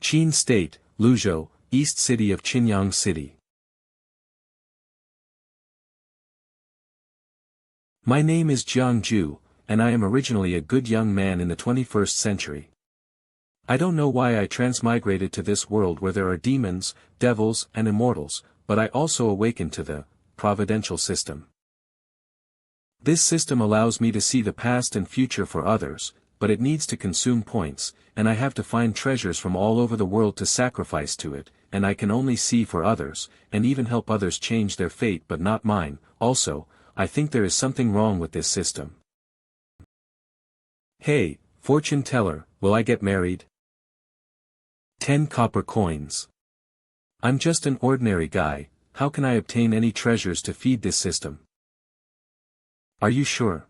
Qin State, Luzhou, East City of Qinyang City. My name is Jiang Jue, and I am originally a good young man in the 21st century. I don't know why I transmigrated to this world where there are demons, devils, and immortals, but I also awakened to the providential system. This system allows me to see the past and future for others, but it needs to consume points, and I have to find treasures from all over the world to sacrifice to it, and I can only see for others, and even help others change their fate but not mine. Also, I think there is something wrong with this system. Hey, fortune teller, will I get married? 10 copper coins. I'm just an ordinary guy, how can I obtain any treasures to feed this system? Are you sure?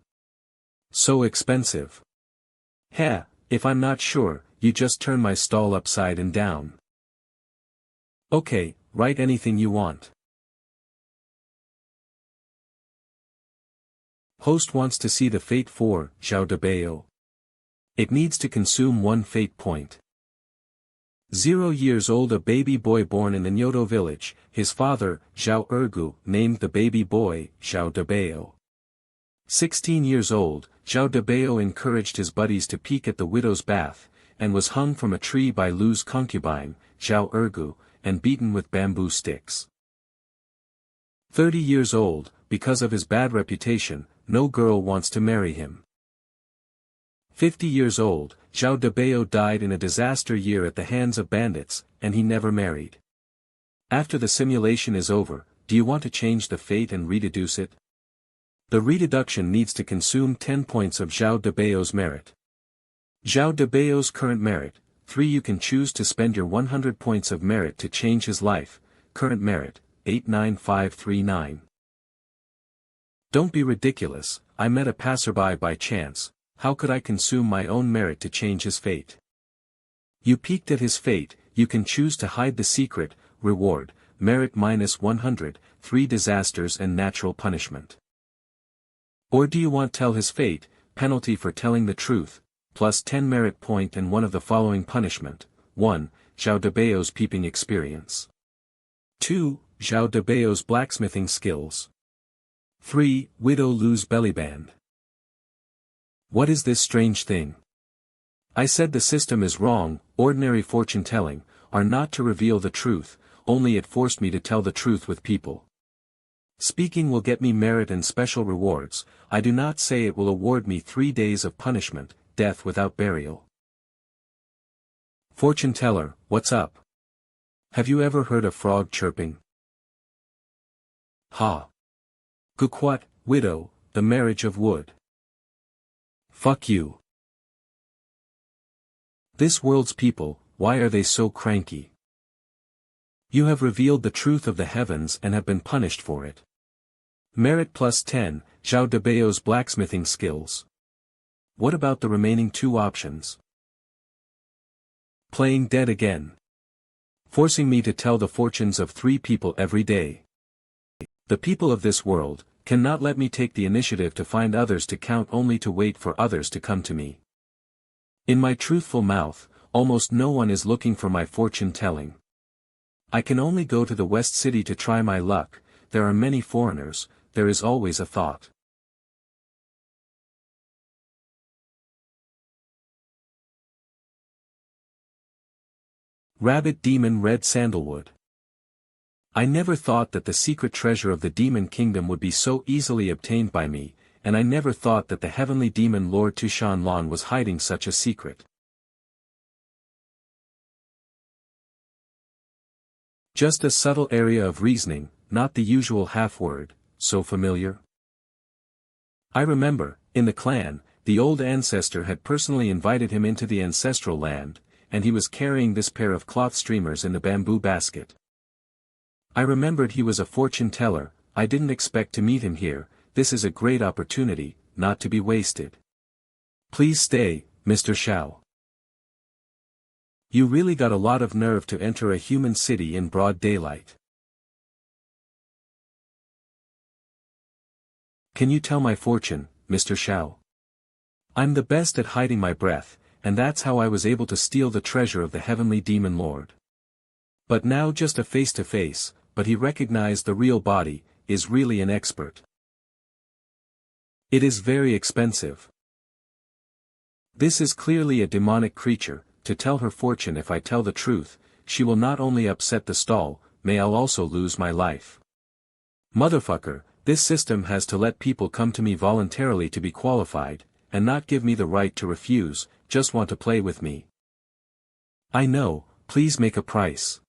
So expensive. Heh, if I'm not sure, you just turn my stall upside and down. Okay, write anything you want. Host wants to see the fate for Xiao Debao. It needs to consume 1 fate point. 0 years old, a baby boy born in the Nyoto village, his father, Zhao Ergu, named the baby boy, Xiao Debao. 16 years old, Xiao Debao encouraged his buddies to peek at the widow's bath, and was hung from a tree by Lu's concubine, Zhao Ergu, and beaten with bamboo sticks. 30 years old, because of his bad reputation, no girl wants to marry him. 50 years old, Xiao Debao died in a disaster year at the hands of bandits, and he never married. After the simulation is over, do you want to change the fate and rededuce it? The rededuction needs to consume 10 points of Xiao Debao's merit. Xiao Debao's current merit, 3. You can choose to spend your 100 points of merit to change his life, current merit, 89539. Don't be ridiculous, I met a passerby by chance, how could I consume my own merit to change his fate? You peeked at his fate, you can choose to hide the secret, reward, merit -100, 3 disasters and natural punishment. Or do you want tell his fate, penalty for telling the truth, plus 10 merit point and one of the following punishment, 1. Xiao Debao's peeping experience. 2. Xiao Debao's blacksmithing skills. 3. Widow Lu's bellyband. What is this strange thing? I said the system is wrong, ordinary fortune-telling, are not to reveal the truth, only it forced me to tell the truth with people. Speaking will get me merit and special rewards, I do not say it will award me 3 days of punishment, death without burial. Fortune teller, what's up? Have you ever heard a frog chirping? Ha! Guquat, widow, the marriage of wood. Fuck you. This world's people, why are they so cranky? You have revealed the truth of the heavens and have been punished for it. Merit plus 10, Xiao Debao's blacksmithing skills. What about the remaining 2 options? Playing dead again. Forcing me to tell the fortunes of 3 people every day. The people of this world cannot let me take the initiative to find others to count, only to wait for others to come to me. In my truthful mouth, almost no one is looking for my fortune telling. I can only go to the West City to try my luck, there are many foreigners, there is always a thought. Rabbit Demon Red Sandalwood. I never thought that the secret treasure of the demon kingdom would be so easily obtained by me, and I never thought that the heavenly Demon Lord.Tu Shanlan was hiding such a secret. Just a subtle area of reasoning, not the usual half-word, so familiar. I remember, in the clan, the old ancestor had personally invited him into the ancestral land, and he was carrying this pair of cloth streamers in the bamboo basket. I remembered he was a fortune teller, I didn't expect to meet him here, this is a great opportunity, not to be wasted. Please stay, Mr. Xiao. You really got a lot of nerve to enter a human city in broad daylight. Can you tell my fortune, Mr. Xiao? I'm the best at hiding my breath, and that's how I was able to steal the treasure of the heavenly demon lord. But now just a face-to-face, but he recognized the real body, is really an expert. It is very expensive. This is clearly a demonic creature. To tell her fortune. If I tell the truth, she will not only upset the stall, may I'll also lose my life. Motherfucker, this system has to let people come to me voluntarily to be qualified, and not give me the right to refuse, just want to play with me. I know, please make a price.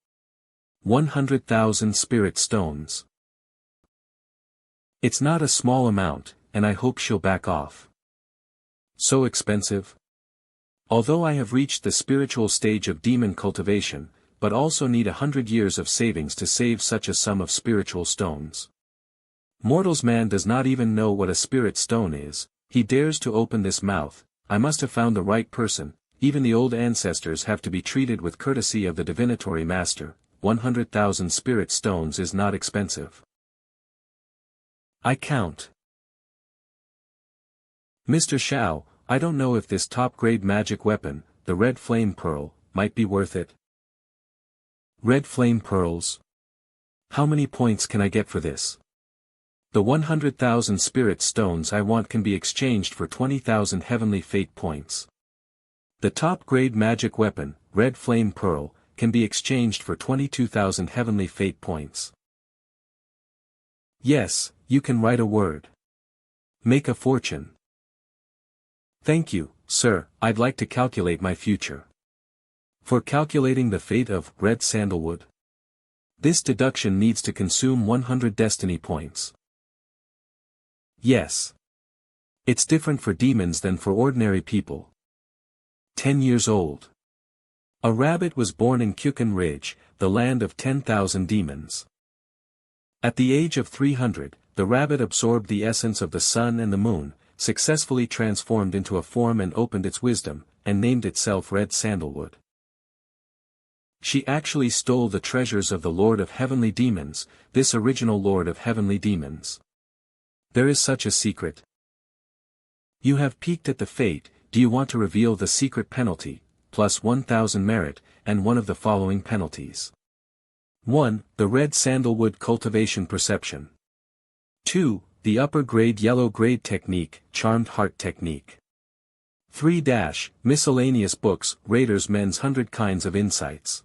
100,000 spirit stones. It's not a small amount, and I hope she'll back off. So expensive? Although I have reached the spiritual stage of demon cultivation, but also need 100 years of savings to save such a sum of spiritual stones. Mortal's man does not even know what a spirit stone is, he dares to open this mouth. I must have found the right person, even the old ancestors have to be treated with courtesy of the divinatory master. 100,000 spirit stones is not expensive. I count. Mr. Xiao, I don't know if this top-grade magic weapon, the red flame pearl, might be worth it. Red flame pearls? How many points can I get for this? The 100,000 spirit stones I want can be exchanged for 20,000 heavenly fate points. The top-grade magic weapon, red flame pearl, can be exchanged for 22,000 heavenly fate points. Yes, you can write a word. Make a fortune. Thank you, sir, I'd like to calculate my future. For calculating the fate of red sandalwood. This deduction needs to consume 100 destiny points. Yes. It's different for demons than for ordinary people. 10 years old. A rabbit was born in Kyukan Ridge, the land of 10,000 demons. At the age of 300, the rabbit absorbed the essence of the sun and the moon, successfully transformed into a form and opened its wisdom, and named itself Red Sandalwood. She actually stole the treasures of the Lord of Heavenly Demons, this original Lord of Heavenly Demons. There is such a secret. You have peeked at the fate, do you want to reveal the secret penalty, plus 1,000 merit, and one of the following penalties? 1. The Red Sandalwood Cultivation Perception. 2. The Upper Grade Yellow Grade Technique, Charmed Heart Technique. 3. Miscellaneous Books, Raiders Men's 100 Kinds of Insights.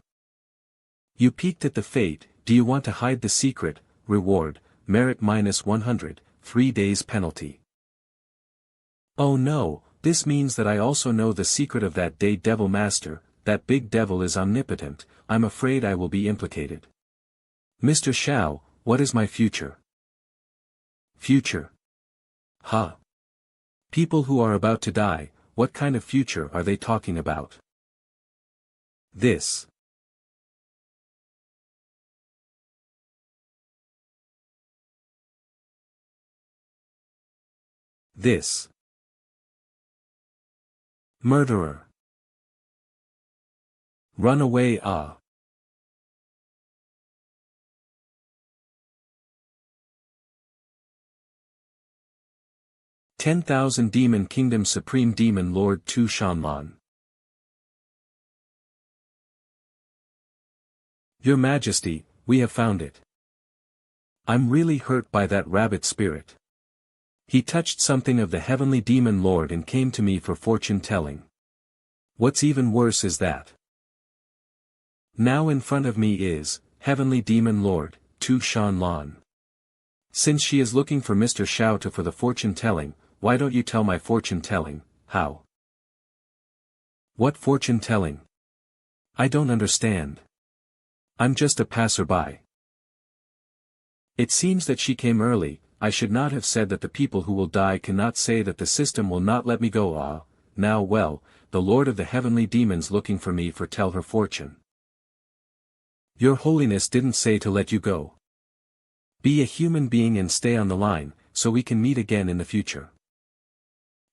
You peeked at the fate, do you want to hide the secret, reward, merit minus 100, 3 days penalty. Oh no, this means that I also know the secret of that day devil master, that big devil is omnipotent, I'm afraid I will be implicated. Mr. Xiao, what is my future? Future. Huh. People who are about to die, what kind of future are they talking about? This. This. Murderer. Run away. 10,000 Demon Kingdom Supreme Demon Lord.Tu Shanlan. Your Majesty, we have found it. I'm really hurt by that rabbit spirit. He touched something of the heavenly demon lord and came to me for fortune-telling. What's even worse is that now in front of me is heavenly demon Lord.Tu Shanlan. Since she is looking for Mr. Xiao for the fortune-telling, why don't you tell my fortune-telling, how? What fortune-telling? I don't understand. I'm just a passerby. It seems that she came early. I should not have said that the people who will die cannot say that the system will not let me go. Now well, the Lord of the Heavenly Demons looking for me for tell her fortune. Your Holiness didn't say to let you go. Be a human being and stay on the line, so we can meet again in the future.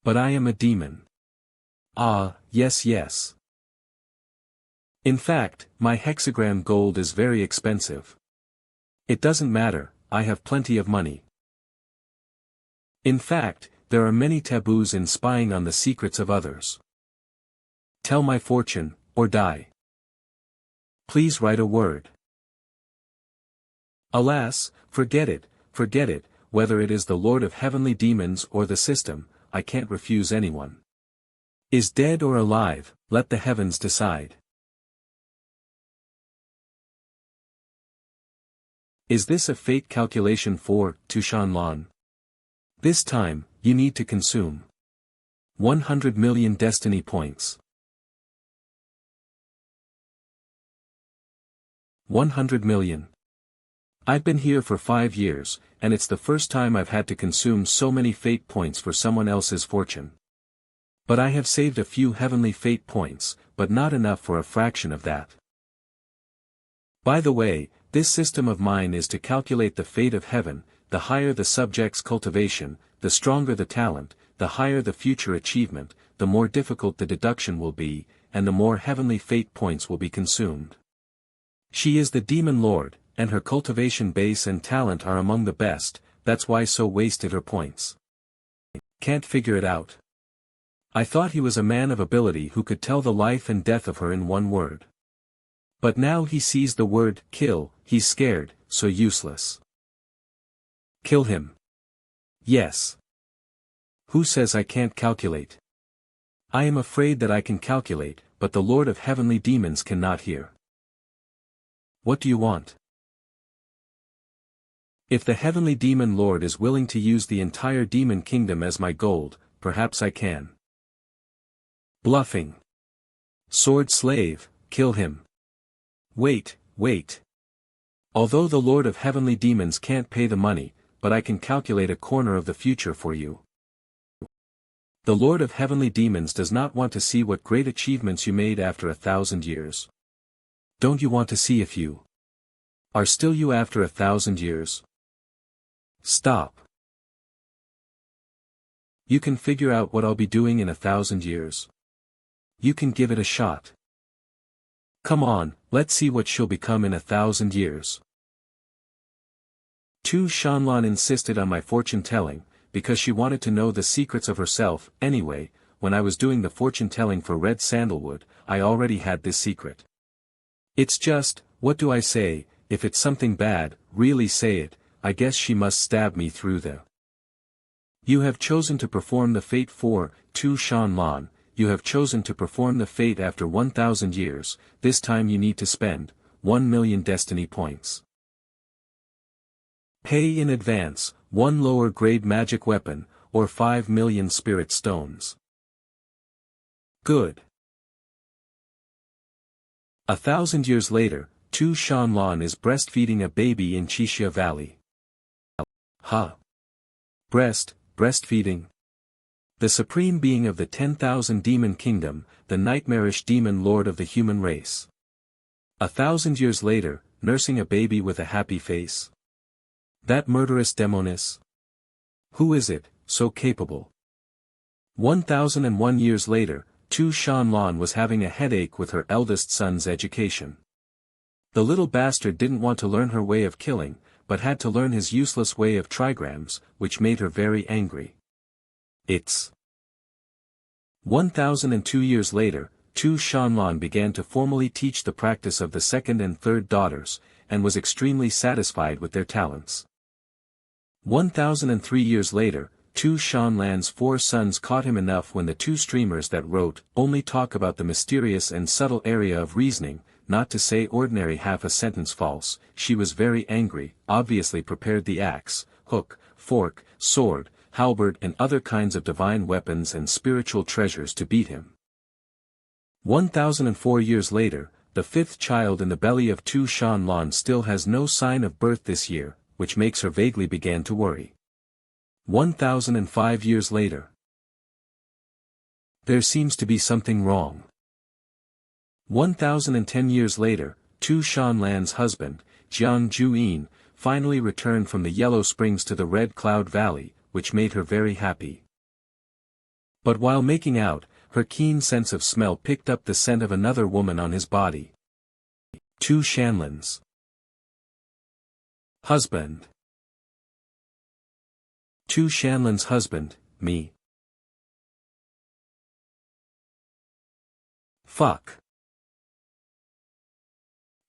But I am a demon. Yes. In fact, my hexagram gold is very expensive. It doesn't matter, I have plenty of money. In fact, there are many taboos in spying on the secrets of others. Tell my fortune, or die. Please write a word. Alas, forget it, whether it is the Lord of Heavenly Demons or the system, I can't refuse anyone. Is dead or alive, let the heavens decide. Is this a fate calculation for Tu Shanlan? This time, you need to consume 100 million destiny points. 100 million. I've been here for 5 years, and it's the first time I've had to consume so many fate points for someone else's fortune. But I have saved a few heavenly fate points, but not enough for a fraction of that. By the way, this system of mine is to calculate the fate of heaven. The higher the subject's cultivation, the stronger the talent, the higher the future achievement, the more difficult the deduction will be, and the more heavenly fate points will be consumed. She is the Demon Lord, and her cultivation base and talent are among the best, that's why so wasted her points. Can't figure it out. I thought he was a man of ability who could tell the life and death of her in one word. But now he sees the word kill, he's scared, so useless. Kill him. Yes. Who says I can't calculate? I am afraid that I can calculate, but the Lord of Heavenly Demons cannot hear. What do you want? If the Heavenly Demon Lord is willing to use the entire demon kingdom as my gold, perhaps I can. Bluffing. Sword slave, kill him. Wait. Although the Lord of Heavenly Demons can't pay the money, but I can calculate a corner of the future for you. The Lord of Heavenly Demons does not want to see what great achievements you made after 1,000 years. Don't you want to see if you are still you after 1,000 years? Stop. You can figure out what I'll be doing in 1,000 years. You can give it a shot. Come on, let's see what she'll become in 1,000 years. Tu Shanlan insisted on my fortune-telling, because she wanted to know the secrets of herself. Anyway, when I was doing the fortune-telling for Red Sandalwood, I already had this secret. It's just, what do I say, if it's something bad, really say it. I guess she must stab me through the. You have chosen to perform the fate for Tu Shanlan. You have chosen to perform the fate after 1,000 years. This time you need to spend 1 million destiny points. Pay in advance, 1 lower grade magic weapon, or 5 million spirit stones. Good. 1,000 years later, Tu Shanlan is breastfeeding a baby in Xianxia Valley. Breastfeeding. The supreme being of the 10,000 demon kingdom, the nightmarish demon lord of the human race. 1,000 years later, nursing a baby with a happy face. That murderous demoness? Who is it, so capable? 1,001 years later, Tu Shanlan was having a headache with her eldest son's education. The little bastard didn't want to learn her way of killing, but had to learn his useless way of trigrams, which made her very angry. It's 1,002 years later, Tu Shanlan began to formally teach the practice of the second and third daughters, and was extremely satisfied with their talents. 1,003 years later, Tu Shanlan's 4 sons caught him enough when the 2 streamers that wrote only talk about the mysterious and subtle area of reasoning, not to say ordinary half a sentence false. She was very angry, obviously prepared the axe, hook, fork, sword, halberd and other kinds of divine weapons and spiritual treasures to beat him. 1,004 years later, the 5th child in the belly of Tu Shanlan still has no sign of birth this year, which makes her vaguely begin to worry. 1,005 years later. There seems to be something wrong. 1,010 years later, Tu Shanlan's husband, Jiang Jue, finally returned from the Yellow Springs to the Red Cloud Valley, which made her very happy. But while making out, her keen sense of smell picked up the scent of another woman on his body. Tu Shanlan's husband. Tu Shanlan's husband, me. Fuck.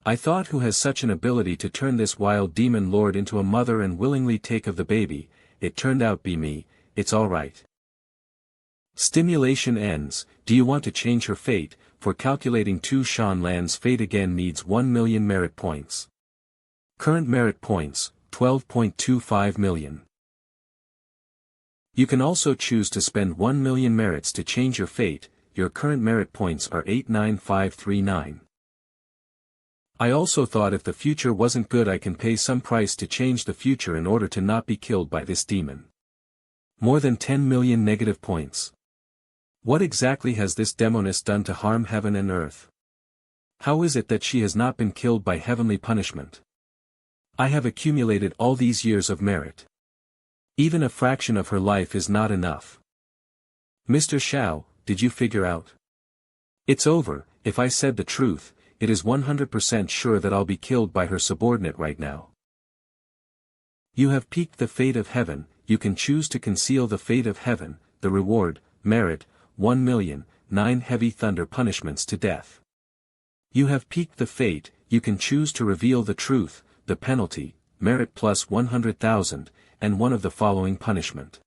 I thought, who has such an ability to turn this wild demon lord into a mother and willingly take of the baby? It turned out be me. It's alright. Stimulation ends. Do you want to change her fate? For calculating.Tu Shanlan's fate again needs 1 million merit points. Current merit points, 12.25 million. You can also choose to spend 1 million merits to change your fate. Your current merit points are 89539. I also thought, if the future wasn't good, I can pay some price to change the future in order to not be killed by this demon. More than 10 million negative points. What exactly has this demoness done to harm heaven and earth? How is it that she has not been killed by heavenly punishment? I have accumulated all these years of merit. Even a fraction of her life is not enough. Mr. Xiao, did you figure out? It's over. If I said the truth, it is 100% sure that I'll be killed by her subordinate right now. You have piqued the fate of heaven. You can choose to conceal the fate of heaven. The reward, merit, 1 million, 9 heavy thunder punishments to death. You have piqued the fate. You can choose to reveal the truth. The penalty, merit plus 100,000, and one of the following punishment.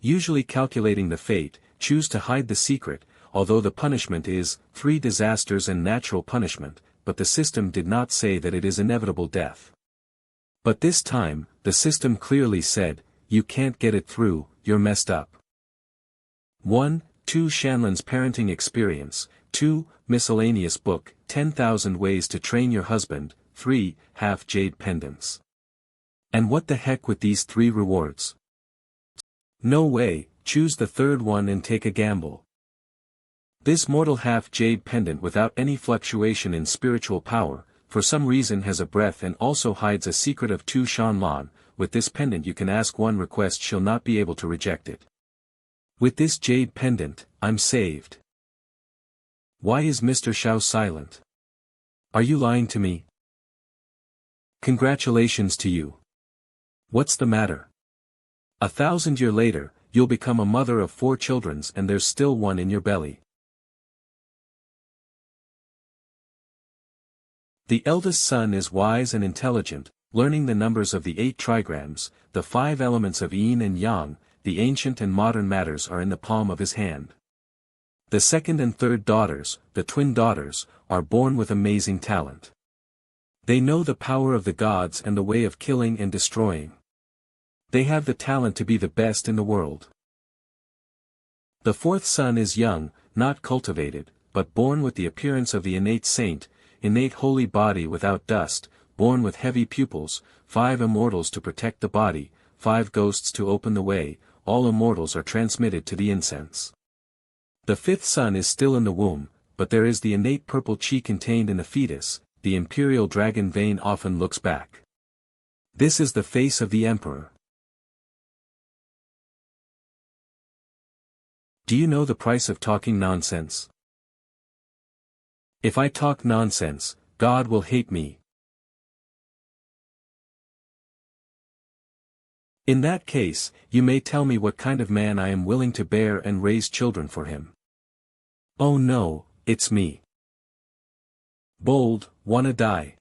Usually calculating the fate, choose to hide the secret, although the punishment is 3 disasters and natural punishment, but the system did not say that it is inevitable death. But this time, the system clearly said, you can't get it through, you're messed up. 1.Tu Shanlan's parenting experience. 2. Miscellaneous book, 10,000 ways to train your husband. 3. Half jade pendants. And what the heck with these 3 rewards? No way. Choose the third one and take a gamble. This mortal half-jade pendant without any fluctuation in spiritual power, for some reason has a breath and also hides a secret of Tu Shanlan. With this pendant you can ask one request, she'll not be able to reject it. With this jade pendant, I'm saved. Why is Mr. Xiao silent? Are you lying to me? Congratulations to you. What's the matter? 1,000 years later, you'll become a mother of 4 children and there's still one in your belly. The eldest son is wise and intelligent, learning the numbers of the 8 trigrams, the 5 elements of yin and yang. The ancient and modern matters are in the palm of his hand. The second and third daughters, the twin daughters, are born with amazing talent. They know the power of the gods and the way of killing and destroying. They have the talent to be the best in the world. The fourth son is young, not cultivated, but born with the appearance of the innate saint, innate holy body without dust, born with heavy pupils, 5 immortals to protect the body, 5 ghosts to open the way. All immortals are transmitted to the incense. The fifth son is still in the womb, but there is the innate purple chi contained in the fetus. The imperial dragon vein often looks back. This is the face of the emperor. Do you know the price of talking nonsense? If I talk nonsense, God will hate me. In that case, you may tell me what kind of man I am willing to bear and raise children for him. Oh no, it's me. Bold, wanna die.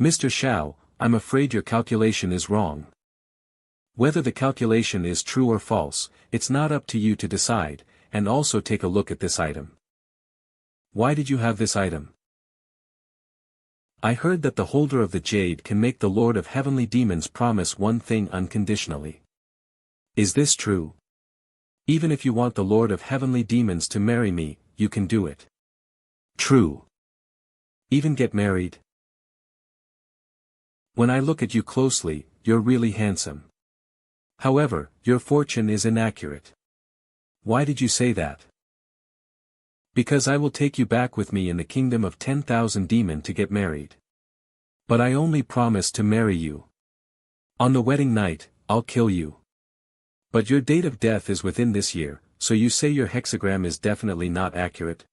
Mr. Xiao, I'm afraid your calculation is wrong. Whether the calculation is true or false, it's not up to you to decide, and also take a look at this item. Why did you have this item? I heard that the holder of the jade can make the Lord of Heavenly Demons promise one thing unconditionally. Is this true? Even if you want the Lord of Heavenly Demons to marry me, you can do it. True. Even get married? When I look at you closely, you're really handsome. However, your fortune is inaccurate. Why did you say that? Because I will take you back with me in the kingdom of 10,000 demon to get married. But I only promise to marry you. On the wedding night, I'll kill you. But your date of death is within this year, so you say your hexagram is definitely not accurate?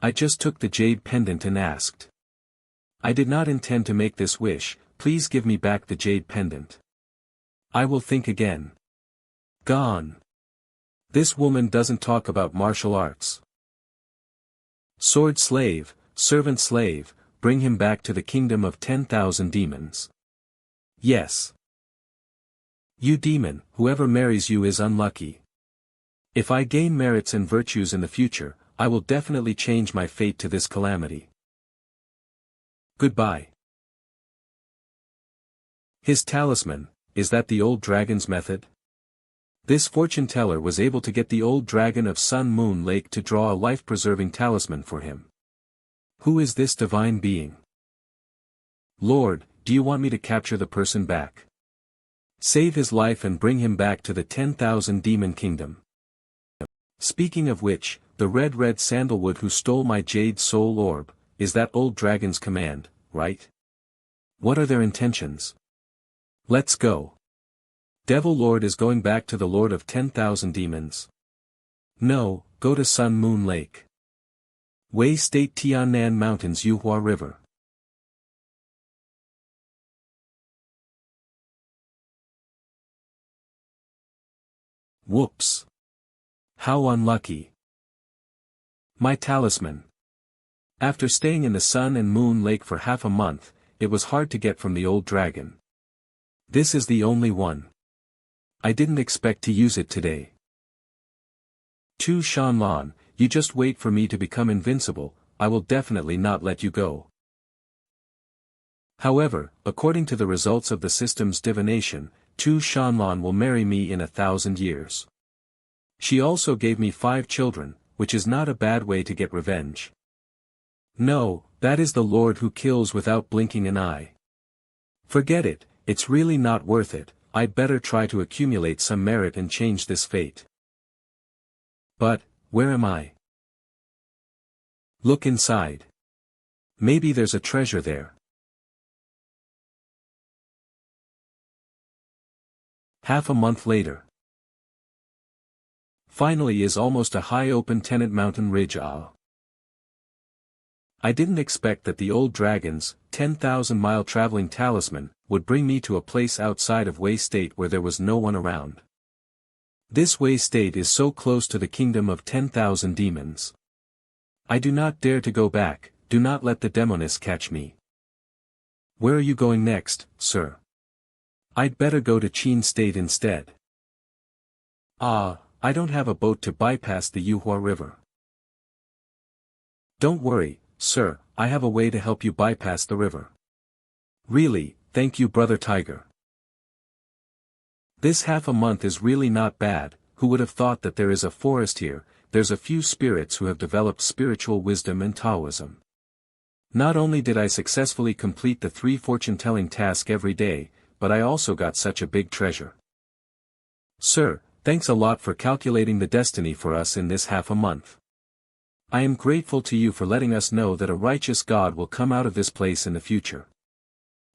I just took the jade pendant and asked. I did not intend to make this wish, please give me back the jade pendant. I will think again. Gone. This woman doesn't talk about martial arts. Sword slave, servant slave, bring him back to the kingdom of 10,000 demons. Yes. You demon, whoever marries you is unlucky. If I gain merits and virtues in the future, I will definitely change my fate to this calamity. Goodbye. His talisman, is that the old dragon's method? This fortune teller was able to get the old dragon of Sun Moon Lake to draw a life-preserving talisman for him. Who is this divine being? Lord, do you want me to capture the person back? Save his life and bring him back to the 10,000 demon kingdom. Speaking of which, the red sandalwood who stole my jade soul orb, is that old dragon's command, right? What are their intentions? Let's go. Devil Lord is going back to the Lord of 10,000 demons. No, go to Sun Moon Lake. Wei State Tiannan Mountains Yuhua River. Whoops. How unlucky. My talisman. After staying in the Sun and Moon Lake for half a month, it was hard to get from the old dragon. This is the only one. I didn't expect to use it today. Tu Shanlan, you just wait for me to become invincible, I will definitely not let you go. However, according to the results of the system's divination, Tu Shanlan will marry me in 1,000 years. She also gave me 5 children, which is not a bad way to get revenge. No, that is the Lord who kills without blinking an eye. Forget it, it's really not worth it, I'd better try to accumulate some merit and change this fate. But, where am I? Look inside. Maybe there's a treasure there. Half a month later. Finally is almost a high open tenant mountain ridge. I didn't expect that the old dragon's 10,000-mile traveling talisman would bring me to a place outside of Wei State where there was no one around. This Wei State is so close to the kingdom of 10,000 demons. I do not dare to go back, do not let the demoness catch me. Where are you going next, sir? I'd better go to Qin State instead. I don't have a boat to bypass the Yuhua River. Don't worry, sir, I have a way to help you bypass the river. Really, thank you Brother Tiger. This half a month is really not bad, who would have thought that there is a forest here, there's a few spirits who have developed spiritual wisdom and Taoism. Not only did I successfully complete the 3 fortune-telling tasks every day, but I also got such a big treasure. Sir, thanks a lot for calculating the destiny for us in this half a month. I am grateful to you for letting us know that a righteous God will come out of this place in the future.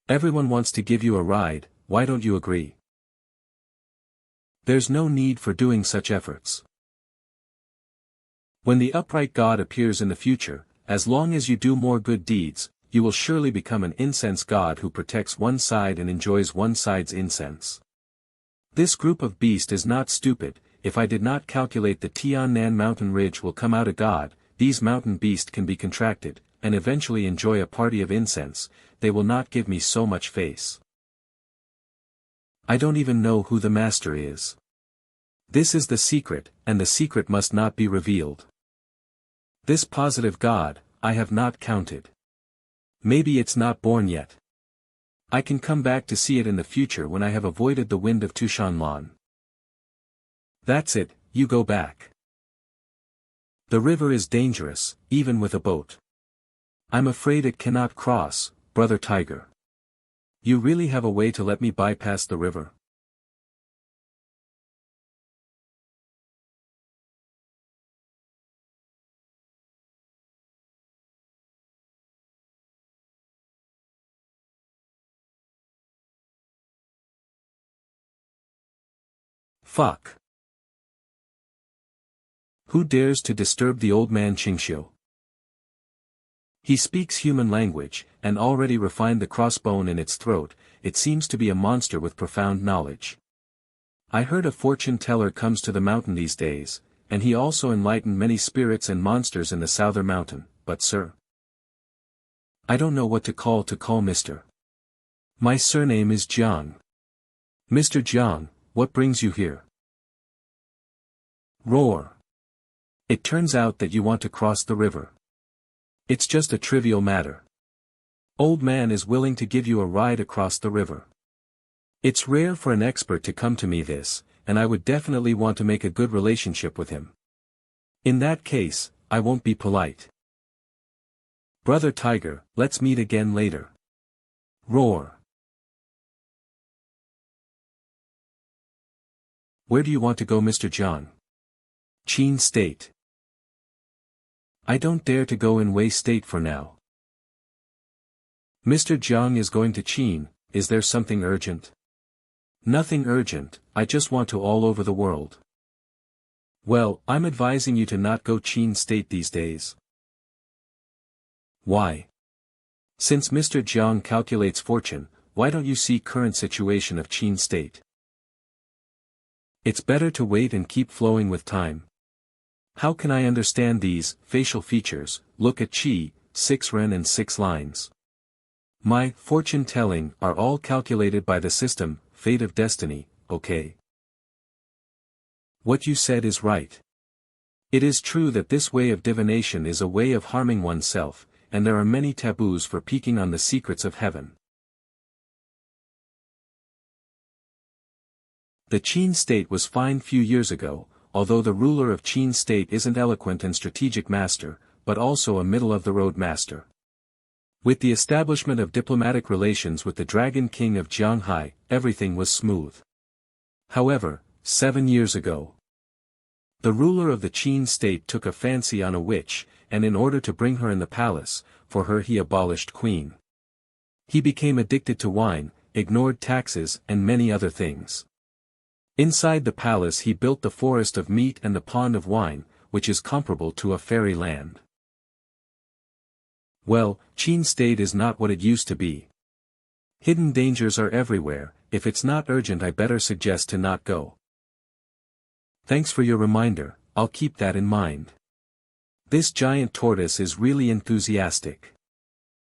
Everyone wants to give you a ride, why don't you agree? There's no need for doing such efforts. When the upright God appears in the future, as long as you do more good deeds, you will surely become an incense god who protects one side and enjoys one side's incense. This group of beast is not stupid, if I did not calculate the Tiannan mountain ridge will come out a god, these mountain beasts can be contracted, and eventually enjoy a party of incense, they will not give me so much face. I don't even know who the master is. This is the secret, and the secret must not be revealed. This positive God, I have not counted. Maybe it's not born yet. I can come back to see it in the future when I have avoided the wind of Tu Shanlan. That's it, you go back. The river is dangerous, even with a boat. I'm afraid it cannot cross, Brother Tiger. You really have a way to let me bypass the river? Fuck. Who dares to disturb the old man Xianxia? He speaks human language, and already refined the crossbone in its throat, it seems to be a monster with profound knowledge. I heard a fortune teller comes to the mountain these days, and he also enlightened many spirits and monsters in the southern mountain, but sir, I don't know what to call Mr. My surname is Jiang. Mr. Jiang, what brings you here? Roar. It turns out that you want to cross the river. It's just a trivial matter. Old man is willing to give you a ride across the river. It's rare for an expert to come to me this, and I would definitely want to make a good relationship with him. In that case, I won't be polite. Brother Tiger, let's meet again later. Roar. Where do you want to go, Mr. Jiang? Qin State. I don't dare to go in Wei State for now. Mr. Jiang is going to Qin. Is there something urgent? Nothing urgent, I just want to all over the world. Well, I'm advising you to not go Qin State these days. Why? Since Mr. Jiang calculates fortune, why don't you see current situation of Qin State? It's better to wait and keep flowing with time. How can I understand these facial features? Look at Qi, 6 ren and 6 lines. My fortune telling are all calculated by the system, fate of destiny, okay? What you said is right. It is true that this way of divination is a way of harming oneself, and there are many taboos for peeking on the secrets of heaven. The Qin State was fine few years ago, although the ruler of Qin State isn't eloquent and strategic master, but also a middle-of-the-road master. With the establishment of diplomatic relations with the Dragon King of Jianghai, everything was smooth. However, 7 years ago, the ruler of the Qin State took a fancy on a witch, and in order to bring her in the palace, for her he abolished queen. He became addicted to wine, ignored taxes and many other things. Inside the palace he built the forest of meat and the pond of wine, which is comparable to a fairy land. Well, Qin State is not what it used to be. Hidden dangers are everywhere. If it's not urgent I better suggest to not go. Thanks for your reminder, I'll keep that in mind. This giant tortoise is really enthusiastic.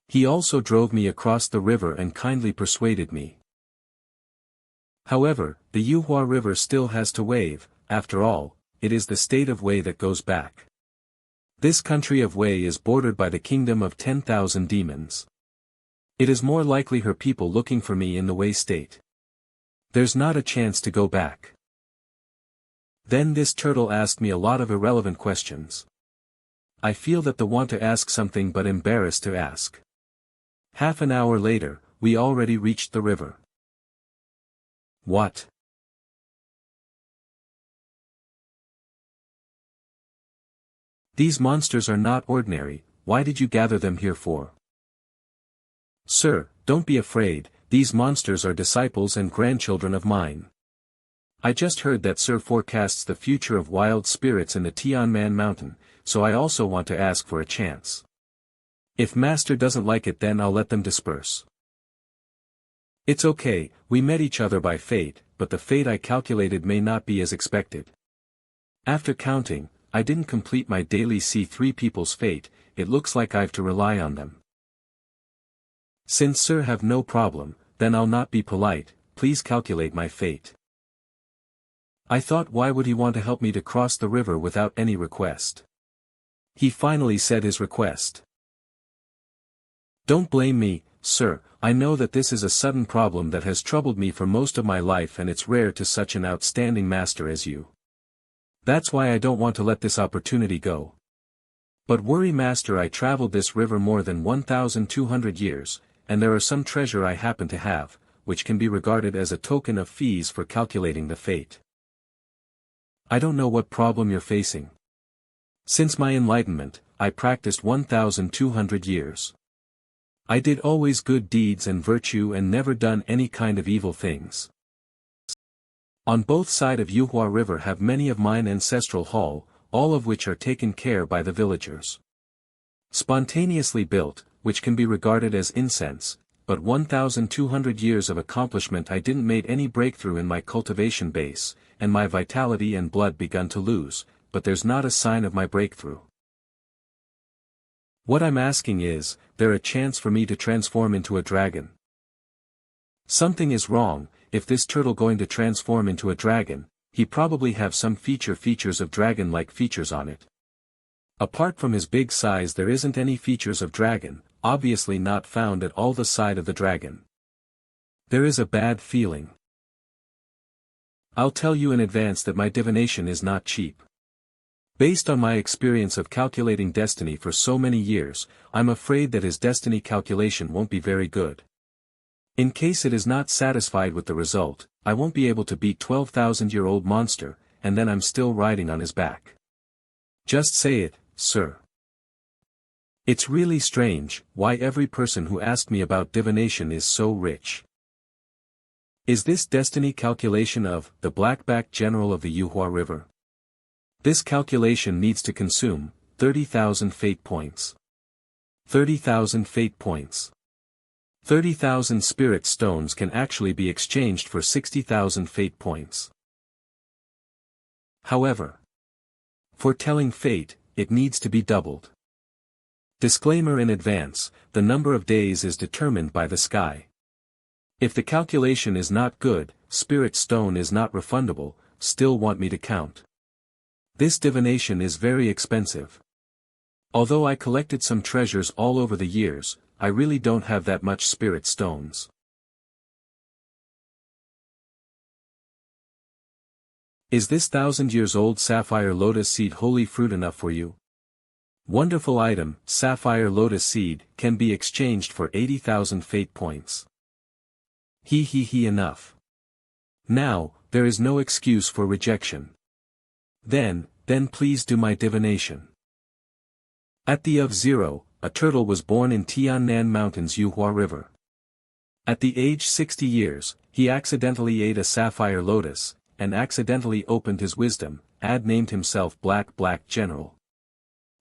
He also drove me across the river and kindly persuaded me. However, the Yuhua River still has to wave. After all, it is the state of Wei that goes back. This country of Wei is bordered by the kingdom of 10,000 demons. It is more likely her people looking for me in the Wei state. There's not a chance to go back. Then this turtle asked me a lot of irrelevant questions. I feel that the want to ask something but embarrassed to ask. Half an hour later, we already reached the river. What? These monsters are not ordinary. Why did you gather them here for? Sir, don't be afraid, these monsters are disciples and grandchildren of mine. I just heard that Sir forecasts the future of wild spirits in the Tianman Mountain, so I also want to ask for a chance. If Master doesn't like it then I'll let them disperse. It's okay, we met each other by fate, but the fate I calculated may not be as expected. After counting, I didn't complete my daily C3 people's fate, it looks like I've to rely on them. Since Sir have no problem, then I'll not be polite, please calculate my fate. I thought why would he want to help me to cross the river without any request? He finally said his request. Don't blame me, sir, I know that this is a sudden problem that has troubled me for most of my life and it's rare to such an outstanding master as you. That's why I don't want to let this opportunity go. But worry master, I traveled this river more than 1,200 years, and there are some treasure I happen to have, which can be regarded as a token of fees for calculating the fate. I don't know what problem you're facing. Since my enlightenment, I practiced 1,200 years. I did always good deeds and virtue and never done any kind of evil things. On both sides of Yuhua River have many of mine ancestral hall, all of which are taken care by the villagers. Spontaneously built, which can be regarded as incense, but 1,200 years of accomplishment I didn't made any breakthrough in my cultivation base, and my vitality and blood begun to lose, but there's not a sign of my breakthrough. What I'm asking is, there a chance for me to transform into a dragon? Something is wrong. If this turtle going to transform into a dragon, he probably have some features of dragon-like features on it. Apart from his big size there isn't any features of dragon, obviously not found at all the side of the dragon. There is a bad feeling. I'll tell you in advance that my divination is not cheap. Based on my experience of calculating destiny for so many years, I'm afraid that his destiny calculation won't be very good. In case it is not satisfied with the result, I won't be able to beat 12,000-year-old monster, and then I'm still riding on his back. Just say it, sir. It's really strange, why every person who asked me about divination is so rich. Is this destiny calculation of the Blackback General of the Yuhua River? This calculation needs to consume 30,000 fate points. 30,000 fate points. 30,000 spirit stones can actually be exchanged for 60,000 fate points. However, for telling fate, it needs to be doubled. Disclaimer in advance, the number of days is determined by the sky. If the calculation is not good, spirit stone is not refundable, still want me to count. This divination is very expensive. Although I collected some treasures all over the years, I really don't have that much spirit stones. Is this 1,000-years-old sapphire lotus seed holy fruit enough for you? Wonderful item, sapphire lotus seed, can be exchanged for 80,000 fate points. Enough. Now, there is no excuse for rejection. Then please do my divination. At the of 0, a turtle was born in Tiannan Mountains Yuhua River. At the age 60 years, he accidentally ate a sapphire lotus, and accidentally opened his wisdom, named himself Black General.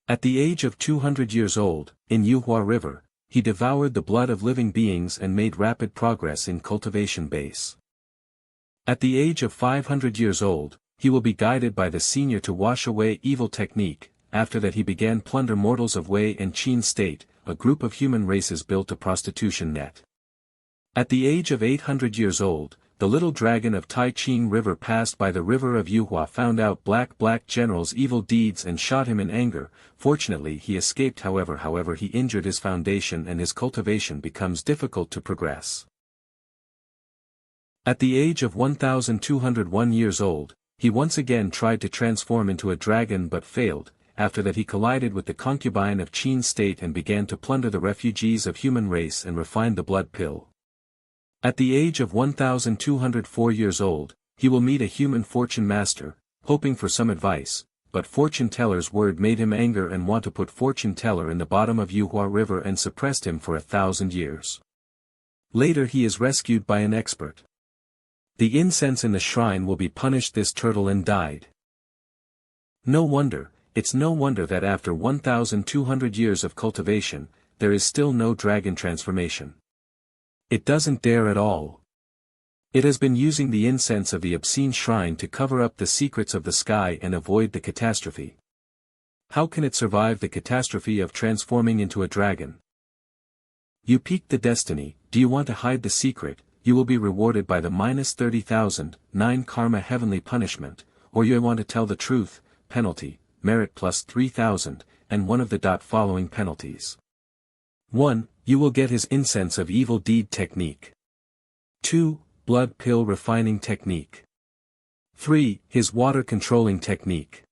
At the age of 200 years old, in Yuhua River, he devoured the blood of living beings and made rapid progress in cultivation base. At the age of 500 years old, he will be guided by the senior to wash away evil technique. After that he began plunder mortals of Wei and Qin state, a group of human races built a prostitution net. At the age of 800 years old, the little dragon of Taiqing River passed by the river of Yuhua, found out Black General's evil deeds and shot him in anger. Fortunately he escaped. However he injured his foundation and his cultivation becomes difficult to progress. At the age of 1,201 years old, he once again tried to transform into a dragon but failed. After that he collided with the concubine of Qin state and began to plunder the refugees of human race and refine the blood pill. At the age of 1,204 years old, he will meet a human fortune master, hoping for some advice, but fortune teller's word made him anger and want to put fortune teller in the bottom of Yuhua River and suppressed him for 1,000 years. Later he is rescued by an expert. The incense in the shrine will be punished. This turtle and died. It's no wonder that after 1,200 years of cultivation, there is still no dragon transformation. It doesn't dare at all. It has been using the incense of the obscene shrine to cover up the secrets of the sky and avoid the catastrophe. How can it survive the catastrophe of transforming into a dragon? You peaked the destiny. Do you want to hide the secret? You will be rewarded by the -30,000, 9 karma heavenly punishment, or you want to tell the truth, penalty. Merit plus 3,000, and one of the following penalties. 1. You will get his incense of evil deed technique. 2. Blood pill refining technique. 3. His water controlling technique.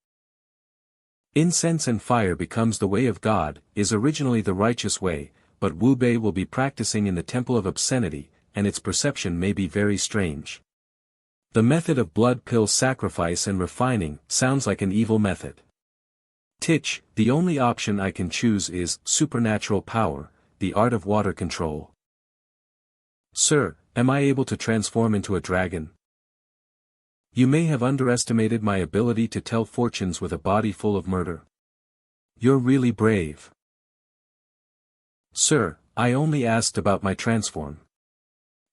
Incense and fire becomes the way of God, is originally the righteous way, but Wu Bei will be practicing in the temple of obscenity, and its perception may be very strange. The method of blood pill sacrifice and refining sounds like an evil method. The only option I can choose is supernatural power, the art of water control. Sir, am I able to transform into a dragon? You may have underestimated my ability to tell fortunes with a body full of murder. You're really brave. Sir, I only asked about my transform.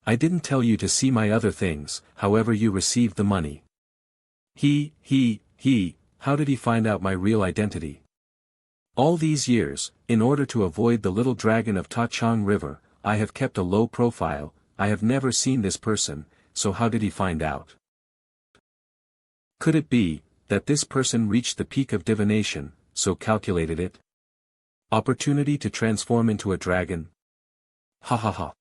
I didn't tell you to see my other things, however you received the money. How did he find out my real identity? All these years, in order to avoid the little dragon of Tachang River, I have kept a low profile. I have never seen this person, so how did he find out? Could it be, that this person reached the peak of divination, so calculated it? Opportunity to transform into a dragon? Ha ha ha.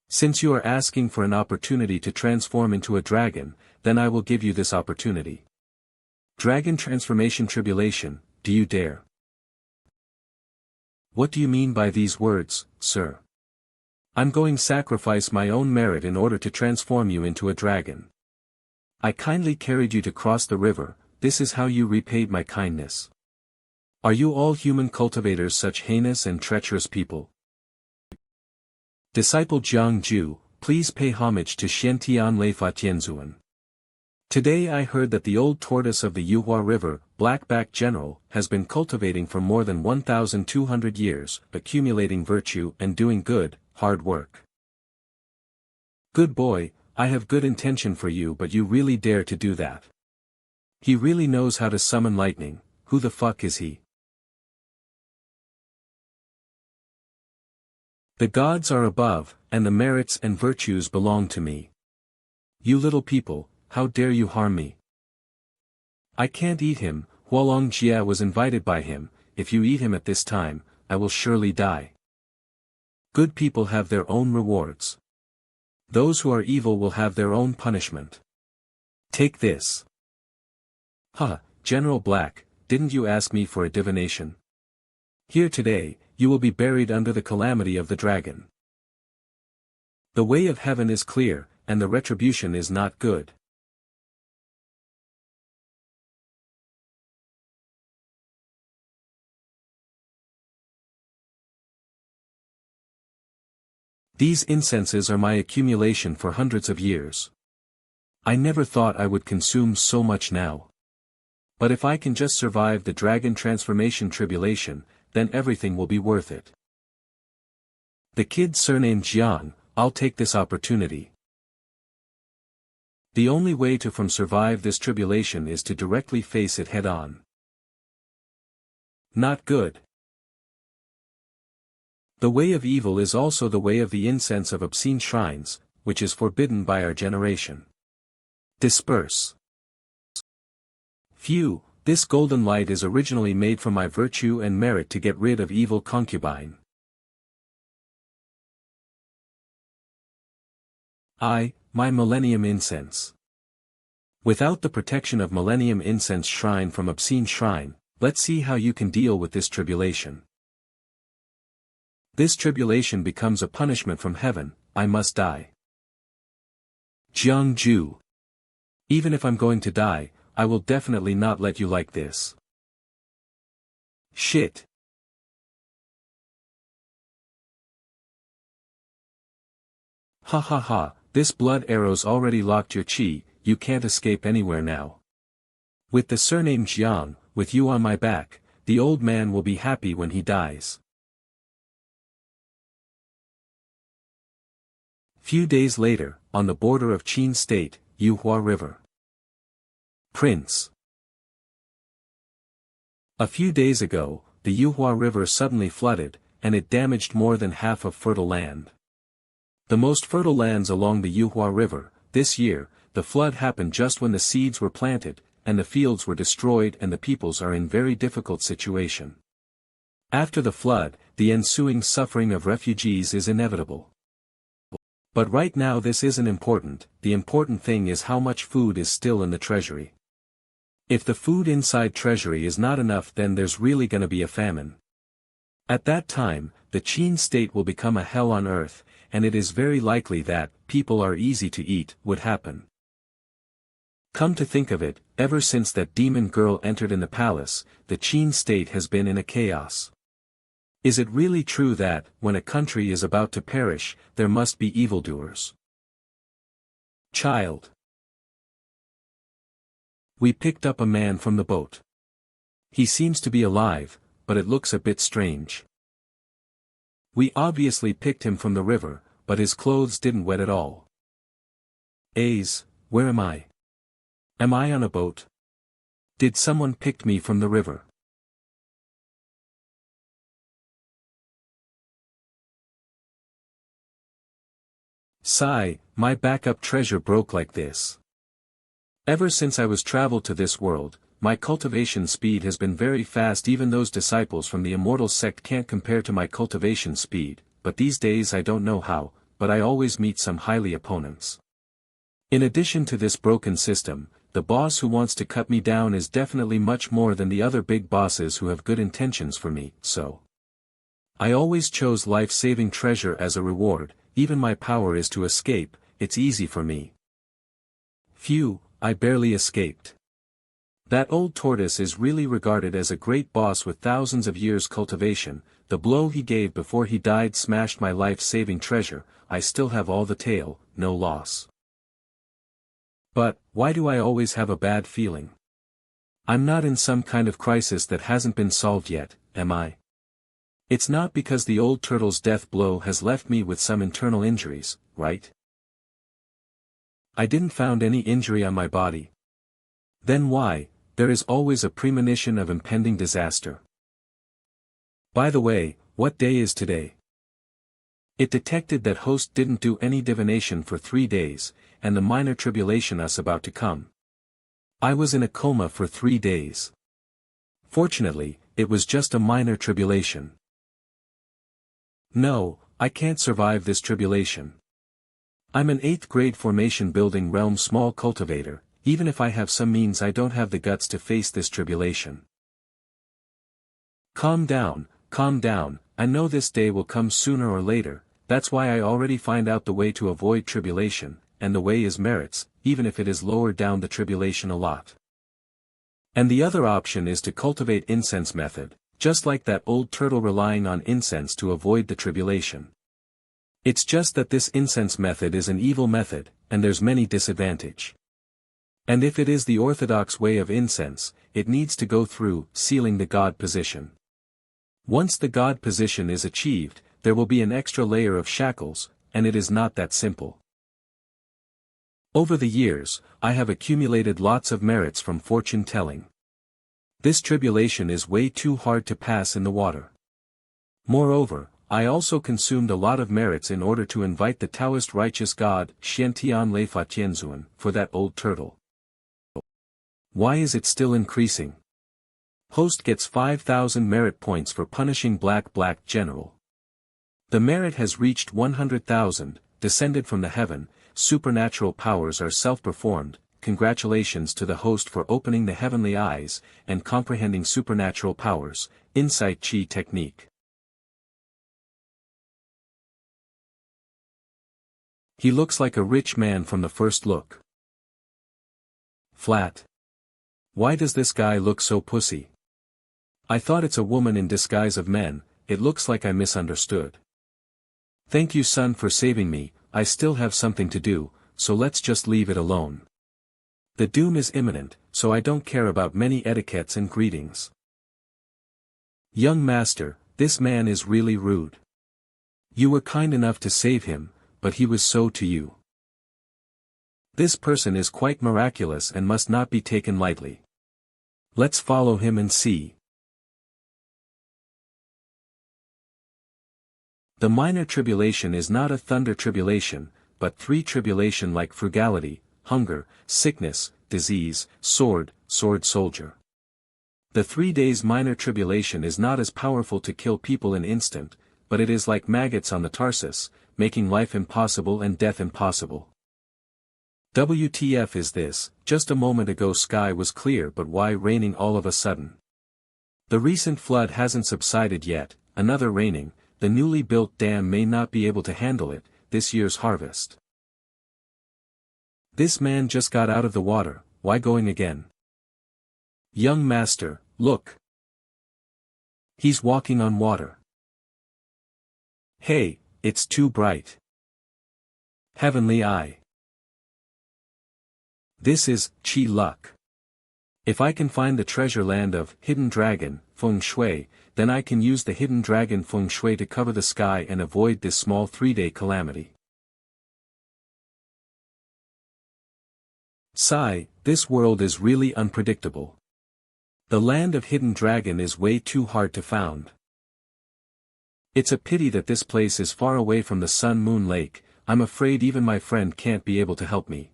Since you are asking for an opportunity to transform into a dragon, then I will give you this opportunity. Dragon transformation tribulation, do you dare? What do you mean by these words, sir? I'm going to sacrifice my own merit in order to transform you into a dragon. I kindly carried you to cross the river, this is how you repaid my kindness. Are you all human cultivators such heinous and treacherous people? Disciple Jiang Jue, please pay homage to Xiantian Leifa Tianzuan. Today I heard that the old tortoise of the Yuhua River, Blackback General, has been cultivating for more than 1,200 years, accumulating virtue and doing good, hard work. Good boy, I have good intention for you, but you really dare to do that. He really knows how to summon lightning. Who the fuck is he? The gods are above, and the merits and virtues belong to me. You little people, how dare you harm me? I can't eat him. Huolong Jia was invited by him. If you eat him at this time, I will surely die. Good people have their own rewards. Those who are evil will have their own punishment. Take this. Ha, General Black, didn't you ask me for a divination? Here today, you will be buried under the calamity of the dragon. The way of heaven is clear, and the retribution is not good. These incenses are my accumulation for hundreds of years. I never thought I would consume so much now. But if I can just survive the dragon transformation tribulation, then everything will be worth it. The kid surnamed Jiang, I'll take this opportunity. The only way to survive this tribulation is to directly face it head on. Not good. The way of evil is also the way of the incense of obscene shrines, which is forbidden by our generation. Disperse. Phew, this golden light is originally made from my virtue and merit to get rid of evil concubine. My Millennium Incense. Without the protection of Millennium Incense Shrine from Obscene Shrine, let's see how you can deal with this tribulation. This tribulation becomes a punishment from heaven. I must die. Jiang Jue. Even if I'm going to die, I will definitely not let you like this. Shit. Ha ha ha, this blood arrow's already locked your chi, you can't escape anywhere now. With the surname Jiang, with you on my back, the old man will be happy when he dies. Few days later, on the border of Qin State, Yuhua River. Prince. A few days ago, the Yuhua River suddenly flooded, and it damaged more than half of fertile land. The most fertile lands along the Yuhua River. This year, the flood happened just when the seeds were planted, and the fields were destroyed, and the peoples are in very difficult situation. After the flood, the ensuing suffering of refugees is inevitable. But right now this isn't important. The important thing is how much food is still in the treasury. If the food inside treasury is not enough, then there's really gonna be a famine. At that time, the Qin state will become a hell on earth, and it is very likely that, people are easy to eat, would happen. Come to think of it, ever since that demon girl entered in the palace, the Qin state has been in a chaos. Is it really true that, when a country is about to perish, there must be evildoers? Child. We picked up a man from the boat. He seems to be alive, but it looks a bit strange. We obviously picked him from the river, but his clothes didn't wet at all. Where am I? Am I on a boat? Did someone pick me from the river? Sigh, my backup treasure broke like this. Ever since I was traveled to this world, my cultivation speed has been very fast. Even those disciples from the immortal sect can't compare to my cultivation speed, but these days I don't know how, but I always meet some highly opponents. In addition to this broken system, the boss who wants to cut me down is definitely much more than the other big bosses who have good intentions for me, so I always chose life-saving treasure as a reward. Even my power is to escape, it's easy for me. Phew, I barely escaped. That old tortoise is really regarded as a great boss with thousands of years cultivation. The blow he gave before he died smashed my life-saving treasure. I still have all the tail, no loss. But, why do I always have a bad feeling? I'm not in some kind of crisis that hasn't been solved yet, am I? It's not because the old turtle's death blow has left me with some internal injuries, right? I didn't found any injury on my body. Then why? There is always a premonition of impending disaster. By the way, what day is today? It detected that host didn't do any divination for 3 days, and the minor tribulation us about to come. I was in a coma for 3 days. Fortunately, it was just a minor tribulation. No, I can't survive this tribulation. I'm an 8th grade formation building realm small cultivator. Even if I have some means, I don't have the guts to face this tribulation. Calm down, I know this day will come sooner or later. That's why I already find out the way to avoid tribulation, and the way is merits, even if it is lower down the tribulation a lot. And the other option is to cultivate incense method, just like that old turtle relying on incense to avoid the tribulation. It's just that this incense method is an evil method, and there's many disadvantage. And if it is the orthodox way of incense, it needs to go through sealing the God position. Once the God position is achieved, there will be an extra layer of shackles, and it is not that simple. Over the years, I have accumulated lots of merits from fortune telling. This tribulation is way too hard to pass in the water. Moreover, I also consumed a lot of merits in order to invite the Taoist righteous god, Xiantian Lei Fa Tianzuan, for that old turtle. Why is it still increasing? Host gets 5,000 merit points for punishing Black General. The merit has reached 100,000, descended from the heaven, supernatural powers are self-performed. Congratulations to the host for opening the heavenly eyes, and comprehending supernatural powers, insight chi technique. He looks like a rich man from the first look. Flat. Why does this guy look so pussy? I thought it's a woman in disguise of men. It looks like I misunderstood. Thank you son for saving me. I still have something to do, so let's just leave it alone. The doom is imminent, so I don't care about many etiquettes and greetings. Young master, this man is really rude. You were kind enough to save him, but he was so to you. This person is quite miraculous and must not be taken lightly. Let's follow him and see. The minor tribulation is not a thunder tribulation, but 3 tribulation like frugality, hunger, sickness, disease, sword soldier. The 3 days minor tribulation is not as powerful to kill people in instant, but it is like maggots on the Tarsus, making life impossible and death impossible. WTF is this? Just a moment ago sky was clear, but why raining all of a sudden? The recent flood hasn't subsided yet, another raining, the newly built dam may not be able to handle it, this year's harvest. This man just got out of the water, why going again? Young master, look. He's walking on water. Hey, it's too bright. Heavenly eye. This is chi luck. If I can find the treasure land of Hidden Dragon, Feng Shui, then I can use the Hidden Dragon Feng Shui to cover the sky and avoid this small 3-day calamity. Sigh, this world is really unpredictable. The land of Hidden Dragon is way too hard to found. It's a pity that this place is far away from the Sun Moon Lake. I'm afraid even my friend can't be able to help me.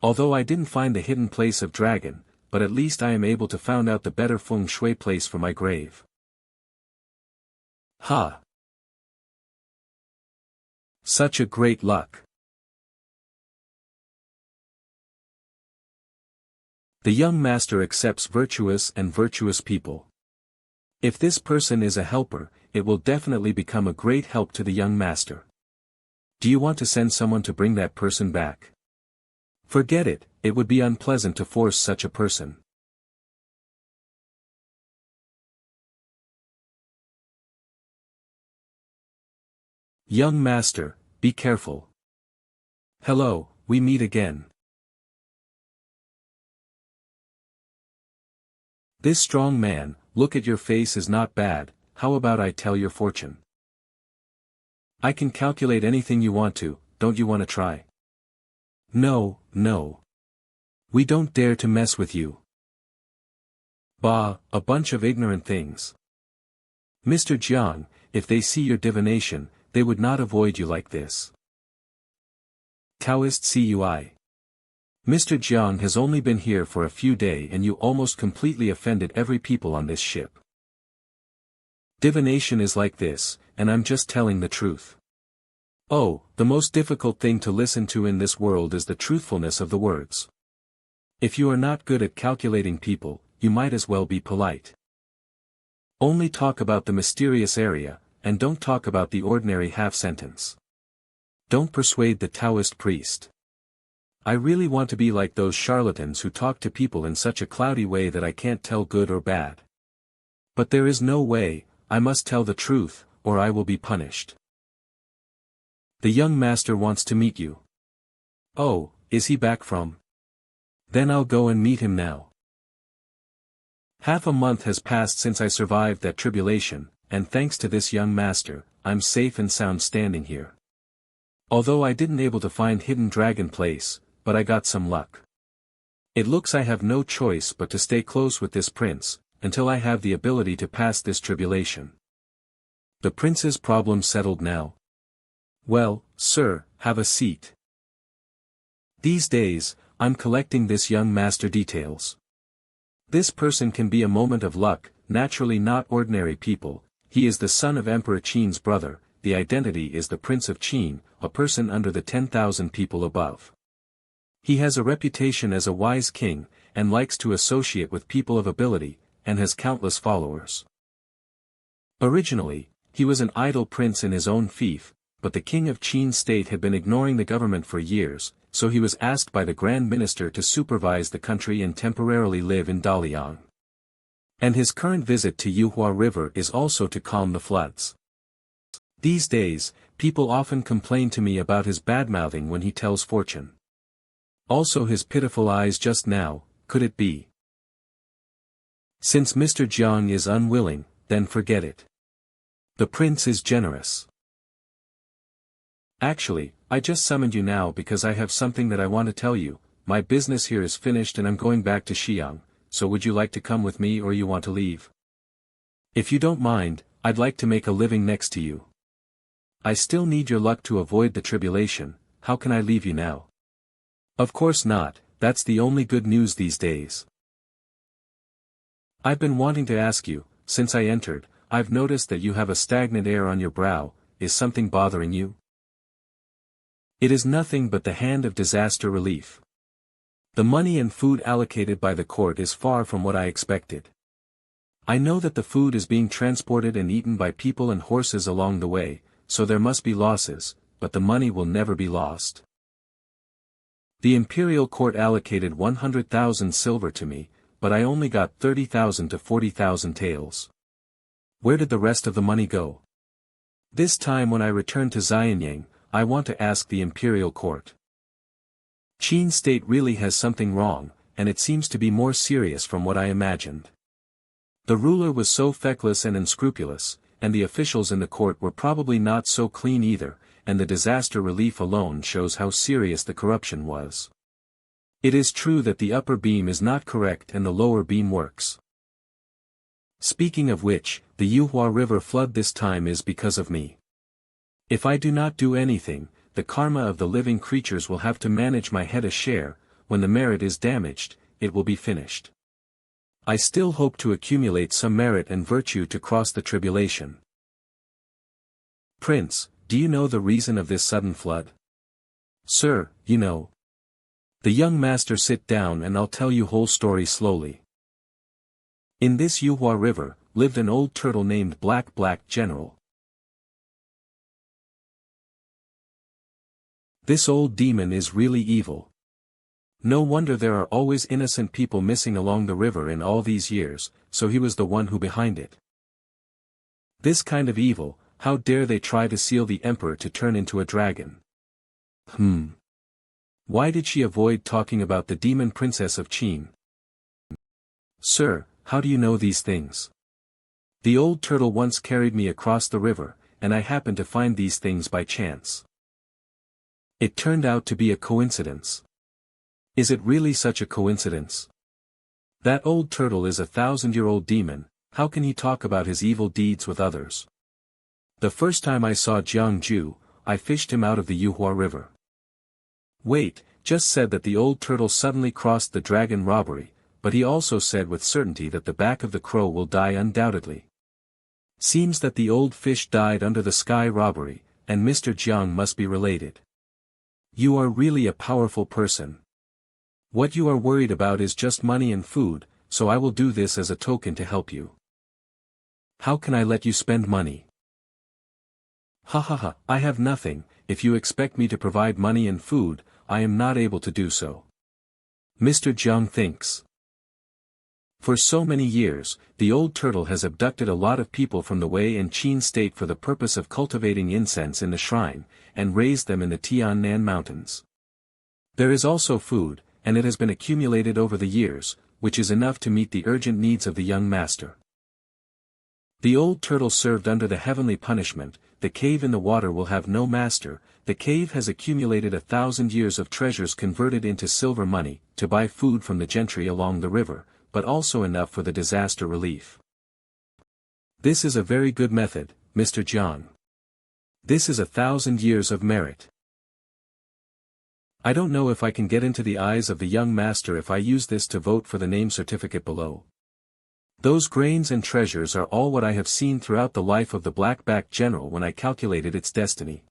Although I didn't find the hidden place of dragon, but at least I am able to find out the better feng shui place for my grave. Ha! Such a great luck. The young master accepts virtuous and virtuous people. If this person is a helper, it will definitely become a great help to the young master. Do you want to send someone to bring that person back? Forget it, it would be unpleasant to force such a person. Young master, be careful. Hello, we meet again. This strong man, look at your face is not bad, how about I tell your fortune? I can calculate anything you want to, don't you want to try? No, no. We don't dare to mess with you. Bah, a bunch of ignorant things. Mr. Jiang, if they see your divination, they would not avoid you like this. Taoist CUI. Mr. Jiang has only been here for a few days and you almost completely offended every people on this ship. Divination is like this, and I'm just telling the truth. Oh, the most difficult thing to listen to in this world is the truthfulness of the words. If you are not good at calculating people, you might as well be polite. Only talk about the mysterious area, and don't talk about the ordinary half-sentence. Don't persuade the Taoist priest. I really want to be like those charlatans who talk to people in such a cloudy way that I can't tell good or bad. But there is no way, I must tell the truth, or I will be punished. The young master wants to meet you. Oh, is he back from? Then I'll go and meet him now. Half a month has passed since I survived that tribulation, and thanks to this young master, I'm safe and sound standing here. Although I didn't able to find Hidden Dragon Place, but I got some luck. It looks I have no choice but to stay close with this prince, until I have the ability to pass this tribulation. The prince's problem settled now. Well, sir, have a seat. These days, I'm collecting this young master details. This person can be a moment of luck, naturally not ordinary people. He is the son of Emperor Qin's brother, the identity is the Prince of Qin, a person under the 10,000 people above. He has a reputation as a wise king, and likes to associate with people of ability, and has countless followers. Originally, he was an idle prince in his own fief, but the king of Qin state had been ignoring the government for years, so he was asked by the Grand Minister to supervise the country and temporarily live in Daliang. And his current visit to Yuhua River is also to calm the floods. These days, people often complain to me about his badmouthing when he tells fortune. Also his pitiful eyes just now, could it be? Since Mr. Jiang is unwilling, then forget it. The prince is generous. Actually, I just summoned you now because I have something that I want to tell you. My business here is finished and I'm going back to Xiang, so would you like to come with me or you want to leave? If you don't mind, I'd like to make a living next to you. I still need your luck to avoid the tribulation, how can I leave you now? Of course not, that's the only good news these days. I've been wanting to ask you, since I entered, I've noticed that you have a stagnant air on your brow, is something bothering you? It is nothing but the hand of disaster relief. The money and food allocated by the court is far from what I expected. I know that the food is being transported and eaten by people and horses along the way, so there must be losses, but the money will never be lost. The imperial court allocated 100,000 silver to me, but I only got 30,000 to 40,000 taels. Where did the rest of the money go? This time when I return to Xianyang, I want to ask the imperial court. Qin state really has something wrong, and it seems to be more serious from what I imagined. The ruler was so feckless and unscrupulous, and the officials in the court were probably not so clean either, and the disaster relief alone shows how serious the corruption was. It is true that the upper beam is not correct and the lower beam works. Speaking of which, the Yuhua River flood this time is because of me. If I do not do anything, the karma of the living creatures will have to manage my head a share. When the merit is damaged, it will be finished. I still hope to accumulate some merit and virtue to cross the tribulation. Prince, do you know the reason of this sudden flood? Sir, you know. The young master, sit down and I'll tell you whole story slowly. In this Yuhua River, lived an old turtle named Black General. This old demon is really evil. No wonder there are always innocent people missing along the river in all these years, so he was the one who behind it. This kind of evil, how dare they try to seal the emperor to turn into a dragon? Why did she avoid talking about the demon princess of Qin? Sir, how do you know these things? The old turtle once carried me across the river, and I happened to find these things by chance. It turned out to be a coincidence. Is it really such a coincidence? That old turtle is a 1,000-year-old demon, how can he talk about his evil deeds with others? The first time I saw Jiang Jue, I fished him out of the Yuhua River. Wait, just said that the old turtle suddenly crossed the dragon robbery, but he also said with certainty that the back of the crow will die undoubtedly. Seems that the old fish died under the sky robbery, and Mr. Jiang must be related. You are really a powerful person. What you are worried about is just money and food, so I will do this as a token to help you. How can I let you spend money? I have nothing. If you expect me to provide money and food, I am not able to do so. Mr. Jiang thinks. For so many years, the old turtle has abducted a lot of people from the Wei and Qin state for the purpose of cultivating incense in the shrine, and raised them in the Tiannan mountains. There is also food, and it has been accumulated over the years, which is enough to meet the urgent needs of the young master. The old turtle served under the heavenly punishment. The cave in the water will have no master. The cave has accumulated 1,000 years of treasures converted into silver money, to buy food from the gentry along the river, but also enough for the disaster relief. This is a very good method, Mr. Jiang. This is 1,000 years of merit. I don't know if I can get into the eyes of the young master if I use this to vote for the name certificate below. Those grains and treasures are all what I have seen throughout the life of the Black General when I calculated its destiny.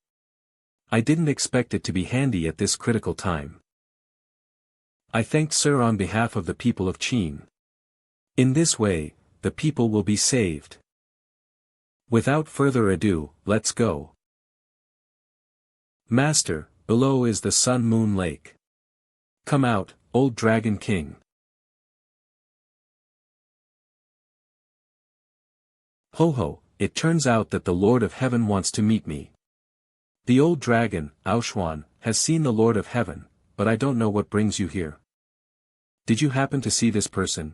I didn't expect it to be handy at this critical time. I thanked Sir on behalf of the people of Qin. In this way, the people will be saved. Without further ado, let's go. Master, below is the Sun Moon Lake. Come out, old Dragon King. Ho, it turns out that the Lord of Heaven wants to meet me. The old dragon, Aoshuan, has seen the Lord of Heaven, but I don't know what brings you here. Did you happen to see this person?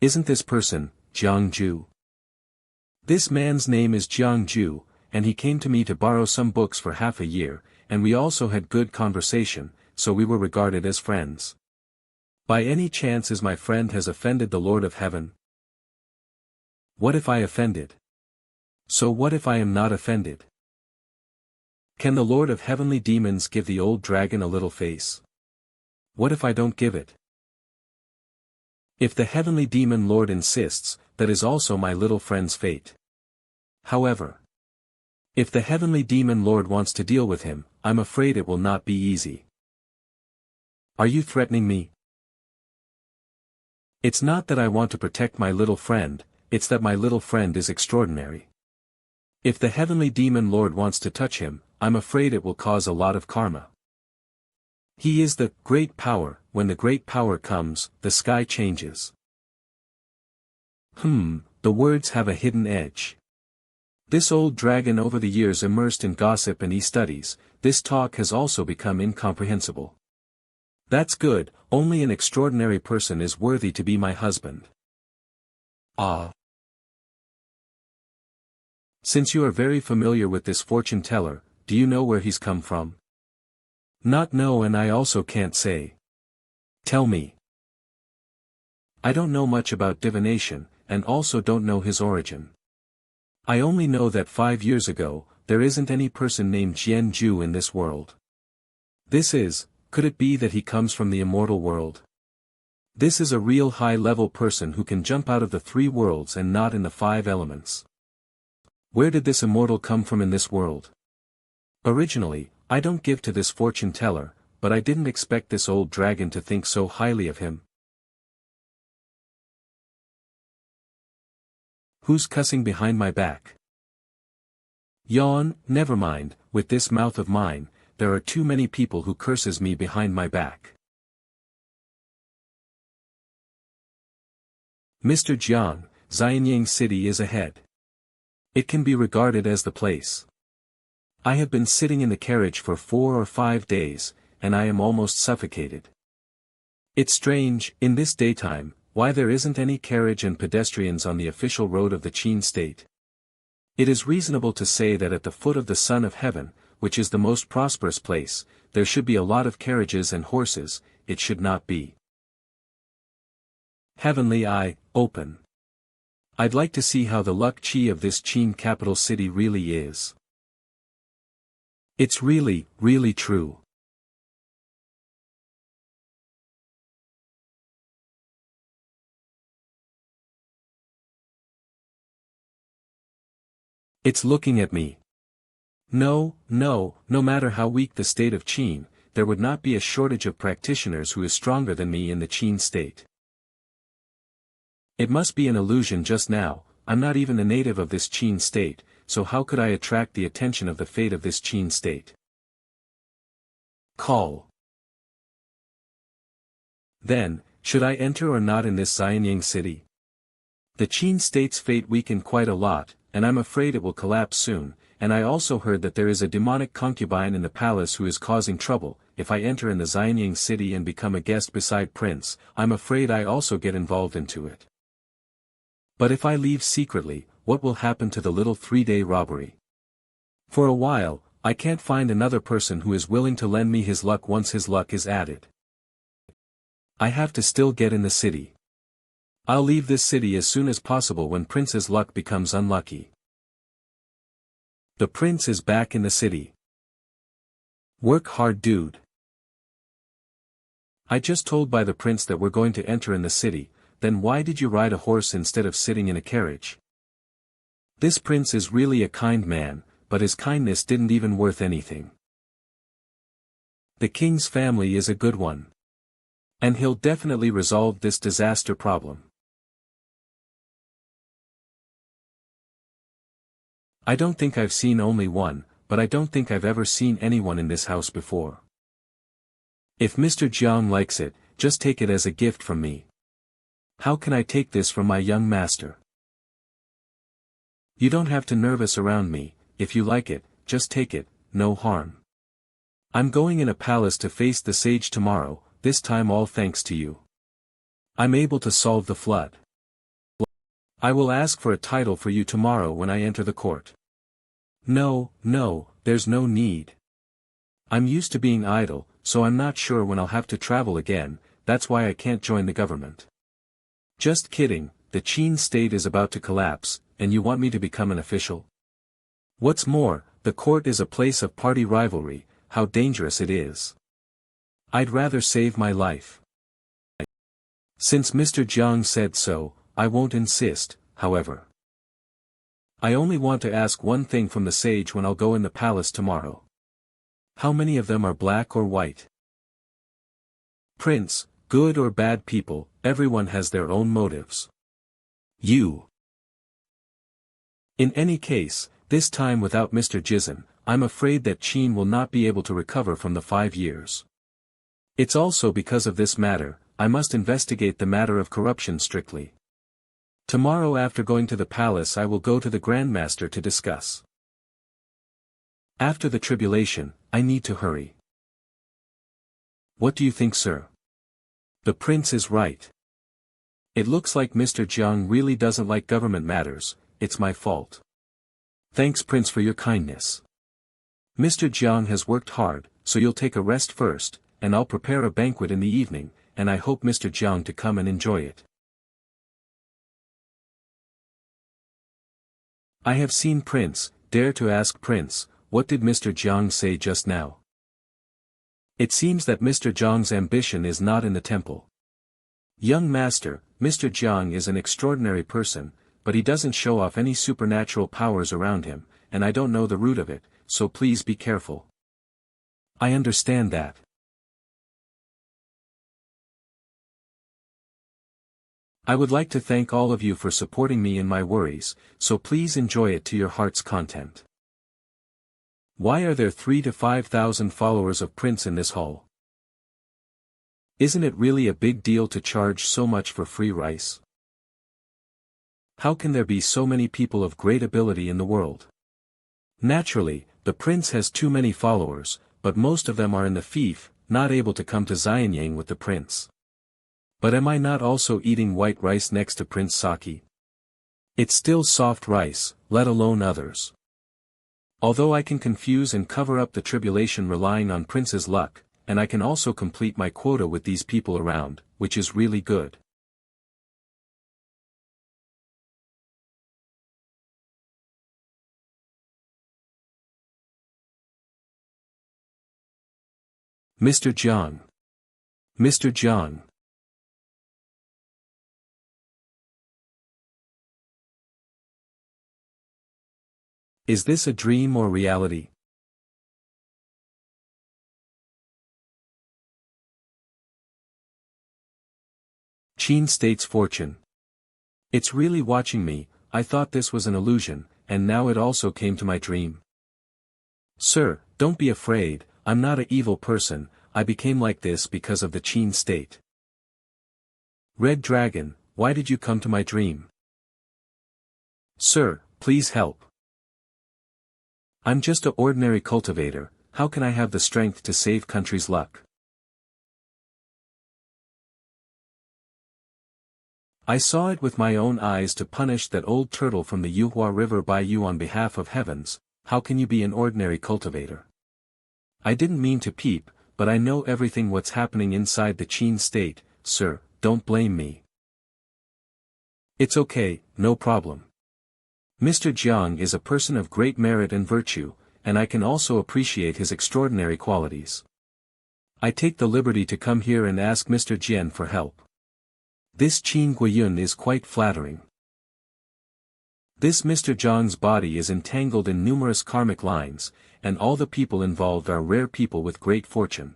Isn't this person, Jiang Jue? This man's name is Jiang Jue, and he came to me to borrow some books for half a year, and we also had good conversation, so we were regarded as friends. By any chance is my friend has offended the Lord of Heaven? What if I offended? So what if I am not offended? Can the Lord of Heavenly Demons give the old dragon a little face? What if I don't give it? If the Heavenly Demon Lord insists, that is also my little friend's fate. However, if the Heavenly Demon Lord wants to deal with him, I'm afraid it will not be easy. Are you threatening me? It's not that I want to protect my little friend, it's that my little friend is extraordinary. If the Heavenly Demon Lord wants to touch him, I'm afraid it will cause a lot of karma. He is the great power. When the great power comes, the sky changes. The words have a hidden edge. This old dragon over the years immersed in gossip and e-studies, this talk has also become incomprehensible. That's good, only an extraordinary person is worthy to be my husband. Ah. Since you are very familiar with this fortune teller, do you know where he's come from? Not know, and I also can't say. Tell me. I don't know much about divination, and also don't know his origin. I only know that 5 years ago, there isn't any person named Jiang Jue in this world. Could it be that he comes from the immortal world? This is a real high-level person who can jump out of the 3 worlds and not in the 5 elements. Where did this immortal come from in this world? Originally, I don't give to this fortune teller, but I didn't expect this old dragon to think so highly of him. Who's cussing behind my back? Yawn, never mind, with this mouth of mine, there are too many people who curses me behind my back. Mr. Jiang, Xianxia City is ahead. It can be regarded as the place. I have been sitting in the carriage for 4 or 5 days, and I am almost suffocated. It's strange, in this daytime, why there isn't any carriage and pedestrians on the official road of the Qin state. It is reasonable to say that at the foot of the Sun of Heaven, which is the most prosperous place, there should be a lot of carriages and horses. It should not be. Heavenly Eye, open. I'd like to see how the luck chi of this Qin capital city really is. It's really, really true. It's looking at me. No matter how weak the state of Qin, there would not be a shortage of practitioners who is stronger than me in the Qin state. It must be an illusion just now. I'm not even a native of this Qin state, so how could I attract the attention of the fate of this Qin state? Call. Then, should I enter or not in this Xianxia city? The Qin state's fate weakened quite a lot, and I'm afraid it will collapse soon, and I also heard that there is a demonic concubine in the palace who is causing trouble. If I enter in the Xianxia city and become a guest beside Prince, I'm afraid I also get involved into it. But if I leave secretly, what will happen to the little 3-day robbery? For a while, I can't find another person who is willing to lend me his luck once his luck is added. I have to still get in the city. I'll leave this city as soon as possible when Prince's luck becomes unlucky. The Prince is back in the city. Work hard, dude. I just told by the Prince that we're going to enter in the city. Then why did you ride a horse instead of sitting in a carriage? This Prince is really a kind man, but his kindness didn't even worth anything. The king's family is a good one. And he'll definitely resolve this disaster problem. I don't think I've seen only one, but I don't think I've ever seen anyone in this house before. If Mr. Jiang likes it, just take it as a gift from me. How can I take this from my young master? You don't have to nervous around me. If you like it, just take it, no harm. I'm going in a palace to face the sage tomorrow, this time all thanks to you. I'm able to solve the flood. I will ask for a title for you tomorrow when I enter the court. No, there's no need. I'm used to being idle, so I'm not sure when I'll have to travel again. That's why I can't join the government. Just kidding, the Qin state is about to collapse, and you want me to become an official? What's more, the court is a place of party rivalry. How dangerous it is. I'd rather save my life. Since Mr. Jiang said so, I won't insist, however. I only want to ask one thing from the sage when I'll go in the palace tomorrow. How many of them are black or white? Prince, good or bad people, everyone has their own motives. You. In any case, this time without Mr. Jizan, I'm afraid that Qin will not be able to recover from the 5 years. It's also because of this matter, I must investigate the matter of corruption strictly. Tomorrow after going to the palace I will go to the Grandmaster to discuss. After the tribulation, I need to hurry. What do you think, sir? The prince is right. It looks like Mr. Jiang really doesn't like government matters. It's my fault. Thanks, Prince, for your kindness. Mr. Jiang has worked hard, so you'll take a rest first, and I'll prepare a banquet in the evening, and I hope Mr. Jiang to come and enjoy it. I have seen Prince. Dare to ask, Prince, what did Mr. Jiang say just now? It seems that Mr. Jiang's ambition is not in the temple. Young master, Mr. Jiang is an extraordinary person, but he doesn't show off any supernatural powers around him, and I don't know the root of it, so please be careful. I understand that. I would like to thank all of you for supporting me in my worries, so please enjoy it to your heart's content. Why are there 3,000 to 5,000 followers of Prince in this hall? Isn't it really a big deal to charge so much for free rice? How can there be so many people of great ability in the world? Naturally, the Prince has too many followers, but most of them are in the fief, not able to come to Xianxia with the Prince. But am I not also eating white rice next to Prince Saki? It's still soft rice, let alone others. Although I can confuse and cover up the tribulation relying on Prince's luck, and I can also complete my quota with these people around, which is really good. Mr. Jiang. Mr. Jiang. Is this a dream or reality? Qin states fortune. It's really watching me. I thought this was an illusion, and now it also came to my dream. Sir, don't be afraid, I'm not an evil person, I became like this because of the Qin state. Red Dragon, why did you come to my dream? Sir, please help. I'm just an ordinary cultivator, how can I have the strength to save country's luck? I saw it with my own eyes to punish that old turtle from the Yuhua River by you on behalf of heavens. How can you be an ordinary cultivator? I didn't mean to peep, but I know everything what's happening inside the Qin state, sir, don't blame me. It's okay, no problem. Mr. Jiang is a person of great merit and virtue, and I can also appreciate his extraordinary qualities. I take the liberty to come here and ask Mr. Jian for help. This Qin Guiyun is quite flattering. This Mr. Jiang's body is entangled in numerous karmic lines, and all the people involved are rare people with great fortune.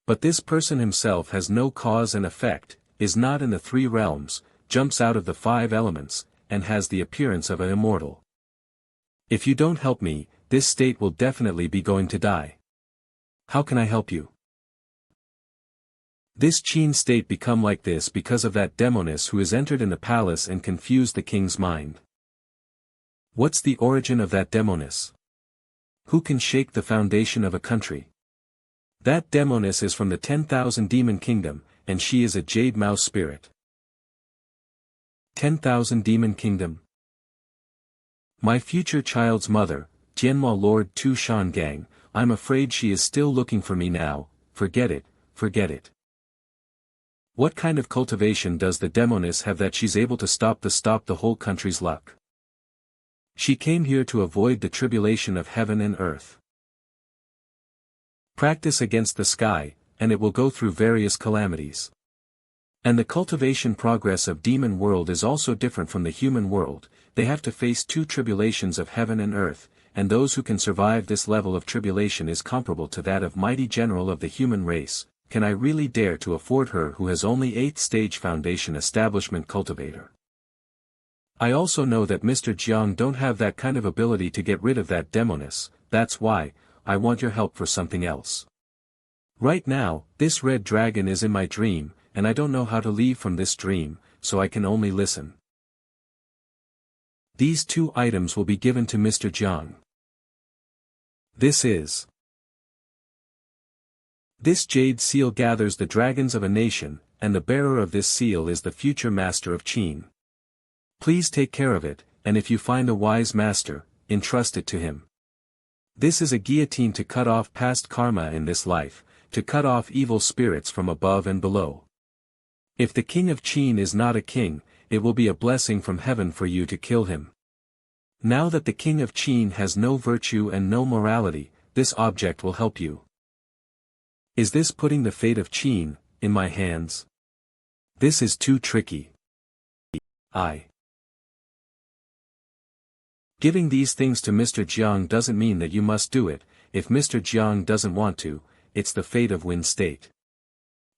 But this person himself has no cause and effect, is not in the three realms, jumps out of the 5 elements, and has the appearance of an immortal. If you don't help me, this state will definitely be going to die. How can I help you? This Qin state become like this because of that demoness who has entered in the palace and confused the king's mind. What's the origin of that demoness? Who can shake the foundation of a country? That demoness is from the 10,000 demon kingdom, and she is a jade mouse spirit. 10,000 demon kingdom. My future child's mother, Demon Lord.Tu Shanlan, I'm afraid she is still looking for me now. Forget it, forget it. What kind of cultivation does the demoness have that she's able to stop the whole country's luck? She came here to avoid the tribulation of heaven and earth. Practice against the sky, and it will go through various calamities. And the cultivation progress of demon world is also different from the human world. They have to face 2 tribulations of heaven and earth, and those who can survive this level of tribulation is comparable to that of mighty general of the human race. Can I really dare to afford her who has only 8th stage foundation establishment cultivator? I also know that Mr. Jiang don't have that kind of ability to get rid of that demoness. That's why, I want your help for something else. Right now, this red dragon is in my dream, and I don't know how to leave from this dream, so I can only listen. These 2 items will be given to Mr. Jiang. This is This jade seal gathers the dragons of a nation, and the bearer of this seal is the future master of Qin. Please take care of it, and if you find a wise master, entrust it to him. This is a guillotine to cut off past karma in this life, to cut off evil spirits from above and below. If the king of Qin is not a king, it will be a blessing from heaven for you to kill him. Now that the king of Qin has no virtue and no morality, this object will help you. Is this putting the fate of Qin in my hands? This is too tricky. Giving these things to Mr. Jiang doesn't mean that you must do it. If Mr. Jiang doesn't want to, it's the fate of Win State.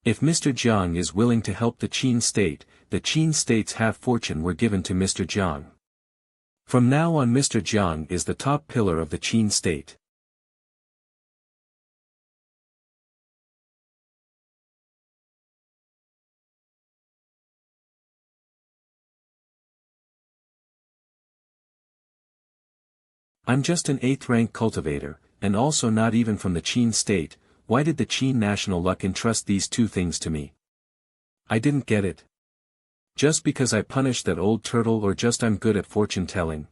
If Mr. Jiang is willing to help the Qin state, the Qin state's half-fortune were given to Mr. Jiang. From now on Mr. Jiang is the top pillar of the Qin state. I'm just an 8th rank cultivator, and also not even from the Qin state. Why did the Qin national luck entrust these two things to me? I didn't get it. Just because I punished that old turtle, or just I'm good at fortune telling?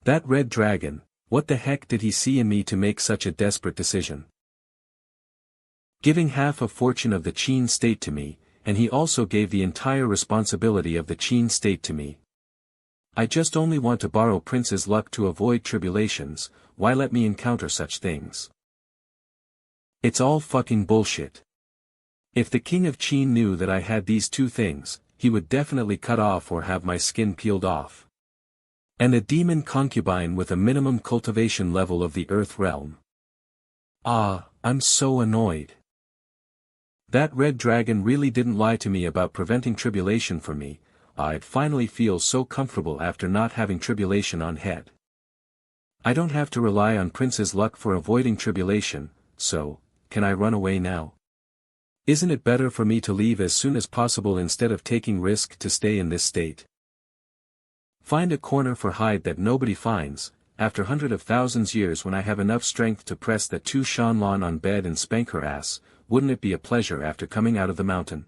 That red dragon, what the heck did he see in me to make such a desperate decision? Giving half of fortune of the Qin state to me, and he also gave the entire responsibility of the Qin state to me. I just only want to borrow Prince's luck to avoid tribulations. Why let me encounter such things? It's all fucking bullshit. If the king of Qin knew that I had these two things, he would definitely cut off or have my skin peeled off. And a demon concubine with a minimum cultivation level of the earth realm. I'm so annoyed. That red dragon really didn't lie to me about preventing tribulation for me. I'd finally feel so comfortable after not having tribulation on head. I don't have to rely on Prince's luck for avoiding tribulation, so, can I run away now? Isn't it better for me to leave as soon as possible instead of taking risk to stay in this state? Find a corner for hide that nobody finds, after hundreds of thousands years when I have enough strength to press that.Tu Shanlan on bed and spank her ass. Wouldn't it be a pleasure after coming out of the mountain?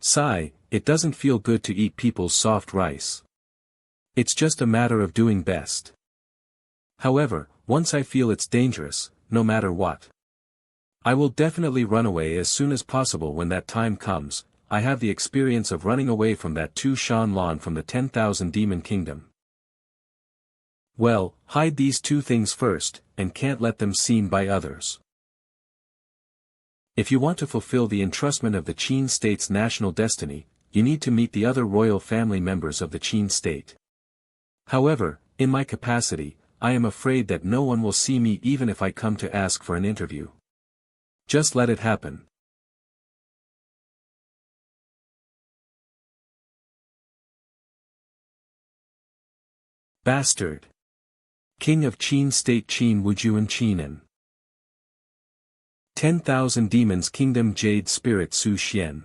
Sigh, it doesn't feel good to eat people's soft rice. It's just a matter of doing best. However, once I feel it's dangerous, no matter what, I will definitely run away as soon as possible when that time comes. I have the experience of running away from that.Tu Shanlan from the 10,000 demon kingdom. Well, hide these two things first, and can't let them seen by others. If you want to fulfill the entrustment of the Qin state's national destiny, you need to meet the other royal family members of the Qin state. However, in my capacity, I am afraid that no one will see me even if I come to ask for an interview. Just let it happen. Bastard. King of Qin state Qin Wujuan Qinan. 10,000 demons kingdom jade spirit Su Xian.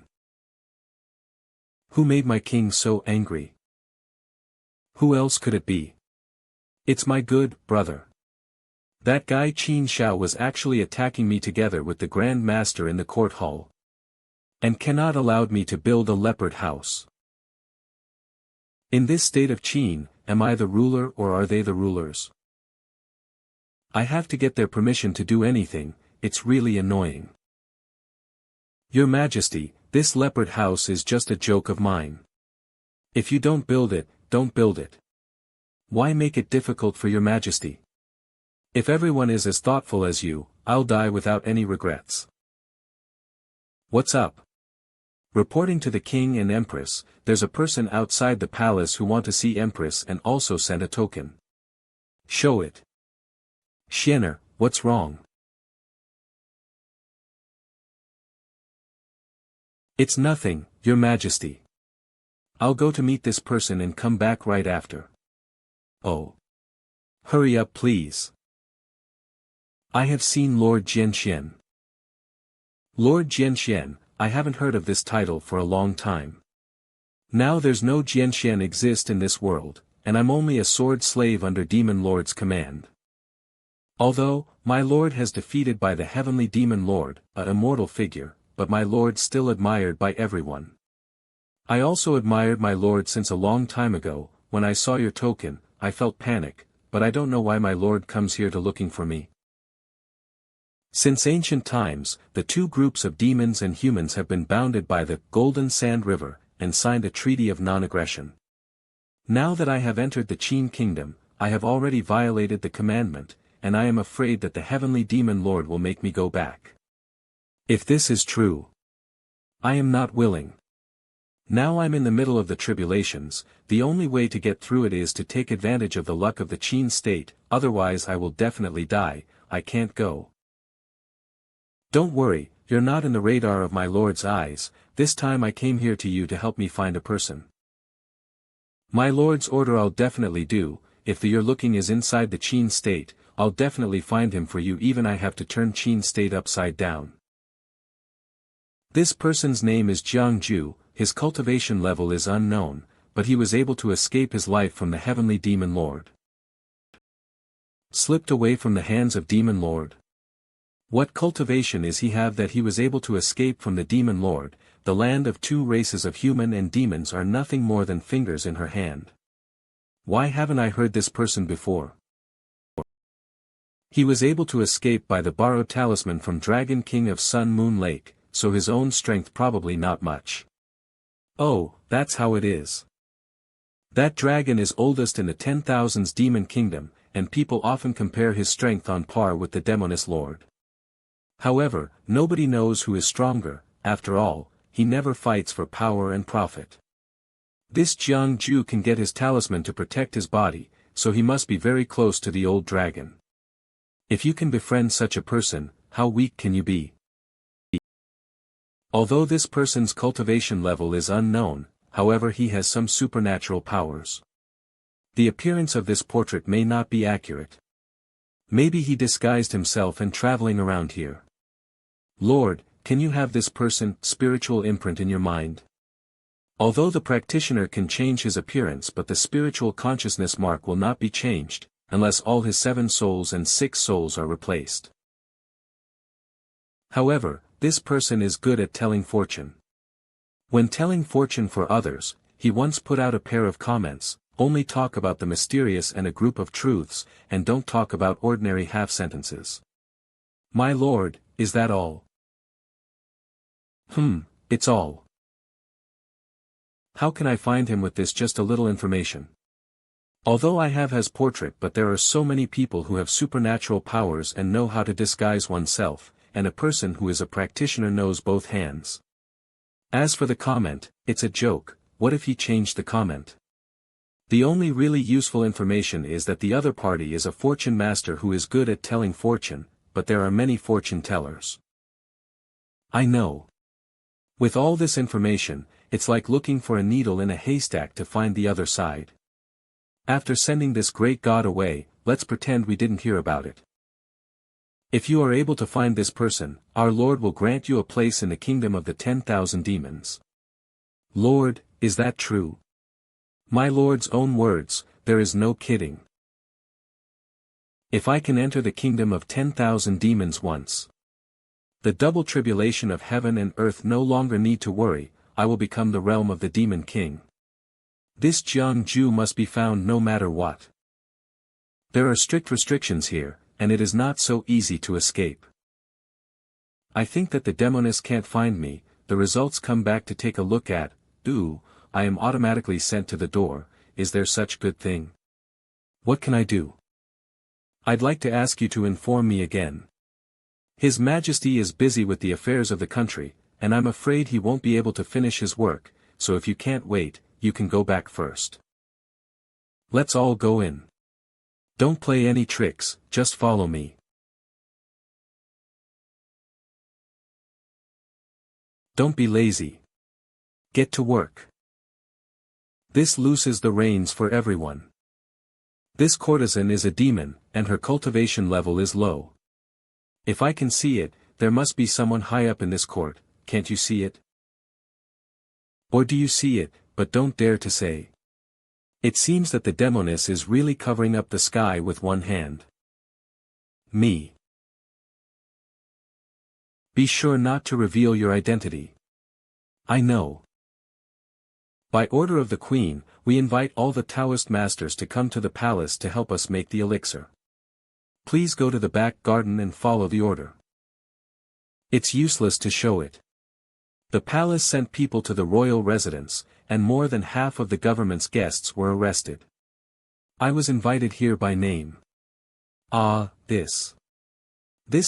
Who made my king so angry? Who else could it be? It's my good brother. That guy Qin Xiao was actually attacking me together with the Grand Master in the court hall. And cannot allowed me to build a leopard house. In this state of Qin, am I the ruler or are they the rulers? I have to get their permission to do anything. It's really annoying. Your Majesty, this leopard house is just a joke of mine. If you don't build it, don't build it. Why make it difficult for your Majesty? If everyone is as thoughtful as you, I'll die without any regrets. What's up? Reporting to the King and Empress, there's a person outside the palace who want to see Empress and also send a token. Show it. Xianer, what's wrong? It's nothing, Your Majesty. I'll go to meet this person and come back right after. Oh. Hurry up please. I have seen Lord Jianxian. Lord Jianxian, I haven't heard of this title for a long time. Now there's no Jianxian exist in this world, and I'm only a sword slave under Demon Lord's command. Although, my lord has defeated by the heavenly Demon Lord, an immortal figure, but my lord still admired by everyone. I also admired my lord since a long time ago. When I saw your token, I felt panic, but I don't know why my lord comes here to looking for me. Since ancient times, the two groups of demons and humans have been bounded by the Golden Sand River, and signed a treaty of non-aggression. Now that I have entered the Qin kingdom, I have already violated the commandment, and I am afraid that the heavenly Demon Lord will make me go back. If this is true, I am not willing. Now I'm in the middle of the tribulations. The only way to get through it is to take advantage of the luck of the Qin state, otherwise I will definitely die. I can't go. Don't worry, you're not in the radar of my lord's eyes. This time I came here to you to help me find a person. My lord's order I'll definitely do. If the you're looking is inside the Qin state, I'll definitely find him for you, even I have to turn Qin state upside down. This person's name is Jiang Jue. His cultivation level is unknown, but he was able to escape his life from the heavenly Demon Lord. Slipped away from the hands of Demon Lord. What cultivation is he have that he was able to escape from the Demon Lord? The land of two races of human and demons are nothing more than fingers in her hand. Why haven't I heard this person before? He was able to escape by the borrowed talisman from Dragon King of Sun Moon Lake, so his own strength probably not much. Oh, that's how it is. That dragon is oldest in the 10,000s demon kingdom, and people often compare his strength on par with the Demoness Lord. However, nobody knows who is stronger. After all, he never fights for power and profit. This Jiang Jue can get his talisman to protect his body, so he must be very close to the old dragon. If you can befriend such a person, how weak can you be? Although this person's cultivation level is unknown, however he has some supernatural powers. The appearance of this portrait may not be accurate. Maybe he disguised himself and traveling around here. Lord, can you have this person spiritual imprint in your mind? Although the practitioner can change his appearance, but the spiritual consciousness mark will not be changed, unless all his 7 souls and 6 souls are replaced. However, this person is good at telling fortune. When telling fortune for others, he once put out a pair of comments: only talk about the mysterious and a group of truths, and don't talk about ordinary half-sentences. My lord, is that all? It's all. How can I find him with this just a little information? Although I have his portrait, but there are so many people who have supernatural powers and know how to disguise oneself, and a person who is a practitioner knows both hands. As for the comment, it's a joke. What if he changed the comment? The only really useful information is that the other party is a fortune master who is good at telling fortune, but there are many fortune tellers. I know. With all this information, it's like looking for a needle in a haystack to find the other side. After sending this great god away, let's pretend we didn't hear about it. If you are able to find this person, our Lord will grant you a place in the kingdom of the 10,000 demons. Lord, is that true? My Lord's own words, there is no kidding. If I can enter the kingdom of 10,000 demons once, the double tribulation of heaven and earth no longer need to worry. I will become the realm of the demon king. This Jiang Jue must be found no matter what. There are strict restrictions here, and it is not so easy to escape. I think that the demoness can't find me. The results come back to take a look at. I am automatically sent to the door. Is there such good thing? What can I do? I'd like to ask you to inform me again. His Majesty is busy with the affairs of the country, and I'm afraid he won't be able to finish his work, so if you can't wait, you can go back first. Let's all go in. Don't play any tricks, just follow me. Don't be lazy. Get to work. This looses the reins for everyone. This courtesan is a demon, and her cultivation level is low. If I can see it, there must be someone high up in this court. Can't you see it? Or do you see it, but don't dare to say? It seems that the demoness is really covering up the sky with one hand. Me. Be sure not to reveal your identity. I know. By order of the Queen, we invite all the Taoist masters to come to the palace to help us make the elixir. Please go to the back garden and follow the order. It's useless to show it. The palace sent people to the royal residence, and more than half of the government's guests were arrested. I was invited here by name. This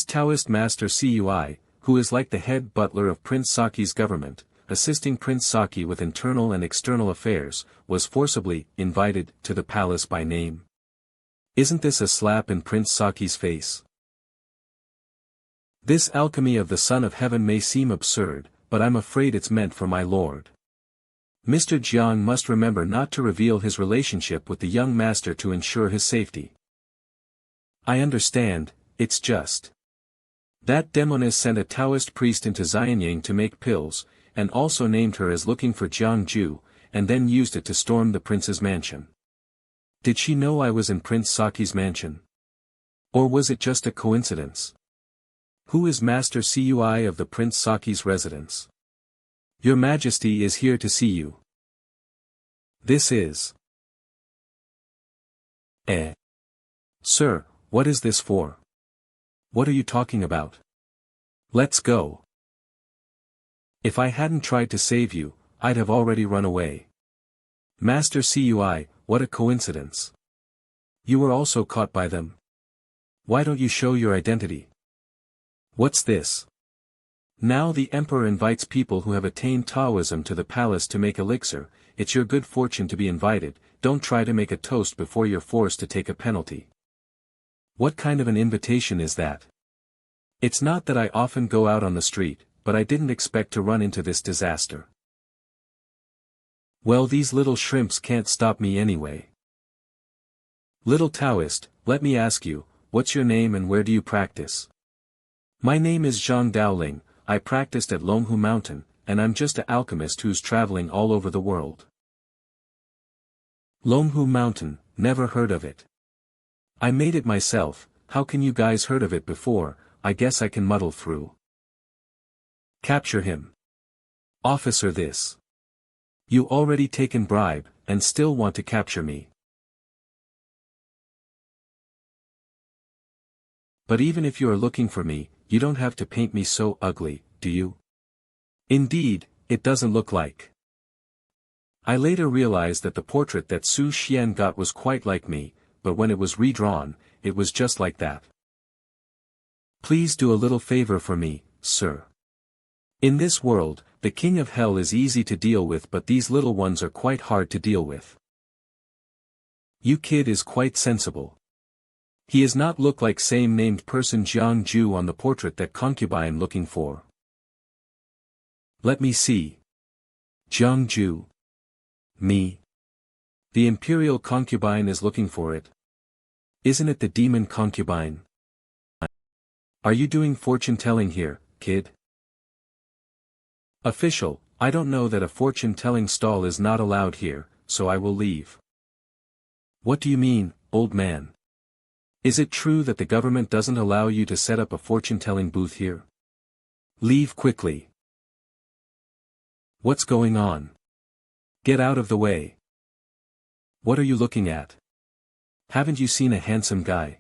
Taoist master Cui, who is like the head butler of Prince Saki's government, assisting Prince Saki with internal and external affairs, was forcibly invited to the palace by name. Isn't this a slap in Prince Saki's face? This alchemy of the Son of Heaven may seem absurd, but I'm afraid it's meant for my lord. Mr. Jiang must remember not to reveal his relationship with the young master to ensure his safety. I understand, it's just. That demoness sent a Taoist priest into Xianxia to make pills, and also named her as looking for Jiang Jue, and then used it to storm the prince's mansion. Did she know I was in Prince Saki's mansion? Or was it just a coincidence? Who is Master Cui of the Prince Saki's residence? Your Majesty is here to see you. This is. Sir, what is this for? What are you talking about? Let's go. If I hadn't tried to save you, I'd have already run away. Master Cui, what a coincidence. You were also caught by them. Why don't you show your identity? What's this? Now the emperor invites people who have attained Taoism to the palace to make elixir. It's your good fortune to be invited. Don't try to make a toast before you're forced to take a penalty. What kind of an invitation is that? It's not that I often go out on the street, but I didn't expect to run into this disaster. Well, these little shrimps can't stop me anyway. Little Taoist, let me ask you, what's your name and where do you practice? My name is Zhang Daoling, I practiced at Longhu Mountain, and I'm just an alchemist who's traveling all over the world. Longhu Mountain, never heard of it. I made it myself, how can you guys heard of it before? I guess I can muddle through. Capture him. Officer this. You already taken bribe, and still want to capture me. But even if you are looking for me, you don't have to paint me so ugly, do you? Indeed, it doesn't look like. I later realized that the portrait that Su Xian got was quite like me, but when it was redrawn, it was just like that. Please do a little favor for me, sir. In this world, the king of hell is easy to deal with, but these little ones are quite hard to deal with. You kid is quite sensible. He is not look like same named person Jiang Jue on the portrait that concubine looking for. Let me see. Jiang Jue. Me. The imperial concubine is looking for it. Isn't it the demon concubine? Are you doing fortune-telling here, kid? Official, I don't know that a fortune-telling stall is not allowed here, so I will leave. What do you mean, old man? Is it true that the government doesn't allow you to set up a fortune-telling booth here? Leave quickly. What's going on? Get out of the way. What are you looking at? Haven't you seen a handsome guy?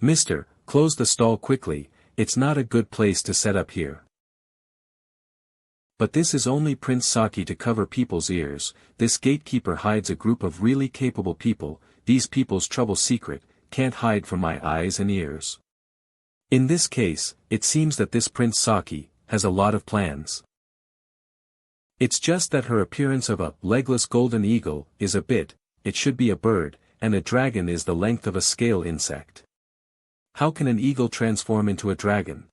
Mister, close the stall quickly, it's not a good place to set up here. But this is only Prince Saki to cover people's ears. This gatekeeper hides a group of really capable people. These people's trouble secret, can't hide from my eyes and ears. In this case, it seems that this Prince Saki, has a lot of plans. It's just that her appearance of a legless golden eagle, is a bit, it should be a bird, and a dragon is the length of a scale insect. How can an eagle transform into a dragon?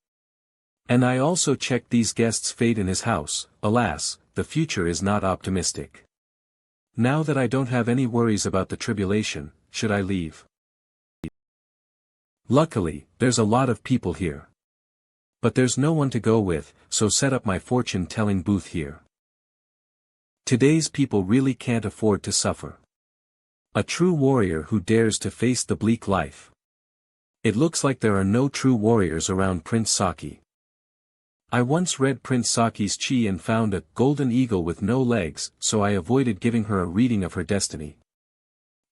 And I also checked these guests' fate in his house. Alas, the future is not optimistic. Now that I don't have any worries about the tribulation, should I leave? Luckily, there's a lot of people here. But there's no one to go with, so set up my fortune-telling booth here. Today's people really can't afford to suffer. A true warrior who dares to face the bleak life. It looks like there are no true warriors around Prince Saki. I once read Prince Saki's chi and found a golden eagle with no legs, so I avoided giving her a reading of her destiny.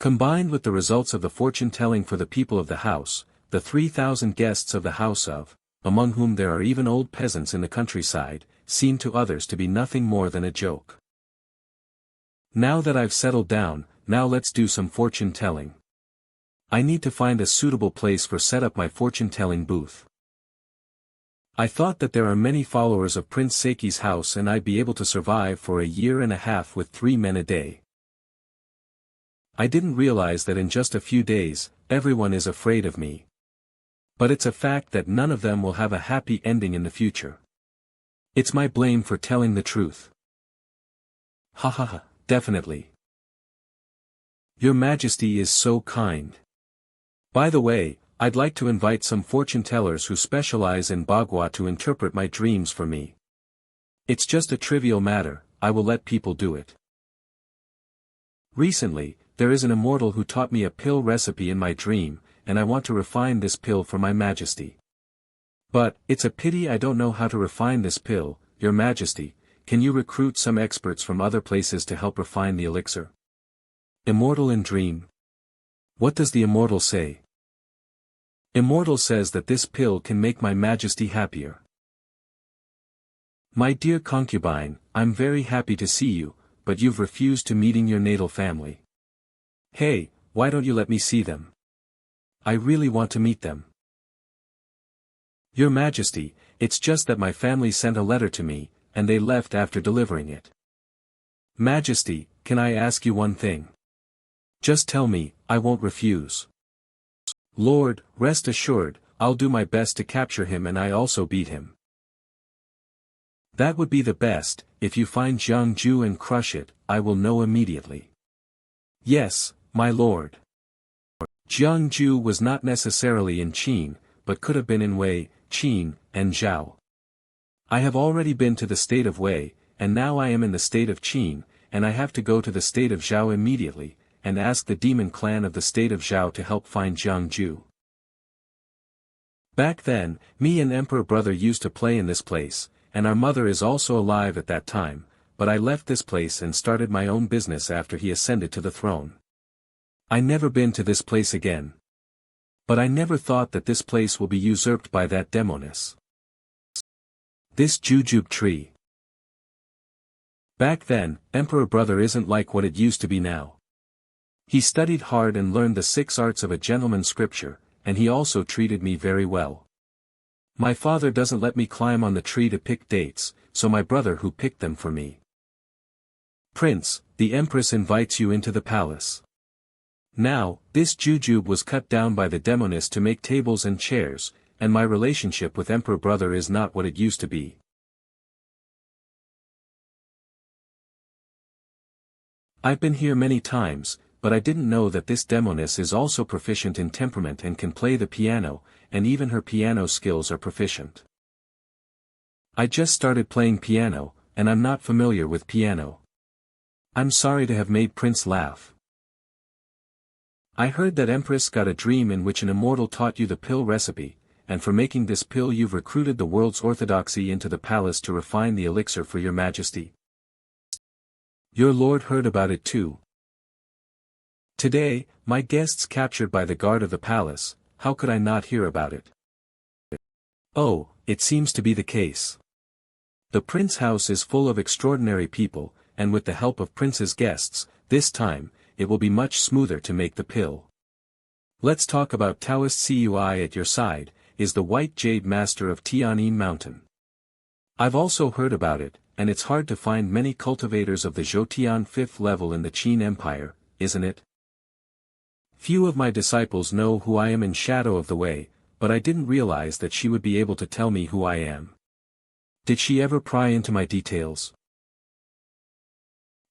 Combined with the results of the fortune-telling for the people of the house, the 3,000 guests of the house of, among whom there are even old peasants in the countryside, seemed to others to be nothing more than a joke. Now that I've settled down, now let's do some fortune-telling. I need to find a suitable place for set up my fortune-telling booth. I thought that there are many followers of Prince Saki's house and I'd be able to survive for a year and a half with 3 men a day. I didn't realize that in just a few days, everyone is afraid of me. But it's a fact that none of them will have a happy ending in the future. It's my blame for telling the truth. Ha ha ha, definitely. Your Majesty is so kind. By the way, I'd like to invite some fortune-tellers who specialize in Bagua to interpret my dreams for me. It's just a trivial matter, I will let people do it. Recently, there is an immortal who taught me a pill recipe in my dream, and I want to refine this pill for my Majesty. But, it's a pity I don't know how to refine this pill, Your Majesty. Can you recruit some experts from other places to help refine the elixir? Immortal in dream. What does the immortal say? Immortal says that this pill can make my Majesty happier. My dear concubine, I'm very happy to see you, but you've refused to meeting your natal family. Hey, why don't you let me see them? I really want to meet them. Your Majesty, it's just that my family sent a letter to me, and they left after delivering it. Majesty, can I ask you one thing? Just tell me, I won't refuse. Lord, rest assured, I'll do my best to capture him and I also beat him. That would be the best. If you find Jiang Jue and crush it, I will know immediately. Yes, my lord. Jiang Jue was not necessarily in Qin, but could have been in Wei, Qin, and Zhao. I have already been to the state of Wei, and now I am in the state of Qin, and I have to go to the state of Zhao immediately, and ask the demon clan of the state of Zhao to help find Jiang Jue. Back then, me and Emperor Brother used to play in this place, and our mother is also alive at that time, but I left this place and started my own business after he ascended to the throne. I never been to this place again. But I never thought that this place will be usurped by that demoness. This jujube tree. Back then, Emperor Brother isn't like what it used to be now. He studied hard and learned the 6 arts of a gentleman's scripture, and he also treated me very well. My father doesn't let me climb on the tree to pick dates, so my brother who picked them for me. Prince, the Empress invites you into the palace. Now, this jujube was cut down by the demoness to make tables and chairs, and my relationship with Emperor Brother is not what it used to be. I've been here many times, but I didn't know that this demoness is also proficient in temperament and can play the piano, and even her piano skills are proficient. I just started playing piano, and I'm not familiar with piano. I'm sorry to have made Prince laugh. I heard that Empress got a dream in which an immortal taught you the pill recipe, and for making this pill you've recruited the world's orthodoxy into the palace to refine the elixir for your Majesty. Your lord heard about it too. Today, my guests captured by the guard of the palace, how could I not hear about it? Oh, it seems to be the case. The prince house is full of extraordinary people, and with the help of prince's guests, this time, it will be much smoother to make the pill. Let's talk about Taoist Cui at your side, is the white jade master of Tianyin Mountain. I've also heard about it, and it's hard to find many cultivators of the Zhoutian 5th level in the Qin Empire, isn't it? Few of my disciples know who I am in Shadow of the Way, but I didn't realize that she would be able to tell me who I am. Did she ever pry into my details?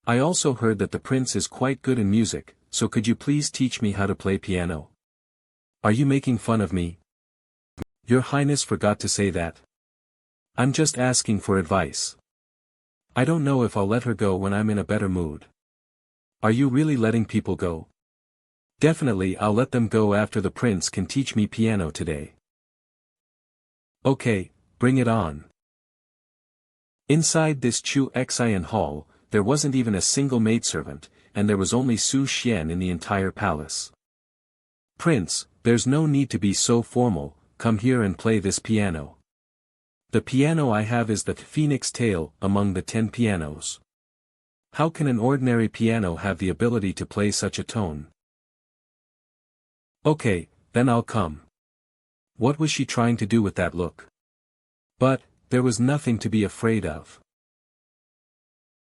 I also heard that the prince is quite good in music, so could you please teach me how to play piano? Are you making fun of me? Your Highness forgot to say that. I'm just asking for advice. I don't know if I'll let her go when I'm in a better mood. Are you really letting people go? Definitely I'll let them go after the prince can teach me piano today. Okay, bring it on. Inside this Chu Xian hall, there wasn't even a single maidservant, and there was only Su Xian in the entire palace. Prince, there's no need to be so formal, come here and play this piano. The piano I have is the phoenix tail among the 10 pianos. How can an ordinary piano have the ability to play such a tone? Okay, then I'll come. What was she trying to do with that look? But, there was nothing to be afraid of.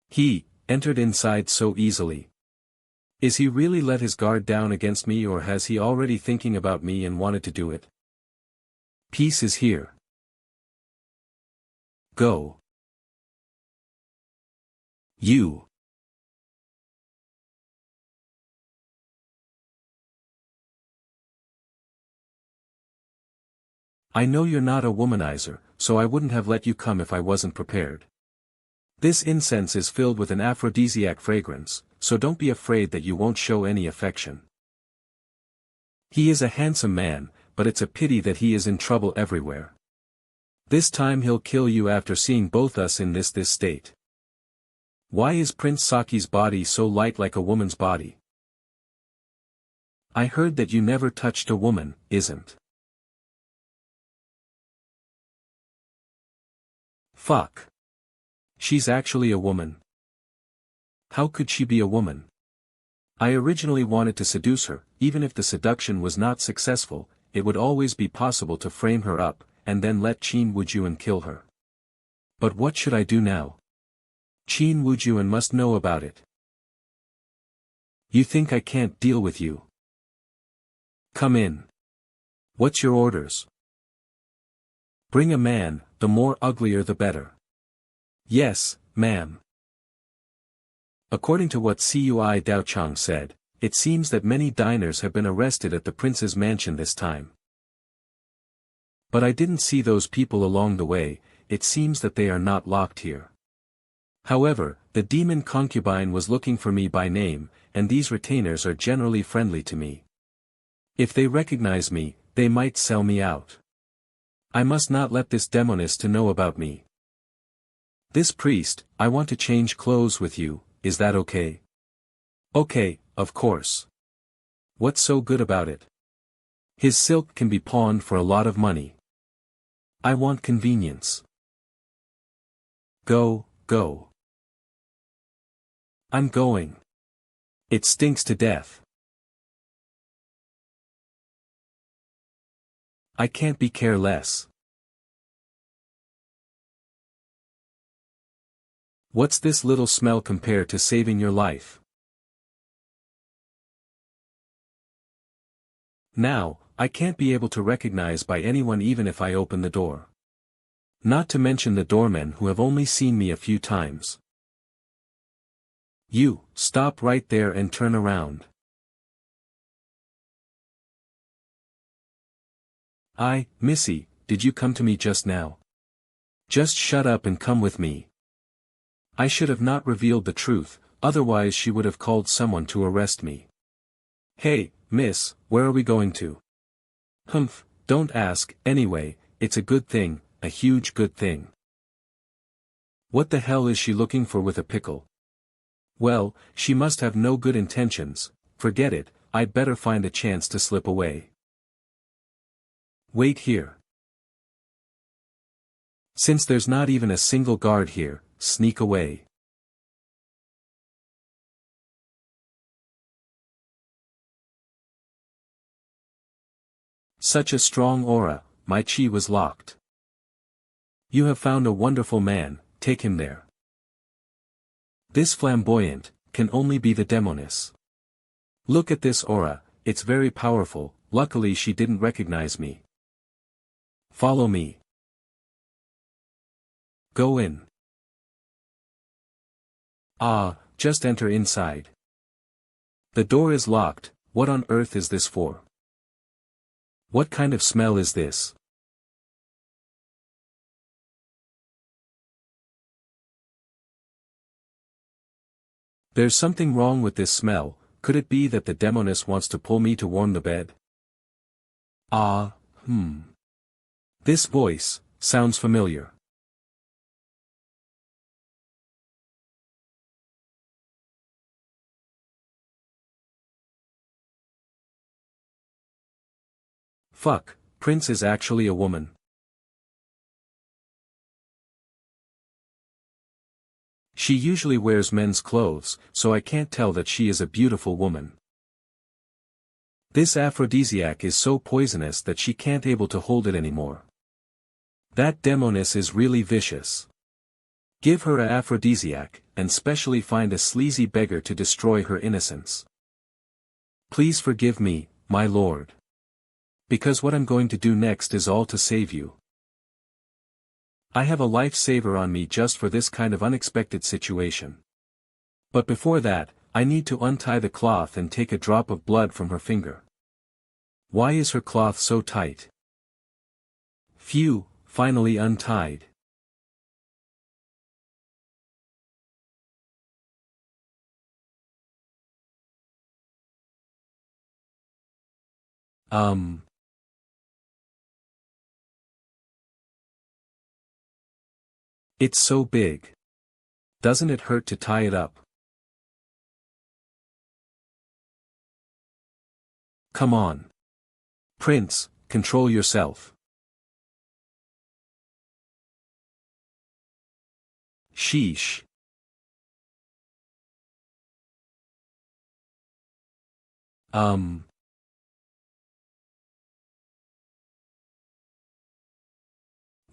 He entered inside so easily. Is he really let his guard down against me, or has he already thinking about me and wanted to do it? Peace is here. Go. You. I know you're not a womanizer, so I wouldn't have let you come if I wasn't prepared. This incense is filled with an aphrodisiac fragrance, so don't be afraid that you won't show any affection. He is a handsome man, but it's a pity that he is in trouble everywhere. This time he'll kill you after seeing both us in this state. Why is Prince Saki's body so light like a woman's body? I heard that you never touched a woman, isn't? Fuck. She's actually a woman. How could she be a woman? I originally wanted to seduce her. Even if the seduction was not successful, it would always be possible to frame her up, and then let Qin Wujuan kill her. But what should I do now? Qin Wujuan must know about it. You think I can't deal with you? Come in. What's your orders? Bring a man, the more uglier the better. Yes, ma'am. According to what Cui Daochang said, it seems that many diners have been arrested at the prince's mansion this time. But I didn't see those people along the way. It seems that they are not locked here. However, the demon concubine was looking for me by name, and these retainers are generally friendly to me. If they recognize me, they might sell me out. I must not let this demoness to know about me. This priest, I want to change clothes with you, is that okay? Okay, of course. What's so good about it? His silk can be pawned for a lot of money. I want convenience. Go, go. I'm going. It stinks to death. I can't be careless. What's this little smell compared to saving your life? Now, I can't be able to recognize by anyone even if I open the door. Not to mention the doormen who have only seen me a few times. You, stop right there and turn around. Missy, did you come to me just now? Just shut up and come with me. I should have not revealed the truth, otherwise she would have called someone to arrest me. Hey, miss, where are we going to? Humph, don't ask, anyway, it's a good thing, a huge good thing. What the hell is she looking for with a pickle? Well, she must have no good intentions. Forget it, I'd better find a chance to slip away. Wait here. Since there's not even a single guard here, sneak away. Such a strong aura, my chi was locked. You have found a wonderful man, take him there. This flamboyant, can only be the demoness. Look at this aura, it's very powerful, luckily she didn't recognize me. Follow me. Go in. Just enter inside. The door is locked, what on earth is this for? What kind of smell is this? There's something wrong with this smell. Could it be that the demoness wants to pull me to warm the bed? Ah, This voice sounds familiar. Fuck, Prince is actually a woman. She usually wears men's clothes, so I can't tell that she is a beautiful woman. This aphrodisiac is so poisonous that she can't able to hold it anymore. That demoness is really vicious. Give her a aphrodisiac, and specially find a sleazy beggar to destroy her innocence. Please forgive me, my lord. Because what I'm going to do next is all to save you. I have a lifesaver on me just for this kind of unexpected situation. But before that, I need to untie the cloth and take a drop of blood from her finger. Why is her cloth so tight? Phew, finally untied. It's so big. Doesn't it hurt to tie it up? Come on. Prince, control yourself. Sheesh.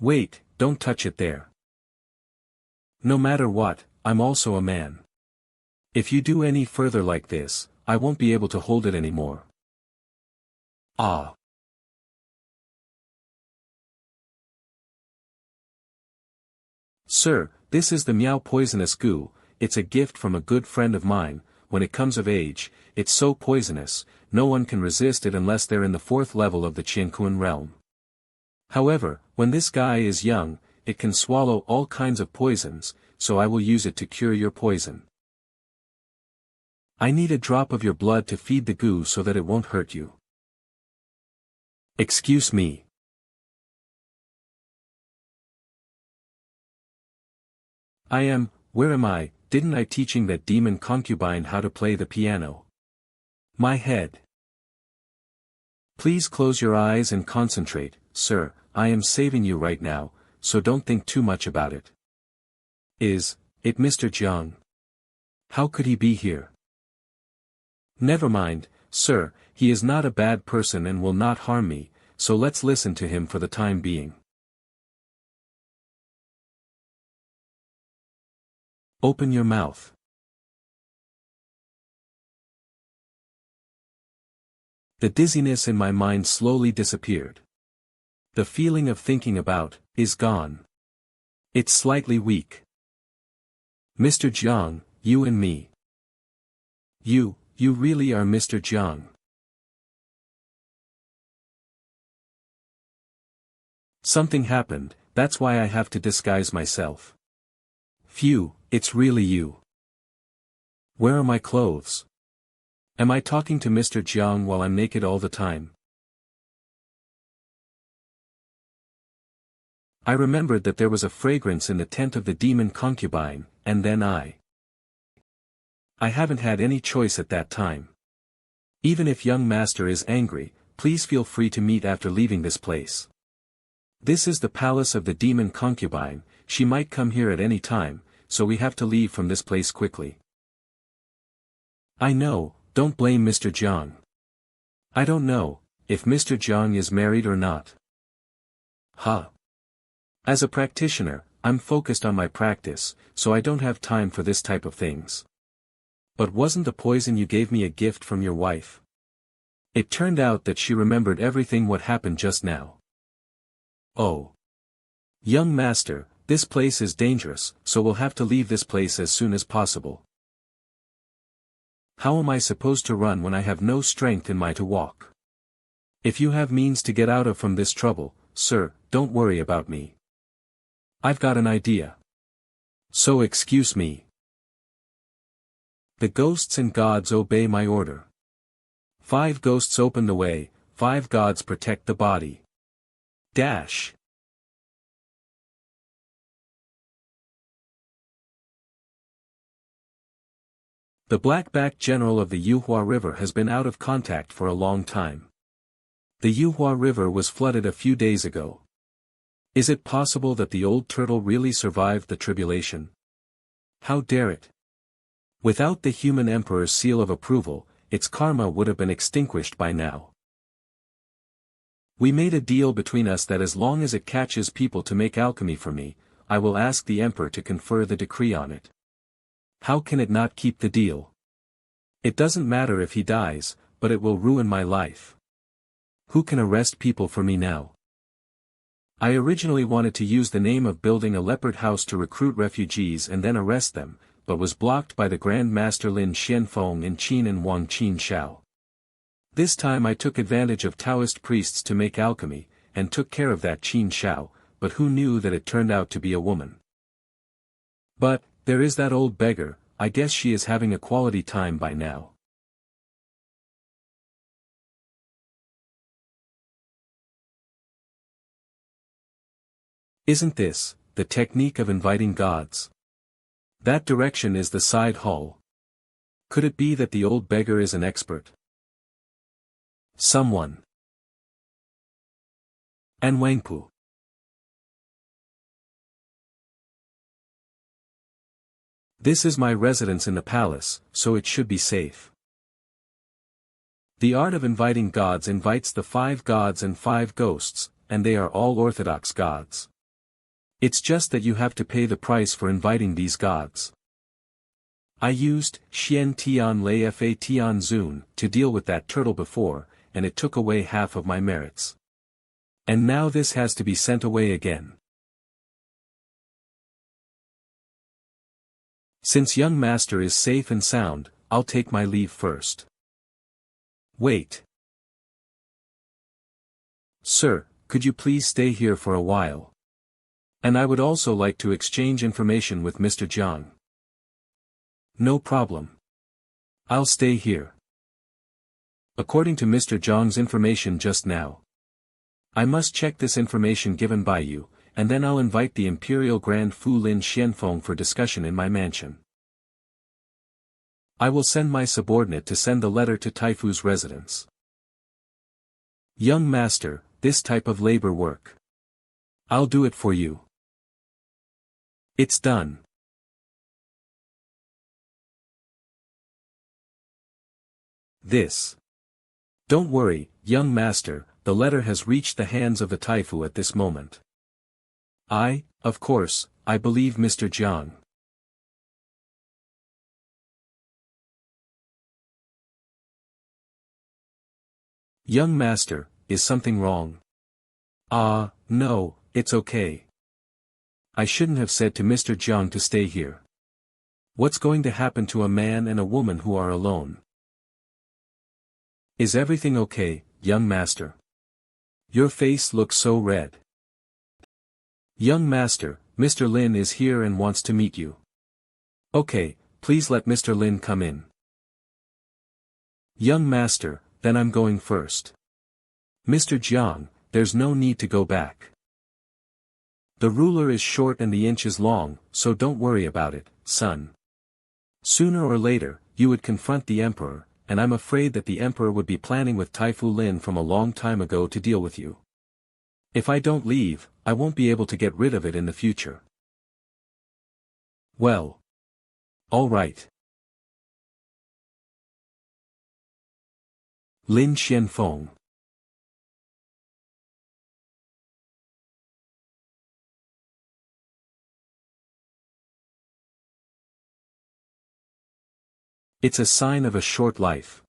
Wait, don't touch it there. No matter what, I'm also a man. If you do any further like this, I won't be able to hold it anymore. Ah. Sir, this is the Meow poisonous goo. It's a gift from a good friend of mine. When it comes of age, it's so poisonous, no one can resist it unless they're in the 4th level of the Qianquan realm. However, when this guy is young, it can swallow all kinds of poisons, so I will use it to cure your poison. I need a drop of your blood to feed the goo so that it won't hurt you. Excuse me. Where am I? Didn't I teaching that demon concubine how to play the piano? My head. Please close your eyes and concentrate, sir, I am saving you right now, so don't think too much about it. Is it Mr. Jiang? How could he be here? Never mind, sir, he is not a bad person and will not harm me, so let's listen to him for the time being. Open your mouth. The dizziness in my mind slowly disappeared. The feeling of thinking about is gone. It's slightly weak. Mr. Jiang, you and me. You really are Mr. Jiang. Something happened, that's why I have to disguise myself. Phew, it's really you. Where are my clothes? Am I talking to Mr. Jiang while I'm naked all the time? I remembered that there was a fragrance in the tent of the demon concubine, and then I haven't had any choice at that time. Even if young master is angry, please feel free to meet after leaving this place. This is the palace of the demon concubine, she might come here at any time, so we have to leave from this place quickly. I know, don't blame Mr. Jiang. I don't know if Mr. Jiang is married or not. Huh. As a practitioner, I'm focused on my practice, so I don't have time for this type of things. But wasn't the poison you gave me a gift from your wife? It turned out that she remembered everything what happened just now. Oh. Young master, this place is dangerous, so we'll have to leave this place as soon as possible. How am I supposed to run when I have no strength in my to walk? If you have means to get out of from this trouble, sir, don't worry about me. I've got an idea. So excuse me. The ghosts and gods obey my order. 5 ghosts open the way, 5 gods protect the body. Dash. The Blackback General of the Yuhua River has been out of contact for a long time. The Yuhua River was flooded a few days ago. Is it possible that the old turtle really survived the tribulation? How dare it? Without the human emperor's seal of approval, its karma would have been extinguished by now. We made a deal between us that as long as it catches people to make alchemy for me, I will ask the emperor to confer the decree on it. How can it not keep the deal? It doesn't matter if he dies, but it will ruin my life. Who can arrest people for me now? I originally wanted to use the name of building a leopard house to recruit refugees and then arrest them, but was blocked by the Grand Master Lin Xianfeng in Qin and Wang Qin Shao. This time I took advantage of Taoist priests to make alchemy, and took care of that Qin Shao, but who knew that it turned out to be a woman? But, there is that old beggar, I guess she is having a quality time by now. Isn't this the technique of inviting gods? That direction is the side hall. Could it be that the old beggar is an expert? Someone. And Wangpu. This is my residence in the palace, so it should be safe. The art of inviting gods invites the 5 gods and 5 ghosts, and they are all orthodox gods. It's just that you have to pay the price for inviting these gods. I used Xian Tian Lei Fa Tian Zun to deal with that turtle before, and it took away half of my merits. And now this has to be sent away again. Since young master is safe and sound, I'll take my leave first. Wait. Sir, could you please stay here for a while? And I would also like to exchange information with Mr. Jiang. No problem. I'll stay here. According to Mr. Jiang's information just now. I must check this information given by you, and then I'll invite the Imperial Grand Fu Lin Xianfeng for discussion in my mansion. I will send my subordinate to send the letter to Taifu's residence. Young master, this type of labor work. I'll do it for you. It's done. This. Don't worry, young master, the letter has reached the hands of the Taifu at this moment. Of course, I believe Mr. Jiang. Young master, is something wrong? No, it's okay. I shouldn't have said to Mr. Jiang to stay here. What's going to happen to a man and a woman who are alone? Is everything okay, young master? Your face looks so red. Young master, Mr. Lin is here and wants to meet you. Okay, please let Mr. Lin come in. Young master, then I'm going first. Mr. Jiang, there's no need to go back. The ruler is short and the inch is long, so don't worry about it, son. Sooner or later, you would confront the emperor, and I'm afraid that the emperor would be planning with Taifu Lin from a long time ago to deal with you. If I don't leave, I won't be able to get rid of it in the future. Well. All right. Lin Xianfeng. It's a sign of a short life.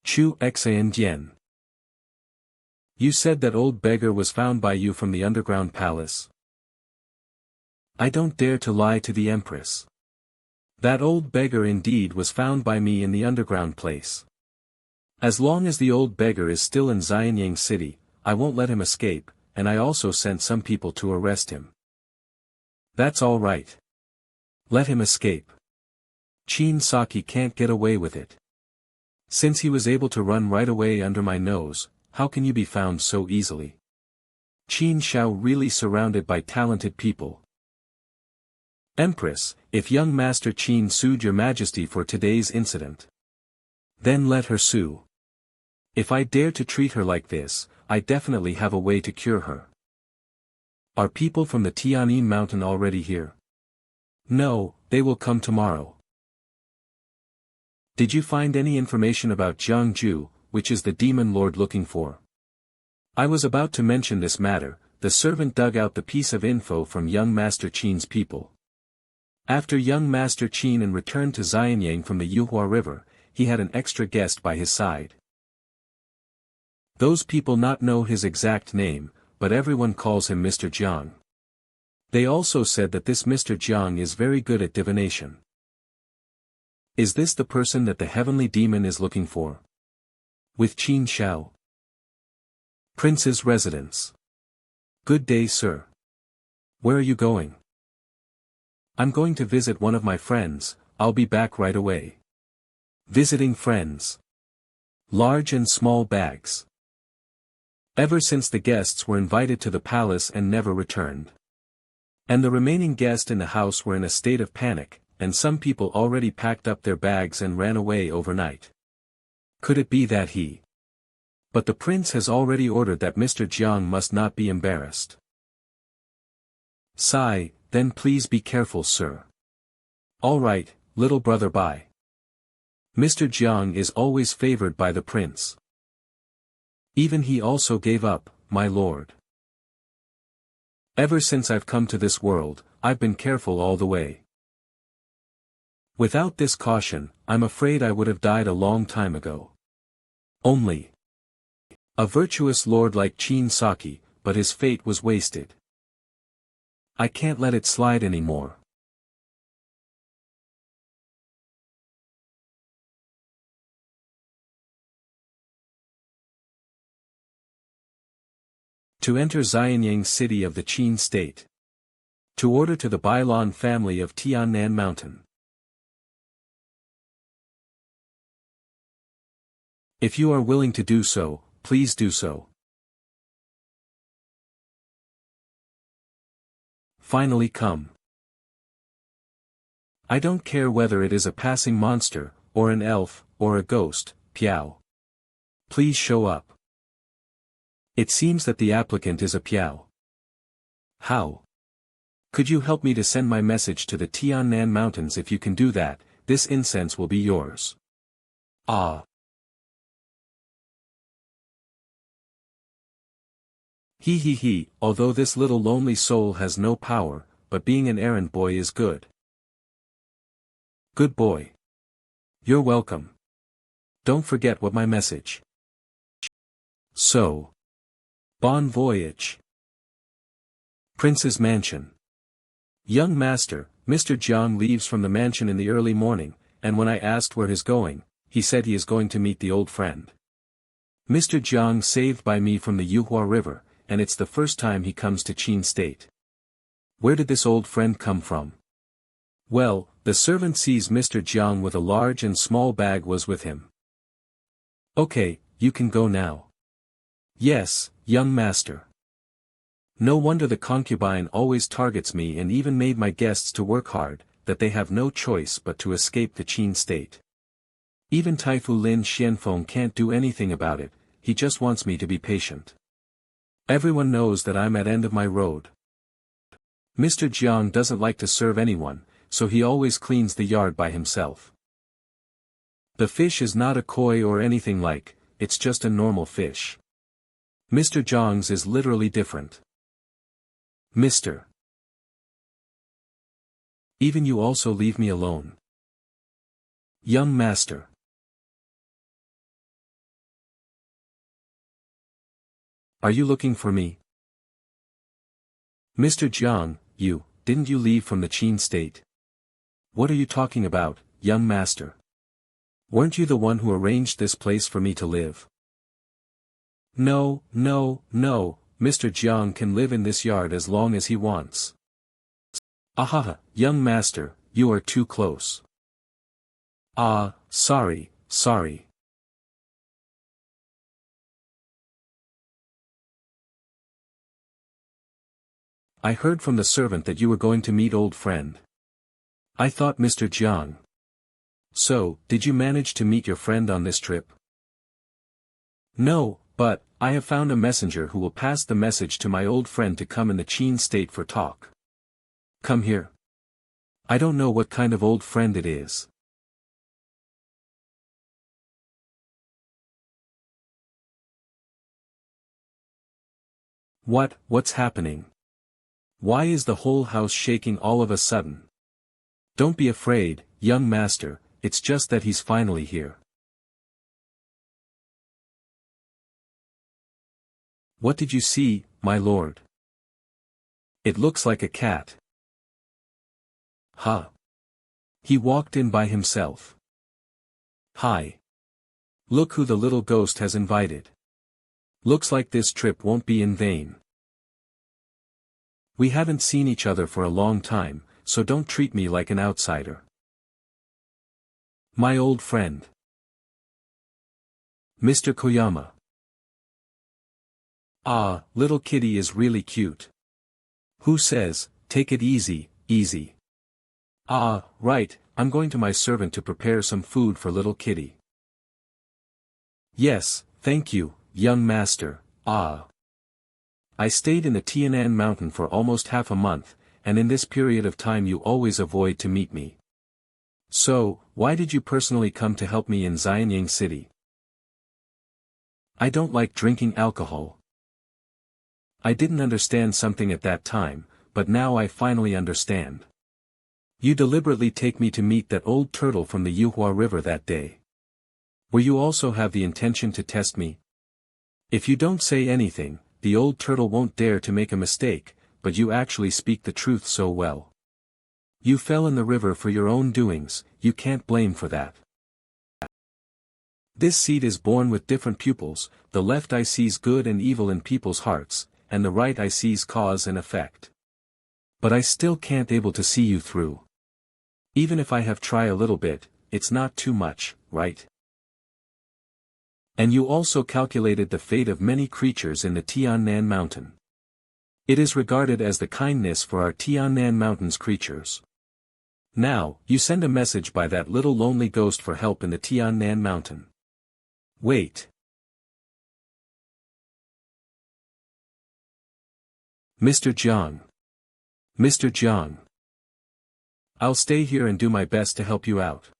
Chu Xian. You said that old beggar was found by you from the underground palace. I don't dare to lie to the Empress. That old beggar indeed was found by me in the underground place. As long as the old beggar is still in Xianyang City, I won't let him escape, and I also sent some people to arrest him. That's all right. Let him escape. Xianxia can't get away with it. Since he was able to run right away under my nose, how can you be found so easily? Xianxia really surrounded by talented people. Empress, if young Master Qin sued your majesty for today's incident, then let her sue. If I dare to treat her like this, I definitely have a way to cure her. Are people from the Tianyin mountain already here? No, they will come tomorrow. Did you find any information about Jiang Jue, which is the demon lord looking for? I was about to mention this matter. The servant dug out the piece of info from young Master Qin's people. After young Master Qin and returned to Xianyang from the Yuhua River, he had an extra guest by his side. Those people not know his exact name, but everyone calls him Mr. Jiang. They also said that this Mr. Jiang is very good at divination. Is this the person that the heavenly demon is looking for? With Xianxia. Prince's residence. Good day, sir. Where are you going? I'm going to visit one of my friends. I'll be back right away. Visiting friends. Large and small bags. Ever since the guests were invited to the palace and never returned. And the remaining guests in the house were in a state of panic, and some people already packed up their bags and ran away overnight. Could it be that he? But the prince has already ordered that Mr. Jiang must not be embarrassed. Sigh, then please be careful, sir. All right, little brother, bye. Mr. Jiang is always favored by the prince. Even he also gave up, my lord. Ever since I've come to this world, I've been careful all the way. Without this caution, I'm afraid I would have died a long time ago. Only a virtuous lord like Xianxia, but his fate was wasted. I can't let it slide anymore. To enter Xianyang city of the Qin state. To order to the Bailan family of Tiannan mountain. If you are willing to do so, please do so. Finally come. I don't care whether it is a passing monster, or an elf, or a ghost, Piao. Please show up. It seems that the applicant is a Piao. How? Could you help me to send my message to the Tiannan mountains? If you can do that, this incense will be yours. Ah. He, although this little lonely soul has no power, but being an errand boy is good. Good boy. You're welcome. Don't forget what my message. So. Bon voyage. Prince's mansion. Young master, Mr. Jiang leaves from the mansion in the early morning, and when I asked where he's going, he said he is going to meet the old friend. Mr. Jiang saved by me from the Yuhua River, and it's the first time he comes to Qin State. Where did this old friend come from? Well, the servant sees Mr. Jiang with a large and small bag was with him. Okay, you can go now. Yes, young master. No wonder the concubine always targets me and even made my guests to work hard, that they have no choice but to escape the Qin State. Even Taifu Lin Xianfeng can't do anything about it, he just wants me to be patient. Everyone knows that I'm at end of my road. Mr. Jiang doesn't like to serve anyone, so he always cleans the yard by himself. The fish is not a koi or anything like, it's just a normal fish. Mr. Jiang's is literally different. Mr. Even you also leave me alone. Young master. Are you looking for me? Mr. Jiang, didn't you leave from the Qin State? What are you talking about, young master? Weren't you the one who arranged this place for me to live? No, Mr. Jiang can live in this yard as long as he wants. Ahaha, young master, you are too close. Ah, sorry, sorry. I heard from the servant that you were going to meet old friend. I thought Mr. Jiang. So, did you manage to meet your friend on this trip? No, but, I have found a messenger who will pass the message to my old friend to come in the Qin state for talk. Come here. I don't know what kind of old friend it is. What's happening? Why is the whole house shaking all of a sudden? Don't be afraid, young master, it's just that he's finally here. What did you see, my lord? It looks like a cat. Huh. He walked in by himself. Hi. Look who the little ghost has invited. Looks like this trip won't be in vain. We haven't seen each other for a long time, so don't treat me like an outsider. My old friend. Mr. Koyama. Ah, little kitty is really cute. Who says, take it easy, easy? Ah, right, I'm going to my servant to prepare some food for little kitty. Yes, thank you, young master. Ah. I stayed in the Tianan mountain for almost half a month, and in this period of time you always avoid to meet me. So, why did you personally come to help me in Xianyang City? I don't like drinking alcohol. I didn't understand something at that time, but now I finally understand. You deliberately take me to meet that old turtle from the Yuhua River that day. Will you also have the intention to test me? If you don't say anything, the old turtle won't dare to make a mistake, but you actually speak the truth so well. You fell in the river for your own doings, you can't blame for that. This seed is born with different pupils, the left eye sees good and evil in people's hearts, and the right eye sees cause and effect. But I still can't able to see you through. Even if I have tried a little bit, it's not too much, right? And you also calculated the fate of many creatures in the Tiannan mountain. It is regarded as the kindness for our Tiannan mountain's creatures. Now, you send a message by that little lonely ghost for help in the Tiannan mountain. Wait. Mr. Jiang. Mr. Jiang. I'll stay here and do my best to help you out.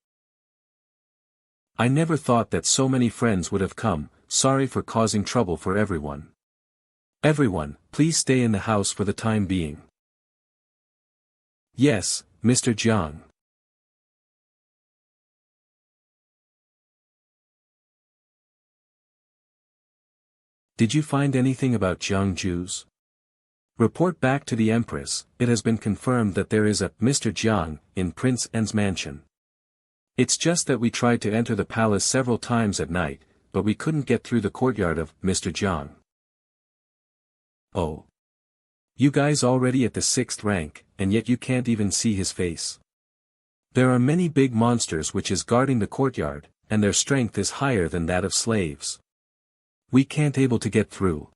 I never thought that so many friends would have come, sorry for causing trouble for everyone. Everyone, please stay in the house for the time being. Yes, Mr. Jiang. Did you find anything about Jiang Jue's? Report back to the Empress, it has been confirmed that there is a Mr. Jiang in Prince N's mansion. It's just that we tried to enter the palace several times at night, but we couldn't get through the courtyard of Mr. Jiang. Oh. You guys already at the 6th rank, and yet you can't even see his face. There are many big monsters which is guarding the courtyard, and their strength is higher than that of slaves. We can't able to get through.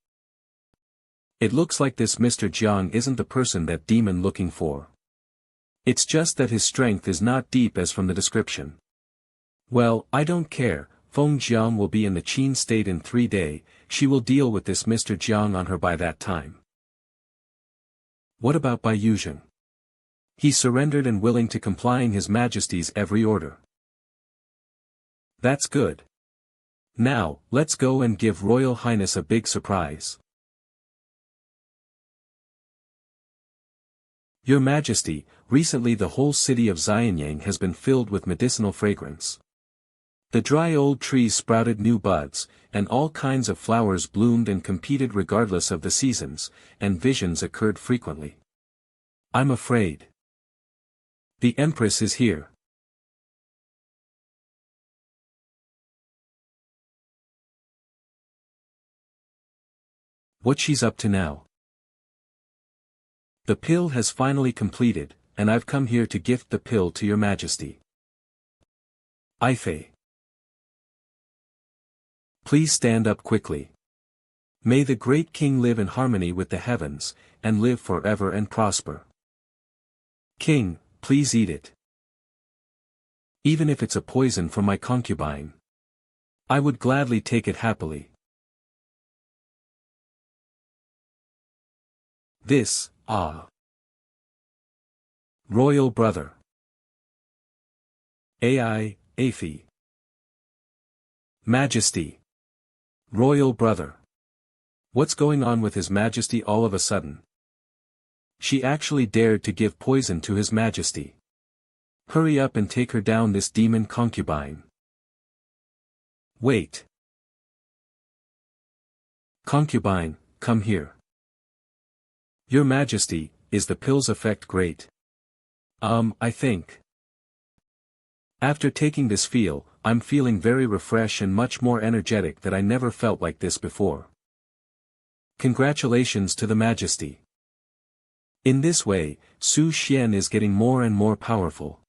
It looks like this Mr. Jiang isn't the person that demon looking for. It's just that his strength is not deep as from the description. Well, I don't care, Feng Jiang will be in the Qin state in 3 days, she will deal with this Mr. Jiang on her by that time. What about Bai Yuzheng? He surrendered and willing to complying His Majesty's every order. That's good. Now, let's go and give Royal Highness a big surprise. Your Majesty, recently the whole city of Xianyang has been filled with medicinal fragrance. The dry old trees sprouted new buds, and all kinds of flowers bloomed and competed regardless of the seasons, and visions occurred frequently. I'm afraid. The Empress is here. What she's up to now? The pill has finally completed, and I've come here to gift the pill to your Majesty. Ifei. Please stand up quickly. May the great king live in harmony with the heavens, and live forever and prosper. King, please eat it. Even if it's a poison from my concubine. I would gladly take it happily. This, royal brother. Afi. Majesty. Royal brother. What's going on with His Majesty all of a sudden? She actually dared to give poison to His Majesty. Hurry up and take her down, this demon concubine. Wait. Concubine, come here. Your Majesty, is the pill's effect great? I think. After taking this I'm feeling very refreshed and much more energetic that I never felt like this before. Congratulations to the Majesty. In this way, Su Xian is getting more and more powerful.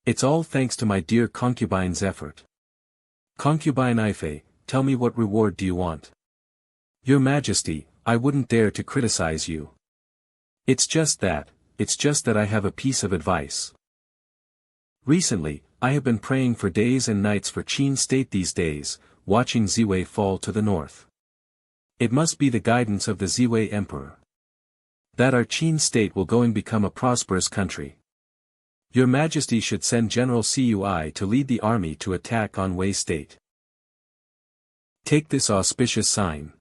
It's all thanks to my dear concubine's effort. Concubine Ifei, tell me, what reward do you want? Your Majesty, I wouldn't dare to criticize you. It's just that I have a piece of advice. Recently, I have been praying for days and nights for Qin state these days, watching Ziwei fall to the north. It must be the guidance of the Ziwei Emperor. That our Qin state will going become a prosperous country. Your Majesty should send General Cui to lead the army to attack on Wei state. Take this auspicious sign.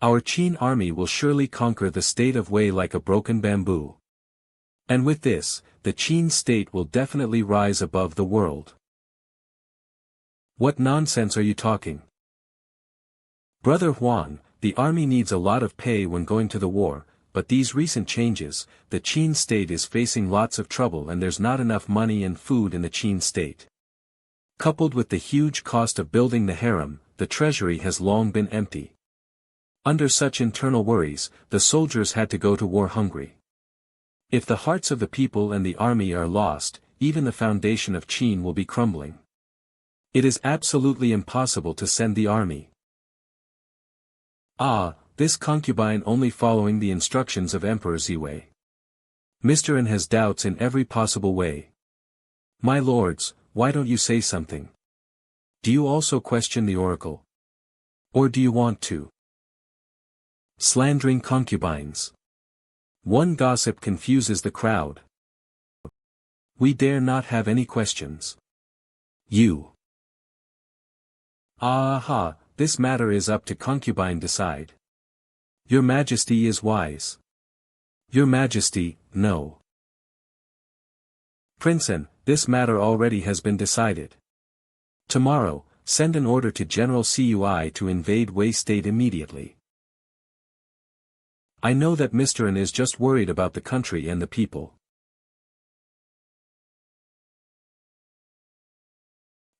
Our Qin army will surely conquer the state of Wei like a broken bamboo. And with this, the Qin state will definitely rise above the world. What nonsense are you talking? Brother Huang, the army needs a lot of pay when going to the war, but these recent changes, the Qin state is facing lots of trouble and there's not enough money and food in the Qin state. Coupled with the huge cost of building the harem, the treasury has long been empty. Under such internal worries, the soldiers had to go to war hungry. If the hearts of the people and the army are lost, even the foundation of Qin will be crumbling. It is absolutely impossible to send the army. This concubine only following the instructions of Emperor Ziwei. Mr. N has doubts in every possible way. My lords, why don't you say something? Do you also question the oracle? Or do you want to? Slandering concubines. One gossip confuses the crowd. We dare not have any questions. You. This matter is up to concubine decide. Your Majesty is wise. Your Majesty, no. Prince N, this matter already has been decided. Tomorrow, send an order to General Cui to invade Wei State immediately. I know that Mr. N is just worried about the country and the people.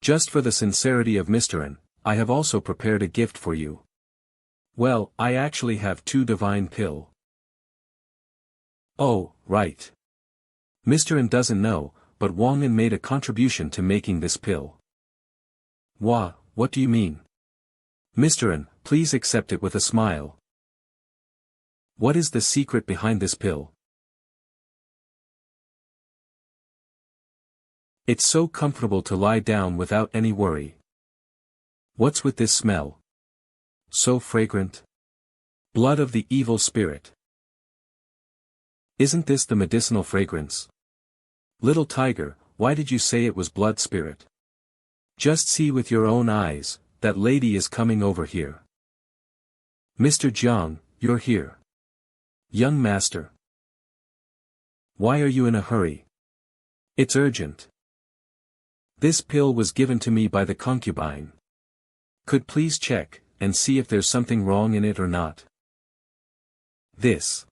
Just for the sincerity of Mr. N, I have also prepared a gift for you. Well, I actually have 2 divine pill. Oh, right. Mr. N doesn't know, but Wang N made a contribution to making this pill. What do you mean? Mr. N, please accept it with a smile. What is the secret behind this pill? It's so comfortable to lie down without any worry. What's with this smell? So fragrant. Blood of the evil spirit. Isn't this the medicinal fragrance? Little tiger, why did you say it was blood spirit? Just see with your own eyes, that lady is coming over here. Mr. Jiang, you're here. Young master. Why are you in a hurry? It's urgent. This pill was given to me by the concubine. Could please check, and see if there's something wrong in it or not. This.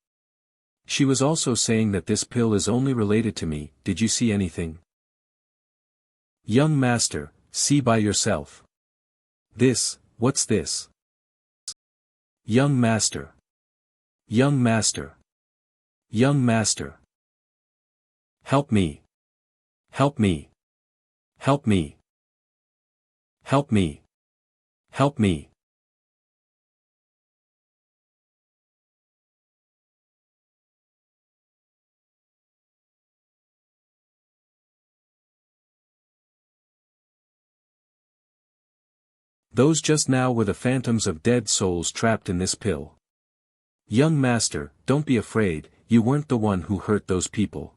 She was also saying that this pill is only related to me, did you see anything? Young master, see by yourself. This, what's this? Young master. Young master. Young master. Help me. Help me. Help me. Help me. Help me. Those just now were the phantoms of dead souls trapped in this pill. Young master, don't be afraid, you weren't the one who hurt those people.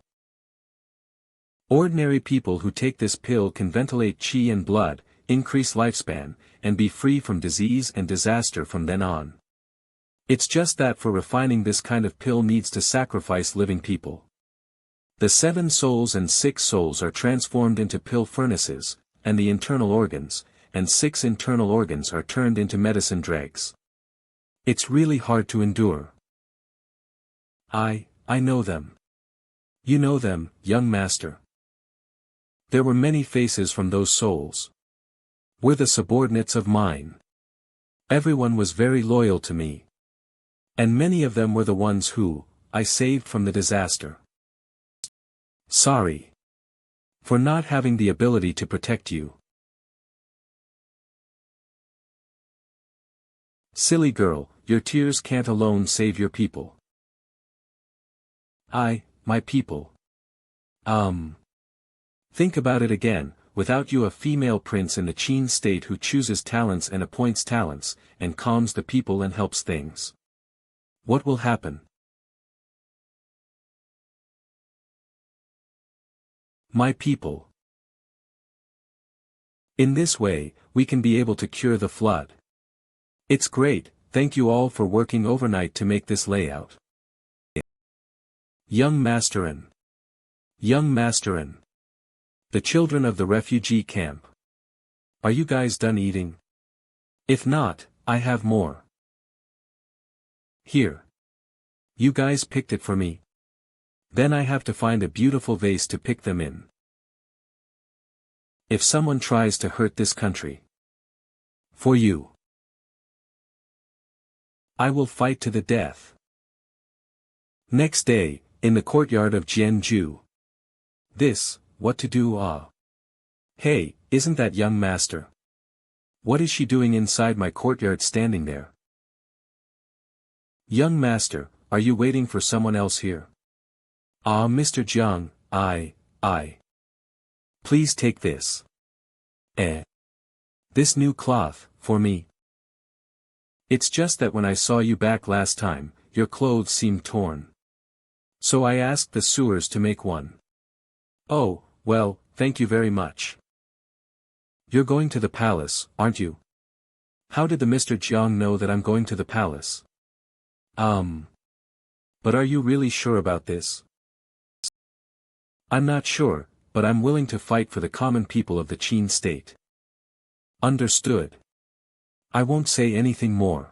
Ordinary people who take this pill can ventilate chi and blood, increase lifespan, and be free from disease and disaster from then on. It's just that for refining this kind of pill needs to sacrifice living people. The 7 souls and 6 souls are transformed into pill furnaces, and the internal organs, and 6 internal organs are turned into medicine dregs. It's really hard to endure. I know them. You know them, young master. There were many faces from those souls. Were the subordinates of mine. Everyone was very loyal to me. And many of them were the ones who I saved from the disaster. Sorry. For not having the ability to protect you. Silly girl, your tears can't alone save your people. My people. Think about it again, without you a female prince in the Qin state who chooses talents and appoints talents, and calms the people and helps things. What will happen? My people. In this way, we can be able to cure the flood. It's great, thank you all for working overnight to make this layout. Young Masterin. Young Masterin. The children of the refugee camp. Are you guys done eating? If not, I have more. Here. You guys picked it for me. Then I have to find a beautiful vase to pick them in. If someone tries to hurt this country. For you. I will fight to the death. Next day, in the courtyard of Jiang Jue. This, what to do Hey, isn't that young master? What is she doing inside my courtyard standing there? Young master, are you waiting for someone else here? Mr. Jiang, I. Please take this. This new cloth, for me. It's just that when I saw you back last time, your clothes seemed torn. So I asked the sewers to make one. Oh, well, thank you very much. You're going to the palace, aren't you? How did the Mr. Jiang know that I'm going to the palace? But are you really sure about this? I'm not sure, but I'm willing to fight for the common people of the Qin state. Understood. I won't say anything more.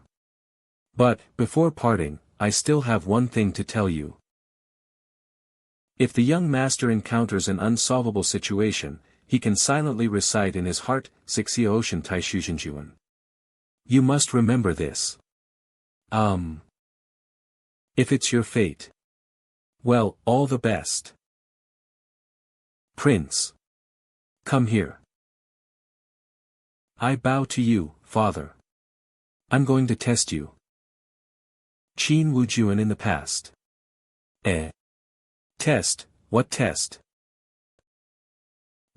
But, before parting, I still have one thing to tell you. If the young master encounters an unsolvable situation, he can silently recite in his heart, Xianxia Ocean Tai Shuzhenjuan. You must remember this. If it's your fate. Well, all the best. Prince. Come here. I bow to you, father. I'm going to test you. Qin Wujuan in the past. Test, what test?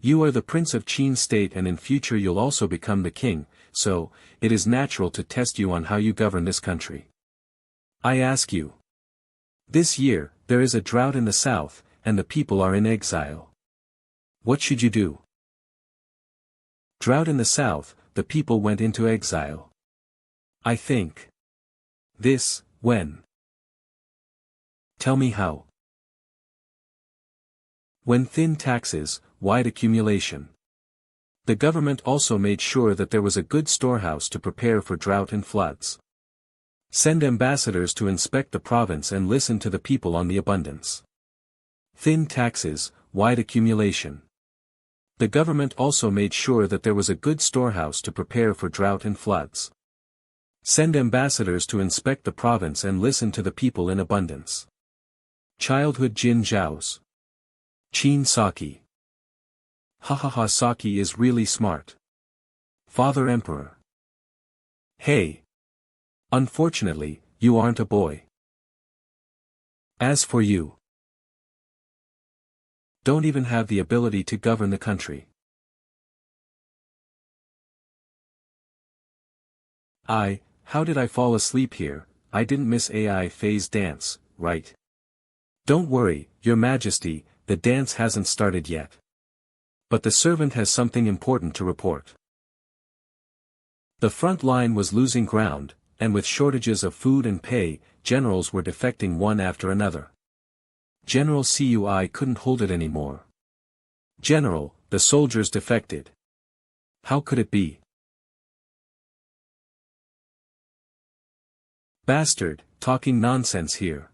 You are the prince of Qin state and in future you'll also become the king, so, it is natural to test you on how you govern this country. I ask you. This year, there is a drought in the south, and the people are in exile. What should you do? Drought in the south, the people went into exile. I think. This, when? Tell me how. When thin taxes, wide accumulation. The government also made sure that there was a good storehouse to prepare for drought and floods. Send ambassadors to inspect the province and listen to the people on the abundance. Thin taxes, wide accumulation. The government also made sure that there was a good storehouse to prepare for drought and floods. Send ambassadors to inspect the province and listen to the people in abundance. Childhood Jin Zhao's. Qin Saki. Hahaha, Saki is really smart. Father Emperor. Hey. Unfortunately, you aren't a boy. As for you, don't even have the ability to govern the country. How did I fall asleep here? I didn't miss AI phase dance, right? Don't worry, Your Majesty, the dance hasn't started yet. But the servant has something important to report. The front line was losing ground, and with shortages of food and pay, generals were defecting one after another. General Cui couldn't hold it anymore. General, the soldiers defected. How could it be? Bastard, talking nonsense here.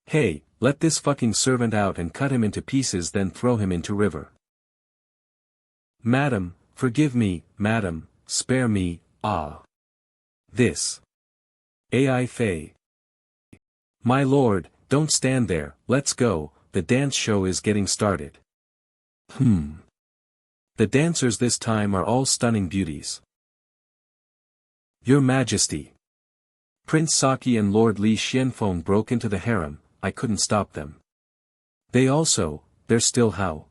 Hey, let this fucking servant out and cut him into pieces, then throw him into river. Madam, forgive me, madam, spare me, ah. This. AI Fei. My lord, don't stand there, let's go, the dance show is getting started. The dancers this time are all stunning beauties. Your Majesty. Prince Saki and Lord Li Xianfeng broke into the harem, I couldn't stop them. They're still how?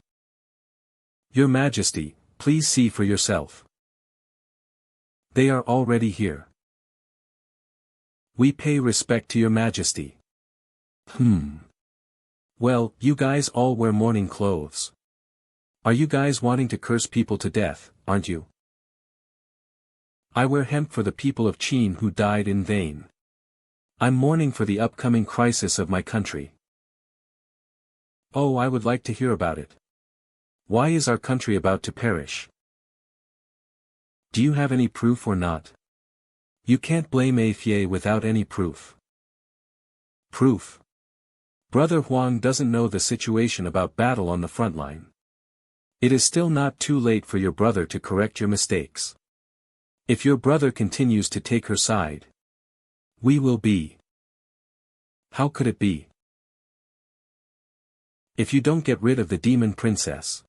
Your Majesty, please see for yourself. They are already here. We pay respect to Your Majesty. Well, you guys all wear mourning clothes. Are you guys wanting to curse people to death, aren't you? I wear hemp for the people of Qin who died in vain. I'm mourning for the upcoming crisis of my country. Oh, I would like to hear about it. Why is our country about to perish? Do you have any proof or not? You can't blame Afei without any proof. Proof? Brother Huang doesn't know the situation about battle on the front line. It is still not too late for your brother to correct your mistakes. If your brother continues to take her side, we will be. How could it be? If you don't get rid of the demon princess,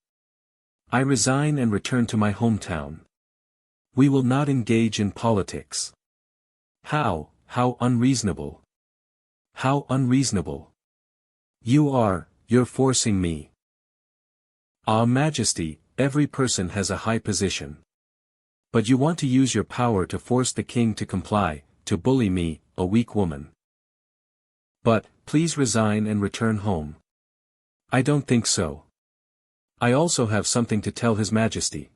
I resign and return to my hometown. We will not engage in politics. How unreasonable. How unreasonable. You're forcing me. Ah, Majesty, every person has a high position. But you want to use your power to force the king to comply, to bully me, a weak woman. But, please resign and return home. I don't think so. I also have something to tell His Majesty.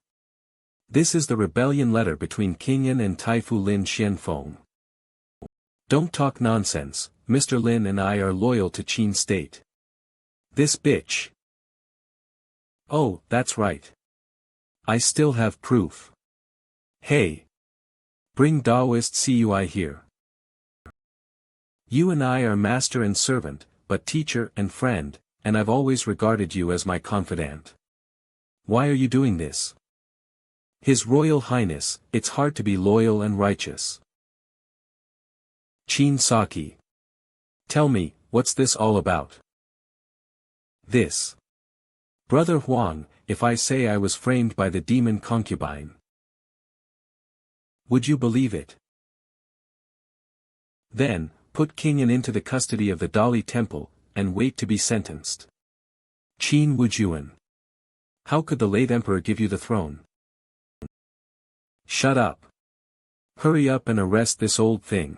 This is the rebellion letter between King Yan and Taifu Lin Xianfeng. Don't talk nonsense, Mr. Lin and I are loyal to Qin State. This bitch. Oh, that's right. I still have proof. Hey. Bring Daoist Cui here. You and I are master and servant, but teacher and friend, and I've always regarded you as my confidant. Why are you doing this? His Royal Highness, it's hard to be loyal and righteous. Qin Saki. Tell me, what's this all about? This. Brother Huang, if I say I was framed by the demon concubine, would you believe it? Then, put King Yan into the custody of the Dali Temple, and wait to be sentenced. Qin Wujuan. How could the late emperor give you the throne? Shut up. Hurry up and arrest this old thing.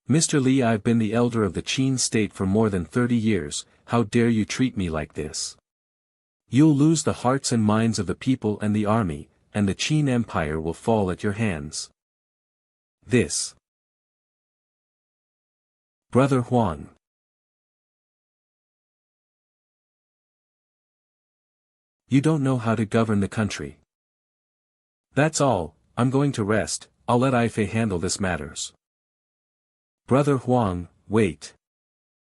Mr. Li, I've been the elder of the Qin state for more than 30 years, how dare you treat me like this? You'll lose the hearts and minds of the people and the army, and the Qin Empire will fall at your hands. This. Brother Huang. You don't know how to govern the country. That's all, I'm going to rest, I'll let Ifei handle this matters. Brother Huang, wait.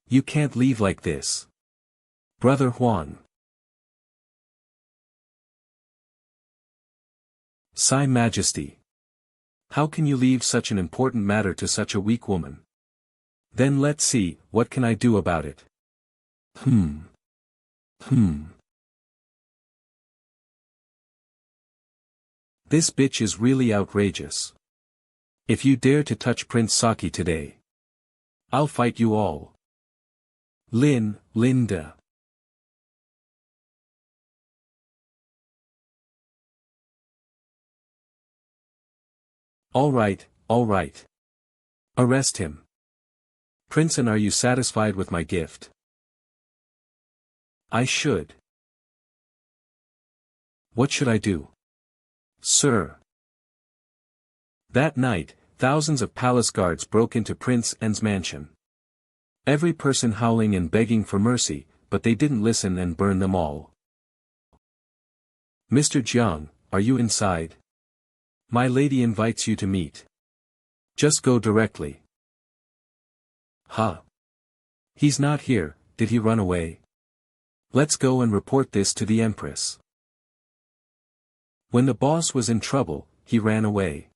You can't leave like this. Brother Huang. Sai Majesty. How can you leave such an important matter to such a weak woman? Then let's see, what can I do about it? This bitch is really outrageous. If you dare to touch Prince Saki today, I'll fight you all. Linda. All right. Arrest him. Prince, and are you satisfied with my gift? I should. What should I do? Sir. That night, thousands of palace guards broke into Prince N's mansion. Every person howling and begging for mercy, but they didn't listen and burned them all. Mr. Jiang, are you inside? My lady invites you to meet. Just go directly. Huh? He's not here, did he run away? Let's go and report this to the Empress. When the boss was in trouble, he ran away.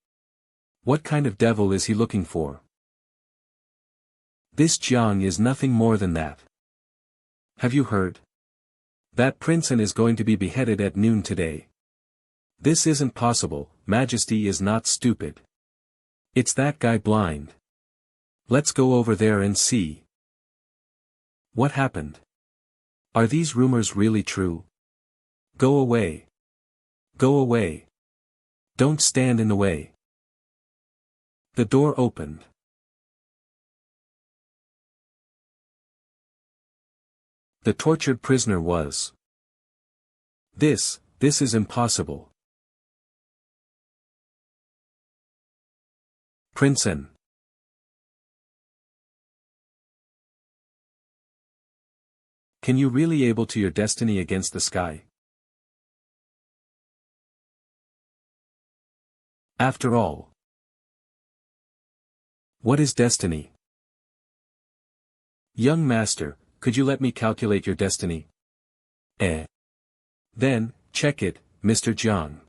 What kind of devil is he looking for? This Jiang is nothing more than that. Have you heard? That Prince N is going to be beheaded at noon today. This isn't possible, Majesty is not stupid. It's that guy blind. Let's go over there and see. What happened? Are these rumors really true? Go away. Go away. Don't stand in the way. The door opened. The tortured prisoner was. This is impossible. Prince N. Can you really able to your destiny against the sky? After all, what is destiny? Young master, could you let me calculate your destiny? Then, check it, Mr. Jiang.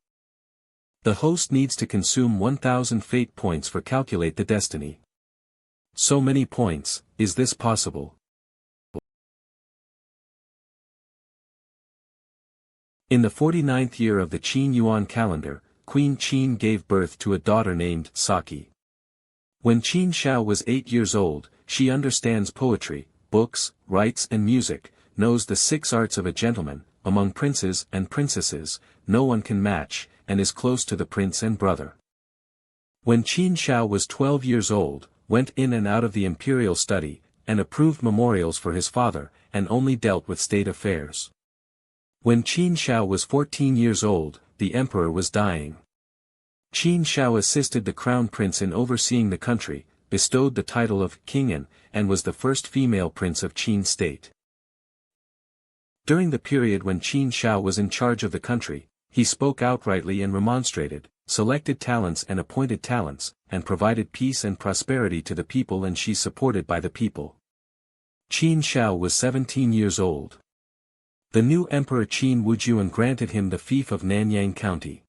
The host needs to consume 1000 fate points for calculate the destiny. So many points, is this possible? In the 49th year of the Qin Yuan calendar, Queen Qin gave birth to a daughter named Saki. When Qin Shao was 8 years old, she understands poetry, books, rites and music, knows the 6 arts of a gentleman, among princes and princesses, no one can match, and is close to the prince and brother. When Qin Shao was 12 years old, went in and out of the imperial study, and approved memorials for his father, and only dealt with state affairs. When Qin Shao was 14 years old, the emperor was dying. Qin Shao assisted the crown prince in overseeing the country, bestowed the title of King and was the first female prince of Qin state. During the period when Qin Shao was in charge of the country, he spoke outrightly and remonstrated, selected talents and appointed talents, and provided peace and prosperity to the people, and she supported by the people. Qin Shao was 17 years old. The new Emperor Qin Wujuan granted him the fief of Nanyang County.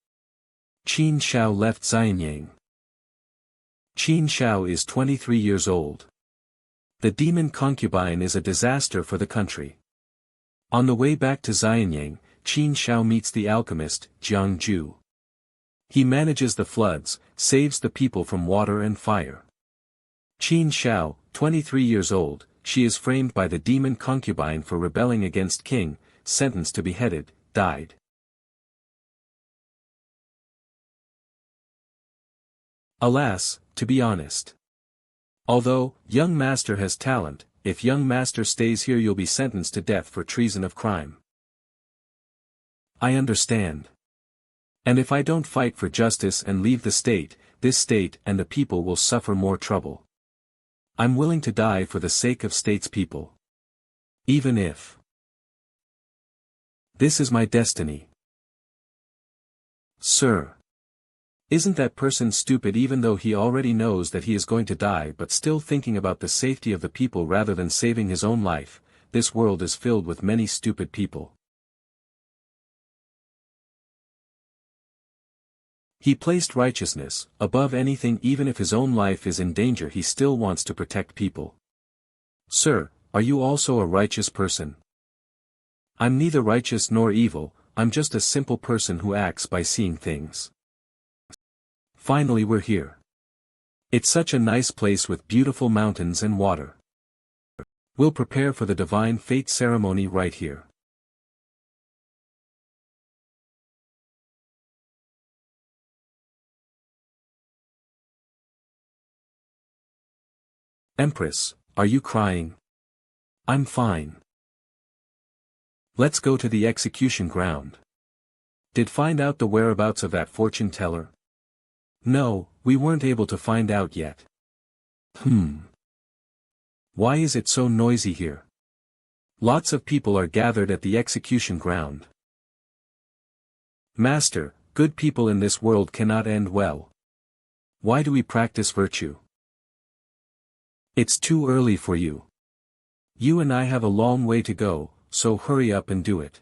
Qin Shao left Xianxia. Qin Shao is 23 years old. The demon concubine is a disaster for the country. On the way back to Xianxia, Qin Shao meets the alchemist, Jiang Jue. He manages the floods, saves the people from water and fire. Qin Shao, 23 years old, she is framed by the demon concubine for rebelling against king, sentenced to beheaded, died. Alas, to be honest. Although, young master has talent, if young master stays here you'll be sentenced to death for treason of crime. I understand. And if I don't fight for justice and leave the state, this state and the people will suffer more trouble. I'm willing to die for the sake of state's people. Even if this is my destiny. Sir. Isn't that person stupid even though he already knows that he is going to die but still thinking about the safety of the people rather than saving his own life? This world is filled with many stupid people. He placed righteousness above anything, even if his own life is in danger he still wants to protect people. Sir, are you also a righteous person? I'm neither righteous nor evil, I'm just a simple person who acts by seeing things. Finally we're here. It's such a nice place with beautiful mountains and water. We'll prepare for the divine fate ceremony right here. Empress, are you crying? I'm fine. Let's go to the execution ground. Did find out the whereabouts of that fortune teller? No, we weren't able to find out yet. Why is it so noisy here? Lots of people are gathered at the execution ground. Master, good people in this world cannot end well. Why do we practice virtue? It's too early for you. You and I have a long way to go, so hurry up and do it.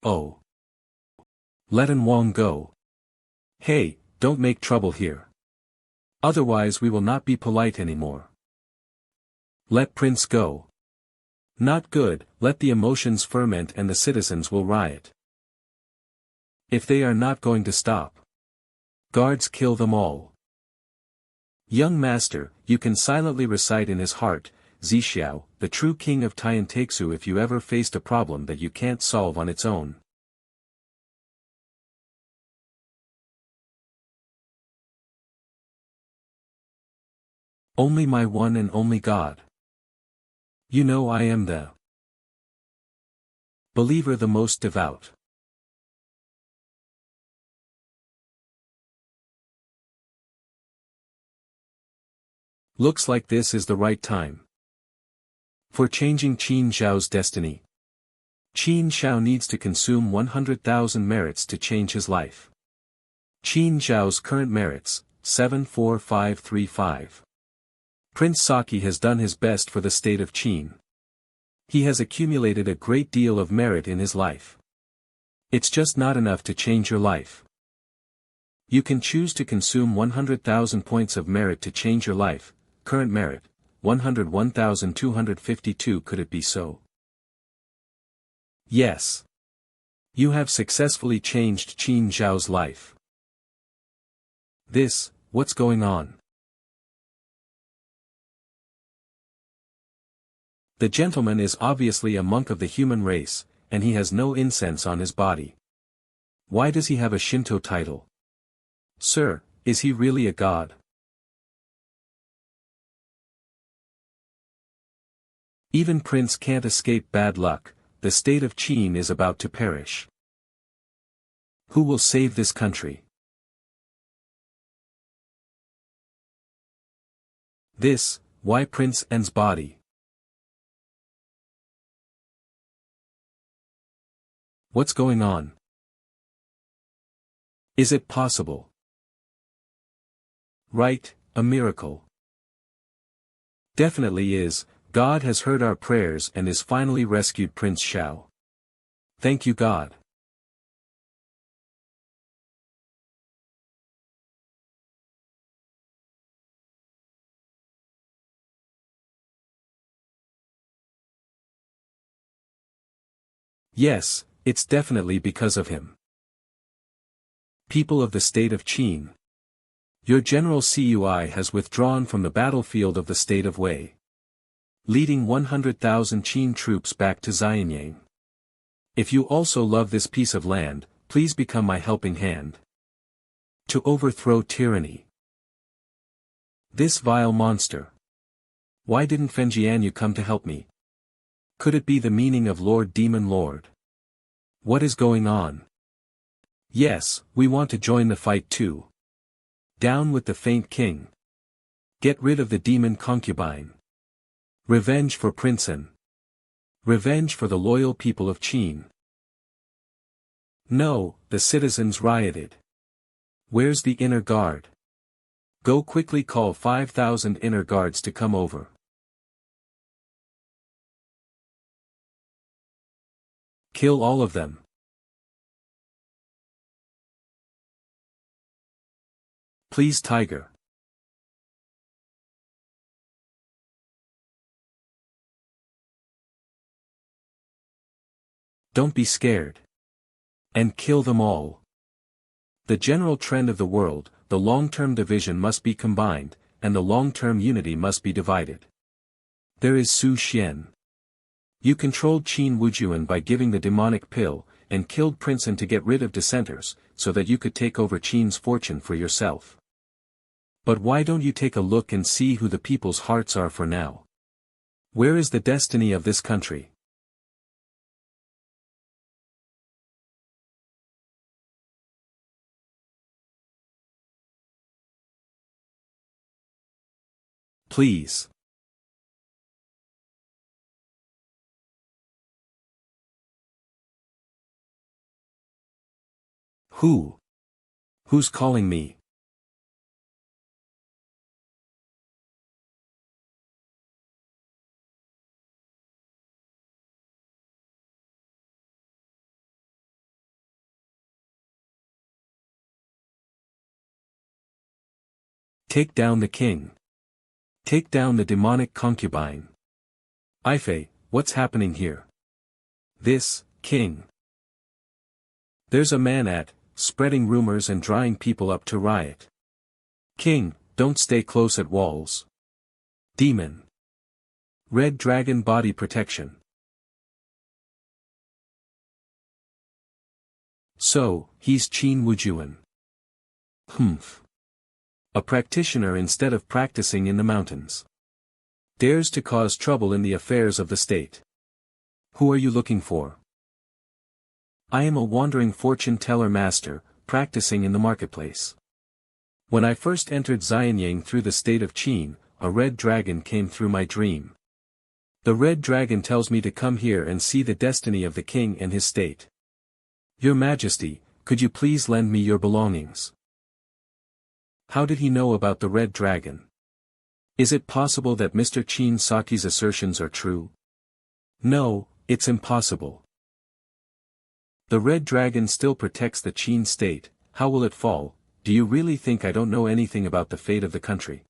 Oh. Let An Wong go. Hey, don't make trouble here. Otherwise we will not be polite anymore. Let Prince go. Not good, let the emotions ferment and the citizens will riot. If they are not going to stop. Guards kill them all. Young master, you can silently recite in his heart, Zixiao, the true king of Tiantaixu if you ever faced a problem that you can't solve on its own. Only my one and only God. You know I am the believer, the most devout. Looks like this is the right time for changing Qin Zhao's destiny. Qin Zhao needs to consume 100,000 merits to change his life. Qin Zhao's current merits, 74535. Prince Saki has done his best for the state of Qin. He has accumulated a great deal of merit in his life. It's just not enough to change your life. You can choose to consume 100,000 points of merit to change your life. Current merit, 101,252. Could it be so? Yes. You have successfully changed Qin Zhao's life. What's going on? The gentleman is obviously a monk of the human race, and he has no incense on his body. Why does he have a Shinto title? Sir, is he really a god? Even Prince can't escape bad luck, the state of Qin is about to perish. Who will save this country? Why Prince N's body? What's going on? Is it possible? Right, a miracle. Definitely is. God has heard our prayers and is finally rescued Prince Xiao. Thank you God. Yes, it's definitely because of him. People of the state of Qin. Your General Cui has withdrawn from the battlefield of the state of Wei, leading 100,000 Qin troops back to Xianyang. If you also love this piece of land, please become my helping hand to overthrow tyranny. This vile monster. Why didn't Fenjianyu come to help me? Could it be the meaning of Lord Demon Lord? What is going on? Yes, we want to join the fight too. Down with the faint king. Get rid of the demon concubine. Revenge for Prince N. Revenge for the loyal people of Qin. No, the citizens rioted. Where's the inner guard? Go quickly call 5,000 inner guards to come over. Kill all of them. Please Tiger. Don't be scared. And kill them all. The general trend of the world, the long-term division must be combined, and the long-term unity must be divided. There is Su Xian. You controlled Qin Wujuan by giving the demonic pill, and killed Prince An to get rid of dissenters, so that you could take over Qin's fortune for yourself. But why don't you take a look and see who the people's hearts are for now? Where is the destiny of this country? Please. Who? Who's calling me? Take down the king. Take down the demonic concubine. Ifei, what's happening here? This, king. There's a man spreading rumors and drying people up to riot. King, don't stay close at walls. Demon. Red dragon body protection. So, he's Qin Wujuan. Humph. A practitioner instead of practicing in the mountains. Dares to cause trouble in the affairs of the state. Who are you looking for? I am a wandering fortune teller master, practicing in the marketplace. When I first entered Xianyang through the state of Qin, a red dragon came through my dream. The red dragon tells me to come here and see the destiny of the king and his state. Your Majesty, could you please lend me your belongings? How did he know about the red dragon? Is it possible that Mr. Qin Saki's assertions are true? No, it's impossible. The red dragon still protects the Qin state. How will it fall? Do you really think I don't know anything about the fate of the country?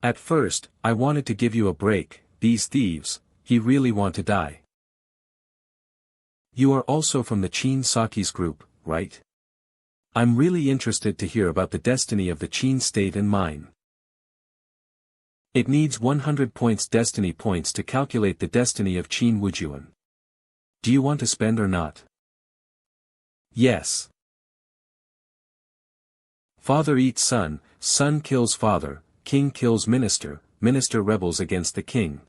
At first, I wanted to give you a break. These thieves, he really want to die. You are also from the Qin Saki's group, right? I'm really interested to hear about the destiny of the Qin state and mine. It needs 100 points destiny points to calculate the destiny of Qin Wujuan. Do you want to spend or not? Yes. Father eats son, son kills father, king kills minister, minister rebels against the king.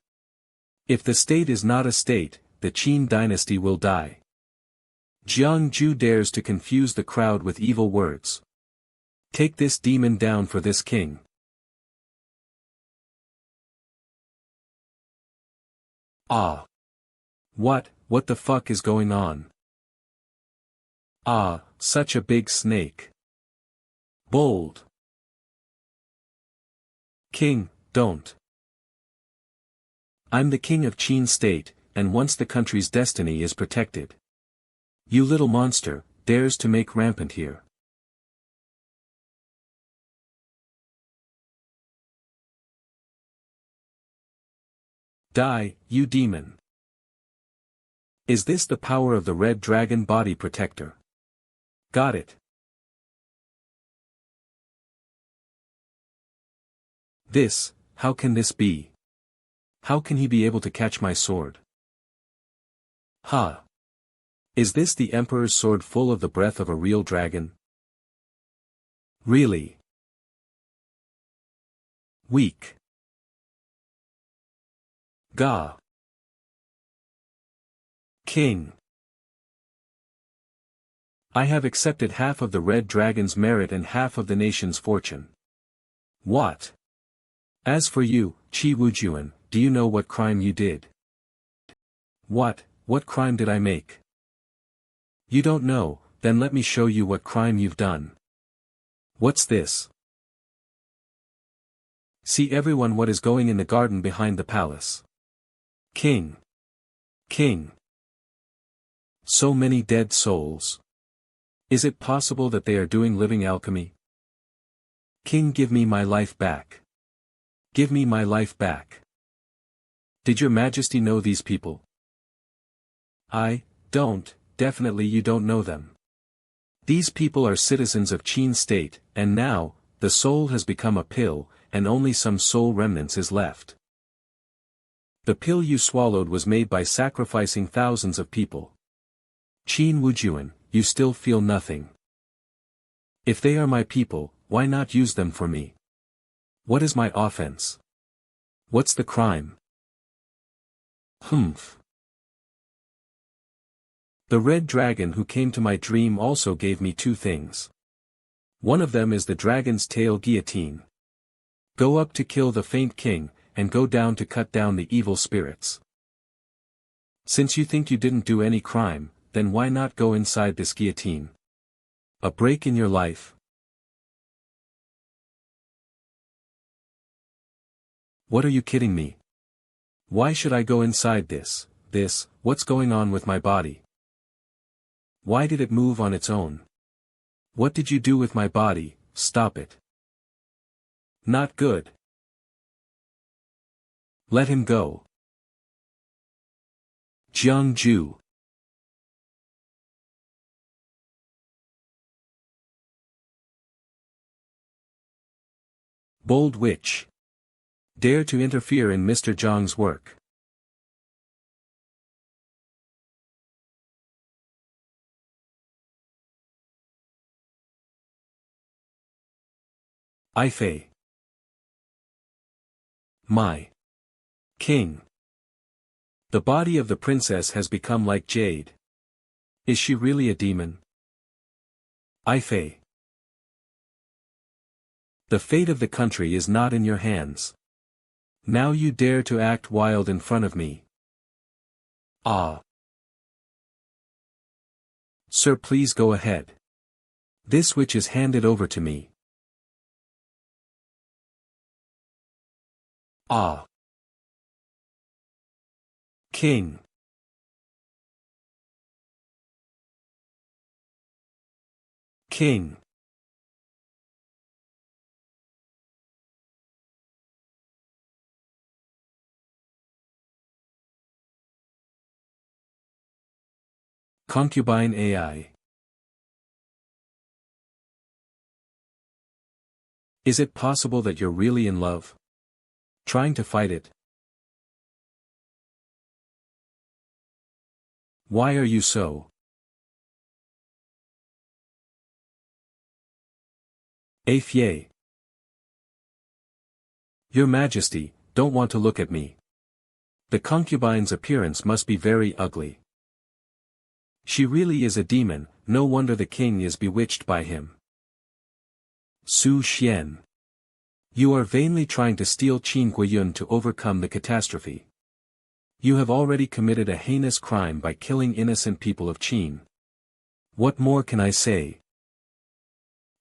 If the state is not a state, the Qin dynasty will die. Jiang Jue dares to confuse the crowd with evil words. Take this demon down for this king. Ah. What the fuck is going on? Ah, such a big snake. Bold. King, don't. I'm the king of Qin state, and once the country's destiny is protected. You little monster, dares to make rampant here. Die, you demon. Is this the power of the red dragon body protector? Got it. This, how can this be? How can he be able to catch my sword? Ha! Is this the Emperor's sword full of the breath of a real dragon? Really? Weak. Ga. King. I have accepted half of the red dragon's merit and half of the nation's fortune. What? As for you, Qi Wujuan, do you know what crime you did? What crime did I make? You don't know, then let me show you what crime you've done. What's this? See everyone what is going in the garden behind the palace. King. King. So many dead souls. Is it possible that they are doing living alchemy? King, give me my life back. Give me my life back. Did your Majesty know these people? I don't, definitely you don't know them. These people are citizens of Qin state, and now, the soul has become a pill, and only some soul remnants is left. The pill you swallowed was made by sacrificing thousands of people. Qin Wujuan, you still feel nothing. If they are my people, why not use them for me? What is my offense? What's the crime? Humph. The red dragon who came to my dream also gave me two things. One of them is the dragon's tail guillotine. Go up to kill the faint king, and go down to cut down the evil spirits. Since you think you didn't do any crime, then why not go inside this guillotine? A break in your life? What are you kidding me? Why should I go inside this, what's going on with my body? Why did it move on its own? What did you do with my body? Stop it. Not good. Let him go. Jiang Jue. Bold witch. Dare to interfere in Mr. Zhang's work. Ifei. My king. The body of the princess has become like jade. Is she really a demon? Ifei. The fate of the country is not in your hands. Now you dare to act wild in front of me. Ah. Sir, please go ahead. This witch is handed over to me. Ah. King. King. Concubine AI. Is it possible that you're really in love? Trying to fight it? Why are you so? Afei. Your Majesty, don't want to look at me. The concubine's appearance must be very ugly. She really is a demon, no wonder the king is bewitched by him. Su Xian. You are vainly trying to steal Qin Guiyun to overcome the catastrophe. You have already committed a heinous crime by killing innocent people of Qin. What more can I say?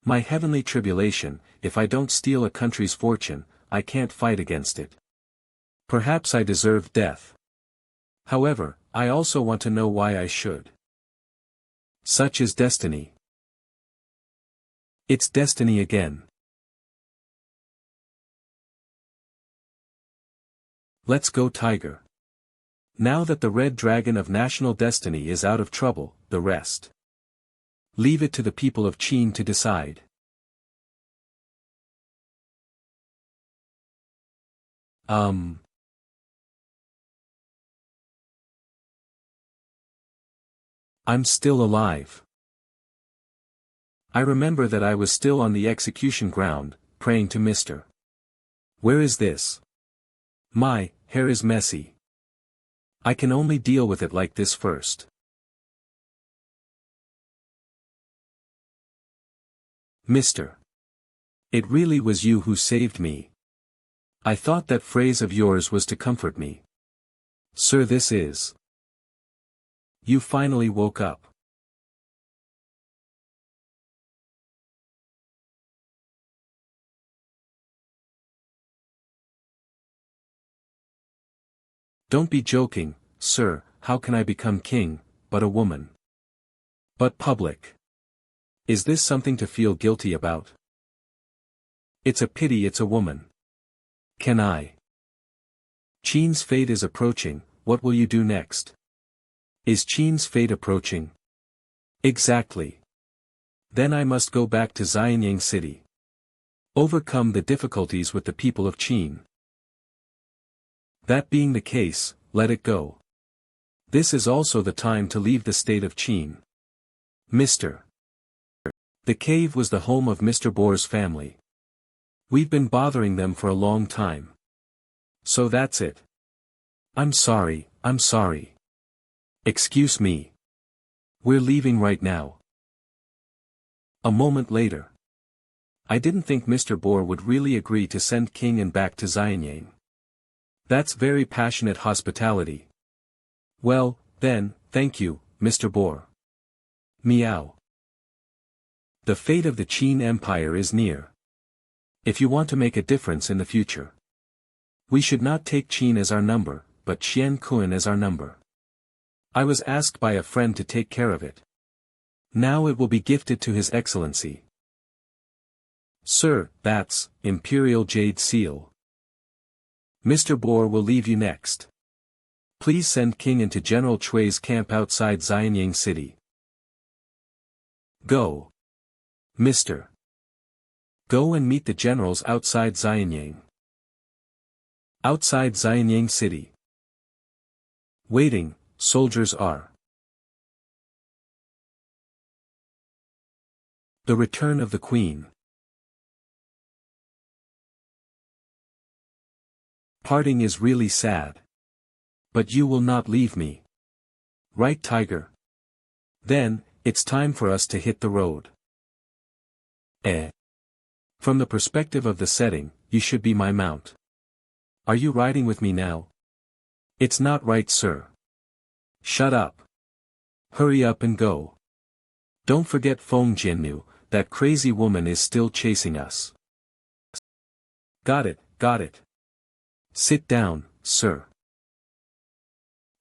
My heavenly tribulation, if I don't steal a country's fortune, I can't fight against it. Perhaps I deserve death. However, I also want to know why I should. Such is destiny. It's destiny again. Let's go, tiger. Now that the red dragon of national destiny is out of trouble, the rest. Leave it to the people of Qin to decide. I'm still alive. I remember that I was still on the execution ground, praying to Mr. Where is this? My hair is messy. I can only deal with it like this first. Mr. It really was you who saved me. I thought that phrase of yours was to comfort me. Sir, this is. You finally woke up. Don't be joking, sir, how can I become king, but a woman? But public. Is this something to feel guilty about? It's a pity it's a woman. Can I? Qin's fate is approaching, what will you do next? Is Qin's fate approaching? Exactly. Then I must go back to Xianyang City. Overcome the difficulties with the people of Qin. That being the case, let it go. This is also the time to leave the state of Qin. Mr. The cave was the home of Mr. Boar's family. We've been bothering them for a long time. So that's it. I'm sorry. Excuse me. We're leaving right now. A moment later. I didn't think Mr. Boar would really agree to send King and back to Xianyang. That's very passionate hospitality. Well, then, thank you, Mr. Boar. Meow. The fate of the Qin Empire is near. If you want to make a difference in the future, we should not take Qin as our number, but Xianxia as our number. I was asked by a friend to take care of it. Now it will be gifted to His Excellency. Sir, that's Imperial Jade Seal. Mr. Boar will leave you next. Please send King into General Chui's camp outside Xianyang City. Go. Mr. Go and meet the generals outside Xianyang. Outside Xianyang City. Waiting, soldiers are. The return of the Queen. Parting is really sad. But you will not leave me. Right, Tiger? Then, it's time for us to hit the road. From the perspective of the setting, you should be my mount. Are you riding with me now? It's not right, sir. Shut up. Hurry up and go. Don't forget Feng Jiannu, that crazy woman is still chasing us. Got it. Sit down, sir.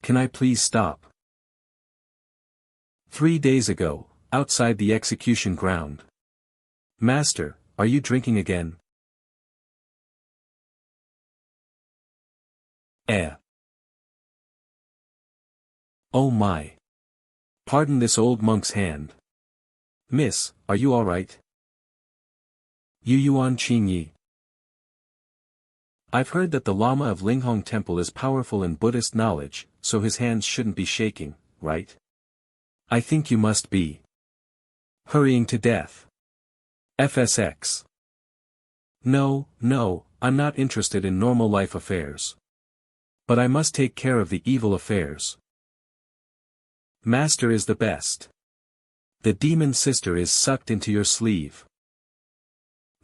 Can I please stop? 3 days ago, outside the execution ground. Master, are you drinking again? Oh my. Pardon this old monk's hand. Miss, are you all right? Yu Yuan Qingyi. I've heard that the Lama of Linghong Temple is powerful in Buddhist knowledge, so his hands shouldn't be shaking, right? I think you must be hurrying to death. FSX. No, I'm not interested in normal life affairs. But I must take care of the evil affairs. Master is the best. The demon sister is sucked into your sleeve.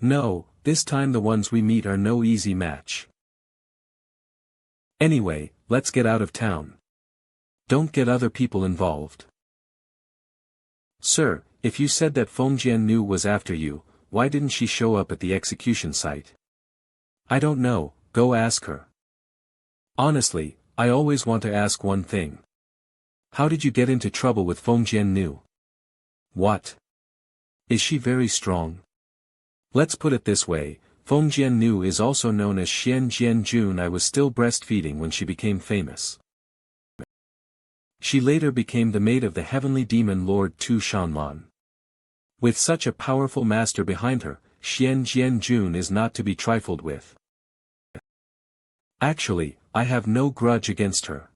No, this time the ones we meet are no easy match. Anyway, let's get out of town. Don't get other people involved. Sir, if you said that Feng Jiannu was after you, why didn't she show up at the execution site? I don't know, go ask her. Honestly, I always want to ask one thing. How did you get into trouble with Feng Jiannu? What? Is she very strong? Let's put it this way, Feng Jiannu is also known as Xian Jianjun. I was still breastfeeding when she became famous. She later became the maid of the heavenly demon Lord.Tu Shanlan. With such a powerful master behind her, Xian Jianjun is not to be trifled with. Actually, I have no grudge against her.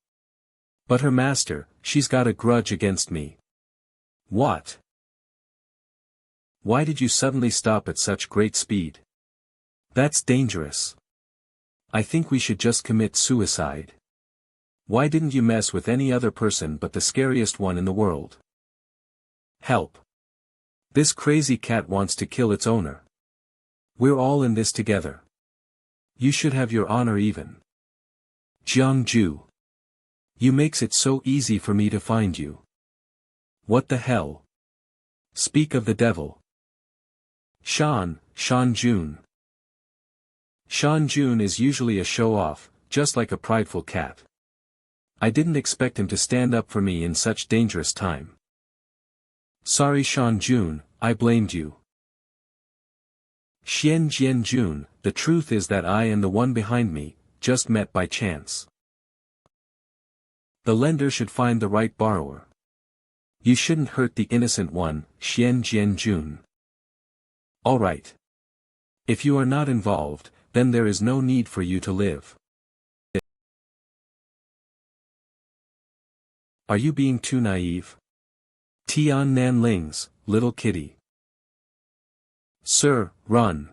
But her master, she's got a grudge against me. What? Why did you suddenly stop at such great speed? That's dangerous. I think we should just commit suicide. Why didn't you mess with any other person but the scariest one in the world? Help. This crazy cat wants to kill its owner. We're all in this together. You should have your honor even. Jiang Jue. You makes it so easy for me to find you. What the hell? Speak of the devil. Shan Jun. Shan Jun is usually a show-off, just like a prideful cat. I didn't expect him to stand up for me in such dangerous time. Sorry Shan Jun, I blamed you. Xian Jianjun, the truth is that I and the one behind me, just met by chance. The lender should find the right borrower. You shouldn't hurt the innocent one, Jian. Alright. If you are not involved, then there is no need for you to live. Are you being too naive? Tian Nanling's, little kitty. Sir, run.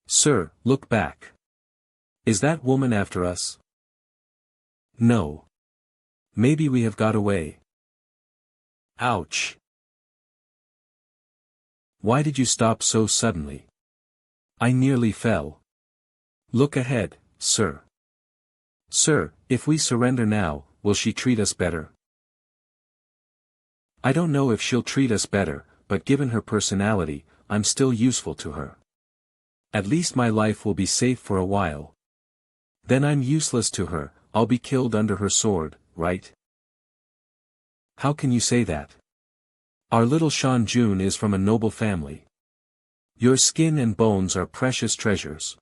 Sir, look back. Is that woman after us? No. Maybe we have got away. Ouch. Why did you stop so suddenly? I nearly fell. Look ahead, sir. Sir, if we surrender now, will she treat us better? I don't know if she'll treat us better, but given her personality, I'm still useful to her. At least my life will be safe for a while. Then I'm useless to her, I'll be killed under her sword, right? How can you say that? Our little Xianxia is from a noble family. Your skin and bones are precious treasures.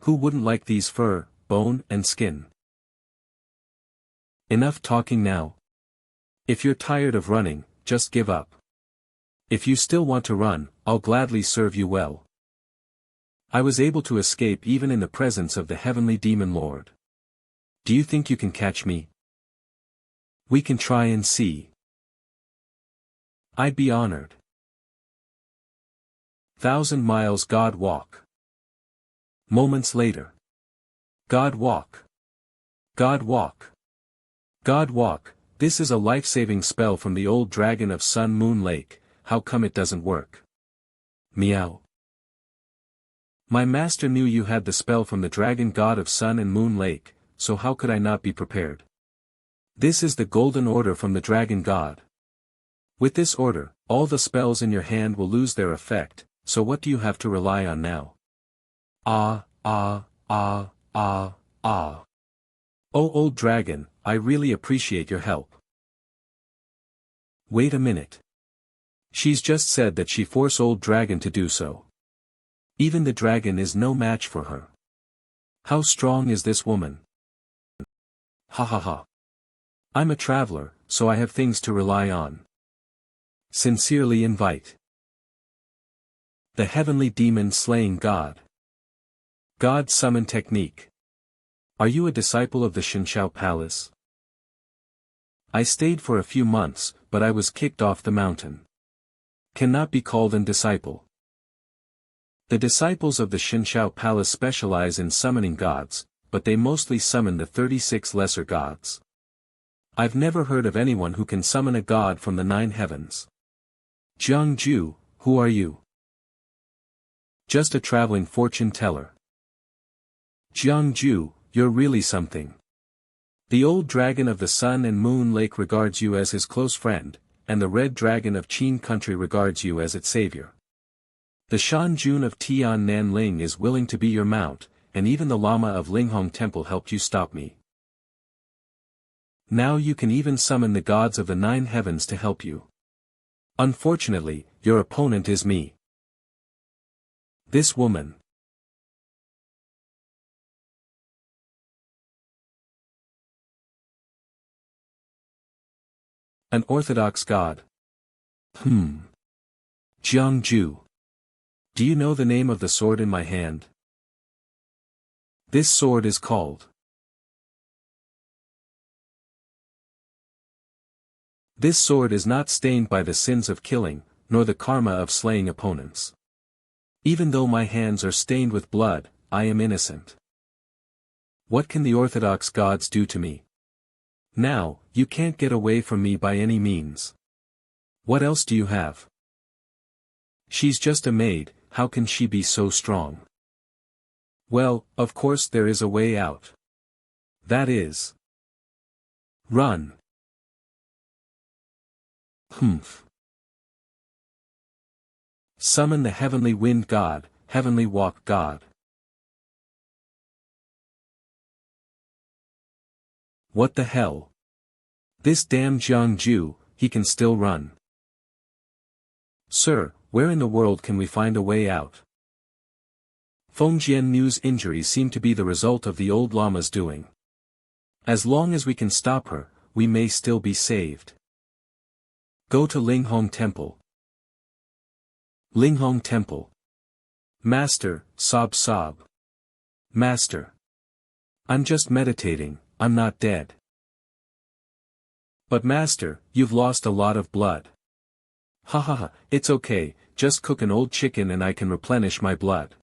Who wouldn't like these fur, bone and skin? Enough talking now. If you're tired of running, just give up. If you still want to run, I'll gladly serve you well. I was able to escape even in the presence of the heavenly Demon Lord. Do you think you can catch me? We can try and see. I'd be honored. 1,000 miles God walk. Moments later. God walk. God walk. God walk, this is a life-saving spell from the old dragon of Sun Moon Lake, how come it doesn't work? Meow. My master knew you had the spell from the dragon god of Sun and Moon Lake, so how could I not be prepared? This is the golden order from the dragon god. With this order, all the spells in your hand will lose their effect, so what do you have to rely on now? Ah. Oh old dragon, I really appreciate your help. Wait a minute. She's just said that she forced old dragon to do so. Even the dragon is no match for her. How strong is this woman? Ha ha ha. I'm a traveler, so I have things to rely on. Sincerely invite. The heavenly demon slaying god. God summon technique. Are you a disciple of the Xianxia palace? I stayed for a few months, but I was kicked off the mountain. Cannot be called an disciple. The disciples of the Xianxia palace specialize in summoning gods, but they mostly summon the 36 lesser gods. I've never heard of anyone who can summon a god from the 9 heavens. Jiang Jue, who are you? Just a traveling fortune teller. Jiang Jue, you're really something. The old dragon of the Sun and Moon Lake regards you as his close friend, and the red dragon of Qin country regards you as its savior. The Xianxia of Tian Nanling is willing to be your mount, and even the Lama of Linghong Temple helped you stop me. Now you can even summon the gods of the 9 heavens to help you. Unfortunately, your opponent is me. This woman. An orthodox god. Jiang Jue. Do you know the name of the sword in my hand? This sword is called. This sword is not stained by the sins of killing, nor the karma of slaying opponents. Even though my hands are stained with blood, I am innocent. What can the orthodox gods do to me? Now, you can't get away from me by any means. What else do you have? She's just a maid, how can she be so strong? Well, of course there is a way out. That is. Run. Summon the heavenly wind god, heavenly walk god. What the hell? This damn Jiang Jue, he can still run. Sir, where in the world can we find a way out? Fengjian Nu's injuries seem to be the result of the old lama's doing. As long as we can stop her, we may still be saved. Go to Linghong Temple. Linghong Temple. Master, sob sob. Master. I'm just meditating, I'm not dead. But Master, you've lost a lot of blood. Ha ha ha, it's okay, just cook an old chicken and I can replenish my blood.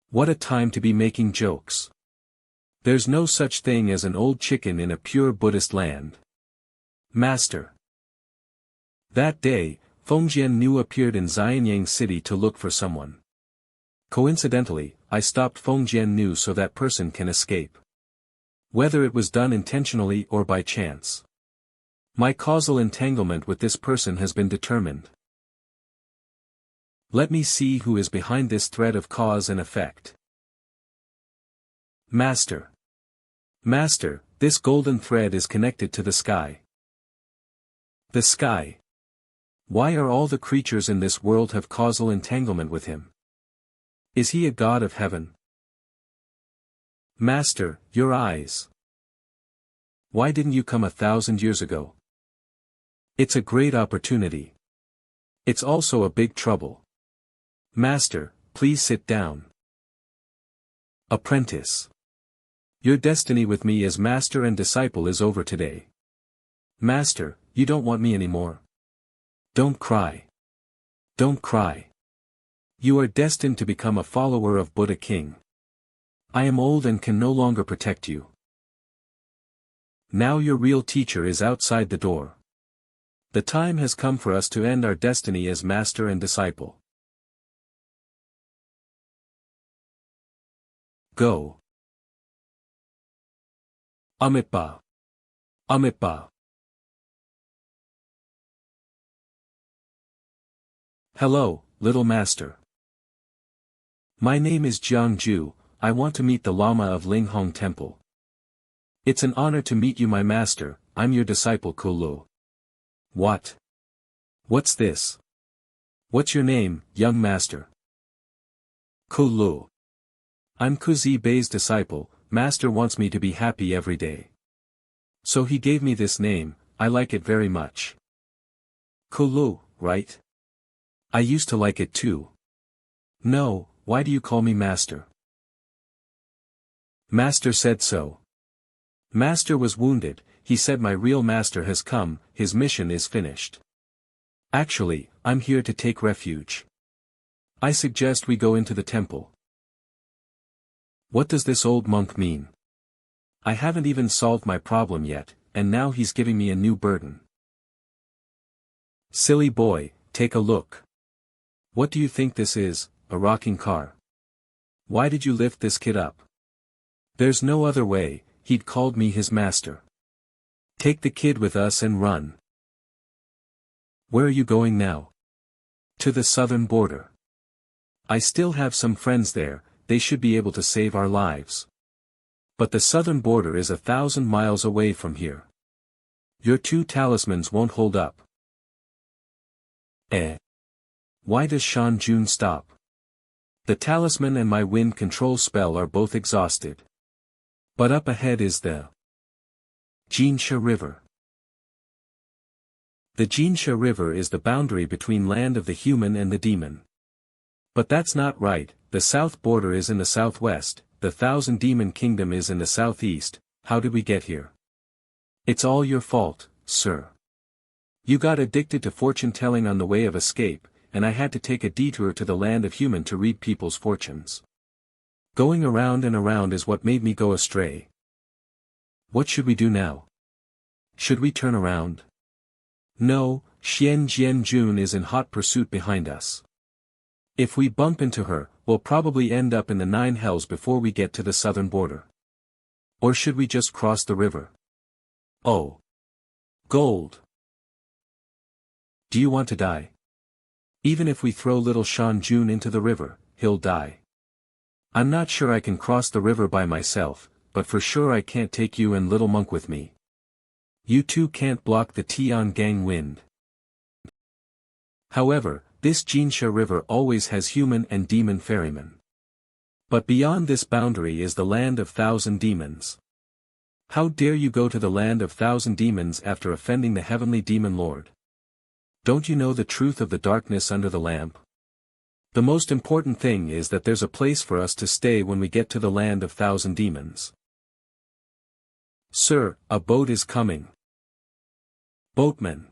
What a time to be making jokes. There's no such thing as an old chicken in a pure Buddhist land. Master. That day, Fengjian appeared in Xianyang City to look for someone. Coincidentally, I stopped Fengjian so that person can escape. Whether it was done intentionally or by chance. My causal entanglement with this person has been determined. Let me see who is behind this thread of cause and effect. Master. Master, this golden thread is connected to the sky. The sky. Why are all the creatures in this world have causal entanglement with him? Is he a god of heaven? Master, your eyes. Why didn't you come 1,000 years ago? It's a great opportunity. It's also a big trouble. Master, please sit down. Apprentice. Your destiny with me as master and disciple is over today. Master, you don't want me anymore. Don't cry. Don't cry. You are destined to become a follower of Buddha King. I am old and can no longer protect you. Now your real teacher is outside the door. The time has come for us to end our destiny as master and disciple. Go. Amitabha. Amitabha. Hello, little master. My name is Jiang Jue, I want to meet the Lama of Linghong Temple. It's an honor to meet you, my master, I'm your disciple Kulu. What? What's this? What's your name, young master? Kulu. I'm Kuzi Bey's disciple, master wants me to be happy every day. So he gave me this name, I like it very much. Kulu, right? I used to like it too. No, why do you call me master? Master said so. Master was wounded, he said my real master has come, his mission is finished. Actually, I'm here to take refuge. I suggest we go into the temple. What does this old monk mean? I haven't even solved my problem yet, and now he's giving me a new burden. Silly boy, take a look. What do you think this is, a rocking car? Why did you lift this kid up? There's no other way, he'd called me his master. Take the kid with us and run. Where are you going now? To the southern border. I still have some friends there, they should be able to save our lives. But the southern border is 1,000 miles away from here. Your 2 talismans won't hold up. Why does Shan Jun stop? The talisman and my wind control spell are both exhausted. But up ahead is the Xianxia River. The Xianxia River is the boundary between land of the human and the demon. But that's not right, the south border is in the southwest, the 1,000 demon kingdom is in the southeast. How did we get here? It's all your fault, sir. You got addicted to fortune-telling on the way of escape, and I had to take a detour to the land of human to read people's fortunes. Going around and around is what made me go astray. What should we do now? Should we turn around? No, Jian Jun is in hot pursuit behind us. If we bump into her, we'll probably end up in the 9 hells before we get to the southern border. Or should we just cross the river? Oh. Gold. Do you want to die? Even if we throw little Shan Jun into the river, he'll die. I'm not sure I can cross the river by myself, but for sure I can't take you and little monk with me. You two can't block the Tian Gang wind. However, this Xianxia River always has human and demon ferrymen. But beyond this boundary is the land of 1,000 demons. How dare you go to the land of thousand demons after offending the heavenly demon lord? Don't you know the truth of the darkness under the lamp? The most important thing is that there's a place for us to stay when we get to the land of thousand demons. Sir, a boat is coming. Boatman.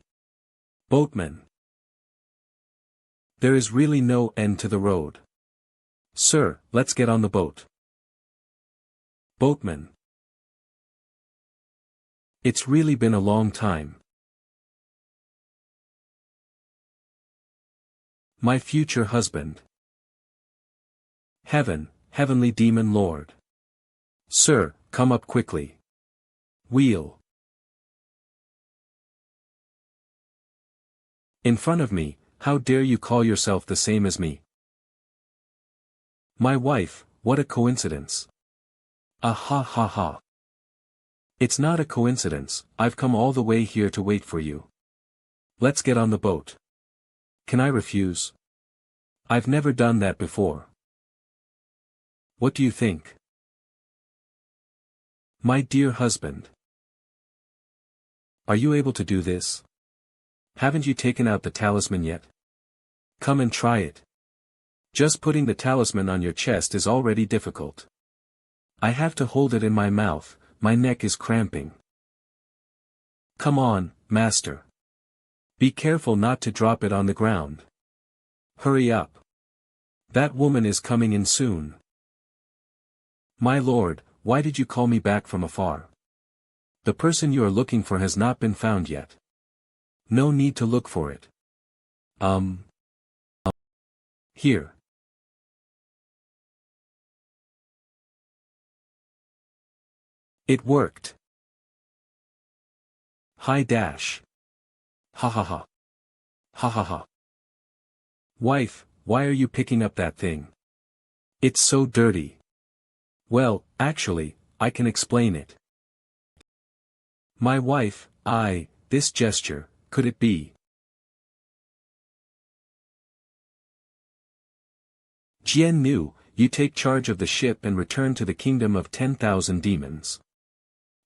Boatman. There is really no end to the road. Sir, let's get on the boat. Boatman. It's really been a long time. My future husband. Heavenly demon lord. Sir, come up quickly. Wheel. In front of me, how dare you call yourself the same as me? My wife, what a coincidence. Ah ha ha ha. It's not a coincidence, I've come all the way here to wait for you. Let's get on the boat. Can I refuse? I've never done that before. What do you think? My dear husband. Are you able to do this? Haven't you taken out the talisman yet? Come and try it. Just putting the talisman on your chest is already difficult. I have to hold it in my mouth, my neck is cramping. Come on, master. Be careful not to drop it on the ground. Hurry up. That woman is coming in soon. My lord, why did you call me back from afar? The person you are looking for has not been found yet. No need to look for it. Here. It worked. Hi dash. Ha ha ha. Ha ha ha. Wife, why are you picking up that thing? It's so dirty. Well, actually, I can explain it. My wife, this gesture, could it be? Jiang Jue, you take charge of the ship and return to the kingdom of 10,000 demons.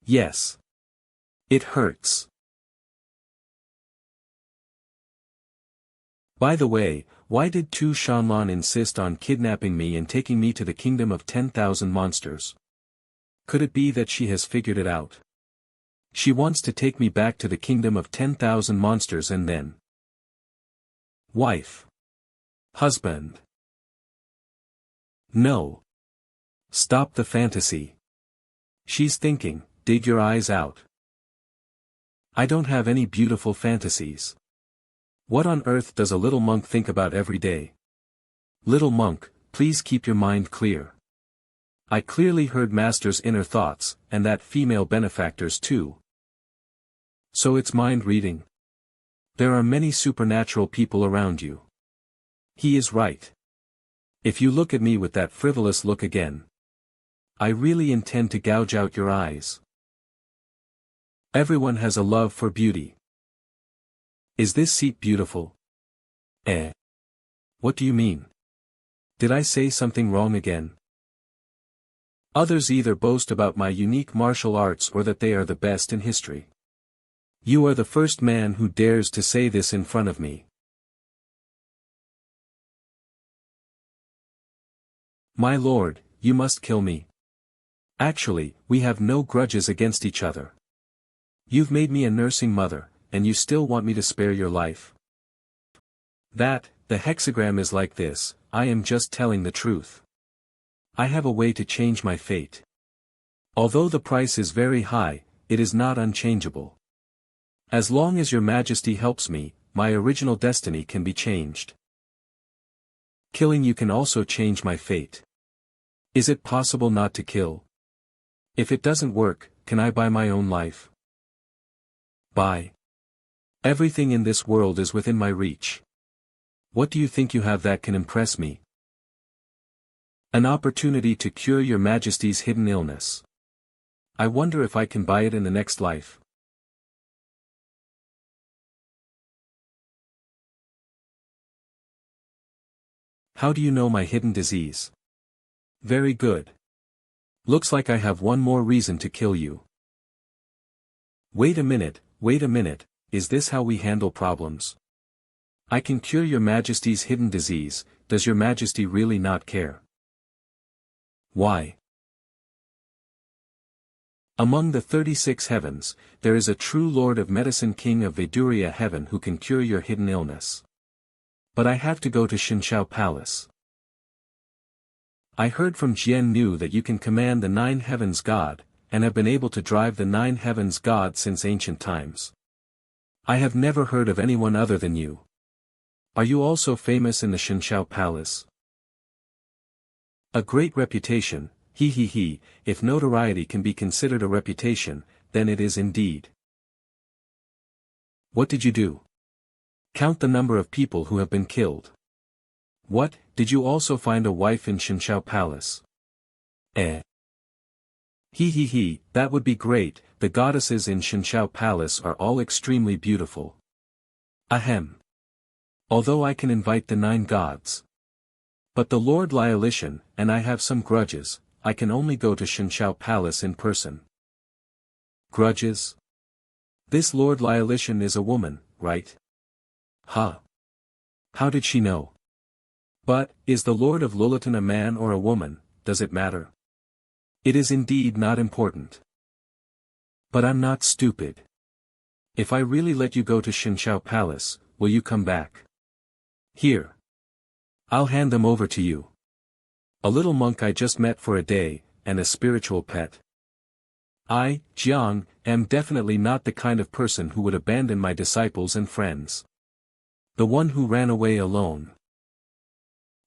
Yes. It hurts. By the way, why did Tu Shanlan insist on kidnapping me and taking me to the kingdom of 10,000 monsters? Could it be that she has figured it out? She wants to take me back to the kingdom of 10,000 monsters and then... Wife. Husband. No. Stop the fantasy. She's thinking, dig your eyes out. I don't have any beautiful fantasies. What on earth does a little monk think about every day? Little monk, please keep your mind clear. I clearly heard master's inner thoughts, and that female benefactor's too. So it's mind reading. There are many supernatural people around you. He is right. If you look at me with that frivolous look again, I really intend to gouge out your eyes. Everyone has a love for beauty. Is this seat beautiful? What do you mean? Did I say something wrong again? Others either boast about my unique martial arts or that they are the best in history. You are the first man who dares to say this in front of me. My lord, you must kill me. Actually, we have no grudges against each other. You've made me a nursing mother, and you still want me to spare your life. The hexagram is like this, I am just telling the truth. I have a way to change my fate. Although the price is very high, it is not unchangeable. As long as your majesty helps me, my original destiny can be changed. Killing you can also change my fate. Is it possible not to kill? If it doesn't work, can I buy my own life? Buy. Everything in this world is within my reach. What do you think you have that can impress me? An opportunity to cure your majesty's hidden illness. I wonder if I can buy it in the next life. How do you know my hidden disease? Very good. Looks like I have one more reason to kill you. Wait a minute, is this how we handle problems? I can cure your Majesty's hidden disease, does your Majesty really not care? Why? Among the 36 heavens, there is a true Lord of Medicine, King of Veduria heaven, who can cure your hidden illness. But I have to go to Xianxia Palace. I heard from Jiang Jue that you can command the 9 heavens God, and have been able to drive the 9 heavens God since ancient times. I have never heard of anyone other than you. Are you also famous in the Xianxia Palace? A great reputation, he, if notoriety can be considered a reputation, then it is indeed. What did you do? Count the number of people who have been killed. What, did you also find a wife in Xianxia Palace? He, that would be great, the goddesses in Xianxia Palace are all extremely beautiful. Ahem. Although I can invite the 9 gods. But the Lord Lialishan, and I have some grudges, I can only go to Xianxia Palace in person. Grudges? This Lord Lialishan is a woman, right? Huh. How did she know? But, is the Lord of Lulatin a man or a woman, does it matter? It is indeed not important. But I'm not stupid. If I really let you go to Xianxia Palace, will you come back? Here. I'll hand them over to you. A little monk I just met for a day, and a spiritual pet. I, Jiang, am definitely not the kind of person who would abandon my disciples and friends. The one who ran away alone.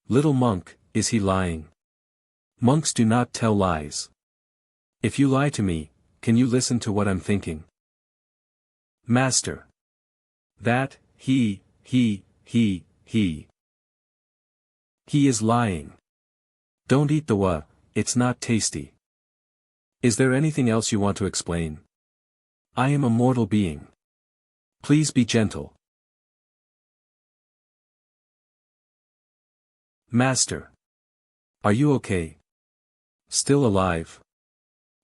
Little monk, is he lying? Monks do not tell lies. If you lie to me, can you listen to what I'm thinking? Master. That, he is lying. Don't eat the it's not tasty. Is there anything else you want to explain? I am a mortal being. Please be gentle. Master. Are you okay? Still alive?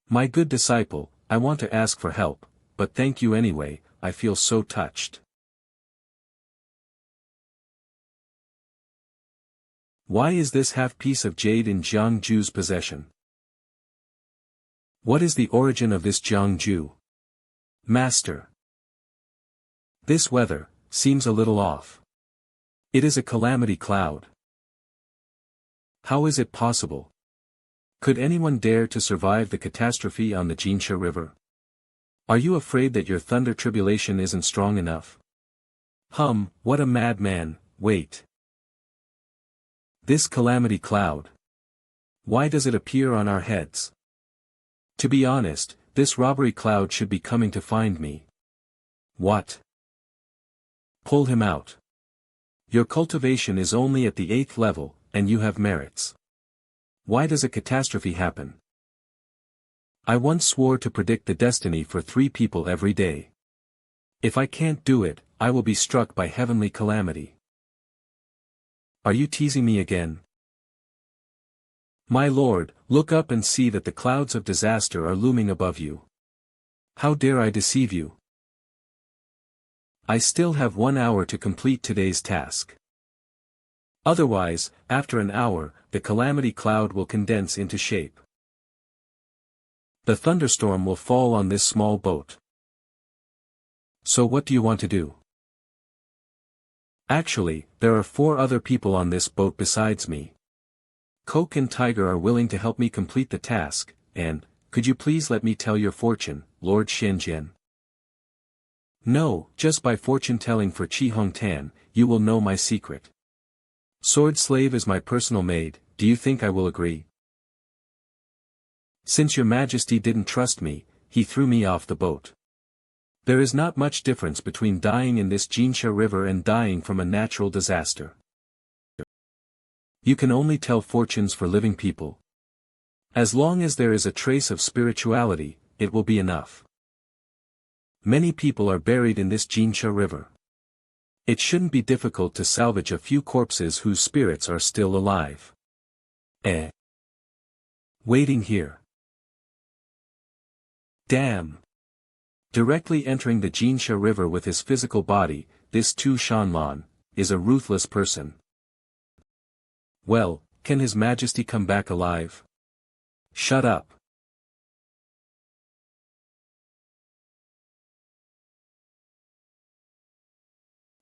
My good disciple, I want to ask for help, but thank you anyway, I feel so touched. Why is this half-piece of jade in Jiang Jue's possession? What is the origin of this Jiang Jue? Master. This weather seems a little off. It is a calamity cloud. How is it possible? Could anyone dare to survive the catastrophe on the Xianxia River? Are you afraid that your thunder tribulation isn't strong enough? What a madman, wait. This calamity cloud. Why does it appear on our heads? To be honest, this robbery cloud should be coming to find me. What? Pull him out. Your cultivation is only at the 8th level, and you have merits. Why does a catastrophe happen? I once swore to predict the destiny for 3 people every day. If I can't do it, I will be struck by heavenly calamity. Are you teasing me again? My lord, look up and see that the clouds of disaster are looming above you. How dare I deceive you? I still have 1 hour to complete today's task. Otherwise, after an hour, the calamity cloud will condense into shape. The thunderstorm will fall on this small boat. So what do you want to do? Actually, there are 4 other people on this boat besides me. Coke and Tiger are willing to help me complete the task, and, could you please let me tell your fortune, Lord Xianxia? No, just by fortune-telling for Qi Hongtan, you will know my secret. Sword Slave is my personal maid, do you think I will agree? Since your Majesty didn't trust me, he threw me off the boat. There is not much difference between dying in this Xianxia River and dying from a natural disaster. You can only tell fortunes for living people. As long as there is a trace of spirituality, it will be enough. Many people are buried in this Xianxia River. It shouldn't be difficult to salvage a few corpses whose spirits are still alive. Waiting here. Damn. Directly entering the Xianxia River with his physical body, this.Tu Shanlan is a ruthless person. Well, can His Majesty come back alive? Shut up.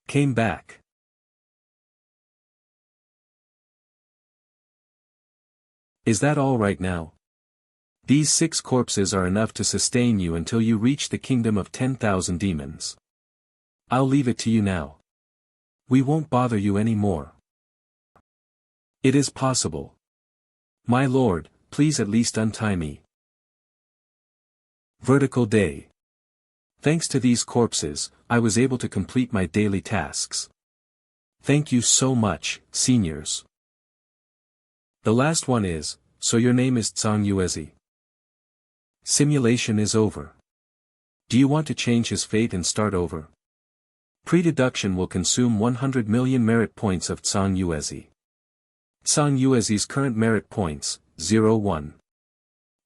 Came back. Is that all right now? These 6 corpses are enough to sustain you until you reach the kingdom of 10,000 demons. I'll leave it to you now. We won't bother you any more. It is possible. My lord, please at least untie me. Vertical day. Thanks to these corpses, I was able to complete my daily tasks. Thank you so much, seniors. The last one is, so your name is Jiang Jue. Simulation is over. Do you want to change his fate and start over? Pre-deduction will consume 100 million merit points of Jiang Jue. Jiang Jue's current merit points, 01.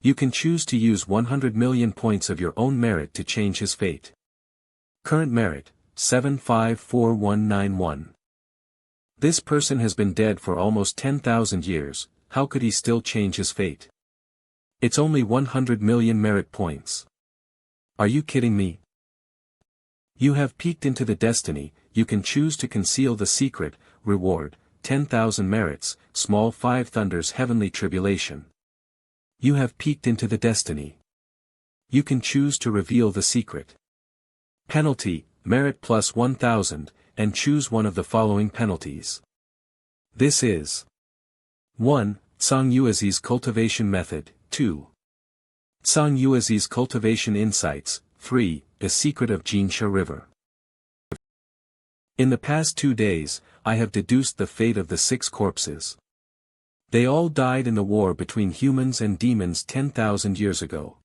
You can choose to use 100 million points of your own merit to change his fate. Current merit, 754191. This person has been dead for almost 10,000 years, how could he still change his fate? It's only 100 million merit points. Are you kidding me? You have peeked into the destiny, you can choose to conceal the secret, reward, 10,000 merits, small 5 thunders heavenly tribulation. You have peeked into the destiny. You can choose to reveal the secret. Penalty, merit plus 1,000, and choose one of the following penalties. This is 1. Jiang Jue's cultivation method, 2. Jiang Jue's cultivation insights, 3. The secret of Xianxia River. In the past 2 days, I have deduced the fate of the 6 corpses. They all died in the war between humans and demons 10,000 years ago.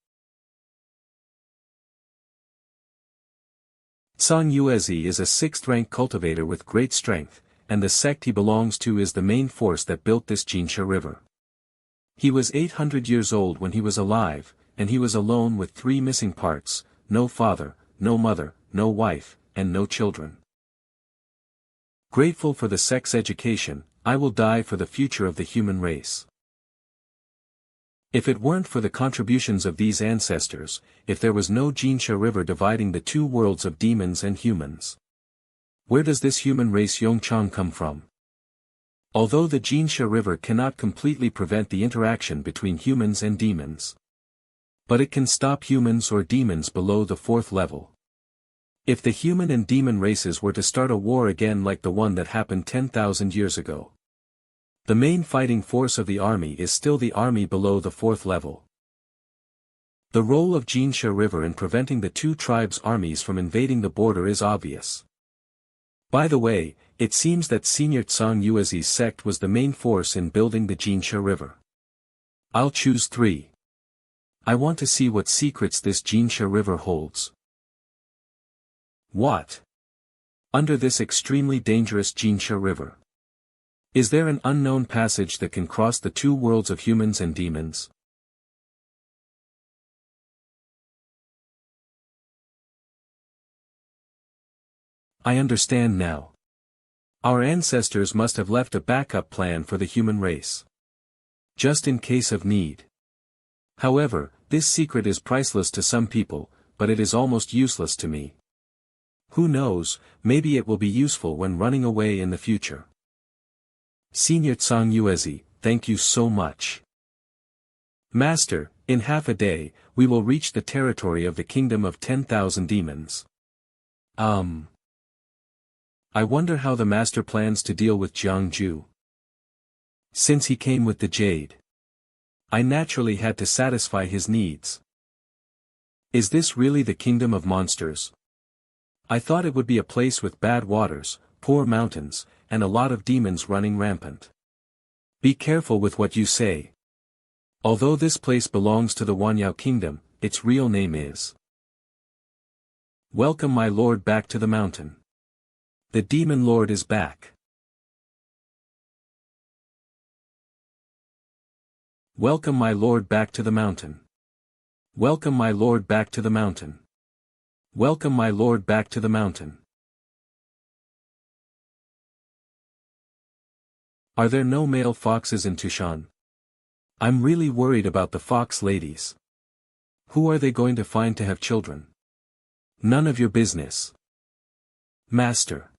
Jiang Jue is a 6th-rank cultivator with great strength, and the sect he belongs to is the main force that built this Xianxia River. He was 800 years old when he was alive, and he was alone with 3 missing parts, no father, no mother, no wife, and no children. Grateful for the sect's education, I will die for the future of the human race. If it weren't for the contributions of these ancestors, if there was no Xianxia River dividing the 2 worlds of demons and humans. Where does this human race Yongchang come from? Although the Xianxia River cannot completely prevent the interaction between humans and demons. But it can stop humans or demons below the 4th level. If the human and demon races were to start a war again like the one that happened 10,000 years ago. The main fighting force of the army is still the army below the 4th level. The role of Xianxia River in preventing the 2 tribes' armies from invading the border is obvious. By the way, it seems that Senior Jiang Jue's sect was the main force in building the Xianxia River. I'll choose 3. I want to see what secrets this Xianxia River holds. What? Under this extremely dangerous Xianxia River. Is there an unknown passage that can cross the 2 worlds of humans and demons? I understand now. Our ancestors must have left a backup plan for the human race. Just in case of need. However, this secret is priceless to some people, but it is almost useless to me. Who knows, maybe it will be useful when running away in the future. Senior Jiang Jue, thank you so much. Master, in half a day, we will reach the territory of the kingdom of 10,000 demons. I wonder how the master plans to deal with Jiang Jue. Since he came with the jade, I naturally had to satisfy his needs. Is this really the kingdom of monsters? I thought it would be a place with bad waters, poor mountains, and a lot of demons running rampant. Be careful with what you say. Although this place belongs to the Wanyao kingdom, its real name is. Welcome my lord back to the mountain. The Demon Lord is back. Welcome my lord back to the mountain. Welcome my lord back to the mountain. Welcome my lord back to the mountain. Are there no male foxes in Tushan? I'm really worried about the fox ladies. Who are they going to find to have children? None of your business. Master.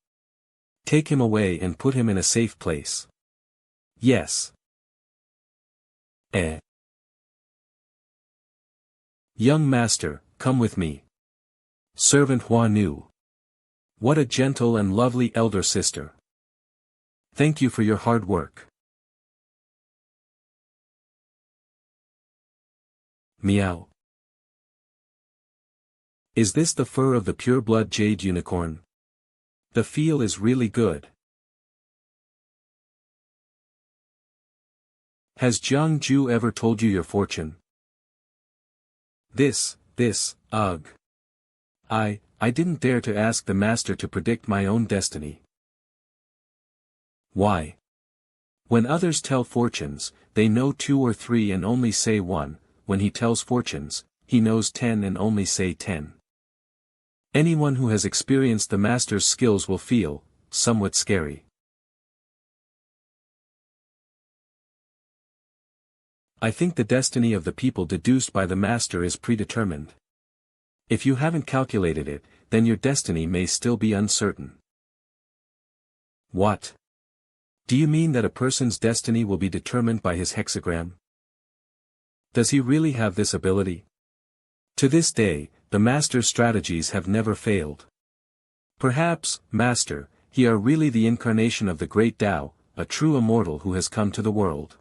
Take him away and put him in a safe place. Yes. Young master, come with me. Servant Hua Nu. What a gentle and lovely elder sister. Thank you for your hard work. Meow. Is this the fur of the pure-blood jade unicorn? The feel is really good. Has Jiang Jue ever told you your fortune? Ugh. I didn't dare to ask the master to predict my own destiny. Why? When others tell fortunes, they know 2 or 3 and only say 1, when he tells fortunes, he knows 10 and only say 10. Anyone who has experienced the master's skills will feel, somewhat scary. I think the destiny of the people deduced by the master is predetermined. If you haven't calculated it, then your destiny may still be uncertain. What? Do you mean that a person's destiny will be determined by his hexagram? Does he really have this ability? To this day, the master's strategies have never failed. Perhaps, master, he are really the incarnation of the great Tao, a true immortal who has come to the world.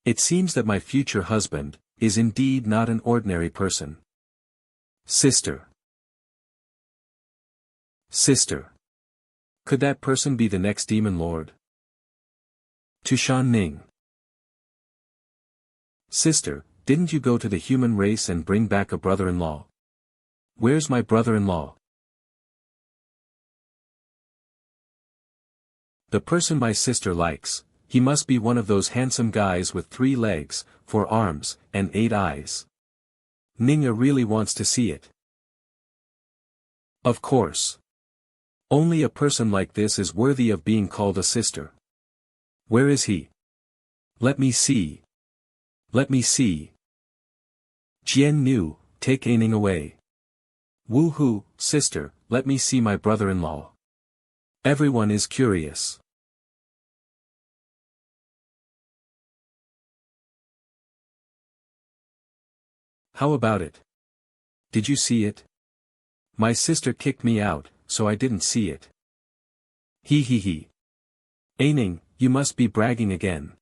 It seems that my future husband is indeed not an ordinary person. Sister. Could that person be the next Demon Lord?Tu Shanlan. Sister, didn't you go to the human race and bring back a brother-in-law? Where's my brother-in-law? The person my sister likes, he must be one of those handsome guys with 3 legs, 4 arms, and 8 eyes. Ningya really wants to see it. Of course. Only a person like this is worthy of being called a sister. Where is he? Let me see. Jian Nu, take Aining away. Woohoo, sister, let me see my brother-in-law. Everyone is curious. How about it? Did you see it? My sister kicked me out, so I didn't see it. He. Aining, you must be bragging again.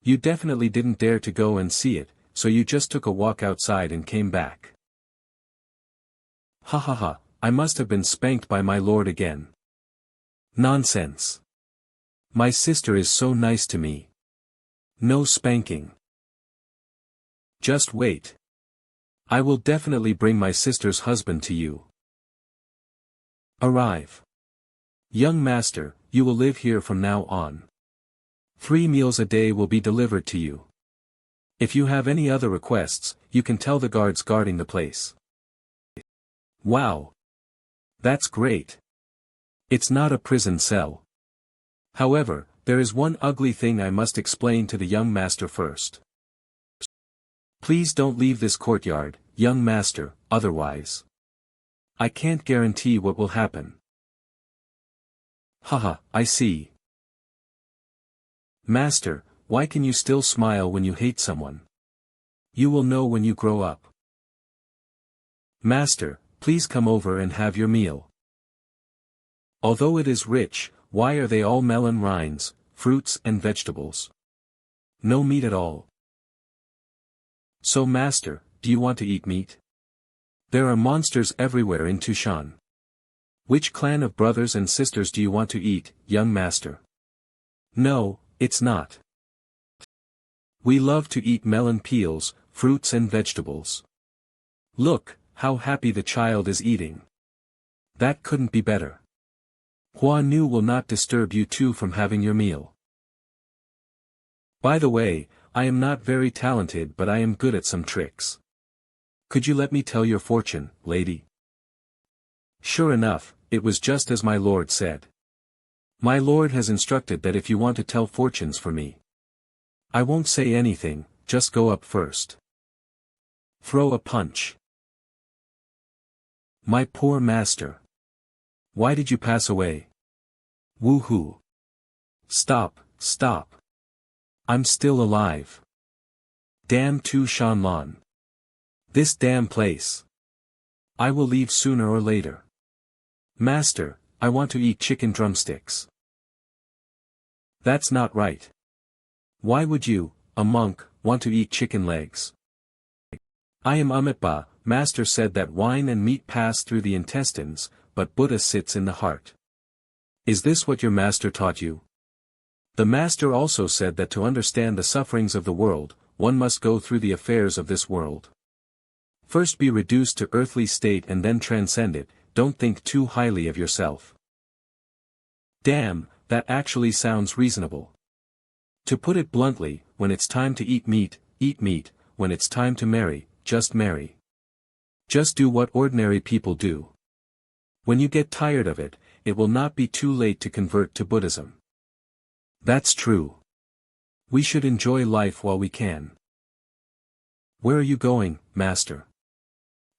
You definitely didn't dare to go and see it, so you just took a walk outside and came back. Ha, I must have been spanked by my lord again. Nonsense. My sister is so nice to me. No spanking. Just wait. I will definitely bring my sister's husband to you. Arrive. Young master, you will live here from now on. 3 meals a day will be delivered to you. If you have any other requests, you can tell the guards guarding the place. Wow. That's great. It's not a prison cell. However, there is one ugly thing I must explain to the young master first. Please don't leave this courtyard, young master, otherwise. I can't guarantee what will happen. Haha, I see. Master, why can you still smile when you hate someone? You will know when you grow up. Master, please come over and have your meal. Although it is rich, why are they all melon rinds, fruits and vegetables? No meat at all. So master, do you want to eat meat? There are monsters everywhere in Tushan. Which clan of brothers and sisters do you want to eat, young master? No, it's not. We love to eat melon peels, fruits and vegetables. Look, how happy the child is eating. That couldn't be better. Hua Nu will not disturb you two from having your meal. By the way, I am not very talented but I am good at some tricks. Could you let me tell your fortune, lady? Sure enough, it was just as my lord said. My lord has instructed that if you want to tell fortunes for me, I won't say anything, just go up first. Throw a punch. My poor master. Why did you pass away? Woohoo. Stop, stop. I'm still alive. Damn.Tu Shanlan. This damn place. I will leave sooner or later. Master, I want to eat chicken drumsticks. That's not right. Why would you, a monk, want to eat chicken legs? I am Amitabha. Master said that wine and meat pass through the intestines, but Buddha sits in the heart. Is this what your master taught you? The master also said that to understand the sufferings of the world, one must go through the affairs of this world. First be reduced to earthly state and then transcend it. Don't think too highly of yourself. Damn, that actually sounds reasonable. To put it bluntly, when it's time to eat meat, when it's time to marry, just marry. Just do what ordinary people do. When you get tired of it, it will not be too late to convert to Buddhism. That's true. We should enjoy life while we can. Where are you going, master?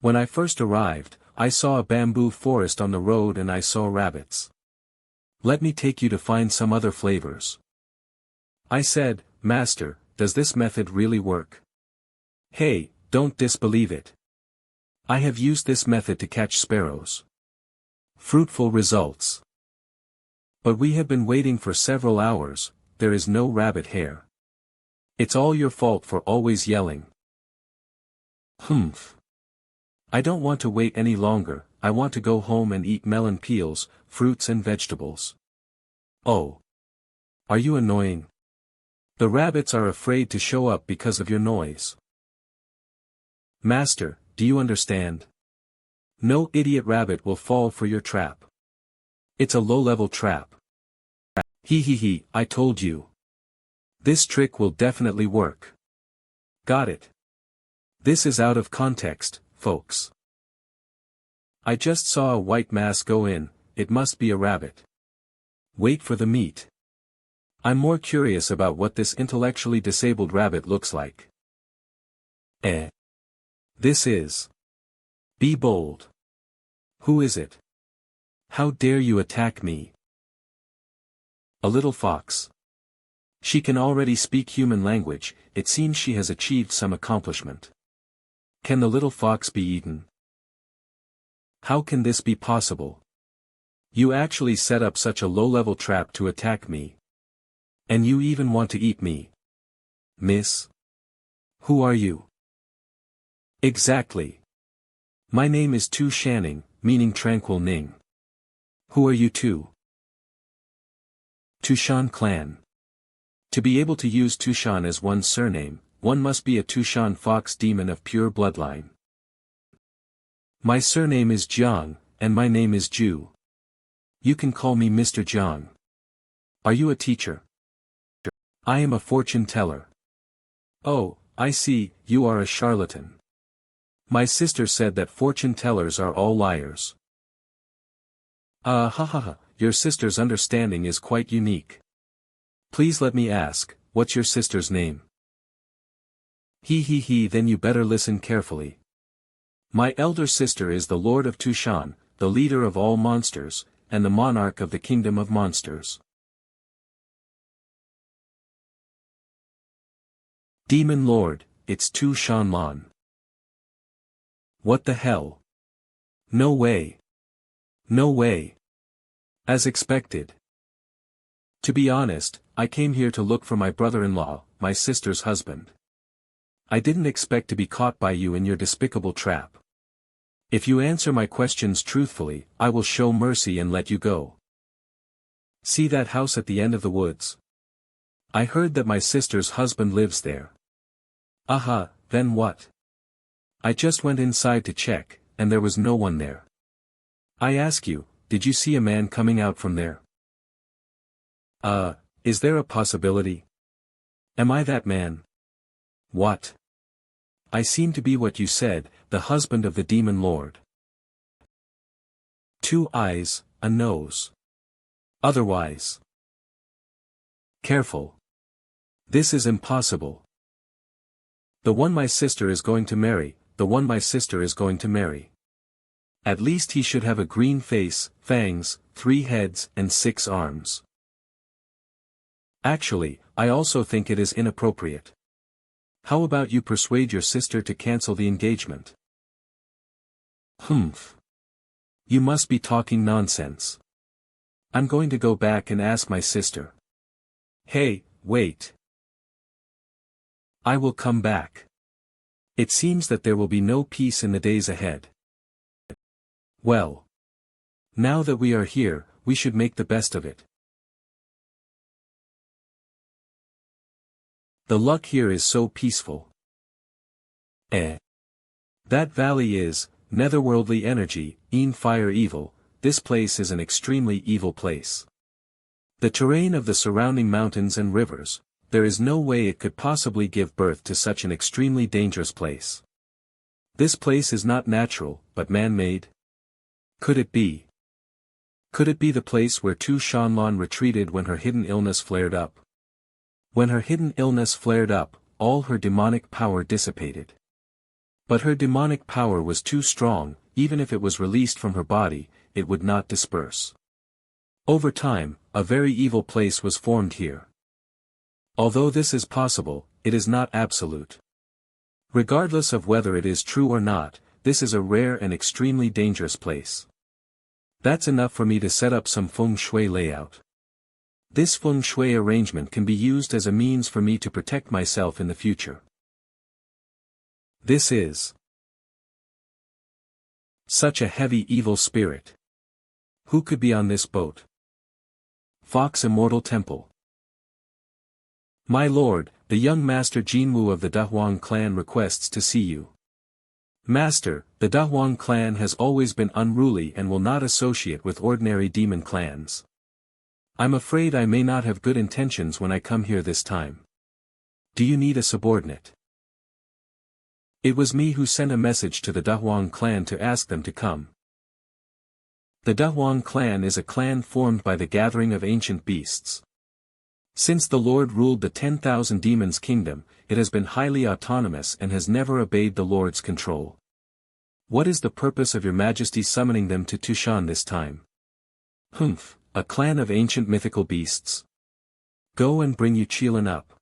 When I first arrived, I saw a bamboo forest on the road and I saw rabbits. Let me take you to find some other flavors. I said, Master, does this method really work? Hey, don't disbelieve it. I have used this method to catch sparrows. Fruitful results. But we have been waiting for several hours, there is no rabbit here. It's all your fault for always yelling. Humph. I don't want to wait any longer, I want to go home and eat melon peels, fruits and vegetables. Oh. Are you annoying? The rabbits are afraid to show up because of your noise. Master, do you understand? No idiot rabbit will fall for your trap. It's a low-level trap. He, I told you. This trick will definitely work. Got it. This is out of context, folks. I just saw a white mass go in, it must be a rabbit. Wait for the meat. I'm more curious about what this intellectually disabled rabbit looks like. This is. Be bold. Who is it? How dare you attack me? A little fox. She can already speak human language, it seems she has achieved some accomplishment. Can the little fox be eaten? How can this be possible? You actually set up such a low-level trap to attack me. And you even want to eat me. Miss? Who are you? Exactly. My name is Tu Shanlan, meaning tranquil Ning. Who are you two? Tu Shan clan. To be able to use Tu Shan as one's surname, one must be a Tu Shan fox demon of pure bloodline. My surname is Jiang, and my name is Jue. You can call me Mr. Jiang. Are you a teacher? I am a fortune teller. Oh, I see, you are a charlatan. My sister said that fortune tellers are all liars. Your sister's understanding is quite unique. Please let me ask, what's your sister's name? Then you better listen carefully. My elder sister is the Lord of Tu Shan, the leader of all monsters, and the monarch of the kingdom of monsters. Demon Lord, it's Tu Shanlan. What the hell? No way. No way. As expected. To be honest, I came here to look for my brother-in-law, my sister's husband. I didn't expect to be caught by you in your despicable trap. If you answer my questions truthfully, I will show mercy and let you go. See that house at the end of the woods? I heard that my sister's husband lives there. Then what? I just went inside to check, and there was no one there. I ask you, did you see a man coming out from there? Is there a possibility? Am I that man? What? I seem to be what you said, the husband of the Demon Lord. 2 eyes, a nose. Otherwise. Careful. This is impossible. The one my sister is going to marry, the one my sister is going to marry. At least he should have a green face, fangs, 3 heads and 6 arms. Actually, I also think it is inappropriate. How about you persuade your sister to cancel the engagement? Humph. You must be talking nonsense. I'm going to go back and ask my sister. Hey, wait. I will come back. It seems that there will be no peace in the days ahead. Well. Now that we are here, we should make the best of it. The luck here is so peaceful. That valley is, netherworldly energy, fire evil, this place is an extremely evil place. The terrain of the surrounding mountains and rivers, there is no way it could possibly give birth to such an extremely dangerous place. This place is not natural, but man-made. Could it be? Could it be the place where Tu Shanlan retreated when her hidden illness flared up? When her hidden illness flared up, all her demonic power dissipated. But her demonic power was too strong, even if it was released from her body, it would not disperse. Over time, a very evil place was formed here. Although this is possible, it is not absolute. Regardless of whether it is true or not, this is a rare and extremely dangerous place. That's enough for me to set up some feng shui layout. This feng shui arrangement can be used as a means for me to protect myself in the future. This is such a heavy evil spirit. Who could be on this boat? Fox Immortal Temple. My lord, the young master Jiang Jue of the Dahuang clan requests to see you. Master, the Dahuang clan has always been unruly and will not associate with ordinary demon clans. I'm afraid I may not have good intentions when I come here this time. Do you need a subordinate? It was me who sent a message to the Dahuang clan to ask them to come. The Dahuang clan is a clan formed by the gathering of ancient beasts. Since the Lord ruled the 10,000 demons' kingdom, it has been highly autonomous and has never obeyed the Lord's control. What is the purpose of your majesty summoning them to Tushan this time? Humph, a clan of ancient mythical beasts. Go and bring Yu Qilan up.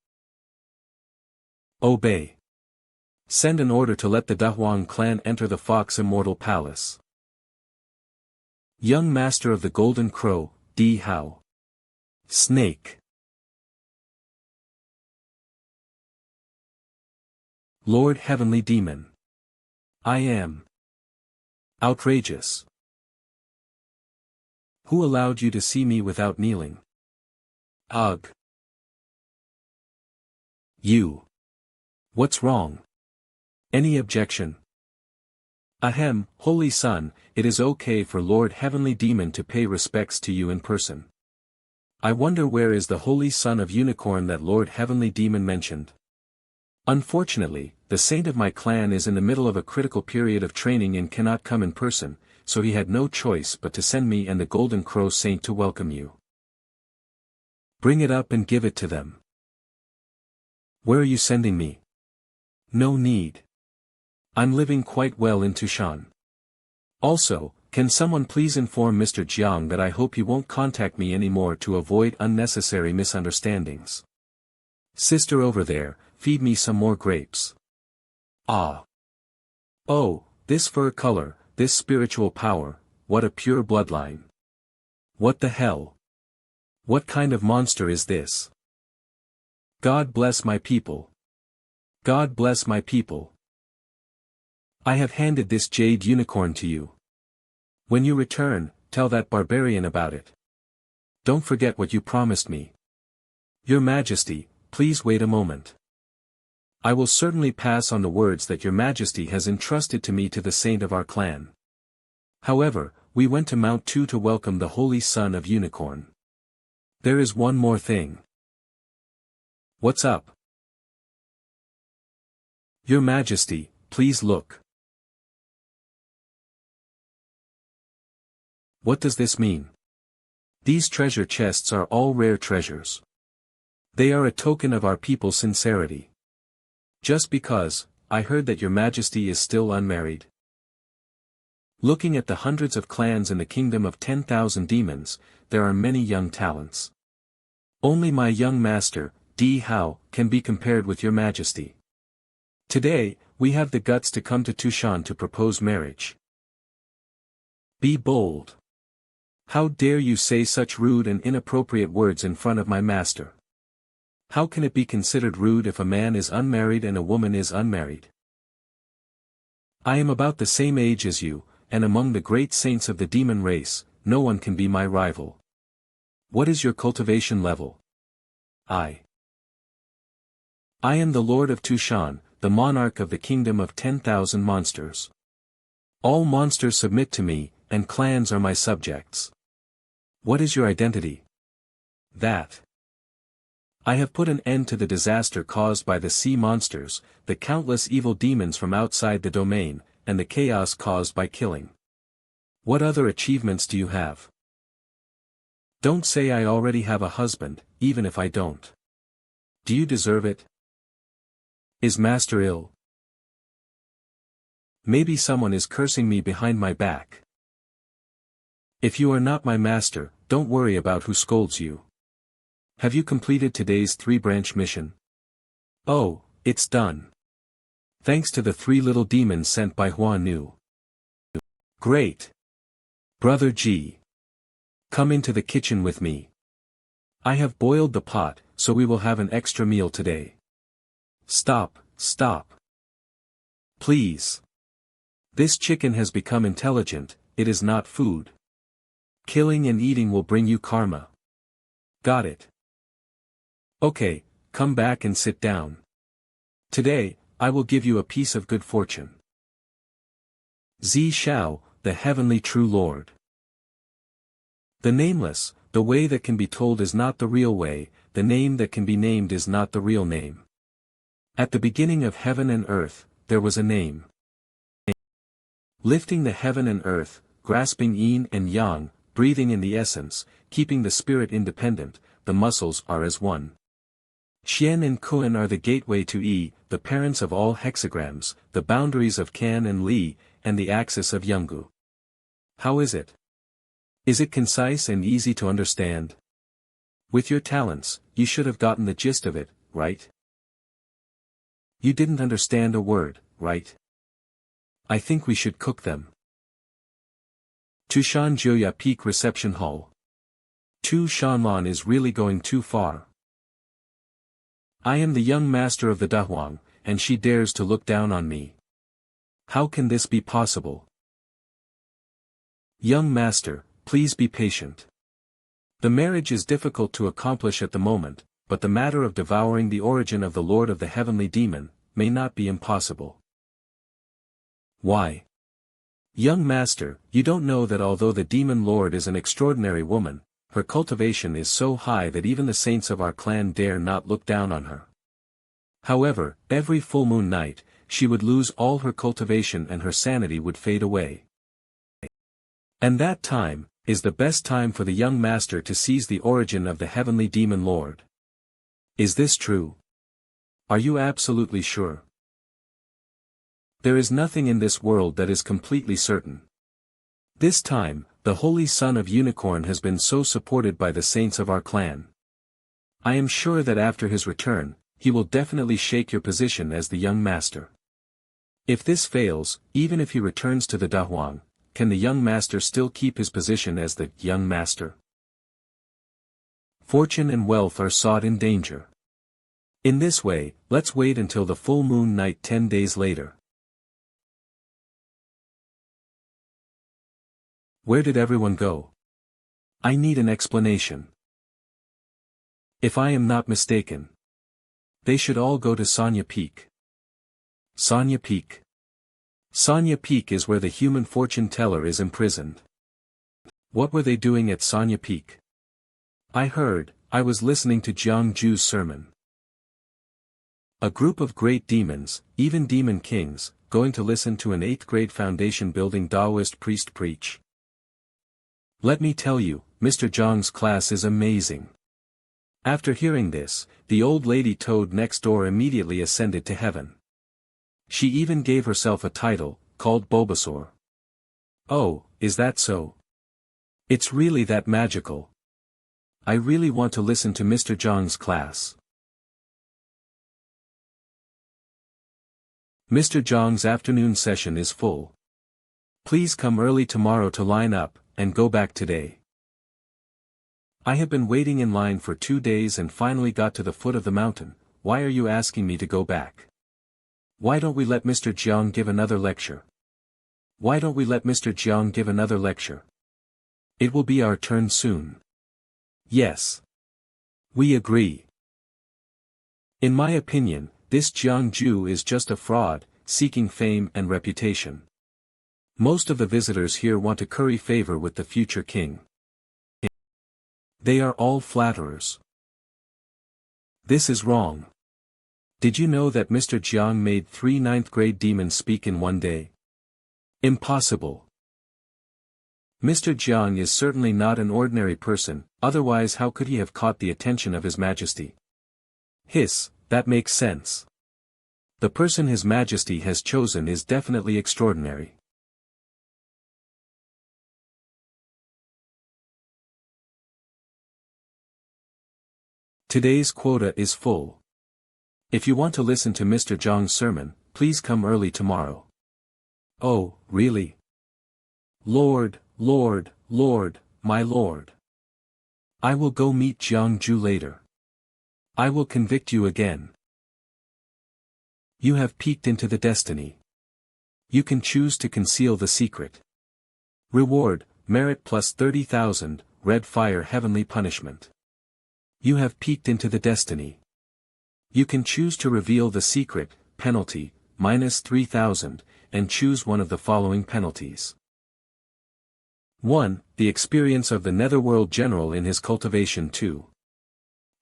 Obey. Send an order to let the Dahuang clan enter the Fox Immortal Palace. Young Master of the Golden Crow, Di Hao. Snake. Lord Heavenly Demon. I am outrageous. Who allowed you to see me without kneeling? Ugh. You. What's wrong? Any objection? Ahem, Holy Son, it is okay for Lord Heavenly Demon to pay respects to you in person. I wonder where is the Holy Son of Unicorn that Lord Heavenly Demon mentioned. Unfortunately, the saint of my clan is in the middle of a critical period of training and cannot come in person, so he had no choice but to send me and the Golden Crow Saint to welcome you. Bring it up and give it to them. Where are you sending me? No need. I'm living quite well in Tushan. Also, can someone please inform Mr. Jiang that I hope he won't contact me anymore to avoid unnecessary misunderstandings. Sister over there, feed me some more grapes. Ah. Oh, this fur color, this spiritual power, what a pure bloodline. What the hell? What kind of monster is this? God bless my people. God bless my people. I have handed this jade unicorn to you. When you return, tell that barbarian about it. Don't forget what you promised me. Your Majesty, please wait a moment. I will certainly pass on the words that your Majesty has entrusted to me to the saint of our clan. However, we went to Mount 2 to welcome the Holy Son of Unicorn. There is one more thing. What's up? Your Majesty, please look. What does this mean? These treasure chests are all rare treasures. They are a token of our people's sincerity. Just because, I heard that your Majesty is still unmarried. Looking at the hundreds of clans in the kingdom of 10,000 demons, there are many young talents. Only my young master, Di Hao, can be compared with your Majesty. Today, we have the guts to come to Tushan to propose marriage. Be bold. How dare you say such rude and inappropriate words in front of my master? How can it be considered rude if a man is unmarried and a woman is unmarried? I am about the same age as you, and among the great saints of the demon race, no one can be my rival. What is your cultivation level? I am the Lord of Tushan, the monarch of the kingdom of 10,000 monsters. All monsters submit to me, and clans are my subjects. What is your identity? That. I have put an end to the disaster caused by the sea monsters, the countless evil demons from outside the domain, and the chaos caused by killing. What other achievements do you have? Don't say I already have a husband, even if I don't. Do you deserve it? Is Master ill? Maybe someone is cursing me behind my back. If you are not my master, don't worry about who scolds you. Have you completed today's 3-branch mission? Oh, it's done. Thanks to the 3 little demons sent by Huan Nu. Great. Brother G. Come into the kitchen with me. I have boiled the pot, so we will have an extra meal today. Stop, stop. Please. This chicken has become intelligent, it is not food. Killing and eating will bring you karma. Got it. Okay, come back and sit down. Today, I will give you a piece of good fortune. Zi Shao, the heavenly true Lord. The nameless, the way that can be told is not the real way, the name that can be named is not the real name. At the beginning of heaven and earth, there was a name. Lifting the heaven and earth, grasping yin and yang, breathing in the essence, keeping the spirit independent, the muscles are as one. Xian and Kun are the gateway to Yi, the parents of all hexagrams, the boundaries of Kan and Li, and the axis of Yungu. How is it? Is it concise and easy to understand? With your talents, you should have gotten the gist of it, right? You didn't understand a word, right? I think we should cook them. Tushan Joya Peak Reception Hall. Tu Shanlan is really going too far. I am the young master of the Dahuang, and she dares to look down on me. How can this be possible? Young master, please be patient. The marriage is difficult to accomplish at the moment, but the matter of devouring the origin of the Lord of the Heavenly Demon, may not be impossible. Why? Young master, you don't know that although the Demon Lord is an extraordinary woman, her cultivation is so high that even the saints of our clan dare not look down on her. However, every full moon night, she would lose all her cultivation and her sanity would fade away. And that time, is the best time for the young master to seize the origin of the Heavenly Demon Lord. Is this true? Are you absolutely sure? There is nothing in this world that is completely certain. This time, the Holy Son of Unicorn has been so supported by the saints of our clan. I am sure that after his return, he will definitely shake your position as the young master. If this fails, even if he returns to the Dahuang, can the young master still keep his position as the young master? Fortune and wealth are sought in danger. In this way, let's wait until the full moon night 10 days later. Where did everyone go? I need an explanation. If I am not mistaken, they should all go to Xianxia Peak. Xianxia Peak. Xianxia Peak is where the human fortune teller is imprisoned. What were they doing at Xianxia Peak? I was listening to Jiang Jue's sermon. A group of great demons, even demon kings, going to listen to an 8th grade foundation building Taoist priest preach. Let me tell you, Mr. Jiang's class is amazing. After hearing this, the old lady toad next door immediately ascended to heaven. She even gave herself a title, called Bulbasaur. Oh, is that so? It's really that magical. I really want to listen to Mr. Jiang's class. Mr. Jiang's afternoon session is full. Please come early tomorrow to line up, and go back today. I have been waiting in line for 2 days and finally got to the foot of the mountain. Why are you asking me to go back? Why don't we let Mr. Jiang give another lecture? Why don't we let Mr. Jiang give another lecture? It will be our turn soon. Yes. We agree. In my opinion, this Jiang Jue is just a fraud, seeking fame and reputation. Most of the visitors here want to curry favor with the future king. They are all flatterers. This is wrong. Did you know that Mr. Jiang made 3 9th grade demons speak in one day? Impossible. Mr. Jiang is certainly not an ordinary person, otherwise how could he have caught the attention of His Majesty? Hiss, that makes sense. The person His Majesty has chosen is definitely extraordinary. Today's quota is full. If you want to listen to Mr. Jiang's sermon, please come early tomorrow. Oh, really? Lord, Lord, Lord, my Lord. I will go meet Jiang Jue later. I will convict you again. You have peeked into the destiny. You can choose to conceal the secret. Reward, merit plus 30,000, red fire heavenly punishment. You have peeked into the destiny. You can choose to reveal the secret, penalty, minus 3,000, and choose one of the following penalties. 1. The experience of the Netherworld General in his cultivation. 2.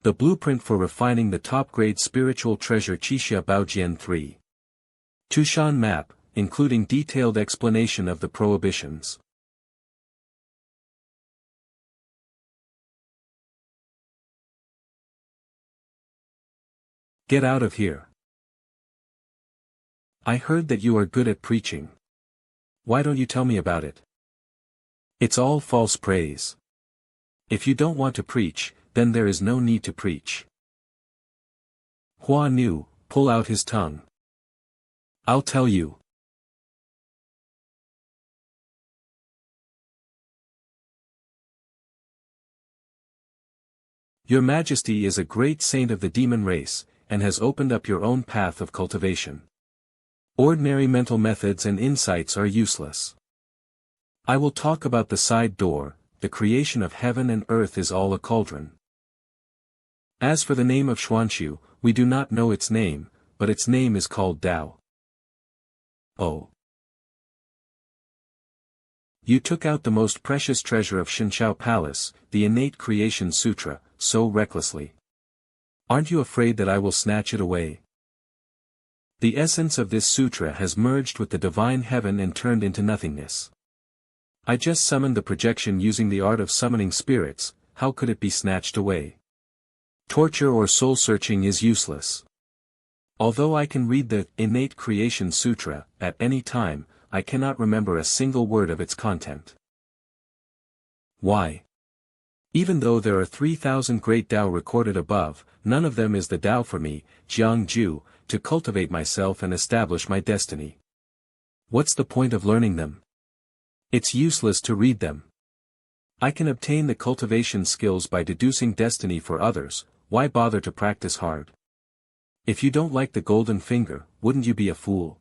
The blueprint for refining the top-grade spiritual treasure Xianxia Baojian 3. Tushan map, including detailed explanation of the prohibitions. Get out of here. I heard that you are good at preaching. Why don't you tell me about it? It's all false praise. If you don't want to preach, then there is no need to preach. Hua Nu, pull out his tongue. I'll tell you. Your Majesty is a great saint of the demon race, and has opened up your own path of cultivation. Ordinary mental methods and insights are useless. I will talk about the side door. The creation of heaven and earth is all a cauldron. As for the name of Xianxia, we do not know its name, but its name is called Tao. Oh. You took out the most precious treasure of Xianxia Palace, the innate creation sutra, so recklessly. Aren't you afraid that I will snatch it away? The essence of this sutra has merged with the divine heaven and turned into nothingness. I just summoned the projection using the art of summoning spirits. How could it be snatched away? Torture or soul-searching is useless. Although I can read the innate creation sutra at any time, I cannot remember a single word of its content. Why? Even though there are 3,000 great Tao recorded above, none of them is the Tao for me, Jiang Jue, to cultivate myself and establish my destiny. What's the point of learning them? It's useless to read them. I can obtain the cultivation skills by deducing destiny for others. Why bother to practice hard? If you don't like the golden finger, wouldn't you be a fool?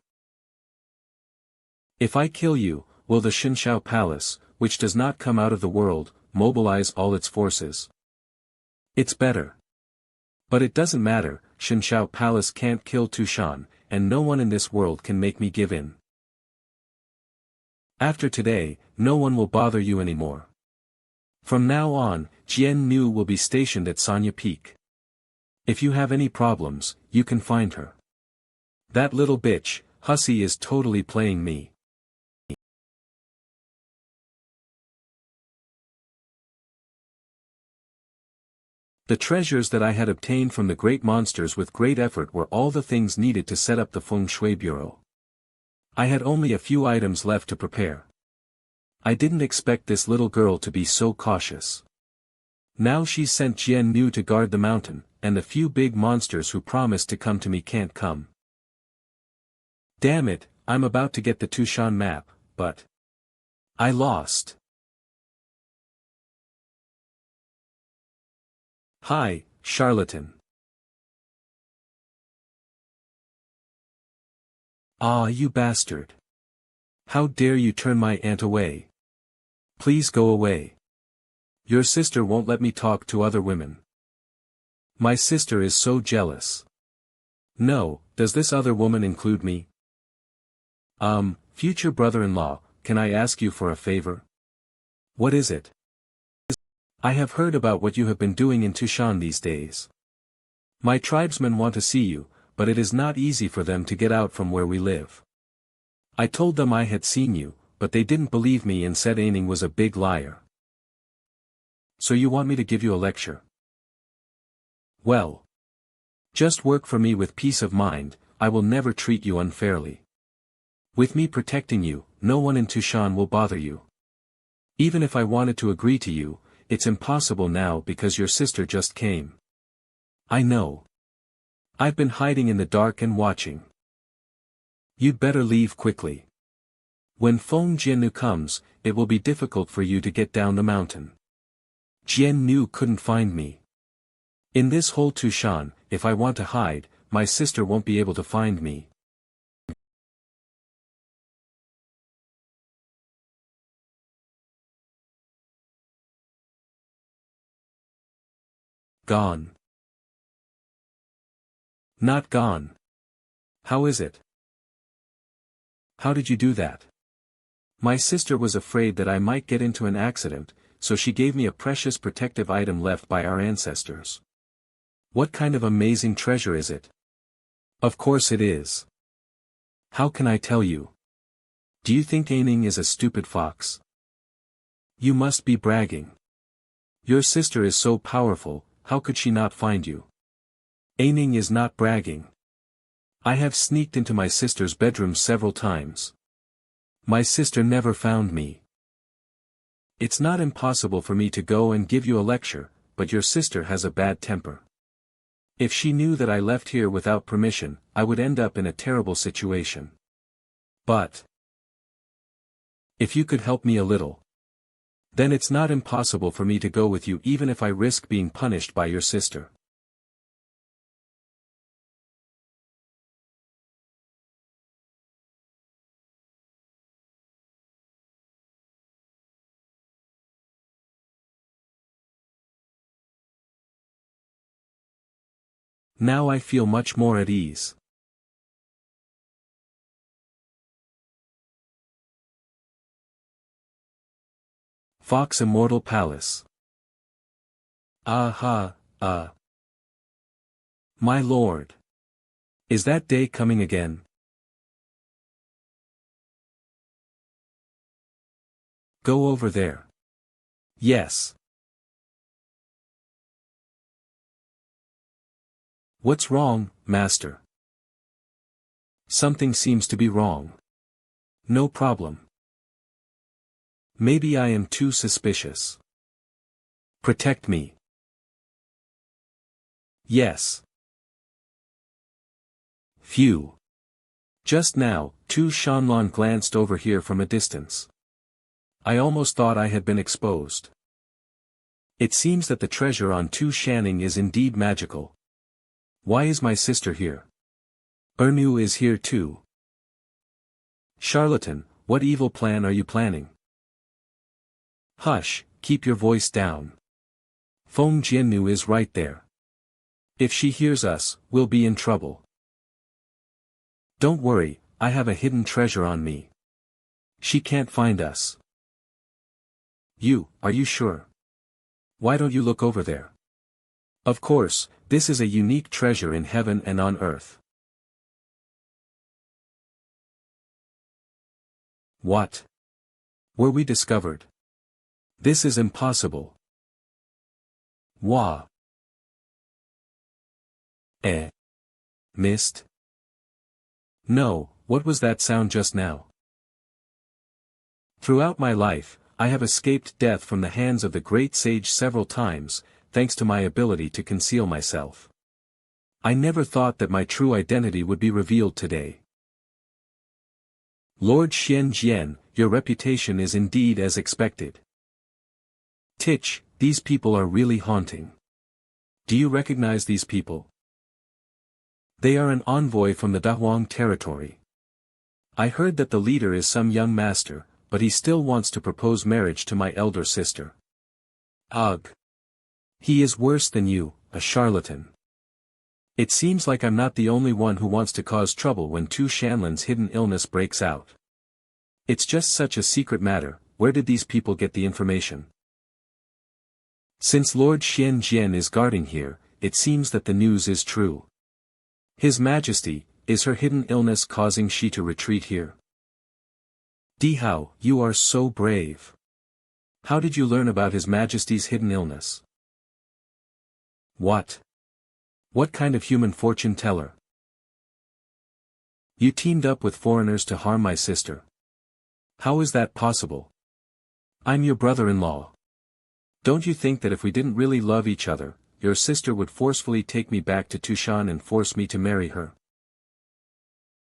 If I kill you, will the Xianxia Palace, which does not come out of the world, mobilize all its forces? It's better. But it doesn't matter, Xianxia Palace can't kill Tushan, and no one in this world can make me give in. After today, no one will bother you anymore. From now on, Jian Nu will be stationed at Sanya Peak. If you have any problems, you can find her. That little bitch, hussy, is totally playing me. The treasures that I had obtained from the great monsters with great effort were all the things needed to set up the feng shui bureau. I had only a few items left to prepare. I didn't expect this little girl to be so cautious. Now she's sent Jiang Jue to guard the mountain, and the few big monsters who promised to come to me can't come. Damn it, I'm about to get the Tushan map, but I lost. Hi, charlatan. Ah, you bastard. How dare you turn my aunt away? Please go away. Your sister won't let me talk to other women. My sister is so jealous. No, does this other woman include me? Future brother-in-law, can I ask you for a favor? What is it? I have heard about what you have been doing in Tushan these days. My tribesmen want to see you, but it is not easy for them to get out from where we live. I told them I had seen you, but they didn't believe me and said Aining was a big liar. So you want me to give you a lecture? Well, just work for me with peace of mind, I will never treat you unfairly. With me protecting you, no one in Tushan will bother you. Even if I wanted to agree to you, it's impossible now because your sister just came. I know. I've been hiding in the dark and watching. You'd better leave quickly. When Feng Jiannu comes, it will be difficult for you to get down the mountain. Jiannu couldn't find me. In this whole Tushan, if I want to hide, my sister won't be able to find me. Gone. Not gone. How is it? How did you do that? My sister was afraid that I might get into an accident, so she gave me a precious protective item left by our ancestors. What kind of amazing treasure is it? Of course it is. How can I tell you? Do you think Aining is a stupid fox? You must be bragging. Your sister is so powerful, how could she not find you? Aining is not bragging. I have sneaked into my sister's bedroom several times. My sister never found me. It's not impossible for me to go and give you a lecture, but your sister has a bad temper. If she knew that I left here without permission, I would end up in a terrible situation. But if you could help me a little, then it's not impossible for me to go with you even if I risk being punished by your sister. Now I feel much more at ease. Fox Immortal Palace. My lord. Is that day coming again? Go over there. Yes. What's wrong, master? Something seems to be wrong. No problem. Maybe I am too suspicious. Protect me. Yes. Phew. Just now, Tu Shanlan glanced over here from a distance. I almost thought I had been exposed. It seems that the treasure on Tu Shanning is indeed magical. Why is my sister here? Ernu is here too. Charlatan, what evil plan are you planning? Hush, keep your voice down. Feng Jiannu is right there. If she hears us, we'll be in trouble. Don't worry, I have a hidden treasure on me. She can't find us. Are you sure? Why don't you look over there? Of course, This is a unique treasure in heaven and on earth. What? Were we discovered? This is impossible. Wah. Missed? No, what was that sound just now? Throughout my life, I have escaped death from the hands of the great sage several times, thanks to my ability to conceal myself. I never thought that my true identity would be revealed today. Lord Xianxia, your reputation is indeed as expected. Tich, these people are really haunting. Do you recognize these people? They are an envoy from the Dahuang territory. I heard that the leader is some young master, but he still wants to propose marriage to my elder sister. Ugh. He is worse than you, a charlatan. It seems like I'm not the only one who wants to cause trouble when Tu Shanlan's hidden illness breaks out. It's just such a secret matter. Where did these people get the information? Since Lord Xianxia is guarding here, it seems that the news is true. His Majesty, is her hidden illness causing she to retreat here? Dihao, you are so brave. How did you learn about His Majesty's hidden illness? What? What kind of human fortune teller? You teamed up with foreigners to harm my sister. How is that possible? I'm your brother-in-law. Don't you think that if we didn't really love each other, your sister would forcefully take me back to Tushan and force me to marry her?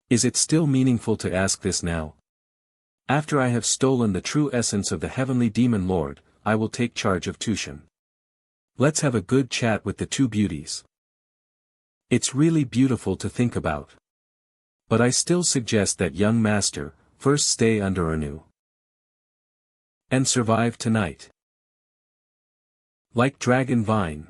Is it still meaningful to ask this now? After I have stolen the true essence of the heavenly demon lord, I will take charge of Tushan. Let's have a good chat with the two beauties. It's really beautiful to think about. But I still suggest that young master, first stay under Anu. And survive tonight. Like dragon vine.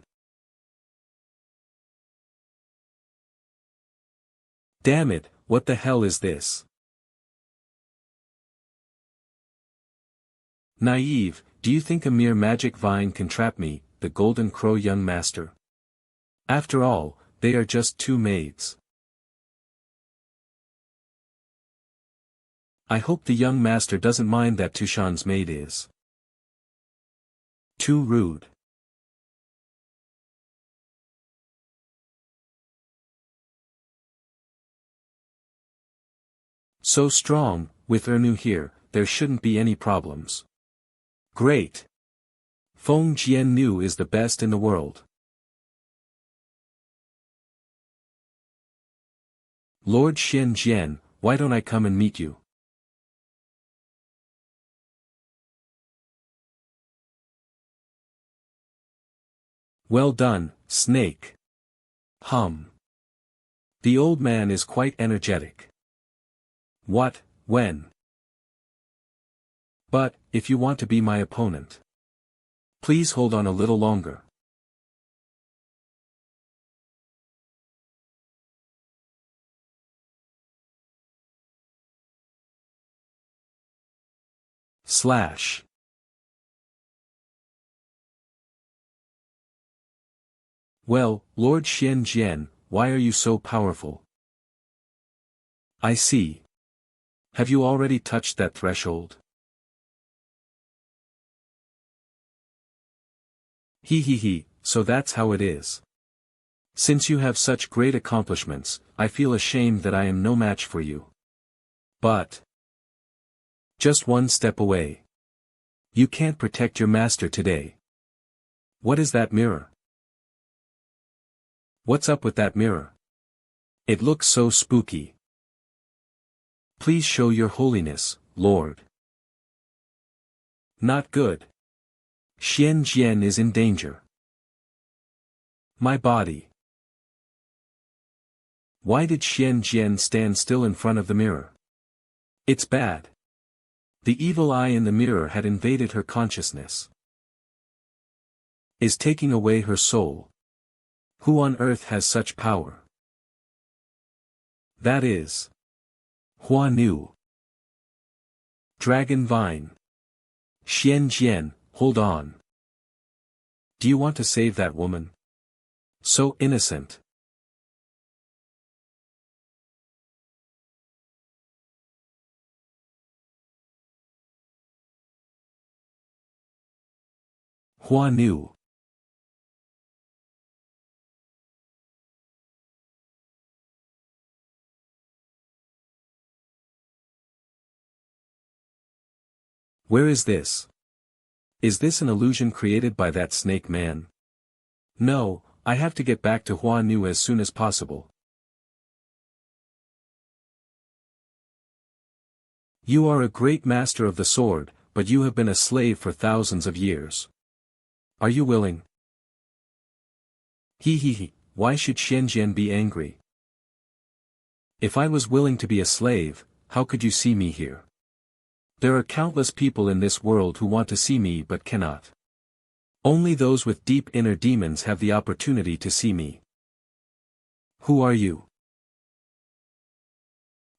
Damn it, what the hell is this? Naive, do you think a mere magic vine can trap me, the golden crow young master? After all, they are just two maids. I hope the young master doesn't mind that Tushan's maid is too rude. So strong, with Ernu here, there shouldn't be any problems. Great. Feng Jian Nu is the best in the world. Lord Xianxia, why don't I come and meet you? Well done, snake. The old man is quite energetic. What, when? But, if you want to be my opponent, please hold on a little longer. Slash. Well, Lord Xianxia, why are you so powerful? I see. Have you already touched that threshold? He, so that's how it is. Since you have such great accomplishments, I feel ashamed that I am no match for you. But just one step away. You can't protect your master today. What is that mirror? What's up with that mirror? It looks so spooky. Please show your holiness, Lord. Not good. Xianxia is in danger. My body. Why did Xianxia stand still in front of the mirror? It's bad. The evil eye in the mirror had invaded her consciousness. Is taking away her soul. Who on earth has such power? That is Hua Nu. Dragon Vine. Xianxia, hold on. Do you want to save that woman? So innocent. Hua Nu. Where is this? Is this an illusion created by that snake man? No, I have to get back to Hua Nu as soon as possible. You are a great master of the sword, but you have been a slave for thousands of years. Are you willing? He, why should Xianxia be angry? If I was willing to be a slave, how could you see me here? There are countless people in this world who want to see me but cannot. Only those with deep inner demons have the opportunity to see me. Who are you?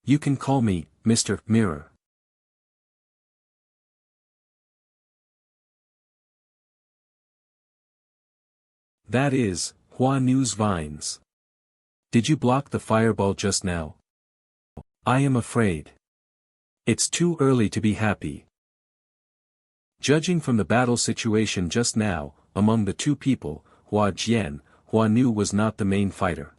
You can call me, Mr. Mirror. That is, Hua Nu's vines. Did you block the fireball just now? I am afraid. It's too early to be happy. Judging from the battle situation just now, among the two people, Hua Jian, Hua Nu was not the main fighter.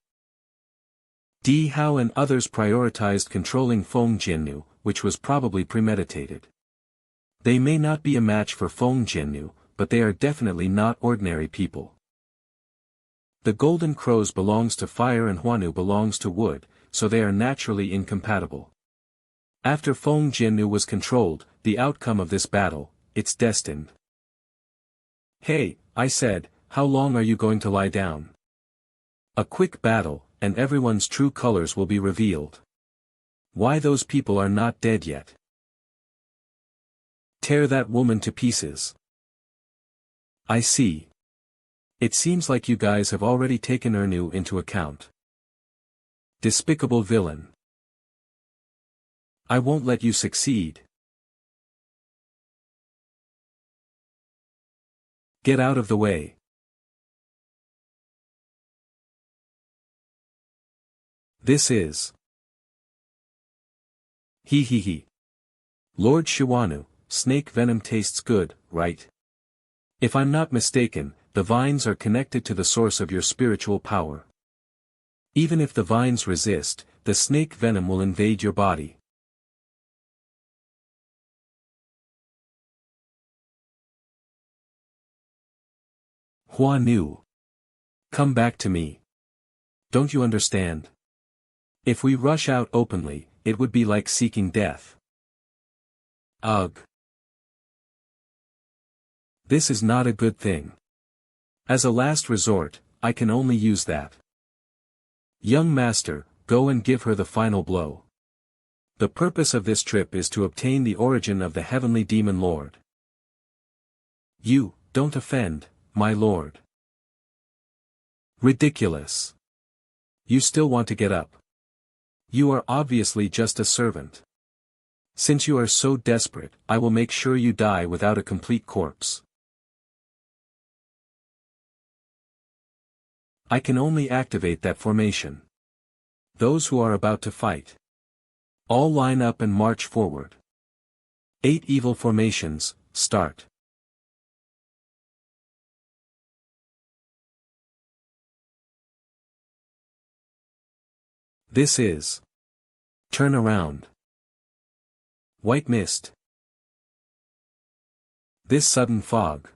Di Hao and others prioritized controlling Feng Jiannu, which was probably premeditated. They may not be a match for Feng Jiannu, but they are definitely not ordinary people. The Golden Crows belongs to fire and Hua Nu belongs to wood, so they are naturally incompatible. After Feng Jiannu was controlled, the outcome of this battle, it's destined. Hey, I said, how long are you going to lie down? A quick battle, and everyone's true colors will be revealed. Why those people are not dead yet? Tear that woman to pieces. I see. It seems like you guys have already taken Ernu into account. Despicable villain. I won't let you succeed. Get out of the way. This is. He. Lord Shiwanu, snake venom tastes good, right? If I'm not mistaken, the vines are connected to the source of your spiritual power. Even if the vines resist, the snake venom will invade your body. Hua Nu. Come back to me. Don't you understand? If we rush out openly, it would be like seeking death. Ugh. This is not a good thing. As a last resort, I can only use that. Young master, go and give her the final blow. The purpose of this trip is to obtain the origin of the heavenly demon lord. You, don't offend, my lord. Ridiculous. You still want to get up. You are obviously just a servant. Since you are so desperate, I will make sure you die without a complete corpse. I can only activate that formation. Those who are about to fight. All line up and march forward. 8 evil formations, start. This is. Turn around. White mist. This sudden fog.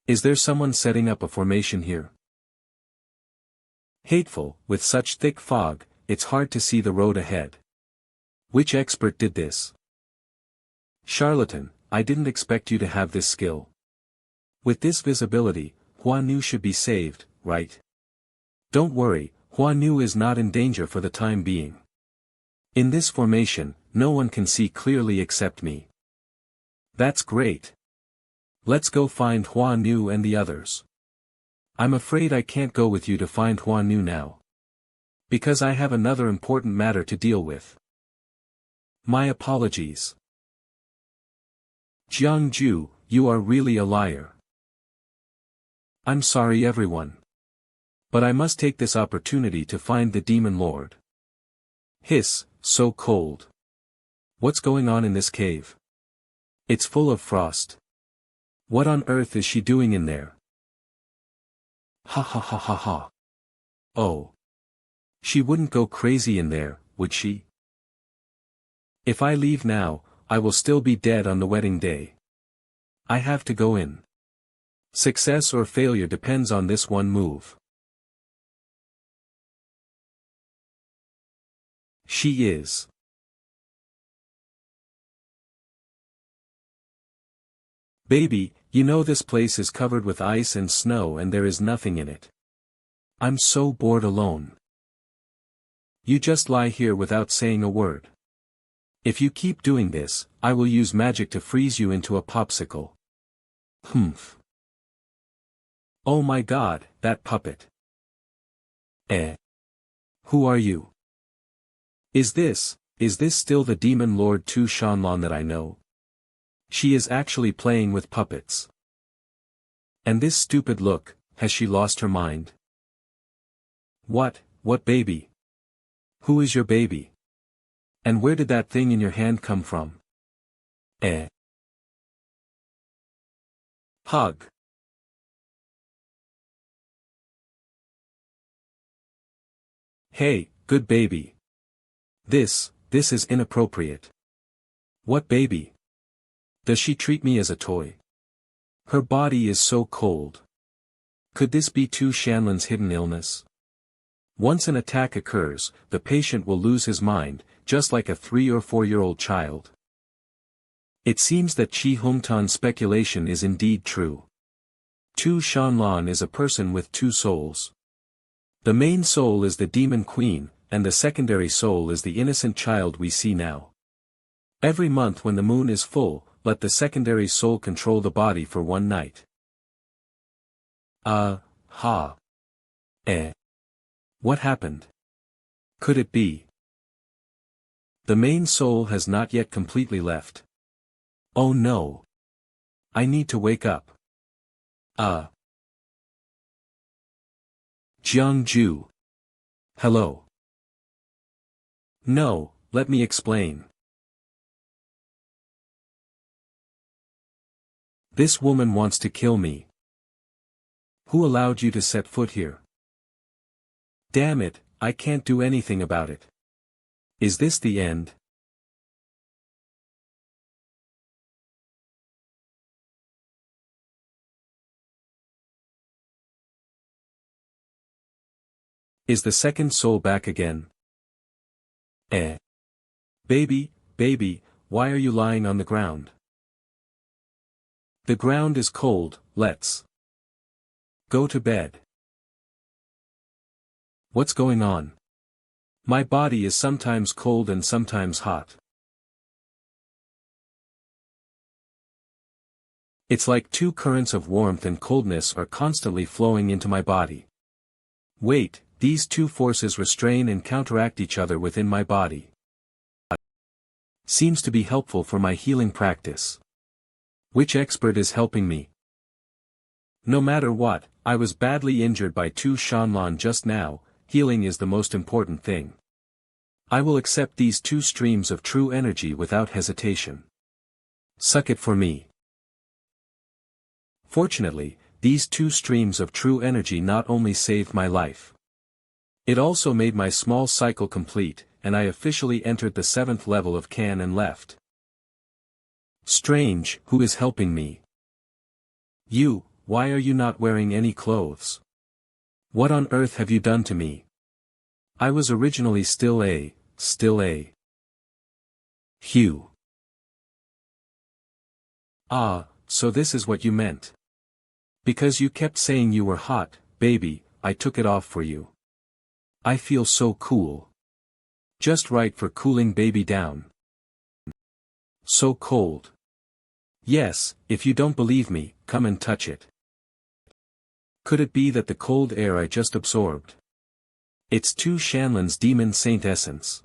Is there someone setting up a formation here? Hateful, with such thick fog, it's hard to see the road ahead. Which expert did this? Charlatan, I didn't expect you to have this skill. With this visibility, Hua Nu should be saved, right? Don't worry, Hua Nu is not in danger for the time being. In this formation, no one can see clearly except me. That's great. Let's go find Hua Nu and the others. I'm afraid I can't go with you to find Hua Nu now. Because I have another important matter to deal with. My apologies. Jiang Jue, you are really a liar. I'm sorry everyone. But I must take this opportunity to find the Demon Lord. Hiss, so cold. What's going on in this cave? It's full of frost. What on earth is she doing in there? Ha ha ha ha ha. Oh. She wouldn't go crazy in there, would she? If I leave now, I will still be dead on the wedding day. I have to go in. Success or failure depends on this one move. She is. Baby, you know this place is covered with ice and snow and there is nothing in it. I'm so bored alone. You just lie here without saying a word. If you keep doing this, I will use magic to freeze you into a popsicle. Humph. Oh my God, that puppet. Who are you? Is this still the Demon Lord.Tu Shanlan that I know? She is actually playing with puppets. And this stupid look, has she lost her mind? What baby? Who is your baby? And where did that thing in your hand come from? Hug. Hey, good baby. This is inappropriate. What baby? Does she treat me as a toy? Her body is so cold. Could this be Tu Shanlan's hidden illness? Once an attack occurs, the patient will lose his mind, just like a 3 or 4-year-old child. It seems that Qi Hongtan's speculation is indeed true. Tu Shanlan is a person with two souls. The main soul is the demon queen, and the secondary soul is the innocent child we see now. Every month when the moon is full, let the secondary soul control the body for one night. What happened? Could it be? The main soul has not yet completely left. Oh no. I need to wake up. Jiang Jue. Hello. No, let me explain. This woman wants to kill me. Who allowed you to set foot here? Damn it, I can't do anything about it. Is this the end? Is the second soul back again? Baby, why are you lying on the ground? The ground is cold, let's go to bed. What's going on? My body is sometimes cold and sometimes hot. It's like two currents of warmth and coldness are constantly flowing into my body. Wait, these two forces restrain and counteract each other within my body. Seems to be helpful for my healing practice. Which expert is helping me? No matter what, I was badly injured by Tu Shanlan just now. Healing is the most important thing. I will accept these two streams of true energy without hesitation. Suck it for me. Fortunately, these two streams of true energy not only saved my life. It also made my small cycle complete, and I officially entered the 7th level of Can and left. Strange, who is helping me? You, why are you not wearing any clothes? What on earth have you done to me? I was originally still a. Hugh. So this is what you meant. Because you kept saying you were hot, baby, I took it off for you. I feel so cool. Just right for cooling baby down. So cold. Yes, if you don't believe me, come and touch it. Could it be that the cold air I just absorbed? It's Tu Shanlan's demon saint essence.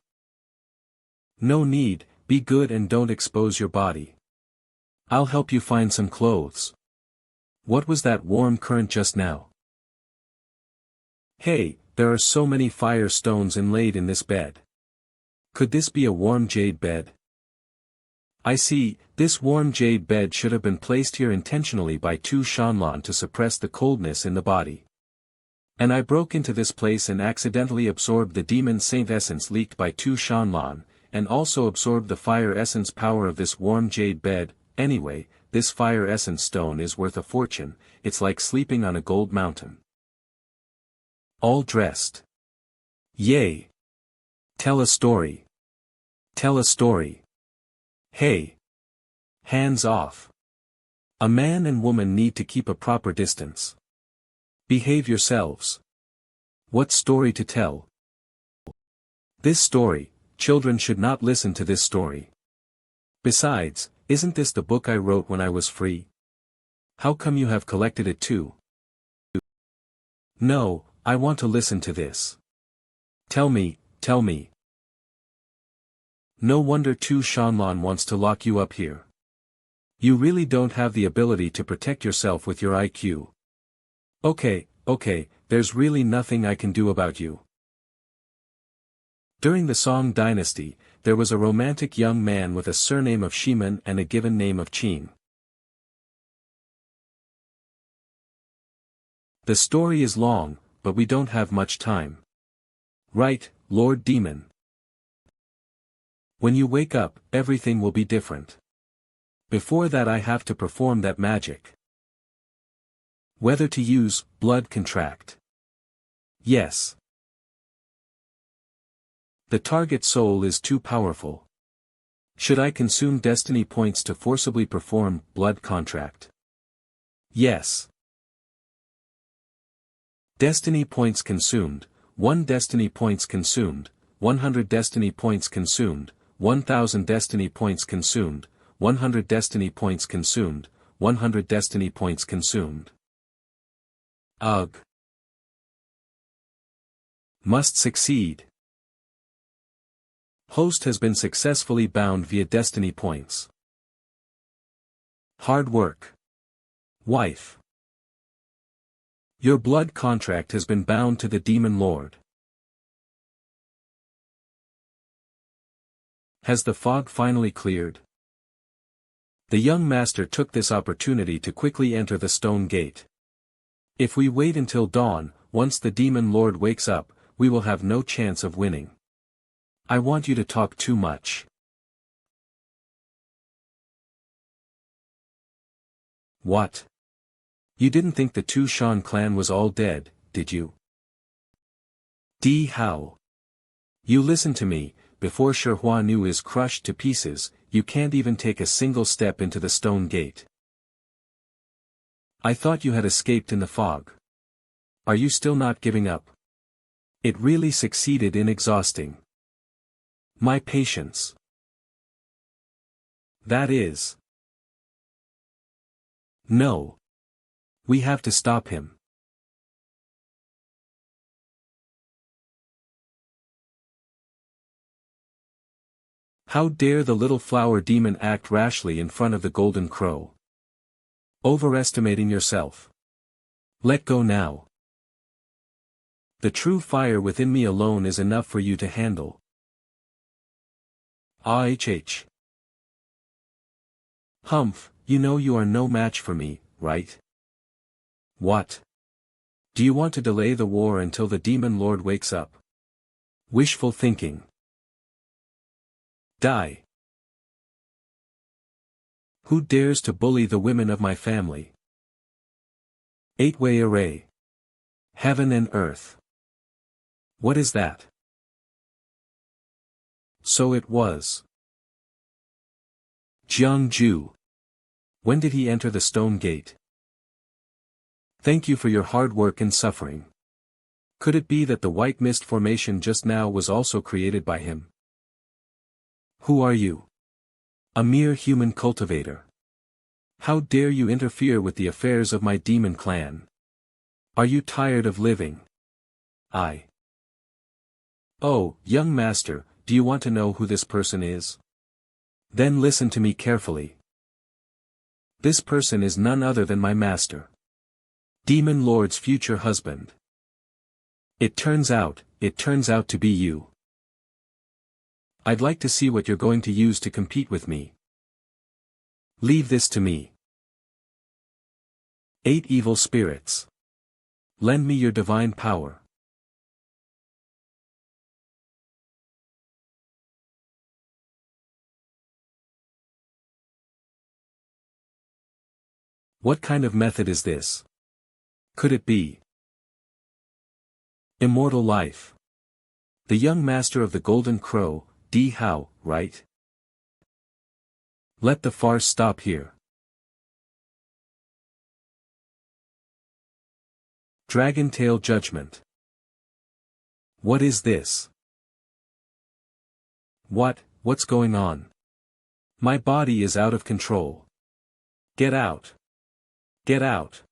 No need, be good and don't expose your body. I'll help you find some clothes. What was that warm current just now? Hey, there are so many fire stones inlaid in this bed. Could this be a warm jade bed? I see, this warm jade bed should have been placed here intentionally by Tu Shanlan to suppress the coldness in the body. And I broke into this place and accidentally absorbed the demon saint essence leaked by Tu Shanlan, and also absorbed the fire essence power of this warm jade bed. Anyway, this fire essence stone is worth a fortune, it's like sleeping on a gold mountain. All dressed. Yay! Tell a story. Tell a story. Hey! Hands off. A man and woman need to keep a proper distance. Behave yourselves. What story to tell? This story, children should not listen to this story. Besides, isn't this the book I wrote when I was free? How come you have collected it too? No, I want to listen to this. Tell me, tell me. No wonder Tu Shanlan wants to lock you up here. You really don't have the ability to protect yourself with your IQ. Okay, there's really nothing I can do about you. During the Song dynasty, there was a romantic young man with a surname of Shiman and a given name of Qin. The story is long, but we don't have much time. Right, Lord Demon. When you wake up, everything will be different. Before that I have to perform that magic. Whether to use, blood contract. Yes. The target soul is too powerful. Should I consume destiny points to forcibly perform blood contract? Yes. Destiny points consumed, 1 destiny points consumed, 100 destiny points consumed, 1000 destiny points consumed, 100 destiny points consumed, 100 destiny points consumed. Ugh. Must succeed. Host has been successfully bound via destiny points. Hard work. Wife. Your blood contract has been bound to the Demon Lord. Has the fog finally cleared? The young master took this opportunity to quickly enter the stone gate. If we wait until dawn, once the Demon Lord wakes up, we will have no chance of winning. I want you to talk too much. What? You didn't think the Tu Shan clan was all dead, did you? How? You listen to me, before Shihua Nu is crushed to pieces, you can't even take a single step into the stone gate. I thought you had escaped in the fog. Are you still not giving up? It really succeeded in exhausting my patience. That is. No. We have to stop him. How dare the little flower demon act rashly in front of the golden crow? Overestimating yourself. Let go now. The true fire within me alone is enough for you to handle. Humph, you know you are no match for me, right? What? Do you want to delay the war until the Demon Lord wakes up? Wishful thinking. Die. Who dares to bully the women of my family? 8-way array. Heaven and earth. What is that? So it was. Jiang Jue. When did he enter the stone gate? Thank you for your hard work and suffering. Could it be that the white mist formation just now was also created by him? Who are you? A mere human cultivator. How dare you interfere with the affairs of my demon clan? Are you tired of living? Oh, young master, do you want to know who this person is? Then listen to me carefully. This person is none other than my master. Demon Lord's future husband. It turns out to be you. I'd like to see what you're going to use to compete with me. Leave this to me. 8 evil spirits. Lend me your divine power. What kind of method is this? Could it be immortal life? The young master of the Golden Crow, Di Hao, right? Let the farce stop here. Dragon Tail Judgment. What is this? What's going on? My body is out of control. Get out. Get out.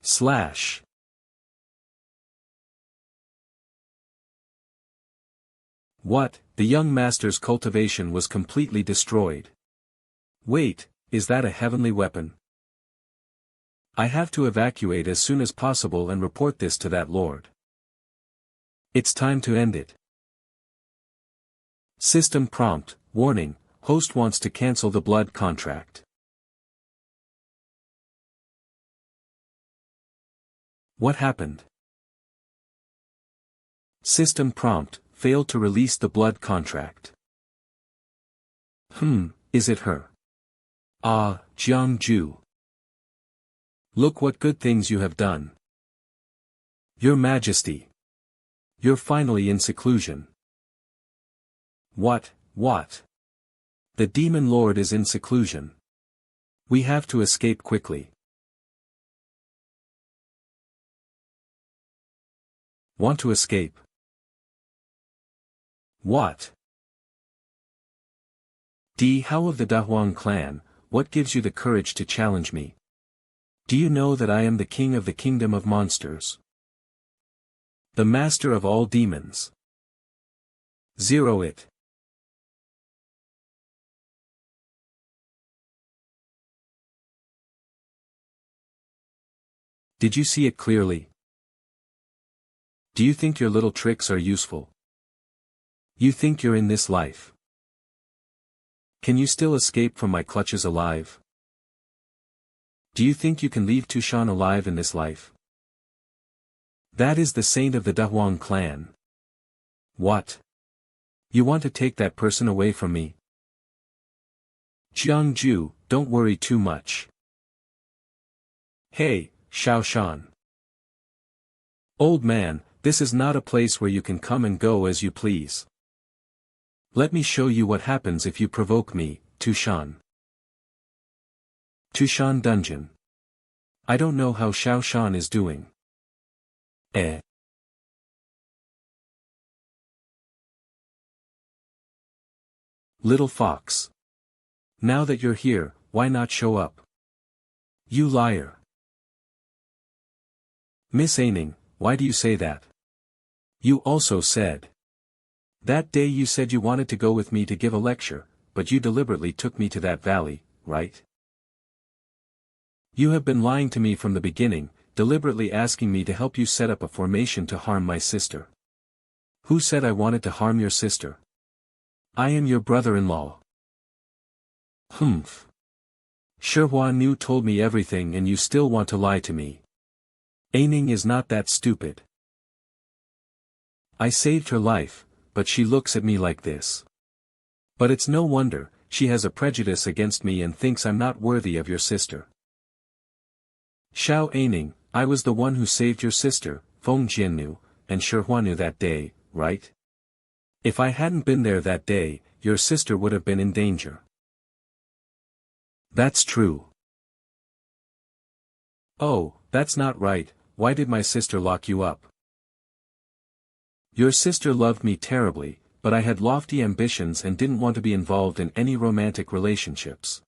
Slash. What? The young master's cultivation was completely destroyed. Wait, is that a heavenly weapon? I have to evacuate as soon as possible and report this to that lord. It's time to end it. System prompt, warning, host wants to cancel the blood contract. What happened? System prompt, failed to release the blood contract. Is it her? Ah, Jiang Jue. Look what good things you have done. Your Majesty. You're finally in seclusion. What? The Demon Lord is in seclusion. We have to escape quickly. Want to escape? What? Di Hao of the Dahuang clan, what gives you the courage to challenge me? Do you know that I am the king of the kingdom of monsters? The master of all demons. Zero it. Did you see it clearly? Do you think your little tricks are useful? You think you're in this life? Can you still escape from my clutches alive? Do you think you can leave Tu Shan alive in this life? That is the saint of the Dahuang clan. What? You want to take that person away from me? Jiang Jue, don't worry too much. Hey, Xiaoshan. Old man, this is not a place where you can come and go as you please. Let me show you what happens if you provoke me, Tu Shan. Tu Shan Dungeon. I don't know how Xiaoshan is doing. Little fox. Now that you're here, why not show up? You liar. Miss Aining, why do you say that? You also said. That day you said you wanted to go with me to give a lecture, but you deliberately took me to that valley, right? You have been lying to me from the beginning, deliberately asking me to help you set up a formation to harm my sister. Who said I wanted to harm your sister? I am your brother-in-law. Shihua Nu told me everything and you still want to lie to me. Aining is not that stupid. I saved her life, but she looks at me like this. But it's no wonder, she has a prejudice against me and thinks I'm not worthy of your sister. Xiao Aining, I was the one who saved your sister, Feng Jiannu, and Shihua Nu that day, right? If I hadn't been there that day, your sister would have been in danger. That's true. Oh, that's not right, why did my sister lock you up? Your sister loved me terribly, but I had lofty ambitions and didn't want to be involved in any romantic relationships.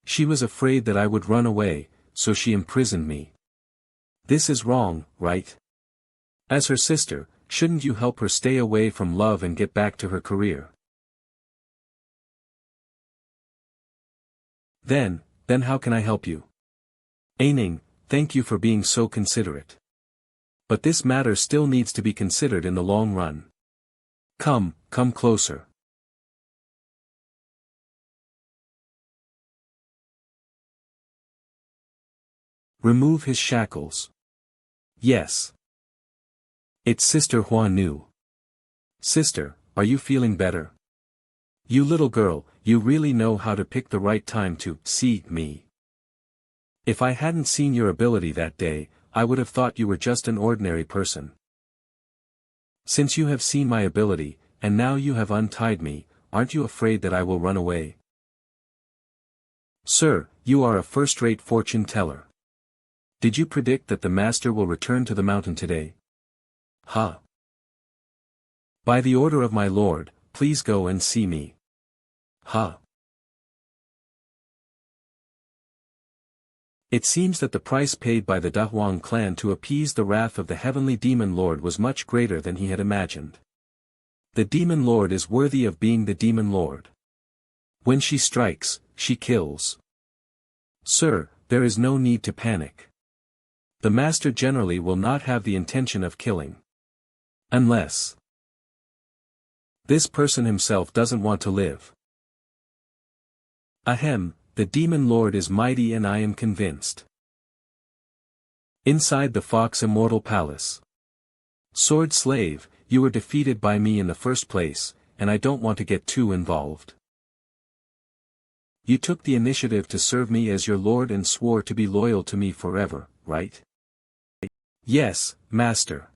She was afraid that I would run away, so she imprisoned me. This is wrong, right? As her sister, shouldn't you help her stay away from love and get back to her career? Then how can I help you? Aining, thank you for being so considerate. But this matter still needs to be considered in the long run. Come closer. Remove his shackles. Yes. It's Sister Hua-Nu. Sister, are you feeling better? You little girl, you really know how to pick the right time to see me. If I hadn't seen your ability that day, I would have thought you were just an ordinary person. Since you have seen my ability, and now you have untied me, aren't you afraid that I will run away? Sir, you are a first-rate fortune teller. Did you predict that the master will return to the mountain today? Ha! By the order of my lord, please go and see me. Ha! It seems that the price paid by the Dahuang clan to appease the wrath of the heavenly Demon Lord was much greater than he had imagined. The Demon Lord is worthy of being the Demon Lord. When she strikes, she kills. Sir, there is no need to panic. The master generally will not have the intention of killing. Unless this person himself doesn't want to live. Ahem, the Demon Lord is mighty and I am convinced. Inside the Fox Immortal Palace. Sword Slave, you were defeated by me in the first place, and I don't want to get too involved. You took the initiative to serve me as your lord and swore to be loyal to me forever, right? Yes, master.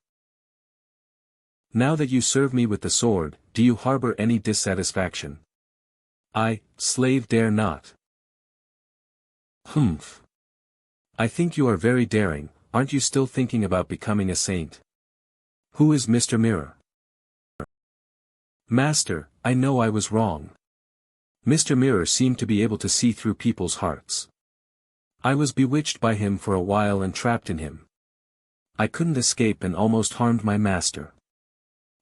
Now that you serve me with the sword, do you harbor any dissatisfaction? I, slave, dare not. Humph. I think you are very daring, aren't you still thinking about becoming a saint? Who is Mr. Mirror? Master, I know I was wrong. Mr. Mirror seemed to be able to see through people's hearts. I was bewitched by him for a while and trapped in him. I couldn't escape and almost harmed my master.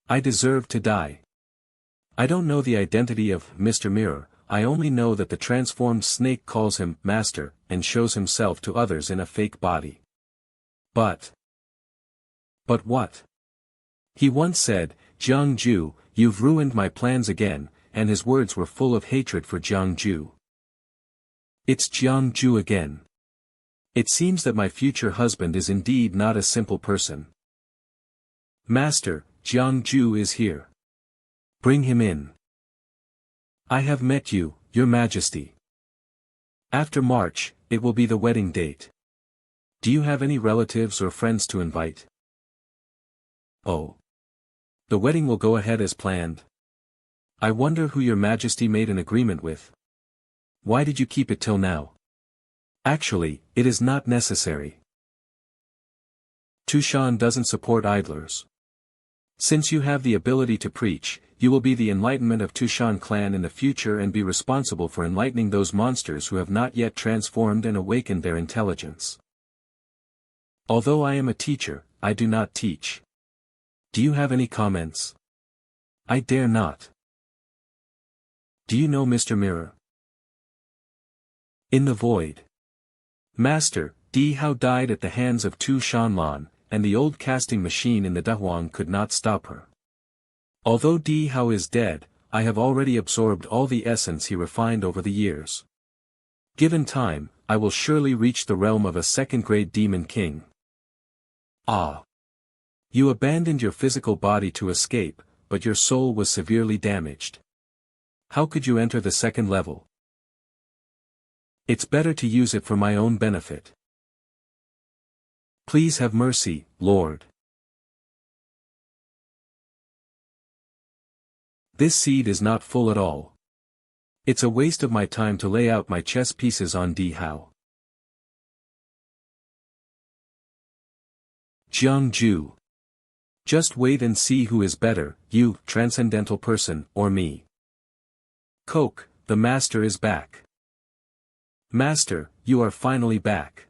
I deserved to die. I don't know the identity of Mr. Mirror, I only know that the transformed snake calls him master and shows himself to others in a fake body. But what? He once said, Jiang Jue, you've ruined my plans again, and his words were full of hatred for Jiang Jue. It's Jiang Jue again. It seems that my future husband is indeed not a simple person. Master, Jiang Jue is here. Bring him in. I have met you, your majesty. After March, it will be the wedding date. Do you have any relatives or friends to invite? Oh. The wedding will go ahead as planned. I wonder who your majesty made an agreement with. Why did you keep it till now? Actually, it is not necessary. Tu Shan doesn't support idlers. Since you have the ability to preach, you will be the enlightenment of Tu Shan clan in the future and be responsible for enlightening those monsters who have not yet transformed and awakened their intelligence. Although I am a teacher, I do not teach. Do you have any comments? I dare not. Do you know Mr. Mirror? In the void. Master, Di Hao died at the hands of Tu Shanlan, and the old casting machine in the Dahuang could not stop her. Although Di Hao is dead, I have already absorbed all the essence he refined over the years. Given time, I will surely reach the realm of a second-grade demon king. Ah! You abandoned your physical body to escape, but your soul was severely damaged. How could you enter the second level? It's better to use it for my own benefit. Please have mercy, Lord. This seed is not full at all. It's a waste of my time to lay out my chess pieces on Di Hao. Jiang Jue. Just wait and see who is better, you, transcendental person, or me. Coke, the master is back. Master, you are finally back.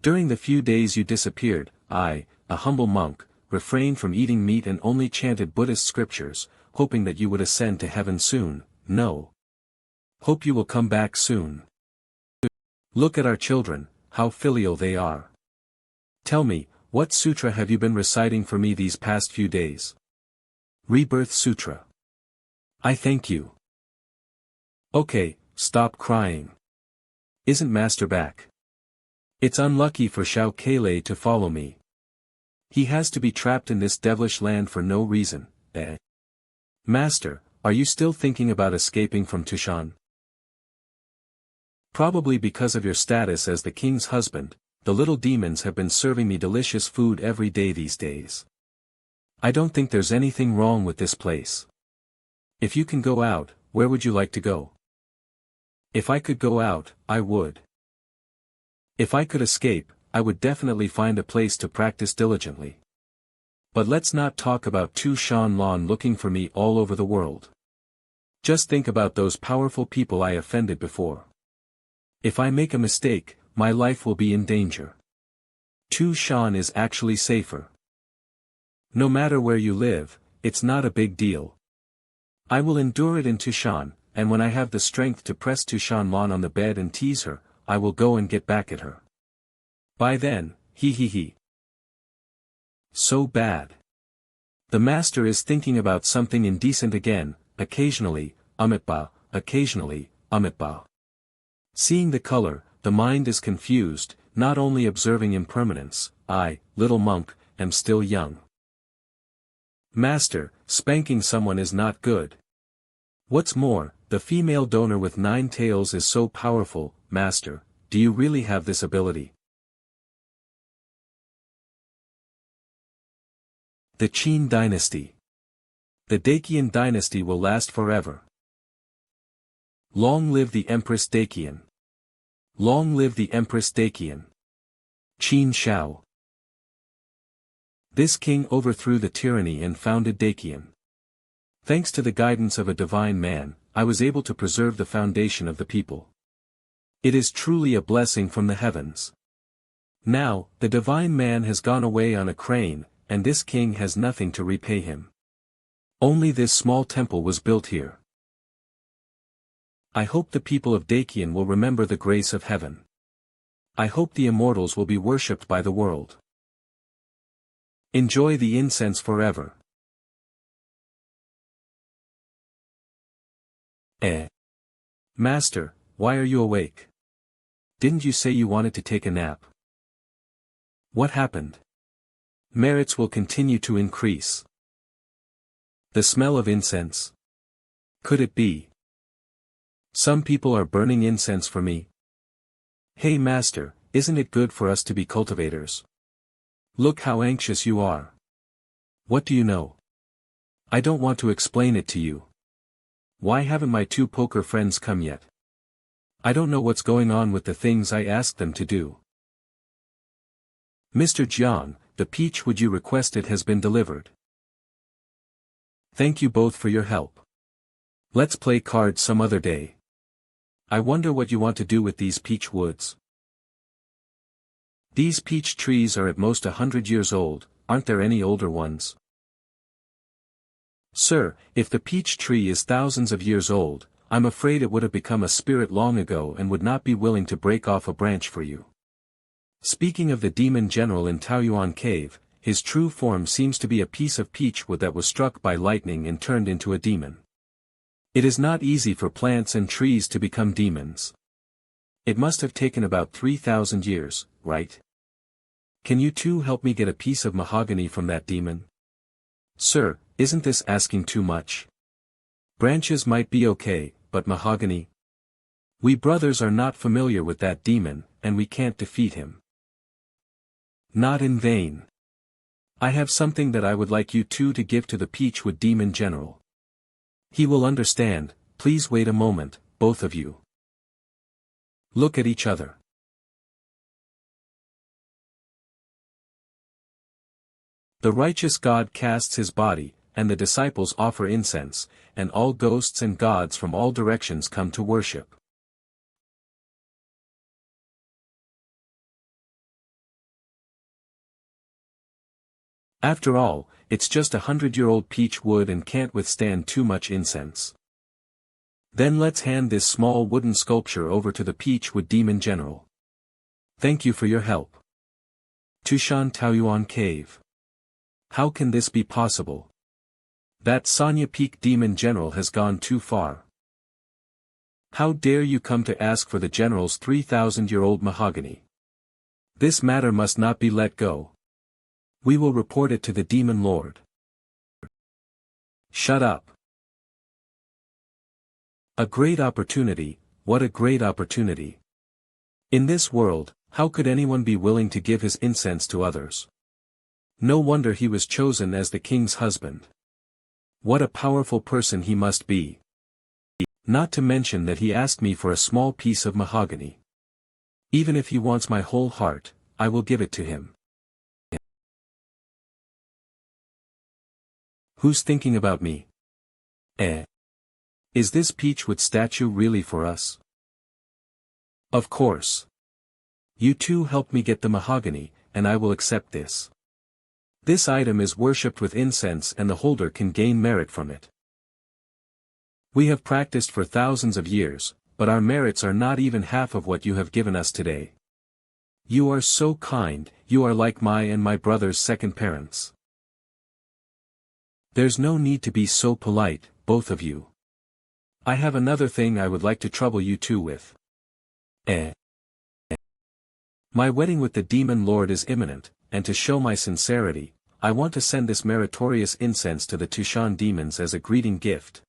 During the few days you disappeared, I, a humble monk, refrained from eating meat and only chanted Buddhist scriptures, hoping that you would ascend to heaven soon. No. Hope you will come back soon. Look at our children, how filial they are. Tell me, What sutra have you been reciting for me these past few days? Rebirth Sutra. I thank you. Okay, stop crying. Isn't Master back? It's unlucky for Xiao to follow me. He has to be trapped in this devilish land for no reason, eh? Master, are you still thinking about escaping from Tushan? Probably because of your status as the king's husband, the little demons have been serving me delicious food every day these days. I don't think there's anything wrong with this place. If you can go out, where would you like to go? If I could go out, I would. If I could escape, I would definitely find a place to practice diligently. But let's not talk about Tu Shanlan looking for me all over the world. Just think about those powerful people I offended before. If I make a mistake, my life will be in danger. Tu Shan is actually safer. No matter where you live, it's not a big deal. I will endure it in Tushan, and when I have the strength to press Tu Shanlan on the bed and tease her, I will go and get back at her. By then, he. So bad. The master is thinking about something indecent again, occasionally, occasionally, Seeing the color, the mind is confused, not only observing impermanence. I, little monk, am still young. Master, spanking someone is not good. What's more, the female donor with 9 tails is so powerful. Master, do you really have this ability? The Qin dynasty. The Dacian dynasty will last forever. Long live the Empress Dacian. Long live the Empress Dacian. Qin Shao. This king overthrew the tyranny and founded Dacian. Thanks to the guidance of a divine man, I was able to preserve the foundation of the people. It is truly a blessing from the heavens. Now, the divine man has gone away on a crane, and this king has nothing to repay him. Only this small temple was built here. I hope the people of Dacian will remember the grace of heaven. I hope the immortals will be worshipped by the world. Enjoy the incense forever. Master, why are you awake? Didn't you say you wanted to take a nap? What happened? Merits will continue to increase. The smell of incense. Could it be? Some people are burning incense for me. Hey master, isn't it good for us to be cultivators? Look how anxious you are. What do you know? I don't want to explain it to you. Why haven't my 2 poker friends come yet? I don't know what's going on with the things I asked them to do. Mr. Jiang, the peach wood you requested has been delivered. Thank you both for your help. Let's play cards some other day. I wonder what you want to do with these peach woods. These peach trees are at most 100 years old, aren't there any older ones? Sir, if the peach tree is thousands of years old, I'm afraid it would have become a spirit long ago and would not be willing to break off a branch for you. Speaking of the demon general in Taoyuan cave, his true form seems to be a piece of peach wood that was struck by lightning and turned into a demon. It is not easy for plants and trees to become demons. It must have taken about 3,000 years, right? Can you two help me get a piece of mahogany from that demon? Sir, isn't this asking too much? Branches might be okay, but mahogany? We brothers are not familiar with that demon, and we can't defeat him. Not in vain. I have something that I would like you two to give to the Peachwood Demon General. He will understand. Please wait a moment, both of you. Look at each other. The righteous God casts his body, and the disciples offer incense, and all ghosts and gods from all directions come to worship. After all, it's just 100-year-old peach wood and can't withstand too much incense. Then let's hand this small wooden sculpture over to the Peachwood Demon General. Thank you for your help. Tushan Taoyuan Cave. How can this be possible? That Xianxia Peak Demon General has gone too far. How dare you come to ask for the General's 3,000-year-old mahogany? This matter must not be let go. We will report it to the Demon Lord. Shut up. A great opportunity, what a great opportunity. In this world, how could anyone be willing to give his incense to others? No wonder he was chosen as the king's husband. What a powerful person he must be. Not to mention that he asked me for a small piece of mahogany. Even if he wants my whole heart, I will give it to him. Who's thinking about me? Is this peachwood statue really for us? Of course. You two helped me get the mahogany, and I will accept this. This item is worshipped with incense and the holder can gain merit from it. We have practiced for thousands of years, but our merits are not even half of what you have given us today. You are so kind, you are like my and my brother's second parents. There's no need to be so polite, both of you. I have another thing I would like to trouble you two with. My wedding with the Demon Lord is imminent, and to show my sincerity, I want to send this meritorious incense to the Tushan demons as a greeting gift.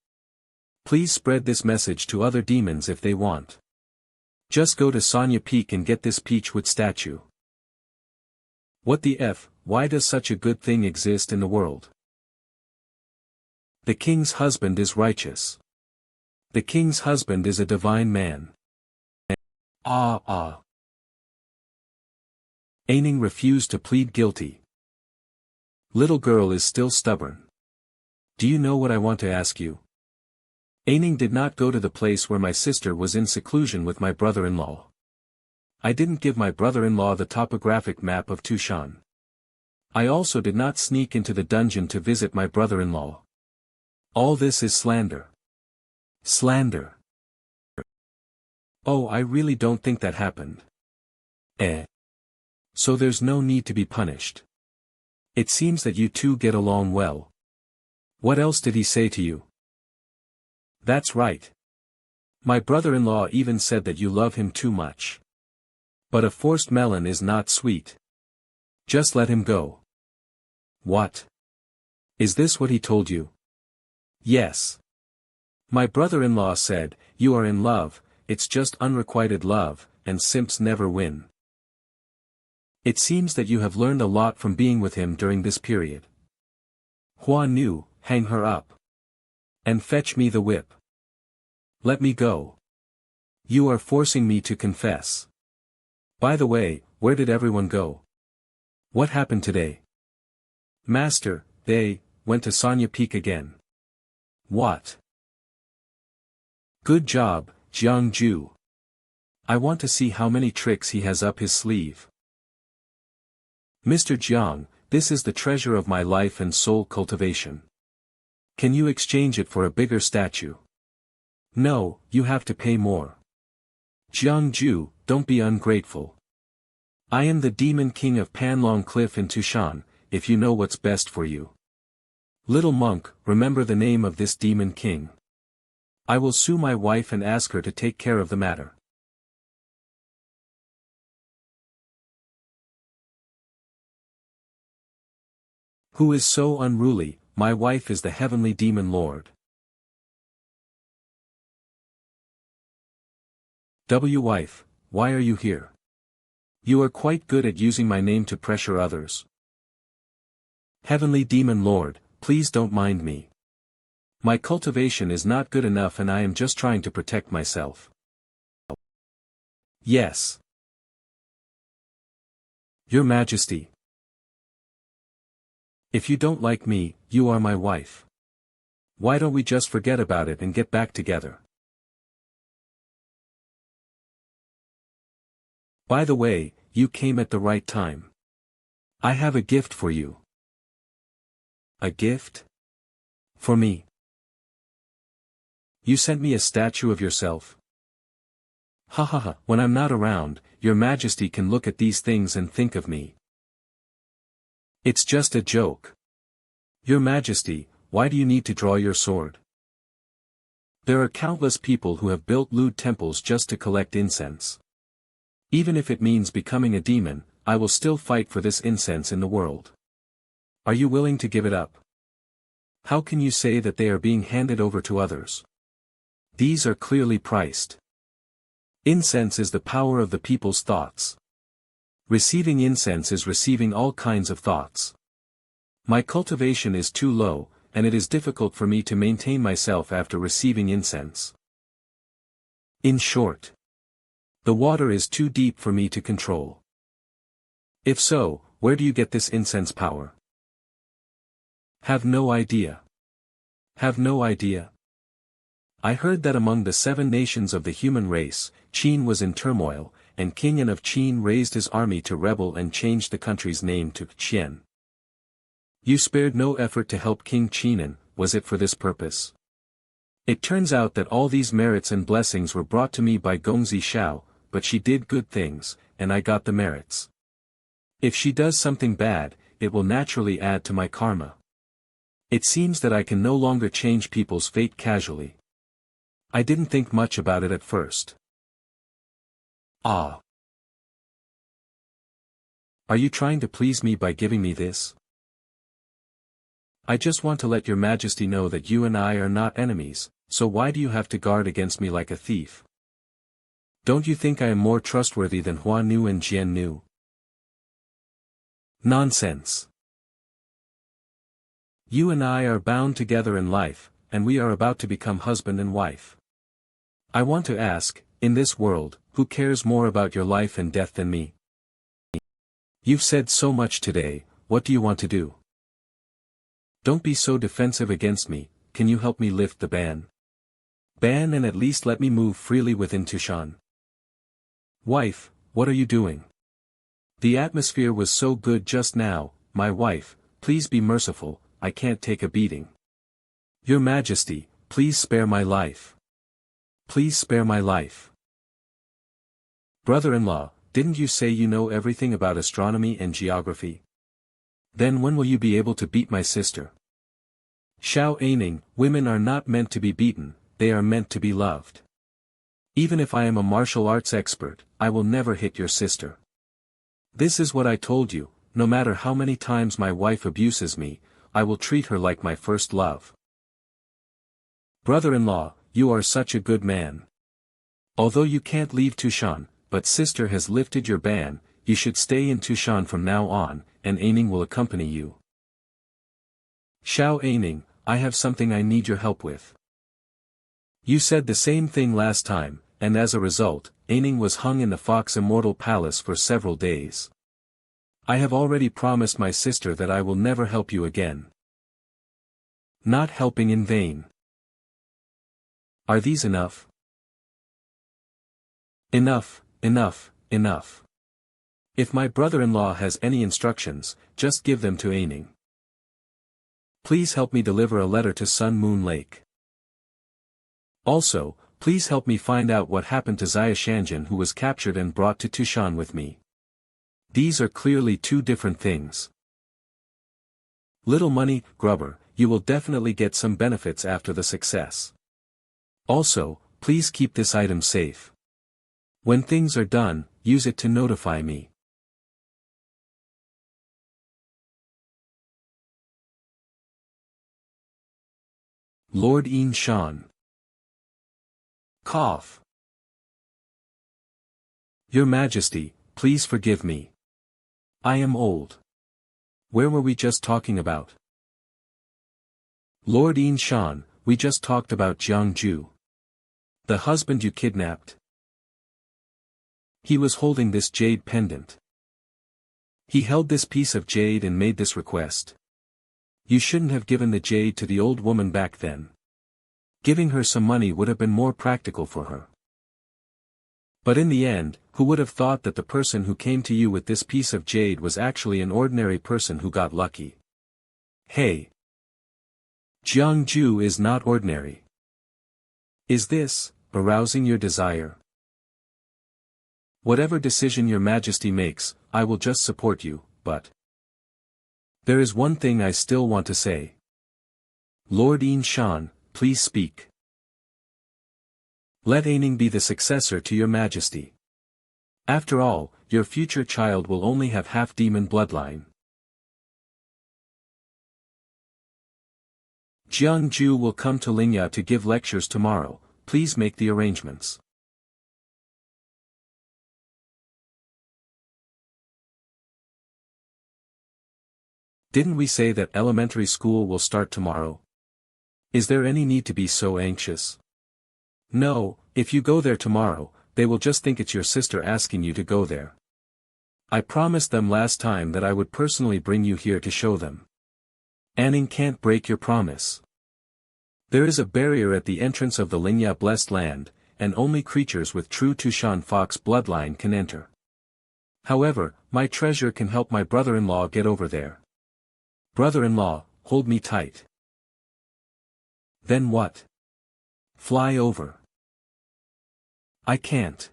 Please spread this message to other demons if they want. Just go to Xianxia Peak and get this peachwood statue. What the F, why does such a good thing exist in the world? The king's husband is righteous. The king's husband is a divine man. Aining refused to plead guilty. Little girl is still stubborn. Do you know what I want to ask you? Aining did not go to the place where my sister was in seclusion with my brother-in-law. I didn't give my brother-in-law the topographic map of Tushan. I also did not sneak into the dungeon to visit my brother-in-law. All this is slander. Slander. Oh, I really don't think that happened. So there's no need to be punished. It seems that you two get along well. What else did he say to you? That's right. My brother-in-law even said that you love him too much. But a forced melon is not sweet. Just let him go. What? Is this what he told you? Yes. My brother-in-law said, you are in love, it's just unrequited love, and simps never win. It seems that you have learned a lot from being with him during this period. Hua Nu, hang her up. And fetch me the whip. Let me go. You are forcing me to confess. By the way, where did everyone go? What happened today? Master, they went to Xianxia Peak again. What? Good job, Jiang Jue. I want to see how many tricks he has up his sleeve. Mr. Jiang, this is the treasure of my life and soul cultivation. Can you exchange it for a bigger statue? No, you have to pay more. Jiang Jue, don't be ungrateful. I am the Demon King of Panlong Cliff in Tushan, if you know what's best for you. Little monk, remember the name of this Demon King. I will sue my wife and ask her to take care of the matter. Who is so unruly? My wife is the heavenly Demon Lord. Wife, why are you here? You are quite good at using my name to pressure others. Heavenly Demon Lord, please don't mind me. My cultivation is not good enough and I am just trying to protect myself. Yes. Your Majesty. If you don't like me, you are my wife. Why don't we just forget about it and get back together? By the way, you came at the right time. I have a gift for you. A gift? For me? You sent me a statue of yourself? Ha ha ha, when I'm not around, your Majesty can look at these things and think of me. It's just a joke. Your Majesty, why do you need to draw your sword? There are countless people who have built lewd temples just to collect incense. Even if it means becoming a demon, I will still fight for this incense in the world. Are you willing to give it up? How can you say that they are being handed over to others? These are clearly priced. Incense is the power of the people's thoughts. Receiving incense is receiving all kinds of thoughts. My cultivation is too low, and it is difficult for me to maintain myself after receiving incense. In short, the water is too deep for me to control. If so, where do you get this incense power? Have no idea. Have no idea. I heard that among the 7 nations of the human race, Qin was in turmoil, and King An of Qin raised his army to rebel and changed the country's name to Qian. You spared no effort to help King Qinan, was it for this purpose? It turns out that all these merits and blessings were brought to me by Gongzi Xiao, but she did good things, and I got the merits. If she does something bad, it will naturally add to my karma. It seems that I can no longer change people's fate casually. I didn't think much about it at first. Ah. Are you trying to please me by giving me this? I just want to let your Majesty know that you and I are not enemies, so why do you have to guard against me like a thief? Don't you think I am more trustworthy than Hua Nu and Jian Nu? Nonsense. You and I are bound together in life, and we are about to become husband and wife. I want to ask, in this world, who cares more about your life and death than me? You've said so much today, what do you want to do? Don't be so defensive against me, can you help me lift the ban? Ban and at least let me move freely within Tushan. Wife, what are you doing? The atmosphere was so good just now, my wife, please be merciful, I can't take a beating. Your Majesty, please spare my life. Please spare my life. Brother-in-law, didn't you say you know everything about astronomy and geography? Then when will you be able to beat my sister? Xiao Aining, women are not meant to be beaten, they are meant to be loved. Even if I am a martial arts expert, I will never hit your sister. This is what I told you, no matter how many times my wife abuses me, I will treat her like my first love. Brother-in-law, you are such a good man. Although you can't leave Tushan, but sister has lifted your ban, you should stay in Tushan from now on, and Aining will accompany you. Xiao Aining, I have something I need your help with. You said the same thing last time, and as a result, Aining was hung in the Fox Immortal Palace for several days. I have already promised my sister that I will never help you again. Not helping in vain. Are these enough? Enough, enough, enough. If my brother-in-law has any instructions, just give them to Aining. Please help me deliver a letter to Sun Moon Lake. Also, please help me find out what happened to Xia Shanjian who was captured and brought to Tushan with me. These are clearly 2 different things. Little money, grubber, you will definitely get some benefits after the success. Also, please keep this item safe. When things are done, use it to notify me. Lord Yin Shan. Cough. Your Majesty, please forgive me. I am old. Where were we just talking about? Lord Yin Shan, we just talked about Jiang Jue. The husband you kidnapped. He was holding this jade pendant. He held this piece of jade and made this request. You shouldn't have given the jade to the old woman back then. Giving her some money would have been more practical for her. But in the end, who would have thought that the person who came to you with this piece of jade was actually an ordinary person who got lucky? Hey! Jiang Jue is not ordinary. Is this arousing your desire? Whatever decision your Majesty makes, I will just support you, but There is one thing I still want to say. Lord.Tu Shanlan, please speak. Let Aning be the successor to your majesty. After all, your future child will only have half-demon bloodline. Jiang Jue will come to Xianxia to give lectures tomorrow, please make the arrangements. Didn't we say that elementary school will start tomorrow? Is there any need to be so anxious? No, if you go there tomorrow, they will just think it's your sister asking you to go there. I promised them last time that I would personally bring you here to show them. Aning can't break your promise. There is a barrier at the entrance of the Xianxia blessed land, and only creatures with true Tushan fox bloodline can enter. However, my treasure can help my brother-in-law get over there. Brother-in-law, hold me tight. Then what? Fly over. I can't.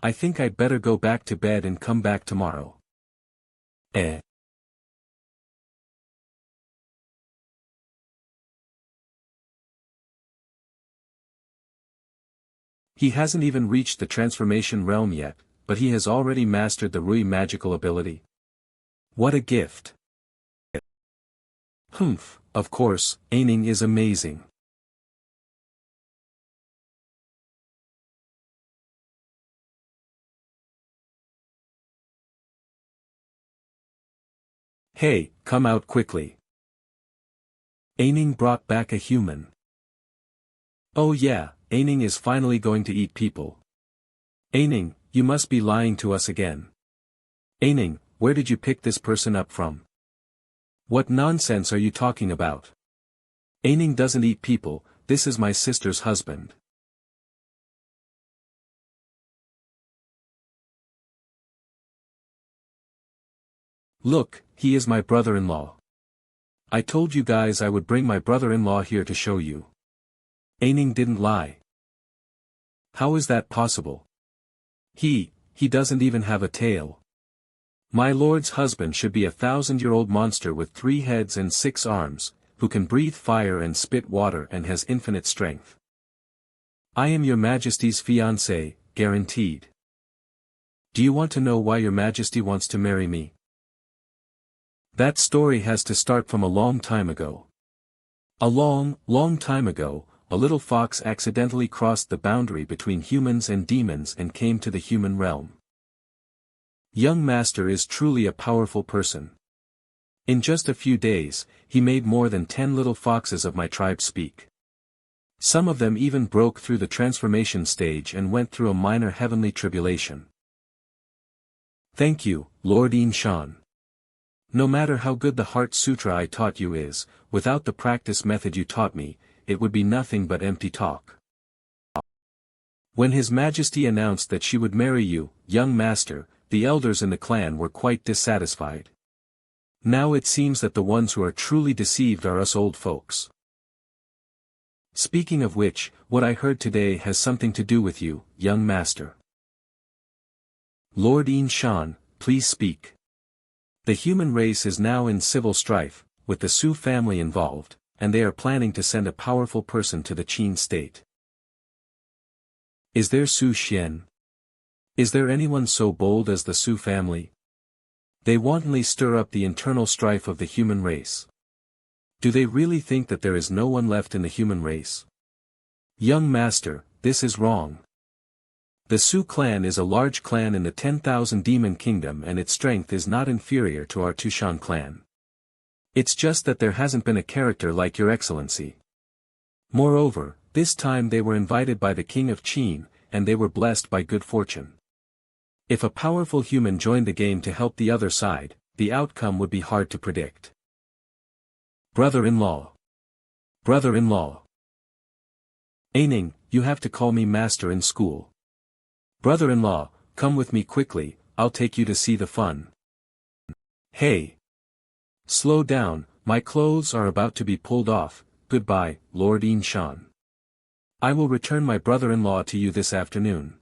I think I'd better go back to bed and come back tomorrow. He hasn't even reached the transformation realm yet, but he has already mastered the Rui magical ability. What a gift. Humph, of course, Aning is amazing. Hey, come out quickly. Aning brought back a human. Oh yeah, Aning is finally going to eat people. Aning, you must be lying to us again. Aning, where did you pick this person up from? What nonsense are you talking about? Aning doesn't eat people, this is my sister's husband. Look, he is my brother-in-law. I told you guys I would bring my brother-in-law here to show you. Aning didn't lie. How is that possible? He doesn't even have a tail. My lord's husband should be a 1,000-year-old monster with 3 heads and 6 arms, who can breathe fire and spit water and has infinite strength. I am your majesty's fiancé, guaranteed. Do you want to know why your majesty wants to marry me? That story has to start from a long time ago. A long, long time ago, a little fox accidentally crossed the boundary between humans and demons and came to the human realm. Young Master is truly a powerful person. In just a few days, he made more than 10 little foxes of my tribe speak. Some of them even broke through the transformation stage and went through a minor heavenly tribulation. Thank you, Lord.Tu Shanlan. No matter how good the Heart Sutra I taught you is, without the practice method you taught me, it would be nothing but empty talk. When His Majesty announced that she would marry you, young master, the elders in the clan were quite dissatisfied. Now it seems that the ones who are truly deceived are us old folks. Speaking of which, what I heard today has something to do with you, young master. Lord.Tu Shanlan, please speak. The human race is now in civil strife, with the Su family involved, and they are planning to send a powerful person to the Qin state. Is there Su Xian? Is there anyone so bold as the Su family? They wantonly stir up the internal strife of the human race. Do they really think that there is no one left in the human race? Young master, this is wrong. The Su clan is a large clan in the 10,000 demon kingdom and its strength is not inferior to our Tushan clan. It's just that there hasn't been a character like your excellency. Moreover, this time they were invited by the king of Qin, and they were blessed by good fortune. If a powerful human joined the game to help the other side, the outcome would be hard to predict. Brother-in-law. Brother-in-law. Aning, you have to call me master in school. Brother-in-law, come with me quickly, I'll take you to see the fun. Hey! Slow down, my clothes are about to be pulled off, goodbye, Lord.Tu Shanlan. I will return my brother-in-law to you this afternoon.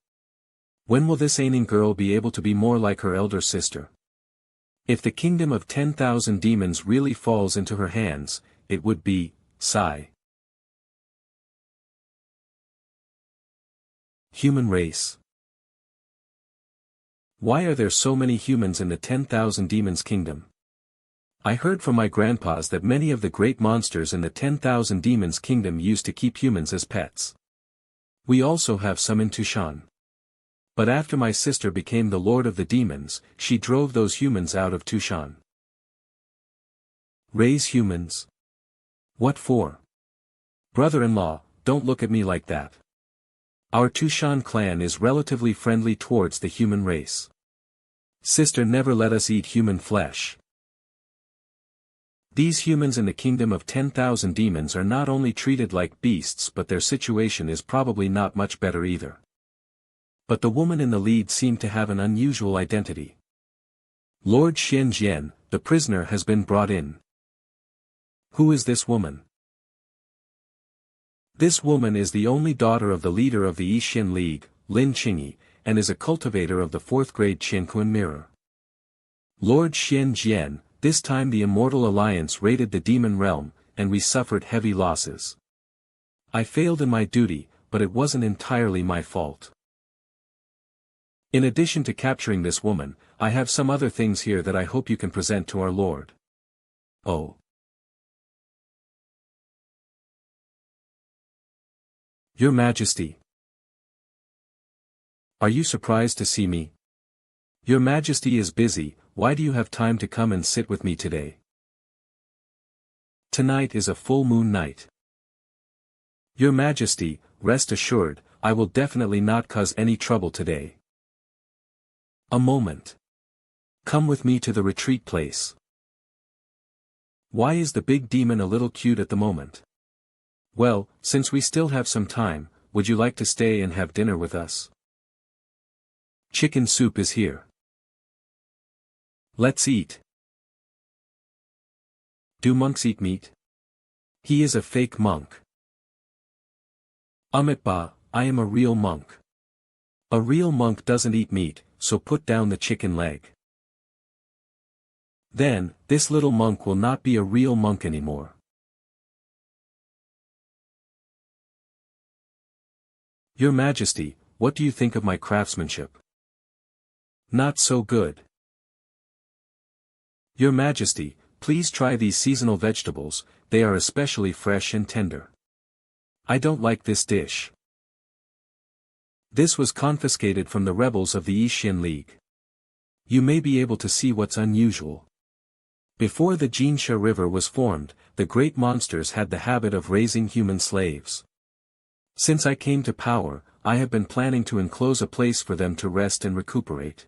When will this Aning girl be able to be more like her elder sister? If the kingdom of 10,000 demons really falls into her hands, it would be, sigh. Human race. Why are there so many humans in the 10,000 demons kingdom? I heard from my grandpas that many of the great monsters in the 10,000 demons kingdom used to keep humans as pets. We also have some in Tu Shan. But after my sister became the lord of the demons, she drove those humans out of Tu Shan. Raise humans? What for? Brother-in-law, don't look at me like that. Our Tu Shan clan is relatively friendly towards the human race. Sister never let us eat human flesh. These humans in the kingdom of 10,000 demons are not only treated like beasts but their situation is probably not much better either. But the woman in the lead seemed to have an unusual identity. Lord Xianxia, the prisoner has been brought in. Who is this woman? This woman is the only daughter of the leader of the Yixin League, Lin Qingyi, and is a cultivator of the 4th grade Qianquan mirror. Lord Xianxia, this time the Immortal Alliance raided the demon realm, and we suffered heavy losses. I failed in my duty, but it wasn't entirely my fault. In addition to capturing this woman, I have some other things here that I hope you can present to our Lord. Oh. Your Majesty. Are you surprised to see me? Your Majesty is busy, why do you have time to come and sit with me today? Tonight is a full moon night. Your Majesty, rest assured, I will definitely not cause any trouble today. A moment. Come with me to the retreat place. Why is the big demon a little cute at the moment? Well, since we still have some time, would you like to stay and have dinner with us? Chicken soup is here. Let's eat. Do monks eat meat? He is a fake monk. Amitba, I am a real monk. A real monk doesn't eat meat, so put down the chicken leg. Then, this little monk will not be a real monk anymore. Your Majesty, what do you think of my craftsmanship? Not so good. Your Majesty, please try these seasonal vegetables, they are especially fresh and tender. I don't like this dish. This was confiscated from the rebels of the Yixin League. You may be able to see what's unusual. Before the Xianxia River was formed, the great monsters had the habit of raising human slaves. Since I came to power, I have been planning to enclose a place for them to rest and recuperate.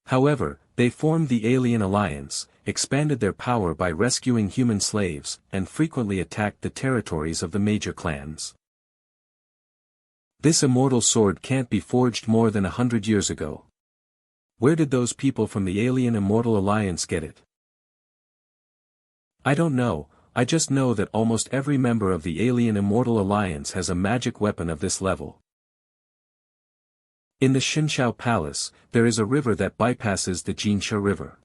However, they formed the Alien Alliance, expanded their power by rescuing human slaves, and frequently attacked the territories of the major clans. This immortal sword can't be forged more than 100 years ago. Where did those people from the Alien Immortal Alliance get it? I don't know, I just know that almost every member of the Alien Immortal Alliance has a magic weapon of this level. In the Xianxia Palace, there is a river that bypasses the Xianxia River.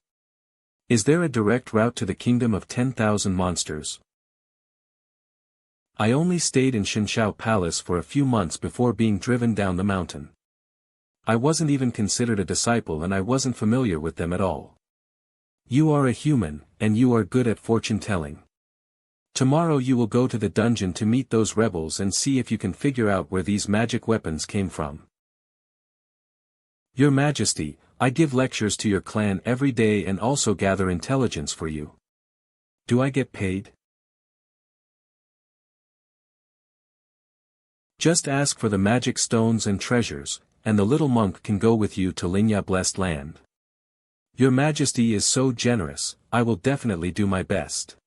Is there a direct route to the kingdom of 10,000 monsters? I only stayed in Xianxia Palace for a few months before being driven down the mountain. I wasn't even considered a disciple and I wasn't familiar with them at all. You are a human, and you are good at fortune-telling. Tomorrow you will go to the dungeon to meet those rebels and see if you can figure out where these magic weapons came from. Your Majesty, I give lectures to your clan every day and also gather intelligence for you. Do I get paid? Just ask for the magic stones and treasures, and the little monk can go with you to Lingya Blessed Land. Your Majesty is so generous, I will definitely do my best.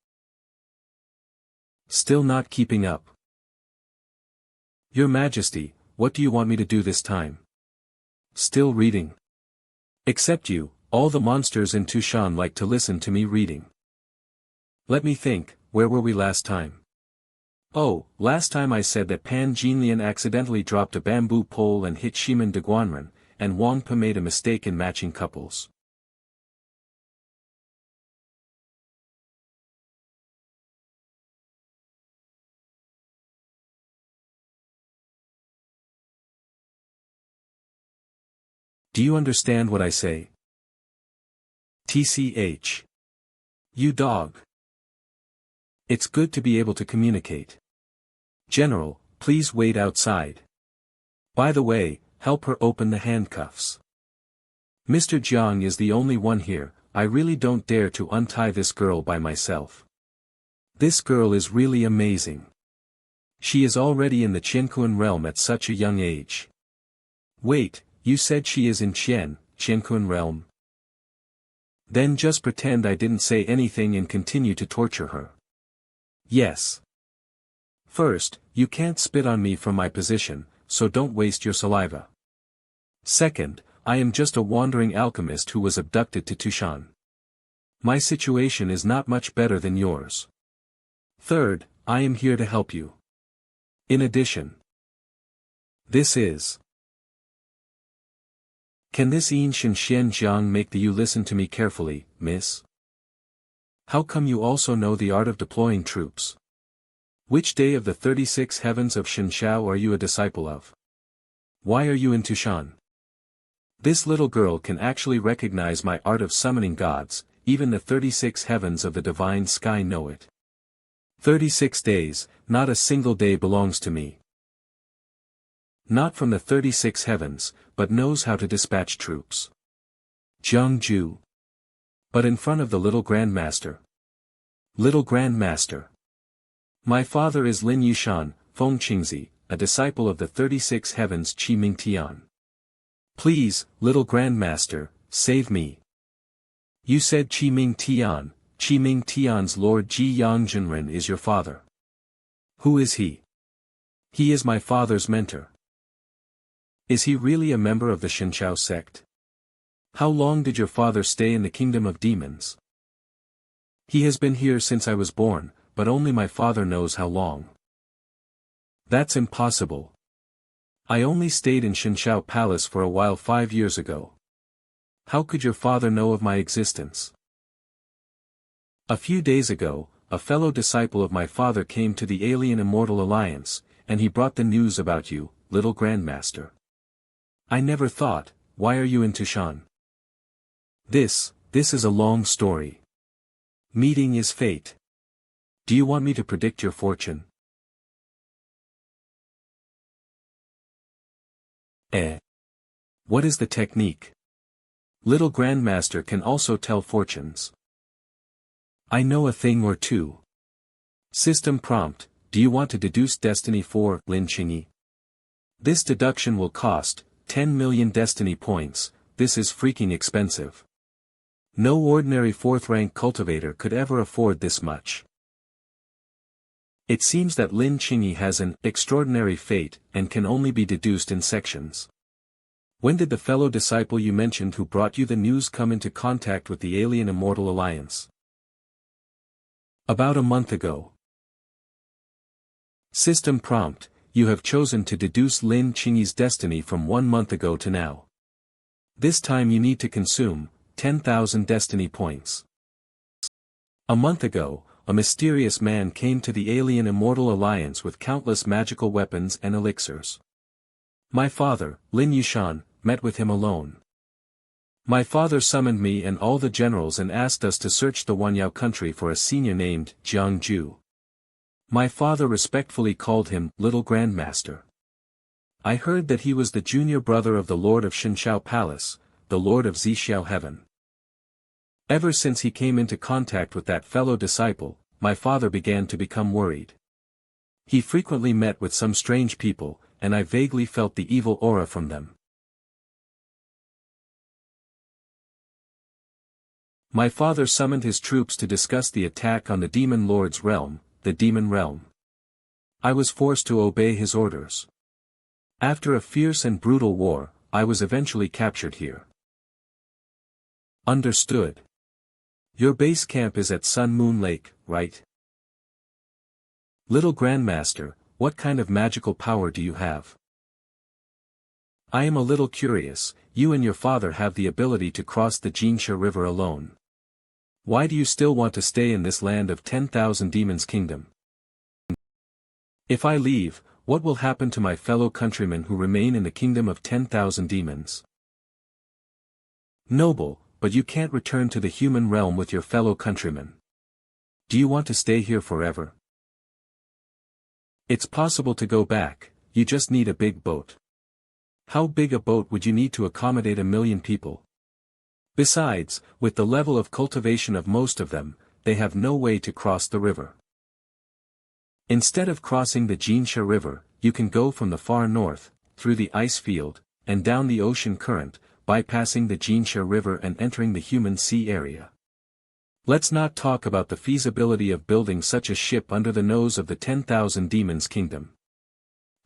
Still not keeping up. Your Majesty, what do you want me to do this time? Still reading. Except you, all the monsters in Tu Shan like to listen to me reading. Let me think, where were we last time? Oh, last time I said that Pan Jinlian accidentally dropped a bamboo pole and hit Shiman de Guanren, and Wang Pe made a mistake in matching couples. Do you understand what I say? TCH. You dog. It's good to be able to communicate. General, please wait outside. By the way, help her open the handcuffs. Mr. Jiang is the only one here, I really don't dare to untie this girl by myself. This girl is really amazing. She is already in the Qianquan realm at such a young age. Wait, you said she is in Qianquan realm? Then just pretend I didn't say anything and continue to torture her. Yes. First, you can't spit on me from my position, so don't waste your saliva. Second, I am just a wandering alchemist who was abducted to Tushan. My situation is not much better than yours. Third, I am here to help you. In addition, this is. Can this ancient Jiang make you listen to me carefully, miss? How come you also know the art of deploying troops? Which day of the 36 heavens of Xianxia are you a disciple of? Why are you in Tushan? This little girl can actually recognize my art of summoning gods, even the 36 heavens of the divine sky know it. 36 days, not a single day belongs to me. Not from the 36 heavens, but knows how to dispatch troops. Jiang Jue. But in front of the little grandmaster. Little grandmaster. My father is Lin Yushan, Feng Qingzi, a disciple of the 36 heavens Qi Ming Tian. Please, little grandmaster, save me. You said Qi Ming Tian. Qi Ming Tian's Lord Ji Yangzhenren is your father. Who is he? He is my father's mentor. Is he really a member of the Xianxiao sect? How long did your father stay in the kingdom of demons? He has been here since I was born, but only my father knows how long. That's impossible. I only stayed in Xianxiao Palace for a while 5 years ago. How could your father know of my existence? A few days ago, a fellow disciple of my father came to the Alien Immortal Alliance, and he brought the news about you, little grandmaster. I never thought, why are you in Tushan? This is a long story. Meeting is fate. Do you want me to predict your fortune? What is the technique? Little grandmaster can also tell fortunes. I know a thing or two. System prompt, do you want to deduce destiny for Lin Qingyi? This deduction will cost 10 million destiny points, this is freaking expensive. No ordinary 4th rank cultivator could ever afford this much. It seems that Lin Qingyi has an extraordinary fate and can only be deduced in sections. When did the fellow disciple you mentioned who brought you the news come into contact with the Alien Immortal Alliance? About a month ago. System prompt, you have chosen to deduce Lin Qingyi's destiny from 1 month ago to now. This time you need to consume 10,000 destiny points. A month ago, a mysterious man came to the Alien Immortal Alliance with countless magical weapons and elixirs. My father, Lin Yushan, met with him alone. My father summoned me and all the generals and asked us to search the Wanyao country for a senior named Jiang Jue. My father respectfully called him Little Grandmaster. I heard that he was the junior brother of the Lord of Xianxiao Palace, the Lord of Zixiao Heaven. Ever since he came into contact with that fellow disciple, my father began to become worried. He frequently met with some strange people, and I vaguely felt the evil aura from them. My father summoned his troops to discuss the attack on the Demon Lord's realm, the Demon Realm. I was forced to obey his orders. After a fierce and brutal war, I was eventually captured here. Understood. Your base camp is at Sun Moon Lake, right? Little Grandmaster, what kind of magical power do you have? I am a little curious, you and your father have the ability to cross the Xianxia River alone. Why do you still want to stay in this land of 10,000 demons kingdom? If I leave, what will happen to my fellow countrymen who remain in the kingdom of 10,000 demons? Noble, but you can't return to the human realm with your fellow countrymen. Do you want to stay here forever? It's possible to go back, you just need a big boat. How big a boat would you need to accommodate 1,000,000 people? Besides, with the level of cultivation of most of them, they have no way to cross the river. Instead of crossing the Xianxia River, you can go from the far north, through the ice field, and down the ocean current, bypassing the Xianxia River and entering the human sea area. Let's not talk about the feasibility of building such a ship under the nose of the 10,000 demons kingdom.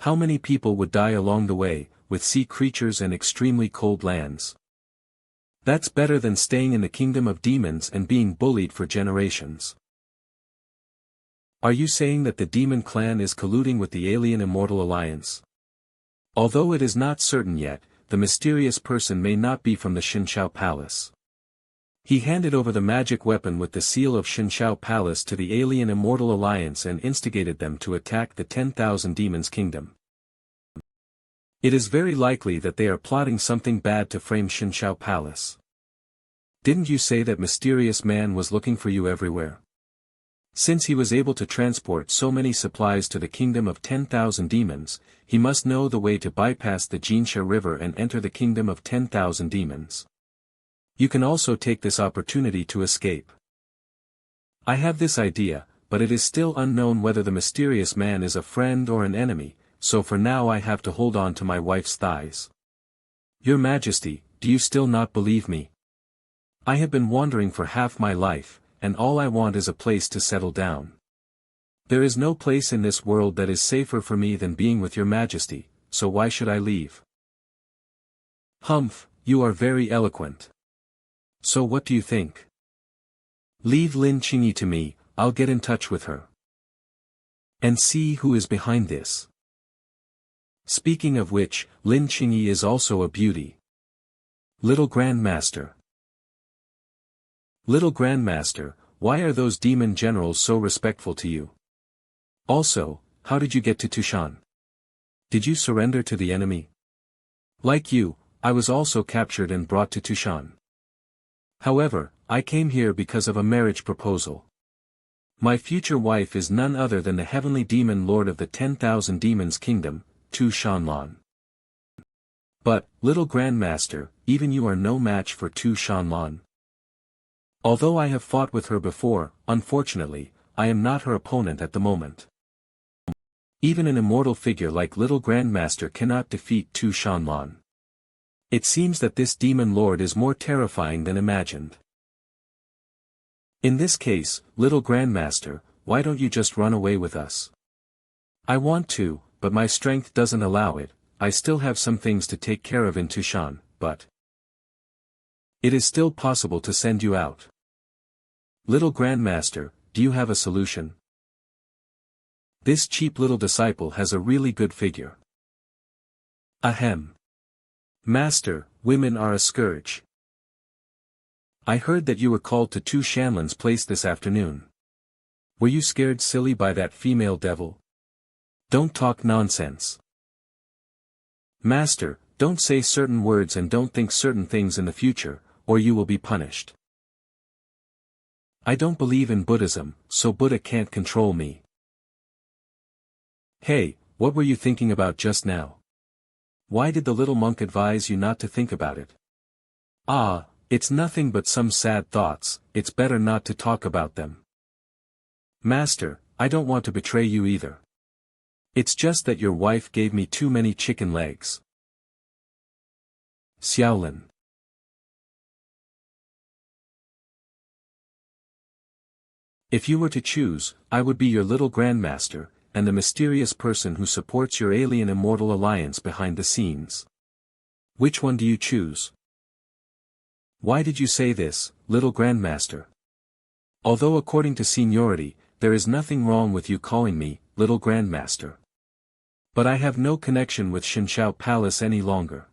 How many people would die along the way, with sea creatures and extremely cold lands? That's better than staying in the kingdom of demons and being bullied for generations. Are you saying that the demon clan is colluding with the alien immortal alliance? Although it is not certain yet, the mysterious person may not be from the Xianxia Palace. He handed over the magic weapon with the seal of Xianxia Palace to the alien immortal alliance and instigated them to attack the 10,000 demons kingdom. It is very likely that they are plotting something bad to frame Xianxia Palace. Didn't you say that mysterious man was looking for you everywhere? Since he was able to transport so many supplies to the kingdom of 10,000 demons, he must know the way to bypass the Xianxia River and enter the kingdom of 10,000 demons. You can also take this opportunity to escape. I have this idea, but it is still unknown whether the mysterious man is a friend or an enemy, so for now I have to hold on to my wife's thighs. Your Majesty, do you still not believe me? I have been wandering for half my life, and all I want is a place to settle down. There is no place in this world that is safer for me than being with your Majesty, so why should I leave? Humph, you are very eloquent. So what do you think? Leave Lin Qingyi to me, I'll get in touch with her. And see who is behind this. Speaking of which, Lin Qingyi is also a beauty. Little Grandmaster. Little Grandmaster, why are those demon generals so respectful to you? Also, how did you get to Tushan? Did you surrender to the enemy? Like you, I was also captured and brought to Tushan. However, I came here because of a marriage proposal. My future wife is none other than the heavenly demon lord of the 10,000 demons kingdom, Tu Shanlan. But, little Grandmaster, even you are no match for Tu Shanlan. Although I have fought with her before, unfortunately, I am not her opponent at the moment. Even an immortal figure like little Grandmaster cannot defeat Tu Shanlan. It seems that this demon lord is more terrifying than imagined. In this case, little Grandmaster, why don't you just run away with us? I want to, but my strength doesn't allow it. I still have some things to take care of in Tushan, but it is still possible to send you out. Little Grandmaster, do you have a solution? This cheap little disciple has a really good figure. Ahem. Master, women are a scourge. I heard that you were called to Tu Shanlan's place this afternoon. Were you scared silly by that female devil? Don't talk nonsense. Master, don't say certain words and don't think certain things in the future, or you will be punished. I don't believe in Buddhism, so Buddha can't control me. Hey, what were you thinking about just now? Why did the little monk advise you not to think about it? Ah, it's nothing but some sad thoughts, it's better not to talk about them. Master, I don't want to betray you either. It's just that your wife gave me too many chicken legs. Xiaolin. If you were to choose, I would be your little Grandmaster, and the mysterious person who supports your alien immortal alliance behind the scenes. Which one do you choose? Why did you say this, little Grandmaster? Although according to seniority, there is nothing wrong with you calling me, little Grandmaster. But I have no connection with Xianxia Palace any longer.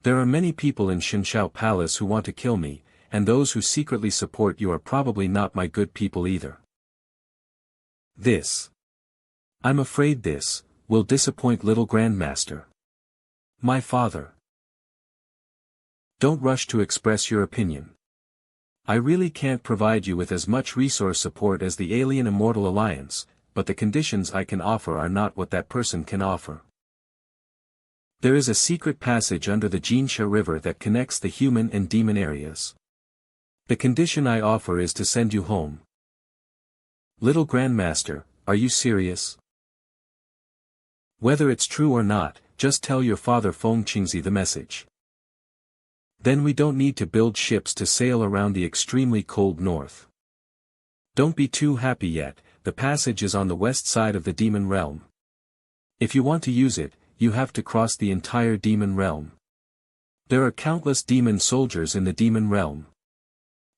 There are many people in Xianxia Palace who want to kill me, and those who secretly support you are probably not my good people either. I'm afraid this will disappoint little Grandmaster. My father. Don't rush to express your opinion. I really can't provide you with as much resource support as the Alien Immortal Alliance, but the conditions I can offer are not what that person can offer. There is a secret passage under the Xianxia River that connects the human and demon areas. The condition I offer is to send you home. Little Grandmaster, are you serious? Whether it's true or not, just tell your father Feng Qingzi the message. Then we don't need to build ships to sail around the extremely cold north. Don't be too happy yet, the passage is on the west side of the demon realm. If you want to use it, you have to cross the entire demon realm. There are countless demon soldiers in the demon realm.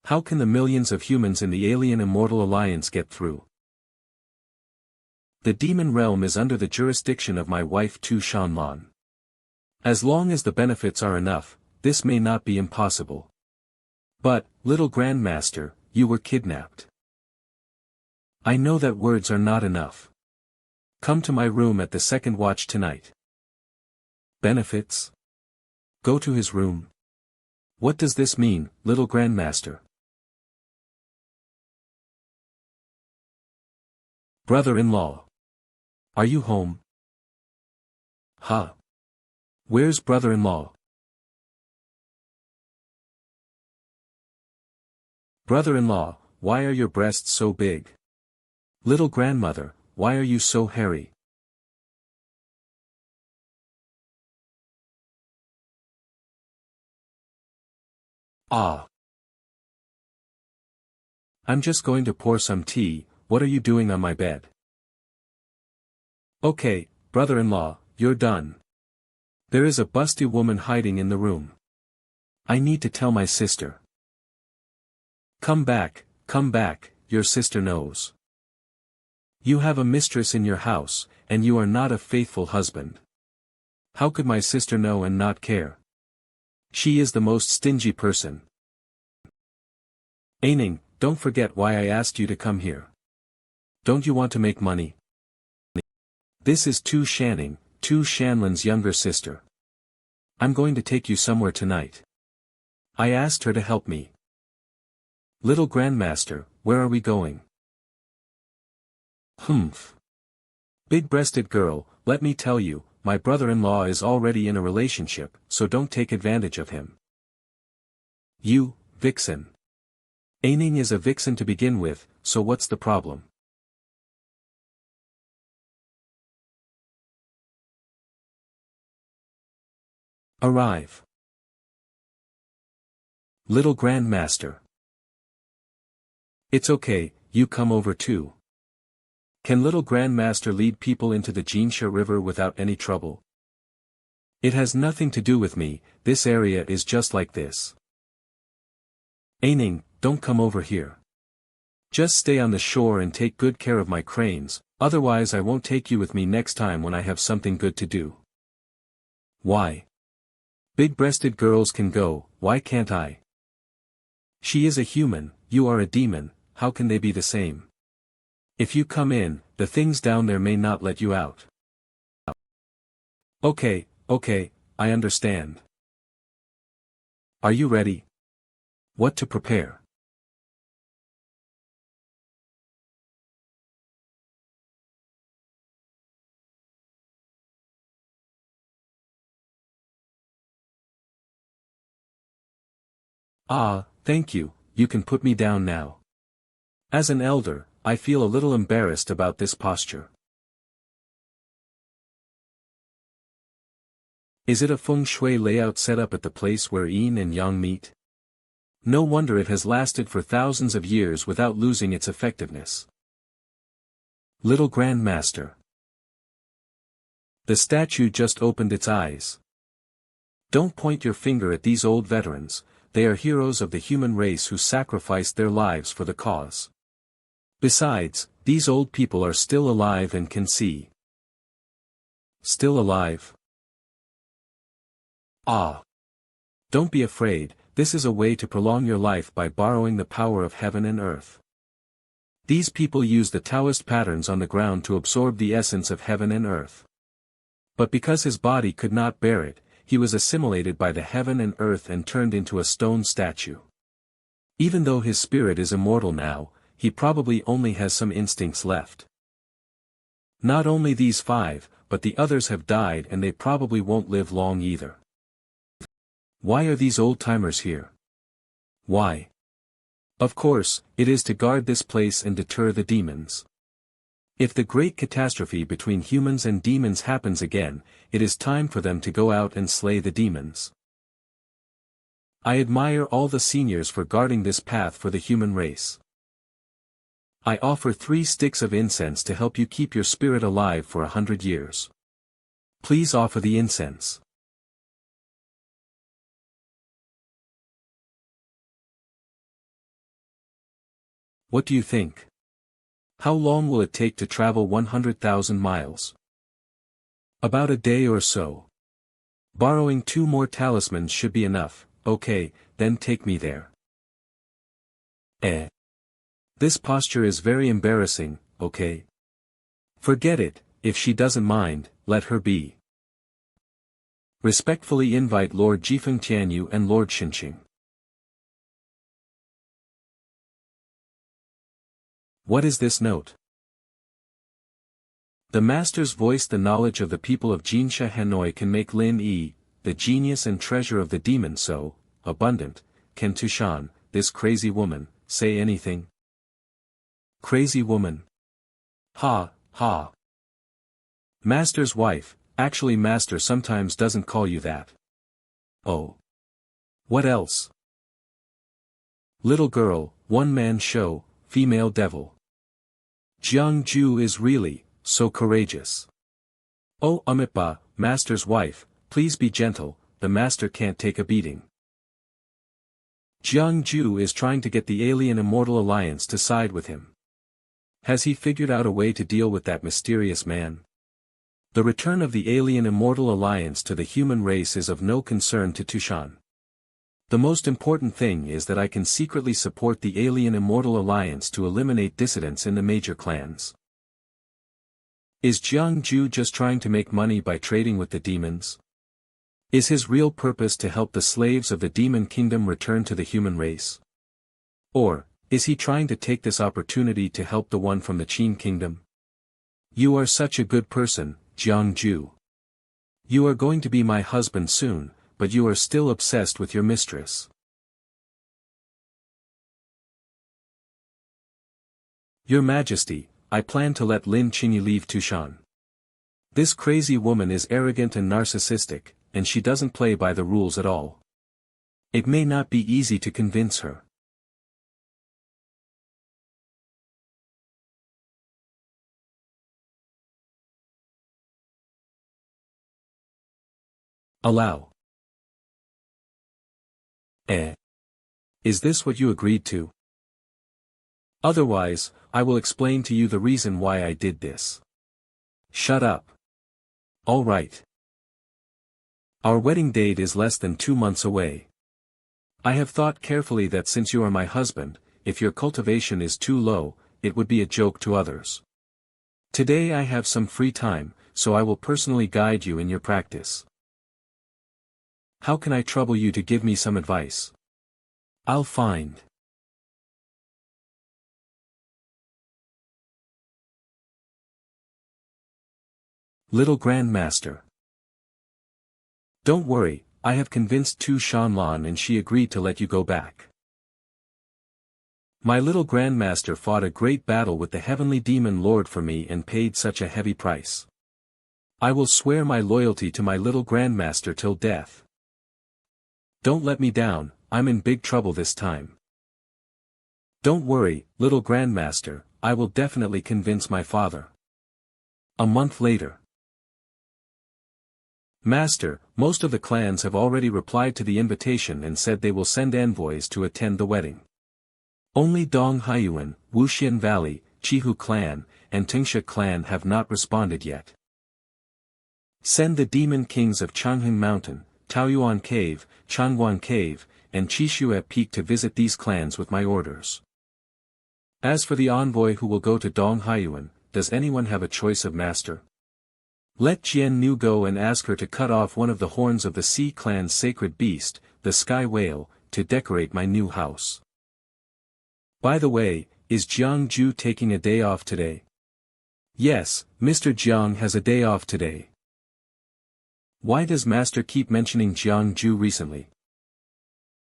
How can the millions of humans in the Alien Immortal Alliance get through? The demon realm is under the jurisdiction of my wife Tu Shanlan. As long as the benefits are enough, this may not be impossible. But, little Grandmaster, you were kidnapped. I know that words are not enough. Come to my room at the second watch tonight. Benefits? Go to his room. What does this mean, little Grandmaster? Brother-in-law. Are you home? Huh? Where's brother-in-law? Brother-in-law, why are your breasts so big? Little grandmother, why are you so hairy? Ah. I'm just going to pour some tea, what are you doing on my bed? Okay, brother-in-law, you're done. There is a busty woman hiding in the room. I need to tell my sister. Come back, your sister knows. You have a mistress in your house, and you are not a faithful husband. How could my sister know and not care? She is the most stingy person. Aining, don't forget why I asked you to come here. Don't you want to make money? This is Tu Shanning, Tu Shanlan's younger sister. I'm going to take you somewhere tonight. I asked her to help me. Little Grandmaster, where are we going? Humph. Big-breasted girl, let me tell you, my brother-in-law is already in a relationship, so don't take advantage of him. You, vixen. Aining is a vixen to begin with, so what's the problem? Arrive. Little Grandmaster. It's okay, you come over too. Can little Grandmaster lead people into the Xianxia River without any trouble? It has nothing to do with me, this area is just like this. Aining, don't come over here. Just stay on the shore and take good care of my cranes, otherwise I won't take you with me next time when I have something good to do. Why? Big-breasted girls can go, why can't I? She is a human, you are a demon, how can they be the same? If you come in, the things down there may not let you out. Okay, I understand. Are you ready? What to prepare? Ah, thank you, you can put me down now. As an elder, I feel a little embarrassed about this posture. Is it a feng shui layout set up at the place where yin and yang meet? No wonder it has lasted for thousands of years without losing its effectiveness. Little Grandmaster. The statue just opened its eyes. Don't point your finger at these old veterans, they are heroes of the human race who sacrificed their lives for the cause. Besides, these old people are still alive and can see. Still alive? Ah. Don't be afraid, this is a way to prolong your life by borrowing the power of heaven and earth. These people use the Taoist patterns on the ground to absorb the essence of heaven and earth. But because his body could not bear it, he was assimilated by the heaven and earth and turned into a stone statue. Even though his spirit is immortal now, he probably only has some instincts left. Not only these 5, but the others have died and they probably won't live long either. Why are these old-timers here? Why? Of course, it is to guard this place and deter the demons. If the great catastrophe between humans and demons happens again, it is time for them to go out and slay the demons. I admire all the seniors for guarding this path for the human race. I offer 3 sticks of incense to help you keep your spirit alive for 100 years. Please offer the incense. What do you think? How long will it take to travel 100,000 miles? About a day or so. Borrowing 2 more talismans should be enough. Okay, then take me there. This posture is very embarrassing, okay? Forget it, if she doesn't mind, let her be. Respectfully invite Lord Jifeng Tianyu and Lord Xinqing. What is this note? The master's voice. The knowledge of the people of Xianxia Hanoi can make Lin Yi, the genius and treasure of the demon so abundant. Can Tu Shan, this crazy woman, say anything? Crazy woman. Ha, ha. Master's wife, actually master sometimes doesn't call you that. Oh. What else? Little girl, one-man show, female devil. Jiang Jue is really, so courageous. Oh Amitba, master's wife, please be gentle, the master can't take a beating. Jiang Jue is trying to get the alien immortal alliance to side with him. Has he figured out a way to deal with that mysterious man? The return of the alien immortal alliance to the human race is of no concern to Tu Shan. The most important thing is that I can secretly support the alien immortal alliance to eliminate dissidents in the major clans. Is Jiang Jue just trying to make money by trading with the demons? Is his real purpose to help the slaves of the demon kingdom return to the human race? Or, is he trying to take this opportunity to help the one from the Qin kingdom? You are such a good person, Jiang Jue. You are going to be my husband soon, but you are still obsessed with your mistress. Your Majesty, I plan to let Lin Qingyi leave Tu Shan. This crazy woman is arrogant and narcissistic, and she doesn't play by the rules at all. It may not be easy to convince her. Allow. Is this what you agreed to? Otherwise, I will explain to you the reason why I did this. Shut up. All right. Our wedding date is less than 2 months away. I have thought carefully that since you are my husband, if your cultivation is too low, it would be a joke to others. Today I have some free time, so I will personally guide you in your practice. How can I trouble you to give me some advice? I'll find. Little Grandmaster. Don't worry, I have convinced Tu Shanlan and she agreed to let you go back. My little Grandmaster fought a great battle with the heavenly Demon Lord for me and paid such a heavy price. I will swear my loyalty to my little Grandmaster till death. Don't let me down, I'm in big trouble this time. Don't worry, little Grandmaster, I will definitely convince my father. A month later. Master, most of the clans have already replied to the invitation and said they will send envoys to attend the wedding. Only Dong Haiyuan, Wuxian Valley, Chihu clan, and Tingsha clan have not responded yet. Send the demon kings of Changheng Mountain, Taoyuan Cave, Changguan Cave, and Qishue Peak to visit these clans with my orders. As for the envoy who will go to Dong Haiyuan, does anyone have a choice of master? Let Jian Nu go and ask her to cut off one of the horns of the Sea Clan's sacred beast, the sky whale, to decorate my new house. By the way, is Jiang Jue taking a day off today? Yes, Mr. Jiang has a day off today. Why does Master keep mentioning Jiang Jue recently?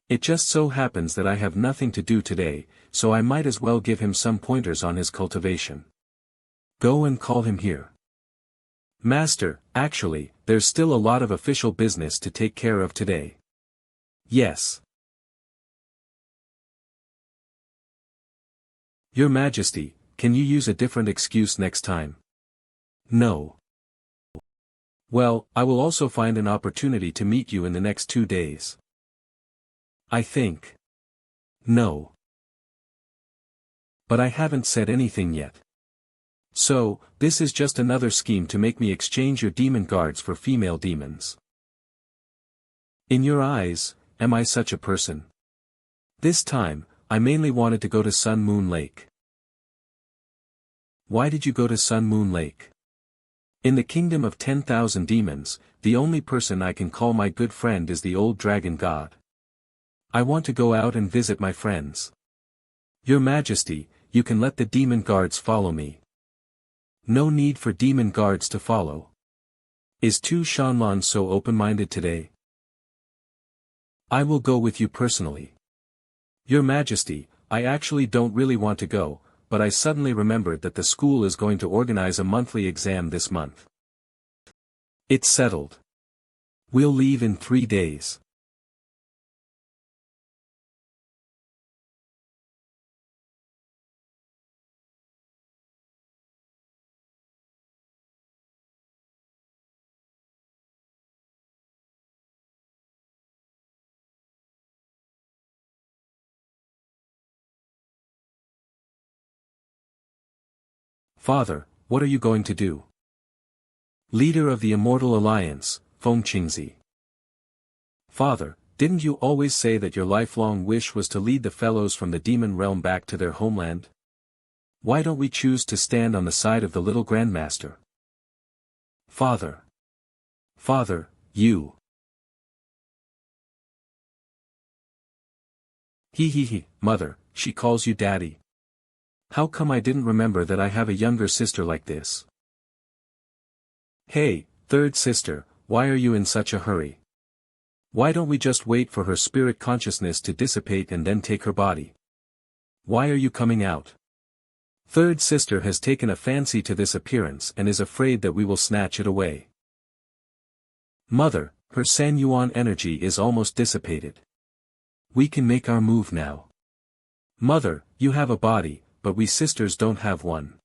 It just so happens that I have nothing to do today, so I might as well give him some pointers on his cultivation. Go and call him here. Master, actually, there's still a lot of official business to take care of today. Yes. Your Majesty, can you use a different excuse next time? No. Well, I will also find an opportunity to meet you in the next 2 days. I think. No. But I haven't said anything yet. So, this is just another scheme to make me exchange your demon guards for female demons. In your eyes, am I such a person? This time, I mainly wanted to go to Sun Moon Lake. Why did you go to Sun Moon Lake? In the kingdom of 10,000 demons, the only person I can call my good friend is the old dragon god. I want to go out and visit my friends. Your Majesty, you can let the demon guards follow me. No need for demon guards to follow. Is.Tu Shanlan so open-minded today? I will go with you personally. Your Majesty, I actually don't really want to go, but I suddenly remembered that the school is going to organize a monthly exam this month. It's settled. We'll leave in 3 days. Father, what are you going to do? Leader of the Immortal Alliance, Feng Qingzi. Father, didn't you always say that your lifelong wish was to lead the fellows from the demon realm back to their homeland? Why don't we choose to stand on the side of the little Grandmaster? Father. Father, you. He, mother, she calls you daddy. How come I didn't remember that I have a younger sister like this? Hey, third sister, why are you in such a hurry? Why don't we just wait for her spirit consciousness to dissipate and then take her body? Why are you coming out? Third sister has taken a fancy to this appearance and is afraid that we will snatch it away. Mother, her San Yuan energy is almost dissipated. We can make our move now. Mother, you have a body, but we sisters don't have one.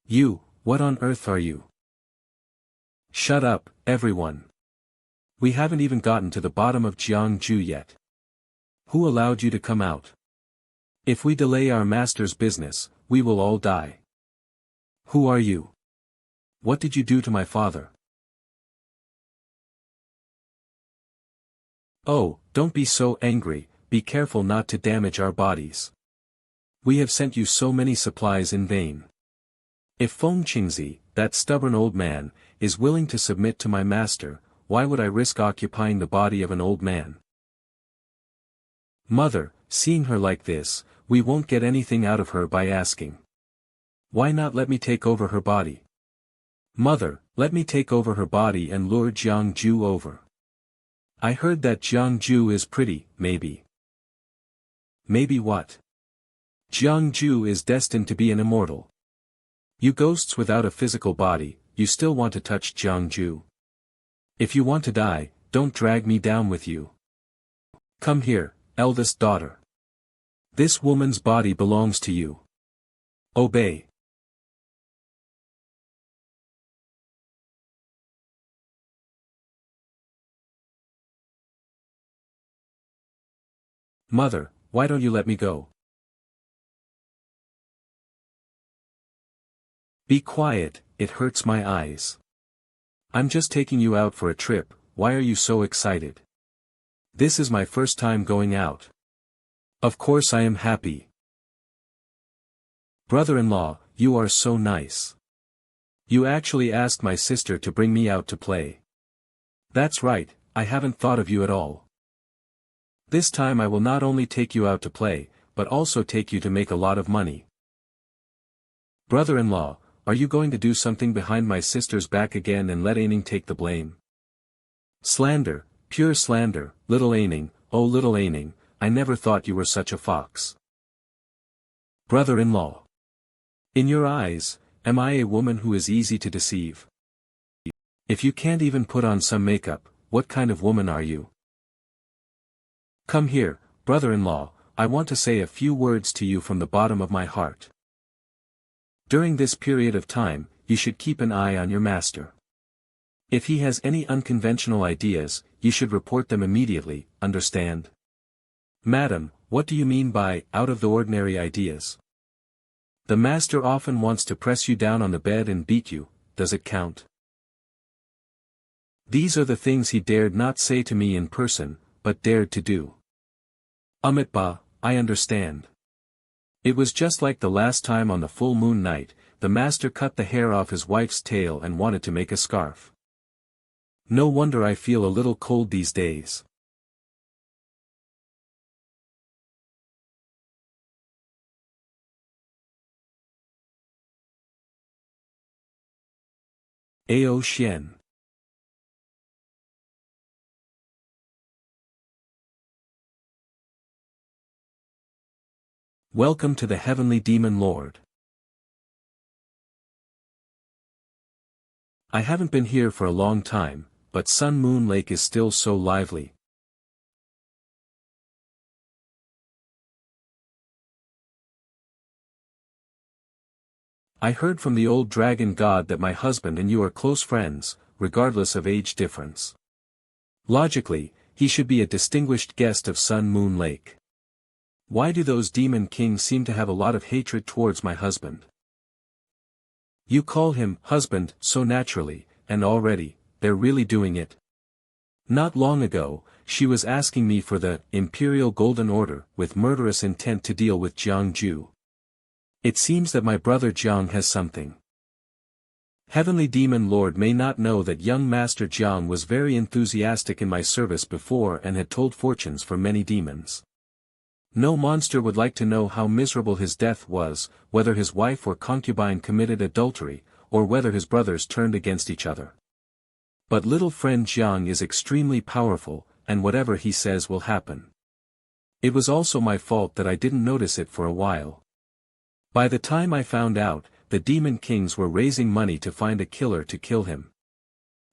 You, what on earth are you? Shut up, everyone. We haven't even gotten to the bottom of Jiang Jue yet. Who allowed you to come out? If we delay our master's business, we will all die. Who are you? What did you do to my father? Oh, don't be so angry, be careful not to damage our bodies. We have sent you so many supplies in vain. If Feng Qingzi, that stubborn old man, is willing to submit to my master, why would I risk occupying the body of an old man? Mother, seeing her like this, we won't get anything out of her by asking. Why not let me take over her body? Mother, let me take over her body and lure Jiang Jue over. I heard that Jiang Jue is pretty, maybe. Maybe what? Jiang Jue is destined to be an immortal. You ghosts without a physical body, you still want to touch Jiang Jue. If you want to die, don't drag me down with you. Come here, eldest daughter. This woman's body belongs to you. Obey. Mother, why don't you let me go? Be quiet, it hurts my eyes. I'm just taking you out for a trip, why are you so excited? This is my first time going out. Of course I am happy. Brother-in-law, you are so nice. You actually asked my sister to bring me out to play. That's right, I haven't thought of you at all. This time I will not only take you out to play, but also take you to make a lot of money. Brother-in-law, are you going to do something behind my sister's back again and let Aining take the blame? Slander, pure slander, little Aining, oh little Aining, I never thought you were such a fox. Brother-in-law. In your eyes, am I a woman who is easy to deceive? If you can't even put on some makeup, what kind of woman are you? Come here, brother-in-law, I want to say a few words to you from the bottom of my heart. During this period of time, you should keep an eye on your master. If he has any unconventional ideas, you should report them immediately, understand? Madam, what do you mean by out-of-the-ordinary ideas? The master often wants to press you down on the bed and beat you, does it count? These are the things he dared not say to me in person, but dared to do. Amitba, I understand. It was just like the last time on the full moon night, the master cut the hair off his wife's tail and wanted to make a scarf. No wonder I feel a little cold these days. Ao Xian. Welcome to the Heavenly Demon Lord. I haven't been here for a long time, but Sun Moon Lake is still so lively. I heard from the old dragon god that my husband and you are close friends, regardless of age difference. Logically, he should be a distinguished guest of Sun Moon Lake. Why do those demon kings seem to have a lot of hatred towards my husband? You call him husband so naturally, and already, they're really doing it. Not long ago, she was asking me for the Imperial Golden Order with murderous intent to deal with Jiang Jue. It seems that my brother Jiang has something. Heavenly Demon Lord may not know that young Master Jiang was very enthusiastic in my service before and had told fortunes for many demons. No monster would like to know how miserable his death was, whether his wife or concubine committed adultery, or whether his brothers turned against each other. But little friend Jiang is extremely powerful, and whatever he says will happen. It was also my fault that I didn't notice it for a while. By the time I found out, the demon kings were raising money to find a killer to kill him.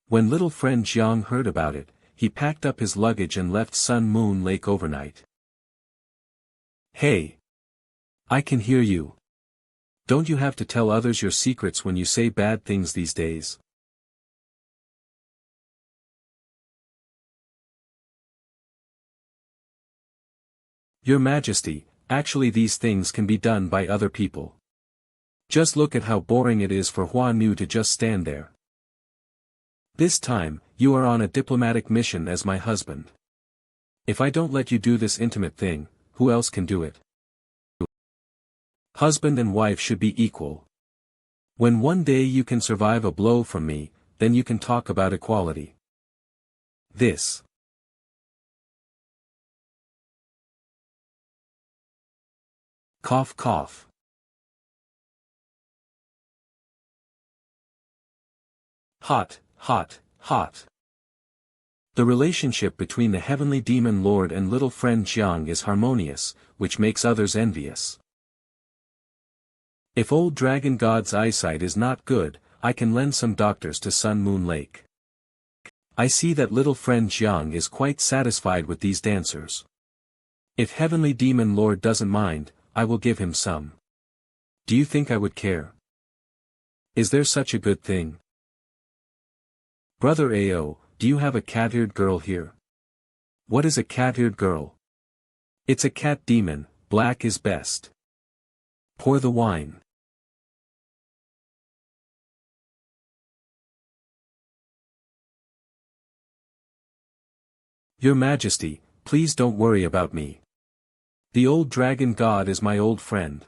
When little friend Jiang heard about it, he packed up his luggage and left Sun Moon Lake overnight. Hey! I can hear you. Don't you have to tell others your secrets when you say bad things these days? Your Majesty, actually these things can be done by other people. Just look at how boring it is for Hua Nu to just stand there. This time, you are on a diplomatic mission as my husband. If I don't let you do this intimate thing, who else can do it? Husband and wife should be equal. When one day you can survive a blow from me, then you can talk about equality. This. Cough cough. Hot, hot, hot. The relationship between the Heavenly Demon Lord and little friend Jiang is harmonious, which makes others envious. If old Dragon God's eyesight is not good, I can lend some doctors to Sun Moon Lake. I see that little friend Jiang is quite satisfied with these dancers. If Heavenly Demon Lord doesn't mind, I will give him some. Do you think I would care? Is there such a good thing? Brother Ao, do you have a cat-eared girl here? What is a cat-eared girl? It's a cat demon, black is best. Pour the wine. Your Majesty, please don't worry about me. The old dragon god is my old friend.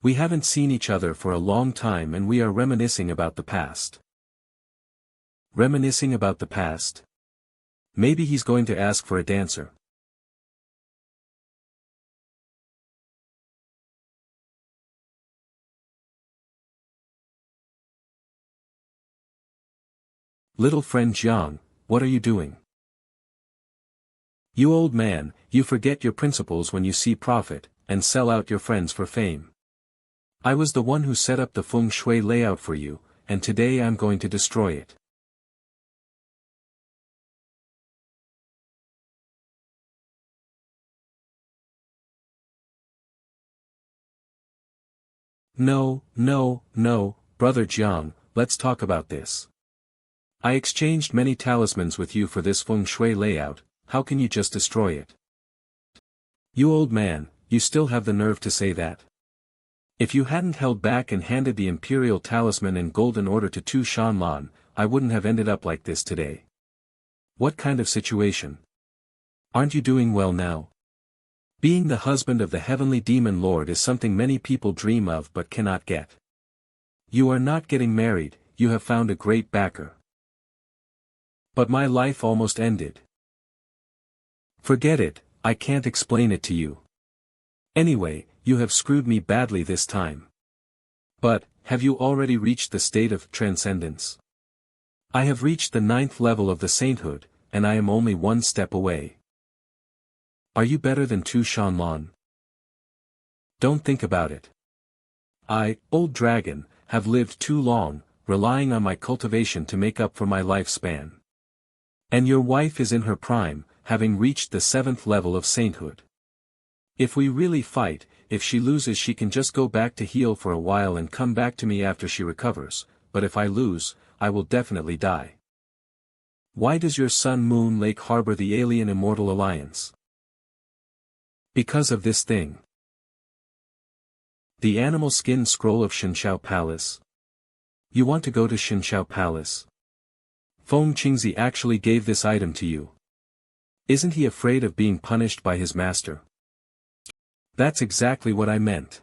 We haven't seen each other for a long time and we are reminiscing about the past. Reminiscing about the past? Maybe he's going to ask for a dancer. Little friend Jiang, what are you doing? You old man, you forget your principles when you see profit, and sell out your friends for fame. I was the one who set up the feng shui layout for you, and today I'm going to destroy it. No, brother Jiang, let's talk about this. I exchanged many talismans with you for this feng shui layout, how can you just destroy it? You old man, you still have the nerve to say that. If you hadn't held back and handed the imperial talisman and golden order to Tu Shanlan, I wouldn't have ended up like this today. What kind of situation? Aren't you doing well now? Being the husband of the heavenly demon lord is something many people dream of but cannot get. You are not getting married, you have found a great backer. But my life almost ended. Forget it, I can't explain it to you. Anyway, you have screwed me badly this time. But, have you already reached the state of transcendence? I have reached the 9th level of the sainthood, and I am only one step away. Are you better than Tu Shanlan? Don't think about it. I, old dragon, have lived too long, relying on my cultivation to make up for my lifespan. And your wife is in her prime, having reached the 7th level of sainthood. If we really fight, if she loses she can just go back to heal for a while and come back to me after she recovers, but if I lose, I will definitely die. Why does your Sun Moon Lake harbor the alien immortal alliance? Because of this thing. The animal skin scroll of Xianxia Palace. You want to go to Xianxia Palace? Feng Qingzi actually gave this item to you. Isn't he afraid of being punished by his master? That's exactly what I meant.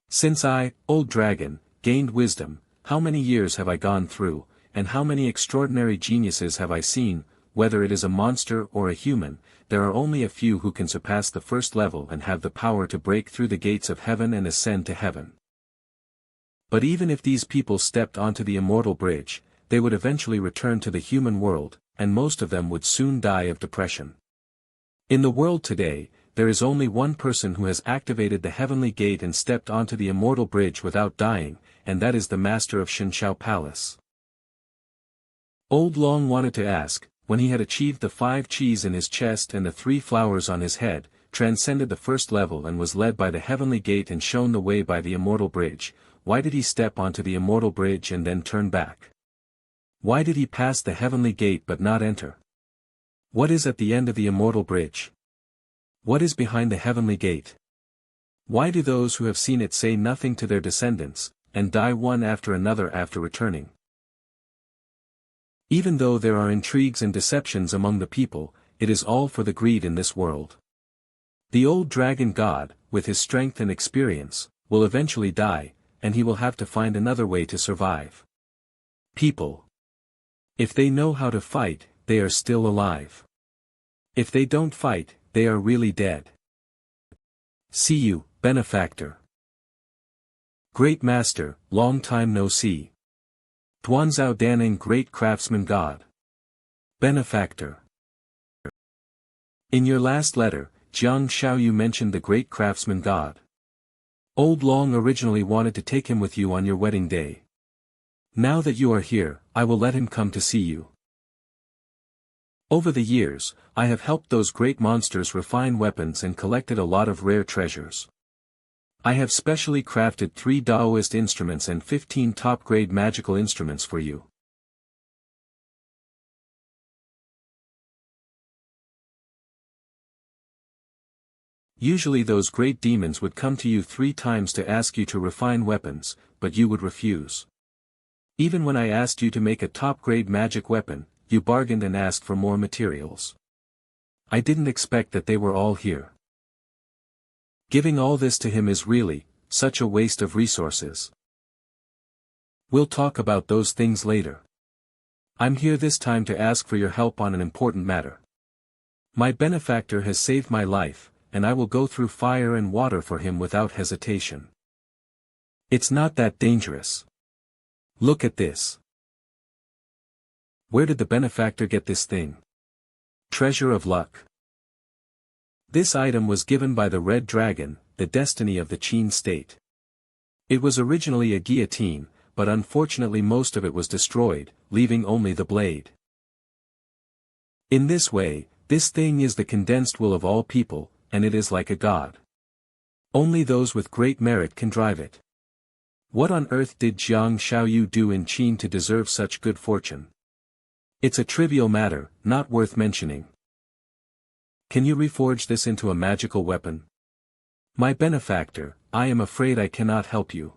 Since I, old dragon, gained wisdom, how many years have I gone through, and how many extraordinary geniuses have I seen, whether it is a monster or a human, there are only a few who can surpass the 1st level and have the power to break through the gates of heaven and ascend to heaven. But even if these people stepped onto the immortal bridge, they would eventually return to the human world, and most of them would soon die of depression. In the world today, there is only one person who has activated the heavenly gate and stepped onto the immortal bridge without dying, and that is the master of Xianxia Palace. Old Long wanted to ask, when he had achieved the 5 Qis in his chest and the 3 flowers on his head, transcended the 1st level and was led by the heavenly gate and shown the way by the immortal bridge, why did he step onto the immortal bridge and then turn back? Why did he pass the heavenly gate but not enter? What is at the end of the immortal bridge? What is behind the heavenly gate? Why do those who have seen it say nothing to their descendants, and die one after another after returning? Even though there are intrigues and deceptions among the people, it is all for the greed in this world. The old dragon god, with his strength and experience, will eventually die, and he will have to find another way to survive. People. If they know how to fight, they are still alive. If they don't fight, they are really dead. See you, benefactor. Great master, long time no see. Tuanzao Daning great craftsman god. Benefactor. In your last letter, Jiang Xiaoyu mentioned the great craftsman god. Old Long originally wanted to take him with you on your wedding day. Now that you are here, I will let him come to see you. Over the years, I have helped those great monsters refine weapons and collected a lot of rare treasures. I have specially crafted 3 Daoist instruments and 15 top-grade magical instruments for you. Usually those great demons would come to you 3 times to ask you to refine weapons, but you would refuse. Even when I asked you to make a top-grade magic weapon, you bargained and asked for more materials. I didn't expect that they were all here. Giving all this to him is really, such a waste of resources. We'll talk about those things later. I'm here this time to ask for your help on an important matter. My benefactor has saved my life, and I will go through fire and water for him without hesitation. It's not that dangerous. Look at this. Where did the benefactor get this thing? Treasure of luck. This item was given by the Red Dragon, the destiny of the Qin state. It was originally a guillotine, but unfortunately most of it was destroyed, leaving only the blade. In this way, this thing is the condensed will of all people, and it is like a god. Only those with great merit can drive it. What on earth did Jiang Jue do in Qin to deserve such good fortune? It's a trivial matter, not worth mentioning. Can you reforge this into a magical weapon? My benefactor, I am afraid I cannot help you.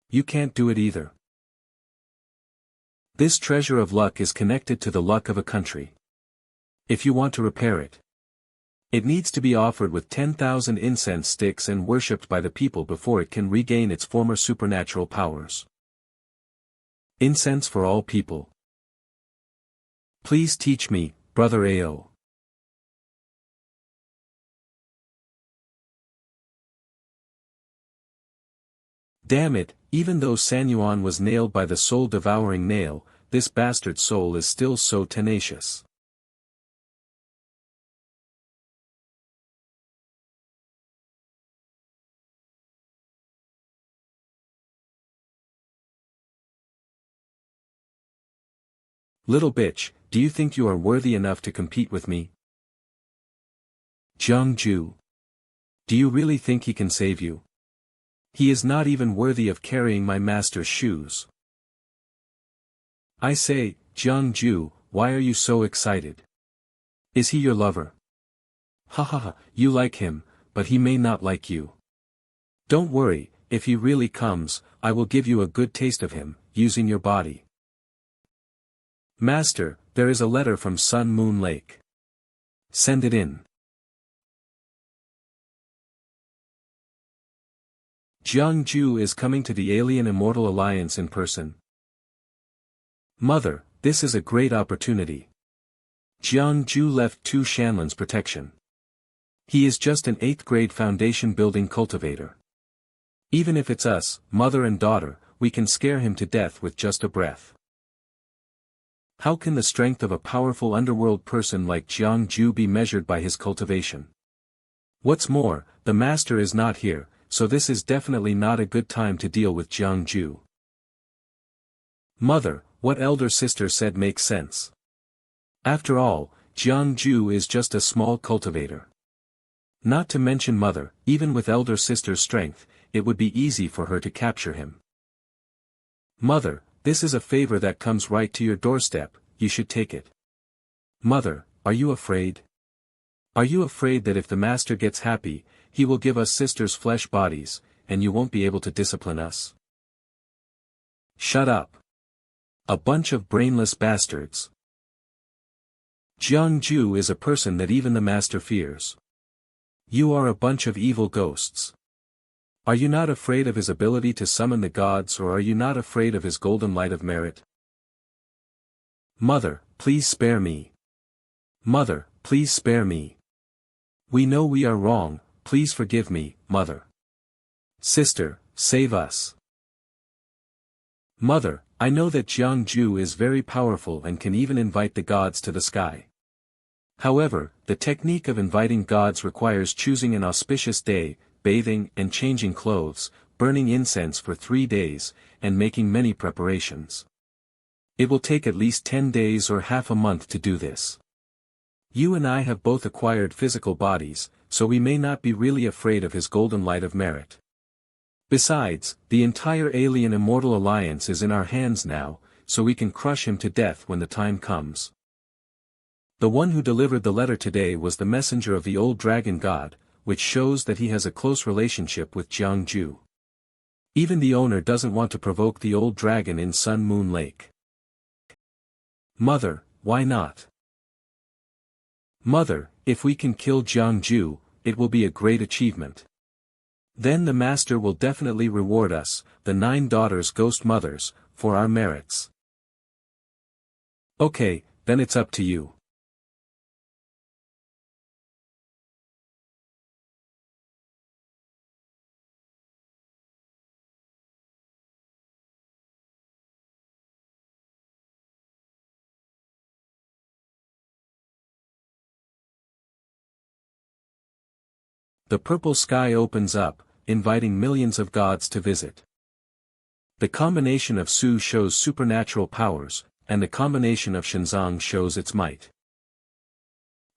You can't do it either. This treasure of luck is connected to the luck of a country. If you want to repair it, it needs to be offered with 10,000 incense sticks and worshipped by the people before it can regain its former supernatural powers. Incense for all people. Please teach me, Brother Ao. Damn it, even though Sanyuan was nailed by the soul-devouring nail, this bastard soul is still so tenacious. Little bitch, do you think you are worthy enough to compete with me? Jiang Jue. Do you really think he can save you? He is not even worthy of carrying my master's shoes. I say, Jiang Jue, why are you so excited? Is he your lover? Ha ha ha, you like him, but he may not like you. Don't worry, if he really comes, I will give you a good taste of him, using your body. Master, there is a letter from Sun Moon Lake. Send it in. Jiang Jue is coming to the Alien Immortal Alliance in person. Mother, this is a great opportunity. Jiang Jue left Tu Shanlan's protection. He is just an 8th grade foundation building cultivator. Even if it's us, mother and daughter, we can scare him to death with just a breath. How can the strength of a powerful underworld person like Jiang Jue be measured by his cultivation? What's more, the master is not here, so this is definitely not a good time to deal with Jiang Jue. Mother, what elder sister said makes sense. After all, Jiang Jue is just a small cultivator. Not to mention mother, even with elder sister's strength, it would be easy for her to capture him. Mother, this is a favor that comes right to your doorstep, you should take it. Mother, are you afraid? Are you afraid that if the master gets happy, he will give us sisters flesh bodies, and you won't be able to discipline us? Shut up. A bunch of brainless bastards. Jiang Jue is a person that even the master fears. You are a bunch of evil ghosts. Are you not afraid of his ability to summon the gods, or are you not afraid of his golden light of merit? Mother, please spare me. Mother, please spare me. We know we are wrong, please forgive me, mother. Sister, save us. Mother, I know that Jiang Jue is very powerful and can even invite the gods to the sky. However, the technique of inviting gods requires choosing an auspicious day, bathing and changing clothes, burning incense for 3 days, and making many preparations. It will take at least 10 days or half a month to do this. You and I have both acquired physical bodies, so we may not be really afraid of his golden light of merit. Besides, the entire Alien Immortal Alliance is in our hands now, so we can crush him to death when the time comes. The one who delivered the letter today was the messenger of the old dragon god, which shows that he has a close relationship with Jiang Jue. Even the owner doesn't want to provoke the old dragon in Sun Moon Lake. Mother, why not? Mother, if we can kill Jiang Jue, it will be a great achievement. Then the Master will definitely reward us, the 9 daughters ghost mothers, for our merits. Okay, then it's up to you. The purple sky opens up, inviting millions of gods to visit. The combination of Su shows supernatural powers, and the combination of Shenzong shows its might.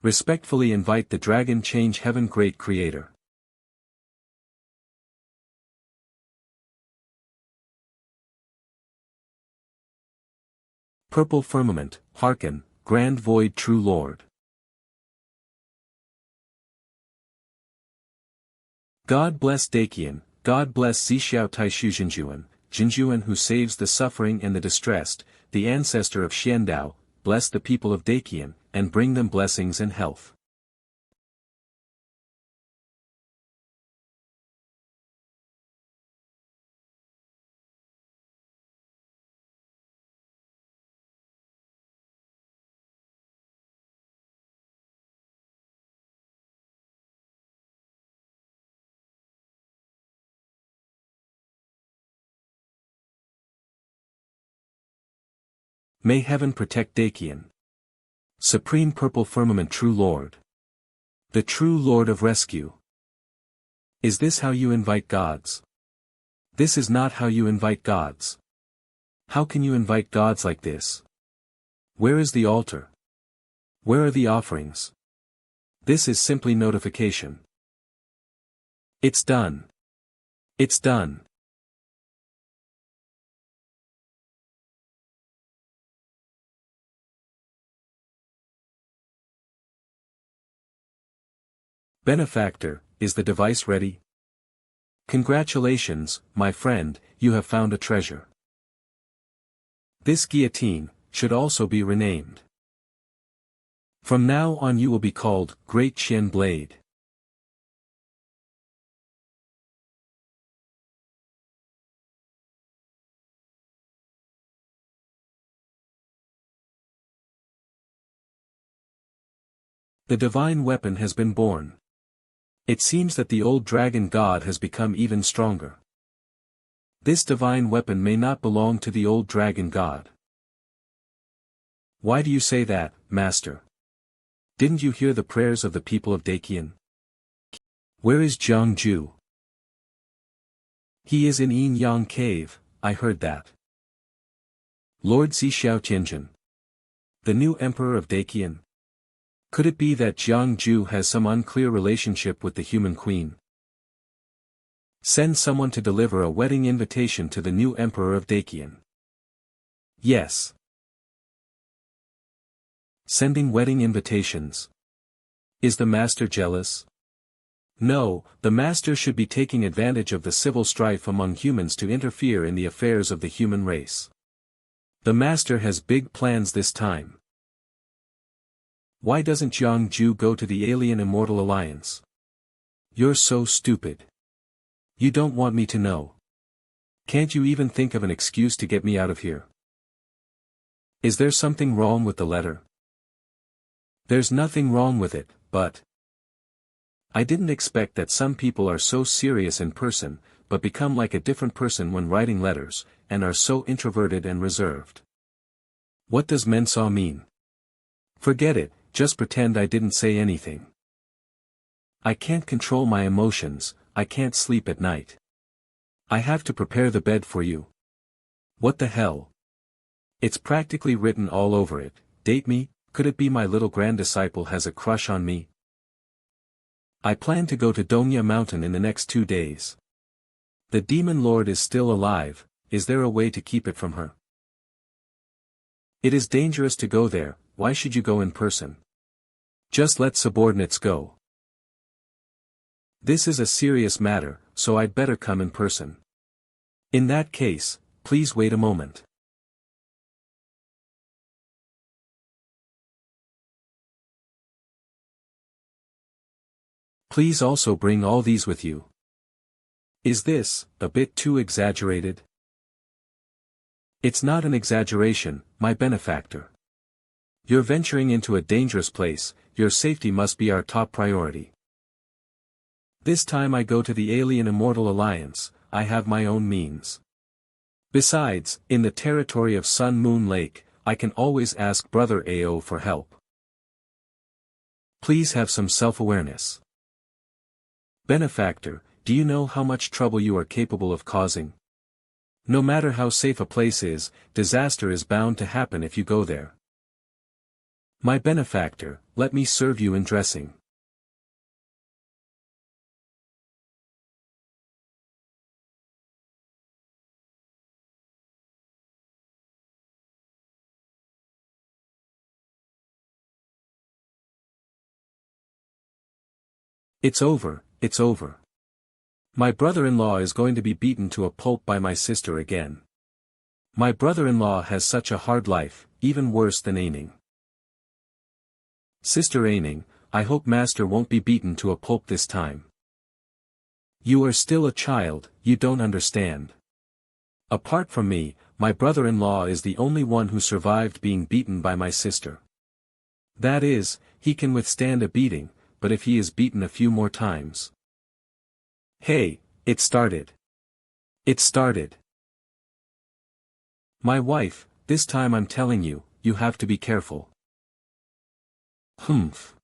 Respectfully invite the Dragon Change Heaven Great Creator. Purple firmament, hearken, grand void true Lord. God bless Dakian, God bless Xixiao Jinjuan who saves the suffering and the distressed, the ancestor of Xiandao, bless the people of Dakian, and bring them blessings and health. May heaven protect Dakian. Supreme Purple Firmament True Lord. The True Lord of Rescue. Is this how you invite gods? This is not how you invite gods. How can you invite gods like this? Where is the altar? Where are the offerings? This is simply notification. It's done. It's done. Benefactor, is the device ready? Congratulations, my friend, you have found a treasure. This guillotine should also be renamed. From now on you will be called Great Qian Blade. The divine weapon has been born. It seems that the old dragon god has become even stronger. This divine weapon may not belong to the old dragon god. Why do you say that, Master? Didn't you hear the prayers of the people of Dakian? Where is Jiang Jue? He is in Yin Yang Cave, I heard that. Lord Xixiao Tianjin. The new emperor of Dakian? Could it be that Jiang Jue has some unclear relationship with the human queen? Send someone to deliver a wedding invitation to the new emperor of Dakian. Yes. Sending wedding invitations. Is the master jealous? No, the master should be taking advantage of the civil strife among humans to interfere in the affairs of the human race. The master has big plans this time. Why doesn't Jiang Jue go to the Alien Immortal Alliance? You're so stupid. You don't want me to know. Can't you even think of an excuse to get me out of here? Is there something wrong with the letter? There's nothing wrong with it, but I didn't expect that some people are so serious in person, but become like a different person when writing letters, and are so introverted and reserved. What does Mensa mean? Forget it, just pretend I didn't say anything. I can't control my emotions, I can't sleep at night. I have to prepare the bed for you. What the hell? It's practically written all over it. Date me, could it be my little grand disciple has a crush on me? I plan to go to Dongya Mountain in the next 2 days. The Demon Lord is still alive, is there a way to keep it from her? It is dangerous to go there, why should you go in person? Just let subordinates go. This is a serious matter, so I'd better come in person. In that case, please wait a moment. Please also bring all these with you. Is this a bit too exaggerated? It's not an exaggeration, my benefactor. You're venturing into a dangerous place, your safety must be our top priority. This time I go to the Alien Immortal Alliance, I have my own means. Besides, in the territory of Sun Moon Lake, I can always ask Brother AO for help. Please have some self-awareness. Benefactor, do you know how much trouble you are capable of causing? No matter how safe a place is, disaster is bound to happen if you go there. My benefactor, let me serve you in dressing. It's over, it's over. My brother-in-law is going to be beaten to a pulp by my sister again. My brother-in-law has such a hard life, even worse than Aining. Sister Aining, I hope Master won't be beaten to a pulp this time. You are still a child, you don't understand. Apart from me, my brother-in-law is the only one who survived being beaten by my sister. That is, he can withstand a beating, but if he is beaten a few more times. Hey, it started. It started. My wife, this time I'm telling you, you have to be careful. Humph.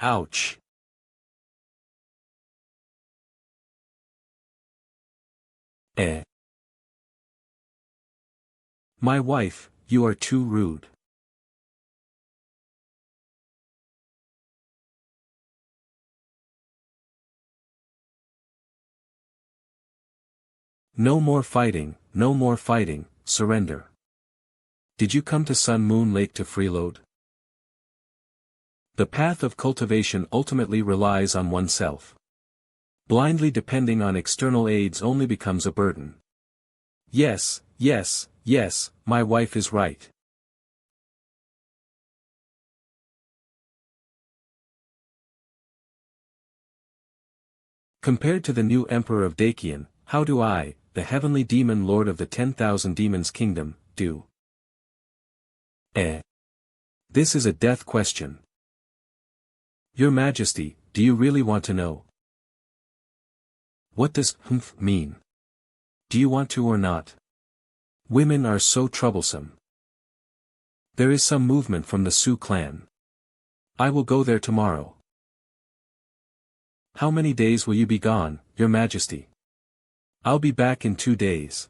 Ouch. Eh. My wife, you are too rude. No more fighting, surrender. Did you come to Sun Moon Lake to freeload? The path of cultivation ultimately relies on oneself. Blindly depending on external aids only becomes a burden. Yes, my wife is right. Compared to the new Emperor of Dakian, how do I, the heavenly demon lord of the 10,000 demons kingdom, do? This is a death question. Your Majesty, do you really want to know? What does humph mean? Do you want to or not? Women are so troublesome. There is some movement from the Sioux clan. I will go there tomorrow. How many days will you be gone, Your Majesty? I'll be back in 2 days.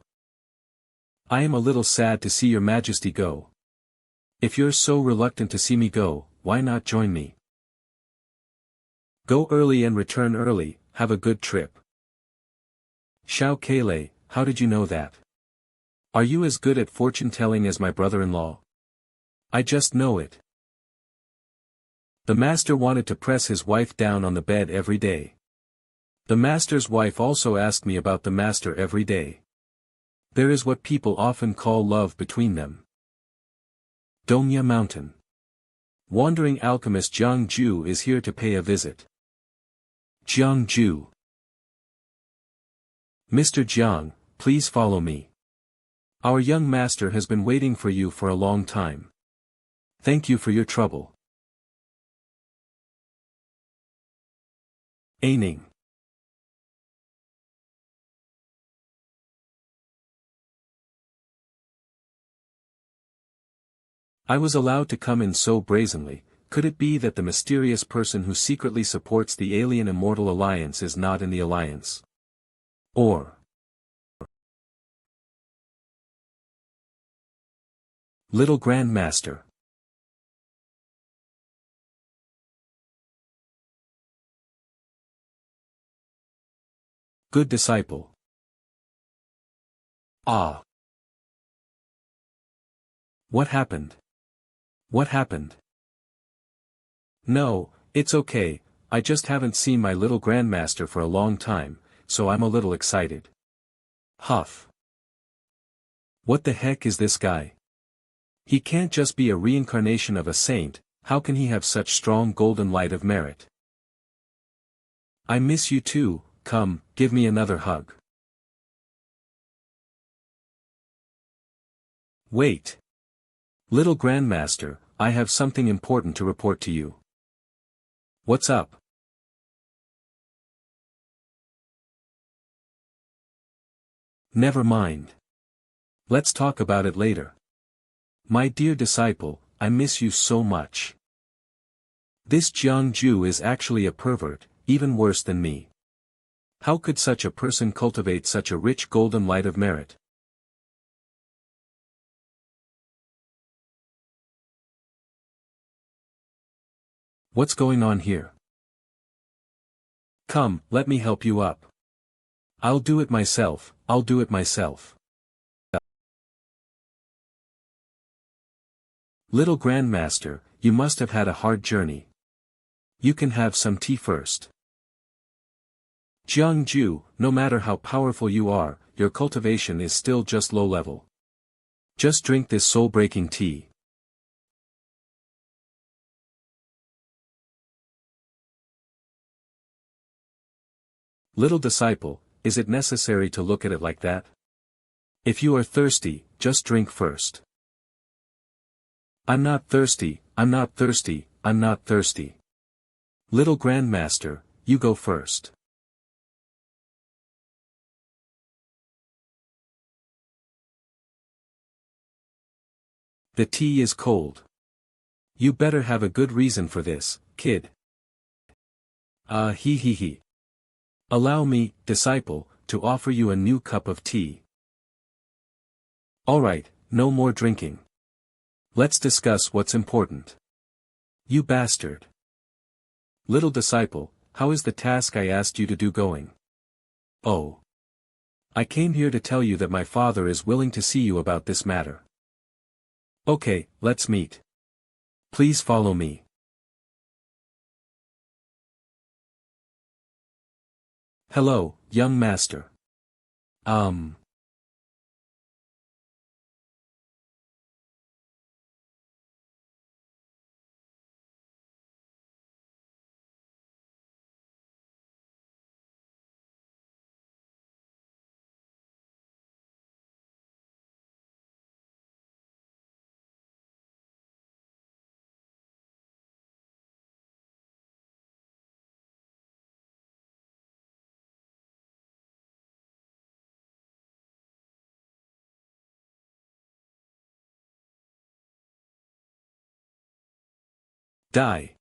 I am a little sad to see Your Majesty go. If you're so reluctant to see me go, why not join me? Go early and return early, have a good trip. Xiao Keilei, how did you know that? Are you as good at fortune-telling as my brother-in-law? I just know it. The master wanted to press his wife down on the bed every day. The master's wife also asked me about the master every day. There is what people often call love between them. Dongya Mountain. Wandering alchemist Jiang Jue is here to pay a visit. Jiang Jue. Mr. Jiang, please follow me. Our young master has been waiting for you for a long time. Thank you for your trouble. Aining. I was allowed to come in so brazenly. Could it be that the mysterious person who secretly supports the Alien Immortal Alliance is not in the alliance? Or Little Grandmaster. Good disciple. Ah. What happened? What happened? No, it's okay, I just haven't seen my little grandmaster for a long time, so I'm a little excited. Huff. What the heck is this guy? He can't just be a reincarnation of a saint, how can he have such strong golden light of merit? I miss you too, come, give me another hug. Wait. Little Grandmaster, I have something important to report to you. What's up? Never mind. Let's talk about it later. My dear disciple, I miss you so much. This Jiang Jue is actually a pervert, even worse than me. How could such a person cultivate such a rich golden light of merit? What's going on here? Come, let me help you up. I'll do it myself, I'll do it myself. Little Grandmaster, you must have had a hard journey. You can have some tea first. Jiang Jue, no matter how powerful you are, your cultivation is still just low level. Just drink this soul-breaking tea. Little disciple, is it necessary to look at it like that? If you are thirsty, just drink first. I'm not thirsty, I'm not thirsty, I'm not thirsty. Little Grandmaster, you go first. The tea is cold. You better have a good reason for this, kid. He he. Allow me, disciple, to offer you a new cup of tea. Alright, no more drinking. Let's discuss what's important. You bastard. Little disciple, how is the task I asked you to do going? Oh. I came here to tell you that my father is willing to see you about this matter. Okay, let's meet. Please follow me. Hello, young master. Die.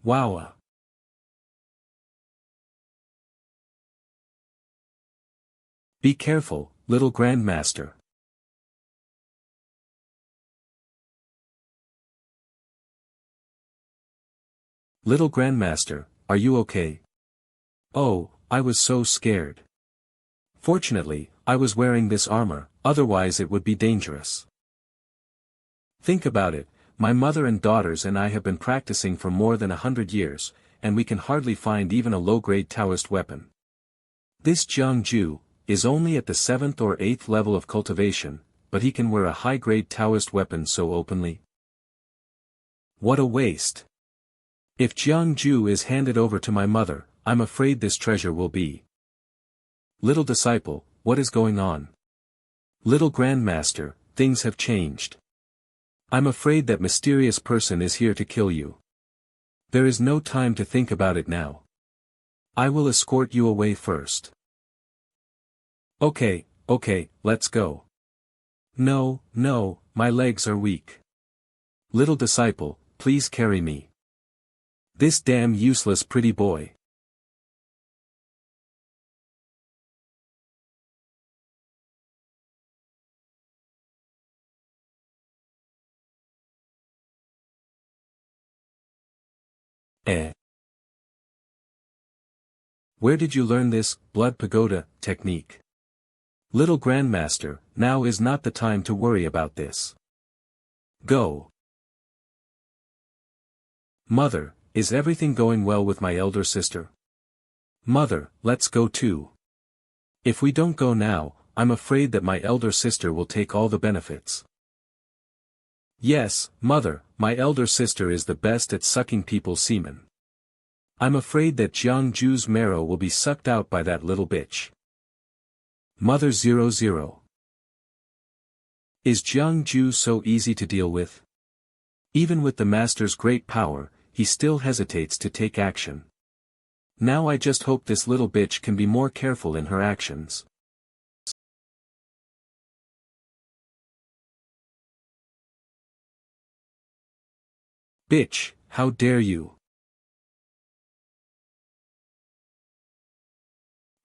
Wow. Be careful, little Grandmaster. Little Grandmaster, are you okay? Oh, I was so scared. Fortunately, I was wearing this armor, otherwise it would be dangerous. Think about it, my mother and daughters and I have been practicing for more than 100 years, and we can hardly find even a low-grade Taoist weapon. This Jiang Jue is only at the 7th or 8th level of cultivation, but he can wear a high-grade Taoist weapon so openly. What a waste. If Jiang Jue is handed over to my mother, I'm afraid this treasure will be. Little disciple, what is going on? Little Grandmaster, things have changed. I'm afraid that mysterious person is here to kill you. There is no time to think about it now. I will escort you away first. Okay, let's go. No, my legs are weak. Little disciple, please carry me. This damn useless pretty boy. Eh? Where did you learn this blood pagoda technique? Little Grandmaster, now is not the time to worry about this. Go. Mother, is everything going well with my elder sister? Mother, let's go too. If we don't go now, I'm afraid that my elder sister will take all the benefits. Yes, Mother, my elder sister is the best at sucking people's semen. I'm afraid that Jiang Jue's marrow will be sucked out by that little bitch. Mother 00. Is Jiang Jue so easy to deal with? Even with the master's great power, he still hesitates to take action. Now I just hope this little bitch can be more careful in her actions. Bitch, how dare you?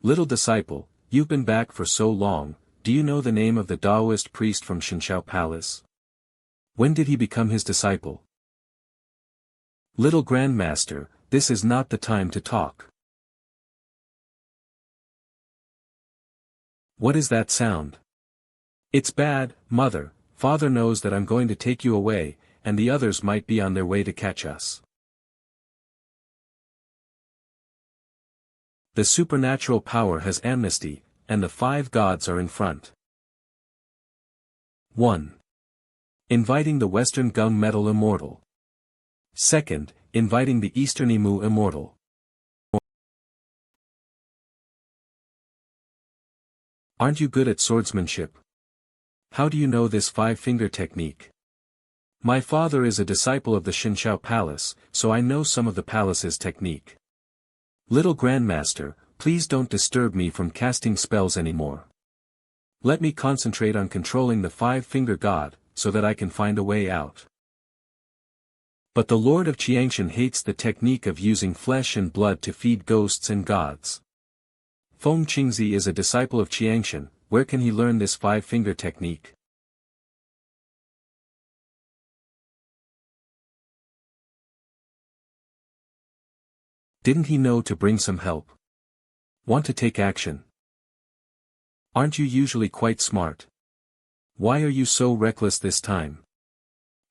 Little disciple, you've been back for so long, do you know the name of the Taoist priest from Xianxia Palace? When did he become his disciple? Little Grandmaster, this is not the time to talk. What is that sound? It's bad, Mother, Father knows that I'm going to take you away, and the others might be on their way to catch us. The supernatural power has amnesty, and the 5 gods are in front. 1. Inviting the Western Gunmetal Immortal. 2nd, inviting the Eastern Emu Immortal. Aren't you good at swordsmanship? How do you know this 5-finger technique? My father is a disciple of the Xianxia Palace, so I know some of the palace's technique. Little Grandmaster, please don't disturb me from casting spells anymore. Let me concentrate on controlling the 5-finger god, so that I can find a way out. But the Lord of Xianxia hates the technique of using flesh and blood to feed ghosts and gods. Feng Qingzi is a disciple of Xianxia, where can he learn this 5-finger technique? Didn't he know to bring some help? Want to take action? Aren't you usually quite smart? Why are you so reckless this time?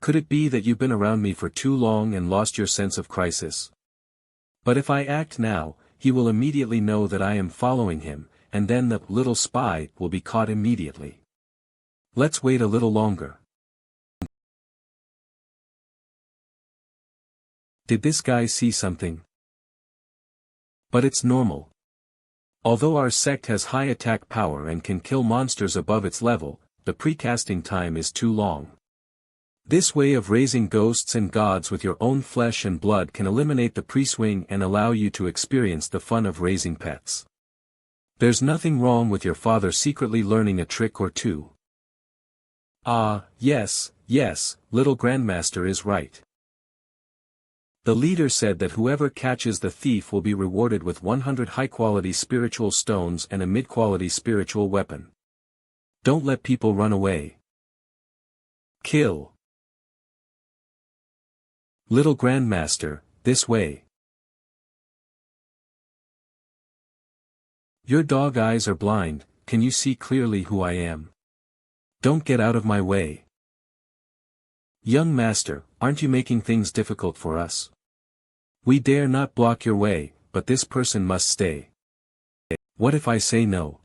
Could it be that you've been around me for too long and lost your sense of crisis? But if I act now, he will immediately know that I am following him, and then the little spy will be caught immediately. Let's wait a little longer. Did this guy see something? But it's normal. Although our sect has high attack power and can kill monsters above its level, the precasting time is too long. This way of raising ghosts and gods with your own flesh and blood can eliminate the pre-swing and allow you to experience the fun of raising pets. There's nothing wrong with your father secretly learning a trick or two. Ah, yes, little Grandmaster is right. The leader said that whoever catches the thief will be rewarded with 100 high-quality spiritual stones and a mid-quality spiritual weapon. Don't let people run away. Kill. Little Grandmaster, this way. Your dog eyes are blind, can you see clearly who I am? Don't get out of my way. Young master, aren't you making things difficult for us? We dare not block your way, but this person must stay. What if I say no?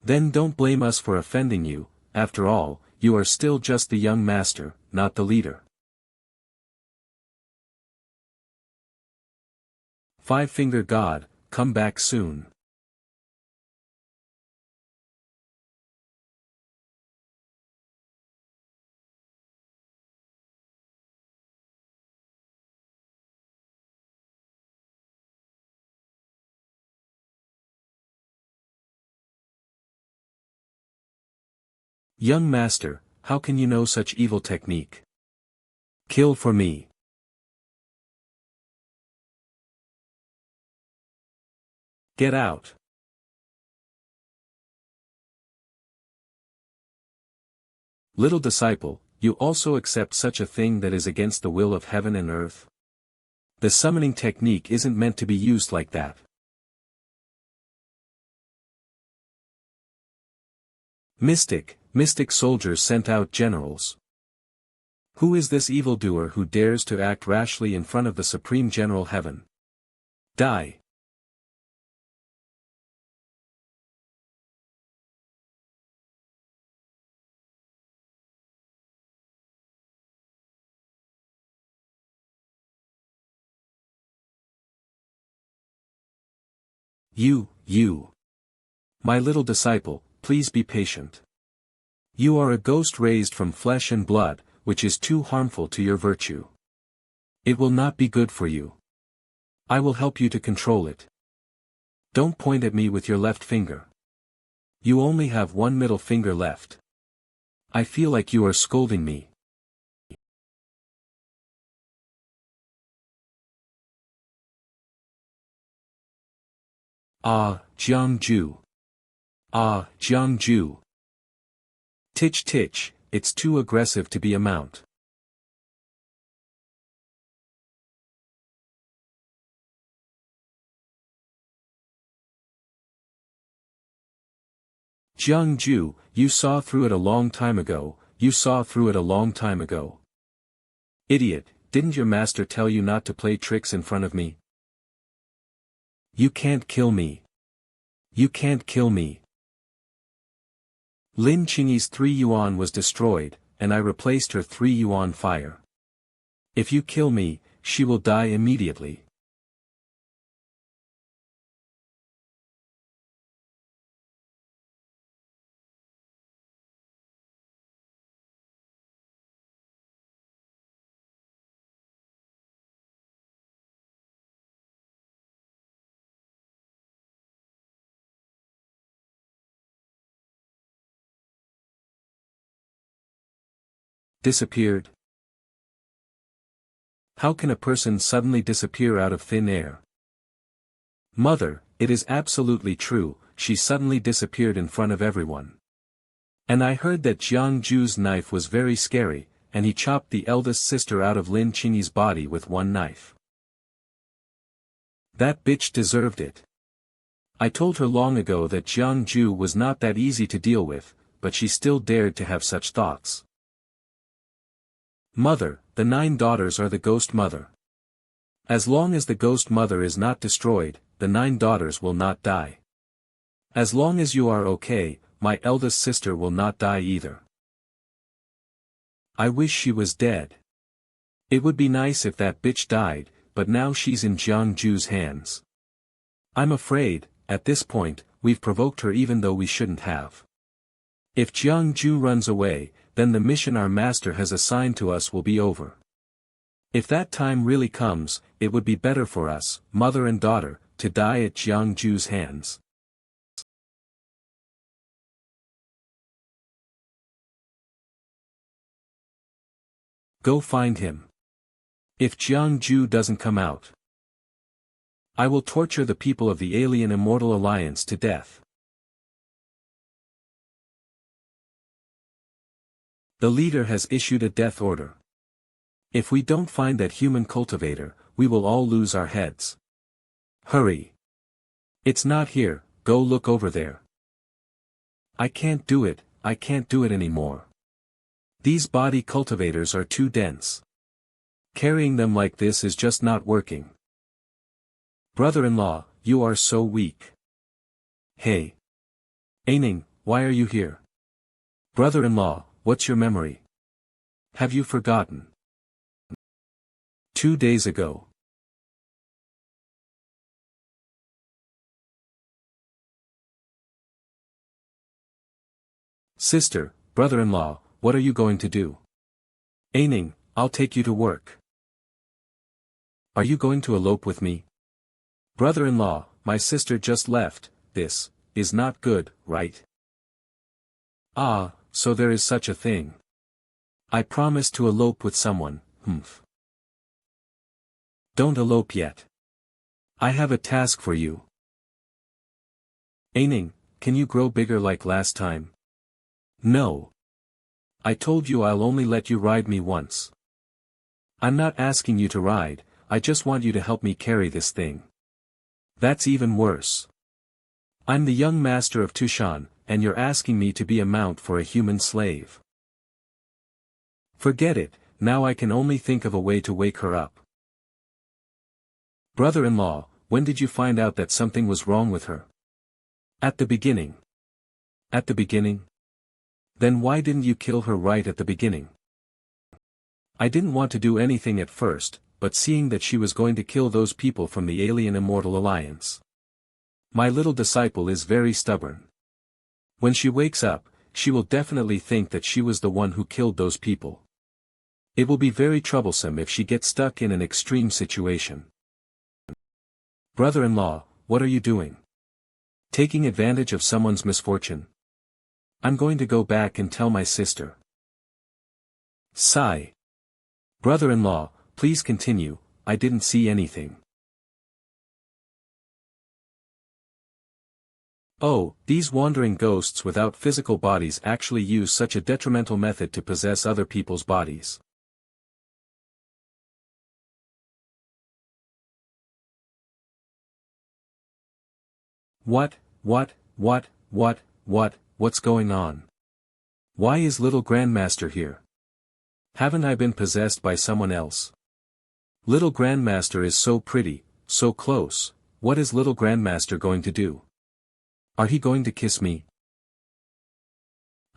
Then don't blame us for offending you, after all, you are still just the young master, not the leader. 5-finger god, come back soon. Young master, how can you know such evil technique? Kill for me. Get out. Little disciple, you also accept such a thing that is against the will of heaven and earth? The summoning technique isn't meant to be used like that. Mystic soldiers sent out generals. Who is this evildoer who dares to act rashly in front of the Supreme General Heaven? Die! You. My little disciple, please be patient. You are a ghost raised from flesh and blood, which is too harmful to your virtue. It will not be good for you. I will help you to control it. Don't point at me with your left finger. You only have one middle finger left. I feel like you are scolding me. Jiang Jue. Jiang Jue. Tich, it's too aggressive to be a mount. Jiang Jue, you saw through it a long time ago, Idiot, didn't your master tell you not to play tricks in front of me? You can't kill me. Lin Qingyi's 3 yuan was destroyed, and I replaced her 3 yuan fire. If you kill me, she will die immediately. Disappeared? How can a person suddenly disappear out of thin air? Mother, it is absolutely true, she suddenly disappeared in front of everyone. And I heard that Jiang Jue's knife was very scary, and he chopped the eldest sister out of Lin Qingyi's body with one knife. That bitch deserved it. I told her long ago that Jiang Jue was not that easy to deal with, but she still dared to have such thoughts. Mother, the 9 daughters are the ghost mother. As long as the ghost mother is not destroyed, the 9 daughters will not die. As long as you are okay, my eldest sister will not die either. I wish she was dead. It would be nice if that bitch died, but now she's in Jiang Jue's hands. I'm afraid, at this point, we've provoked her even though we shouldn't have. If Jiang Jue runs away, then the mission our master has assigned to us will be over. If that time really comes, it would be better for us, mother and daughter, to die at Jiang Jue's hands. Go find him. If Jiang Jue doesn't come out, I will torture the people of the Alien Immortal Alliance to death. The leader has issued a death order. If we don't find that human cultivator, we will all lose our heads. Hurry. It's not here, go look over there. I can't do it anymore. These body cultivators are too dense. Carrying them like this is just not working. Brother-in-law, you are so weak. Hey. Aining, why are you here? Brother-in-law, what's your memory? Have you forgotten? 2 days ago. Sister, brother-in-law, what are you going to do? Aining, I'll take you to work. Are you going to elope with me? Brother-in-law, my sister just left, this is not good, right? Ah, so there is such a thing. I promised to elope with someone, Don't elope yet. I have a task for you. Aining, can you grow bigger like last time? No. I told you I'll only let you ride me once. I'm not asking you to ride, I just want you to help me carry this thing. That's even worse. I'm the young master of Tu Shan, and you're asking me to be a mount for a human slave. Forget it, now I can only think of a way to wake her up. Brother-in-law, when did you find out that something was wrong with her? At the beginning. At the beginning? Then why didn't you kill her right at the beginning? I didn't want to do anything at first, but seeing that she was going to kill those people from the Alien Immortal Alliance. My little disciple is very stubborn. When she wakes up, she will definitely think that she was the one who killed those people. It will be very troublesome if she gets stuck in an extreme situation. Brother-in-law, what are you doing? Taking advantage of someone's misfortune? I'm going to go back and tell my sister. Sigh. Brother-in-law, please continue, I didn't see anything. Oh, these wandering ghosts without physical bodies actually use such a detrimental method to possess other people's bodies. What's going on? Why is little Grandmaster here? Haven't I been possessed by someone else? Little Grandmaster is so pretty, so close, what is little Grandmaster going to do? Are he going to kiss me?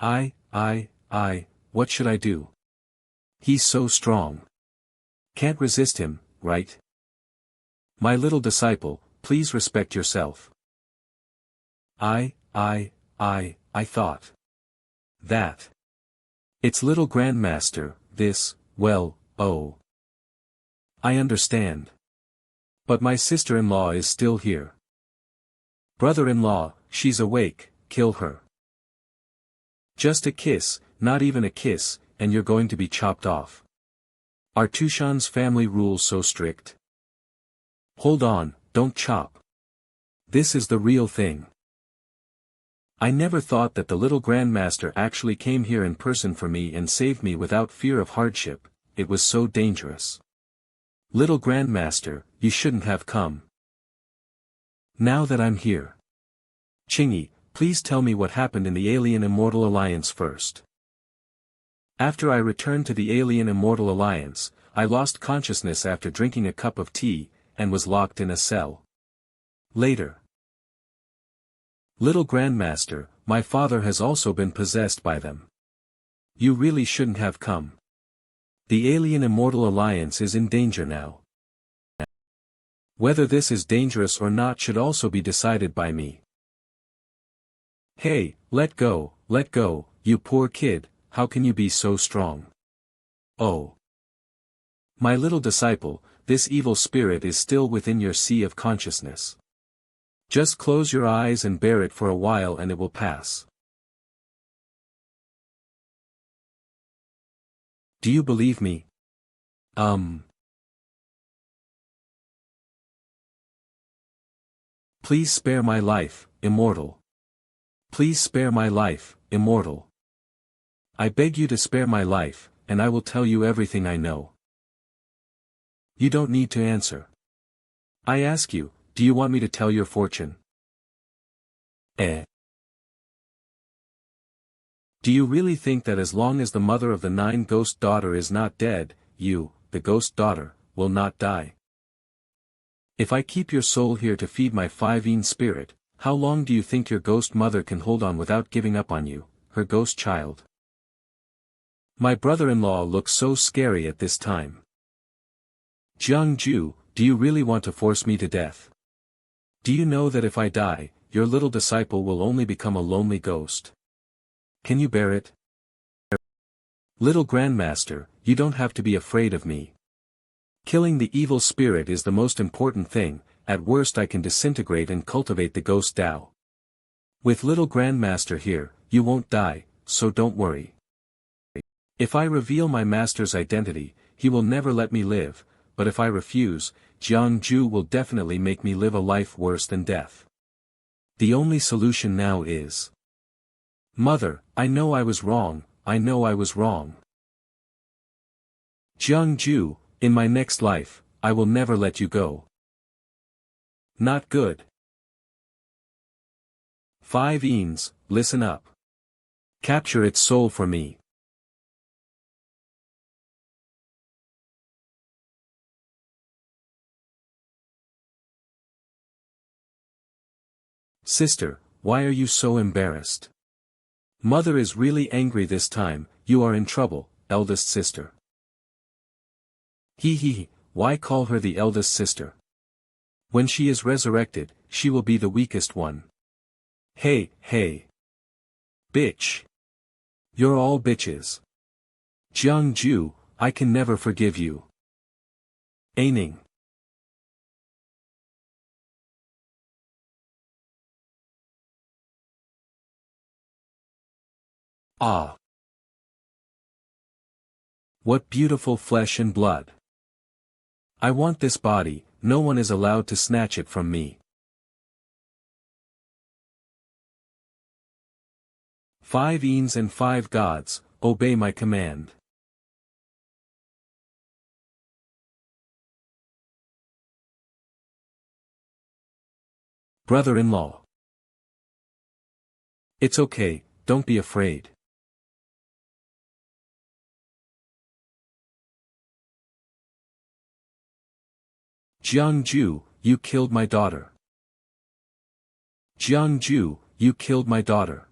What should I do? He's so strong. Can't resist him, right? My little disciple, please respect yourself. I thought that it's little Grandmaster, oh. I understand. But my sister-in-law is still here. Brother-in-law, she's awake, kill her. Just a kiss, not even a kiss, and you're going to be chopped off. Are Tu Shan's family rules so strict? Hold on, don't chop. This is the real thing. I never thought that the little Grandmaster actually came here in person for me and saved me without fear of hardship, it was so dangerous. Little Grandmaster, you shouldn't have come. Now that I'm here. Qingyi, please tell me what happened in the Alien Immortal Alliance first. After I returned to the Alien Immortal Alliance, I lost consciousness after drinking a cup of tea, and was locked in a cell. Later. Little Grandmaster, my father has also been possessed by them. You really shouldn't have come. The Alien Immortal Alliance is in danger now. Whether this is dangerous or not should also be decided by me. Hey, let go, you poor kid, how can you be so strong? Oh. My little disciple, this evil spirit is still within your sea of consciousness. Just close your eyes and bear it for a while and it will pass. Do you believe me? Please spare my life, immortal. Please spare my life, immortal. I beg you to spare my life, and I will tell you everything I know. You don't need to answer. I ask you, do you want me to tell your fortune? Do you really think that as long as the mother of the 9 ghost daughter is not dead, you, the ghost daughter, will not die? If I keep your soul here to feed my 5-yin spirit, how long do you think your ghost mother can hold on without giving up on you, her ghost child? My brother-in-law looks so scary at this time. Jiang Jue, do you really want to force me to death? Do you know that if I die, your little disciple will only become a lonely ghost? Can you bear it? Little Grandmaster, you don't have to be afraid of me. Killing the evil spirit is the most important thing, at worst I can disintegrate and cultivate the ghost Tao. With little Grandmaster here, you won't die, so don't worry. If I reveal my master's identity, he will never let me live, but if I refuse, Jiang Jue will definitely make me live a life worse than death. The only solution now is... Mother, I know I was wrong, I know I was wrong. Jiang Jue, in my next life, I will never let you go. Not good. 5 Eans, listen up. Capture its soul for me. Sister, why are you so embarrassed? Mother is really angry this time. You are in trouble, eldest sister. He, why call her the eldest sister? When she is resurrected, she will be the weakest one. Hey. Bitch. You're all bitches. Jiang Jue, I can never forgive you. Aining. Ah. What beautiful flesh and blood. I want this body, no one is allowed to snatch it from me. 5 Eans and 5 gods, obey my command. Brother-in-law. It's okay, don't be afraid. Jiang Jue, you killed my daughter. Jiang Jue, you killed my daughter.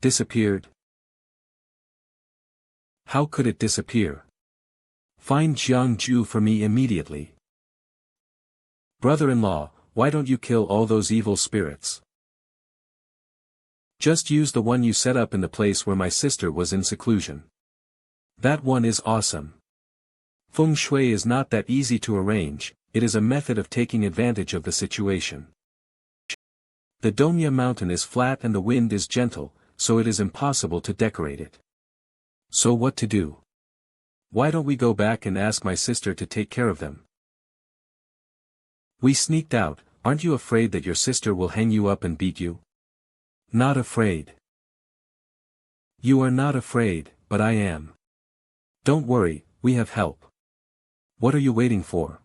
Disappeared. How could it disappear? Find Jiang Jue for me immediately. Brother-in-law, why don't you kill all those evil spirits? Just use the one you set up in the place where my sister was in seclusion. That one is awesome. Feng Shui is not that easy to arrange, it is a method of taking advantage of the situation. The Domya mountain is flat and the wind is gentle, so it is impossible to decorate it. So what to do? Why don't we go back and ask my sister to take care of them? We sneaked out, aren't you afraid that your sister will hang you up and beat you? Not afraid. You are not afraid, but I am. Don't worry, we have help. What are you waiting for?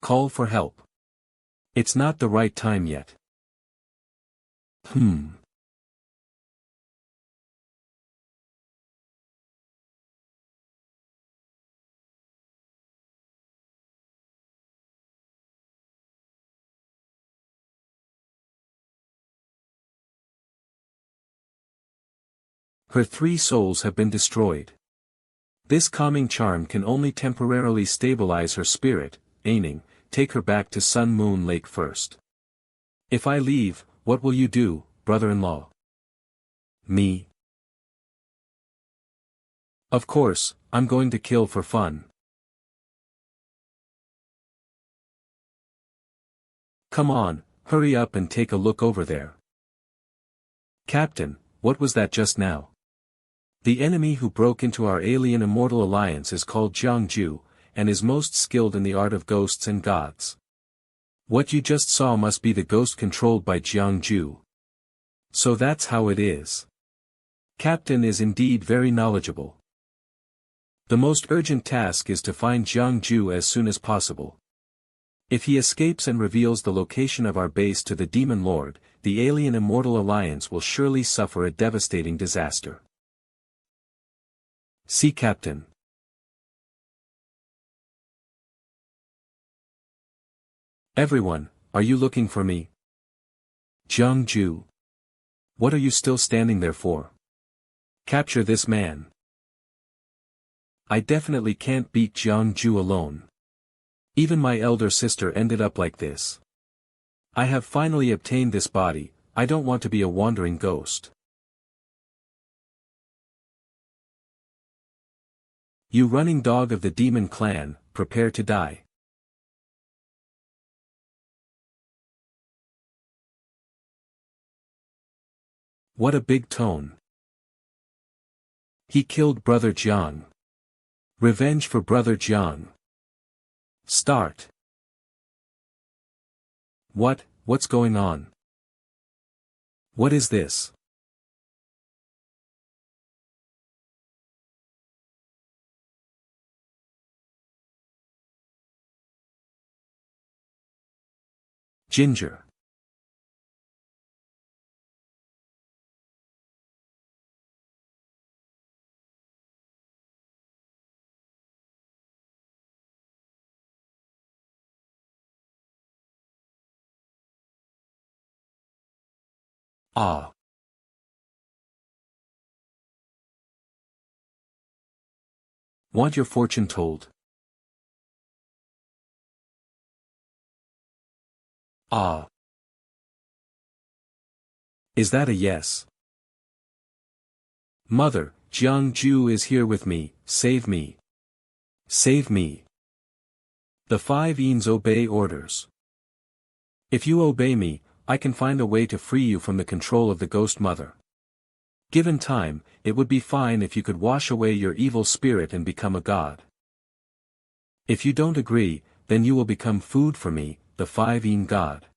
Call for help. It's not the right time yet. Her 3 souls have been destroyed. This calming charm can only temporarily stabilize her spirit. Aining, take her back to Sun Moon Lake first. If I leave, what will you do, brother-in-law? Me? Of course, I'm going to kill for fun. Come on, hurry up and take a look over there. Captain, what was that just now? The enemy who broke into our alien immortal alliance is called Jiang Jue, and is most skilled in the art of ghosts and gods. What you just saw must be the ghost controlled by Jiang Jue. So that's how it is. Captain is indeed very knowledgeable. The most urgent task is to find Jiang Jue as soon as possible. If he escapes and reveals the location of our base to the Demon Lord, the alien immortal alliance will surely suffer a devastating disaster. See Captain. Everyone, are you looking for me? Jiang Jue. What are you still standing there for? Capture this man. I definitely can't beat Jiang Jue alone. Even my elder sister ended up like this. I have finally obtained this body, I don't want to be a wandering ghost. You running dog of the demon clan, prepare to die. What a big tone. He killed Brother Jiang. Revenge for Brother Jiang. Start. What's going on? What is this? Ginger. Ah. Want your fortune told? Ah. Is that a yes? Mother, Jiang Jue is here with me, save me. Save me. The 5 obey orders. If you obey me, I can find a way to free you from the control of the ghost mother. Given time, it would be fine if you could wash away your evil spirit and become a god. If you don't agree, then you will become food for me, the 5 god.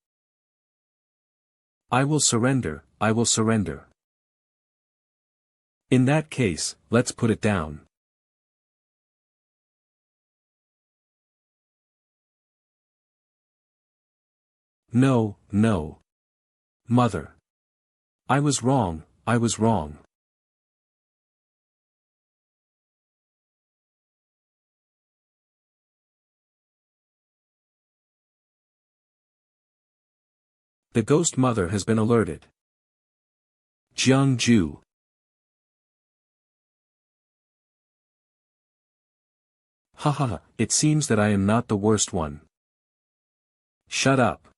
I will surrender, I will surrender. In that case, let's put it down. No, no. Mother. I was wrong, I was wrong. The ghost mother has been alerted. Jiang Jue. Haha, it seems that I am not the worst one. Shut up.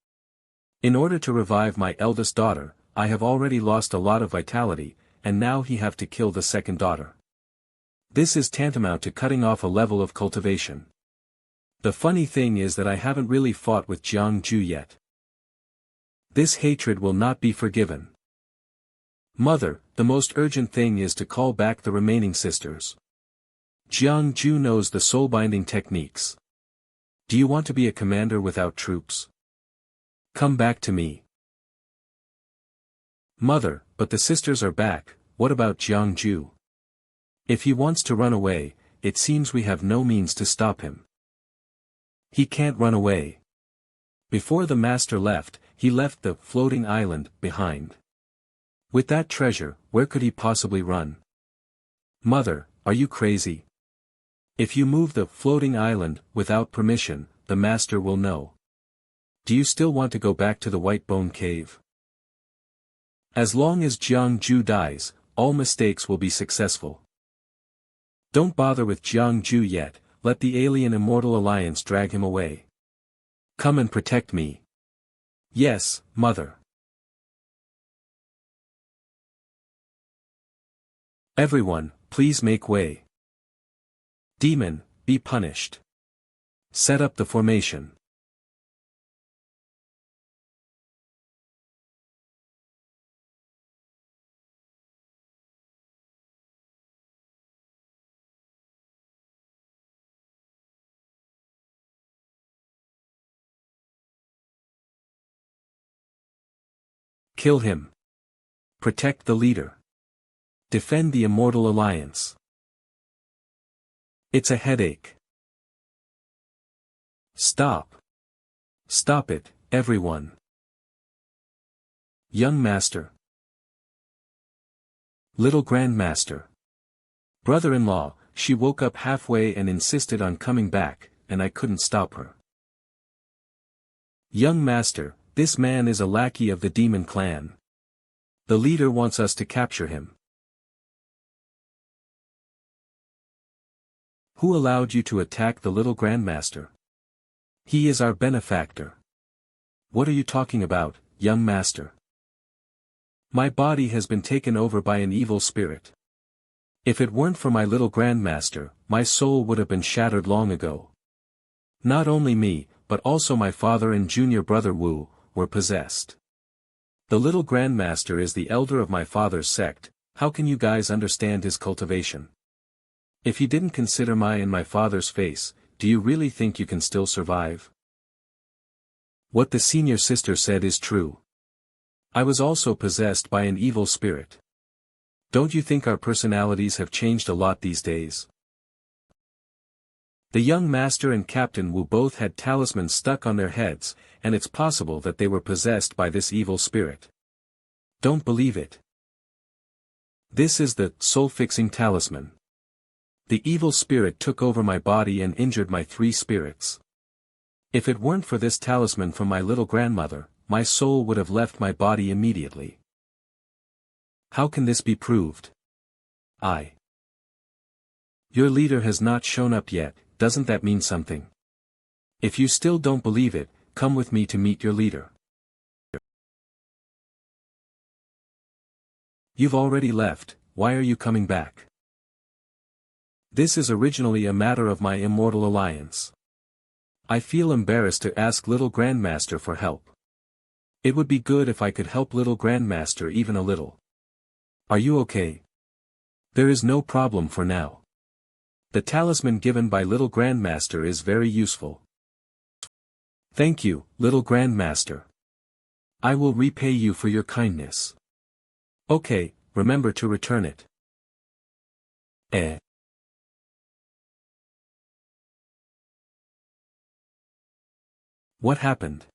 In order to revive my eldest daughter, I have already lost a lot of vitality, and now he have to kill the second daughter. This is tantamount to cutting off a level of cultivation. The funny thing is that I haven't really fought with Jiang Jue yet. This hatred will not be forgiven. Mother, the most urgent thing is to call back the remaining sisters. Jiang Jue knows the soul-binding techniques. Do you want to be a commander without troops? Come back to me. Mother, but the sisters are back, what about Jiang Jue? If he wants to run away, it seems we have no means to stop him. He can't run away. Before the master left, he left the floating island behind. With that treasure, where could he possibly run? Mother, are you crazy? If you move the floating island without permission, the master will know. Do you still want to go back to the White Bone Cave? As long as Jiang Jue dies, all mistakes will be successful. Don't bother with Jiang Jue yet, let the alien immortal alliance drag him away. Come and protect me. Yes, mother. Everyone, please make way. Demon, be punished. Set up the formation. Kill him. Protect the leader. Defend the immortal alliance. It's a headache. Stop. Stop it, everyone. Young Master. Little Grandmaster. Brother-in-law, she woke up halfway and insisted on coming back, and I couldn't stop her. Young Master, this man is a lackey of the demon clan. The leader wants us to capture him. Who allowed you to attack the little Grandmaster? He is our benefactor. What are you talking about, young master? My body has been taken over by an evil spirit. If it weren't for my little Grandmaster, my soul would have been shattered long ago. Not only me, but also my father and junior brother Wu, were possessed. The little Grandmaster is the elder of my father's sect. How can you guys understand his cultivation? If you didn't consider my father's face, do you really think you can still survive? What the senior sister said is true. I was also possessed by an evil spirit. Don't you think our personalities have changed a lot these days? The young master and Captain Wu both had talismans stuck on their heads, and it's possible that they were possessed by this evil spirit. Don't believe it. This is the soul-fixing talisman. The evil spirit took over my body and injured my 3 spirits. If it weren't for this talisman from my little grandmother, my soul would have left my body immediately. How can this be proved? Your leader has not shown up yet, doesn't that mean something? If you still don't believe it, come with me to meet your leader. You've already left, why are you coming back? This is originally a matter of my immortal alliance. I feel embarrassed to ask little Grandmaster for help. It would be good if I could help little Grandmaster even a little. Are you okay? There is no problem for now. The talisman given by little Grandmaster is very useful. Thank you, little Grandmaster. I will repay you for your kindness. Okay, remember to return it. What happened?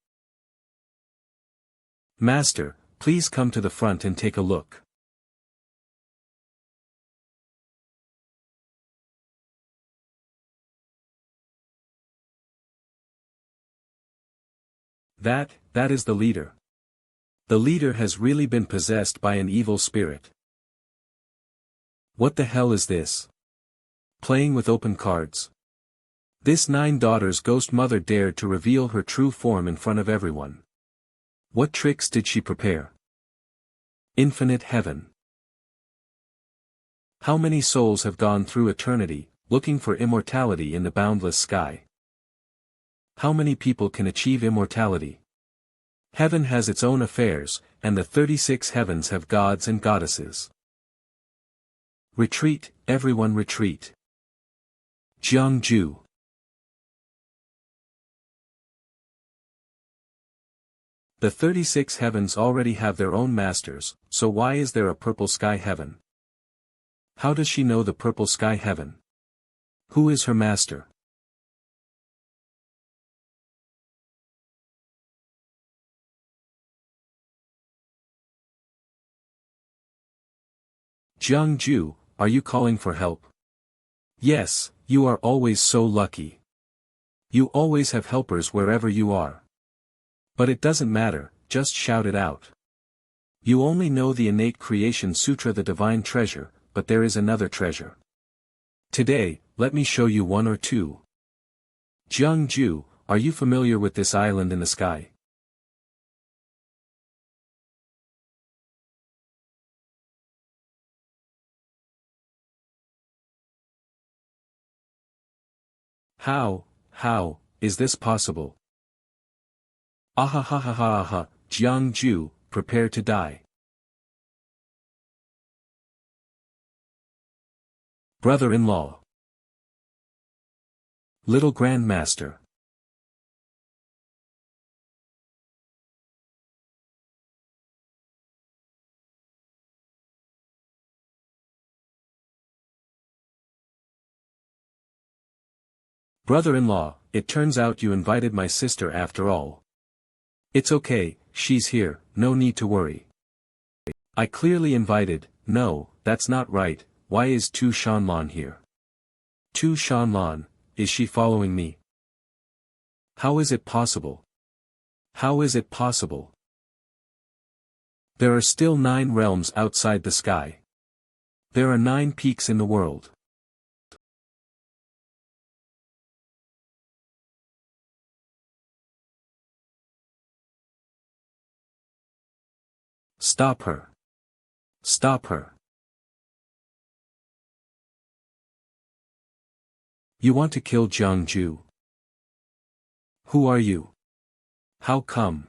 Master, please come to the front and take a look. That is the leader. The leader has really been possessed by an evil spirit. What the hell is this? Playing with open cards. This 9 daughters' ghost mother dared to reveal her true form in front of everyone. What tricks did she prepare? Infinite heaven. How many souls have gone through eternity, looking for immortality in the boundless sky? How many people can achieve immortality? Heaven has its own affairs, and the 36 heavens have gods and goddesses. Retreat, everyone retreat. Jiang Jue. The 36 heavens already have their own masters, so why is there a purple sky heaven? How does she know the purple sky heaven? Who is her master? Jiang Jue, are you calling for help? Yes, you are always so lucky. You always have helpers wherever you are. But it doesn't matter, just shout it out. You only know the innate creation sutra, the divine treasure, but there is another treasure. Today, let me show you one or two. Jiang Jue, are you familiar with this island in the sky? How, is this possible? Ahahahaha, Jiang Jue, prepare to die. Brother-in-law. Little Grandmaster. Brother-in-law, it turns out you invited my sister after all. It's okay, she's here, no need to worry. I clearly invited. No, that's not right, why is Tu Shanlan here? Tu Shanlan, is she following me? How is it possible? How is it possible? There are still 9 realms outside the sky. There are 9 peaks in the world. Stop her. Stop her. You want to kill Jiang Jue? Who are you? How come?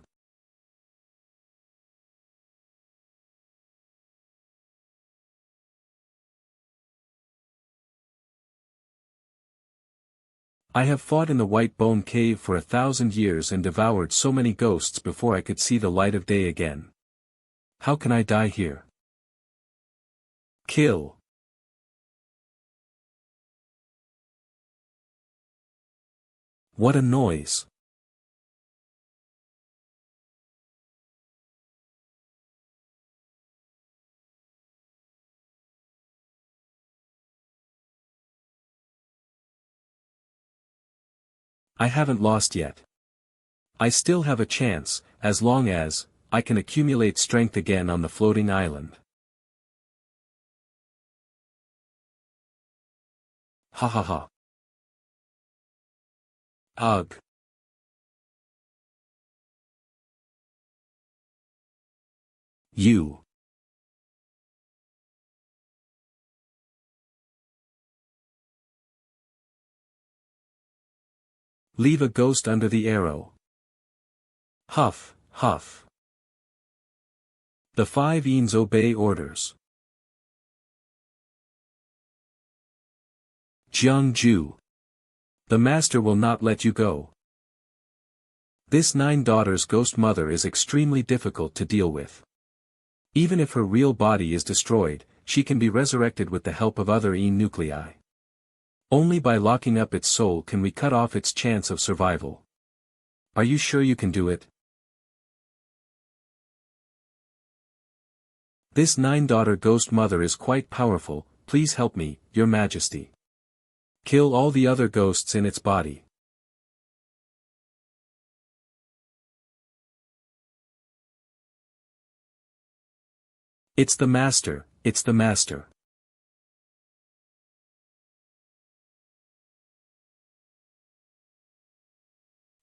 I have fought in the White Bone Cave for 1,000 years and devoured so many ghosts before I could see the light of day again. How can I die here? Kill. What a noise. I haven't lost yet. I still have a chance, as long as I can accumulate strength again on the floating island. Ha ha ha. Ugh. You. Leave a ghost under the arrow. Huff, huff. The 5 Eans obey orders. Jiang Jue. The master will not let you go. This 9 daughters' ghost mother is extremely difficult to deal with. Even if her real body is destroyed, she can be resurrected with the help of other Ean nuclei. Only by locking up its soul can we cut off its chance of survival. Are you sure you can do it? This 9-daughter ghost mother is quite powerful, please help me, your majesty. Kill all the other ghosts in its body. It's the master, it's the master.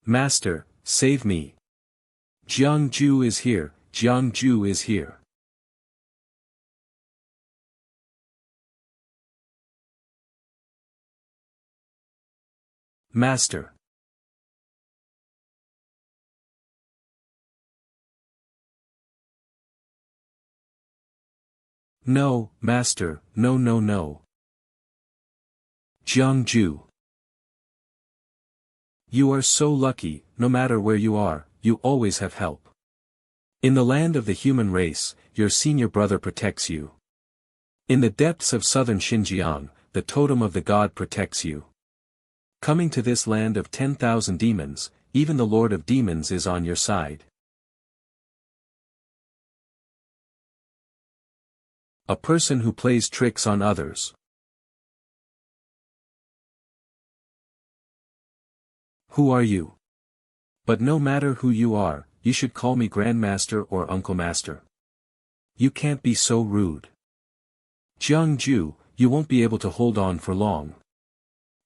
Master, save me. Jiang Jue is here, Jiang Jue is here. Master. No, master, no no no. Jiang Jue. You are so lucky, no matter where you are, you always have help. In the land of the human race, your senior brother protects you. In the depths of southern Xinjiang, the totem of the god protects you. Coming to this land of 10,000 demons, even the Lord of Demons is on your side. A person who plays tricks on others. Who are you? But no matter who you are, you should call me Grandmaster or Uncle Master. You can't be so rude. Jiang Jue, you won't be able to hold on for long.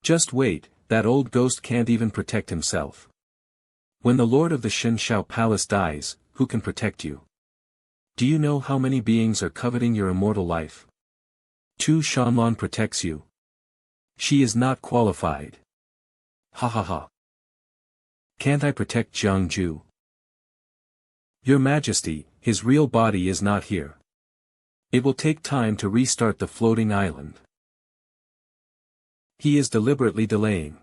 Just wait, that old ghost can't even protect himself. When the Lord of the Xianxia Palace dies, who can protect you? Do you know how many beings are coveting your immortal life? Tu Shanlan protects you. She is not qualified. Ha ha ha. Can't I protect Jiang Jue? Your Majesty, his real body is not here. It will take time to restart the floating island. He is deliberately delaying.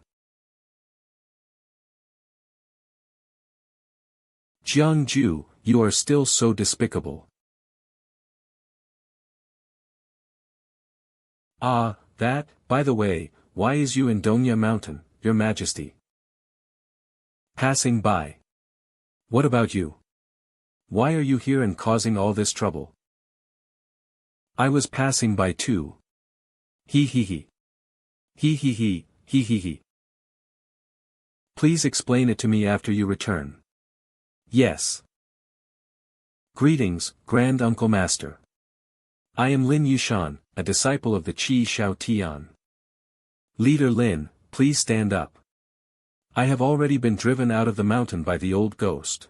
Jiang Jue, you are still so despicable. Ah, that, by the way, why is you in Dongya Mountain, your Majesty? Passing by. What about you? Why are you here and causing all this trouble? I was passing by too. He he he. He he he, he he he. Please explain it to me after you return. Yes. Greetings, Grand Uncle Master. I am Lin Yushan, a disciple of the Qi Shao Tian. Leader Lin, please stand up. I have already been driven out of the mountain by the old ghost.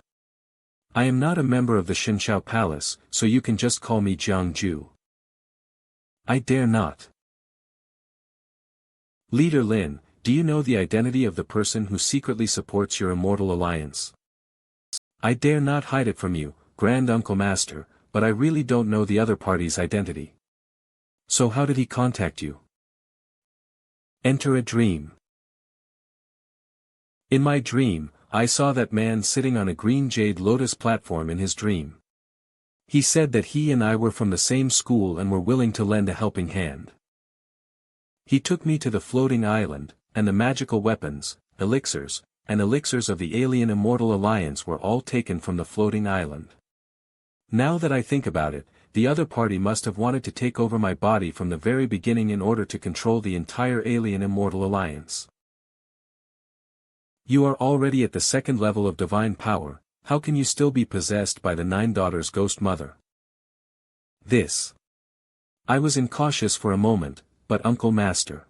I am not a member of the Xianxia Palace, so you can just call me Jiang Jue. I dare not. Leader Lin, do you know the identity of the person who secretly supports your immortal alliance? I dare not hide it from you, Grand Uncle Master, but I really don't know the other party's identity. So how did he contact you? Enter a dream. In my dream, I saw that man sitting on a green jade lotus platform in his dream. He said that he and I were from the same school and were willing to lend a helping hand. He took me to the floating island, and the magical weapons, elixirs, and elixirs of the alien Immortal Alliance were all taken from the floating island. Now that I think about it, the other party must have wanted to take over my body from the very beginning in order to control the entire alien Immortal Alliance. You are already at the second level of divine power, how can you still be possessed by the Nine Daughters' ghost mother? I was incautious for a moment, but Uncle Master.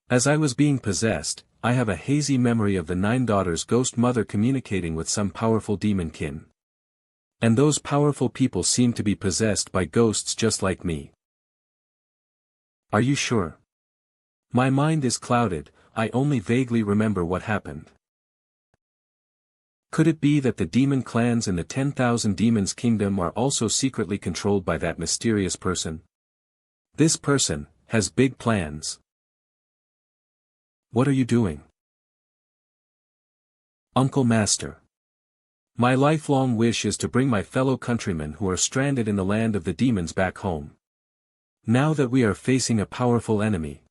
As I was being possessed, I have a hazy memory of the Nine Daughters' ghost mother communicating with some powerful demon kin. And those powerful people seem to be possessed by ghosts just like me. Are you sure? My mind is clouded, I only vaguely remember what happened. Could it be that the demon clans in the 10,000 Demons Kingdom are also secretly controlled by that mysterious person? This person has big plans. What are you doing? Uncle Master. My lifelong wish is to bring my fellow countrymen who are stranded in the land of the demons back home. Now that we are facing a powerful enemy,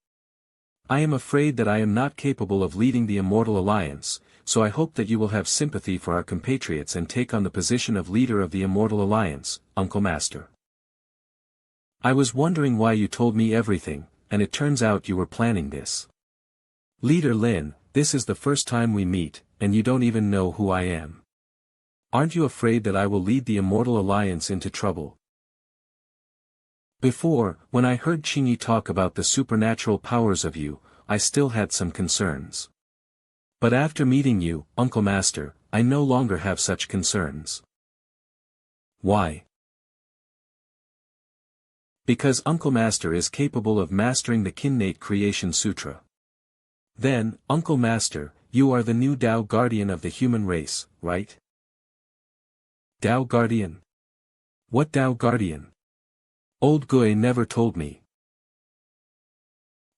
I am afraid that I am not capable of leading the Immortal Alliance, so I hope that you will have sympathy for our compatriots and take on the position of leader of the Immortal Alliance, Uncle Master. I was wondering why you told me everything, and it turns out you were planning this. Leader Lin, this is the first time we meet, and you don't even know who I am. Aren't you afraid that I will lead the Immortal Alliance into trouble? Before, when I heard Qingyi talk about the supernatural powers of you, I still had some concerns. But after meeting you, Uncle Master, I no longer have such concerns. Why? Because Uncle Master is capable of mastering the Kinnate Creation Sutra. Then, Uncle Master, you are the new Tao Guardian of the human race, right? Tao Guardian? What Tao Guardian? Old Gui never told me.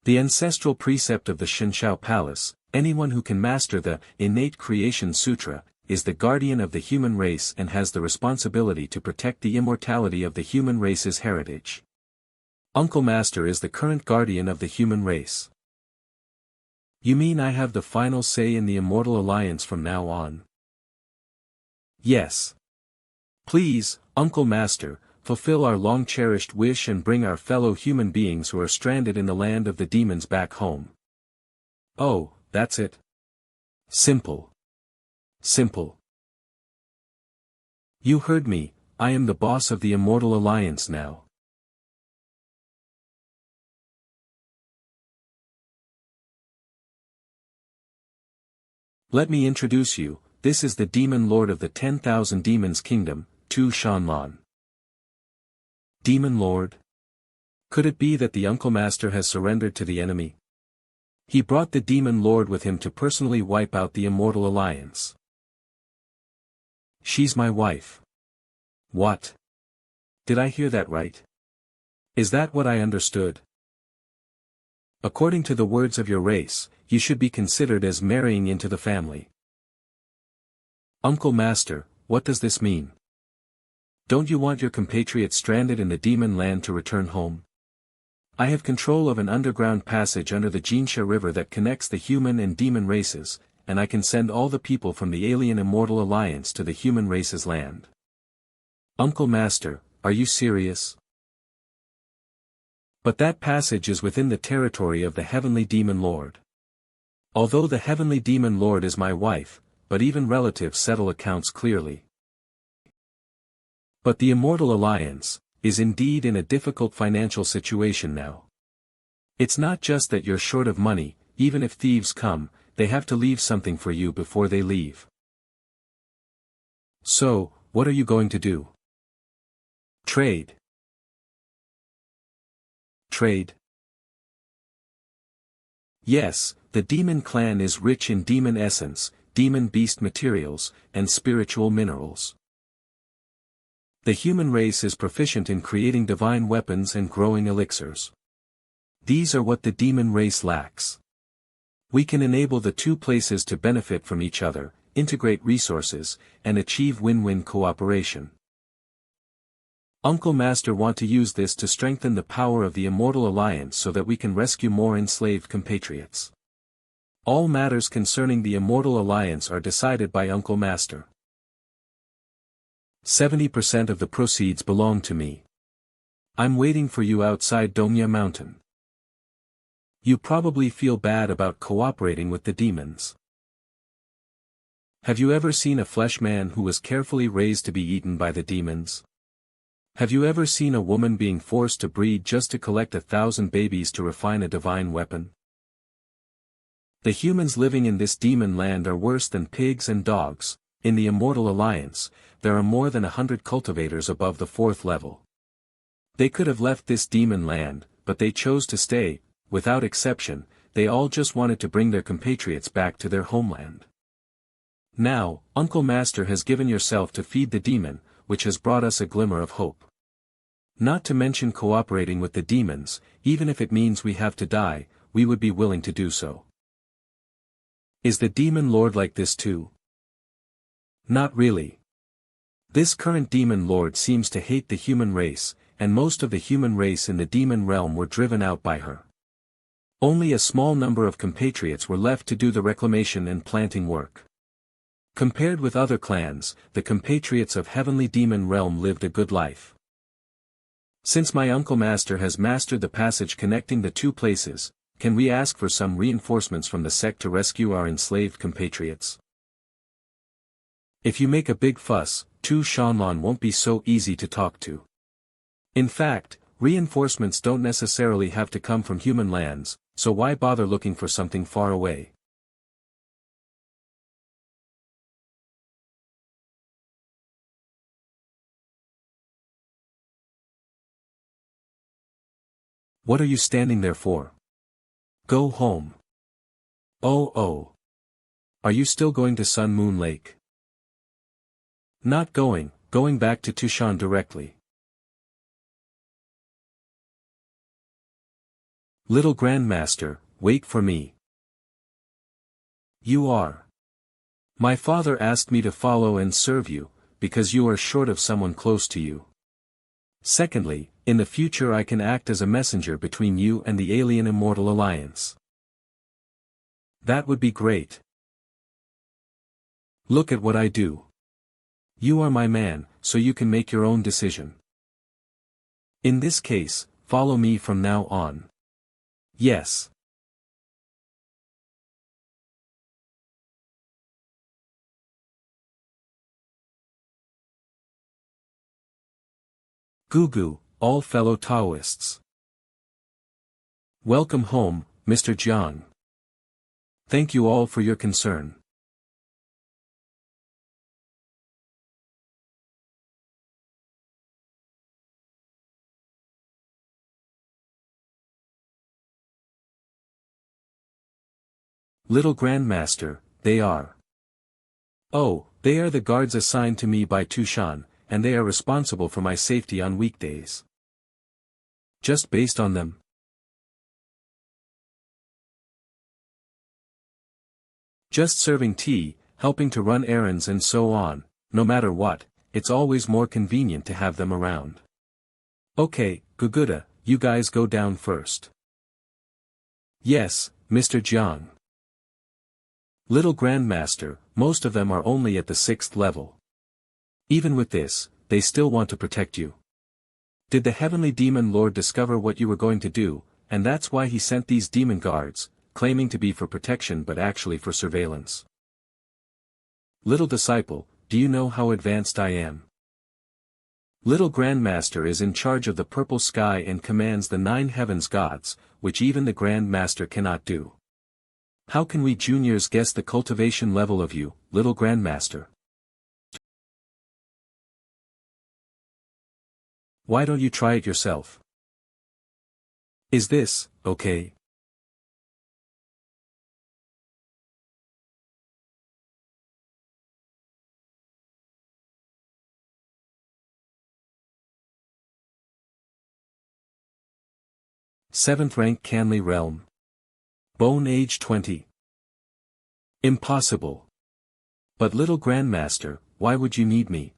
The ancestral precept of the Xianxia Palace, anyone who can master the Innate Creation Sutra, is the guardian of the human race and has the responsibility to protect the immortality of the human race's heritage. Uncle Master is the current guardian of the human race. You mean I have the final say in the Immortal Alliance from now on? Yes. Please, Uncle Master, fulfill our long-cherished wish and bring our fellow human beings who are stranded in the land of the demons back home. Oh, that's it. Simple. Simple. You heard me, I am the boss of the Immortal Alliance now. Let me introduce you, this is the Demon Lord of the 10,000 Demons Kingdom.Tu Shanlan. Demon Lord? Could it be that the Uncle Master has surrendered to the enemy? He brought the Demon Lord with him to personally wipe out the Immortal Alliance. She's my wife. What? Did I hear that right? Is that what I understood? According to the words of your race, you should be considered as marrying into the family. Uncle Master, what does this mean? Don't you want your compatriots stranded in the demon land to return home? I have control of an underground passage under the Xianxia River that connects the human and demon races, and I can send all the people from the alien Immortal Alliance to the human race's land. Uncle Master, are you serious? But that passage is within the territory of the Heavenly Demon Lord. Although the Heavenly Demon Lord is my wife, but even relatives settle accounts clearly. But the Immortal Alliance is indeed in a difficult financial situation now. It's not just that you're short of money, even if thieves come, they have to leave something for you before they leave. So, what are you going to do? Trade. Trade. Yes, the demon clan is rich in demon essence, demon beast materials, and spiritual minerals. The human race is proficient in creating divine weapons and growing elixirs. These are what the demon race lacks. We can enable the two places to benefit from each other, integrate resources, and achieve win-win cooperation. Uncle Master want to use this to strengthen the power of the Immortal Alliance so that we can rescue more enslaved compatriots. All matters concerning the Immortal Alliance are decided by Uncle Master. 70% of the proceeds belong to me. I'm waiting for you outside Dongya Mountain. You probably feel bad about cooperating with the demons. Have you ever seen a flesh man who was carefully raised to be eaten by the demons? Have you ever seen a woman being forced to breed just to collect 1,000 babies to refine a divine weapon? The humans living in this demon land are worse than pigs and dogs. In the Immortal Alliance, there are more than 100 cultivators above the 4th level. They could have left this demon land, but they chose to stay. Without exception, they all just wanted to bring their compatriots back to their homeland. Now, Uncle Master has given yourself to feed the demon, which has brought us a glimmer of hope. Not to mention cooperating with the demons, even if it means we have to die, we would be willing to do so. Is the Demon Lord like this too? Not really. This current Demon Lord seems to hate the human race, and most of the human race in the demon realm were driven out by her. Only a small number of compatriots were left to do the reclamation and planting work. Compared with other clans, the compatriots of Heavenly Demon Realm lived a good life. Since my Uncle Master has mastered the passage connecting the two places, can we ask for some reinforcements from the sect to rescue our enslaved compatriots? If you make a big fuss, Tu Shanlan won't be so easy to talk to. In fact, reinforcements don't necessarily have to come from human lands, so why bother looking for something far away? What are you standing there for? Go home. Oh. Are you still going to Sun Moon Lake? Not going back to Tushan directly. Little Grandmaster, wait for me. You are. My father asked me to follow and serve you, because you are short of someone close to you. Secondly, in the future I can act as a messenger between you and the alien Immortal Alliance. That would be great. Look at what I do. You are my man, so you can make your own decision. In this case, follow me from now on. Yes. Gugu, all fellow Taoists. Welcome home, Mr. Jiang. Thank you all for your concern. Little Grandmaster, they are. Oh, they are the guards assigned to me by Tushan, and they are responsible for my safety on weekdays. Just based on them. Just serving tea, helping to run errands and so on, no matter what, it's always more convenient to have them around. Okay, Guguda, you guys go down first. Yes, Mr. Jiang. Little Grandmaster, most of them are only at the 6th level. Even with this, they still want to protect you. Did the Heavenly Demon Lord discover what you were going to do, and that's why he sent these demon guards, claiming to be for protection but actually for surveillance? Little disciple, do you know how advanced I am? Little Grandmaster is in charge of the purple sky and commands the 9 heavens gods, which even the Grandmaster cannot do. How can we juniors guess the cultivation level of you, Little Grandmaster? Why don't you try it yourself? Is this, okay? Seventh rank Canley Realm. Bone age 20. Impossible. But Little Grandmaster, why would you need me?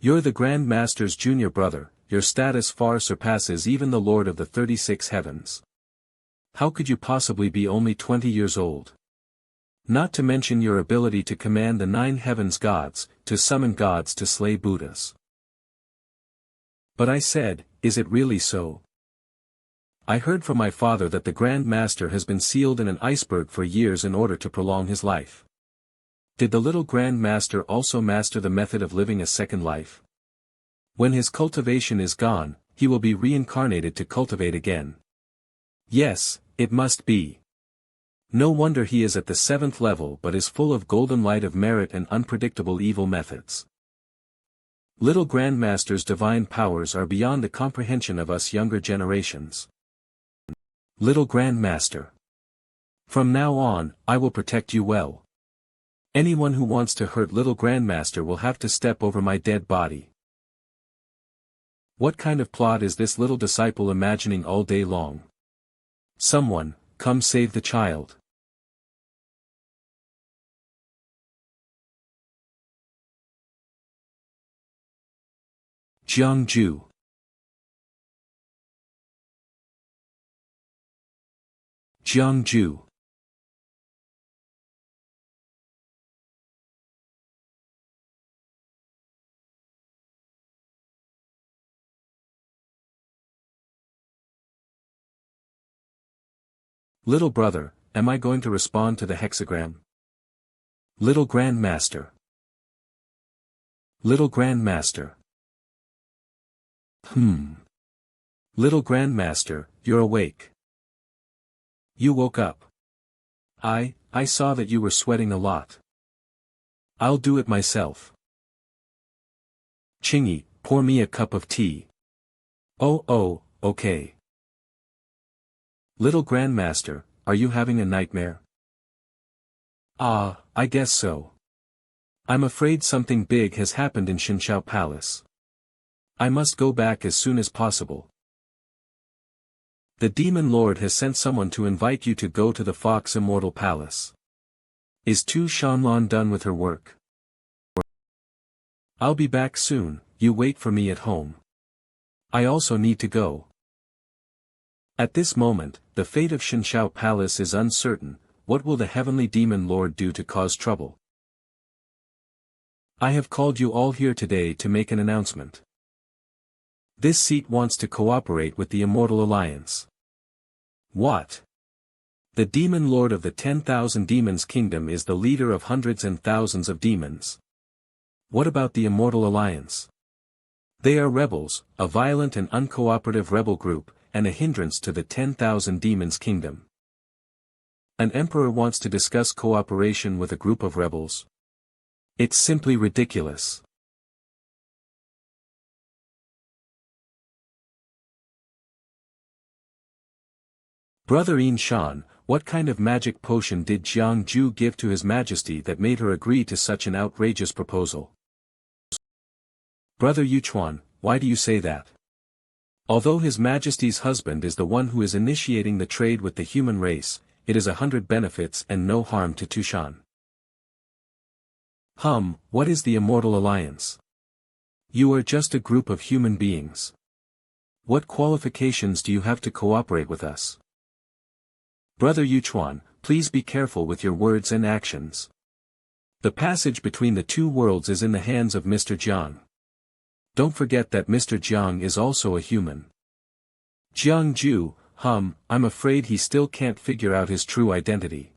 You're the Grand Master's junior brother, your status far surpasses even the Lord of the 36 heavens. How could you possibly be only 20 years old? Not to mention your ability to command the 9 heavens gods, to summon gods to slay Buddhas. But I said, is it really so? I heard from my father that the Grand Master has been sealed in an iceberg for years in order to prolong his life. Did the little Grand Master also master the method of living a second life? When his cultivation is gone, he will be reincarnated to cultivate again. Yes, it must be. No wonder he is at the 7th level but is full of golden light of merit and unpredictable evil methods. Little Grandmaster's divine powers are beyond the comprehension of us younger generations. Little Grandmaster. From now on, I will protect you well. Anyone who wants to hurt Little Grandmaster will have to step over my dead body. What kind of plot is this little disciple imagining all day long? Someone, come save the child. Jiang Jue. Jiang Jue. Little brother, am I going to respond to the hexagram? Little Grandmaster. Little Grandmaster. Little Grandmaster, you're awake. You woke up. I saw that you were sweating a lot. I'll do it myself. Chingy, pour me a cup of tea. Oh, okay. Little Grandmaster, are you having a nightmare? I guess so. I'm afraid something big has happened in Xianxia Palace. I must go back as soon as possible. The Demon Lord has sent someone to invite you to go to the Fox Immortal Palace. Is.Tu Shanlan done with her work? I'll be back soon, you wait for me at home. I also need to go. At this moment, the fate of Xianxia Palace is uncertain. What will the Heavenly Demon Lord do to cause trouble? I have called you all here today to make an announcement. This seat wants to cooperate with the Immortal Alliance. What? The Demon Lord of the 10,000 Demons Kingdom is the leader of hundreds and thousands of demons. What about the Immortal Alliance? They are rebels, a violent and uncooperative rebel group, and a hindrance to the 10,000 Demons Kingdom. An emperor wants to discuss cooperation with a group of rebels. It's simply ridiculous. Brother Shan, what kind of magic potion did Jiang Jue give to His Majesty that made her agree to such an outrageous proposal? Brother Yuchuan, why do you say that? Although His Majesty's husband is the one who is initiating the trade with the human race, it is 100 benefits and no harm to Tushan. What is the Immortal Alliance? You are just a group of human beings. What qualifications do you have to cooperate with us? Brother Yuchuan, please be careful with your words and actions. The passage between the two worlds is in the hands of Mr. Jiang. Don't forget that Mr. Jiang is also a human. Jiang Jue, I'm afraid he still can't figure out his true identity.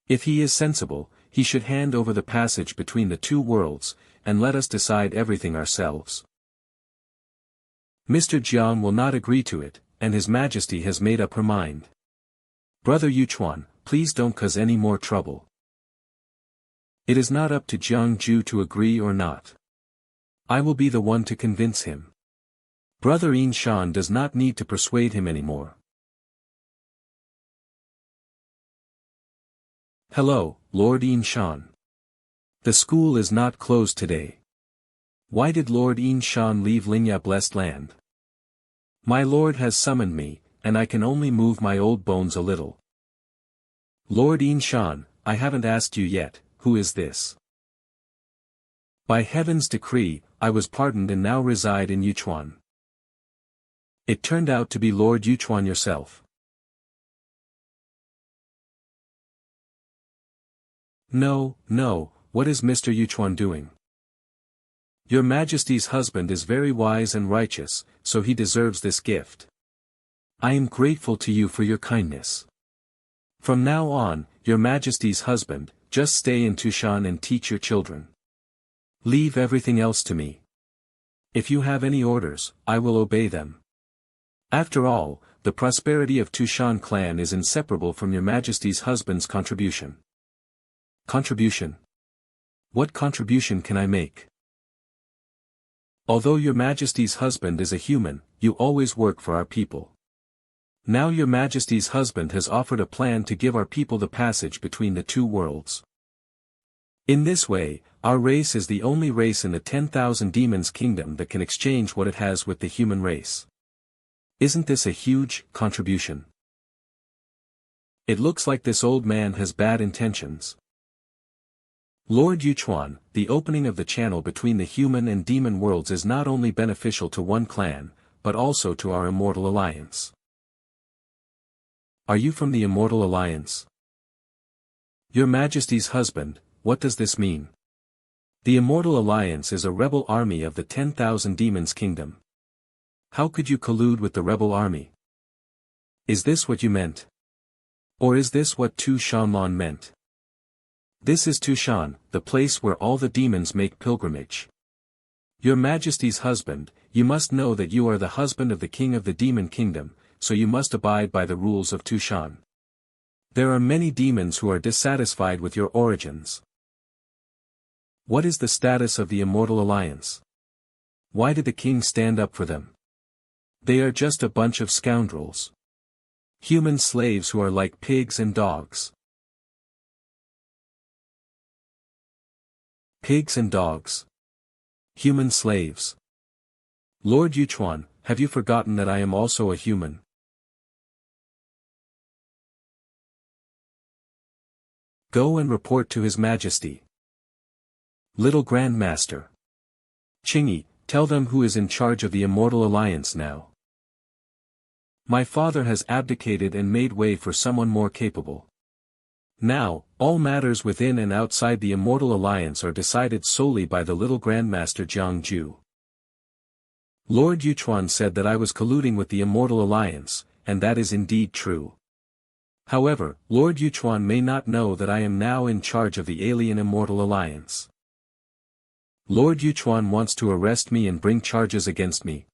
If he is sensible, he should hand over the passage between the two worlds, and let us decide everything ourselves. Mr. Jiang will not agree to it, and His Majesty has made up her mind. Brother Yuchuan, please don't cause any more trouble. It is not up to Jiang Jue to agree or not. I will be the one to convince him. Brother Shan does not need to persuade him anymore. Hello, Lord Shan. The school is not closed today. Why did Lord Shan leave Lingya blessed land? My lord has summoned me, and I can only move my old bones a little. Lord Shan, I haven't asked you yet, who is this? By heaven's decree, I was pardoned and now reside in Yuchuan. It turned out to be Lord Yuchuan yourself. No, no, what is Mr. Yuchuan doing? Your Majesty's husband is very wise and righteous, so he deserves this gift. I am grateful to you for your kindness. From now on, Your Majesty's husband, just stay in Tushan and teach your children. Leave everything else to me. If you have any orders, I will obey them. After all, the prosperity of Tushan clan is inseparable from Your Majesty's husband's contribution. Contribution? What contribution can I make? Although Your Majesty's husband is a human, you always work for our people. Now Your Majesty's husband has offered a plan to give our people the passage between the two worlds. In this way, our race is the only race in the 10,000 demons kingdom that can exchange what it has with the human race. Isn't this a huge contribution? It looks like this old man has bad intentions. Lord Yuchuan, the opening of the channel between the human and demon worlds is not only beneficial to one clan, but also to our Immortal Alliance. Are you from the Immortal Alliance? Your Majesty's husband, what does this mean? The Immortal Alliance is a rebel army of the 10,000 demons kingdom. How could you collude with the rebel army? Is this what you meant? Or is this what Tu Shanlan meant? This is Tushan, the place where all the demons make pilgrimage. Your Majesty's husband, you must know that you are the husband of the king of the demon kingdom, so you must abide by the rules of Tushan. There are many demons who are dissatisfied with your origins. What is the status of the Immortal Alliance? Why did the king stand up for them? They are just a bunch of scoundrels. Human slaves who are like pigs and dogs. Pigs and dogs. Human slaves. Lord Yuchuan, have you forgotten that I am also a human? Go and report to His Majesty. Little Grand Master. Qingyi, tell them who is in charge of the Immortal Alliance now. My father has abdicated and made way for someone more capable. Now, all matters within and outside the Immortal Alliance are decided solely by the little Grandmaster Jiang Jue. Lord Yuchuan said that I was colluding with the Immortal Alliance, and that is indeed true. However, Lord Yuchuan may not know that I am now in charge of the alien Immortal Alliance. Lord Yuchuan wants to arrest me and bring charges against me.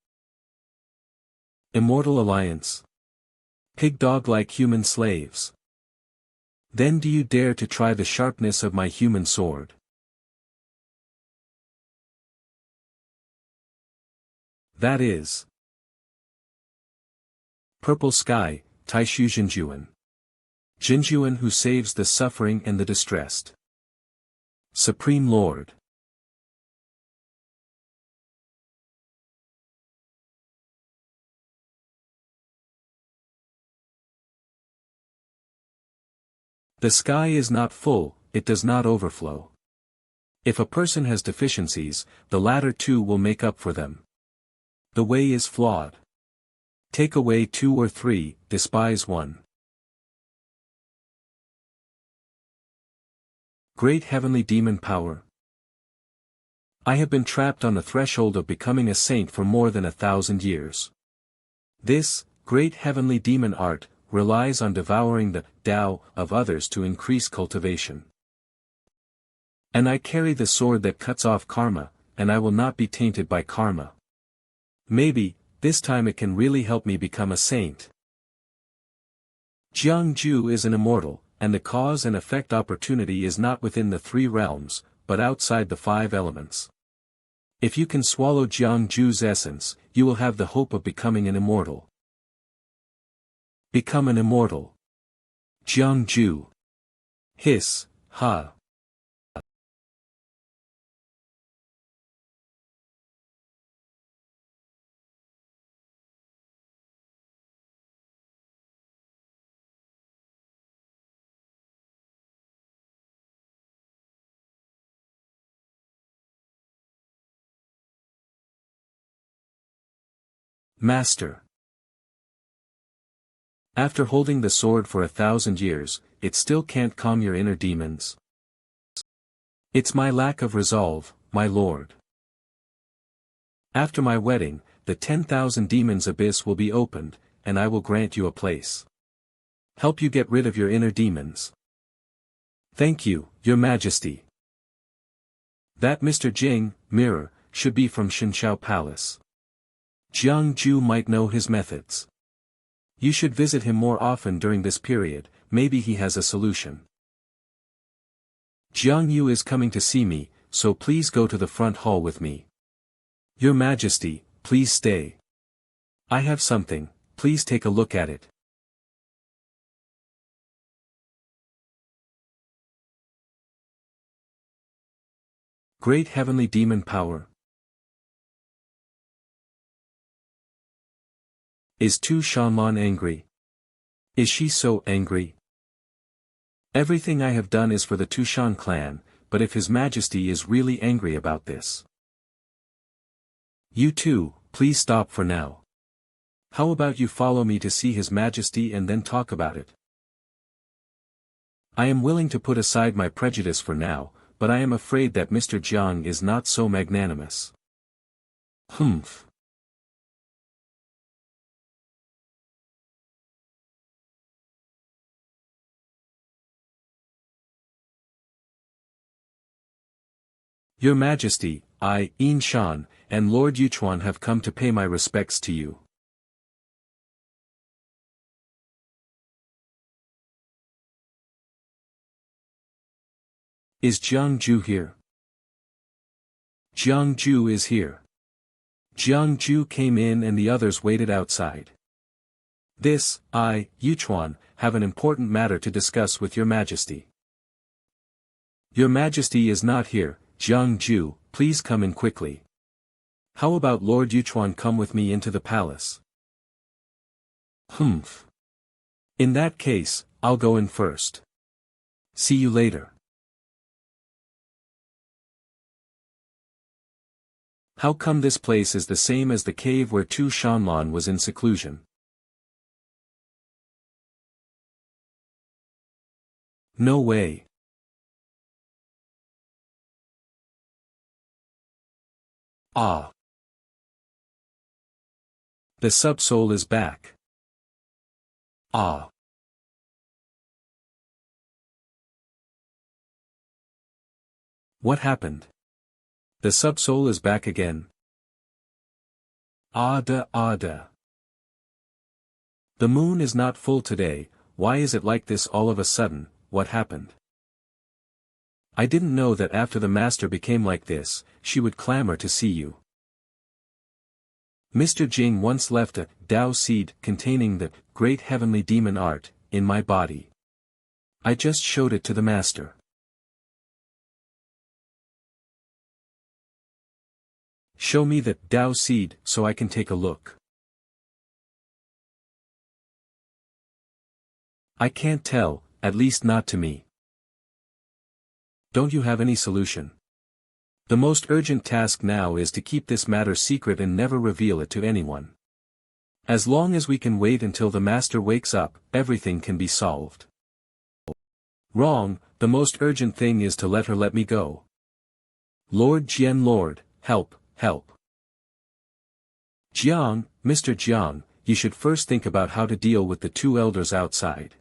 Immortal Alliance. Pig-dog-like human slaves. Then do you dare to try the sharpness of my human sword? That is. Purple Sky, Taishu Jinjuan. Jinjuan who saves the suffering and the distressed. Supreme Lord. The sky is not full, it does not overflow. If a person has deficiencies, the latter too will make up for them. The way is flawed. Take away 2 or 3, despise 1. Great heavenly demon power. I have been trapped on the threshold of becoming a saint for more than 1,000 years. This, great heavenly demon art, relies on devouring the Tao of others to increase cultivation. And I carry the sword that cuts off karma, and I will not be tainted by karma. Maybe, this time it can really help me become a saint. Jiang Jue is an immortal, and the cause and effect opportunity is not within the 3 realms, but outside the 5 elements. If you can swallow Jiang Jue's essence, you will have the hope of becoming an immortal. Become an immortal. Jiang Jue. Hiss, ha. Master. After holding the sword for 1,000 years, it still can't calm your inner demons. It's my lack of resolve, my lord. After my wedding, the 10,000 demons abyss will be opened, and I will grant you a place. Help you get rid of your inner demons. Thank you, your majesty. That Mr. Jing, mirror, should be from Xianxia Palace. Jiang Jue might know his methods. You should visit him more often during this period, maybe he has a solution. Jiang Jue is coming to see me, so please go to the front hall with me. Your Majesty, please stay. I have something, please take a look at it. Great heavenly demon power. Is.Tu Shanlan angry? Is she so angry? Everything I have done is for the Tu Shan clan, but if His Majesty is really angry about this. You two, please stop for now. How about you follow me to see His Majesty and then talk about it? I am willing to put aside my prejudice for now, but I am afraid that Mr. Jiang is not so magnanimous. Humph. Your Majesty, I, Yin Shan, and Lord Yuchuan have come to pay my respects to you. Is Jiang Jue here? Jiang Jue is here. Jiang Jue came in and the others waited outside. This, I, Yuchuan, have an important matter to discuss with your Majesty. Your Majesty is not here, Jiang Jue, please come in quickly. How about Lord Yuchuan come with me into the palace? Humph. In that case, I'll go in first. See you later. How come this place is the same as the cave where Tu Shanlan was in seclusion? No way. Ah. The subsoul is back. Ah. What happened? The subsoul is back again. Ada. The moon is not full today, why is it like this all of a sudden, what happened? I didn't know that after the master became like this, she would clamor to see you. Mr. Jing once left a Dao seed containing the great heavenly demon art in my body. I just showed it to the master. Show me the Dao seed so I can take a look. I can't tell, at least not to me. Don't you have any solution? The most urgent task now is to keep this matter secret and never reveal it to anyone. As long as we can wait until the master wakes up, everything can be solved. Wrong, the most urgent thing is to let her let me go. Lord Jian Lord, help, help. Jiang, Mr. Jiang, you should first think about how to deal with the two elders outside.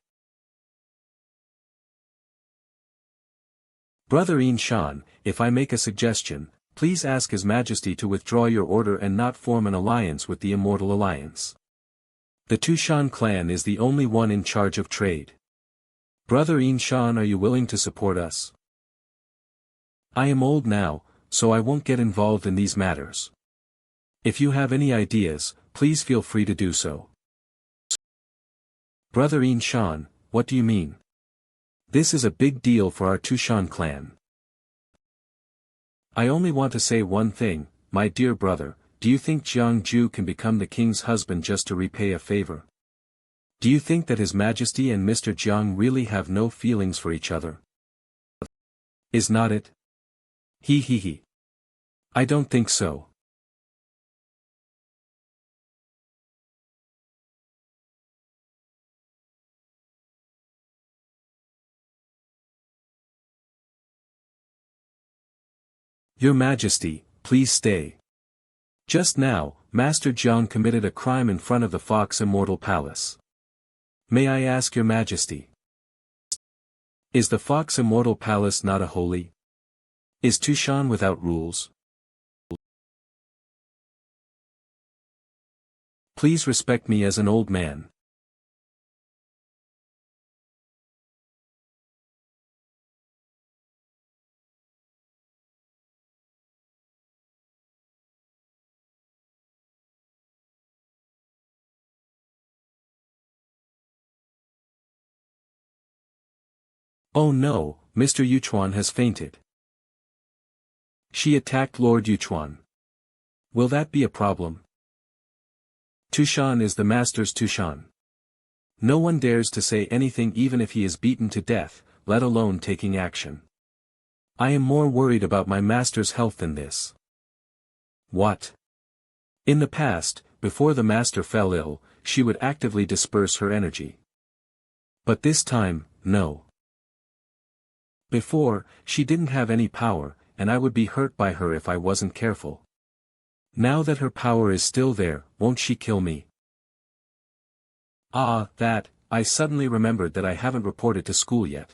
Brother Yin Shan, if I make a suggestion, please ask His Majesty to withdraw your order and not form an alliance with the Immortal Alliance. The Tu Shan clan is the only one in charge of trade. Brother Yin Shan, are you willing to support us? I am old now, so I won't get involved in these matters. If you have any ideas, please feel free to do so. Brother Yin Shan, what do you mean? This is a big deal for our Tu Shan clan. I only want to say one thing, my dear brother, do you think Jiang Jue can become the king's husband just to repay a favor? Do you think that His Majesty and Mr. Jiang really have no feelings for each other? Is not it? He. I don't think so. Your Majesty, please stay. Just now, Master Jiang committed a crime in front of the Fox Immortal Palace. May I ask your Majesty? Is the Fox Immortal Palace not a holy? Is Tu Shan without rules? Please respect me as an old man. Oh no, Mr. Yuchuan has fainted. She attacked Lord Yuchuan. Will that be a problem? Tu Shan is the master's Tu Shan. No one dares to say anything even if he is beaten to death, let alone taking action. I am more worried about my master's health than this. What? In the past, before the master fell ill, she would actively disperse her energy. But this time, no. Before, she didn't have any power, and I would be hurt by her if I wasn't careful. Now that her power is still there, won't she kill me? I suddenly remembered that I haven't reported to school yet.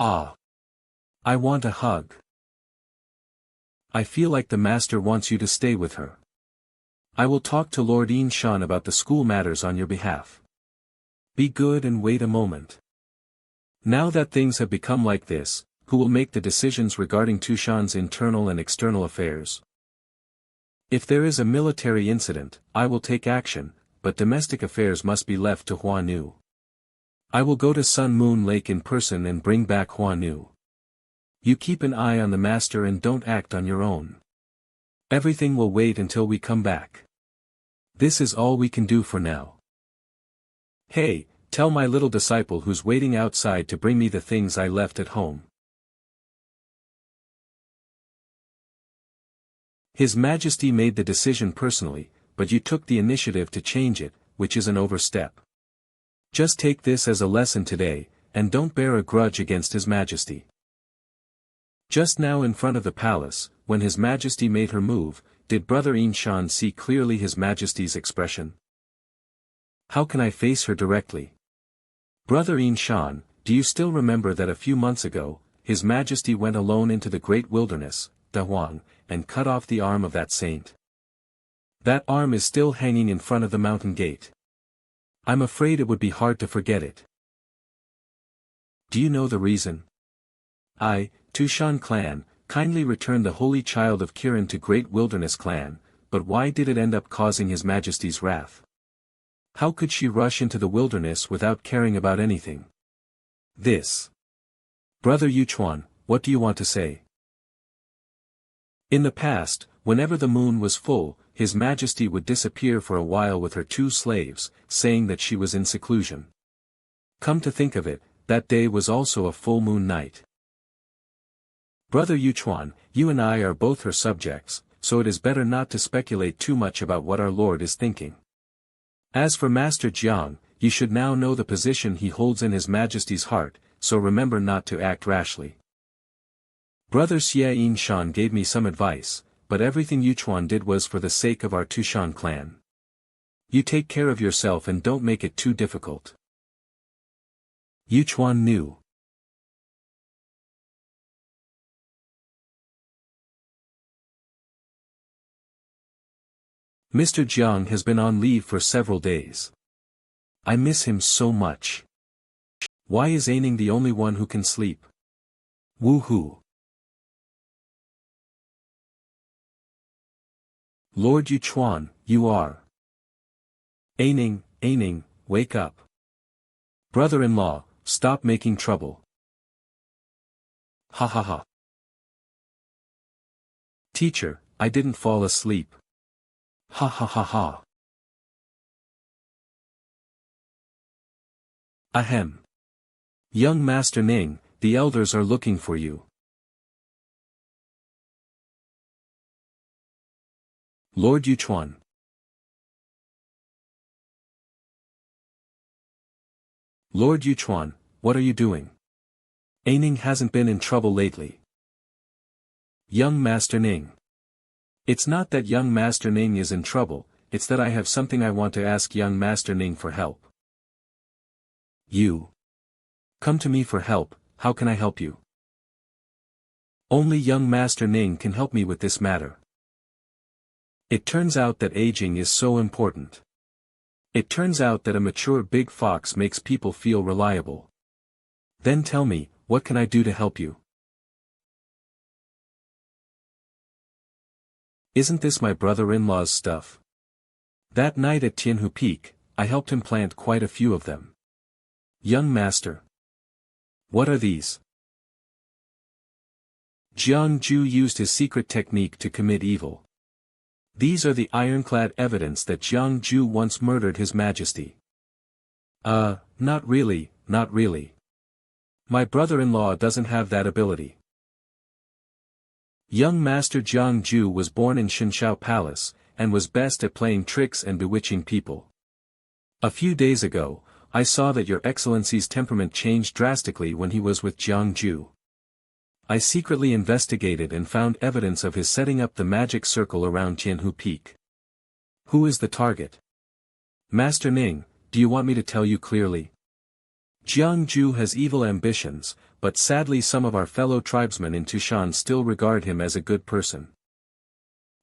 I want a hug. I feel like the master wants you to stay with her. I will talk to Lord Shan about the school matters on your behalf. Be good and wait a moment. Now that things have become like this, who will make the decisions regarding Tu Shan's internal and external affairs? If there is a military incident, I will take action, but domestic affairs must be left to Hua Nu. I will go to Sun Moon Lake in person and bring back Hua Nu. You keep an eye on the master and don't act on your own. Everything will wait until we come back. This is all we can do for now. Hey, tell my little disciple who's waiting outside to bring me the things I left at home. His Majesty made the decision personally, but you took the initiative to change it, which is an overstep. Just take this as a lesson today, and don't bear a grudge against His Majesty. Just now in front of the palace, when His Majesty made her move, did Brother Shan see clearly His Majesty's expression? How can I face her directly? Brother Shan, do you still remember that a few months ago, His Majesty went alone into the great wilderness, Da Huang, and cut off the arm of that saint? That arm is still hanging in front of the mountain gate. I'm afraid it would be hard to forget it. Do you know the reason? Tu Shan clan, kindly returned the holy child of Kirin to Great Wilderness clan, but why did it end up causing His Majesty's wrath? How could she rush into the wilderness without caring about anything? This. Brother Yuchuan, what do you want to say? In the past, whenever the moon was full, His Majesty would disappear for a while with her 2 slaves, saying that she was in seclusion. Come to think of it, that day was also a full moon night. Brother Yuchuan, you and I are both her subjects, so it is better not to speculate too much about what our Lord is thinking. As for Master Jiang, you should now know the position he holds in His Majesty's heart, so remember not to act rashly. Brother Xianxia gave me some advice, but everything Yuchuan did was for the sake of our Tu Shan clan. You take care of yourself and don't make it too difficult. Yuchuan knew. Mr. Jiang has been on leave for several days. I miss him so much. Why is Aining the only one who can sleep? Woohoo! Lord Yuchuan, you are. Aining, wake up. Brother-in-law, stop making trouble. Ha ha ha. Teacher, I didn't fall asleep. Ha ha ha ha. Ahem. Young Master Ning, the elders are looking for you. Lord Yuchuan. Lord Yuchuan, what are you doing? Aining hasn't been in trouble lately. Young Master Ning. It's not that young Master Ning is in trouble, it's that I have something I want to ask young Master Ning for help. You. Come to me for help, how can I help you? Only young Master Ning can help me with this matter. It turns out that aging is so important. It turns out that a mature big fox makes people feel reliable. Then tell me, what can I do to help you? Isn't this my brother-in-law's stuff? That night at Tianhu Peak, I helped him plant quite a few of them. Young master. What are these? Jiang Jue used his secret technique to commit evil. These are the ironclad evidence that Jiang Jue once murdered His Majesty. Not really, not really. My brother-in-law doesn't have that ability. Young Master Jiang Jue was born in Xianxia Palace, and was best at playing tricks and bewitching people. A few days ago, I saw that Your Excellency's temperament changed drastically when he was with Jiang Jue. I secretly investigated and found evidence of his setting up the magic circle around Tianhu Peak. Who is the target? Master Ning, do you want me to tell you clearly? Jiang Jue has evil ambitions, but sadly some of our fellow tribesmen in Tushan still regard him as a good person.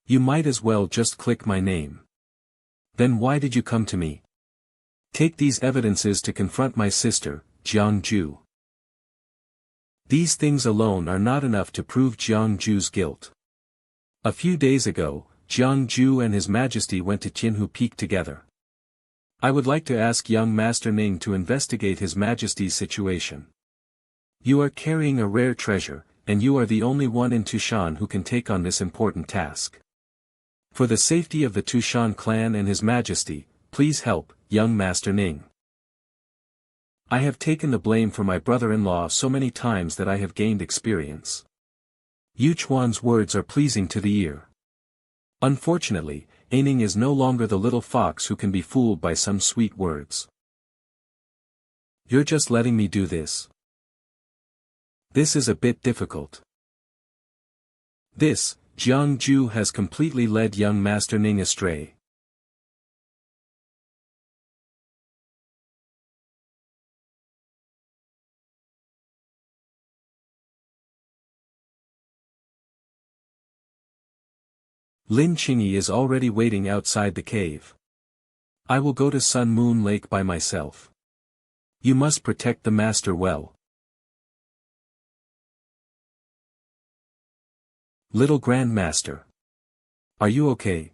You might as well just click my name. Then why did you come to me? Take these evidences to confront my sister, Jiang Jue. These things alone are not enough to prove Jiang Jue's guilt. A few days ago, Jiang Jue and His Majesty went to Tianhu Peak together. I would like to ask young Master Ning to investigate His Majesty's situation. You are carrying a rare treasure, and you are the only one in Tushan who can take on this important task. For the safety of the Tushan clan and His Majesty, please help, young Master Ning. I have taken the blame for my brother-in-law so many times that I have gained experience. Yuchuan's words are pleasing to the ear. Unfortunately, Aining is no longer the little fox who can be fooled by some sweet words. You're just letting me do this. This is a bit difficult. This, Jiang Jue has completely led young Master Ning astray. Lin Qingyi is already waiting outside the cave. I will go to Sun Moon Lake by myself. You must protect the master well. Little Grandmaster. Are you okay?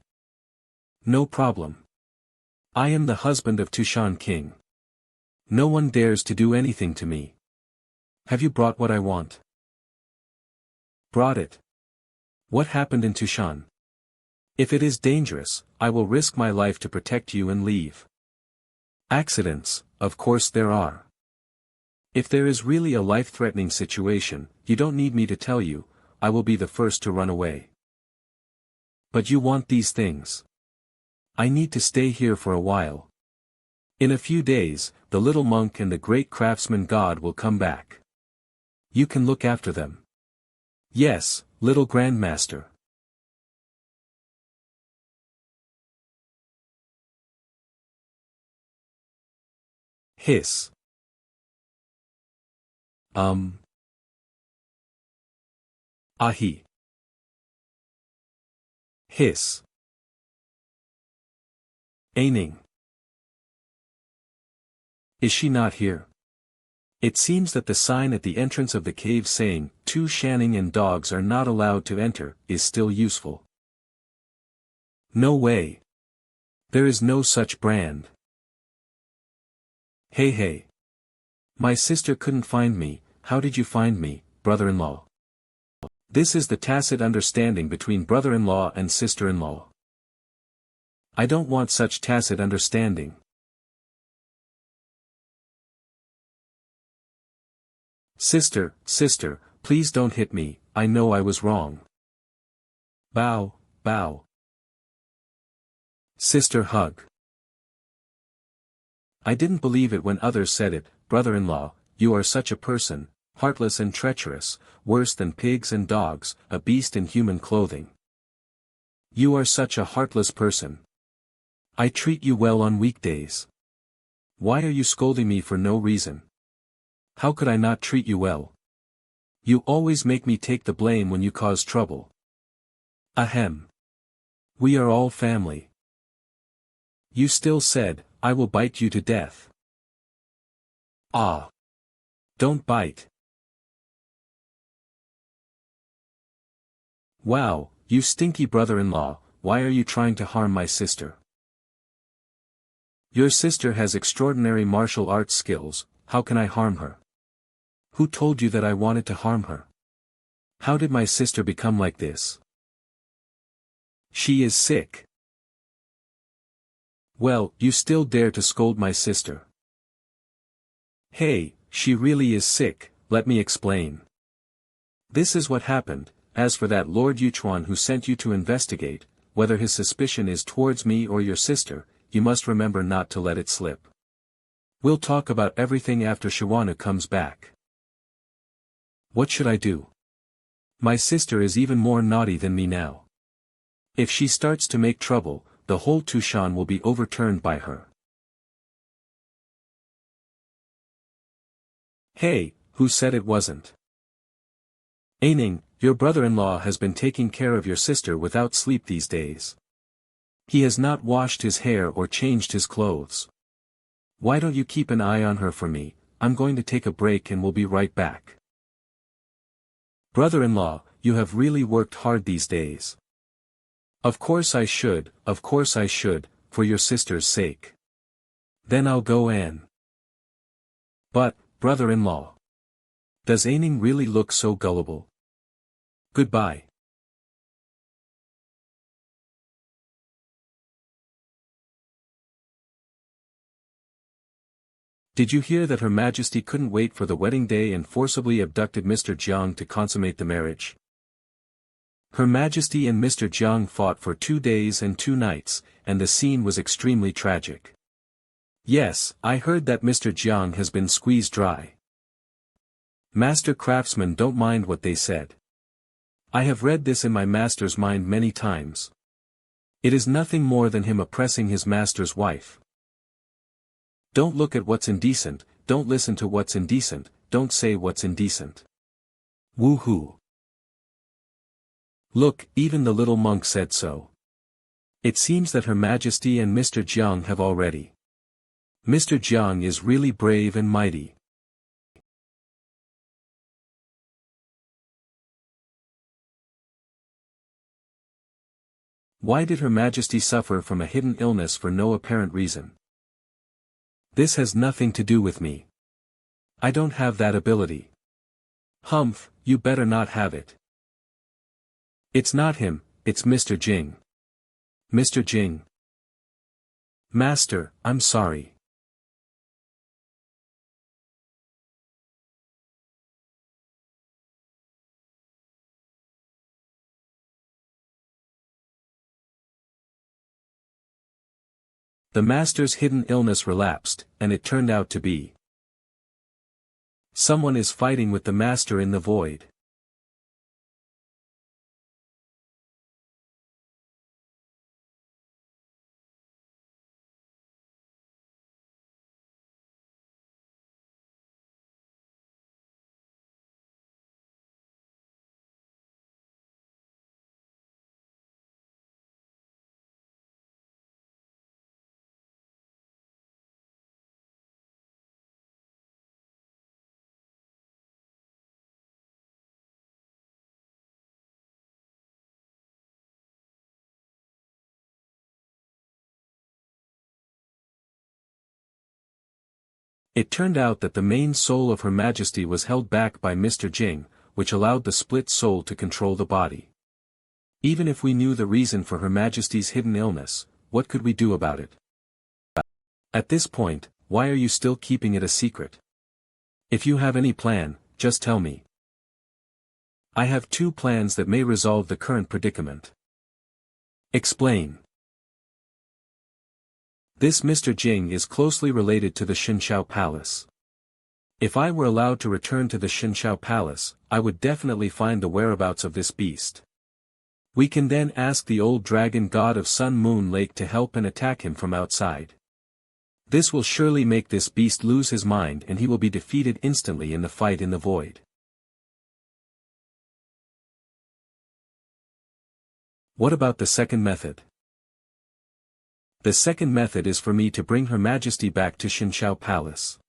No problem. I am the husband of Tushan King. No one dares to do anything to me. Have you brought what I want? Brought it. What happened in Tushan? If it is dangerous, I will risk my life to protect you and leave. Accidents, of course there are. If there is really a life-threatening situation, you don't need me to tell you, I will be the first to run away. But you want these things. I need to stay here for a while. In a few days, the little monk and the great craftsman god will come back. You can look after them. Yes, little Grandmaster. Hiss. Ahi. Hiss. Aining. Is she not here? It seems that the sign at the entrance of the cave saying, "Tu Shanlan and dogs are not allowed to enter," is still useful. No way. There is no such brand. Hey. My sister couldn't find me, how did you find me, brother-in-law? This is the tacit understanding between brother-in-law and sister-in-law. I don't want such tacit understanding. Sister, please don't hit me, I know I was wrong. Bow. Sister hug. I didn't believe it when others said it, brother-in-law, you are such a person, heartless and treacherous, worse than pigs and dogs, a beast in human clothing. You are such a heartless person. I treat you well on weekdays. Why are you scolding me for no reason? How could I not treat you well? You always make me take the blame when you cause trouble. Ahem. We are all family. You still said, I will bite you to death. Ah. Don't bite. Wow, you stinky brother-in-law, why are you trying to harm my sister? Your sister has extraordinary martial arts skills, how can I harm her? Who told you that I wanted to harm her? How did my sister become like this? She is sick. Well, you still dare to scold my sister. Hey, she really is sick, let me explain. This is what happened. As for that Lord Yuchuan who sent you to investigate, whether his suspicion is towards me or your sister, you must remember not to let it slip. We'll talk about everything after Shiwanu comes back. What should I do? My sister is even more naughty than me now. If she starts to make trouble, the whole Tushan will be overturned by her. Hey, who said it wasn't? Aining, your brother-in-law has been taking care of your sister without sleep these days. He has not washed his hair or changed his clothes. Why don't you keep an eye on her for me? I'm going to take a break and we'll be right back. Brother-in-law, you have really worked hard these days. Of course I should, for your sister's sake. Then I'll go and. But, brother-in-law. Does Aining really look so gullible? Goodbye. Did you hear that Her Majesty couldn't wait for the wedding day and forcibly abducted Mr. Jiang to consummate the marriage? Her Majesty and Mr. Jiang fought for 2 days and 2 nights, and the scene was extremely tragic. Yes, I heard that Mr. Jiang has been squeezed dry. Master craftsmen don't mind what they said. I have read this in my master's mind many times. It is nothing more than him oppressing his master's wife. Don't look at what's indecent, don't listen to what's indecent, don't say what's indecent. Woohoo! Look, even the little monk said so. It seems that Her Majesty and Mr. Jiang have already. Mr. Jiang is really brave and mighty. Why did Her Majesty suffer from a hidden illness for no apparent reason? This has nothing to do with me. I don't have that ability. Humph, you better not have it. It's not him, it's Mr. Jing. Mr. Jing. Master, I'm sorry. The master's hidden illness relapsed, and it turned out to be. Someone is fighting with the master in the void. It turned out that the main soul of Her Majesty was held back by Mr. Jing, which allowed the split soul to control the body. Even if we knew the reason for Her Majesty's hidden illness, what could we do about it? At this point, why are you still keeping it a secret? If you have any plan, just tell me. I have 2 plans that may resolve the current predicament. Explain. This Mr. Jing is closely related to the Xianxia Palace. If I were allowed to return to the Xianxia palace, I would definitely find the whereabouts of this beast. We can then ask the old dragon god of Sun Moon Lake to help and attack him from outside. This will surely make this beast lose his mind and he will be defeated instantly in the fight in the void. What about the second method? The second method is for me to bring Her Majesty back to Xianxia Palace.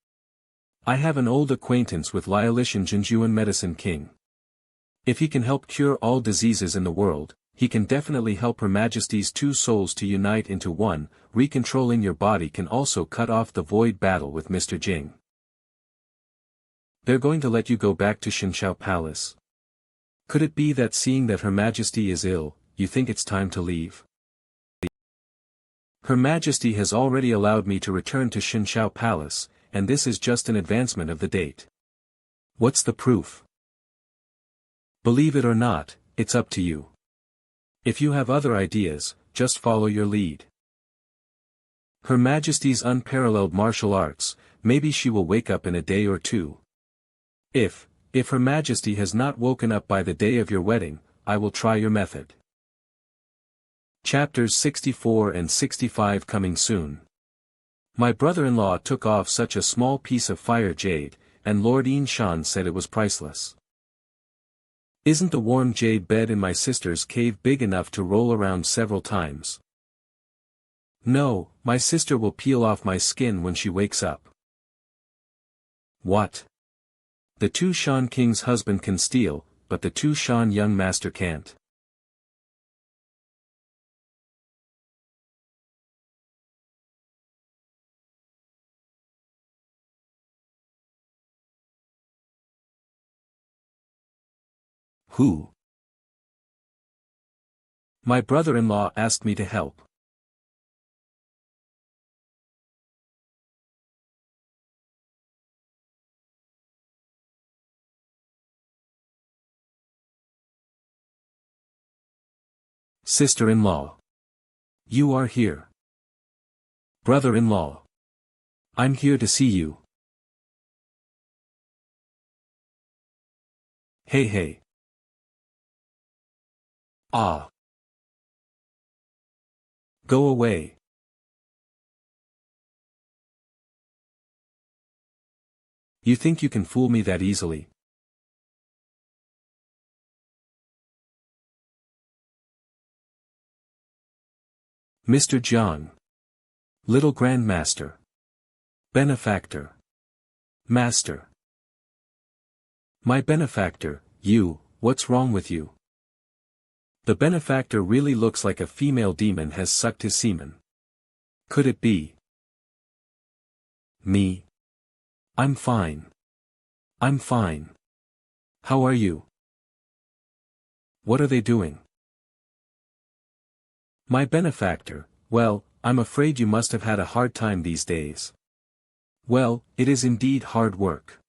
I have an old acquaintance with Lialishan Jiang Medicine King. If he can help cure all diseases in the world, he can definitely help Her Majesty's two souls to unite into one. Recontrolling your body can also cut off the void battle with Mr. Jing. They're going to let you go back to Xianxia Palace. Could it be that seeing that Her Majesty is ill, you think it's time to leave? Her Majesty has already allowed me to return to Xianxia Palace, and this is just an advancement of the date. What's the proof? Believe it or not, it's up to you. If you have other ideas, just follow your lead. Her Majesty's unparalleled martial arts, maybe she will wake up in a day or two. If Her Majesty has not woken up by the day of your wedding, I will try your method. Chapters 64 and 65 coming soon. My brother-in-law took off such a small piece of fire jade, and Lord Shan said it was priceless. Isn't the warm jade bed in my sister's cave big enough to roll around several times? No, my sister will peel off my skin when she wakes up. What? The Tu Shan King's husband can steal, but the Tu Shan young master can't. Who? My brother-in-law asked me to help. Sister-in-law. You are here. Brother-in-law. I'm here to see you. Hey. Ah. Go away. You think you can fool me that easily? Mr. Jiang. Little Grandmaster. Benefactor. Master. My benefactor, what's wrong with you? The benefactor really looks like a female demon has sucked his semen. Could it be? Me? I'm fine. How are you? What are they doing? My benefactor, well, I'm afraid you must have had a hard time these days. Well, it is indeed hard work.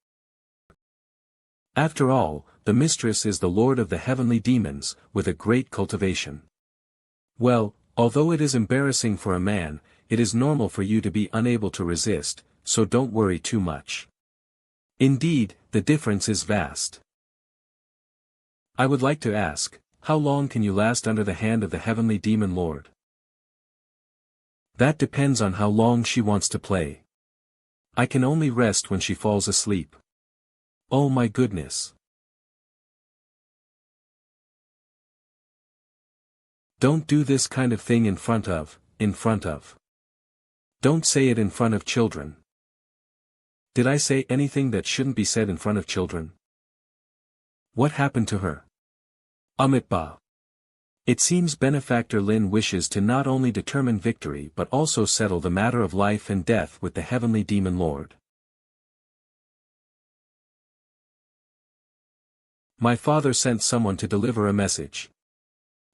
After all, the mistress is the lord of the heavenly demons, with a great cultivation. Well, although it is embarrassing for a man, it is normal for you to be unable to resist, so don't worry too much. Indeed, the difference is vast. I would like to ask, how long can you last under the hand of the heavenly demon lord? That depends on how long she wants to play. I can only rest when she falls asleep. Oh my goodness. Don't do this kind of thing in front of. Don't say it in front of children. Did I say anything that shouldn't be said in front of children? What happened to her? Amitba. It seems Benefactor Lin wishes to not only determine victory but also settle the matter of life and death with the heavenly demon lord. My father sent someone to deliver a message.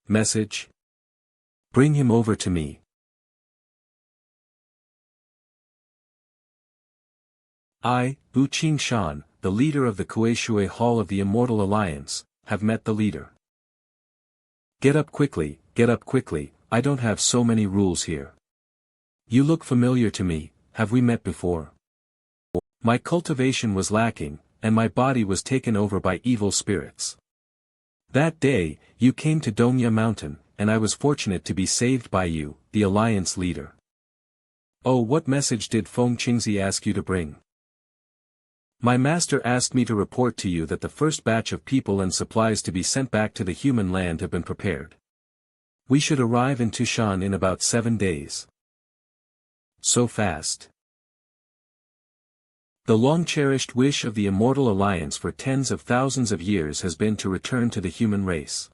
Message? Bring him over to me. I, Bu Qingshan, the leader of the Kueishui Hall of the Immortal Alliance, have met the leader. Get up quickly, I don't have so many rules here. You look familiar to me, have we met before? My cultivation was lacking, and my body was taken over by evil spirits. That day, you came to Dongya Mountain, and I was fortunate to be saved by you, the alliance leader. Oh, what message did Feng Qingzi ask you to bring? My master asked me to report to you that the first batch of people and supplies to be sent back to the human land have been prepared. We should arrive in Tushan in about 7 days. So fast. The long-cherished wish of the Immortal Alliance for tens of thousands of years has been to return to the human race.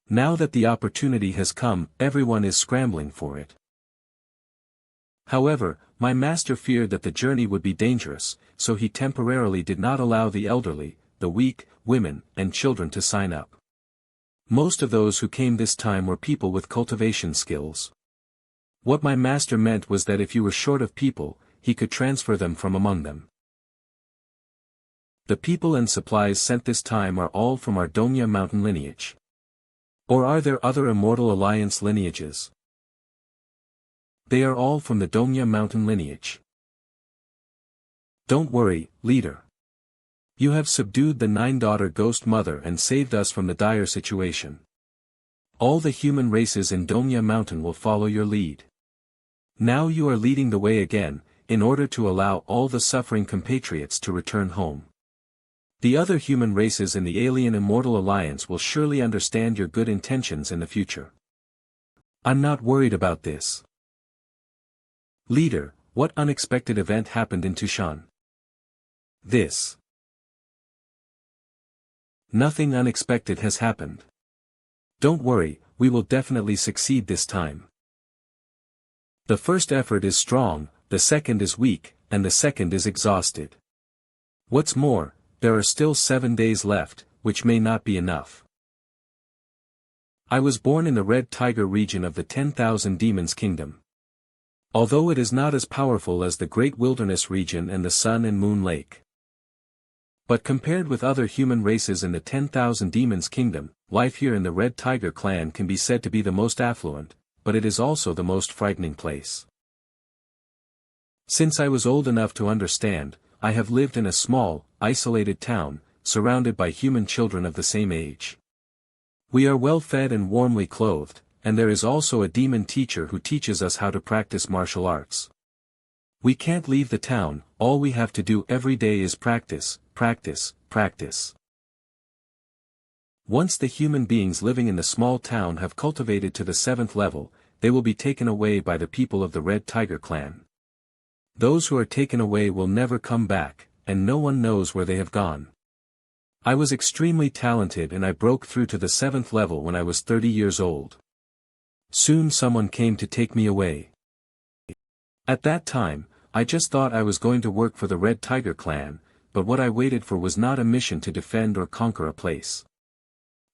Now that the opportunity has come, everyone is scrambling for it. However, my master feared that the journey would be dangerous, so he temporarily did not allow the elderly, the weak, women, and children to sign up. Most of those who came this time were people with cultivation skills. What my master meant was that if you were short of people, he could transfer them from among them. The people and supplies sent this time are all from our Dongya mountain lineage. Or are there other Immortal Alliance lineages? They are all from the Dongya mountain lineage. Don't worry, leader. You have subdued the 9-daughter ghost mother and saved us from the dire situation. All the human races in Dongya mountain will follow your lead. Now you are leading the way again, in order to allow all the suffering compatriots to return home. The other human races in the alien Immortal Alliance will surely understand your good intentions in the future. I'm not worried about this. Leader, what unexpected event happened in Tushan? This. Nothing unexpected has happened. Don't worry, we will definitely succeed this time. The first effort is strong, the second is weak, and the second is exhausted. What's more, there are still 7 days left, which may not be enough. I was born in the Red Tiger region of the 10,000 Demons Kingdom. Although it is not as powerful as the Great Wilderness region and the Sun and Moon Lake. But compared with other human races in the 10,000 Demons Kingdom, life here in the Red Tiger clan can be said to be the most affluent, but it is also the most frightening place. Since I was old enough to understand, I have lived in a small, isolated town, surrounded by human children of the same age. We are well fed and warmly clothed, and there is also a demon teacher who teaches us how to practice martial arts. We can't leave the town, all we have to do every day is practice, practice, practice. Once the human beings living in the small town have cultivated to the 7th level, they will be taken away by the people of the Red Tiger clan. Those who are taken away will never come back, and no one knows where they have gone. I was extremely talented and I broke through to the 7th level when I was 30 years old. Soon someone came to take me away. At that time, I just thought I was going to work for the Red Tiger clan, but what I waited for was not a mission to defend or conquer a place.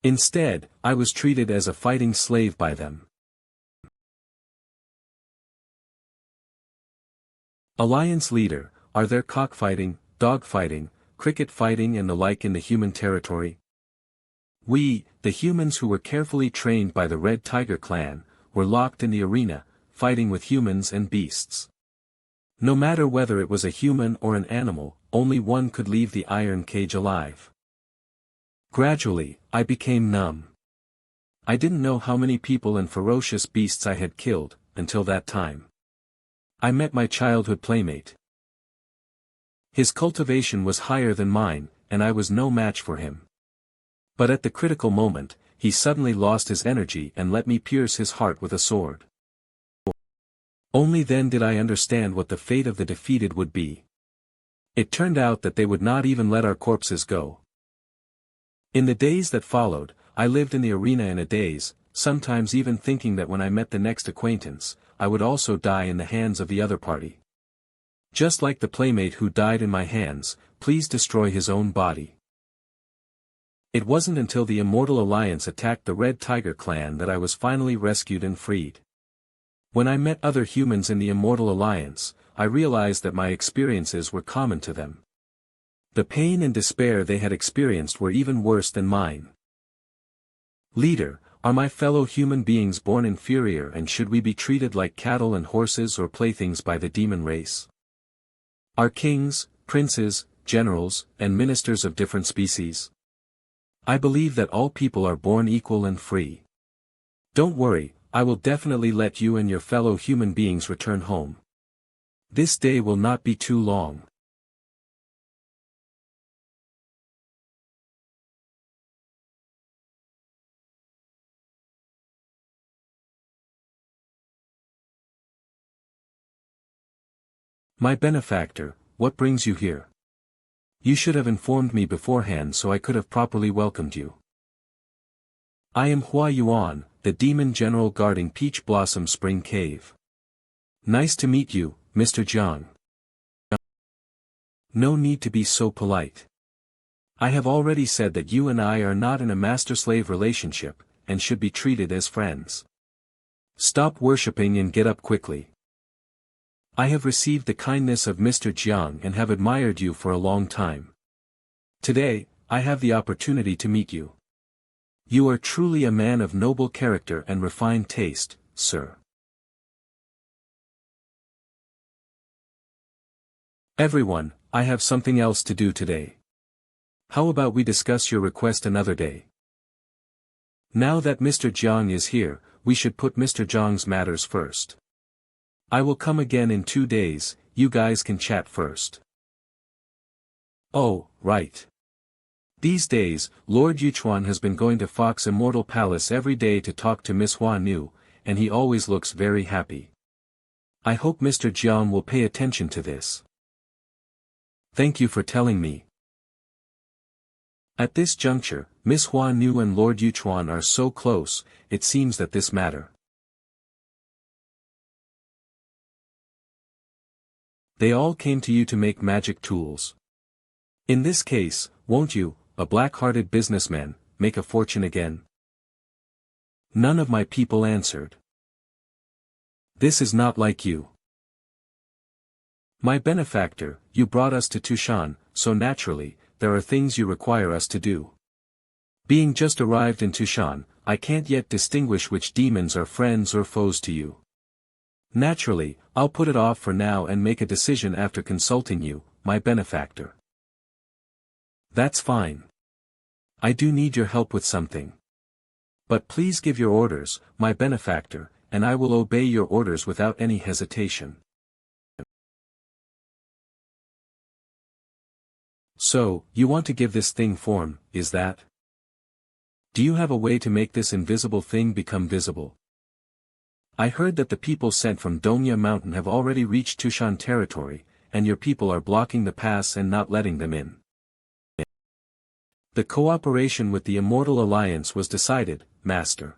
Instead, I was treated as a fighting slave by them. Alliance leader, are there cockfighting, dogfighting, cricket fighting and the like in the human territory? We, the humans who were carefully trained by the Red Tiger clan, were locked in the arena, fighting with humans and beasts. No matter whether it was a human or an animal, only one could leave the iron cage alive. Gradually, I became numb. I didn't know how many people and ferocious beasts I had killed, until that time. I met my childhood playmate. His cultivation was higher than mine, and I was no match for him. But at the critical moment, he suddenly lost his energy and let me pierce his heart with a sword. Only then did I understand what the fate of the defeated would be. It turned out that they would not even let our corpses go. In the days that followed, I lived in the arena in a daze, sometimes even thinking that when I met the next acquaintance, I would also die in the hands of the other party. Just like the playmate who died in my hands, please destroy his own body. It wasn't until the Immortal Alliance attacked the Red Tiger clan that I was finally rescued and freed. When I met other humans in the Immortal Alliance, I realized that my experiences were common to them. The pain and despair they had experienced were even worse than mine. Leader, are my fellow human beings born inferior and should we be treated like cattle and horses or playthings by the demon race? Are kings, princes, generals, and ministers of different species. I believe that all people are born equal and free. Don't worry, I will definitely let you and your fellow human beings return home. This day will not be too long. My benefactor, what brings you here? You should have informed me beforehand so I could have properly welcomed you. I am Hua Yuan, the demon general guarding Peach Blossom Spring Cave. Nice to meet you, Mr. Jiang. No need to be so polite. I have already said that you and I are not in a master-slave relationship, and should be treated as friends. Stop worshipping and get up quickly. I have received the kindness of Mr. Jiang and have admired you for a long time. Today, I have the opportunity to meet you. You are truly a man of noble character and refined taste, sir. Everyone, I have something else to do today. How about we discuss your request another day? Now that Mr. Jiang is here, we should put Mr. Jiang's matters first. I will come again in 2 days, you guys can chat first. Oh, right. These days, Lord Yuchuan has been going to Fox Immortal Palace every day to talk to Miss Hua Nu, and he always looks very happy. I hope Mr. Jiang will pay attention to this. Thank you for telling me. At this juncture, Miss Hua Nu and Lord Yuchuan are so close, it seems that this matter. They all came to you to make magic tools. In this case, won't you, a black-hearted businessman, make a fortune again? None of my people answered. This is not like you. My benefactor, you brought us to Tushan, so naturally, there are things you require us to do. Being just arrived in Tushan, I can't yet distinguish which demons are friends or foes to you. Naturally, I'll put it off for now and make a decision after consulting you, my benefactor. That's fine. I do need your help with something. But please give your orders, my benefactor, and I will obey your orders without any hesitation. So, you want to give this thing form, is that? Do you have a way to make this invisible thing become visible? I heard that the people sent from Dongya Mountain have already reached Tushan territory, and your people are blocking the pass and not letting them in. The cooperation with the Immortal Alliance was decided, Master.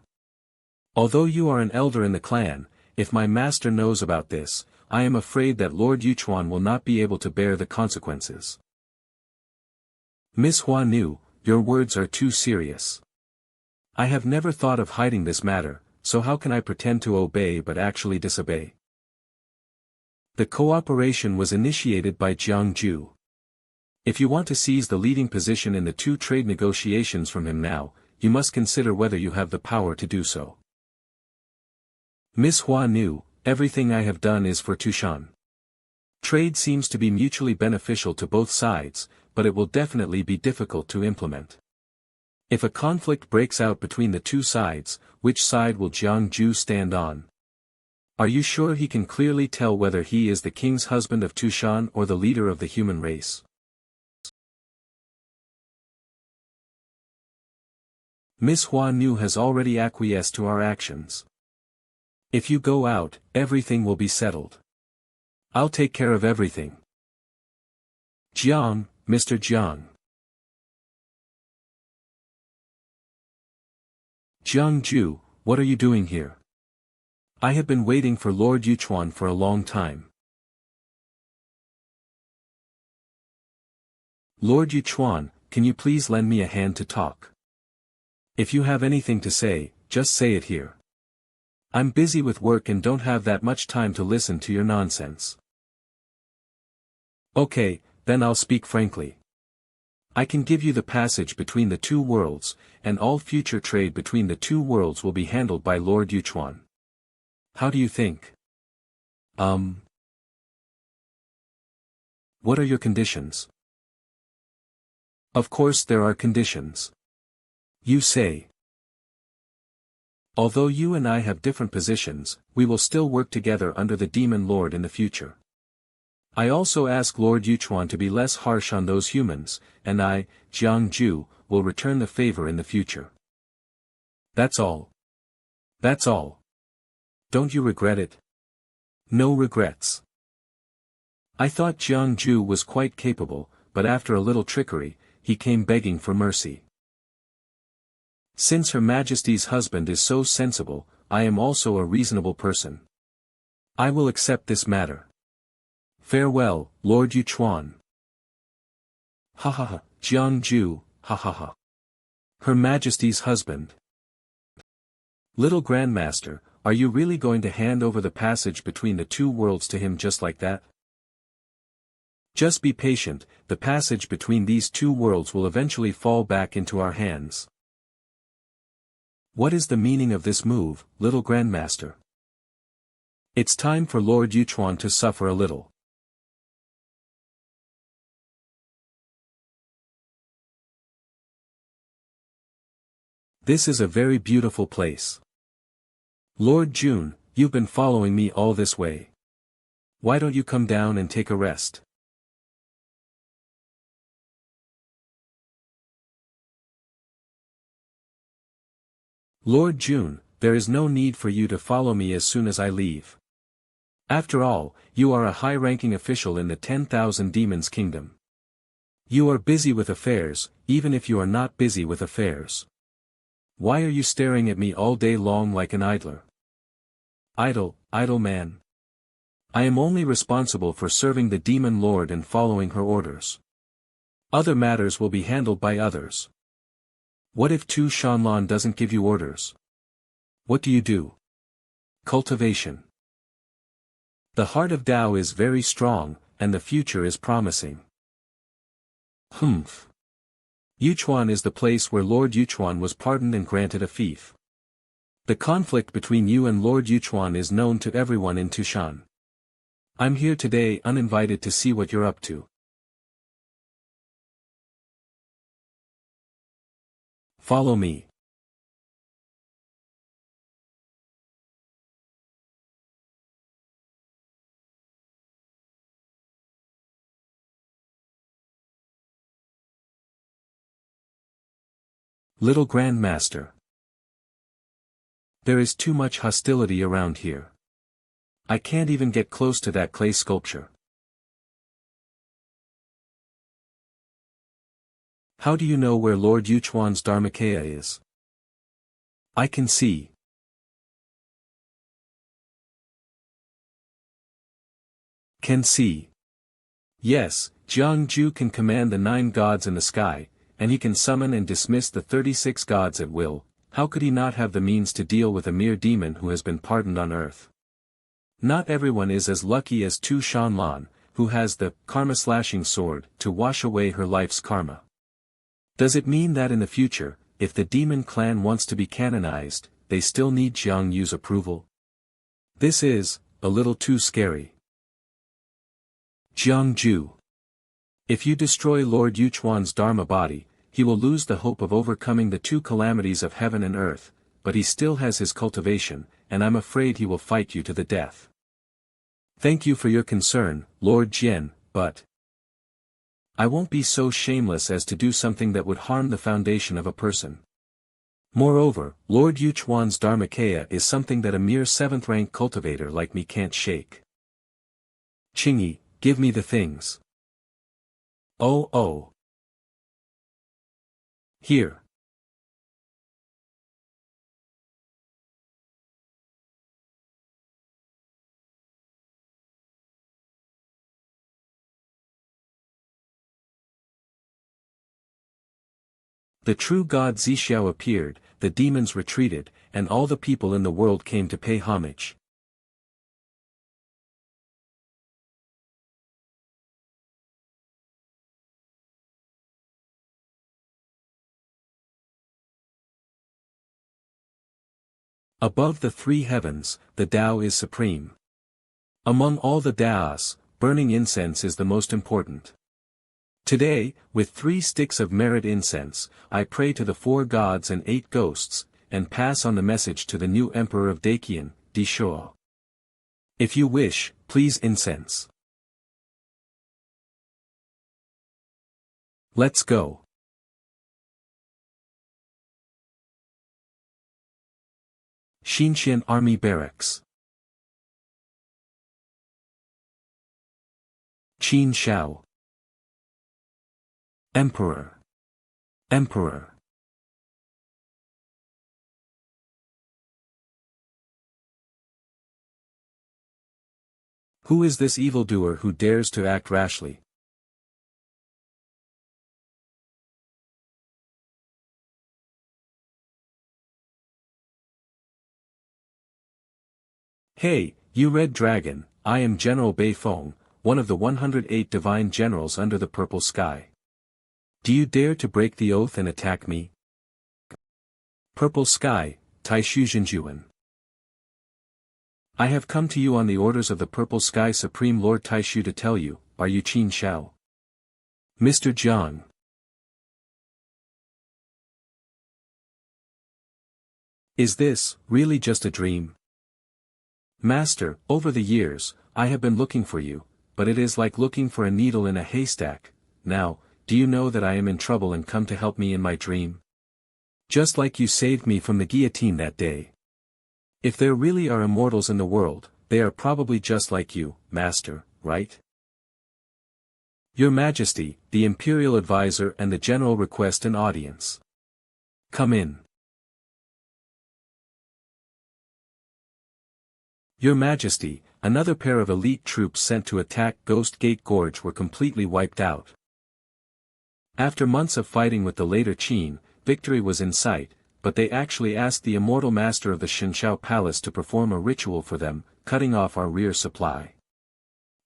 Although you are an elder in the clan, if my master knows about this, I am afraid that Lord Yuchuan will not be able to bear the consequences. Miss Hua Nu, your words are too serious. I have never thought of hiding this matter, so how can I pretend to obey but actually disobey? The cooperation was initiated by Jiang Jue. If you want to seize the leading position in the 2 trade negotiations from him now, you must consider whether you have the power to do so. Miss Hua Nu, everything I have done is for Tushan. Trade seems to be mutually beneficial to both sides, but it will definitely be difficult to implement. If a conflict breaks out between the 2 sides, which side will Jiang Jue stand on? Are you sure he can clearly tell whether he is the king's husband of Tushan or the leader of the human race? Miss Hua Nu has already acquiesced to our actions. If you go out, everything will be settled. I'll take care of everything. Jiang, Mr. Jiang. Jiang Jue, what are you doing here? I have been waiting for Lord Yuchuan for a long time. Lord Yuchuan, can you please lend me a hand to talk? If you have anything to say, just say it here. I'm busy with work and don't have that much time to listen to your nonsense. Okay, then I'll speak frankly. I can give you the passage between the 2 worlds, and all future trade between the 2 worlds will be handled by Lord Yuchuan. How do you think? What are your conditions? Of course there are conditions. You say. Although you and I have different positions, we will still work together under the Demon Lord in the future. I also ask Lord Yuchuan to be less harsh on those humans, and I, Jiang Jue, will return the favor in the future. That's all. That's all. Don't you regret it? No regrets. I thought Jiang Jue was quite capable, but after a little trickery, he came begging for mercy. Since Her Majesty's husband is so sensible, I am also a reasonable person. I will accept this matter. Farewell, Lord Yuchuan. Ha ha ha, Jiang Jue, ha ha ha. Her Majesty's husband. Little Grandmaster, are you really going to hand over the passage between the two worlds to him just like that? Just be patient, the passage between these two worlds will eventually fall back into our hands. What is the meaning of this move, little Grandmaster? It's time for Lord Yuchuan to suffer a little. This is a very beautiful place. Lord June, you've been following me all this way. Why don't you come down and take a rest? Lord June, there is no need for you to follow me as soon as I leave. After all, you are a high-ranking official in the 10,000 Demons Kingdom. You are busy with affairs, even if you are not busy with affairs. Why are you staring at me all day long like an idler? Idle, idle man. I am only responsible for serving the Demon Lord and following her orders. Other matters will be handled by others. What if Tu Shanlan doesn't give you orders? What do you do? Cultivation. The heart of Tao is very strong, and the future is promising. Humph. Yuchuan is the place where Lord Yuchuan was pardoned and granted a fief. The conflict between you and Lord Yuchuan is known to everyone in Tushan. I'm here today uninvited to see what you're up to. Follow me. Little Grandmaster. There is too much hostility around here. I can't even get close to that clay sculpture. How do you know where Lord Yuchuan's Dharmakaya is? I can see. Can see. Yes, Jiang Jue can command the 9 gods in the sky, and he can summon and dismiss the 36 gods at will. How could he not have the means to deal with a mere demon who has been pardoned on earth? Not everyone is as lucky as Tu Shanlan, who has the karma-slashing sword to wash away her life's karma. Does it mean that in the future, if the demon clan wants to be canonized, they still need Jiang Yu's approval? This is a little too scary. Jiang Jue. If you destroy Lord Yuchuan's Dharma body, he will lose the hope of overcoming the 2 calamities of heaven and earth, but he still has his cultivation, and I'm afraid he will fight you to the death. Thank you for your concern, Lord Jian, but I won't be so shameless as to do something that would harm the foundation of a person. Moreover, Lord Yuchuan's Dharmakaya is something that a mere 7th-rank cultivator like me can't shake. Qingyi, give me the things. Oh. Here. The true god Xianxia appeared, the demons retreated, and all the people in the world came to pay homage. Above the 3 heavens, the Tao is supreme. Among all the Taos, burning incense is the most important. Today, with 3 sticks of merit incense, I pray to the 4 gods and 8 ghosts, and pass on the message to the new emperor of Dakian, Dishuo. If you wish, please incense. Let's go. Xianxia Army Barracks. Qin Shao. Emperor. Emperor. Who is this evildoer who dares to act rashly? Hey, you Red Dragon, I am General Bei Feng, one of the 108 divine generals under the purple sky. Do you dare to break the oath and attack me? Purple Sky, Taishu Zhenjuan. I have come to you on the orders of the Purple Sky Supreme Lord Taishu to tell you, are you Qin Shao? Mr. Jiang. Is this, really just a dream? Master, over the years, I have been looking for you, but it is like looking for a needle in a haystack. Now, do you know that I am in trouble and come to help me in my dream? Just like you saved me from the guillotine that day. If there really are immortals in the world, they are probably just like you, Master, right? Your Majesty, the Imperial Advisor and the General request an audience. Come in. Your Majesty, another pair of elite troops sent to attack Ghost Gate Gorge were completely wiped out. After months of fighting with the later Qin, victory was in sight, but they actually asked the immortal master of the Xianxia Palace to perform a ritual for them, cutting off our rear supply.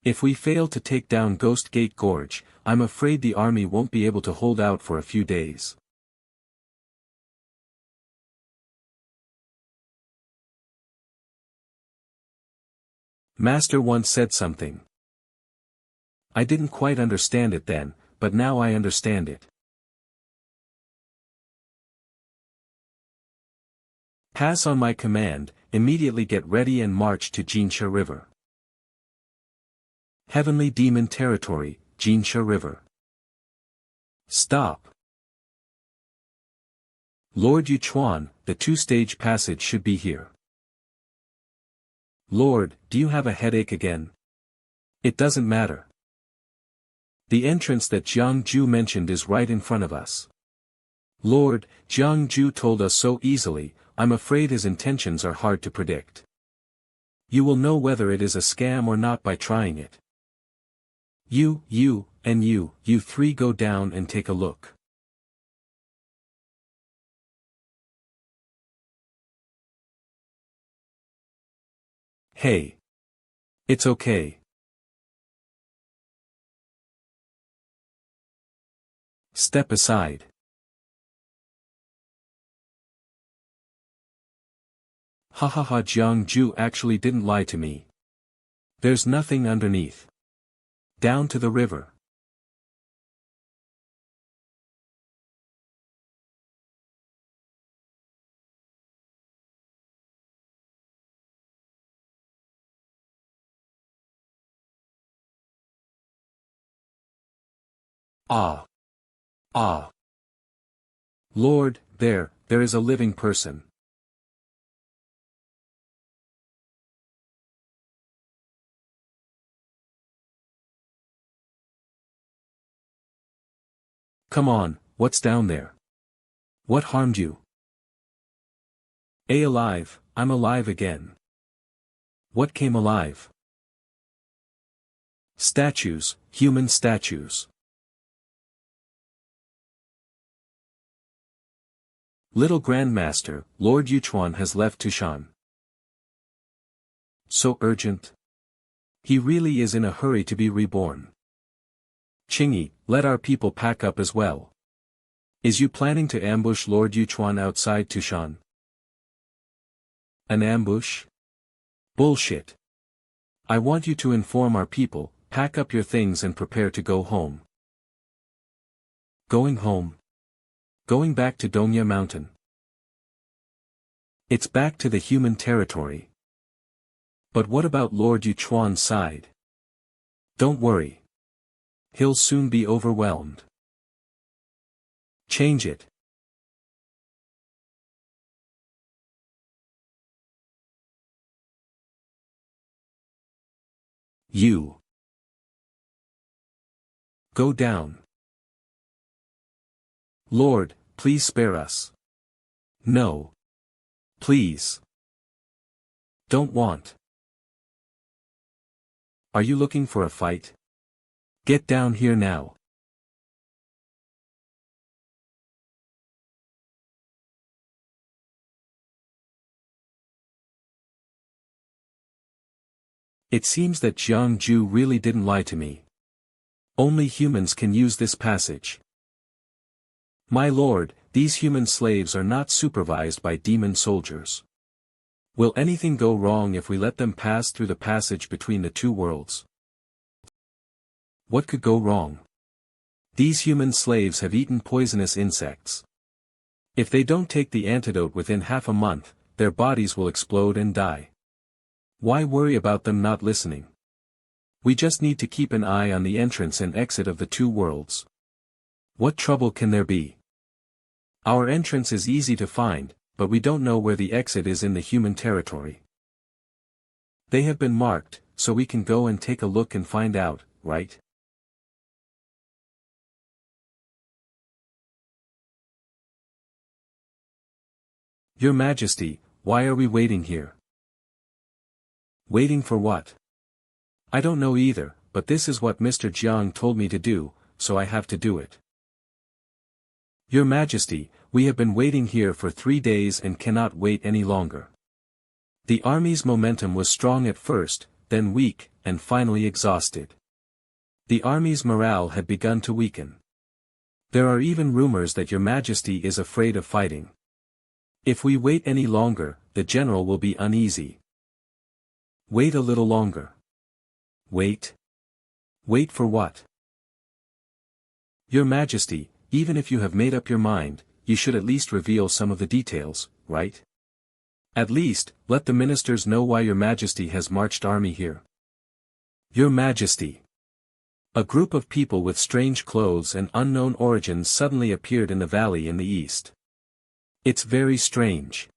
If we fail to take down Ghost Gate Gorge, I'm afraid the army won't be able to hold out for a few days. Master once said something. I didn't quite understand it then, but now I understand it. Pass on my command, immediately get ready and march to Xianxia River. Heavenly Demon Territory, Xianxia River. Stop. Lord Yuchuan, the 2-stage passage should be here. Lord, do you have a headache again? It doesn't matter. The entrance that Jiang Jue mentioned is right in front of us. Lord, Jiang Jue told us so easily, I'm afraid his intentions are hard to predict. You will know whether it is a scam or not by trying it. You, and you 3 go down and take a look. Hey. It's okay. Step aside. Hahaha, Jiang Jue actually didn't lie to me. There's nothing underneath. Down to the river. Ah. Ah. Lord, there is a living person. Come on, what's down there? What harmed you? Alive, I'm alive again. What came alive? Statues, human statues. Little Grandmaster, Lord Yuchuan has left Tushan. So urgent? He really is in a hurry to be reborn. Qingyi, let our people pack up as well. Is you planning to ambush Lord Yuchuan outside Tushan? An ambush? Bullshit. I want you to inform our people, pack up your things and prepare to go home. Going home? Going back to Dongya Mountain. It's back to the human territory. But what about Lord Yuchuan's side? Don't worry. He'll soon be overwhelmed. Change it. You. Go down. Lord, please spare us. No. Please. Don't want. Are you looking for a fight? Get down here now. It seems that Jiang Jue really didn't lie to me. Only humans can use this passage. My lord, these human slaves are not supervised by demon soldiers. Will anything go wrong if we let them pass through the passage between the two worlds? What could go wrong? These human slaves have eaten poisonous insects. If they don't take the antidote within half a month, their bodies will explode and die. Why worry about them not listening? We just need to keep an eye on the entrance and exit of the two worlds. What trouble can there be? Our entrance is easy to find, but we don't know where the exit is in the human territory. They have been marked, so we can go and take a look and find out, right? Your Majesty, why are we waiting here? Waiting for what? I don't know either, but this is what Mr. Jiang told me to do, so I have to do it. Your Majesty, we have been waiting here for 3 days and cannot wait any longer. The army's momentum was strong at first, then weak, and finally exhausted. The army's morale had begun to weaken. There are even rumors that Your Majesty is afraid of fighting. If we wait any longer, the general will be uneasy. Wait a little longer. Wait? Wait for what? Your Majesty, even if you have made up your mind, you should at least reveal some of the details, right? At least, let the ministers know why Your Majesty has marched army here. Your Majesty. A group of people with strange clothes and unknown origins suddenly appeared in the valley in the east. It's very strange.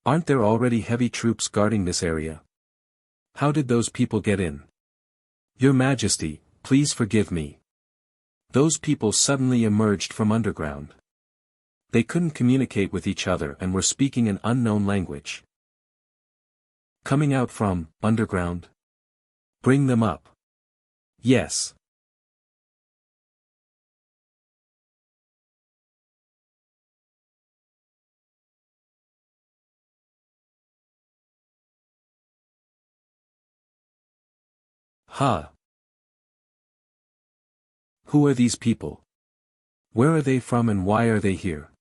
Aren't there already heavy troops guarding this area? How did those people get in? Your Majesty, please forgive me. Those people suddenly emerged from underground. They couldn't communicate with each other and were speaking an unknown language. Coming out from underground? Bring them up. Yes. Ha! Who are these people? Where are they from and why are they here?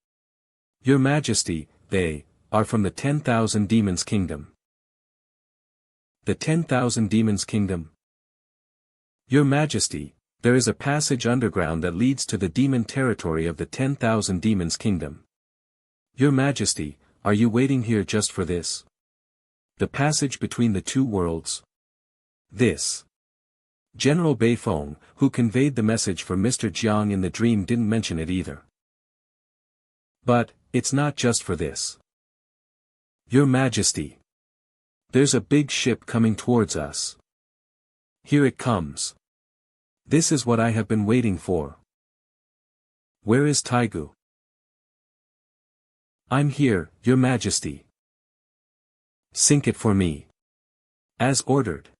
Your Majesty, they are from the 10,000 Demons Kingdom. The 10,000 Demons Kingdom? Your Majesty, there is a passage underground that leads to the demon territory of the 10,000 Demons Kingdom. Your Majesty, are you waiting here just for this? The passage between the two worlds? This. General Beifeng, who conveyed the message for Mr. Jiang in the dream, didn't mention it either. But, it's not just for this. Your Majesty. There's a big ship coming towards us. Here it comes. This is what I have been waiting for. Where is Taigu? I'm here, Your Majesty. Sink it for me. As ordered.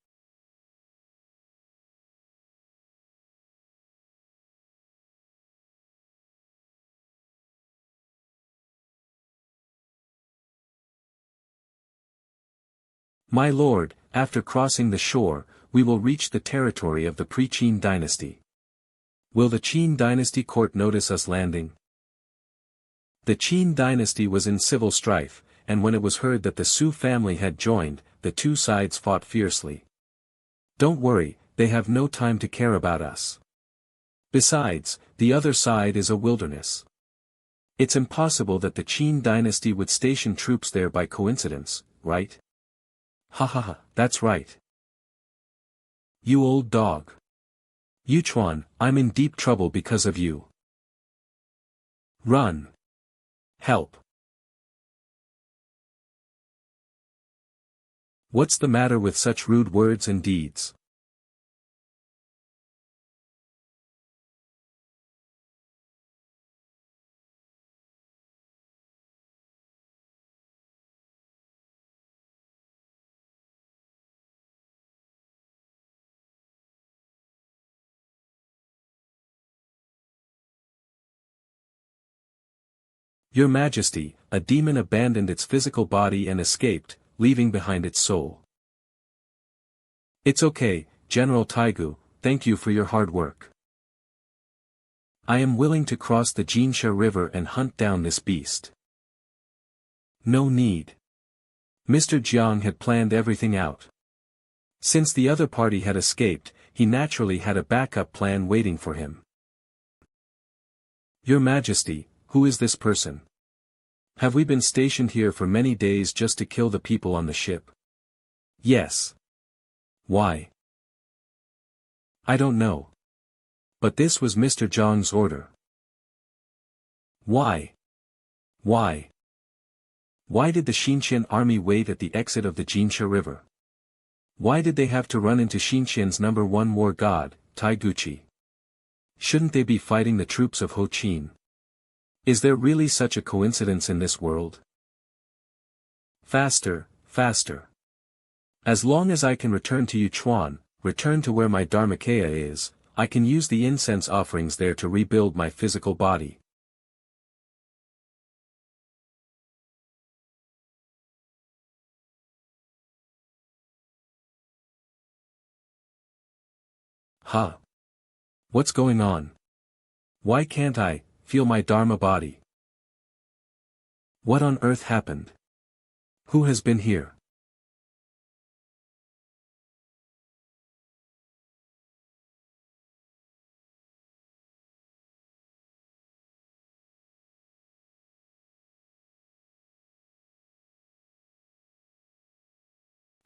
My lord, after crossing the shore, we will reach the territory of the pre-Qin dynasty. Will the Qin dynasty court notice us landing? The Qin dynasty was in civil strife, and when it was heard that the Su family had joined, the two sides fought fiercely. Don't worry, they have no time to care about us. Besides, the other side is a wilderness. It's impossible that the Qin dynasty would station troops there by coincidence, right? Ha ha ha, that's right. You old dog. Yuchuan, I'm in deep trouble because of you. Run. Help. What's the matter with such rude words and deeds? Your Majesty, a demon abandoned its physical body and escaped, leaving behind its soul. It's okay, General Taigu, thank you for your hard work. I am willing to cross the Xianxia River and hunt down this beast. No need. Mr. Jiang had planned everything out. Since the other party had escaped, he naturally had a backup plan waiting for him. Your Majesty, who is this person? Have we been stationed here for many days just to kill the people on the ship? Yes. Why? I don't know. But this was Mr. Jiang's order. Why? Why? Why did the Xianxian army wait at the exit of the Xianxia River? Why did they have to run into Xianxian's number one war god, Taiguchi? Shouldn't they be fighting the troops of Ho Qin? Is there really such a coincidence in this world? Faster, faster. As long as I can return to Yuchuan, return to where my Dharmakaya is, I can use the incense offerings there to rebuild my physical body. Huh? What's going on? Why can't I feel my Dharma body? What on earth happened? Who has been here?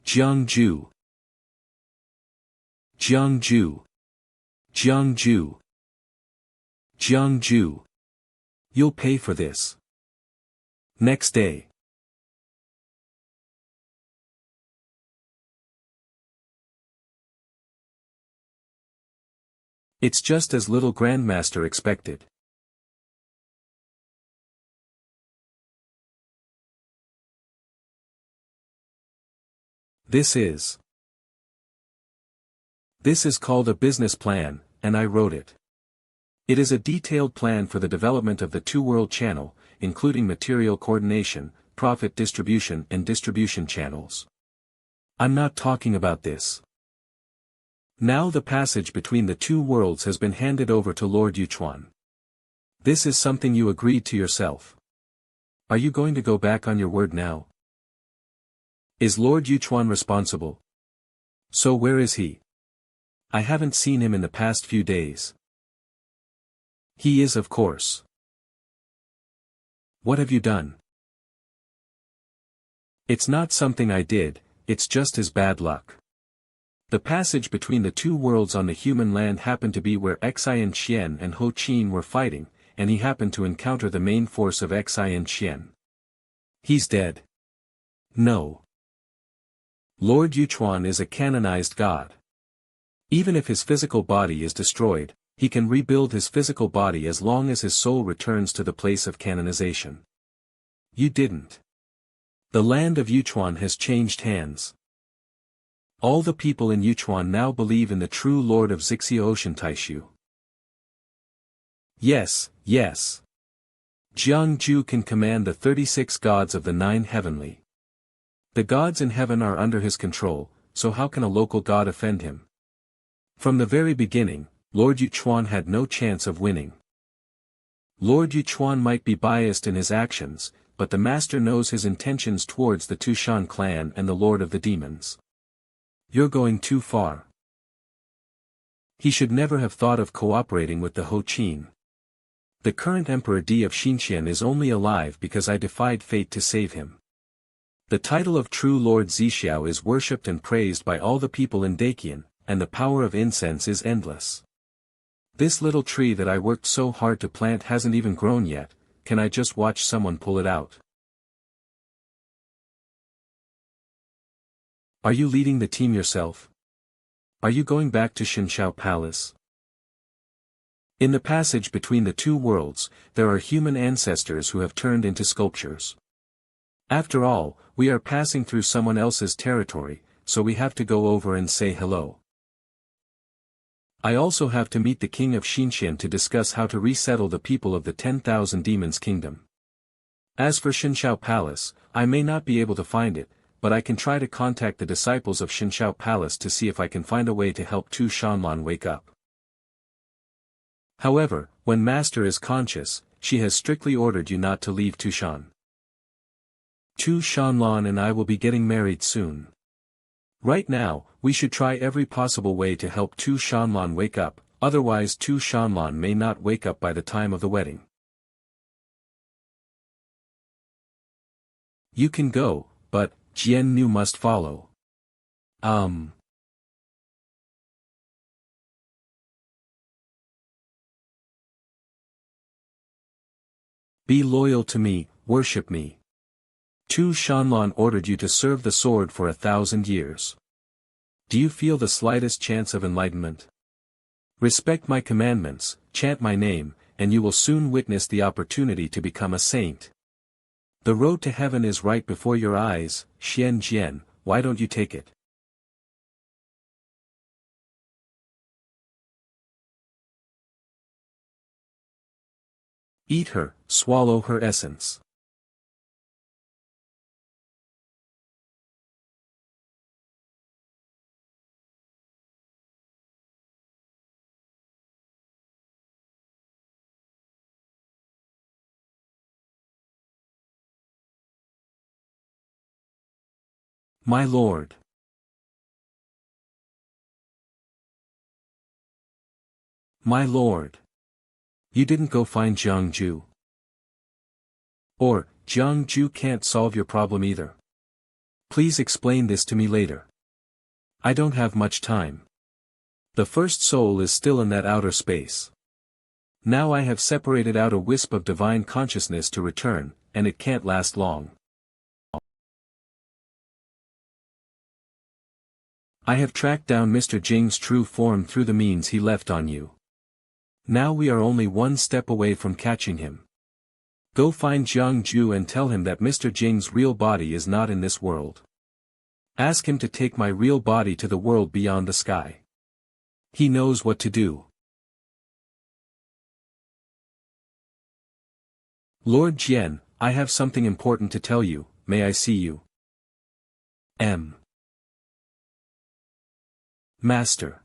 Jiang Jue. Jiang Jue. Jiang Jue. Jiang Jue. You'll pay for this. Next day. It's just as little Grandmaster expected. This is called a business plan, and I wrote it. It is a detailed plan for the development of the two-world channel, including material coordination, profit distribution and distribution channels. I'm not talking about this. Now the passage between the two worlds has been handed over to Lord Yuchuan. This is something you agreed to yourself. Are you going to go back on your word now? Is Lord Yuchuan responsible? So where is he? I haven't seen him in the past few days. He is, of course. What have you done? It's not something I did, it's just his bad luck. The passage between the two worlds on the human land happened to be where Xianxia and Ho Qin were fighting, and he happened to encounter the main force of Xianxia. He's dead. No. Lord Yuchuan is a canonized god. Even if his physical body is destroyed, he can rebuild his physical body as long as his soul returns to the place of canonization. You didn't. The land of Yuchuan has changed hands. All the people in Yuchuan now believe in the true Lord of Xianxia Ocean Taishu. Yes, yes. Jiang Jue can command the 36 gods of the 9 heavenly. The gods in heaven are under his control, so how can a local god offend him? From the very beginning, Lord Yuchuan had no chance of winning. Lord Yuchuan might be biased in his actions, but the master knows his intentions towards the Tu Shan clan and the Lord of the Demons. You're going too far. He should never have thought of cooperating with the Ho Qin. The current Emperor Di of Xianxia is only alive because I defied fate to save him. The title of true Lord Zixiao is worshipped and praised by all the people in Daqian, and the power of incense is endless. This little tree that I worked so hard to plant hasn't even grown yet, can I just watch someone pull it out? Are you leading the team yourself? Are you going back to Xianxia Palace? In the passage between the two worlds, there are human ancestors who have turned into sculptures. After all, we are passing through someone else's territory, so we have to go over and say hello. I also have to meet the king of Xianxian to discuss how to resettle the people of the 10,000 Demons Kingdom. As for Xianxia Palace, I may not be able to find it, but I can try to contact the disciples of Xianxia Palace to see if I can find a way to help Tu Shanlan wake up. However, when Master is conscious, she has strictly ordered you not to leave Tushan. Tu Shanlan and I will be getting married soon. Right now, we should try every possible way to help Tu Shanlan wake up, otherwise Tu Shanlan may not wake up by the time of the wedding. You can go, but Jian Nu must follow. Be loyal to me, worship me. Tu Shanlan ordered you to serve the sword for 1,000 years. Do you feel the slightest chance of enlightenment? Respect my commandments, chant my name, and you will soon witness the opportunity to become a saint. The road to heaven is right before your eyes, Xian Jian, why don't you take it? Eat her, swallow her essence. My lord. My lord. You didn't go find Jiang Jue. Or, Jiang Jue can't solve your problem either. Please explain this to me later. I don't have much time. The first soul is still in that outer space. Now I have separated out a wisp of divine consciousness to return, and it can't last long. I have tracked down Mr. Jing's true form through the means he left on you. Now we are only one step away from catching him. Go find Jiang Jue and tell him that Mr. Jing's real body is not in this world. Ask him to take my real body to the world beyond the sky. He knows what to do. Lord Jian, I have something important to tell you, may I see you? Master.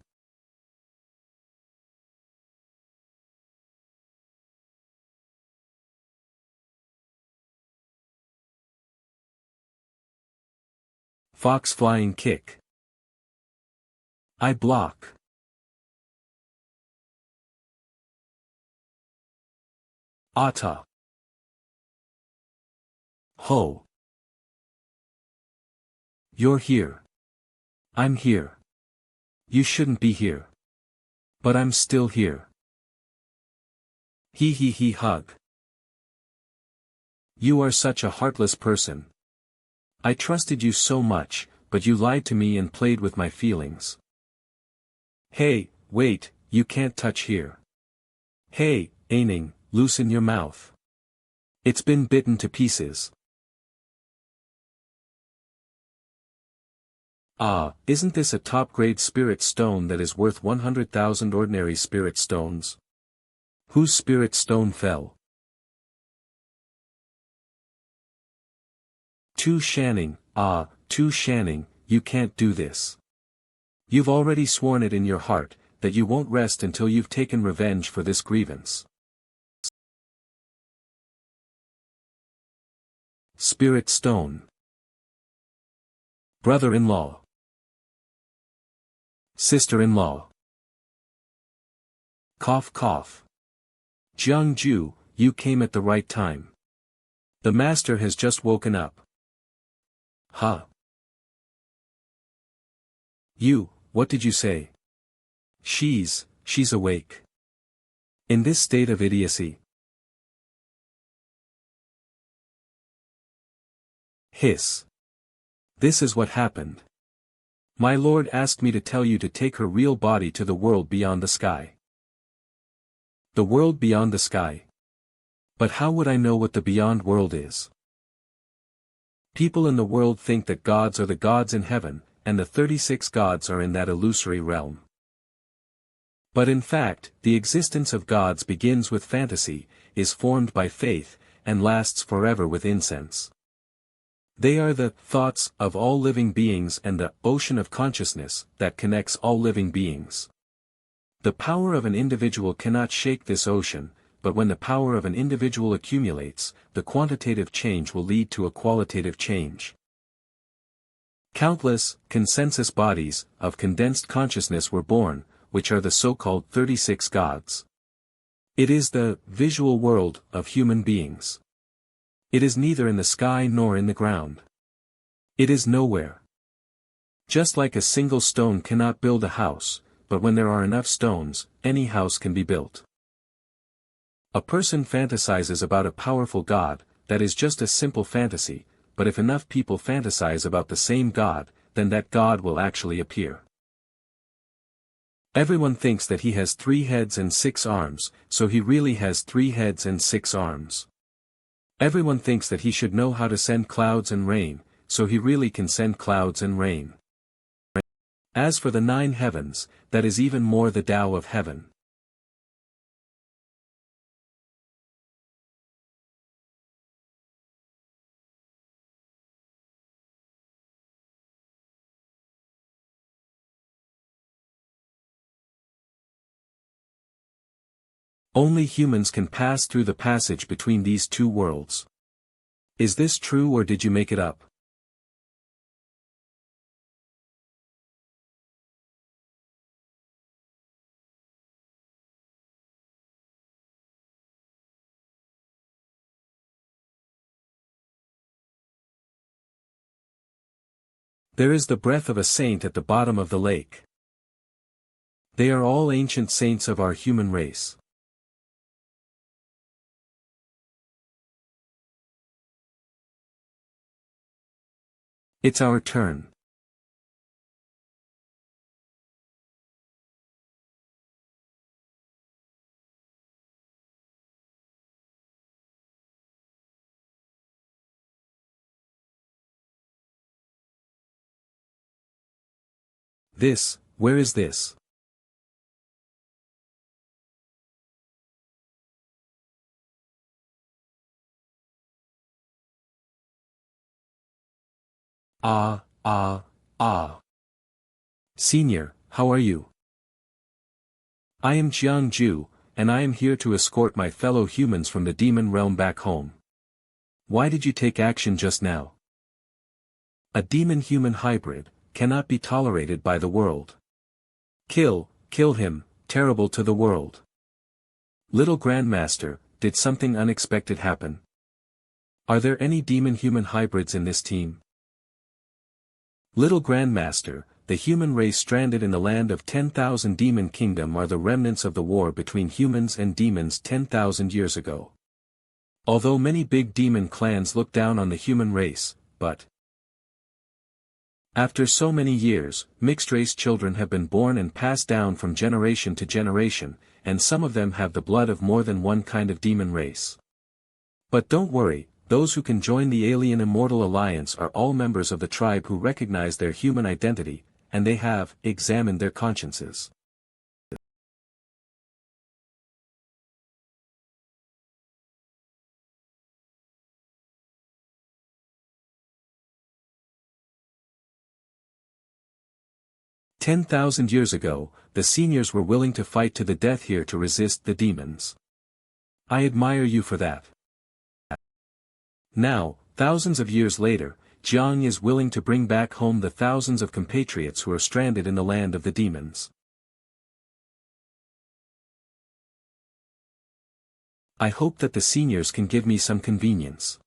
Fox flying kick. I block. Ata. Ho. You're here. I'm here. You shouldn't be here. But I'm still here. He hug. You are such a heartless person. I trusted you so much, but you lied to me and played with my feelings. Hey, wait, you can't touch here. Hey, Aining, loosen your mouth. It's been bitten to pieces. Ah, isn't this a top-grade spirit stone that is worth 100,000 ordinary spirit stones? Whose spirit stone fell? Tu Shanlan, Tu Shanlan, you can't do this. You've already sworn it in your heart, that you won't rest until you've taken revenge for this grievance. Spirit stone. Brother-in-law. Sister-in-law. Cough cough. Jiang Jue, you came at the right time. The master has just woken up. Huh? You, what did you say? She's awake. In this state of idiocy. Hiss. This is what happened. My lord asked me to tell you to take her real body to the world beyond the sky. The world beyond the sky? But how would I know what the beyond world is? People in the world think that gods are the gods in heaven, and the 36 gods are in that illusory realm. But in fact, the existence of gods begins with fantasy, is formed by faith, and lasts forever with incense. They are the thoughts of all living beings and the ocean of consciousness that connects all living beings. The power of an individual cannot shake this ocean, but when the power of an individual accumulates, the quantitative change will lead to a qualitative change. Countless, consensus bodies, of condensed consciousness were born, which are the so-called 36 gods. It is the visual world of human beings. It is neither in the sky nor in the ground. It is nowhere. Just like a single stone cannot build a house, but when there are enough stones, any house can be built. A person fantasizes about a powerful God, that is just a simple fantasy, but if enough people fantasize about the same God, then that God will actually appear. Everyone thinks that he has 3 heads and 6 arms, so he really has 3 heads and 6 arms. Everyone thinks that he should know how to send clouds and rain, so he really can send clouds and rain. As for the 9 heavens, that is even more the Tao of heaven. Only humans can pass through the passage between these two worlds. Is this true or did you make it up? There is the breath of a saint at the bottom of the lake. They are all ancient saints of our human race. It's our turn. Where is this? Senior, how are you? I am Jiang Jue, and I am here to escort my fellow humans from the demon realm back home. Why did you take action just now? A demon-human hybrid cannot be tolerated by the world. Kill him, terrible to the world. Little Grandmaster, did something unexpected happen? Are there any demon-human hybrids in this team? Little Grandmaster, the human race stranded in the land of 10,000 Demon Kingdom are the remnants of the war between humans and demons 10,000 years ago. Although many big demon clans look down on the human race, but after so many years, mixed-race children have been born and passed down from generation to generation, and some of them have the blood of more than one kind of demon race. But don't worry, those who can join the Alien Immortal Alliance are all members of the tribe who recognize their human identity, and they have examined their consciences. "10,000 years ago, the seniors were willing to fight to the death here to resist the demons. I admire you for that. Now, thousands of years later, Jiang is willing to bring back home the thousands of compatriots who are stranded in the land of the demons. I hope that the seniors can give me some convenience.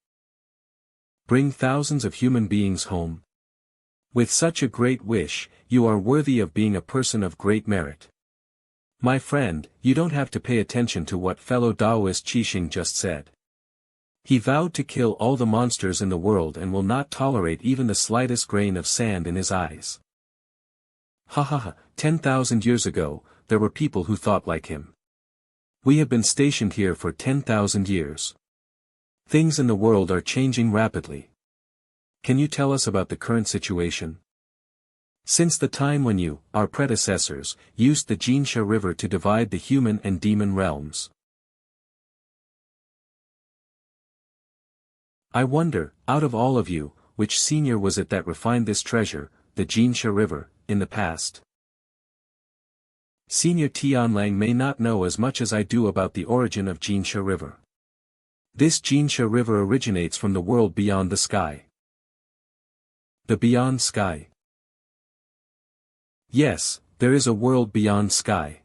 Bring thousands of human beings home. With such a great wish, you are worthy of being a person of great merit. My friend, you don't have to pay attention to what fellow Taoist Qixing just said. He vowed to kill all the monsters in the world and will not tolerate even the slightest grain of sand in his eyes. Ha ha ha, 10,000 years ago, there were people who thought like him. We have been stationed here for 10,000 years. Things in the world are changing rapidly. Can you tell us about the current situation? Since the time when you, our predecessors, used the Xianxia River to divide the human and demon realms. I wonder, out of all of you, which senior was it that refined this treasure, the Xianxia River, in the past? Senior Tianlang may not know as much as I do about the origin of Xianxia River. This Xianxia River originates from the world beyond the sky. The beyond sky. Yes, there is a world beyond sky.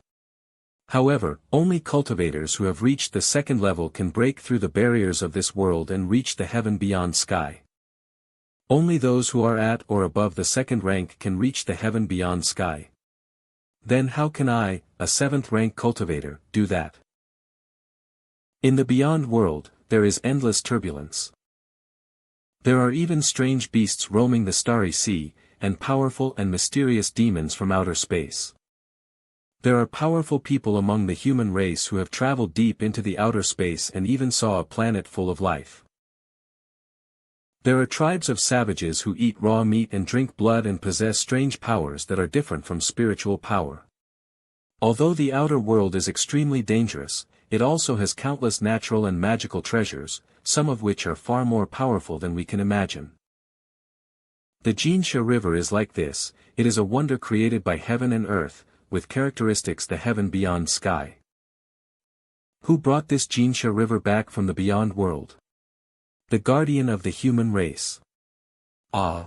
However, only cultivators who have reached the second level can break through the barriers of this world and reach the heaven beyond sky. Only those who are at or above the second rank can reach the heaven beyond sky. Then how can I, a 7th rank cultivator, do that? In the beyond world, there is endless turbulence. There are even strange beasts roaming the starry sea, and powerful and mysterious demons from outer space. There are powerful people among the human race who have traveled deep into the outer space and even saw a planet full of life. There are tribes of savages who eat raw meat and drink blood and possess strange powers that are different from spiritual power. Although the outer world is extremely dangerous, it also has countless natural and magical treasures, some of which are far more powerful than we can imagine. The Xianxia River is like this, it is a wonder created by heaven and earth, with characteristics the heaven beyond sky. Who brought this Xianxia River back from the beyond world? The guardian of the human race. Ah.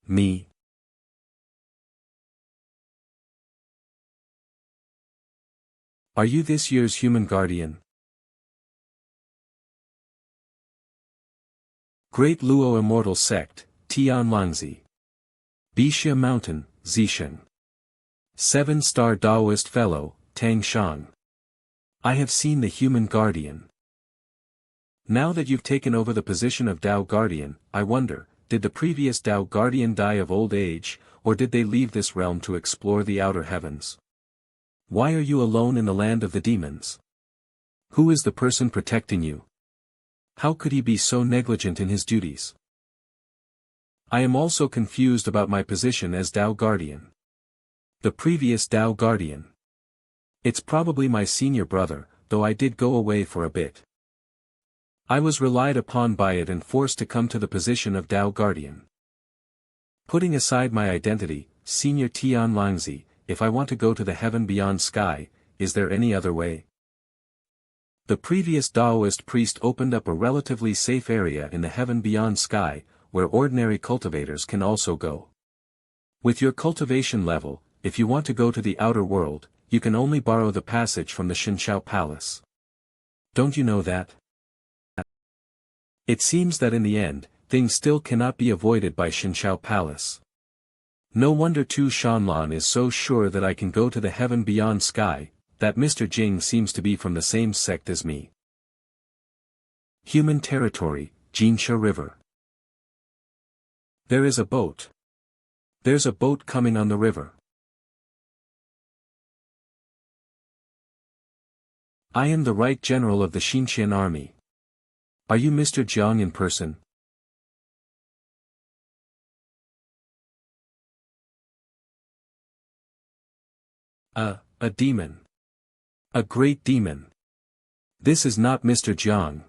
Me. Are you this year's human guardian? Great Luo Immortal Sect, Tianlangzi. Bixia Mountain, Zishan. 7-star Taoist Fellow, Tang Shan. I have seen the human guardian. Now that you've taken over the position of Tao Guardian, I wonder, did the previous Tao Guardian die of old age, or did they leave this realm to explore the outer heavens? Why are you alone in the land of the demons? Who is the person protecting you? How could he be so negligent in his duties? I am also confused about my position as Tao Guardian. The previous Tao Guardian. It's probably my senior brother, though I did go away for a bit. I was relied upon by it and forced to come to the position of Tao Guardian. Putting aside my identity, Senior Tianlangzi, if I want to go to the heaven beyond sky, is there any other way? The previous Taoist priest opened up a relatively safe area in the heaven beyond sky, where ordinary cultivators can also go. With your cultivation level, if you want to go to the outer world, you can only borrow the passage from the Xianxia Palace. Don't you know that? It seems that in the end, things still cannot be avoided by Xianxia Palace. No wonder Tu Shanlan is so sure that I can go to the heaven beyond sky, that Mr. Jing seems to be from the same sect as me. Human territory, Xianxia River. There is a boat. There's a boat coming on the river. I am the right general of the Xinqian army. Are you Mr. Jiang in person? A demon. A great demon. This is not Mr. Jiang.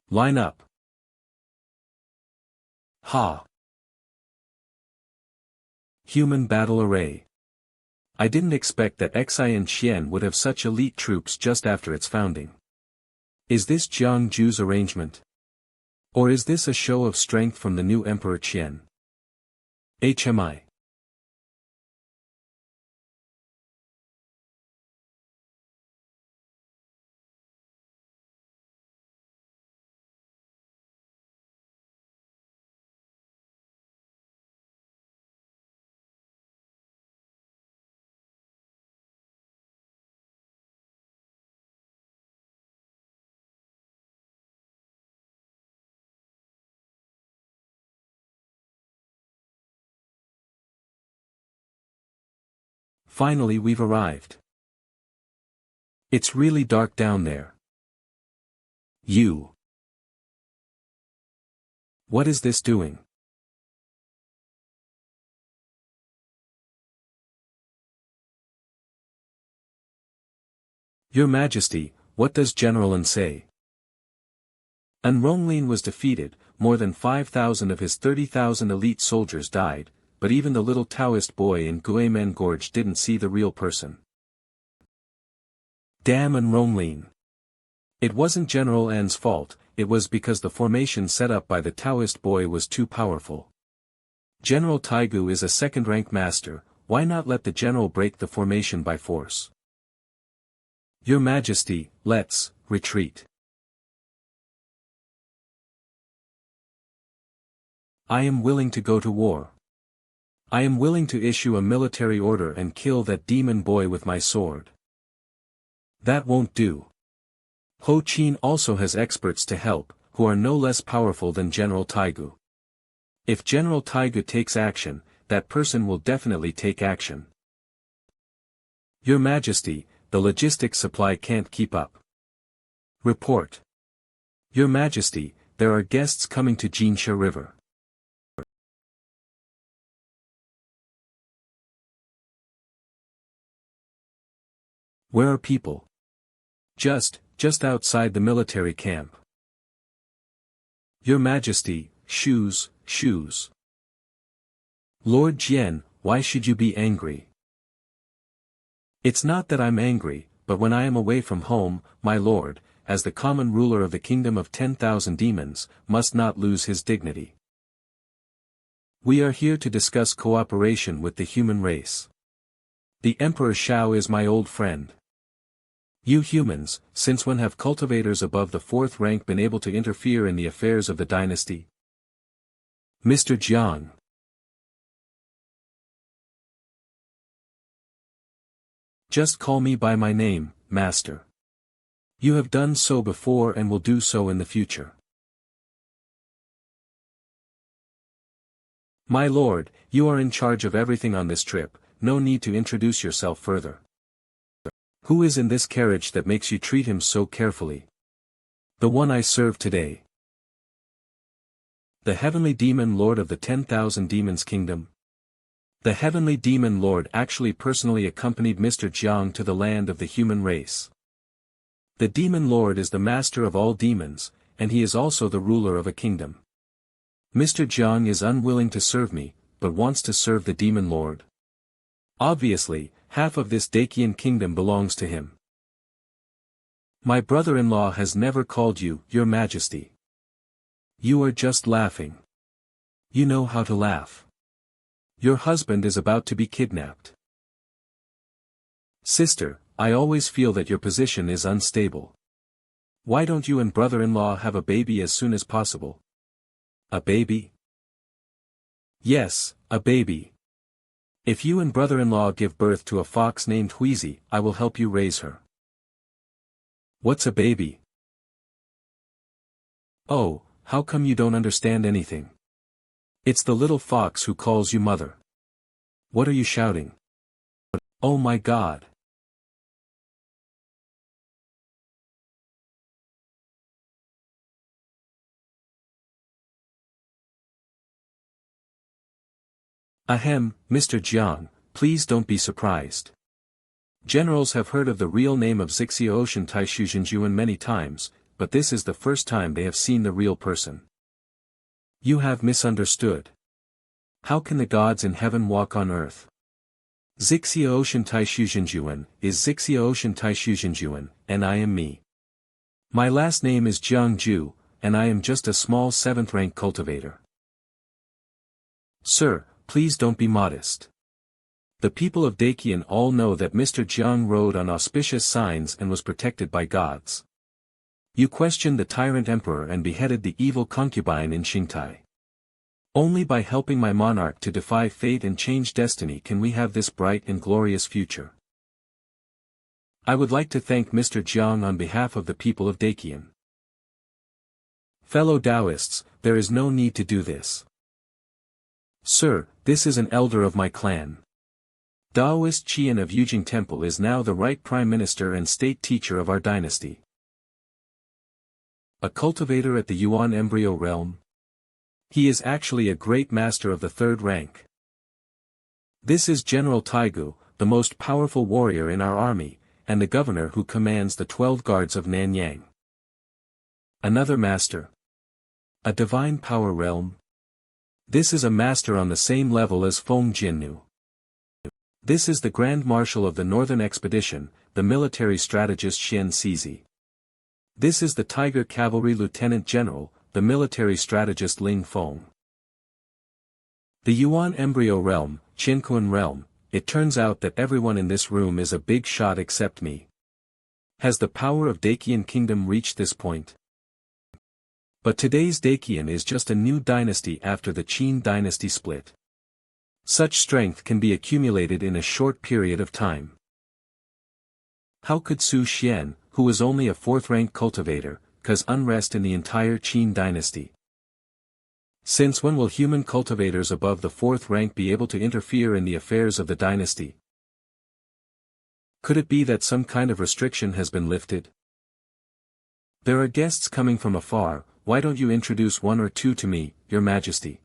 Line up. Ha. Human battle array. I didn't expect that Xianxia would have such elite troops just after its founding. Is this Jiang Jue's arrangement? Or is this a show of strength from the new Emperor Qian? HMI. Finally we've arrived. It's really dark down there. What is this doing? Your Majesty, what does General say? An Ronglin was defeated, more than 5,000 of his 30,000 elite soldiers died, but even the little Taoist boy in Guimen Gorge didn't see the real person. Damn An Ronglin. It wasn't General N's fault, it was because the formation set up by the Taoist boy was too powerful. General Taigu is a second-rank master, why not let the general break the formation by force? Your Majesty, let's retreat. I am willing to go to war. I am willing to issue a military order and kill that demon boy with my sword. That won't do. Ho Qin also has experts to help, who are no less powerful than General Taigu. If General Taigu takes action, that person will definitely take action. Your Majesty, the logistics supply can't keep up. Report. Your Majesty, there are guests coming to Xianxia River. Where are people? Just outside the military camp. Your Majesty, shoes. Lord Jian, why should you be angry? It's not that I'm angry, but when I am away from home, my lord, as the common ruler of the kingdom of 10,000 demons, must not lose his dignity. We are here to discuss cooperation with the human race. The Emperor Shao is my old friend. You humans, since when have cultivators above the 4th rank been able to interfere in the affairs of the dynasty? Mr. Jiang. Just call me by my name, Master. You have done so before and will do so in the future. My lord, you are in charge of everything on this trip, no need to introduce yourself further. Who is in this carriage that makes you treat him so carefully? The one I serve today. The heavenly demon lord of the 10,000 demons kingdom. The heavenly demon lord actually personally accompanied Mr. Jiang to the land of the human race. The demon lord is the master of all demons, and he is also the ruler of a kingdom. Mr. Jiang is unwilling to serve me, but wants to serve the demon lord. Obviously, half of this Dacian kingdom belongs to him. My brother-in-law has never called you, Your Majesty. You are just laughing. You know how to laugh. Your husband is about to be kidnapped. Sister, I always feel that your position is unstable. Why don't you and brother-in-law have a baby as soon as possible? A baby? Yes, a baby. If you and brother-in-law give birth to a fox named Huizi, I will help you raise her. What's a baby? Oh, how come you don't understand anything? It's the little fox who calls you mother. What are you shouting? Oh my God. Ahem, Mr. Jiang, please don't be surprised. Generals have heard of the real name of Xianxia Zhuan many times, but this is the first time they have seen the real person. You have misunderstood. How can the gods in heaven walk on earth? Xianxia Zhuan is Xianxia Zhuan, and I am me. My last name is Jiang Jue, and I am just a small 7th-rank cultivator. Sir, please don't be modest. The people of Dakian all know that Mr. Jiang rode on auspicious signs and was protected by gods. You questioned the tyrant emperor and beheaded the evil concubine in Xingtai. Only by helping my monarch to defy fate and change destiny can we have this bright and glorious future. I would like to thank Mr. Jiang on behalf of the people of Dakian. Fellow Taoists, there is no need to do this. Sir, this is an elder of my clan. Daoist Qian of Yujing Temple is now the right prime minister and state teacher of our dynasty. A cultivator at the Yuan embryo realm? He is actually a great master of the 3rd rank. This is General Taigu, the most powerful warrior in our army, and the governor who commands the 12 guards of Nanyang. Another master. A divine power realm? This is a master on the same level as Feng Jinnu. This is the Grand Marshal of the Northern Expedition, the military strategist Xianxia. This is the Tiger Cavalry Lieutenant General, the military strategist Ling Feng. The Yuan embryo realm, Qinkuan realm, it turns out that everyone in this room is a big shot except me. Has the power of Dakian Kingdom reached this point? But today's Dakian is just a new dynasty after the Qin dynasty split. Such strength can be accumulated in a short period of time. How could Su Xian, who was only a 4th-rank cultivator, cause unrest in the entire Qin dynasty? Since when will human cultivators above the 4th rank be able to interfere in the affairs of the dynasty? Could it be that some kind of restriction has been lifted? There are guests coming from afar, why don't you introduce 1 or 2 to me, Your Majesty?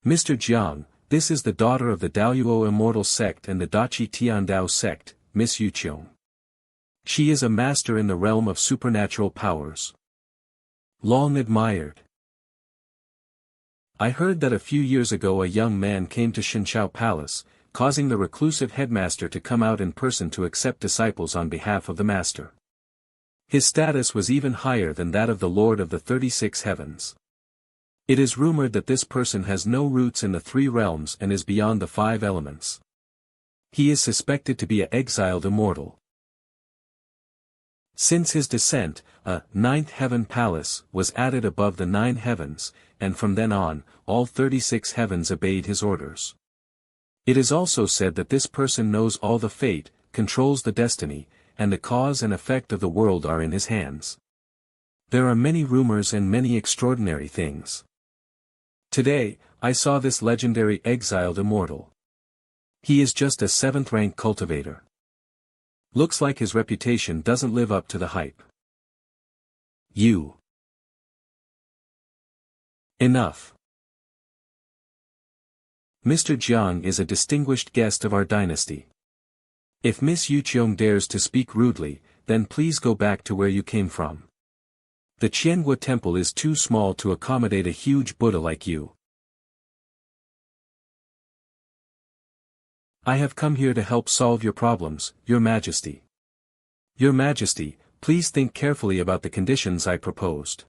Mr. Jiang, this is the daughter of the Daoyuo Immortal Sect and the Dachi Tiandao Sect, Miss Yuqiong. She is a master in the realm of supernatural powers. Long admired. I heard that a few years ago a young man came to Shenshao Palace, causing the reclusive headmaster to come out in person to accept disciples on behalf of the master. His status was even higher than that of the Lord of the 36 Heavens. It is rumored that this person has no roots in the 3 realms and is beyond the 5 elements. He is suspected to be an exiled immortal. Since his descent, a 9th heaven palace was added above the 9 heavens, and from then on, all 36 heavens obeyed his orders. It is also said that this person knows all the fate, controls the destiny, and the cause and effect of the world are in his hands. There are many rumors and many extraordinary things. Today, I saw this legendary exiled immortal. He is just a 7th-rank cultivator. Looks like his reputation doesn't live up to the hype. Enough. Mr. Jiang is a distinguished guest of our dynasty. If Miss Yuqiong dares to speak rudely, then please go back to where you came from. The Qianhua temple is too small to accommodate a huge Buddha like you. I have come here to help solve your problems, Your Majesty. Your Majesty, please think carefully about the conditions I proposed.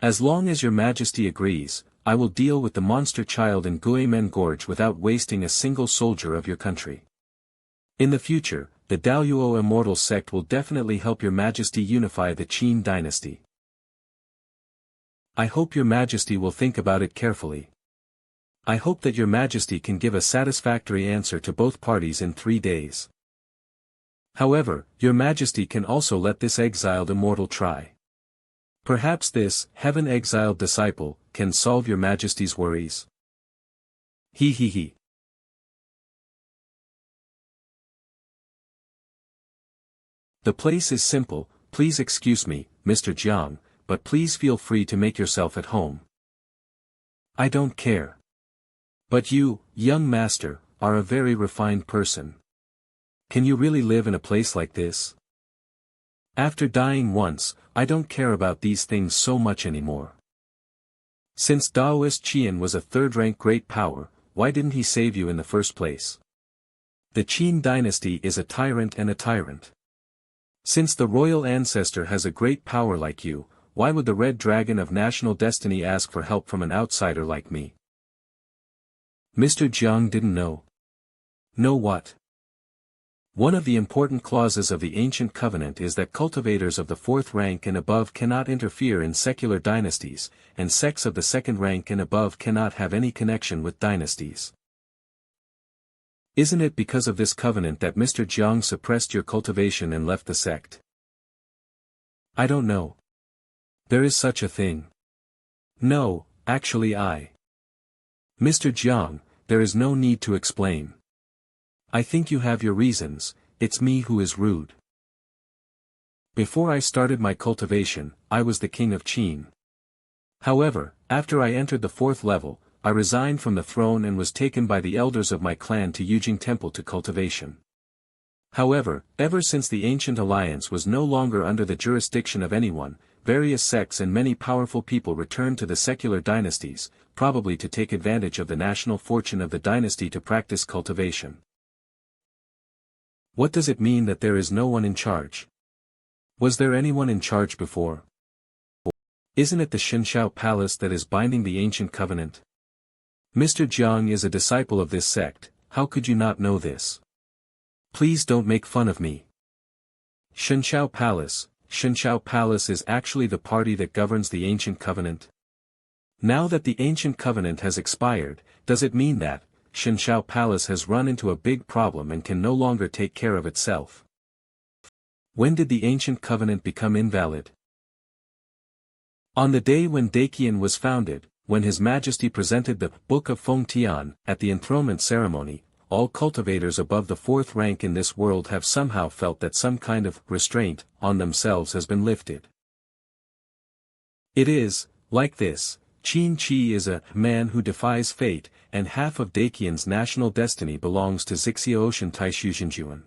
As long as Your Majesty agrees, I will deal with the monster child in Guimen Gorge without wasting a single soldier of your country. In the future, the Daoyuo Immortal Sect will definitely help Your Majesty unify the Qin dynasty. I hope Your Majesty will think about it carefully. I hope that Your Majesty can give a satisfactory answer to both parties in 3 days. However, Your Majesty can also let this exiled immortal try. Perhaps this heaven-exiled disciple can solve Your Majesty's worries. He. The place is simple, please excuse me, Mr. Jiang, but please feel free to make yourself at home. I don't care. But you, young master, are a very refined person. Can you really live in a place like this? After dying once, I don't care about these things so much anymore. Since Daoist Qian was a 3rd-rank great power, why didn't he save you in the first place? The Qin dynasty is a tyrant and a tyrant. Since the royal ancestor has a great power like you, why would the Red Dragon of national destiny ask for help from an outsider like me? Mr. Jiang didn't know. Know what? One of the important clauses of the ancient covenant is that cultivators of the fourth rank and above cannot interfere in secular dynasties, and sects of the second rank and above cannot have any connection with dynasties. Isn't it because of this covenant that Mr. Jiang suppressed your cultivation and left the sect? I don't know. There is such a thing. No, actually Mr. Jiang, there is no need to explain. I think you have your reasons, it's me who is rude. Before I started my cultivation, I was the king of Qin. However, after I entered the fourth level, I resigned from the throne and was taken by the elders of my clan to Yujing Temple to cultivation. However, ever since the ancient alliance was no longer under the jurisdiction of anyone, various sects and many powerful people returned to the secular dynasties, probably to take advantage of the national fortune of the dynasty to practice cultivation. What does it mean that there is no one in charge? Was there anyone in charge before? Isn't it the Xianxia palace that is binding the ancient covenant? Mr. Jiang is a disciple of this sect, how could you not know this? Please don't make fun of me. Xianxia Palace is actually the party that governs the ancient covenant. Now that the ancient covenant has expired, does it mean that Xianxia Palace has run into a big problem and can no longer take care of itself? When did the ancient covenant become invalid? On the day when Daqian was founded, when His Majesty presented the Book of Feng Tian at the enthronement ceremony, all cultivators above the fourth rank in this world have somehow felt that some kind of restraint on themselves has been lifted. It is, like this, Qin Qi is a man who defies fate, and half of Daqian's national destiny belongs to Xianxia Ocean Taishu.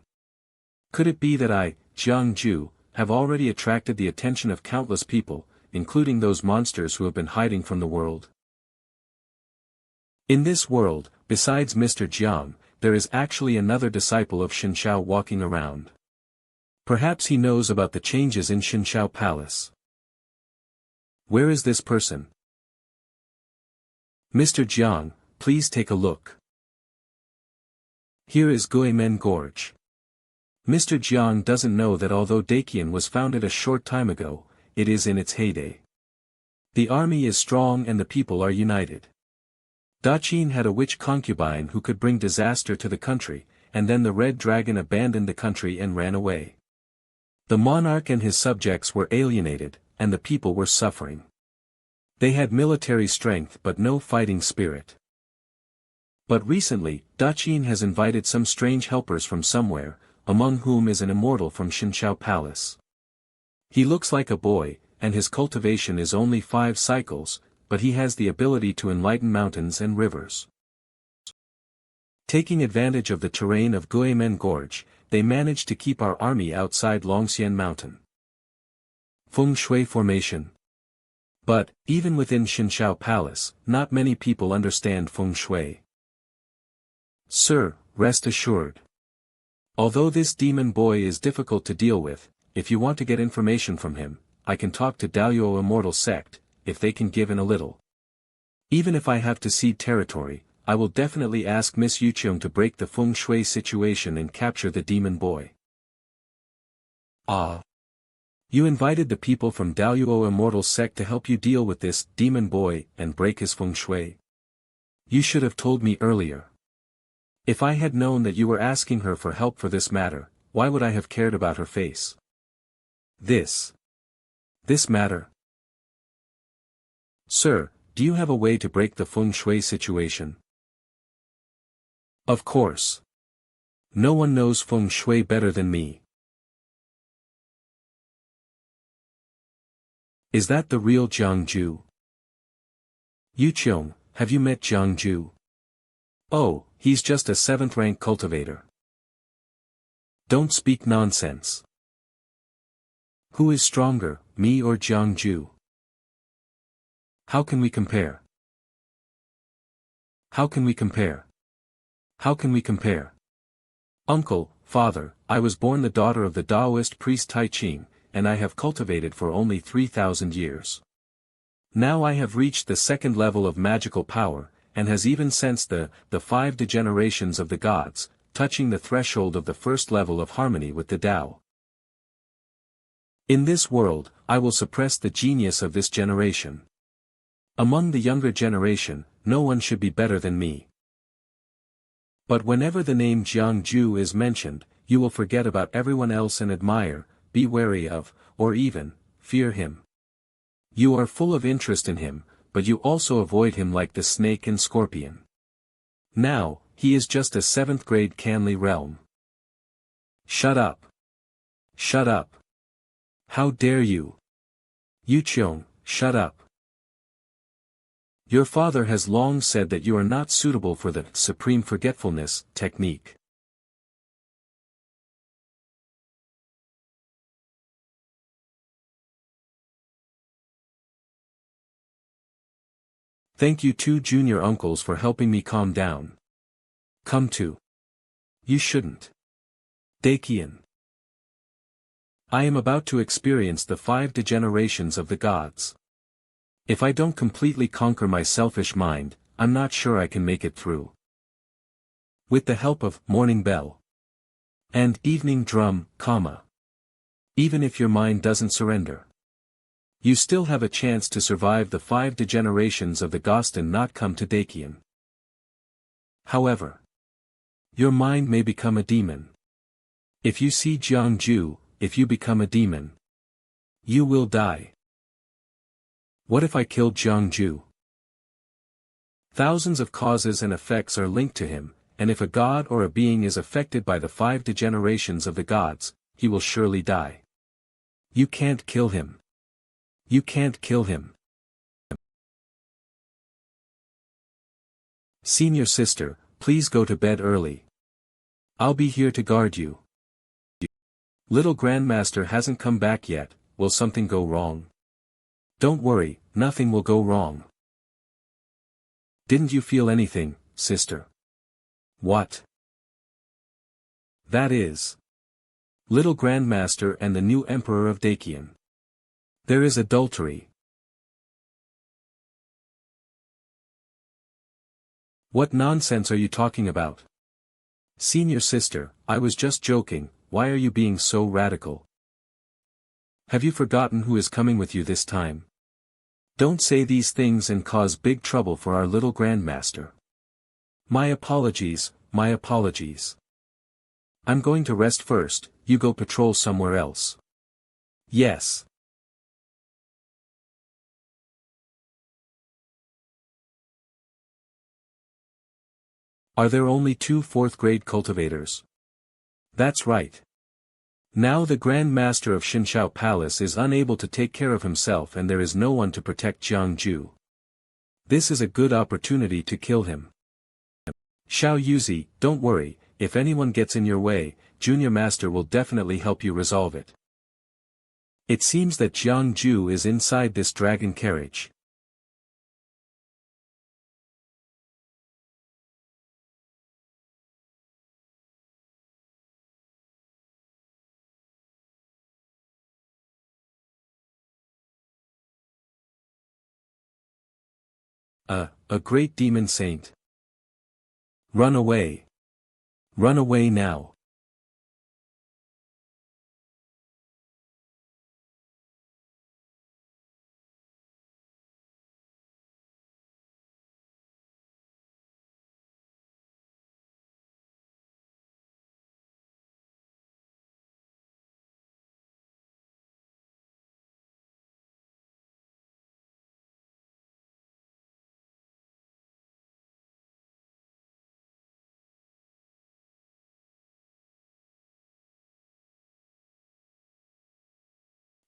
Could it be that I, Jiang Jue, have already attracted the attention of countless people, including those monsters who have been hiding from the world? In this world, besides Mr. Jiang, there is actually another disciple of Xianxia walking around. Perhaps he knows about the changes in Xianxia Palace. Where is this person? Mr. Jiang, please take a look. Here is Guimen Gorge. Mr. Jiang doesn't know that although Daqian was founded a short time ago, it is in its heyday. The army is strong and the people are united. Daqin had a witch concubine who could bring disaster to the country, and then the Red Dragon abandoned the country and ran away. The monarch and his subjects were alienated, and the people were suffering. They had military strength but no fighting spirit. But recently, Daqin has invited some strange helpers from somewhere, among whom is an immortal from Xianxia Palace. He looks like a boy, and his cultivation is only 5 cycles, but he has the ability to enlighten mountains and rivers. Taking advantage of the terrain of Guimen Gorge, they managed to keep our army outside Longxian Mountain. Feng Shui Formation. But, even within Xianxia Palace, not many people understand Feng Shui. Sir, rest assured. Although this demon boy is difficult to deal with, if you want to get information from him, I can talk to Daluo Immortal Sect, if they can give in a little. Even if I have to cede territory, I will definitely ask Miss Yuqiong to break the Feng Shui situation and capture the demon boy. Ah. You invited the people from Daluo Immortal Sect to help you deal with this demon boy and break his Feng Shui. You should have told me earlier. If I had known that you were asking her for help for this matter, why would I have cared about her face? This matter. Sir, do you have a way to break the Feng Shui situation? Of course. No one knows Feng Shui better than me. Is that the real Jiang Jue? Yuqiong, have you met Jiang Jue? Oh, he's just a 7th rank cultivator. Don't speak nonsense. Who is stronger, me or Jiang Jue? How can we compare? How can we compare? How can we compare? Uncle, father, I was born the daughter of the Taoist priest Tai Ching, and I have cultivated for only 3,000 years. Now I have reached the second level of magical power, and has even sensed the 5 degenerations of the gods, touching the threshold of the first level of harmony with the Tao. In this world, I will suppress the genius of this generation. Among the younger generation, no one should be better than me. But whenever the name Jiang Jue is mentioned, you will forget about everyone else and admire, be wary of, or even, fear him. You are full of interest in him, but you also avoid him like the snake and scorpion. Now, he is just a 7th grade Canly realm. Shut up. Shut up. How dare you? Yu Qiong, shut up. Your father has long said that you are not suitable for the supreme forgetfulness technique. Thank you 2 junior uncles for helping me calm down. Come to. You shouldn't. Dakian. I am about to experience the 5 degenerations of the gods. If I don't completely conquer my selfish mind, I'm not sure I can make it through. With the help of morning bell and evening drum, even if your mind doesn't surrender, you still have a chance to survive the 5 degenerations of the Ghost and not come to Dakian. However, your mind may become a demon. If you see Jiang Jue, if you become a demon, you will die. What if I killed Jiang Jue? Thousands of causes and effects are linked to him, and if a god or a being is affected by the 5 degenerations of the gods, he will surely die. You can't kill him. You can't kill him. Senior sister, please go to bed early. I'll be here to guard you. Little Grandmaster hasn't come back yet, will something go wrong? Don't worry, nothing will go wrong. Didn't you feel anything, sister? What? That is. Little Grandmaster and the new Emperor of Dakian. There is adultery. What nonsense are you talking about? Senior sister, I was just joking, why are you being so radical? Have you forgotten who is coming with you this time? Don't say these things and cause big trouble for our little Grandmaster. My apologies, my apologies. I'm going to rest first, you go patrol somewhere else. Yes. Are there only 2 4th-grade cultivators? That's right. Now the Grand Master of Xianxia Palace is unable to take care of himself and there is no one to protect Jiang Jue. This is a good opportunity to kill him. Xiao Yuzi, don't worry, if anyone gets in your way, Junior Master will definitely help you resolve it. It seems that Jiang Jue is inside this dragon carriage. A great demon saint. Run away. Run away now.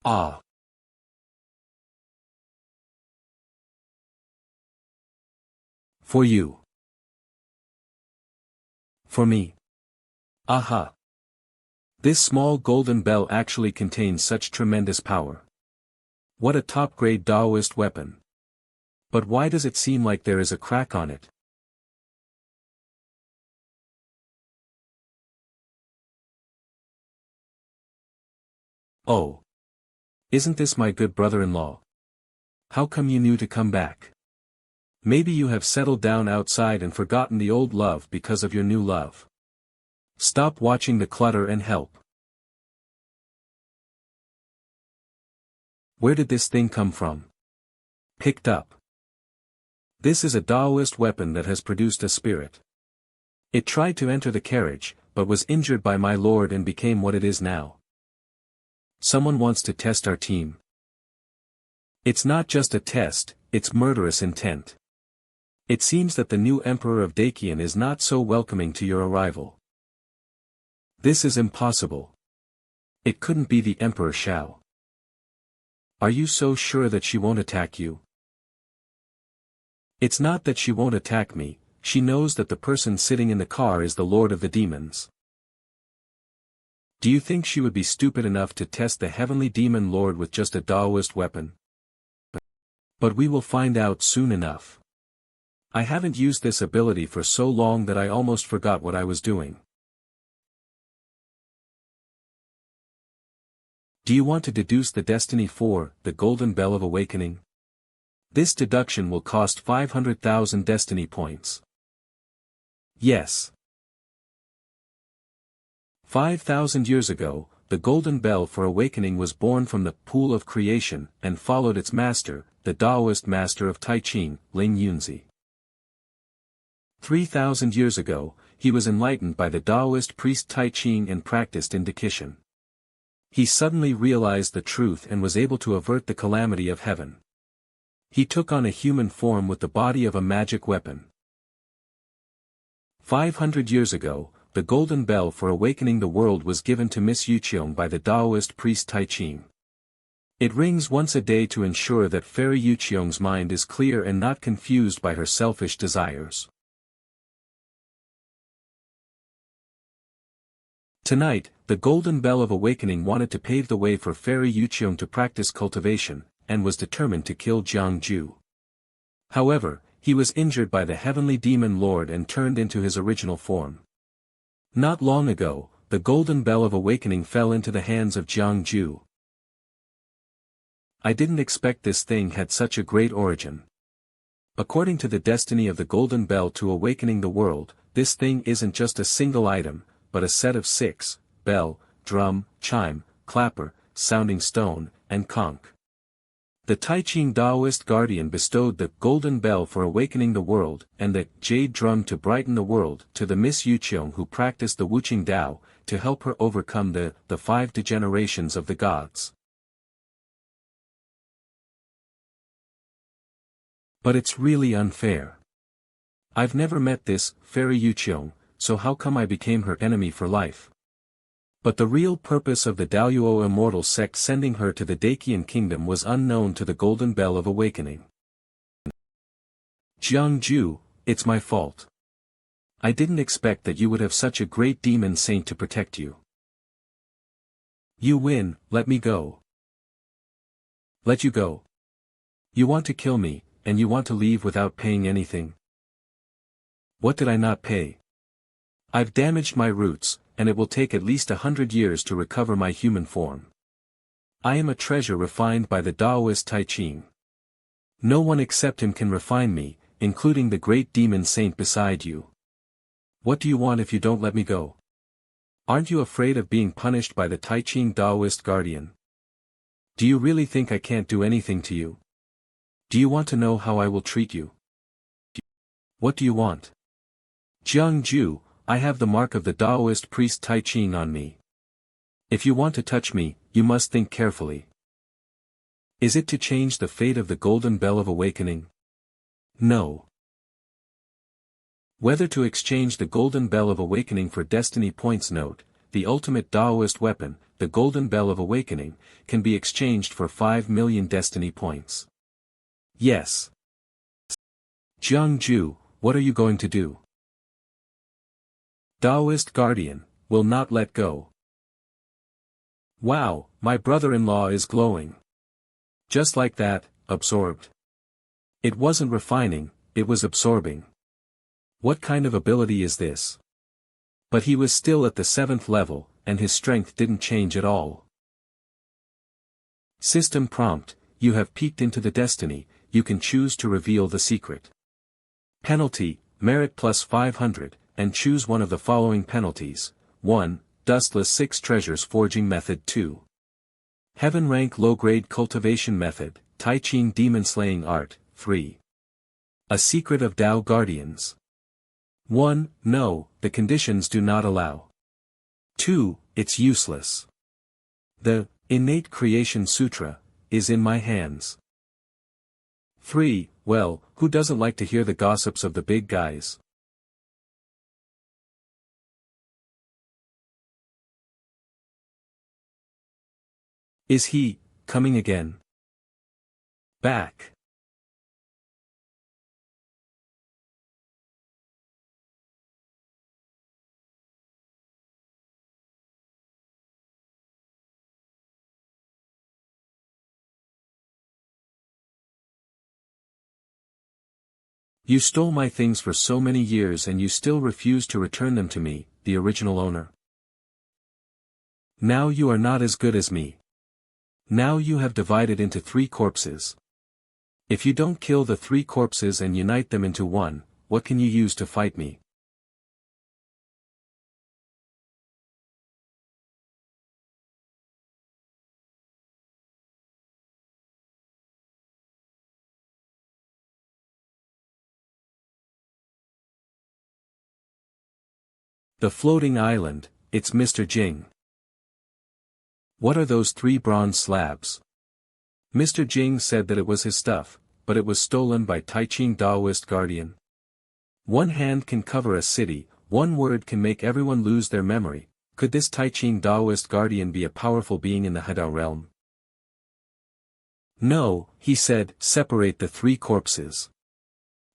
Ah. For you. For me. Aha. This small golden bell actually contains such tremendous power. What a top-grade Taoist weapon. But why does it seem like there is a crack on it? Oh. Isn't this my good brother-in-law? How come you knew to come back? Maybe you have settled down outside and forgotten the old love because of your new love. Stop watching the clutter and help. Where did this thing come from? Picked up. This is a Taoist weapon that has produced a spirit. It tried to enter the carriage, but was injured by my lord and became what it is now. Someone wants to test our team. It's not just a test, it's murderous intent. It seems that the new emperor of Dakian is not so welcoming to your arrival. This is impossible. It couldn't be the Emperor Xiao. Are you so sure that she won't attack you? It's not that she won't attack me, she knows that the person sitting in the car is the Lord of the Demons. Do you think she would be stupid enough to test the heavenly demon lord with just a Taoist weapon? But we will find out soon enough. I haven't used this ability for so long that I almost forgot what I was doing. Do you want to deduce the Destiny 4, the Golden Bell of Awakening? This deduction will cost 500,000 Destiny points. Yes. 5,000 years ago, the Golden Bell for Awakening was born from the pool of creation and followed its master, the Taoist master of Tai Ching, Ling Yunzi. 3,000 years ago, he was enlightened by the Taoist priest Tai Ching and practiced in Dakishan. He suddenly realized the truth and was able to avert the calamity of heaven. He took on a human form with the body of a magic weapon. 500 years ago, the Golden Bell for Awakening the World was given to Miss Yuqiong by the Taoist priest Tai Ching. It rings once a day to ensure that Fairy Yuqiong's mind is clear and not confused by her selfish desires. Tonight, the Golden Bell of Awakening wanted to pave the way for Fairy Yuqiong to practice cultivation, and was determined to kill Jiang Jue. However, he was injured by the heavenly demon lord and turned into his original form. Not long ago, the Golden Bell of Awakening fell into the hands of Jiang Jue. I didn't expect this thing had such a great origin. According to the destiny of the Golden Bell to Awakening the World, this thing isn't just a single item, but a set of 6, bell, drum, chime, clapper, sounding stone, and conch. The Tai Ching Taoist guardian bestowed the Golden Bell for Awakening the World and the Jade Drum to brighten the world to the Miss Yuqiong who practiced the Wuqing Dao, to help her overcome the 5 degenerations of the gods. But it's really unfair. I've never met this Fairy Yuqiong, so how come I became her enemy for life? But the real purpose of the Daoyuo immortal sect sending her to the Dakian kingdom was unknown to the Golden Bell of Awakening. Jiang Jue, it's my fault. I didn't expect that you would have such a great demon saint to protect you. You win, let me go. Let you go. You want to kill me, and you want to leave without paying anything. What did I not pay? I've damaged my roots, and it will take at least 100 years to recover my human form. I am a treasure refined by the Taoist Tai Ching. No one except him can refine me, including the great demon saint beside you. What do you want if you don't let me go? Aren't you afraid of being punished by the Tai Ching Taoist guardian? Do you really think I can't do anything to you? Do you want to know how I will treat you? What do you want? Jiang Jue, I have the mark of the Taoist priest Tai Ching on me. If you want to touch me, you must think carefully. Is it to change the fate of the Golden Bell of Awakening? No. Whether to exchange the Golden Bell of Awakening for Destiny points. Note, the ultimate Taoist weapon, the Golden Bell of Awakening, can be exchanged for 5 million Destiny points. Yes. Jiang Jue, what are you going to do? Taoist guardian, will not let go. Wow, my brother-in-law is glowing. Just like that, absorbed. It wasn't refining, it was absorbing. What kind of ability is this? But he was still at the 7th level, and his strength didn't change at all. System prompt, you have peeked into the destiny, you can choose to reveal the secret. Penalty, merit plus 500, and choose one of the following penalties. 1. Dustless 6 treasures forging method. 2. Heaven rank low-grade cultivation method, Tai Ching demon slaying art. 3. A secret of Tao guardians. 1. No, the conditions do not allow. 2. It's useless. The Innate Creation Sutra is in my hands. 3. Well, who doesn't like to hear the gossips of the big guys? Is he coming again? Back. You stole my things for so many years and you still refuse to return them to me, the original owner. Now you are not as good as me. Now you have divided into 3 corpses. If you don't kill the 3 corpses and unite them into one, what can you use to fight me? The floating island, it's Mr. Jing. What are those 3 bronze slabs? Mr. Jing said that it was his stuff, but it was stolen by Tai Ching Daoist guardian. One hand can cover a city, one word can make everyone lose their memory. Could this Tai Ching Daoist guardian be a powerful being in the Hedao realm? No, he said, separate the 3 corpses.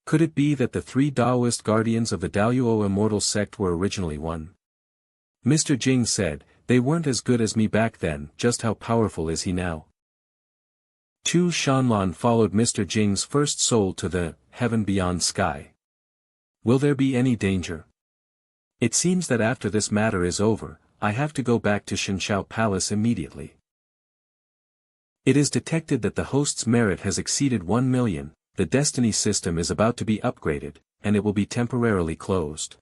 Could it be that the 3 Daoist guardians of the Daoyuo immortal sect were originally one? Mr. Jing said, they weren't as good as me back then, just how powerful is he now? Tu Shanlan followed Mr. Jing's first soul to the heaven beyond sky. Will there be any danger? It seems that after this matter is over, I have to go back to Xianxia Palace immediately. It is detected that the host's merit has exceeded 1 million. The Destiny system is about to be upgraded, and it will be temporarily closed.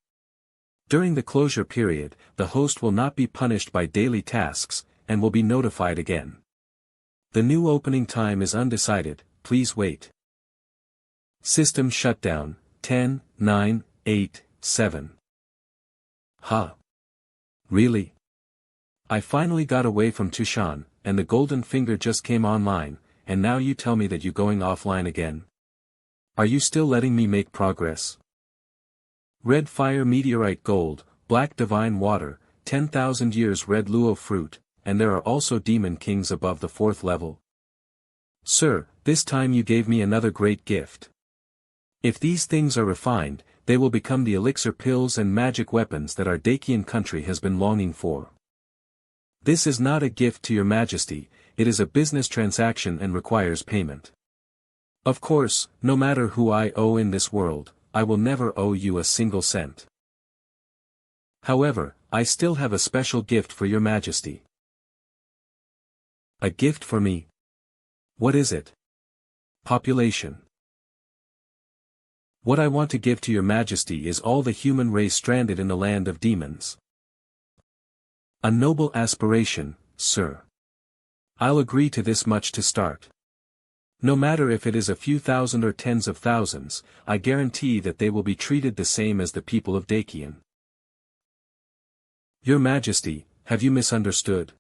During the closure period, the host will not be punished by daily tasks, and will be notified again. The new opening time is undecided, please wait. System shutdown, 10, 9, 8, 7. Huh? Really? I finally got away from Tushan, and the golden finger just came online, and now you tell me that you're going offline again. Are you still letting me make progress? Red fire meteorite gold, black divine water, 10,000 years red luo fruit, and there are also demon kings above the 4th level. Sir, this time you gave me another great gift. If these things are refined, they will become the elixir pills and magic weapons that our Dakian country has been longing for. This is not a gift to your majesty, it is a business transaction and requires payment. Of course, no matter who I owe in this world, I will never owe you a single cent. However, I still have a special gift for your majesty. A gift for me? What is it? Population. What I want to give to your majesty is all the human race stranded in the land of demons. A noble aspiration, sir. I'll agree to this much to start. No matter if it is a few thousand or tens of thousands, I guarantee that they will be treated the same as the people of Dakian. Your Majesty, have you misunderstood?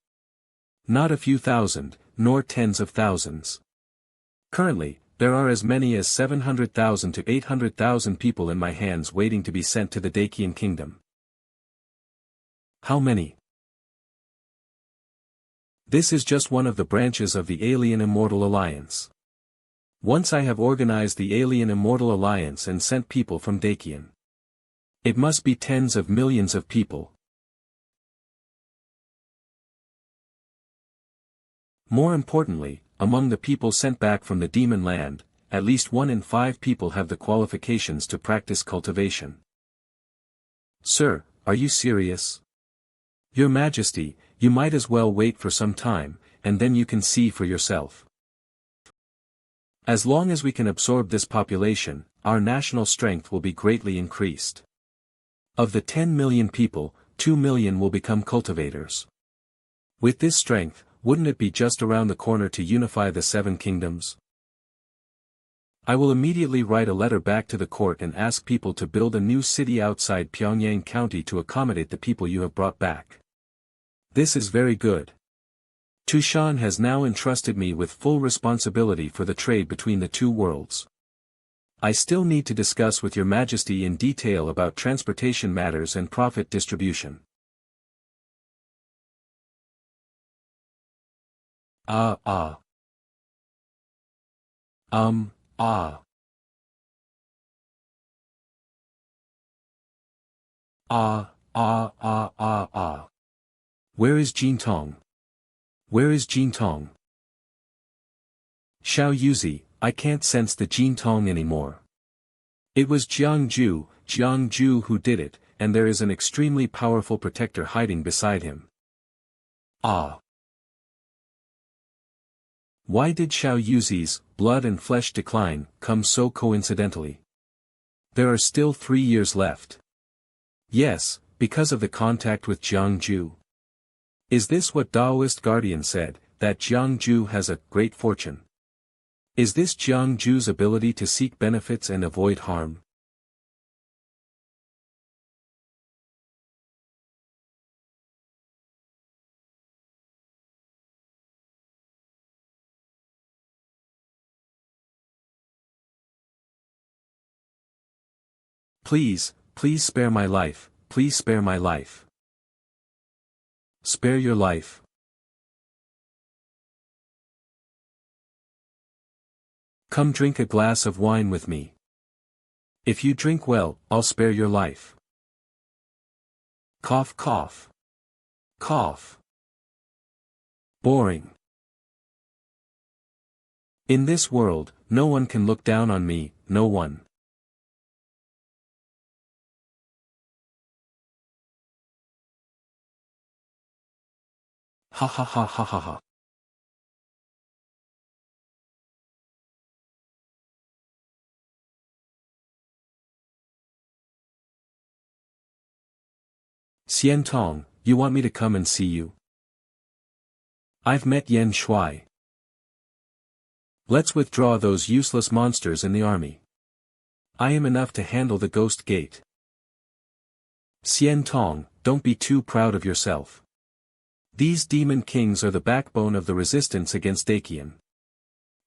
Not a few thousand, nor tens of thousands. Currently, there are as many as 700,000 to 800,000 people in my hands waiting to be sent to the Dakian kingdom. How many? This is just one of the branches of the Alien Immortal Alliance. Once I have organized the Alien Immortal Alliance and sent people from Dakian. It must be tens of millions of people. More importantly, among the people sent back from the demon land, at least 1 in 5 people have the qualifications to practice cultivation. Sir, are you serious? Your Majesty, you might as well wait for some time, and then you can see for yourself. As long as we can absorb this population, our national strength will be greatly increased. Of the 10 million people, 2 million will become cultivators. With this strength, wouldn't it be just around the corner to unify the 7 kingdoms? I will immediately write a letter back to the court and ask people to build a new city outside Pyongyang County to accommodate the people you have brought back. This is very good. Tu Shan has now entrusted me with full responsibility for the trade between the two worlds. I still need to discuss with your majesty in detail about transportation matters and profit distribution. Ah. Ah. Ah. Where is Jin Tong? Where is Jin Tong? Xiao Yuzi, I can't sense the Jin Tong anymore. It was Jiang Jue who did it, and there is an extremely powerful protector hiding beside him. Ah. Why did Xiao Yuzi's blood and flesh decline come so coincidentally? There are still 3 years left. Yes, because of the contact with Jiang Jue. Is this what Taoist Guardian said, that Jiang Jue has a great fortune? Is this Jiang Jue's ability to seek benefits and avoid harm? Please, please spare my life, please spare my life. Spare your life. Come drink a glass of wine with me. If you drink well, I'll spare your life. Cough cough. Cough. Boring. In this world, no one can look down on me, no one. Ha ha ha ha ha ha. Xian Tong, you want me to come and see you? I've met Yan Shui. Let's withdraw those useless monsters in the army. I am enough to handle the Ghost Gate. Xian Tong, don't be too proud of yourself. These demon kings are the backbone of the resistance against Dakian.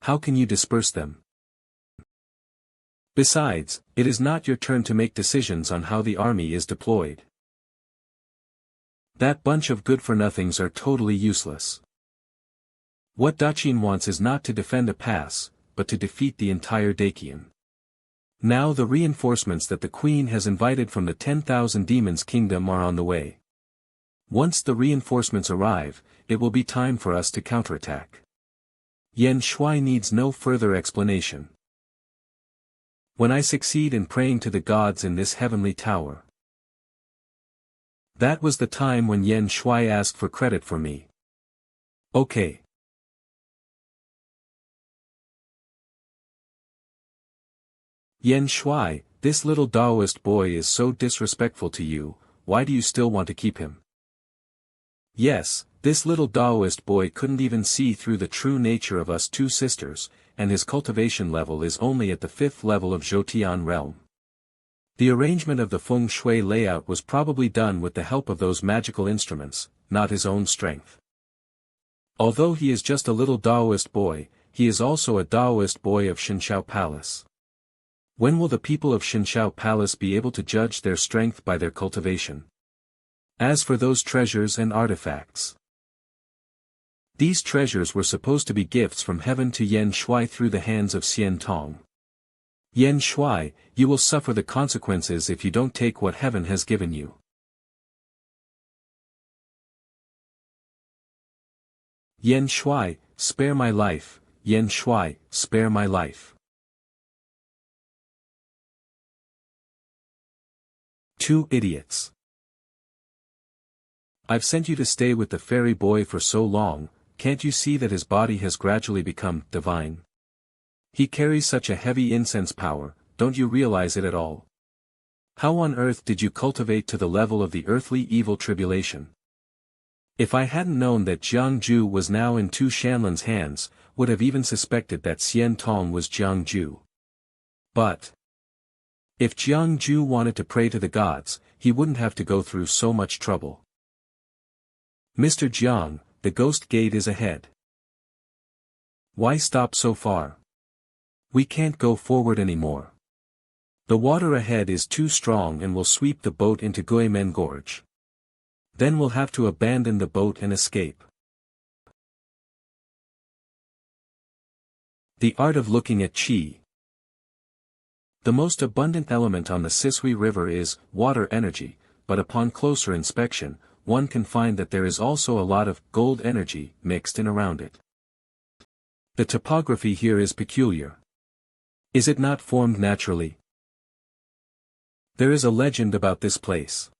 How can you disperse them? Besides, it is not your turn to make decisions on how the army is deployed. That bunch of good-for-nothings are totally useless. What Daqin wants is not to defend a pass, but to defeat the entire Dakian. Now the reinforcements that the Queen has invited from the 10,000 Demons Kingdom are on the way. Once the reinforcements arrive, it will be time for us to counterattack. Yan Shui needs no further explanation. When I succeed in praying to the gods in this heavenly tower. That was the time when Yan Shui asked for credit for me. Okay. Yan Shui, this little Taoist boy is so disrespectful to you, why do you still want to keep him? Yes, this little Taoist boy couldn't even see through the true nature of us two sisters, and his cultivation level is only at the 5th level of Zhoutian realm. The arrangement of the feng shui layout was probably done with the help of those magical instruments, not his own strength. Although he is just a little Taoist boy, he is also a Taoist boy of Xianxia Palace. When will the people of Xianxia Palace be able to judge their strength by their cultivation? As for those treasures and artifacts, these treasures were supposed to be gifts from heaven to Yan Shui through the hands of Xian Tong. Yan Shui, you will suffer the consequences if you don't take what heaven has given you. Yan Shui, spare my life, Yan Shui, spare my life. 2 idiots. I've sent you to stay with the fairy boy for so long, can't you see that his body has gradually become divine? He carries such a heavy incense power, don't you realize it at all? How on earth did you cultivate to the level of the earthly evil tribulation? If I hadn't known that Jiang Jue was now in Tu Shanlan's hands, would have even suspected that Xian Tong was Jiang Jue. But if Jiang Jue wanted to pray to the gods, he wouldn't have to go through so much trouble. Mr. Jiang, the ghost gate is ahead. Why stop so far? We can't go forward anymore. The water ahead is too strong and will sweep the boat into Guimen Gorge. Then we'll have to abandon the boat and escape. The art of looking at qi. The most abundant element on the Sisui River is water energy, but upon closer inspection, one can find that there is also a lot of gold energy mixed in around it. The topography here is peculiar. Is it not formed naturally? There is a legend about this place.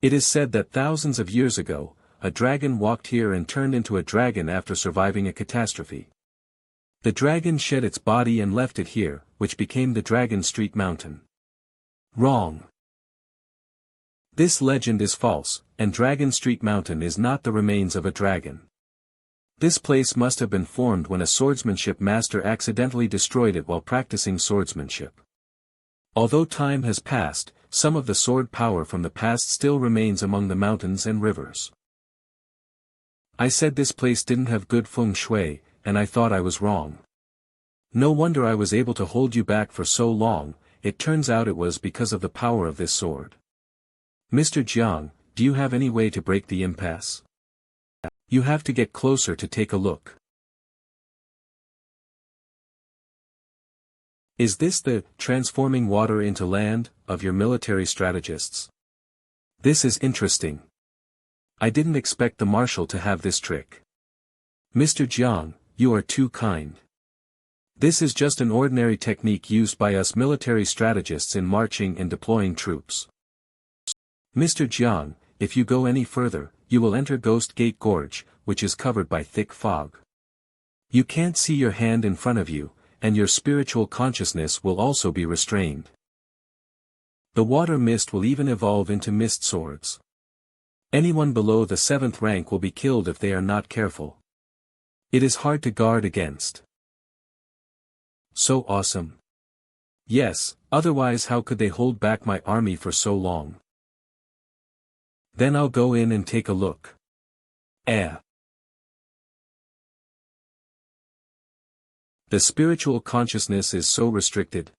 It is said that thousands of years ago, a dragon walked here and turned into a dragon after surviving a catastrophe. The dragon shed its body and left it here, which became the Dragon Street Mountain. Wrong. This legend is false, and Dragon Street Mountain is not the remains of a dragon. This place must have been formed when a swordsmanship master accidentally destroyed it while practicing swordsmanship. Although time has passed, some of the sword power from the past still remains among the mountains and rivers. I said this place didn't have good feng shui, and I thought I was wrong. No wonder I was able to hold you back for so long, it turns out it was because of the power of this sword. Mr. Jiang, do you have any way to break the impasse? You have to get closer to take a look. Is this the transforming water into land of your military strategists? This is interesting. I didn't expect the marshal to have this trick. Mr. Jiang, you are too kind. This is just an ordinary technique used by us military strategists in marching and deploying troops. Mr. Jiang, if you go any further, you will enter Ghost Gate Gorge, which is covered by thick fog. You can't see your hand in front of you, and your spiritual consciousness will also be restrained. The water mist will even evolve into mist swords. Anyone below the 7th rank will be killed if they are not careful. It is hard to guard against. So awesome. Yes, otherwise how could they hold back my army for so long? Then I'll go in and take a look. The spiritual consciousness is so restricted.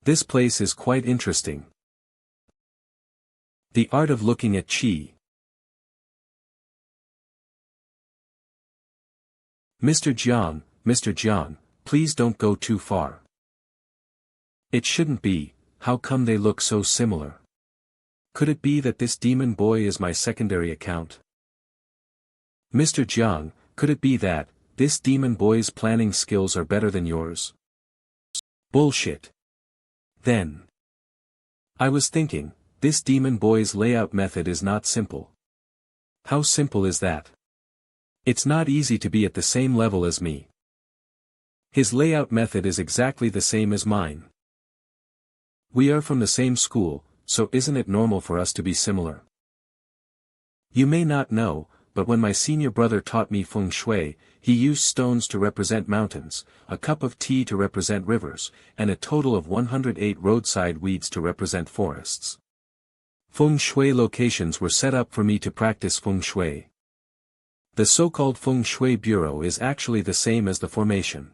This place is quite interesting. The art of looking at qi. Mr. Jiang, please don't go too far. It shouldn't be, how come they look so similar? Could it be that this demon boy is my secondary account? Mr. Jiang, could it be that this demon boy's planning skills are better than yours? Bullshit. Then I was thinking, this demon boy's layout method is not simple. How simple is that? It's not easy to be at the same level as me. His layout method is exactly the same as mine. We are from the same school, so isn't it normal for us to be similar? You may not know, but when my senior brother taught me feng shui, he used stones to represent mountains, a cup of tea to represent rivers, and a total of 108 roadside weeds to represent forests. Feng shui locations were set up for me to practice feng shui. The so-called feng shui bureau is actually the same as the formation.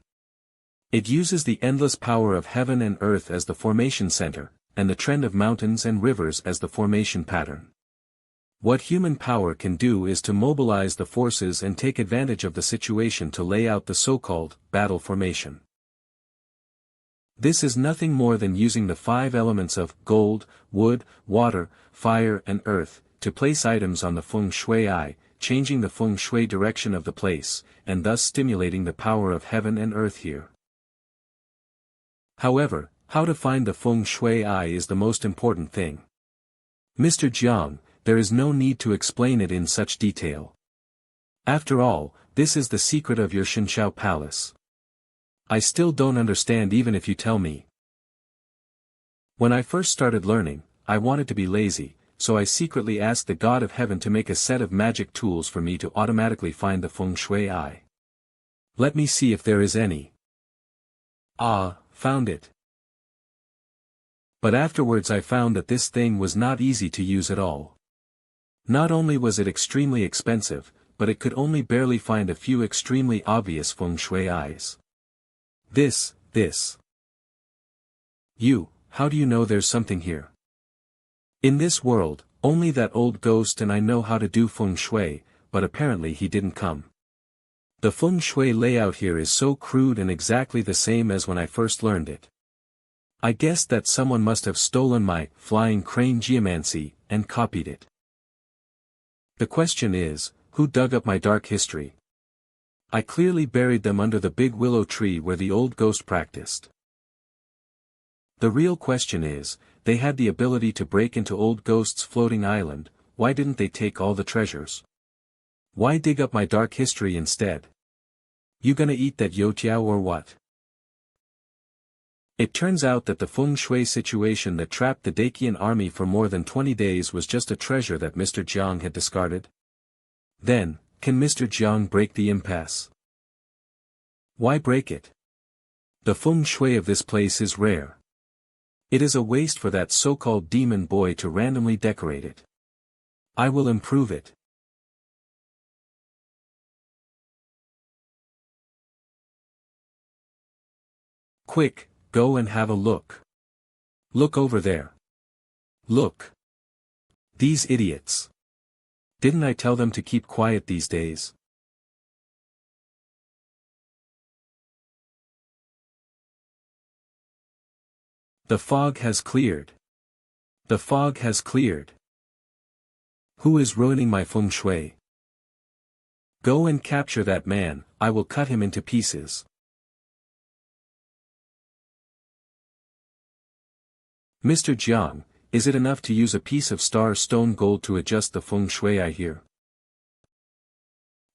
It uses the endless power of heaven and earth as the formation center, and the trend of mountains and rivers as the formation pattern. What human power can do is to mobilize the forces and take advantage of the situation to lay out the so-called battle formation. This is nothing more than using the 5 elements of gold, wood, water, fire and earth, to place items on the feng shui eye, changing the feng shui direction of the place, and thus stimulating the power of heaven and earth here. However, how to find the feng shui eye is the most important thing. Mr. Jiang, there is no need to explain it in such detail. After all, this is the secret of your Xianxia palace. I still don't understand even if you tell me. When I first started learning, I wanted to be lazy, so I secretly asked the God of Heaven to make a set of magic tools for me to automatically find the feng shui eye. Let me see if there is any. Ah, found it. But afterwards I found that this thing was not easy to use at all. Not only was it extremely expensive, but it could only barely find a few extremely obvious feng shui eyes. This. You, how do you know there's something here? In this world, only that old ghost and I know how to do feng shui, but apparently he didn't come. The feng shui layout here is so crude and exactly the same as when I first learned it. I guess that someone must have stolen my flying crane geomancy and copied it. The question is, who dug up my dark history? I clearly buried them under the big willow tree where the old ghost practiced. The real question is, they had the ability to break into old ghost's floating island, why didn't they take all the treasures? Why dig up my dark history instead? You gonna eat that youtiao or what? It turns out that the feng shui situation that trapped the Dakian army for more than 20 days was just a treasure that Mr. Jiang had discarded. Then, can Mr. Jiang break the impasse? Why break it? The feng shui of this place is rare. It is a waste for that so-called demon boy to randomly decorate it. I will improve it. Quick, go and have a look. Look over there. Look. These idiots. Didn't I tell them to keep quiet these days? The fog has cleared. The fog has cleared. Who is ruining my feng shui? Go and capture that man, I will cut him into pieces. Mr. Jiang, is it enough to use a piece of star stone gold to adjust the feng shui I hear?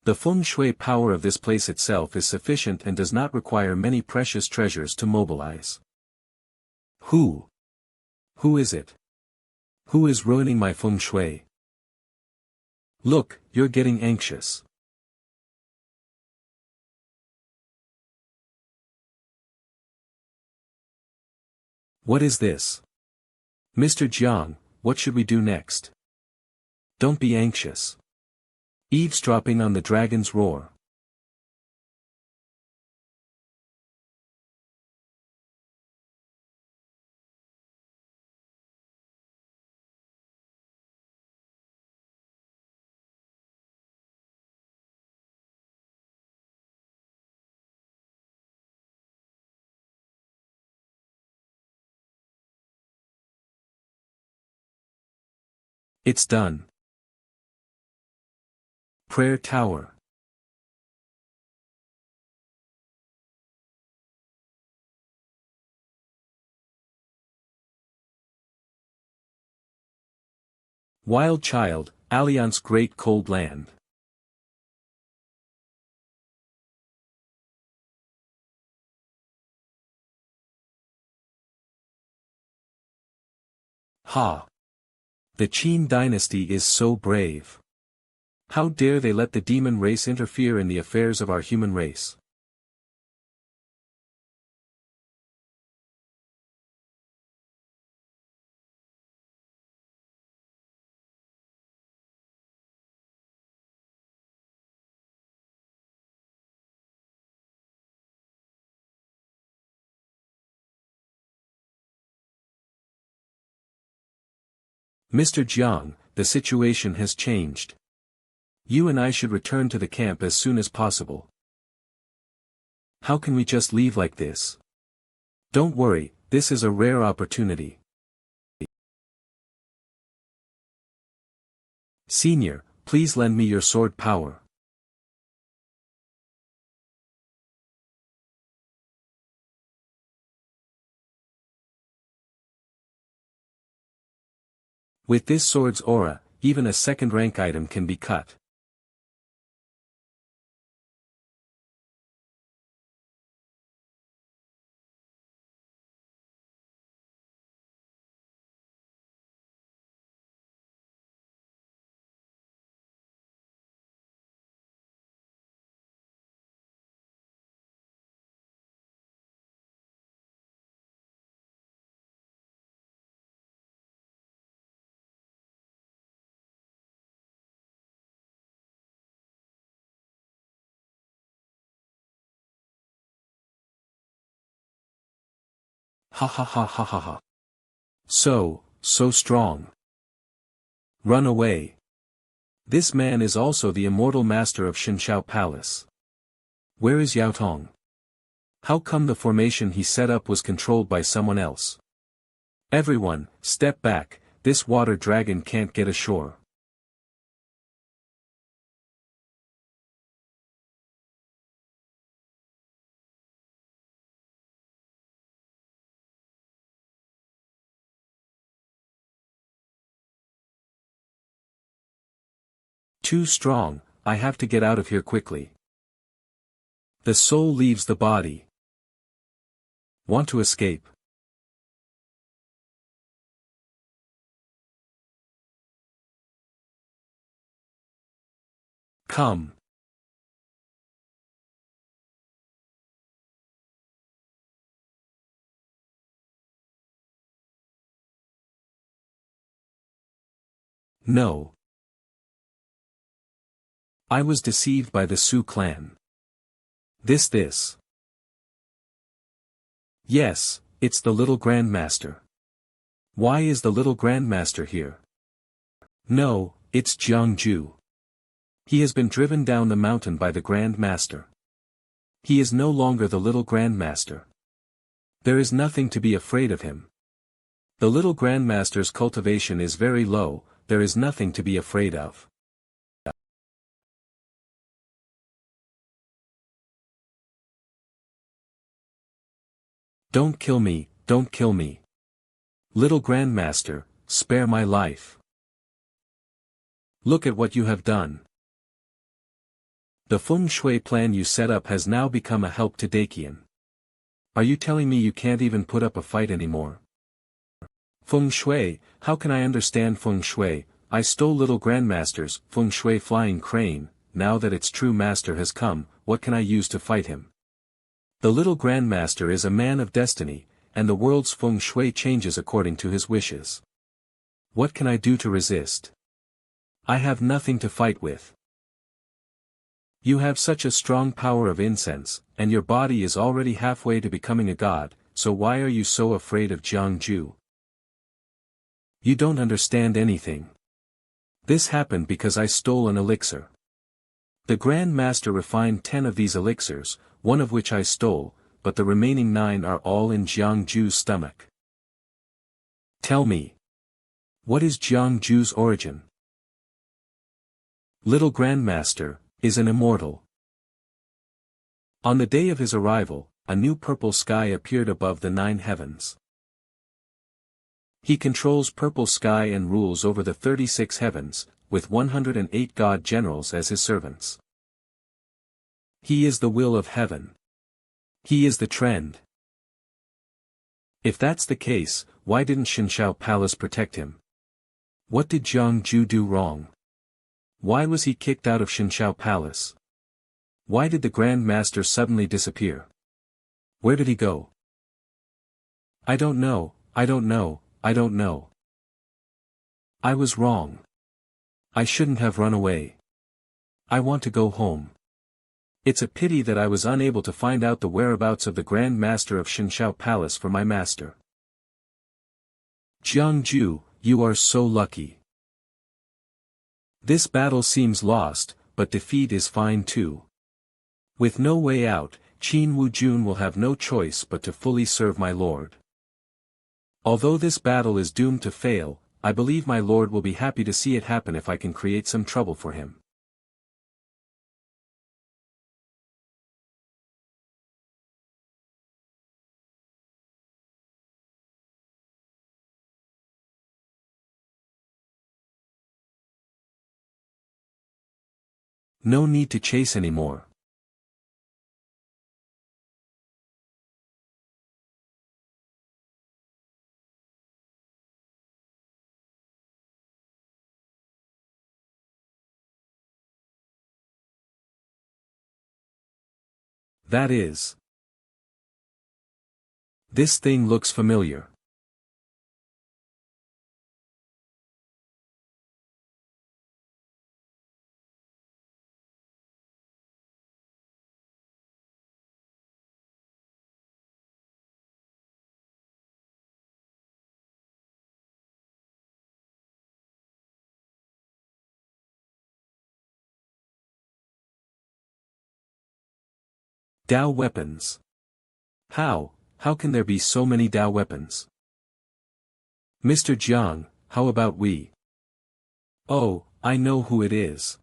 The feng shui power of this place itself is sufficient and does not require many precious treasures to mobilize. Who? Who is it? Who is ruining my feng shui? Look, you're getting anxious. What is this? Mr. Jiang, what should we do next? Don't be anxious. Eavesdropping on the dragon's roar. It's done. Prayer Tower. Wild Child, Alliance Great Cold Land. Ha! The Qin dynasty is so brave. How dare they let the demon race interfere in the affairs of our human race? Mr. Jiang, the situation has changed. You and I should return to the camp as soon as possible. How can we just leave like this? Don't worry, this is a rare opportunity. Senior, please lend me your sword power. With this sword's aura, even a second-rank item can be cut. Ha ha ha ha ha ha. So strong. Run away. This man is also the immortal master of Xianxia Palace. Where is Yao Tong? How come the formation he set up was controlled by someone else? Everyone, step back, this water dragon can't get ashore. Too strong, I have to get out of here quickly. The soul leaves the body. Want to escape? Come. No. I was deceived by the Su clan. This. Yes, it's the little Grandmaster. Why is the little Grandmaster here? No, it's Jiang Jue. He has been driven down the mountain by the Grand Master. He is no longer the little Grandmaster. There is nothing to be afraid of him. The little Grandmaster's cultivation is very low, there is nothing to be afraid of. Don't kill me, don't kill me. Little Grandmaster, spare my life. Look at what you have done. The feng shui plan you set up has now become a help to Dakian. Are you telling me you can't even put up a fight anymore? Feng shui, how can I understand feng shui? I stole little Grandmaster's feng shui flying crane, now that its true master has come, what can I use to fight him? The little Grandmaster is a man of destiny, and the world's feng shui changes according to his wishes. What can I do to resist? I have nothing to fight with. You have such a strong power of incense, and your body is already halfway to becoming a god, so why are you so afraid of Jiang Jue? You don't understand anything. This happened because I stole an elixir. The Grand Master refined 10 of these elixirs, one of which I stole, but the remaining 9 are all in Jiang Jue's stomach. Tell me. What is Jiang Jue's origin? Little Grandmaster is an immortal. On the day of his arrival, a new purple sky appeared above the 9 heavens. He controls purple sky and rules over the 36 heavens, with 108 god generals as his servants. He is the will of heaven. He is the trend. If that's the case, why didn't Xianxia Palace protect him? What did Jiang Jue do wrong? Why was he kicked out of Xianxia Palace? Why did the Grand Master suddenly disappear? Where did he go? I don't know, I don't know, I don't know. I was wrong. I shouldn't have run away. I want to go home. It's a pity that I was unable to find out the whereabouts of the Grand Master of Xianxia Palace for my master. Jiang Jue, you are so lucky. This battle seems lost, but defeat is fine too. With no way out, Qin Wujun will have no choice but to fully serve my lord. Although this battle is doomed to fail, I believe my lord will be happy to see it happen if I can create some trouble for him. No need to chase anymore. That is. This thing looks familiar. Dao weapons. How can there be so many Dao weapons? Mr. Jiang, how about we? Oh, I know who it is.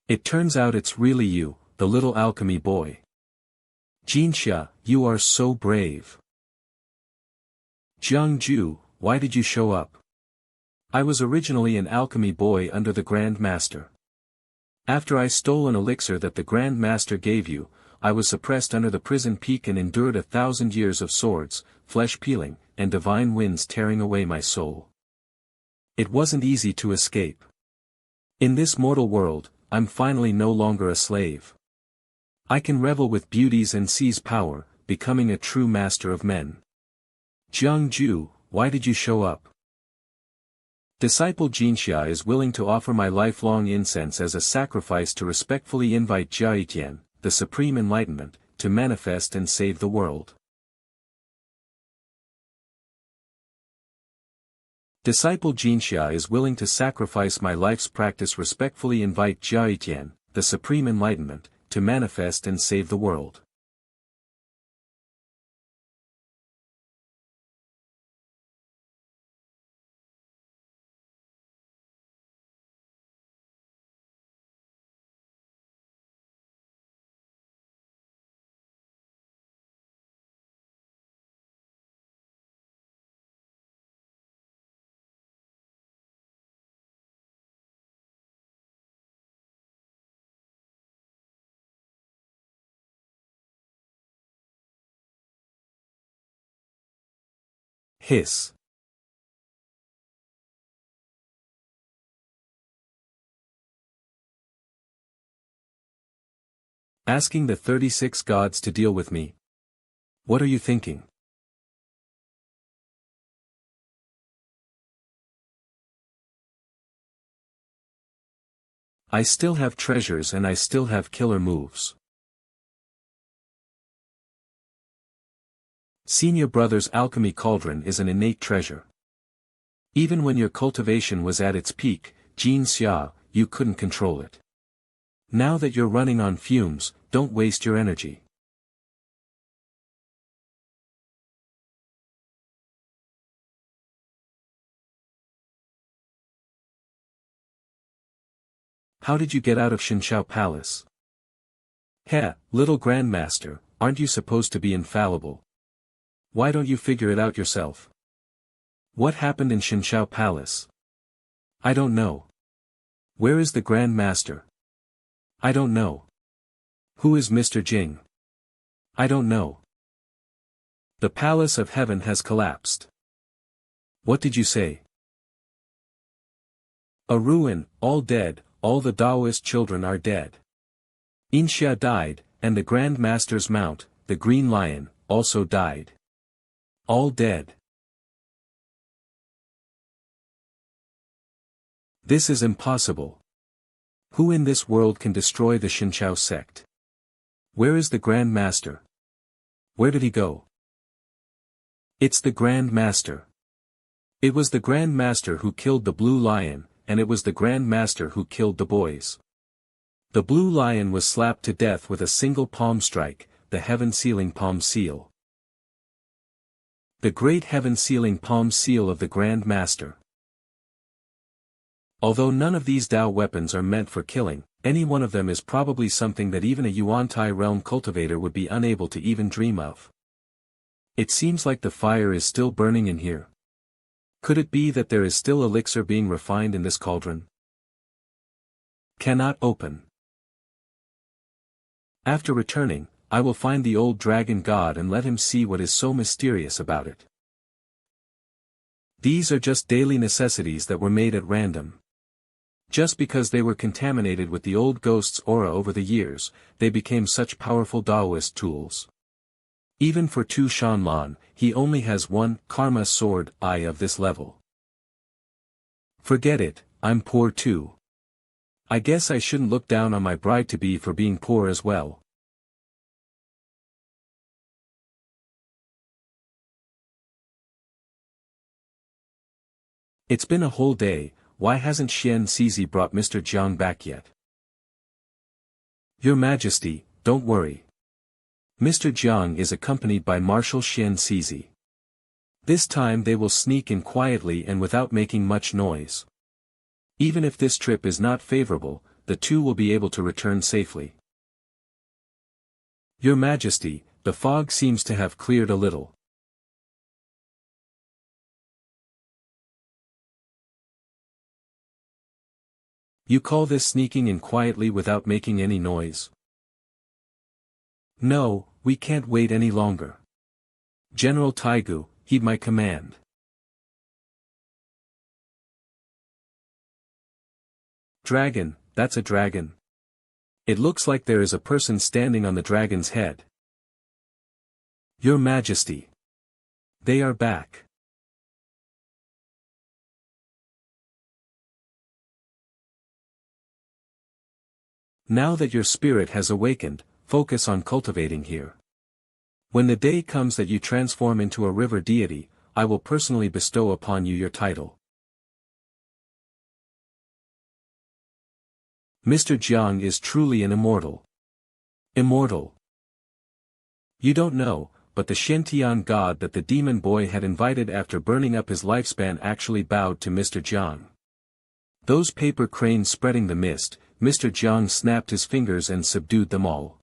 It turns out it's really you, the little alchemy boy. Xianxia, you are so brave. Jiang Jue, why did you show up? I was originally an alchemy boy under the Grand Master. After I stole an elixir that the Grand Master gave you, I was suppressed under the prison peak and endured 1,000 years of swords, flesh peeling, and divine winds tearing away my soul. It wasn't easy to escape. In this mortal world, I'm finally no longer a slave. I can revel with beauties and seize power, becoming a true master of men. Jiang Jue, why did you show up? Disciple Xianxia is willing to offer my lifelong incense as a sacrifice to respectfully invite Jiaitian, the supreme enlightenment, to manifest and save the world. Disciple Xianxia is willing to sacrifice my life's practice respectfully invite Jiaitian, the supreme enlightenment, to manifest and save the world. Hiss. Asking the 36 gods to deal with me. What are you thinking? I still have treasures and I still have killer moves. Senior Brother's alchemy cauldron is an innate treasure. Even when your cultivation was at its peak, Xianxia, you couldn't control it. Now that you're running on fumes, don't waste your energy. How did you get out of Xianxia Palace? Heh, little Grandmaster, aren't you supposed to be infallible? Why don't you figure it out yourself? What happened in Xianxia Palace? I don't know. Where is the Grand Master? I don't know. Who is Mr. Jing? I don't know. The Palace of Heaven has collapsed. What did you say? A ruin, all dead, all the Taoist children are dead. Xianxia died, and the Grand Master's mount, the Green Lion, also died. All dead. This is impossible. Who in this world can destroy the Xianxia sect? Where is the Grand Master? Where did he go? It's the Grand Master. It was the Grand Master who killed the Blue Lion, and it was the Grand Master who killed the boys. The Blue Lion was slapped to death with a single palm strike, the heaven-sealing palm seal. The great heaven-sealing palm seal of the Grand Master. Although none of these Dao weapons are meant for killing, any one of them is probably something that even a Yuan-Tai realm cultivator would be unable to even dream of. It seems like the fire is still burning in here. Could it be that there is still elixir being refined in this cauldron? Cannot open. After returning, I will find the old dragon god and let him see what is so mysterious about it. These are just daily necessities that were made at random. Just because they were contaminated with the old ghost's aura over the years, they became such powerful Taoist tools. Even for.Tu Shanlan, he only has one karma sword eye of this level. Forget it, I'm poor too. I guess I shouldn't look down on my bride-to-be for being poor as well. It's been a whole day, why hasn't Xianxia brought Mr. Jiang back yet? Your Majesty, don't worry. Mr. Jiang is accompanied by Marshal Xianxia. This time they will sneak in quietly and without making much noise. Even if this trip is not favorable, the two will be able to return safely. Your Majesty, the fog seems to have cleared a little. You call this sneaking in quietly without making any noise? No, we can't wait any longer. General Taigu, heed my command. Dragon, that's a dragon. It looks like there is a person standing on the dragon's head. Your Majesty. They are back. Now that your spirit has awakened, focus on cultivating here. When the day comes that you transform into a river deity, I will personally bestow upon you your title. Mr. Jiang is truly an immortal. Immortal. You don't know, but the Shentian god that the demon boy had invited after burning up his lifespan actually bowed to Mr. Jiang. Those paper cranes spreading the mist, Mr. Jiang snapped his fingers and subdued them all.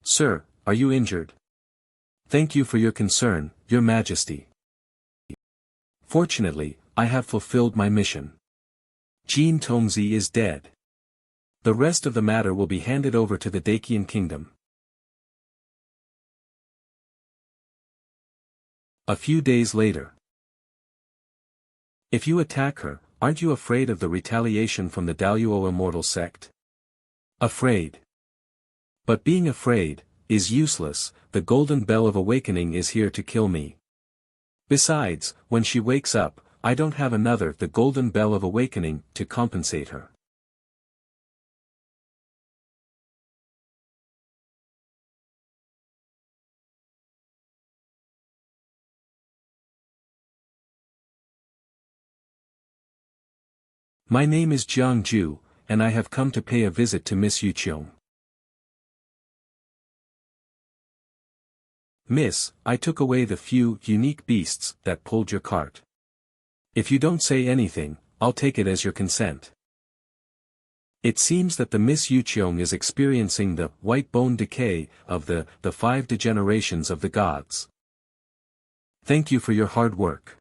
Sir, are you injured? Thank you for your concern, Your Majesty. Fortunately, I have fulfilled my mission. Jin Tongzi is dead. The rest of the matter will be handed over to the Dacian kingdom. A few days later. If you attack her, aren't you afraid of the retaliation from the Daluo immortal sect? Afraid. But being afraid is useless, the golden bell of awakening is here to kill me. Besides, when she wakes up, I don't have another the golden bell of awakening to compensate her. My name is Jiang Jue, and I have come to pay a visit to Miss Yuqiong. Miss, I took away the few unique beasts that pulled your cart. If you don't say anything, I'll take it as your consent. It seems that the Miss Yuqiong is experiencing the white bone decay of the 5 degenerations of the gods. Thank you for your hard work.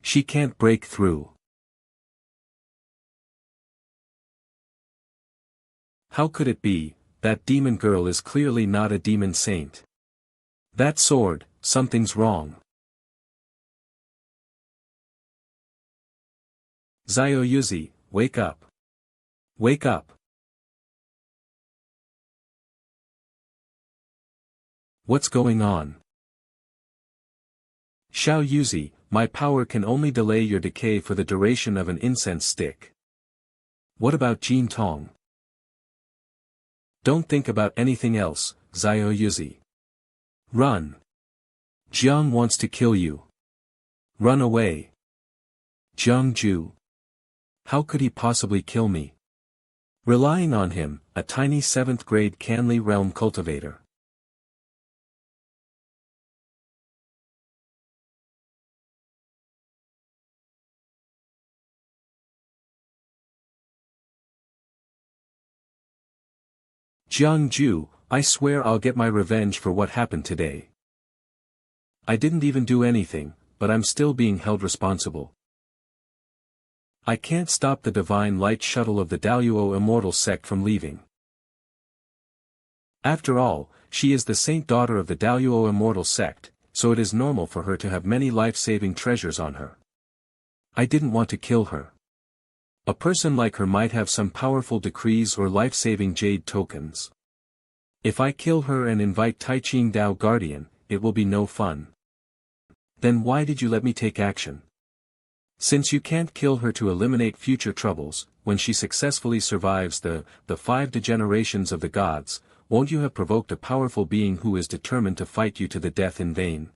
She can't break through. How could it be? That demon girl is clearly not a demon saint. That sword, something's wrong. Xiaoyuzi, wake up. Wake up. What's going on? Xiaoyuzi, my power can only delay your decay for the duration of an incense stick. What about Jin Tong? Don't think about anything else, Xiaoyuzi. Run. Jiang wants to kill you. Run away. Jiang Jue. How could he possibly kill me? Relying on him, a tiny 7th grade Canli realm cultivator. Jiang Jue, I swear I'll get my revenge for what happened today. I didn't even do anything, but I'm still being held responsible. I can't stop the divine light shuttle of the Daluo immortal sect from leaving. After all, she is the saint daughter of the Daluo immortal sect, so it is normal for her to have many life-saving treasures on her. I didn't want to kill her. A person like her might have some powerful decrees or life-saving jade tokens. If I kill her and invite Taiqing Dao Guardian, it will be no fun. Then why did you let me take action? Since you can't kill her to eliminate future troubles, when she successfully survives the 5 degenerations of the gods, won't you have provoked a powerful being who is determined to fight you to the death in vain?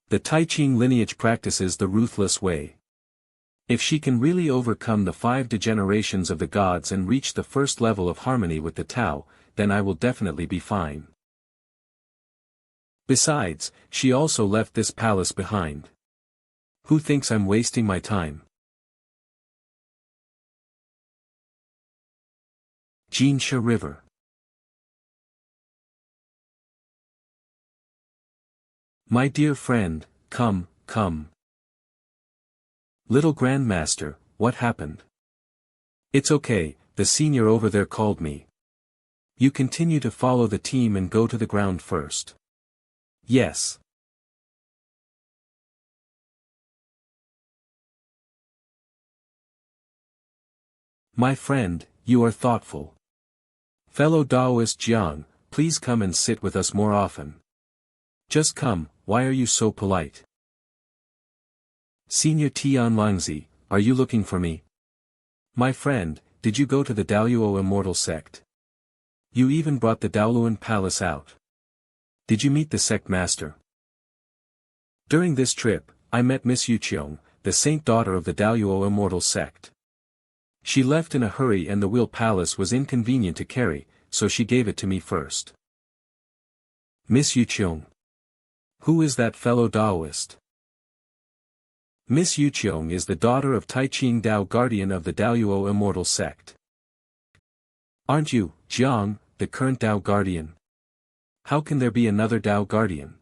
The Tai Ching lineage practices the ruthless way. If she can really overcome the 5 degenerations of the gods and reach the first level of harmony with the Tao, then I will definitely be fine. Besides, she also left this palace behind. Who thinks I'm wasting my time? Xianxia River. My dear friend, come, come. Little Grandmaster, what happened? It's okay, the senior over there called me. You continue to follow the team and go to the ground first. Yes. My friend, you are thoughtful. Fellow Taoist Jiang, please come and sit with us more often. Just come, why are you so polite? Senior Tian Langzi, are you looking for me? My friend, did you go to the Daoluo immortal sect? You even brought the Daoluan palace out. Did you meet the sect master? During this trip, I met Miss Yuqiong, the saint daughter of the Daoluo immortal sect. She left in a hurry and the wheel palace was inconvenient to carry, so she gave it to me first. Miss Yuqiong. Who is that fellow Taoist? Miss Yuqiong is the daughter of Tai Ching Dao, guardian of the Daoluo immortal sect. Aren't you, Jiang, the current Dao guardian? How can there be another Dao guardian?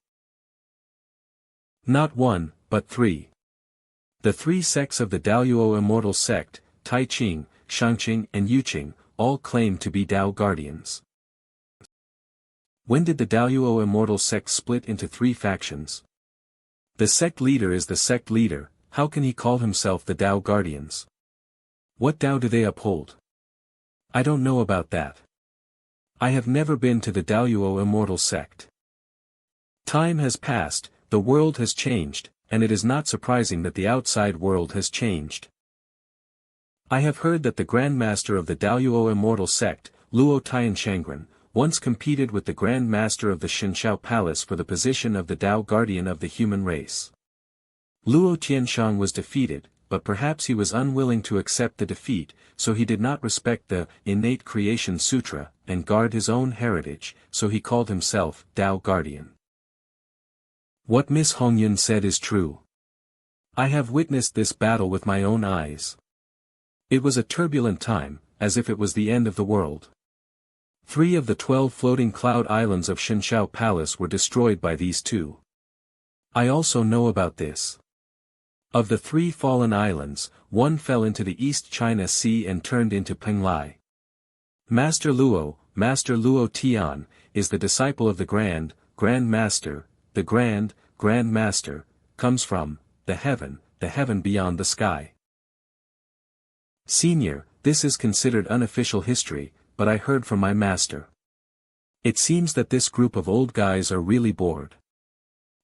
Not one, but 3. The 3 sects of the Daoluo immortal sect, Tai Ching, Shangqing and Yuqing, all claim to be Dao guardians. When did the Daoluo immortal sect split into 3 factions? The sect leader is the sect leader, how can he call himself the Dao guardians? What Dao do they uphold? I don't know about that. I have never been to the Daoluo immortal sect. Time has passed, the world has changed, and it is not surprising that the outside world has changed. I have heard that the Grand Master of the Daoluo immortal sect, Luo Tianshangren, once competed with the Grand Master of the Xianxia Palace for the position of the Dao guardian of the human race. Luo Tianshang was defeated, but perhaps he was unwilling to accept the defeat, so he did not respect the innate creation sutra, and guard his own heritage, so he called himself Dao guardian. What Miss Hongyun said is true. I have witnessed this battle with my own eyes. It was a turbulent time, as if it was the end of the world. 3 of the 12 floating cloud islands of Xianxia Palace were destroyed by these 2. I also know about this. Of the 3 fallen islands, 1 fell into the East China Sea and turned into Penglai. Master Luo Tian, is the disciple of the Grand Master. The Grand Master, comes from the heaven beyond the sky. Senior, this is considered unofficial history, but I heard from my master. It seems that this group of old guys are really bored.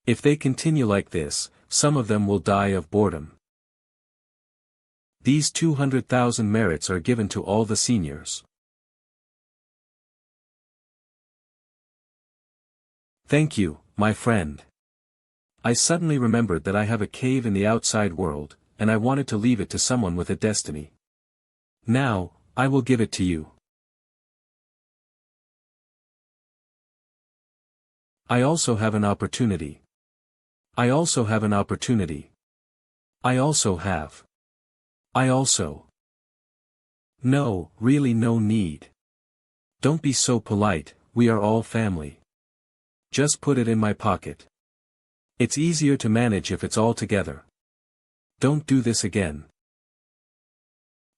If they continue like this, some of them will die of boredom. These 200,000 merits are given to all the seniors. Thank you, my friend. I suddenly remembered that I have a cave in the outside world, and I wanted to leave it to someone with a destiny. Now, I will give it to you. I also have an opportunity. I also have. No, really no need. Don't be so polite, we are all family. Just put it in my pocket. It's easier to manage if it's all together. Don't do this again.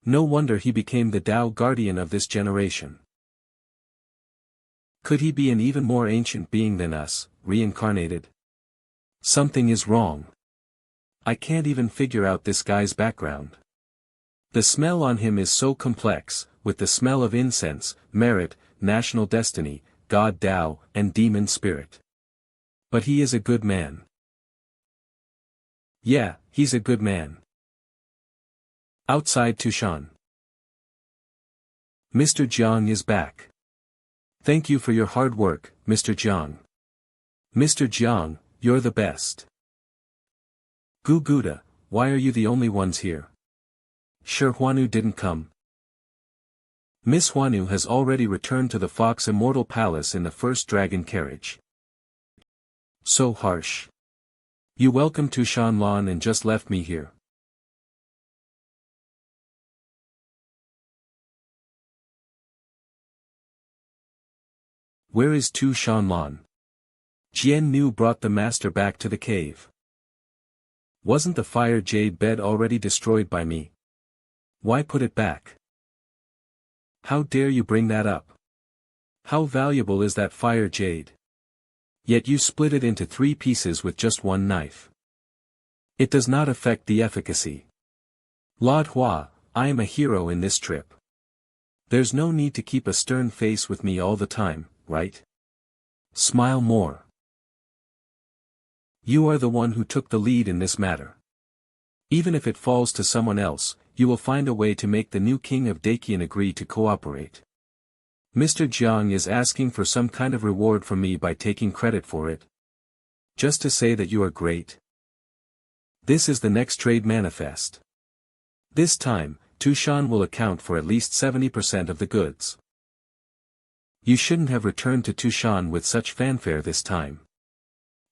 No wonder he became the Dao guardian of this generation. Could he be an even more ancient being than us, reincarnated? Something is wrong. I can't even figure out this guy's background. The smell on him is so complex, with the smell of incense, merit, national destiny, God Dao, and demon spirit. But he is a good man. Yeah, he's a good man. Outside.Tu Shan. Mr. Jiang is back. Thank you for your hard work, Mr. Jiang. Mr. Jiang, you're the best. Guguda, why are you the only ones here? Sure Huanu didn't come. Miss Huanu has already returned to the Fox Immortal Palace in the first dragon carriage. So harsh. You welcomed.Tu Shanlan and just left me here. Where is.Tu Shanlan? Jian Nu brought the master back to the cave. Wasn't the fire jade bed already destroyed by me? Why put it back? How dare you bring that up? How valuable is that fire jade? Yet you split it into 3 pieces with just one knife. It does not affect the efficacy. Lord Hua, I am a hero in this trip. There's no need to keep a stern face with me all the time, right? Smile more. You are the one who took the lead in this matter. Even if it falls to someone else, you will find a way to make the new king of Dakian agree to cooperate. Mr. Jiang is asking for some kind of reward from me by taking credit for it. Just to say that you are great. This is the next trade manifest. This time.Tu Shan will account for at least 70% of the goods. You shouldn't have returned to.Tu Shan with such fanfare this time.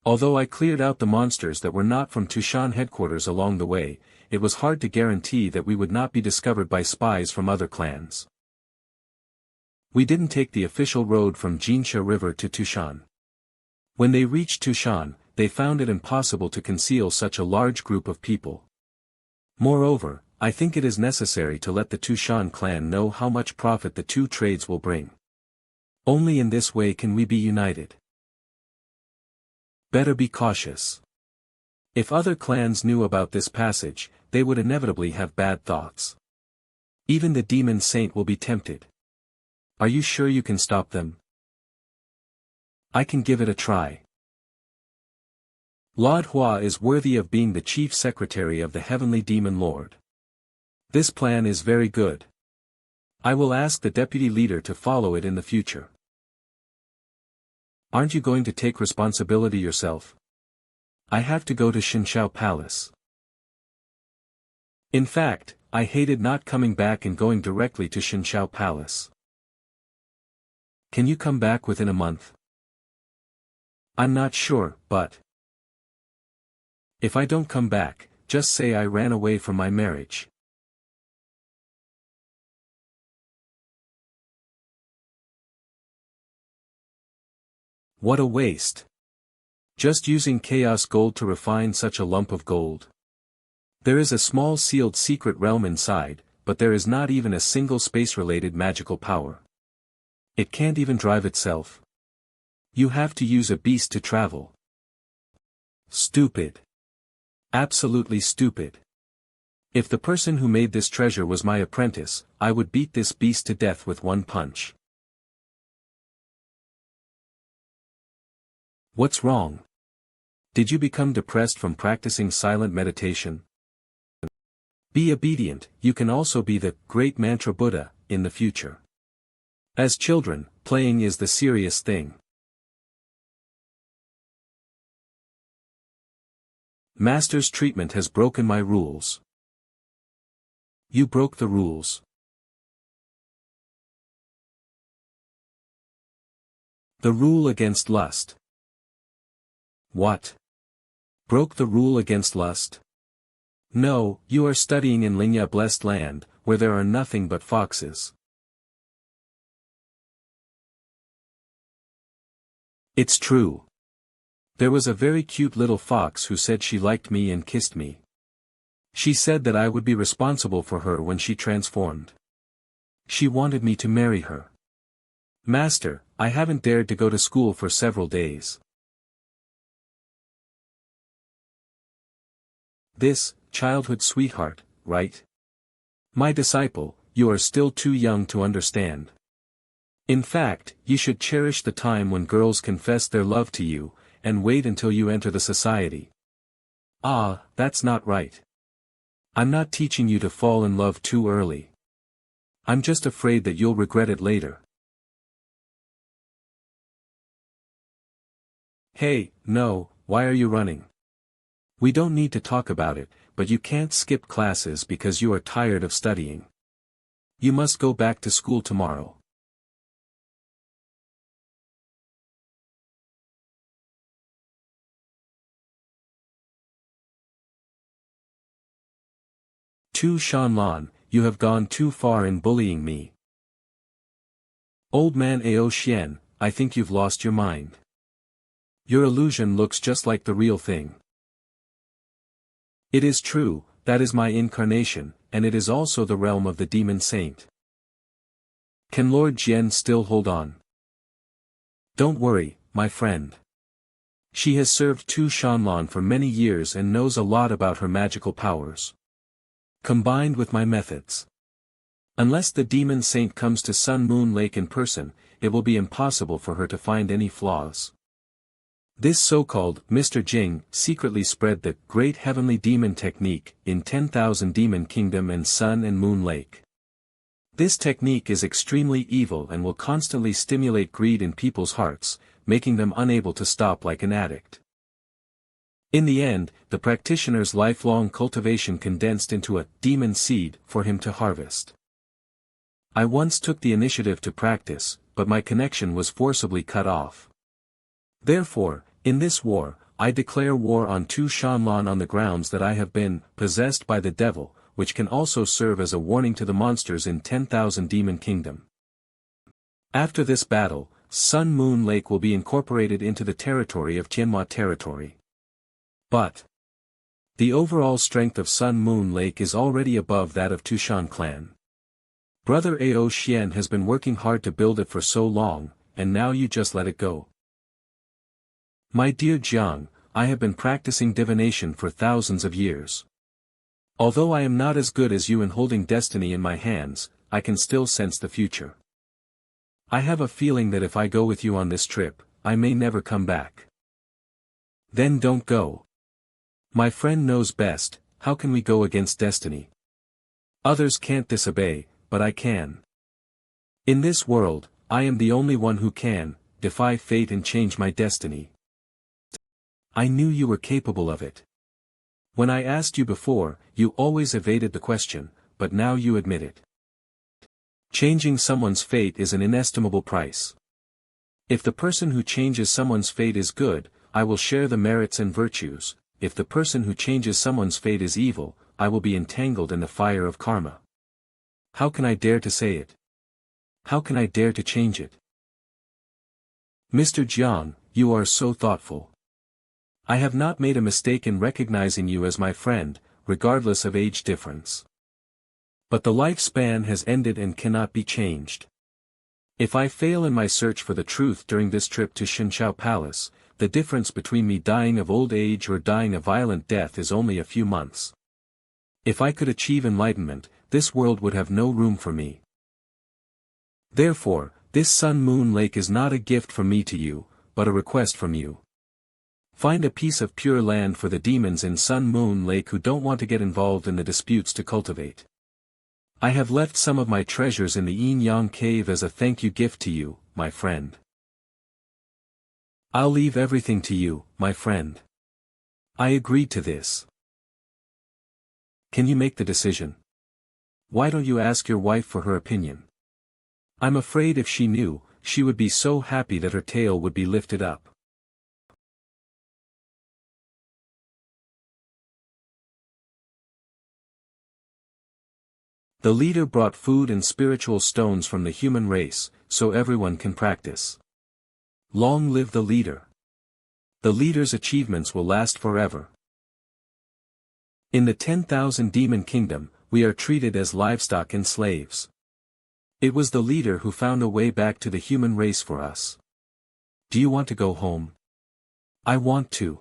Although I cleared out the monsters that were not from.Tu Shan headquarters along the way, it was hard to guarantee that we would not be discovered by spies from other clans. We didn't take the official road from Xianxia River to.Tu Shan. When they reached.Tu Shan, they found it impossible to conceal such a large group of people. Moreover, I think it is necessary to let the.Tu Shan clan know how much profit the 2 trades will bring. Only in this way can we be united. Better be cautious. If other clans knew about this passage, they would inevitably have bad thoughts. Even the demon saint will be tempted. Are you sure you can stop them? I can give it a try. Lord Hua is worthy of being the chief secretary of the heavenly demon lord. This plan is very good. I will ask the deputy leader to follow it in the future. Aren't you going to take responsibility yourself? I have to go to Xianxia Palace. In fact, I hated not coming back and going directly to Xianxia Palace. Can you come back within a month? I'm not sure, but if I don't come back, just say I ran away from my marriage. What a waste. Just using chaos gold to refine such a lump of gold. There is a small sealed secret realm inside, but there is not even a single space-related magical power. It can't even drive itself. You have to use a beast to travel. Stupid. Absolutely stupid. If the person who made this treasure was my apprentice, I would beat this beast to death with one punch. What's wrong? Did you become depressed from practicing silent meditation? Be obedient, you can also be the great mantra Buddha in the future. As children, playing is the serious thing. Master's treatment has broken my rules. You broke the rules. The rule against lust. What? Broke the rule against lust? No, you are studying in Lingya blessed land, where there are nothing but foxes. It's true. There was a very cute little fox who said she liked me and kissed me. She said that I would be responsible for her when she transformed. She wanted me to marry her. Master, I haven't dared to go to school for several days. This, childhood sweetheart, right? My disciple, you are still too young to understand. In fact, you should cherish the time when girls confess their love to you, and wait until you enter the society. Ah, that's not right. I'm not teaching you to fall in love too early. I'm just afraid that you'll regret it later. Hey, no, why are you running? We don't need to talk about it, but you can't skip classes because you are tired of studying. You must go back to school tomorrow. Tu Shanlan, you have gone too far in bullying me. Old man Ao Xian, I think you've lost your mind. Your illusion looks just like the real thing. It is true, that is my incarnation, and it is also the realm of the demon saint. Can Lord Jian still hold on? Don't worry, my friend. She has served Tu Shanlan for many years and knows a lot about her magical powers. Combined with my methods. Unless the demon saint comes to Sun Moon Lake in person, it will be impossible for her to find any flaws. This so-called Mr. Jing secretly spread the Great Heavenly Demon Technique in 10,000 Demon Kingdom and Sun and Moon Lake. This technique is extremely evil and will constantly stimulate greed in people's hearts, making them unable to stop like an addict. In the end, the practitioner's lifelong cultivation condensed into a demon seed for him to harvest. I once took the initiative to practice, but my connection was forcibly cut off. Therefore, in this war, I declare war on Tu Shanlan on the grounds that I have been possessed by the devil, which can also serve as a warning to the monsters in 10,000 Demon Kingdom. After this battle, Sun Moon Lake will be incorporated into the territory of Tianhua territory. But the overall strength of Sun Moon Lake is already above that of Tushan clan. Brother Ao Xian has been working hard to build it for so long, and now you just let it go. My dear Jiang, I have been practicing divination for thousands of years. Although I am not as good as you in holding destiny in my hands, I can still sense the future. I have a feeling that if I go with you on this trip, I may never come back. Then don't go. My friend knows best, how can we go against destiny? Others can't disobey, but I can. In this world, I am the only one who can defy fate and change my destiny. I knew you were capable of it. When I asked you before, you always evaded the question, but now you admit it. Changing someone's fate is an inestimable price. If the person who changes someone's fate is good, I will share the merits and virtues. If the person who changes someone's fate is evil, I will be entangled in the fire of karma. How can I dare to say it? How can I dare to change it? Mr. Jiang, you are so thoughtful. I have not made a mistake in recognizing you as my friend, regardless of age difference. But the lifespan has ended and cannot be changed. If I fail in my search for the truth during this trip to Xianxia Palace, the difference between me dying of old age or dying a violent death is only a few months. If I could achieve enlightenment, this world would have no room for me. Therefore, this Sun Moon Lake is not a gift from me to you, but a request from you. Find a piece of pure land for the demons in Sun Moon Lake who don't want to get involved in the disputes to cultivate. I have left some of my treasures in the Yin Yang cave as a thank you gift to you, my friend. I'll leave everything to you, my friend. I agreed to this. Can you make the decision? Why don't you ask your wife for her opinion? I'm afraid if she knew, she would be so happy that her tail would be lifted up. The leader brought food and spiritual stones from the human race, so everyone can practice. Long live the leader. The leader's achievements will last forever. In the 10,000 Demon Kingdom, we are treated as livestock and slaves. It was the leader who found a way back to the human race for us. Do you want to go home? I want to.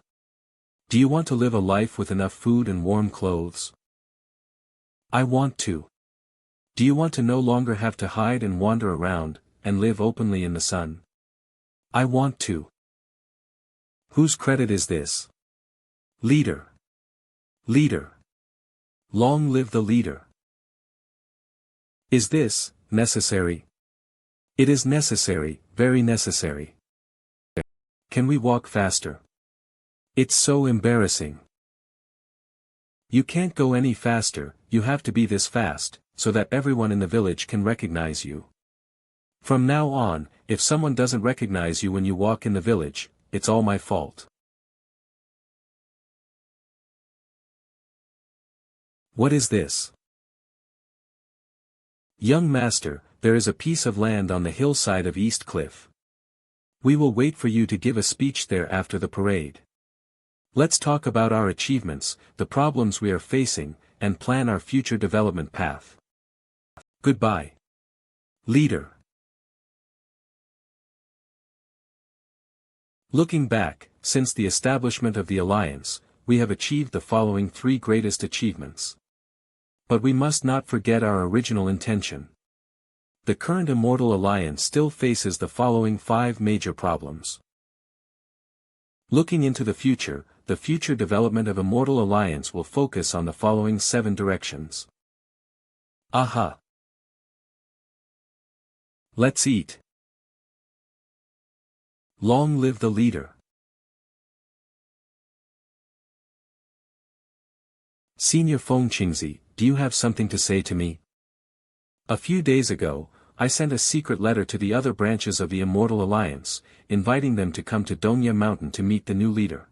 Do you want to live a life with enough food and warm clothes? I want to. Do you want to no longer have to hide and wander around, and live openly in the sun? I want to. Whose credit is this? Leader. Leader. Long live the leader. Is this necessary? It is necessary, very necessary. Can we walk faster? It's so embarrassing. You can't go any faster, you have to be this fast, so that everyone in the village can recognize you. From now on, if someone doesn't recognize you when you walk in the village, it's all my fault. What is this? Young master, there is a piece of land on the hillside of East Cliff. We will wait for you to give a speech there after the parade. Let's talk about our achievements, the problems we are facing, and plan our future development path. Goodbye. Leader. Looking back, since the establishment of the alliance, we have achieved the following three greatest achievements. But we must not forget our original intention. The current Immortal Alliance still faces the following 5 major problems. Looking into the future development of Immortal Alliance will focus on the following 7 directions. Aha! Let's eat. Long live the leader. Senior Fengqingzi, do you have something to say to me? A few days ago, I sent a secret letter to the other branches of the Immortal Alliance, inviting them to come to Dongya Mountain to meet the new leader.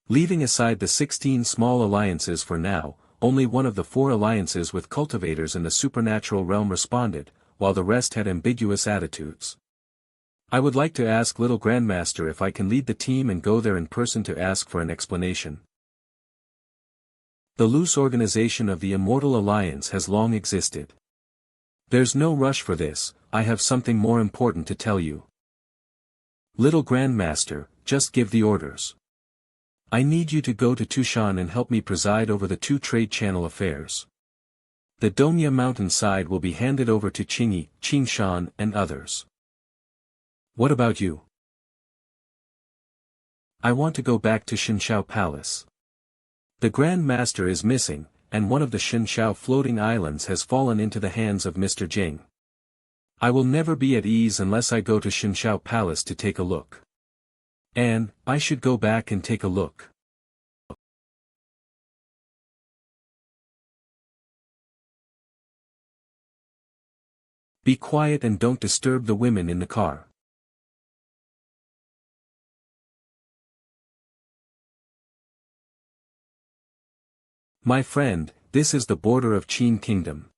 Leaving aside the 16 small alliances for now, only one of the 4 alliances with cultivators in the supernatural realm responded, while the rest had ambiguous attitudes. I would like to ask Little Grandmaster if I can lead the team and go there in person to ask for an explanation. The loose organization of the Immortal Alliance has long existed. There's no rush for this, I have something more important to tell you. Little Grandmaster, just give the orders. I need you to go to Tushan and help me preside over the 2 trade channel affairs. The Dongya Mountain side will be handed over to Qingyi, Qingshan and others. What about you? I want to go back to Xianxia Palace. The Grand Master is missing, and one of the Xianxia floating islands has fallen into the hands of Mr. Jing. I will never be at ease unless I go to Xianxia Palace to take a look. And, I should go back and take a look. Be quiet and don't disturb the women in the car. My friend, this is the border of Qin Kingdom.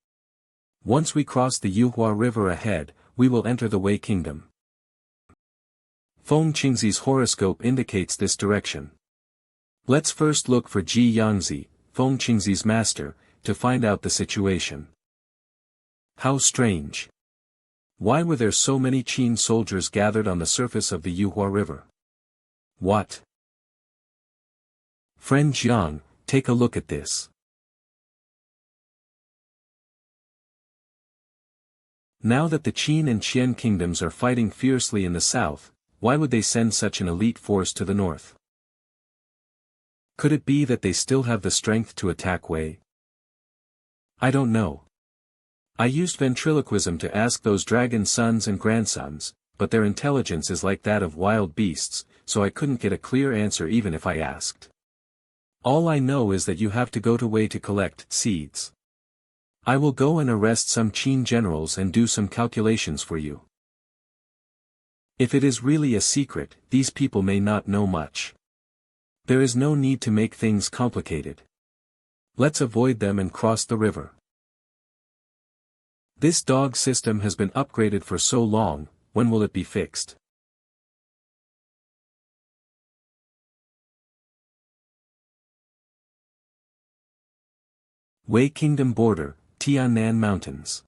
Once we cross the Yuhua River ahead, we will enter the Wei Kingdom. Fengqingzi's horoscope indicates this direction. Let's first look for Ji Yangzi, Fengqingzi's master, to find out the situation. How strange. Why were there so many Qin soldiers gathered on the surface of the Yuhua River? What? Friend Jiang, take a look at this. Now that the Qin and Qian kingdoms are fighting fiercely in the south, why would they send such an elite force to the north? Could it be that they still have the strength to attack Wei? I don't know. I used ventriloquism to ask those dragon sons and grandsons, but their intelligence is like that of wild beasts, so I couldn't get a clear answer even if I asked. All I know is that you have to go to Wei to collect seeds. I will go and arrest some Qin generals and do some calculations for you. If it is really a secret, these people may not know much. There is no need to make things complicated. Let's avoid them and cross the river. This dog system has been upgraded for so long, when will it be fixed? Wei Kingdom border, Tiannan Mountains.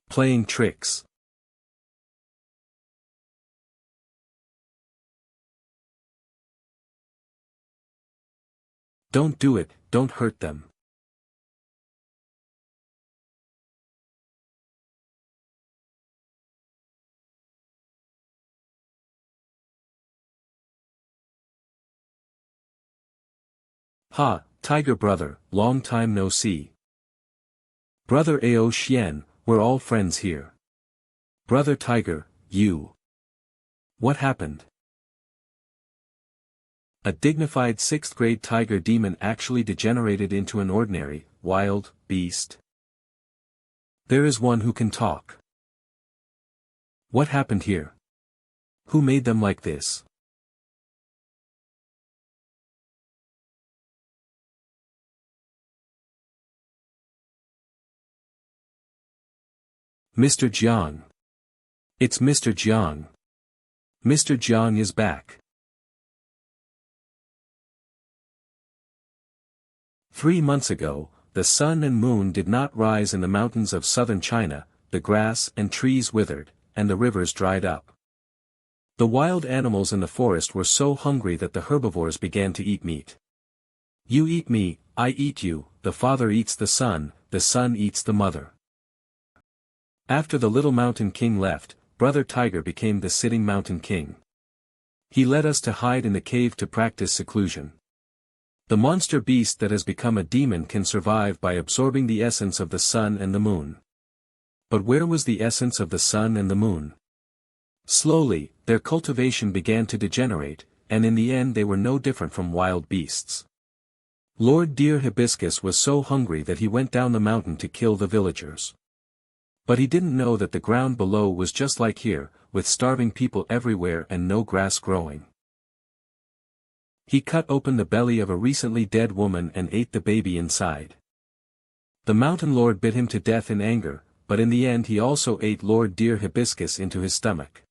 Playing tricks. Don't do it, don't hurt them. Ha, Tiger brother, long time no see. Brother Ao Xian, we're all friends here. Brother Tiger, you. What happened? A dignified 6th grade tiger demon actually degenerated into an ordinary, wild, beast. There is one who can talk. What happened here? Who made them like this? Mr. Jiang. It's Mr. Jiang. Mr. Jiang is back. 3 months ago, the sun and moon did not rise in the mountains of southern China, the grass and trees withered, and the rivers dried up. The wild animals in the forest were so hungry that the herbivores began to eat meat. You eat me, I eat you, the father eats the son eats the mother. After the little mountain king left, Brother Tiger became the sitting mountain king. He led us to hide in the cave to practice seclusion. The monster beast that has become a demon can survive by absorbing the essence of the sun and the moon. But where was the essence of the sun and the moon? Slowly, their cultivation began to degenerate, and in the end they were no different from wild beasts. Lord Deer Hibiscus was so hungry that he went down the mountain to kill the villagers. But he didn't know that the ground below was just like here, with starving people everywhere and no grass growing. He cut open the belly of a recently dead woman and ate the baby inside. The mountain lord bit him to death in anger, but in the end he also ate Lord Deer Hibiscus into his stomach.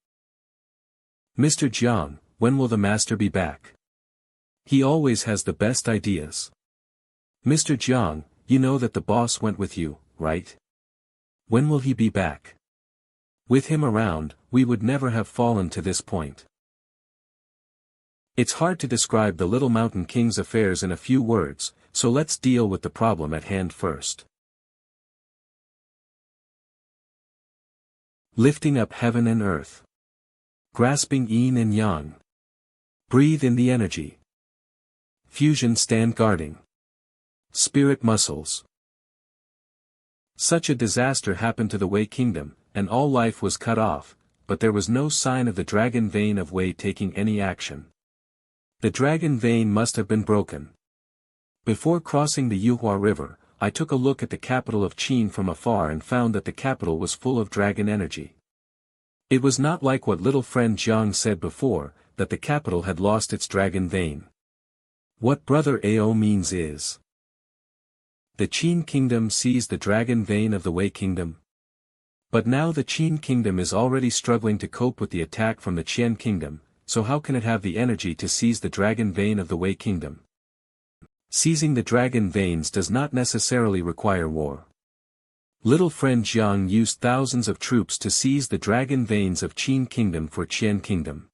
Mr. Jiang, when will the master be back? He always has the best ideas. Mr. Jiang, you know that the boss went with you, right? When will he be back? With him around, we would never have fallen to this point. It's hard to describe the little mountain king's affairs in a few words, so let's deal with the problem at hand first. Lifting up heaven and earth. Grasping yin and yang. Breathe in the energy. Fusion stand guarding. Spirit muscles. Such a disaster happened to the Wei kingdom, and all life was cut off, but there was no sign of the dragon vein of Wei taking any action. The dragon vein must have been broken. Before crossing the Yuhua River, I took a look at the capital of Qin from afar and found that the capital was full of dragon energy. It was not like what little friend Jiang said before, that the capital had lost its dragon vein. What Brother Ao means is, the Qin kingdom seized the dragon vein of the Wei kingdom. But now the Qin kingdom is already struggling to cope with the attack from the Qian kingdom, so how can it have the energy to seize the dragon vein of the Wei kingdom? Seizing the dragon veins does not necessarily require war. Little friend Jiang used thousands of troops to seize the dragon veins of Qin kingdom for Qian kingdom.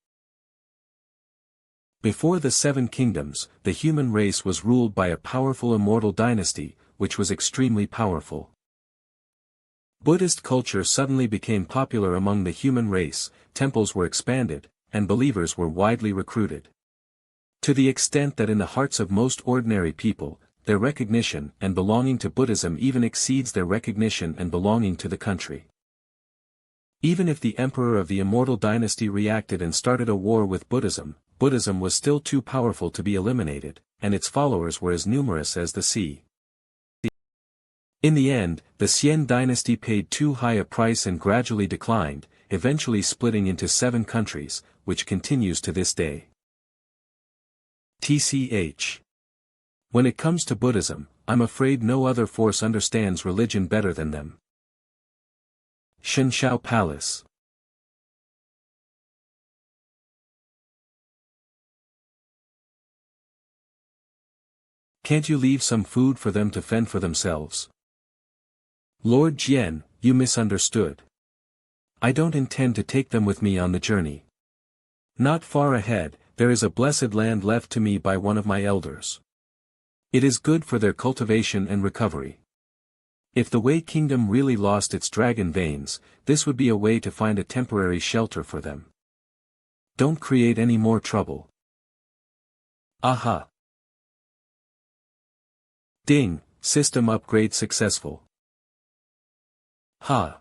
Before the 7 kingdoms, the human race was ruled by a powerful immortal dynasty, which was extremely powerful. Buddhist culture suddenly became popular among the human race, temples were expanded, and believers were widely recruited. To the extent that in the hearts of most ordinary people, their recognition and belonging to Buddhism even exceeds their recognition and belonging to the country. Even if the emperor of the immortal dynasty reacted and started a war with Buddhism, Buddhism was still too powerful to be eliminated, and its followers were as numerous as the sea. In the end, the Xian dynasty paid too high a price and gradually declined, eventually splitting into 7 countries, which continues to this day. TCH. When it comes to Buddhism, I'm afraid no other force understands religion better than them. Xianxia Palace. Can't you leave some food for them to fend for themselves? Lord Jian, you misunderstood. I don't intend to take them with me on the journey. Not far ahead, there is a blessed land left to me by one of my elders. It is good for their cultivation and recovery. If the Wei kingdom really lost its dragon veins, this would be a way to find a temporary shelter for them. Don't create any more trouble. Aha! Ding, system upgrade successful. Ha!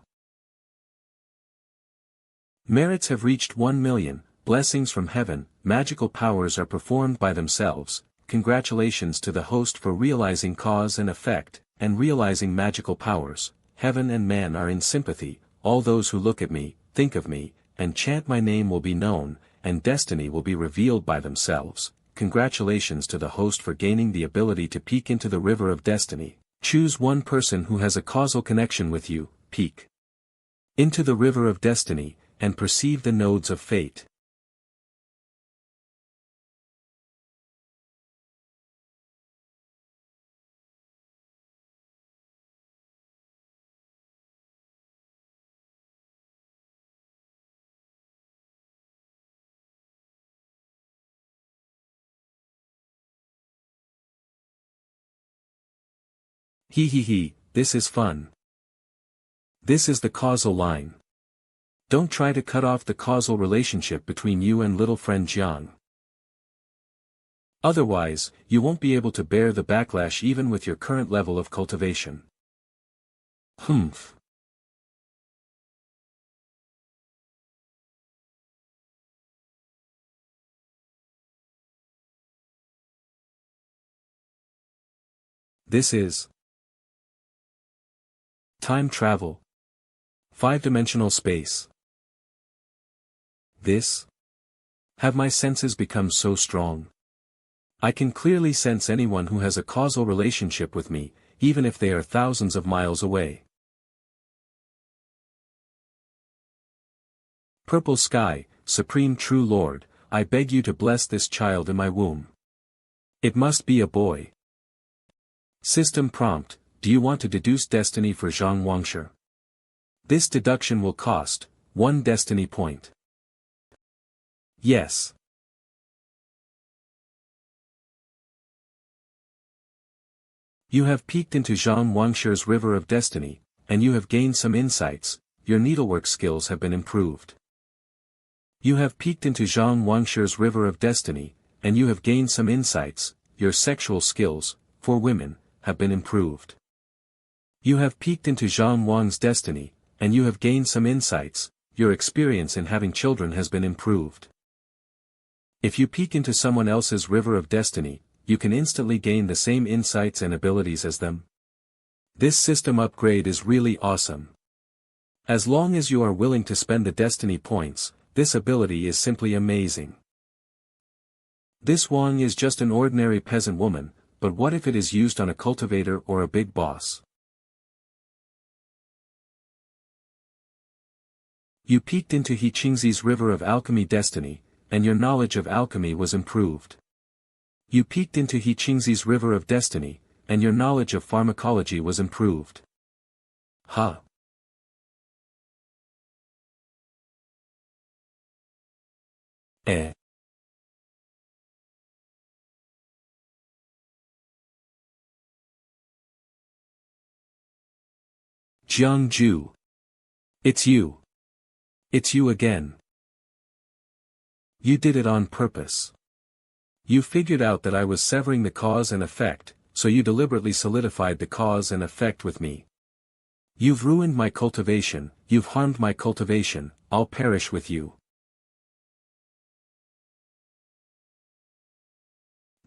Merits have reached 1 million, blessings from heaven, magical powers are performed by themselves, congratulations to the host for realizing cause and effect, and realizing magical powers, heaven and man are in sympathy, all those who look at me, think of me, and chant my name will be known, and destiny will be revealed by themselves. Congratulations to the host for gaining the ability to peek into the river of destiny. Choose one person who has a causal connection with you, peek into the river of destiny, and perceive the nodes of fate. Hee hee hee, this is fun. This is the causal line. Don't try to cut off the causal relationship between you and little friend Jiang. Otherwise, you won't be able to bear the backlash even with your current level of cultivation. Humph. This is time travel. 5-dimensional space. This? Have my senses become so strong? I can clearly sense anyone who has a causal relationship with me, even if they are thousands of miles away. Purple sky, Supreme True Lord, I beg you to bless this child in my womb. It must be a boy. System prompt, do you want to deduce destiny for Xianxia? This deduction will cost 1 destiny point. Yes. You have peeked into Xianxia's river of destiny, and you have gained some insights. Your needlework skills have been improved. You have peeked into Xianxia's river of destiny, and you have gained some insights. Your sexual skills, for women, have been improved. You have peeked into Xianxia's destiny, and you have gained some insights. Your experience in having children has been improved. If you peek into someone else's river of destiny, you can instantly gain the same insights and abilities as them. This system upgrade is really awesome. As long as you are willing to spend the destiny points, this ability is simply amazing. This Wang is just an ordinary peasant woman, but what if it is used on a cultivator or a big boss? You peeked into Xianxia's river of alchemy destiny, and your knowledge of alchemy was improved. You peeked into Xianxia's river of destiny, and your knowledge of pharmacology was improved. Ha! Eh. Jiang Jue. It's you. It's you again. You did it on purpose. You figured out that I was severing the cause and effect, so you deliberately solidified the cause and effect with me. You've ruined my cultivation, you've harmed my cultivation, I'll perish with you.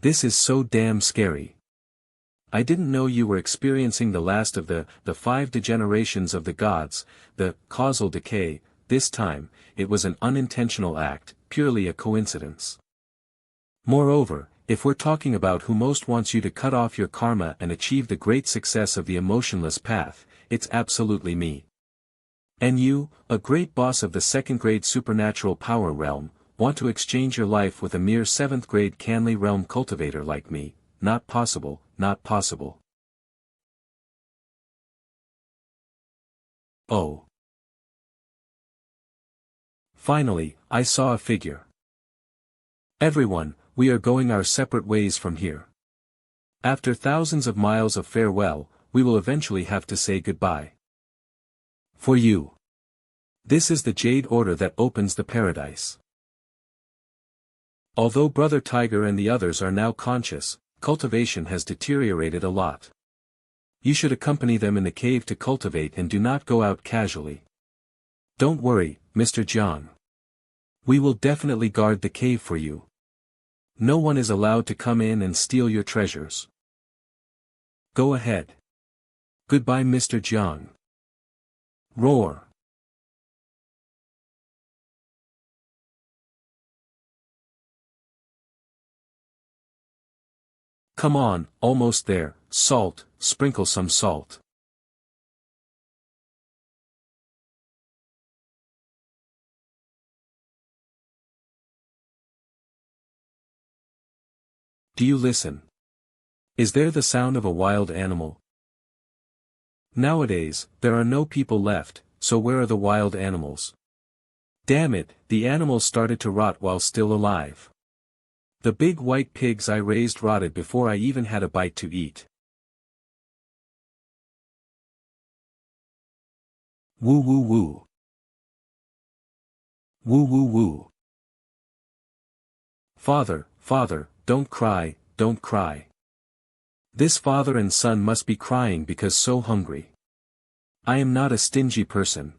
This is so damn scary. I didn't know you were experiencing the last of the 5 degenerations of the gods, the causal decay. This time, it was an unintentional act, purely a coincidence. Moreover, if we're talking about who most wants you to cut off your karma and achieve the great success of the emotionless path, it's absolutely me. And you, a great boss of the 2nd grade supernatural power realm, want to exchange your life with a mere 7th grade Canly realm cultivator like me? Not possible, not possible. Oh. Finally, I saw a figure. Everyone, we are going our separate ways from here. After thousands of miles of farewell, we will eventually have to say goodbye. For you. This is the Jade Order that opens the paradise. Although Brother Tiger and the others are now conscious, cultivation has deteriorated a lot. You should accompany them in the cave to cultivate and do not go out casually. Don't worry, Mr. Jiang. We will definitely guard the cave for you. No one is allowed to come in and steal your treasures. Go ahead. Goodbye, Mr. Jiang. Roar. Come on, almost there. Salt, sprinkle some salt. Do you listen? Is there the sound of a wild animal? Nowadays, there are no people left, so where are the wild animals? Damn it, the animals started to rot while still alive. The big white pigs I raised rotted before I even had a bite to eat. Woo woo woo. Woo woo woo. Father, father, don't cry, don't cry. This father and son must be crying because so hungry. I am not a stingy person.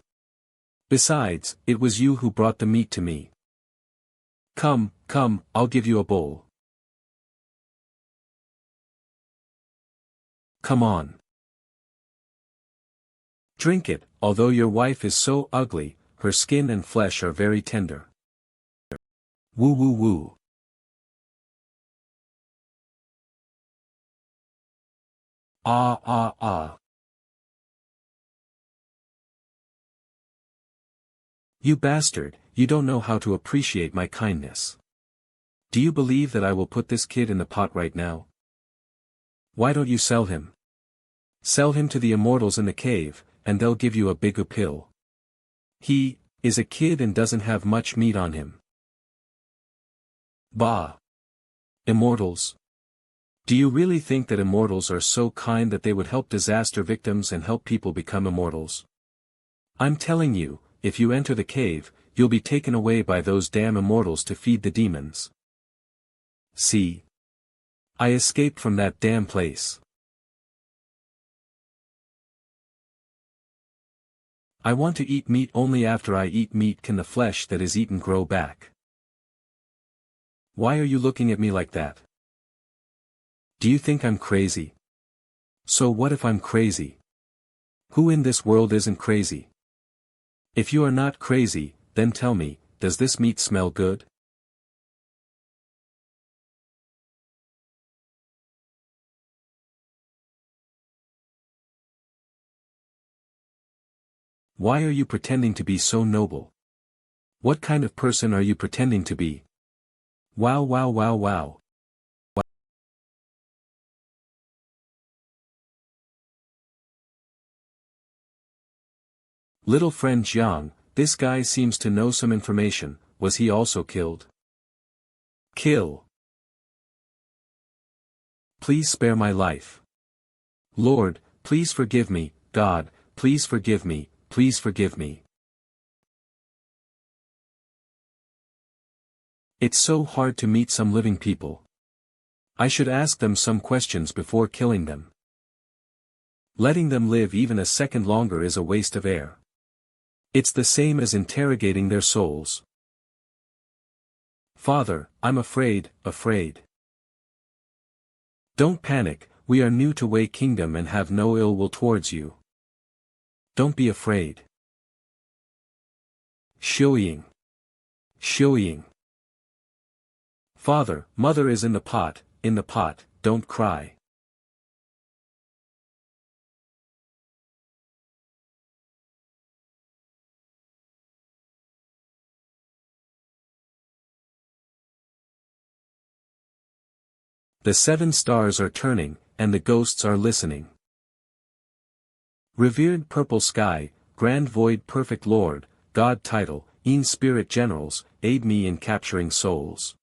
Besides, it was you who brought the meat to me. Come, come, I'll give you a bowl. Come on. Drink it, although your wife is so ugly, her skin and flesh are very tender. Woo woo woo. Ah ah ah. You bastard, you don't know how to appreciate my kindness. Do you believe that I will put this kid in the pot right now? Why don't you sell him? Sell him to the immortals in the cave, and they'll give you a bigger pill. He is a kid and doesn't have much meat on him. Bah! Immortals? Do you really think that immortals are so kind that they would help disaster victims and help people become immortals? I'm telling you, if you enter the cave, you'll be taken away by those damn immortals to feed the demons. See? I escaped from that damn place. I want to eat meat. Only after I eat meat can the flesh that is eaten grow back. Why are you looking at me like that? Do you think I'm crazy? So what if I'm crazy? Who in this world isn't crazy? If you are not crazy, then tell me, does this meat smell good? Why are you pretending to be so noble? What kind of person are you pretending to be? Wow wow wow wow. Little friend Jiang, this guy seems to know some information. Was he also killed? Kill. Please spare my life. Lord, please forgive me. God, please forgive me, please forgive me. It's so hard to meet some living people. I should ask them some questions before killing them. Letting them live even a second longer is a waste of air. It's the same as interrogating their souls. Father, I'm afraid, afraid. Don't panic, we are new to Wei Kingdom and have no ill will towards you. Don't be afraid. Xiuying. Xiuying. Father, mother is in the pot, don't cry. The 7 stars are turning, and the ghosts are listening. Revered purple sky, grand void perfect lord, God title, Een spirit generals, aid me in capturing souls.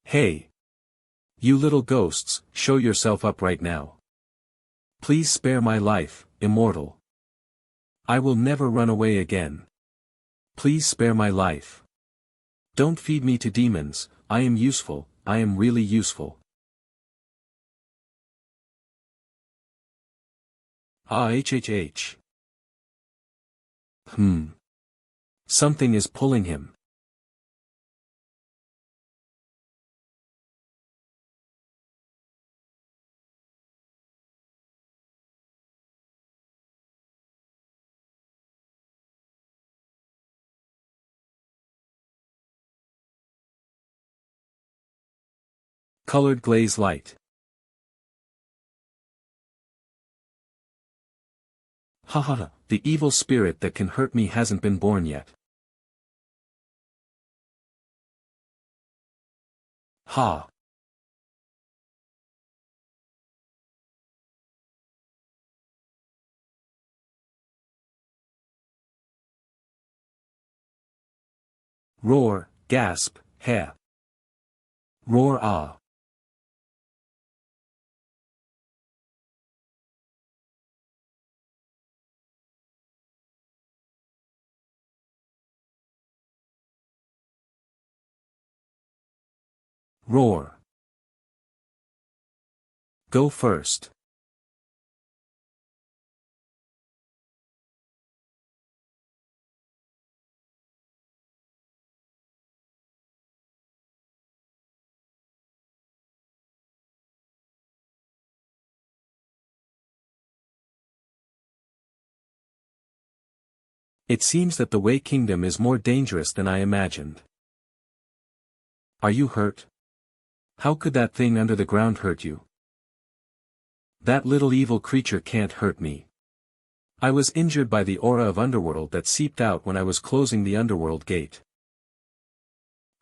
Hey! You little ghosts, show yourself up right now. Please spare my life, immortal. I will never run away again. Please spare my life. Don't feed me to demons, I am useful, I am really useful. Hhhh. Something is pulling him. Colored glaze light. Haha, the evil spirit that can hurt me hasn't been born yet. Ha. Roar, gasp, heh. Roar ah. Roar. Go first. It seems that the Wei Kingdom is more dangerous than I imagined. Are you hurt? How could that thing under the ground hurt you? That little evil creature can't hurt me. I was injured by the aura of underworld that seeped out when I was closing the underworld gate.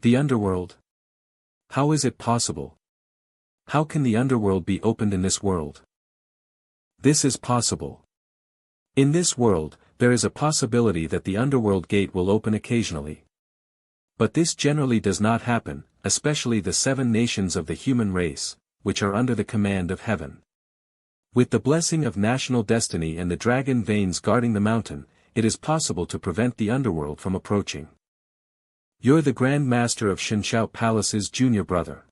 The underworld? How is it possible? How can the underworld be opened in this world? This is possible. In this world, there is a possibility that the underworld gate will open occasionally. But this generally does not happen, especially the 7 nations of the human race, which are under the command of heaven. With the blessing of national destiny and the dragon veins guarding the mountain, it is possible to prevent the underworld from approaching. You're the Grand Master of Xianxia Palace's junior brother.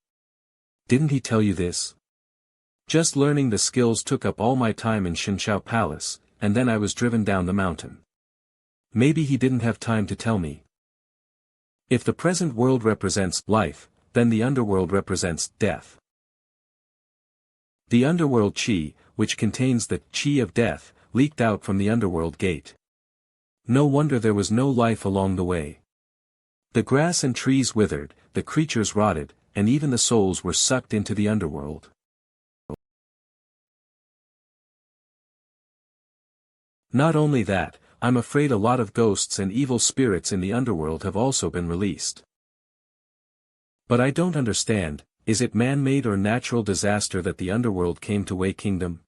Didn't he tell you this? Just learning the skills took up all my time in Xianxia Palace, and then I was driven down the mountain. Maybe he didn't have time to tell me. If the present world represents life, then the underworld represents death. The underworld chi, which contains the chi of death, leaked out from the underworld gate. No wonder there was no life along the way. The grass and trees withered, the creatures rotted, and even the souls were sucked into the underworld. Not only that, I'm afraid a lot of ghosts and evil spirits in the underworld have also been released. But I don't understand, is it man-made or natural disaster that the underworld came to Wei Kingdom?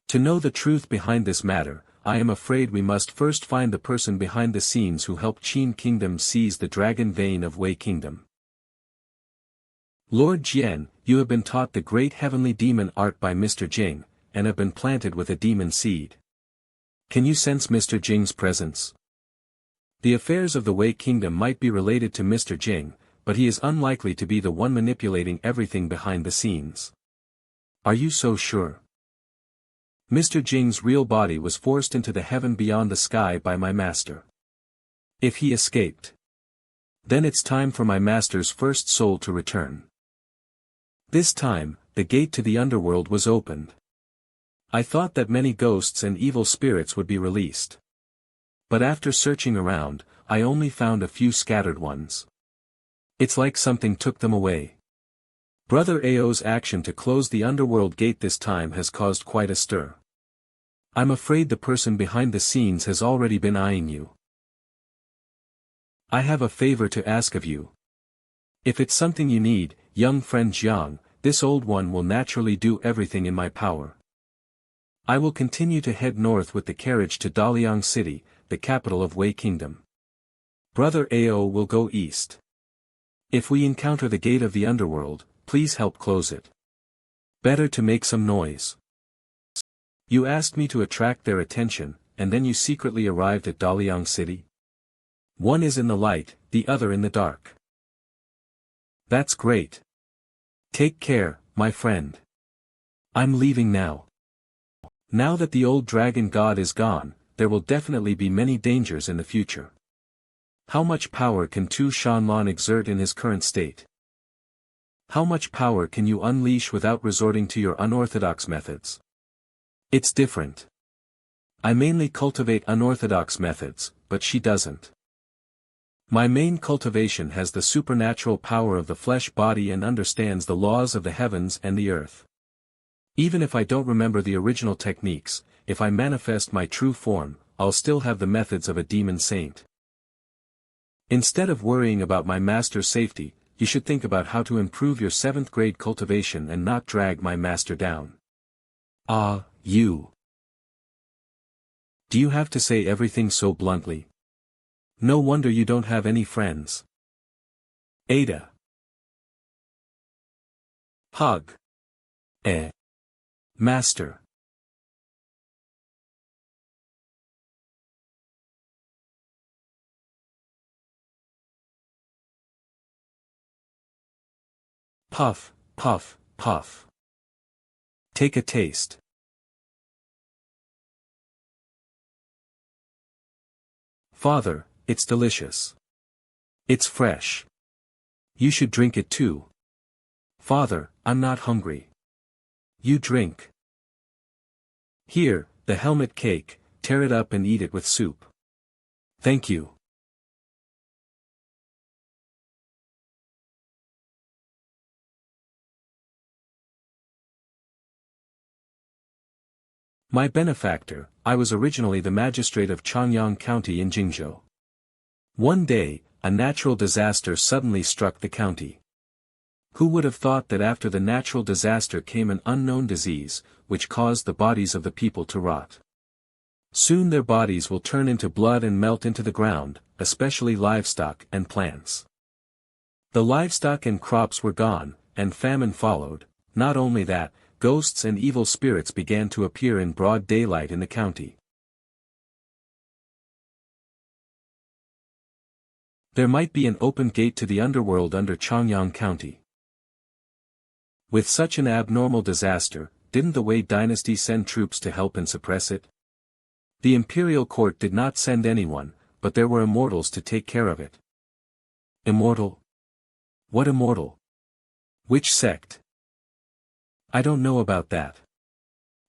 To know the truth behind this matter, I am afraid we must first find the person behind the scenes who helped Qin Kingdom seize the dragon vein of Wei Kingdom. Lord Jian, you have been taught the great heavenly demon art by Mr. Jing, and have been planted with a demon seed. Can you sense Mr. Jing's presence? The affairs of the Wei Kingdom might be related to Mr. Jing, but he is unlikely to be the one manipulating everything behind the scenes. Are you so sure? Mr. Jing's real body was forced into the heaven beyond the sky by my master. If he escaped, then it's time for my master's first soul to return. This time, the gate to the underworld was opened. I thought that many ghosts and evil spirits would be released. But after searching around, I only found a few scattered ones. It's like something took them away. Brother Ao's action to close the underworld gate this time has caused quite a stir. I'm afraid the person behind the scenes has already been eyeing you. I have a favor to ask of you. If it's something you need, young friend Jiang, this old one will naturally do everything in my power. I will continue to head north with the carriage to Daliang City, the capital of Wei Kingdom. Brother Ao will go east. If we encounter the gate of the underworld, please help close it. Better to make some noise. You asked me to attract their attention, and then you secretly arrived at Daliang City? One is in the light, the other in the dark. That's great. Take care, my friend. I'm leaving now. Now that the old dragon god is gone, there will definitely be many dangers in the future. How much power can Tu Shanlan exert in his current state? How much power can you unleash without resorting to your unorthodox methods? It's different. I mainly cultivate unorthodox methods, but she doesn't. My main cultivation has the supernatural power of the flesh body and understands the laws of the heavens and the earth. Even if I don't remember the original techniques, if I manifest my true form, I'll still have the methods of a demon saint. Instead of worrying about my master's safety, you should think about how to improve your 7th grade cultivation and not drag my master down. Ah, you. Do you have to say everything so bluntly? No wonder you don't have any friends. Ada. Hug. Master. Puff, puff, puff. Take a taste. Father, it's delicious. It's fresh. You should drink it too. Father, I'm not hungry. You drink. Here, the helmet cake, tear it up and eat it with soup. Thank you. My benefactor, I was originally the magistrate of Changyang County in Jingzhou. One day, a natural disaster suddenly struck the county. Who would have thought that after the natural disaster came an unknown disease, which caused the bodies of the people to rot? Soon their bodies will turn into blood and melt into the ground, especially livestock and plants. The livestock and crops were gone, and famine followed. Not only that, ghosts and evil spirits began to appear in broad daylight in the county. There might be an open gate to the underworld under Changyang County. With such an abnormal disaster, didn't the Wei dynasty send troops to help and suppress it? The imperial court did not send anyone, but there were immortals to take care of it. Immortal? What immortal? Which sect? I don't know about that.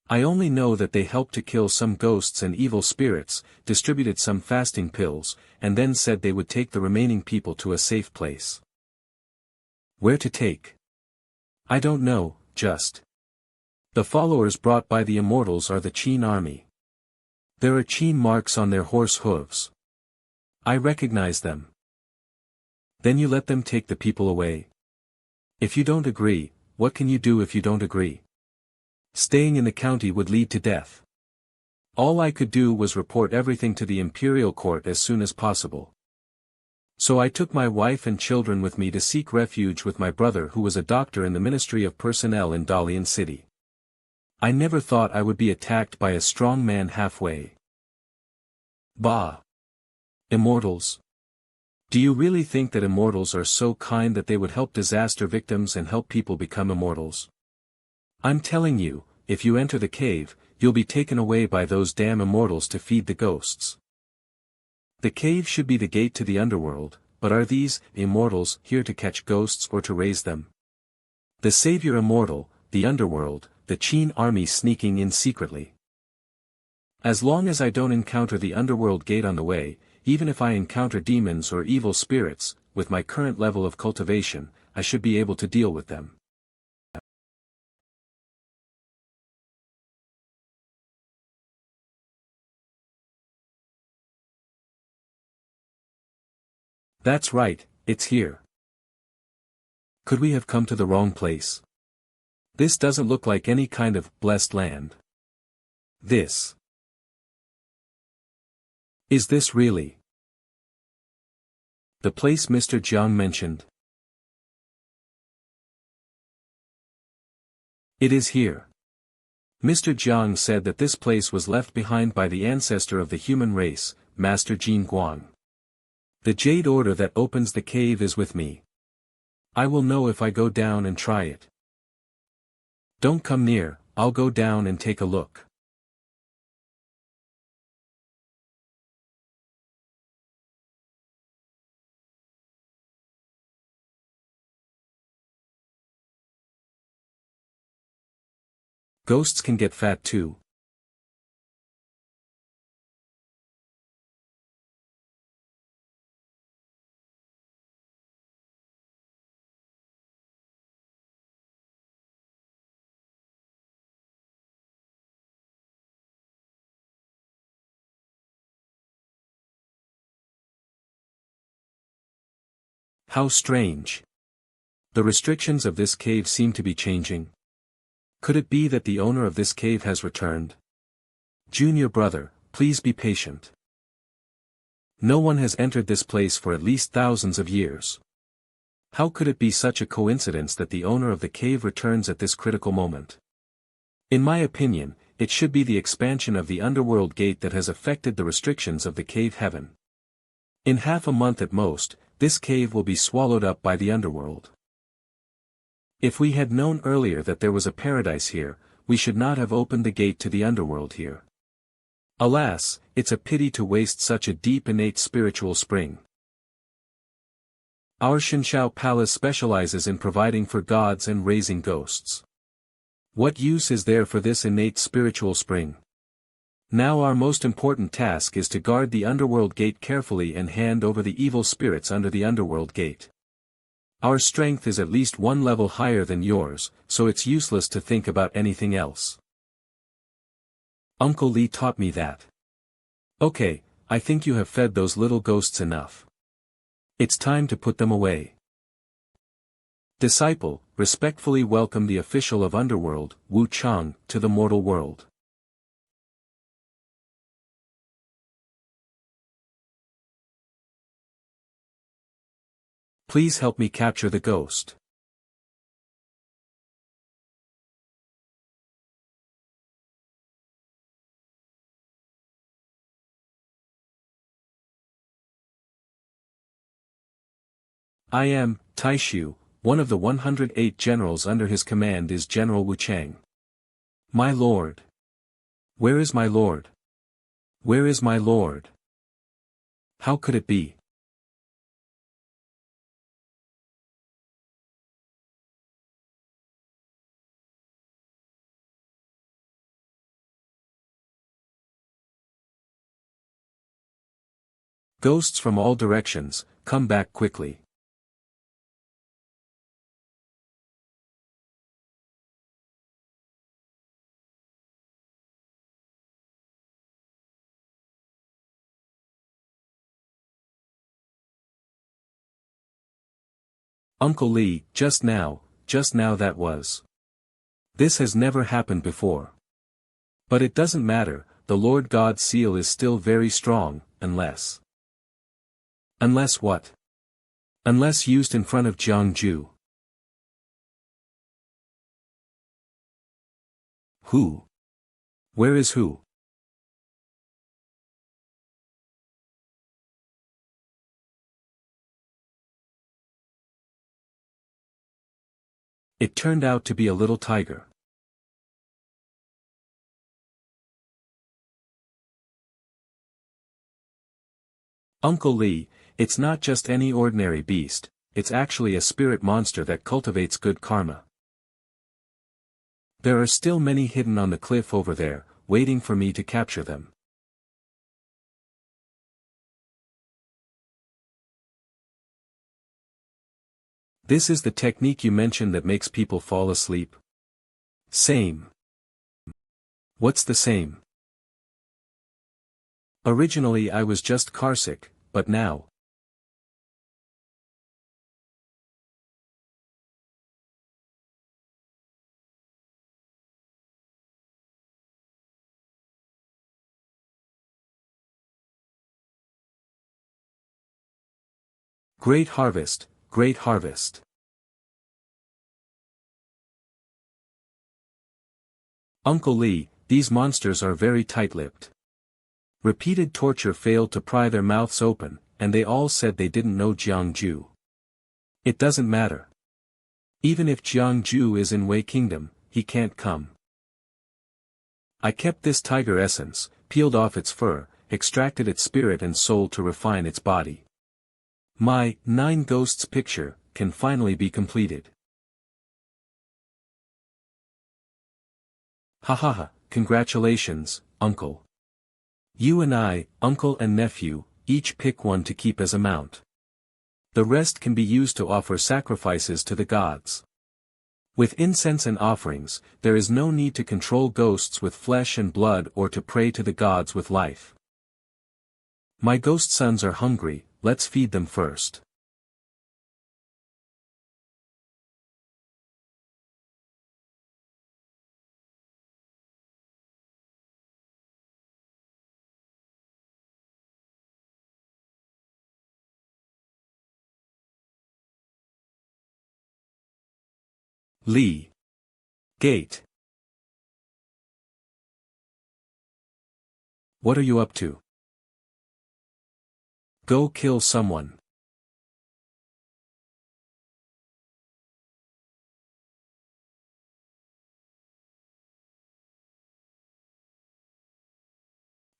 I only know that they helped to kill some ghosts and evil spirits, distributed some fasting pills, and then said they would take the remaining people to a safe place. Where to take? I don't know, just. The followers brought by the immortals are the Qin army. There are Qin marks on their horse hooves. I recognize them. Then you let them take the people away. If you don't agree, what can you do if you don't agree? Staying in the county would lead to death. All I could do was report everything to the imperial court as soon as possible. So I took my wife and children with me to seek refuge with my brother who was a doctor in the Ministry of Personnel in Dalian City. I never thought I would be attacked by a strong man halfway. Bah! Immortals. Do you really think that immortals are so kind that they would help disaster victims and help people become immortals? I'm telling you, if you enter the cave, you'll be taken away by those damn immortals to feed the ghosts. The cave should be the gate to the underworld, but are these immortals here to catch ghosts or to raise them? The savior immortal, the underworld, the Qin army sneaking in secretly. As long as I don't encounter the underworld gate on the way, even if I encounter demons or evil spirits, with my current level of cultivation, I should be able to deal with them. That's right, it's here. Could we have come to the wrong place? This doesn't look like any kind of blessed land. This. Is this really the place Mr. Jiang mentioned? It is here. Mr. Jiang said that this place was left behind by the ancestor of the human race, Master Jin Guang. The jade order that opens the cave is with me. I will know if I go down and try it. Don't come near, I'll go down and take a look. Ghosts can get fat too. How strange. The restrictions of this cave seem to be changing. Could it be that the owner of this cave has returned? Junior brother, please be patient. No one has entered this place for at least thousands of years. How could it be such a coincidence that the owner of the cave returns at this critical moment? In my opinion, it should be the expansion of the underworld gate that has affected the restrictions of the cave heaven. In half a month at most, this cave will be swallowed up by the underworld. If we had known earlier that there was a paradise here, we should not have opened the gate to the underworld here. Alas, it's a pity to waste such a deep innate spiritual spring. Our Xianxia palace specializes in providing for gods and raising ghosts. What use is there for this innate spiritual spring? Now our most important task is to guard the underworld gate carefully and hand over the evil spirits under the underworld gate. Our strength is at least one level higher than yours, so it's useless to think about anything else. Uncle Li taught me that. Okay, I think you have fed those little ghosts enough. It's time to put them away. Disciple, respectfully welcome the official of Underworld, Wu Chang, to the mortal world. Please help me capture the ghost. I am, Taishu, one of the 108 generals under his command is General Wu Chang. My lord. Where is my lord? Where is my lord? How could it be? Ghosts from all directions, come back quickly. Uncle Li, just now that was. This has never happened before. But it doesn't matter, the Lord God's seal is still very strong, unless. Unless what? Unless used in front of Jiang Jue. Who? Where is who? It turned out to be a little tiger. Uncle Li, it's not just any ordinary beast, it's actually a spirit monster that cultivates good karma. There are still many hidden on the cliff over there, waiting for me to capture them. This is the technique you mentioned that makes people fall asleep? Same. What's the same? Originally I was just carsick, but now. Great harvest, great harvest. Uncle Li, these monsters are very tight-lipped. Repeated torture failed to pry their mouths open, and they all said they didn't know Jiang Jue. It doesn't matter. Even if Jiang Jue is in Wei Kingdom, he can't come. I kept this tiger essence, peeled off its fur, extracted its spirit and soul to refine its body. My 9 Ghosts picture can finally be completed. Hahaha, congratulations, uncle. You and I, uncle and nephew, each pick one to keep as a mount. The rest can be used to offer sacrifices to the gods. With incense and offerings, there is no need to control ghosts with flesh and blood or to pray to the gods with life. My ghost sons are hungry, let's feed them first. Lee. Gate. What are you up to? Go kill someone.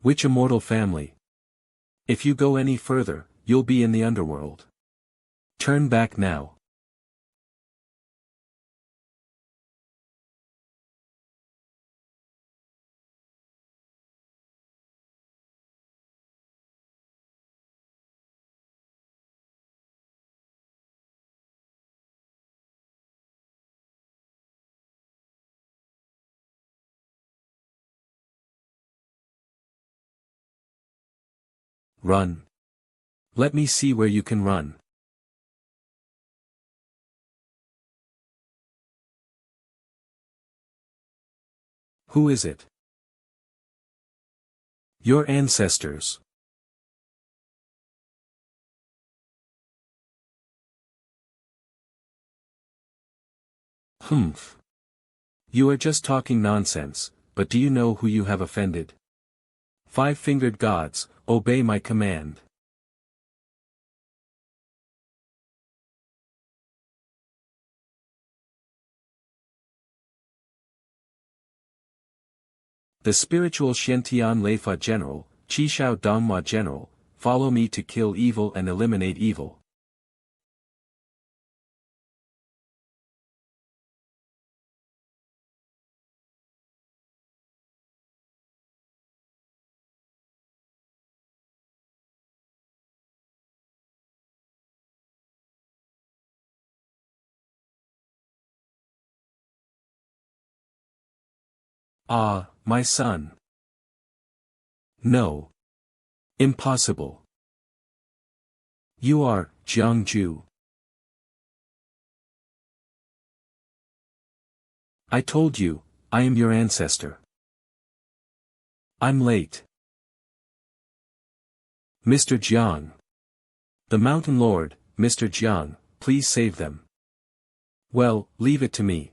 Which immortal family? If you go any further, you'll be in the underworld. Turn back now. Run. Let me see where you can run. Who is it? Your ancestors. Humph. You are just talking nonsense, but do you know who you have offended? 5-fingered gods, obey my command. The spiritual Xiantian Leifa General, Qishao Dongma General, follow me to kill evil and eliminate evil. Ah, my son. No. Impossible. You are, Jiang Jue. I told you, I am your ancestor. I'm late. Mr. Jiang. The Mountain Lord, Mr. Jiang, please save them. Well, leave it to me.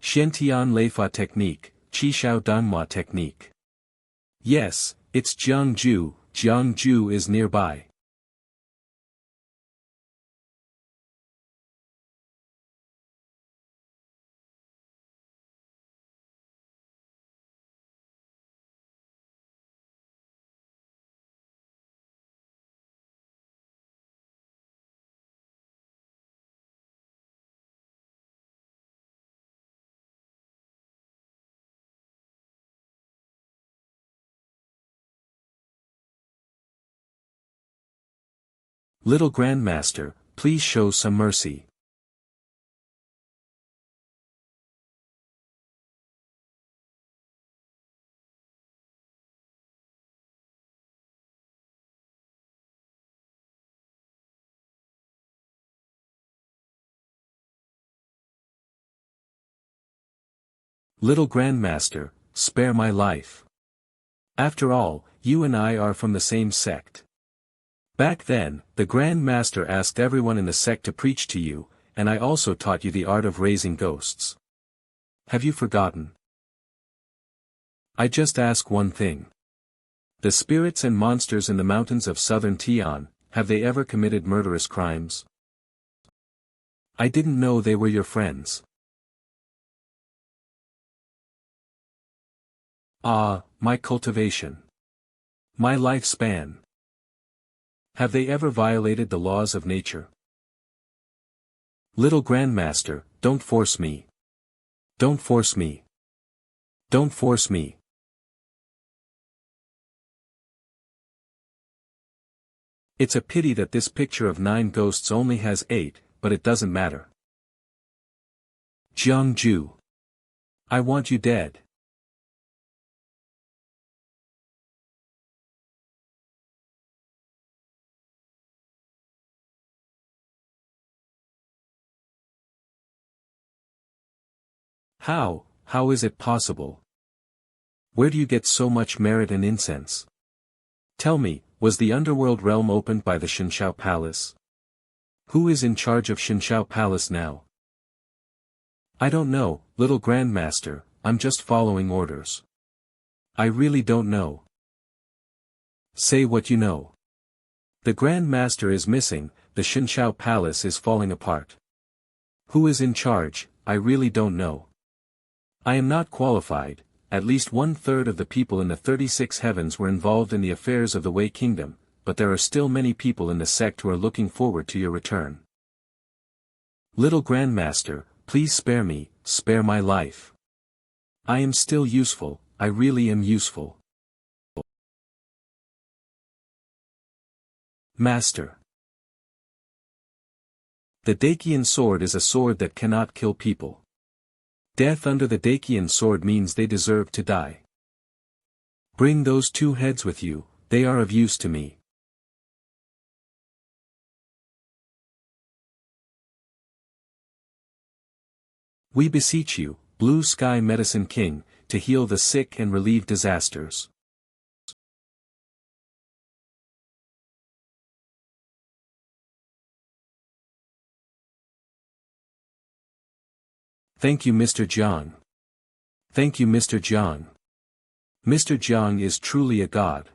Xiantian Leifa technique, Qishao Danhua technique. Yes, it's Jiang Jue. Jiang Jue is nearby. Little Grandmaster, please show some mercy. Little Grandmaster, spare my life. After all, you and I are from the same sect. Back then, the Grand Master asked everyone in the sect to preach to you, and I also taught you the art of raising ghosts. Have you forgotten? I just ask one thing. The spirits and monsters in the mountains of southern Tian, have they ever committed murderous crimes? I didn't know they were your friends. Ah, my cultivation. My lifespan. Have they ever violated the laws of nature? Little Grandmaster, don't force me. Don't force me. Don't force me. It's a pity that this picture of 9 ghosts only has 8, but it doesn't matter. Jiang Jue. I want you dead. How is it possible? Where do you get so much merit and incense? Tell me, was the underworld realm opened by the Xianxia Palace? Who is in charge of Xianxia Palace now? I don't know, little Grandmaster, I'm just following orders. I really don't know. Say what you know. The Grand Master is missing, the Xianxia Palace is falling apart. Who is in charge, I really don't know. I am not qualified, at least 1/3 of the people in the 36 heavens were involved in the affairs of the Wei Kingdom, but there are still many people in the sect who are looking forward to your return. Little Grandmaster, please spare me, spare my life. I am still useful, I really am useful. Master. The Dakian sword is a sword that cannot kill people. Death under the Dakian sword means they deserve to die. Bring those 2 heads with you, they are of use to me. We beseech you, Blue Sky Medicine King, to heal the sick and relieve disasters. Thank you, Mr. Jiang. Thank you, Mr. Jiang. Mr. Jiang is truly a god.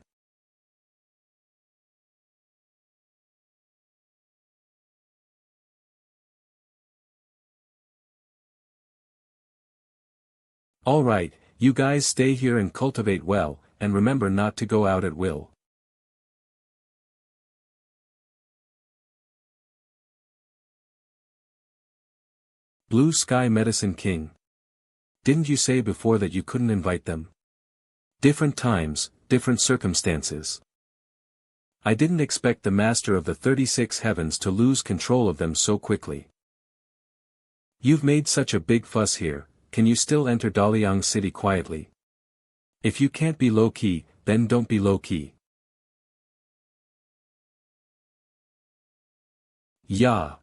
Alright, you guys stay here and cultivate well, and remember not to go out at will. Blue Sky Medicine King. Didn't you say before that you couldn't invite them? Different times, different circumstances. I didn't expect the Master of the 36 Heavens to lose control of them so quickly. You've made such a big fuss here, can you still enter Daliang City quietly? If you can't be low-key, then don't be low-key. Yeah.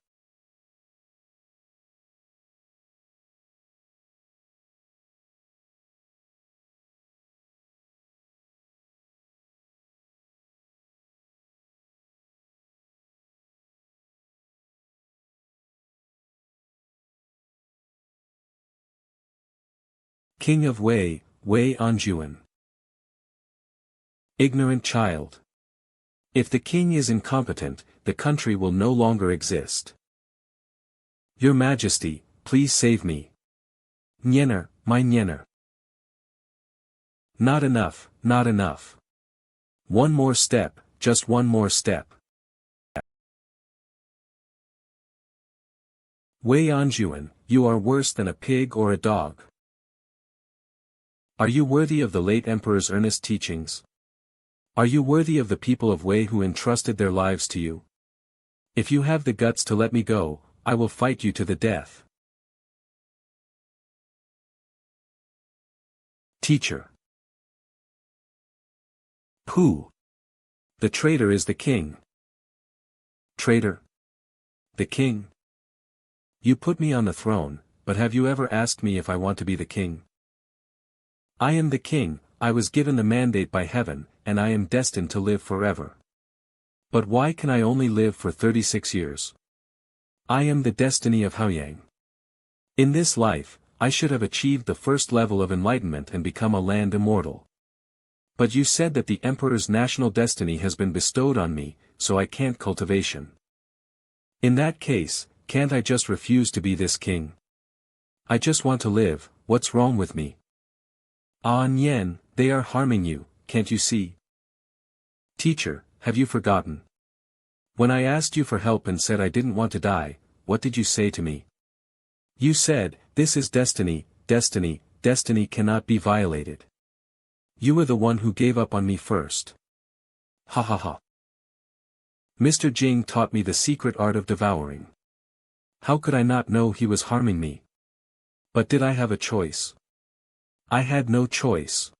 King of Wei, Wei Anjuan. Ignorant child. If the king is incompetent, the country will no longer exist. Your Majesty, please save me. Nyener, my Nyener. Not enough, not enough. One more step, just one more step. Wei Anjuan, you are worse than a pig or a dog. Are you worthy of the late Emperor's earnest teachings? Are you worthy of the people of Wei who entrusted their lives to you? If you have the guts to let me go, I will fight you to the death. Teacher. Who? The traitor is the king. Traitor? The king? You put me on the throne, but have you ever asked me if I want to be the king? I am the king, I was given the mandate by heaven, and I am destined to live forever. But why can I only live for 36 years? I am the destiny of Haoyang. In this life, I should have achieved the first level of enlightenment and become a land immortal. But you said that the Emperor's national destiny has been bestowed on me, so I can't cultivation. In that case, can't I just refuse to be this king? I just want to live, what's wrong with me? Ah Nian, they are harming you, can't you see? Teacher, have you forgotten? When I asked you for help and said I didn't want to die, what did you say to me? You said, this is destiny, destiny cannot be violated. You were the one who gave up on me first. Ha ha ha. Mr. Jing taught me the secret art of devouring. How could I not know he was harming me? But did I have a choice? I had no choice.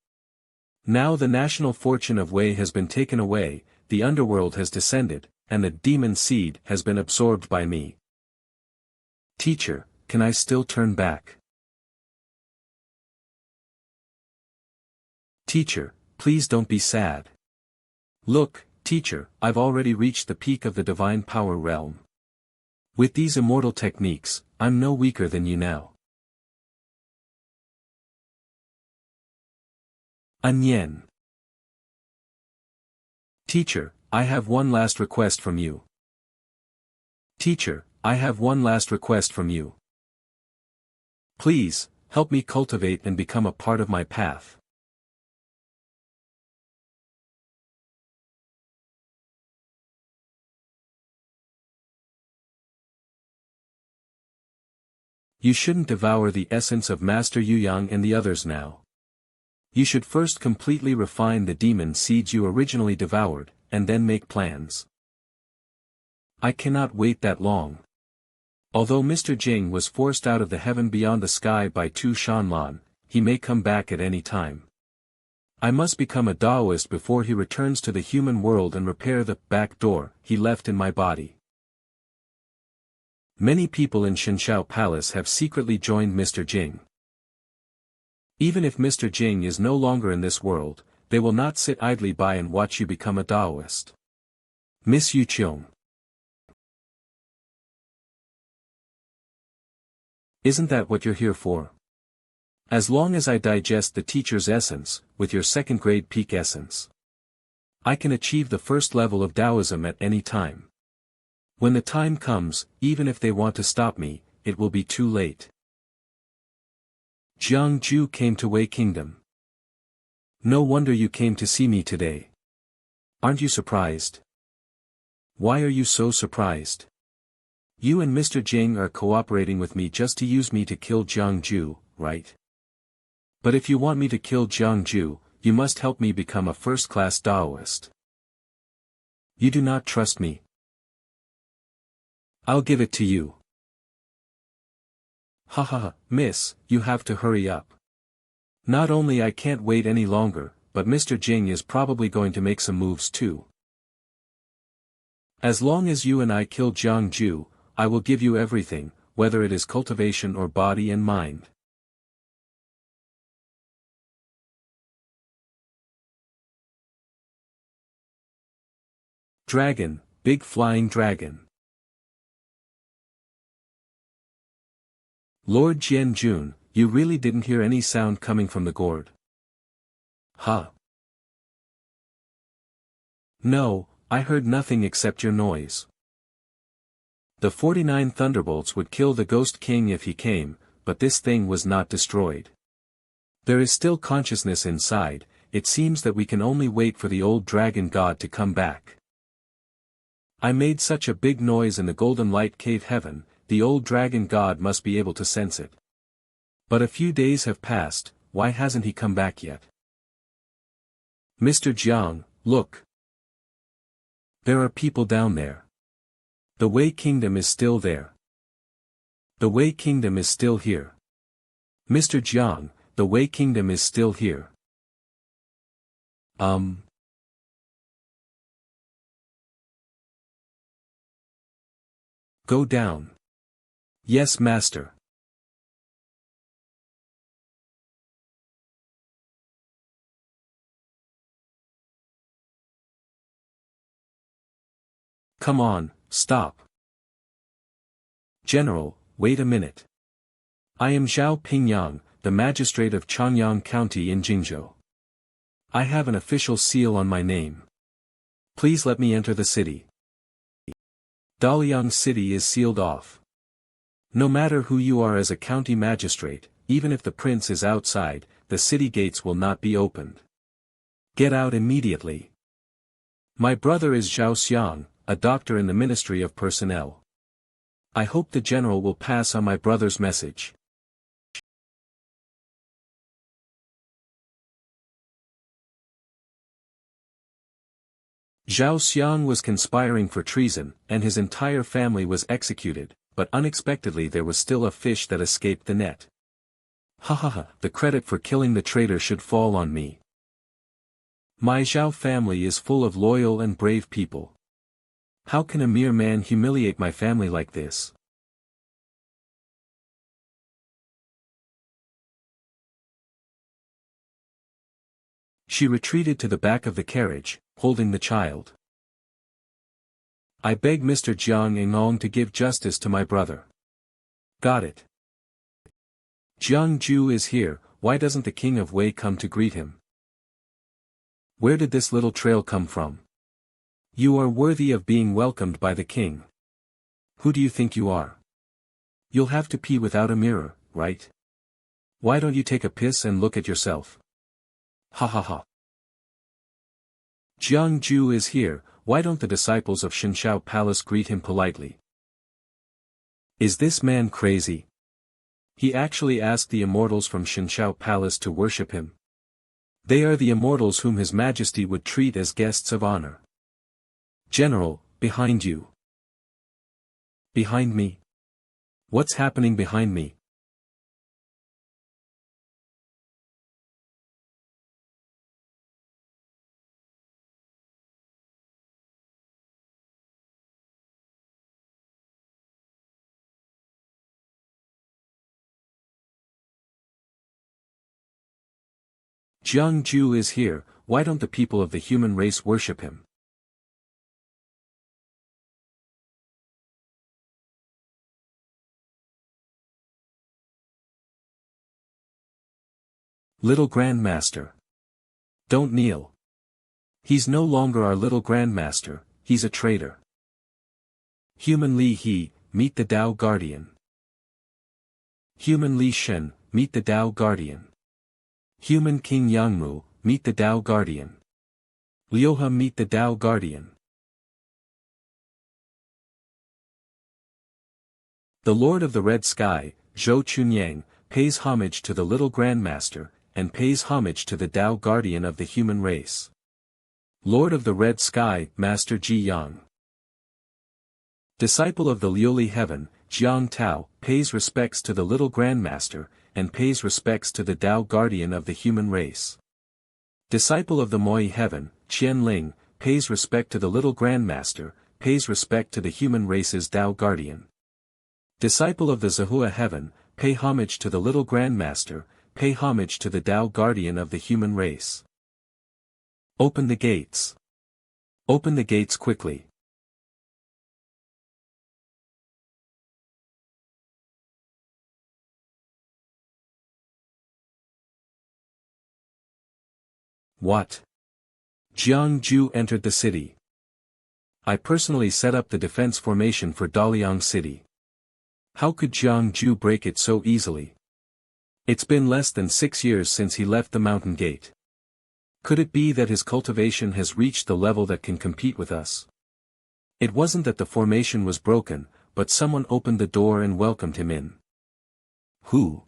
Now the national fortune of Wei has been taken away, the underworld has descended, and the demon seed has been absorbed by me. Teacher, can I still turn back? Teacher, please don't be sad. Look, teacher, I've already reached the peak of the divine power realm. With these immortal techniques, I'm no weaker than you now. Anyan. Teacher, I have one last request from you. Teacher, I have one last request from you. Please, help me cultivate and become a part of my path. You shouldn't devour the essence of Master Yuyang and the others now. You should first completely refine the demon seeds you originally devoured, and then make plans. I cannot wait that long. Although Mr. Jing was forced out of the heaven beyond the sky by Tu Shanlan, he may come back at any time. I must become a Taoist before he returns to the human world and repair the back door he left in my body. Many people in Xianxia Palace have secretly joined Mr. Jing. Even if Mr. Jing is no longer in this world, they will not sit idly by and watch you become a Taoist. Miss Yu Qiong. Isn't that what you're here for? As long as I digest the teacher's essence, with your second-grade peak essence, I can achieve the first level of Taoism at any time. When the time comes, even if they want to stop me, it will be too late. Jiang Jue came to Wei Kingdom. No wonder you came to see me today. Aren't you surprised? Why are you so surprised? You and Mr. Jing are cooperating with me just to use me to kill Jiang Jue, right? But if you want me to kill Jiang Jue, you must help me become a first-class Taoist. You do not trust me. I'll give it to you. Ha ha ha, miss, you have to hurry up. Not only I can't wait any longer, but Mr. Jing is probably going to make some moves too. As long as you and I kill Jiang Jue, I will give you everything, whether it is cultivation or body and mind. Dragon, big flying dragon. Lord Jianjun, you really didn't hear any sound coming from the gourd? Huh? No, I heard nothing except your noise. The 49 thunderbolts would kill the Ghost King if he came, but this thing was not destroyed. There is still consciousness inside. It seems that we can only wait for the old dragon god to come back. I made such a big noise in the Golden Light Cave heaven, the old dragon god must be able to sense it. But a few days have passed, why hasn't he come back yet? Mr. Jiang, look. There are people down there. The Wei Kingdom is still there. The Wei Kingdom is still here. Mr. Jiang, the Wei Kingdom is still here. Go down. Yes, master. Come on, stop. General, wait a minute. I am Zhao Pingyang, the magistrate of Changyang County in Jingzhou. I have an official seal on my name. Please let me enter the city. Daliang City is sealed off. No matter who you are as a county magistrate, even if the prince is outside, the city gates will not be opened. Get out immediately. My brother is Zhao Xiang, a doctor in the Ministry of Personnel. I hope the general will pass on my brother's message. Zhao Xiang was conspiring for treason, and his entire family was executed, but unexpectedly there was still a fish that escaped the net. Ha ha ha, the credit for killing the traitor should fall on me. My Zhao family is full of loyal and brave people. How can a mere man humiliate my family like this? She retreated to the back of the carriage, holding the child. I beg Mr. Jiang to give justice to my brother. Got it. Jiang Jue is here, why doesn't the king of Wei come to greet him? Where did this little trail come from? You are worthy of being welcomed by the king. Who do you think you are? You'll have to pee without a mirror, right? Why don't you take a piss and look at yourself? Ha ha ha. Jiang Jue is here, why don't the disciples of Xianxia Palace greet him politely? Is this man crazy? He actually asked the immortals from Xianxia Palace to worship him. They are the immortals whom His Majesty would treat as guests of honor. General, behind you. Behind me? What's happening behind me? Jiang Jue is here, why don't the people of the human race worship him? Little Grandmaster. Don't kneel. He's no longer our little Grandmaster, he's a traitor. Human Li He, meet the Tao Guardian. Human Li Shen, meet the Tao Guardian. Human King Yangmu, meet the Tao Guardian. Liuhe, meet the Tao Guardian. The Lord of the Red Sky, Zhou Chunyang, pays homage to the little Grandmaster, and pays homage to the Tao Guardian of the human race. Lord of the Red Sky, Master Ji Yang. Disciple of the Liuli Heaven, Jiang Tao, pays respects to the little Grandmaster, and pays respects to the Tao Guardian of the human race. Disciple of the Moi Heaven, Qian Ling, pays respect to the little Grandmaster, pays respect to the human race's Tao Guardian. Disciple of the Zahua Heaven, pay homage to the little Grandmaster, pay homage to the Tao Guardian of the human race. Open the gates. Open the gates quickly. What? Jiang Jue entered the city. I personally set up the defense formation for Daliang City. How could Jiang Jue break it so easily? It's been less than 6 years since he left the mountain gate. Could it be that his cultivation has reached the level that can compete with us? It wasn't that the formation was broken, but someone opened the door and welcomed him in. Who?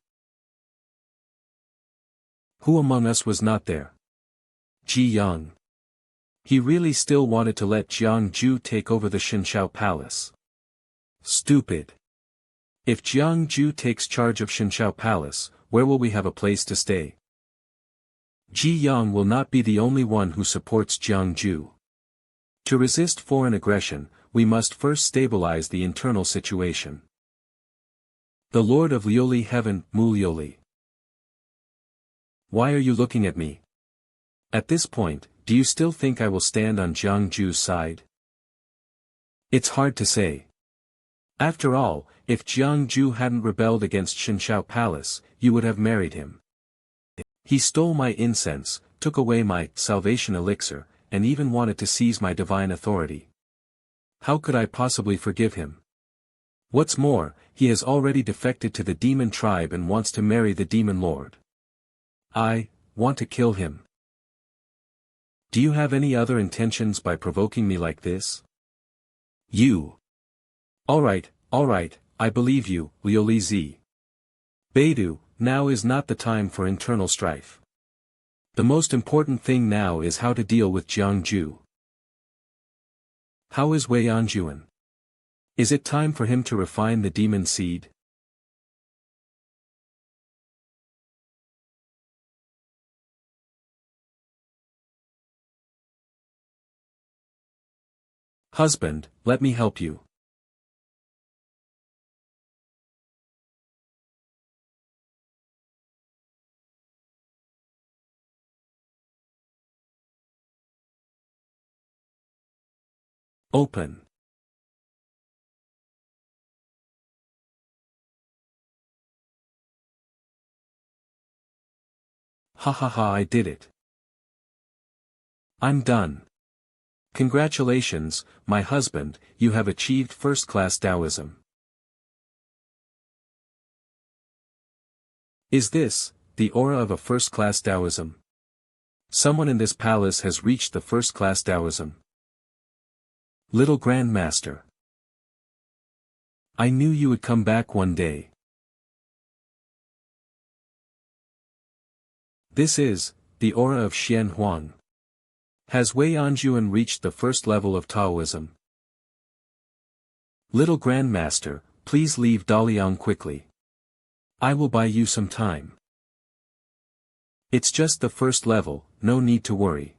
Who among us was not there? Ji Yang. He really still wanted to let Jiang Jue take over the Xianxia Palace. Stupid. If Jiang Jue takes charge of Xianxia Palace, where will we have a place to stay? Ji Yang will not be the only one who supports Jiang Jue. To resist foreign aggression, we must first stabilize the internal situation. The Lord of Liuli Heaven, Mu Liuli. Why are you looking at me? At this point, do you still think I will stand on Jiang Jue's side? It's hard to say. After all, if Jiang Jue hadn't rebelled against Xianxia Palace, you would have married him. He stole my incense, took away my salvation elixir, and even wanted to seize my divine authority. How could I possibly forgive him? What's more, he has already defected to the demon tribe and wants to marry the demon lord. I want to kill him. Do you have any other intentions by provoking me like this? You. Alright, I believe you, Liuli Z. Beidou, now is not the time for internal strife. The most important thing now is how to deal with Jiang Jue. How is Wei Anjuan? Is it time for him to refine the demon seed? Husband, let me help you. Open. Ha ha ha, I did it. I'm done. Congratulations, my husband, you have achieved first-class Taoism. Is this the aura of a first-class Taoism? Someone in this palace has reached the first-class Taoism. Little Grand Master. I knew you would come back one day. This is the aura of Xian Huang. Has Wei Anjuan reached the first level of Taoism? Little Grand Master, please leave Daliang quickly. I will buy you some time. It's just the first level, no need to worry.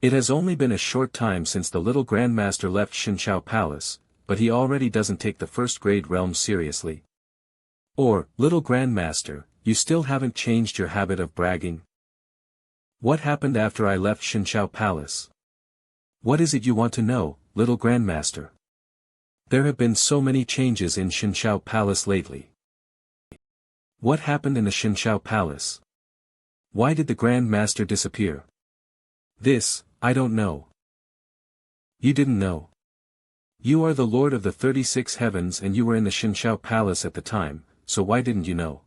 It has only been a short time since the little Grandmaster left Xianxia Palace, but he already doesn't take the first-grade realm seriously. Or, little Grandmaster, you still haven't changed your habit of bragging? What happened after I left Xianxia Palace? What is it you want to know, little Grandmaster? There have been so many changes in Xianxia Palace lately. What happened in the Xianxia Palace? Why did the Grand Master disappear? This, I don't know. You didn't know. You are the Lord of the 36 heavens and you were in the Xianxia Palace at the time, so why didn't you know?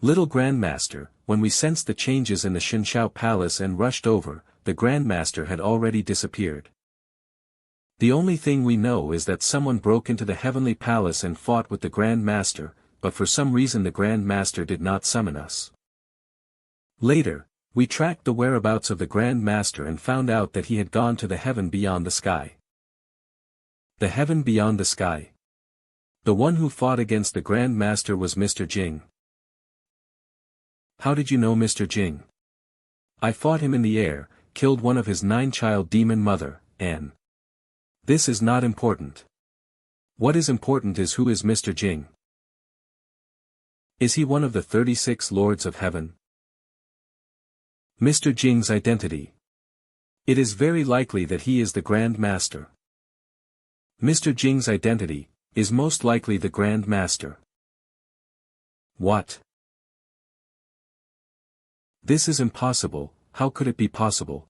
Little Grand Master, when we sensed the changes in the Xianxia Palace and rushed over, the Grand Master had already disappeared. The only thing we know is that someone broke into the Heavenly Palace and fought with the Grand Master, but for some reason the Grand Master did not summon us. Later, we tracked the whereabouts of the Grand Master and found out that he had gone to the heaven beyond the sky. The heaven beyond the sky. The one who fought against the Grand Master was Mr. Jing. How did you know Mr. Jing? I fought him in the air, killed one of his 9-child demon mother, and... This is not important. What is important is who is Mr. Jing. Is he one of the 36 lords of heaven? Mr. Jing's identity. It is very likely that he is the Grand Master. Mr. Jing's identity is most likely the Grand Master. What? This is impossible. How could it be possible?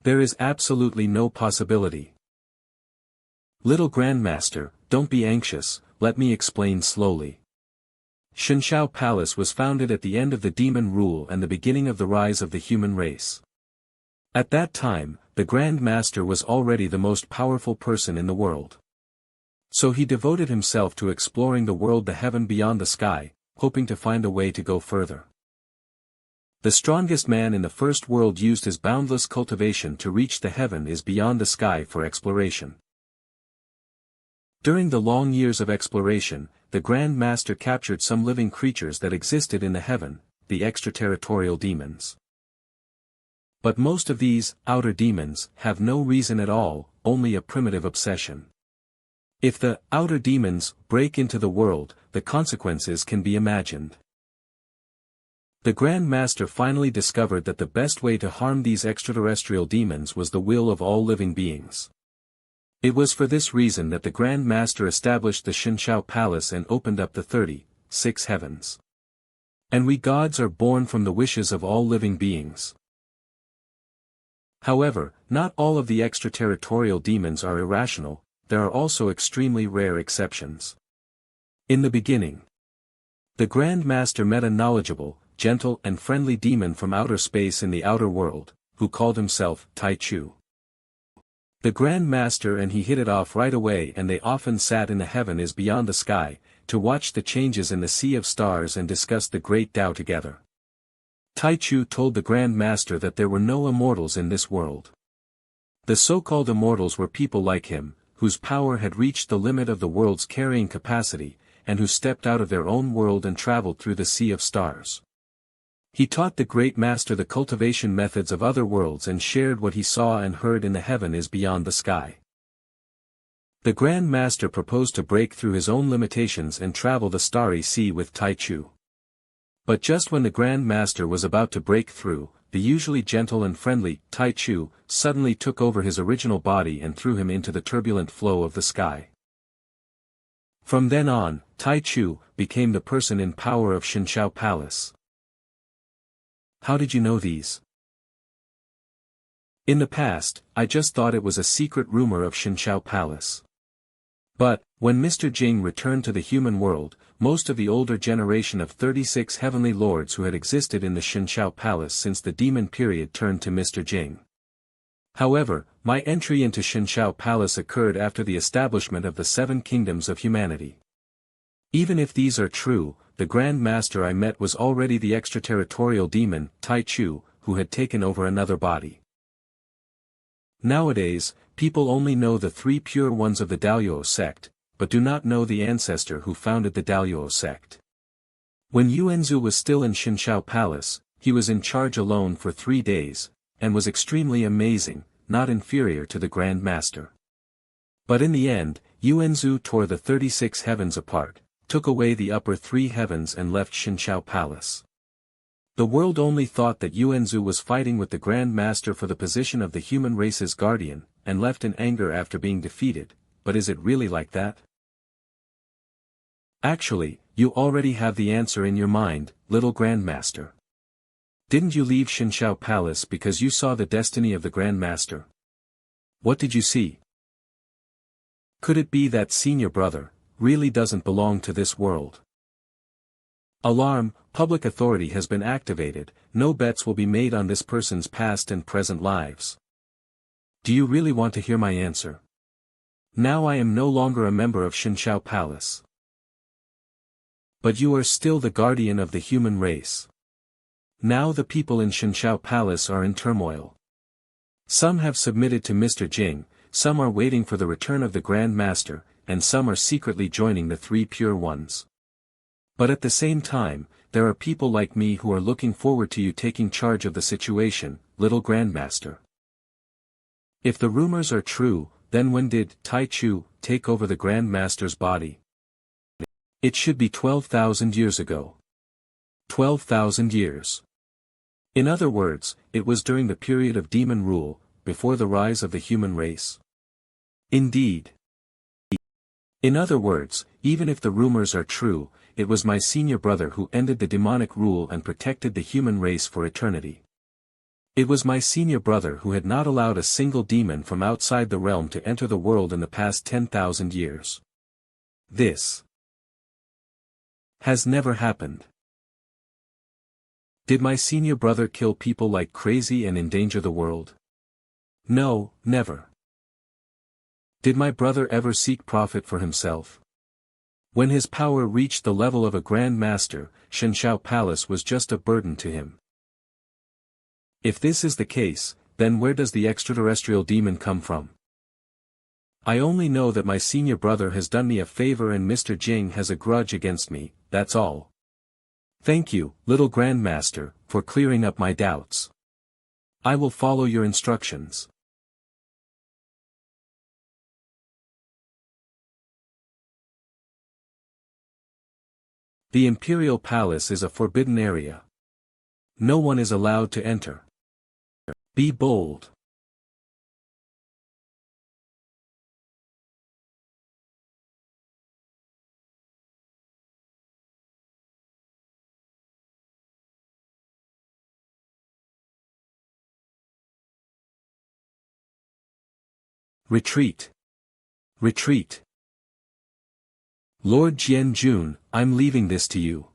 There is absolutely no possibility. Little Grand Master, don't be anxious, let me explain slowly. Xianxia Palace was founded at the end of the demon rule and the beginning of the rise of the human race. At that time, the Grand Master was already the most powerful person in the world. So he devoted himself to exploring the world, the heaven beyond the sky, hoping to find a way to go further. The strongest man in the first world used his boundless cultivation to reach the heaven is beyond the sky for exploration. During the long years of exploration, the Grand Master captured some living creatures that existed in the heaven, the extraterritorial demons. But most of these outer demons have no reason at all, only a primitive obsession. If the outer demons break into the world, the consequences can be imagined. The Grand Master finally discovered that the best way to harm these extraterrestrial demons was the will of all living beings. It was for this reason that the Grand Master established the Xianxia Palace and opened up the 36 heavens. And we gods are born from the wishes of all living beings. However, not all of the extraterritorial demons are irrational, there are also extremely rare exceptions. In the beginning, the Grand Master met a knowledgeable, gentle and friendly demon from outer space in the outer world, who called himself Tai Chu. The Grand Master and he hit it off right away, and they often sat in the heaven is beyond the sky, to watch the changes in the sea of stars and discuss the great Tao together. Tai Chu told the Grand Master that there were no immortals in this world. The so-called immortals were people like him, whose power had reached the limit of the world's carrying capacity, and who stepped out of their own world and traveled through the sea of stars. He taught the Great Master the cultivation methods of other worlds and shared what he saw and heard in the heaven is beyond the sky. The Grand Master proposed to break through his own limitations and travel the starry sea with Tai Chu. But just when the Grand Master was about to break through, the usually gentle and friendly Tai Chu suddenly took over his original body and threw him into the turbulent flow of the sky. From then on, Tai Chu became the person in power of Xianxia Palace. How did you know these? In the past, I just thought it was a secret rumor of Xianxia Palace. But, when Mr. Jing returned to the human world, most of the older generation of 36 heavenly lords who had existed in the Xianxia Palace since the demon period turned to Mr. Jing. However, my entry into Xianxia Palace occurred after the establishment of the 7 kingdoms of humanity. Even if these are true, the Grand Master I met was already the extraterritorial demon, Tai Chu, who had taken over another body. Nowadays, people only know the 3 pure ones of the Daoyuo sect, but do not know the ancestor who founded the Daoyuo sect. When Yuanzu was still in Xianxia Palace, he was in charge alone for 3 days, and was extremely amazing, not inferior to the Grand Master. But in the end, Yuanzu tore the 36 heavens apart, took away the upper 3 heavens and left Xianxia Palace. The world only thought that Yuanzu was fighting with the Grand Master for the position of the human race's guardian, and left in anger after being defeated, but is it really like that? Actually, you already have the answer in your mind, little Grand Master. Didn't you leave Xianxia Palace because you saw the destiny of the Grand Master? What did you see? Could it be that senior brother really doesn't belong to this world? Alarm, public authority has been activated, no bets will be made on this person's past and present lives. Do you really want to hear my answer? Now I am no longer a member of Xianxia Palace. But you are still the guardian of the human race. Now the people in Xianxia Palace are in turmoil. Some have submitted to Mr. Jing, some are waiting for the return of the Grand Master, and some are secretly joining the 3 pure ones. But at the same time, there are people like me who are looking forward to you taking charge of the situation, little Grand Master. If the rumors are true, then when did Tai Chu take over the Grand Master's body? It should be 12,000 years ago. 12,000 years. In other words, it was during the period of demon rule, before the rise of the human race. Indeed. In other words, even if the rumors are true, it was my senior brother who ended the demonic rule and protected the human race for eternity. It was my senior brother who had not allowed a single demon from outside the realm to enter the world in the past 10,000 years. This has never happened. Did my senior brother kill people like crazy and endanger the world? No, never. Did my brother ever seek profit for himself? When his power reached the level of a Grand Master, Xianxia Palace was just a burden to him. If this is the case, then where does the extraterrestrial demon come from? I only know that my senior brother has done me a favor and Mr. Jing has a grudge against me, that's all. Thank you, little Grand Master, for clearing up my doubts. I will follow your instructions. The Imperial Palace is a forbidden area. No one is allowed to enter. Be bold. Retreat. Retreat. Lord Jiang Jue, I'm leaving this to you.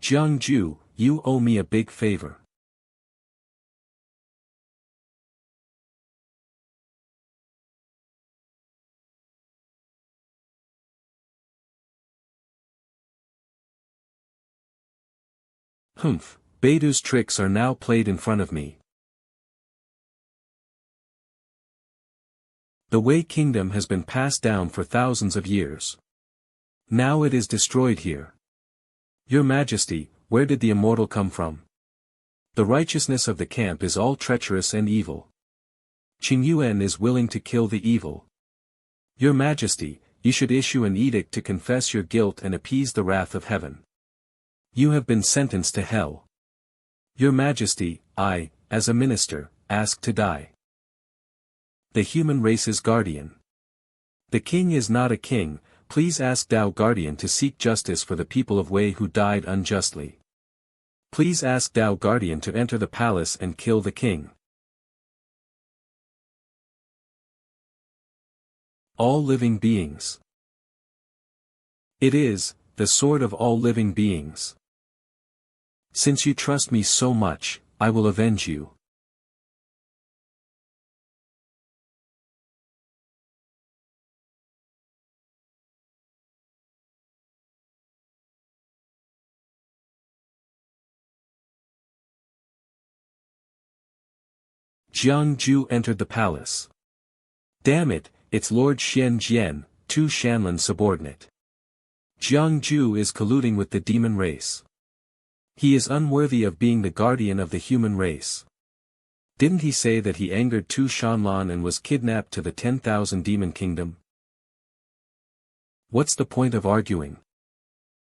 Jiang Jue, you owe me a big favor. Humph, Beidu's tricks are now played in front of me. The Wei Kingdom has been passed down for thousands of years. Now it is destroyed here. Your Majesty, where did the immortal come from? The righteousness of the camp is all treacherous and evil. Qing Yuan is willing to kill the evil. Your Majesty, you should issue an edict to confess your guilt and appease the wrath of heaven. You have been sentenced to hell. Your Majesty, I, as a minister, ask to die. The human race's guardian. The king is not a king, please ask Dao Guardian to seek justice for the people of Wei who died unjustly. Please ask Dao Guardian to enter the palace and kill the king. All living beings. It is, the sword of all living beings. Since you trust me so much, I will avenge you. Jiang Jue entered the palace. Damn it, it's Lord Xianxia,Tu Shanlan's subordinate. Jiang Jue is colluding with the demon race. He is unworthy of being the guardian of the human race. Didn't he say that he angered Tu Shanlan and was kidnapped to the 10,000 demon kingdom? What's the point of arguing?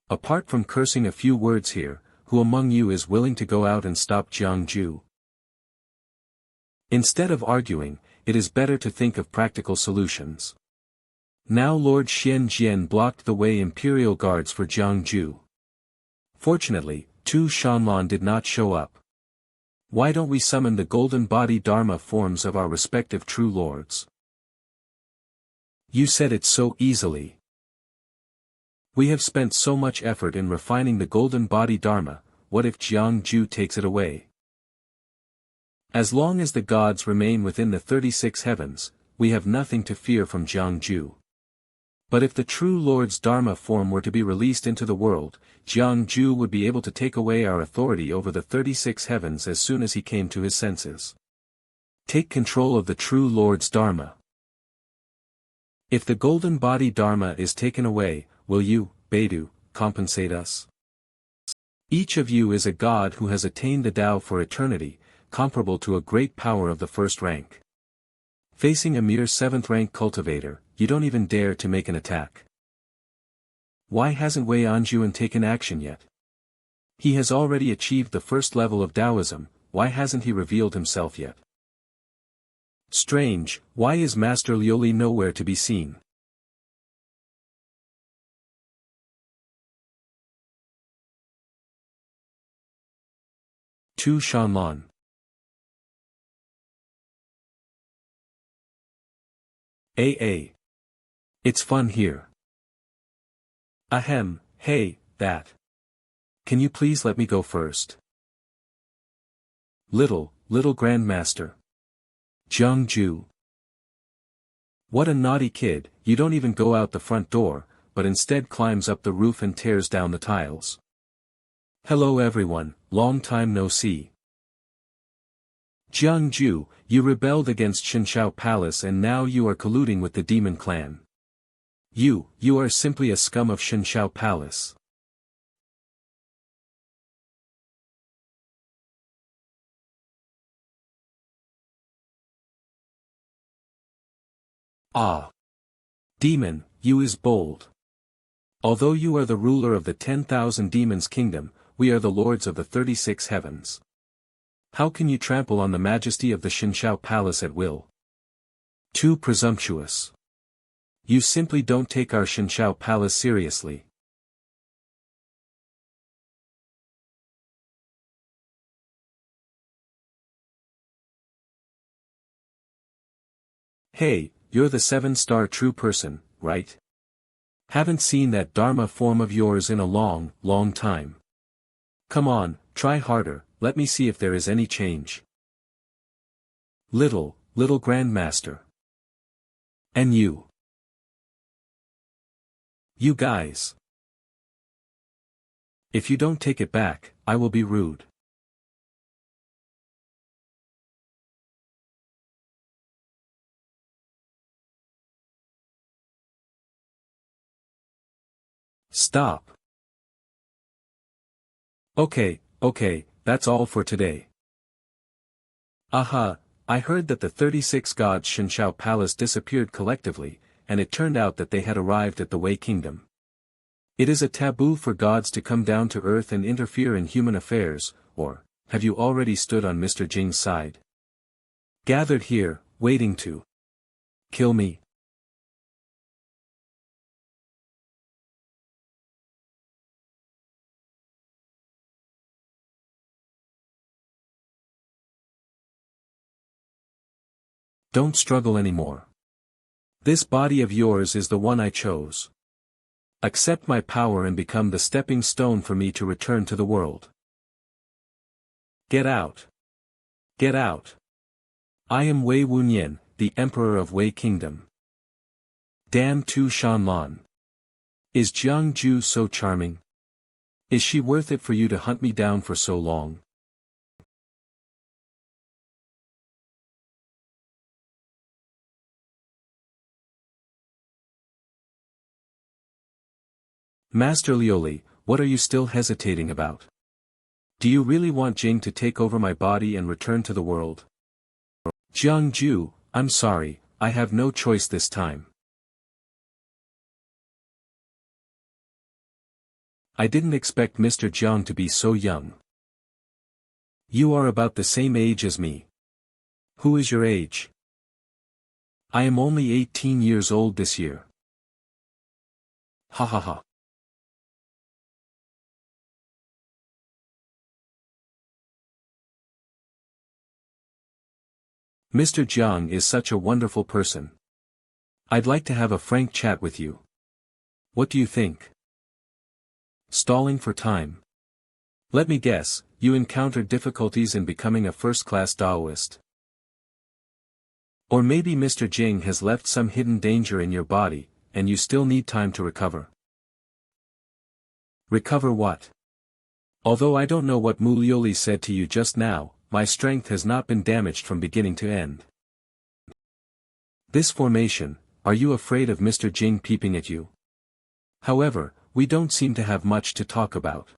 Apart from cursing a few words here, who among you is willing to go out and stop Jiang Jue? Instead of arguing, it is better to think of practical solutions. Now Lord Xianxia blocked the way imperial guards for Jiang Jue. Fortunately, Tu Shanlan did not show up. Why don't we summon the golden body Dharma forms of our respective true lords? You said it so easily. We have spent so much effort in refining the golden body Dharma, what if Jiang Jue takes it away? As long as the gods remain within the 36 heavens, we have nothing to fear from Jiang Jue. But if the true Lord's Dharma form were to be released into the world, Jiang Jue would be able to take away our authority over the 36 heavens as soon as he came to his senses. Take control of the true Lord's Dharma. If the golden body Dharma is taken away, will you, Beidu, compensate us? Each of you is a god who has attained the Tao for eternity, comparable to a great power of the first rank. Facing a mere 7th rank cultivator, you don't even dare to make an attack. Why hasn't Wei Anjuan taken action yet? He has already achieved the first level of Taoism, why hasn't he revealed himself yet? Strange, why is Master Liuli nowhere to be seen? Tu Shanlan. AA. It's fun here. Ahem, hey, that. Can you please let me go first? Little Grandmaster. Jiang Jue. What a naughty kid, you don't even go out the front door, but instead climbs up the roof and tears down the tiles. Hello everyone, long time no see. Jiang Jue, you rebelled against Xianxia Palace and now you are colluding with the demon clan. You are simply a scum of Xianxia Palace. Ah! Demon, you is bold. Although you are the ruler of the 10,000 demons kingdom, we are the lords of the 36 heavens. How can you trample on the majesty of the Xianxia Palace at will? Too presumptuous. You simply don't take our Xianxia Palace seriously. Hey, you're the 7-star true person, right? Haven't seen that Dharma form of yours in a long, long time. Come on, try harder, let me see if there is any change. Little Grandmaster. And you? You guys. If you don't take it back, I will be rude. Stop. Okay, that's all for today. Aha, I heard that the 36 gods Xianxia Palace disappeared collectively, and it turned out that they had arrived at the Wei Kingdom. It is a taboo for gods to come down to earth and interfere in human affairs, or, have you already stood on Mr. Jing's side? Gathered here, waiting to kill me. Don't struggle anymore. This body of yours is the one I chose. Accept my power and become the stepping stone for me to return to the world. Get out. Get out. I am Wei Wunyan, the Emperor of Wei Kingdom. Damn.Tu Shanlan. Is Jiang Jue so charming? Is she worth it for you to hunt me down for so long? Master Lioli, what are you still hesitating about? Do you really want Jing to take over my body and return to the world? Jiang Jue, I'm sorry, I have no choice this time. I didn't expect Mr. Jiang to be so young. You are about the same age as me. Who is your age? I am only 18 years old this year. Ha ha ha. Mr. Jiang is such a wonderful person. I'd like to have a frank chat with you. What do you think? Stalling for time. Let me guess, you encountered difficulties in becoming a first-class Taoist. Or maybe Mr. Jing has left some hidden danger in your body, and you still need time to recover. Recover what? Although I don't know what Mu Lioli said to you just now, my strength has not been damaged from beginning to end. This formation, are you afraid of Mr. Jing peeping at you? However, we don't seem to have much to talk about.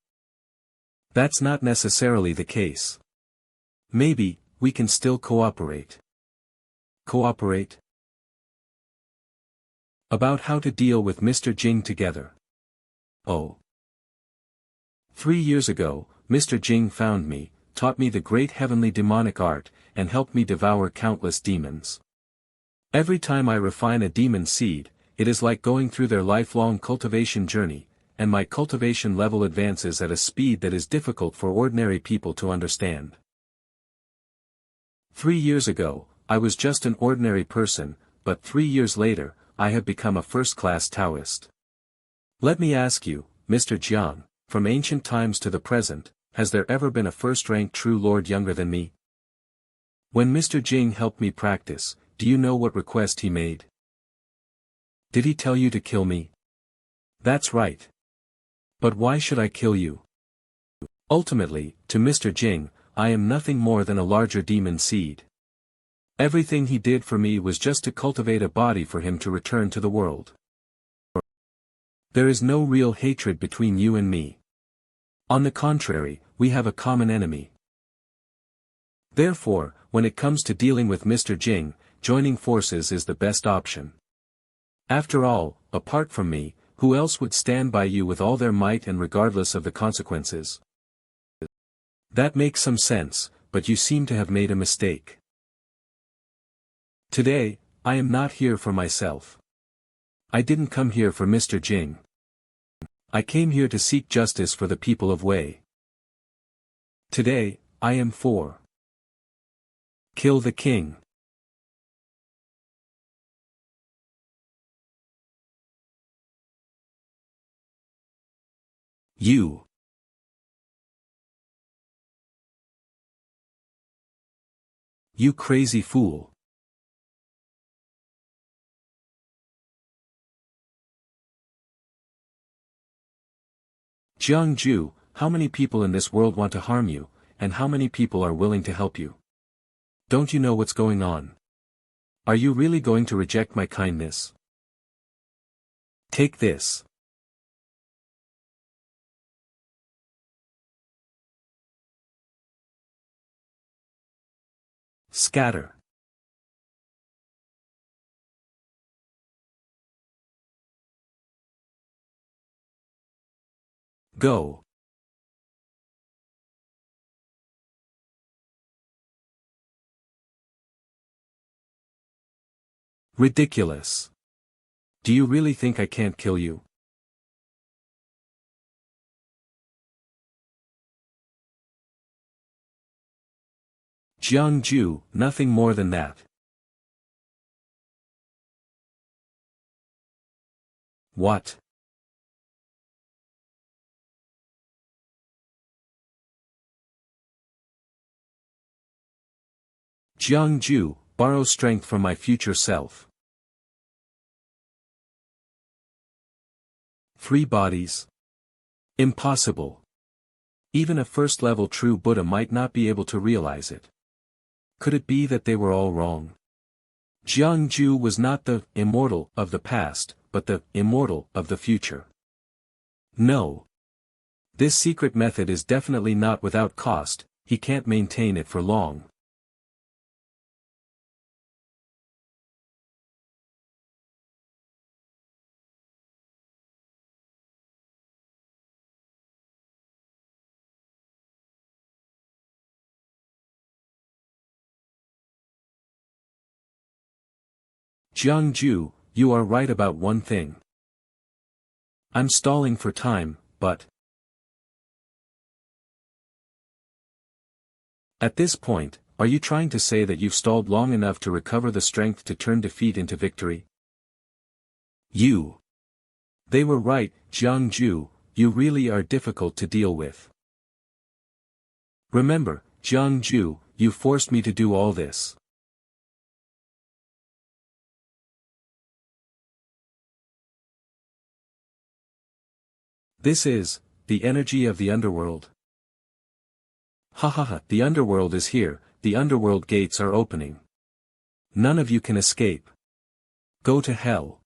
That's not necessarily the case. Maybe, we can still cooperate. Cooperate? About how to deal with Mr. Jing together. Oh. 3 years ago, Mr. Jing found me, taught me the great heavenly demonic art, and helped me devour countless demons. Every time I refine a demon seed, it is like going through their lifelong cultivation journey, and my cultivation level advances at a speed that is difficult for ordinary people to understand. 3 years ago, I was just an ordinary person, but 3 years later, I have become a first-class Taoist. Let me ask you, Mr. Jiang, from ancient times to the present, has there ever been a first-rank true lord younger than me? When Mr. Jing helped me practice, do you know what request he made? Did he tell you to kill me? That's right. But why should I kill you? Ultimately, to Mr. Jing, I am nothing more than a larger demon seed. Everything he did for me was just to cultivate a body for him to return to the world. There is no real hatred between you and me. On the contrary, we have a common enemy. Therefore, when it comes to dealing with Mr. Jing, joining forces is the best option. After all, apart from me, who else would stand by you with all their might and regardless of the consequences? That makes some sense, but you seem to have made a mistake. Today, I am not here for myself. I didn't come here for Mr. Jing. I came here to seek justice for the people of Wei. Today, I am for kill the king. You. You crazy fool. Jiang Jue, how many people in this world want to harm you, and how many people are willing to help you? Don't you know what's going on? Are you really going to reject my kindness? Take this. Scatter. Go. Ridiculous. Do you really think I can't kill you? Jiang Jue, nothing more than that. What? Jiang Jue, borrow strength from my future self. 3 bodies? Impossible. Even a first-level true Buddha might not be able to realize it. Could it be that they were all wrong? Jiang Jue was not the immortal of the past, but the immortal of the future. No. This secret method is definitely not without cost, he can't maintain it for long. Jiang Jue, you are right about one thing. I'm stalling for time, but... At this point, are you trying to say that you've stalled long enough to recover the strength to turn defeat into victory? You. They were right, Jiang Jue, you really are difficult to deal with. Remember, Jiang Jue, you forced me to do all this. This is, the energy of the underworld. Ha ha ha, the underworld is here, the underworld gates are opening. None of you can escape. Go to hell.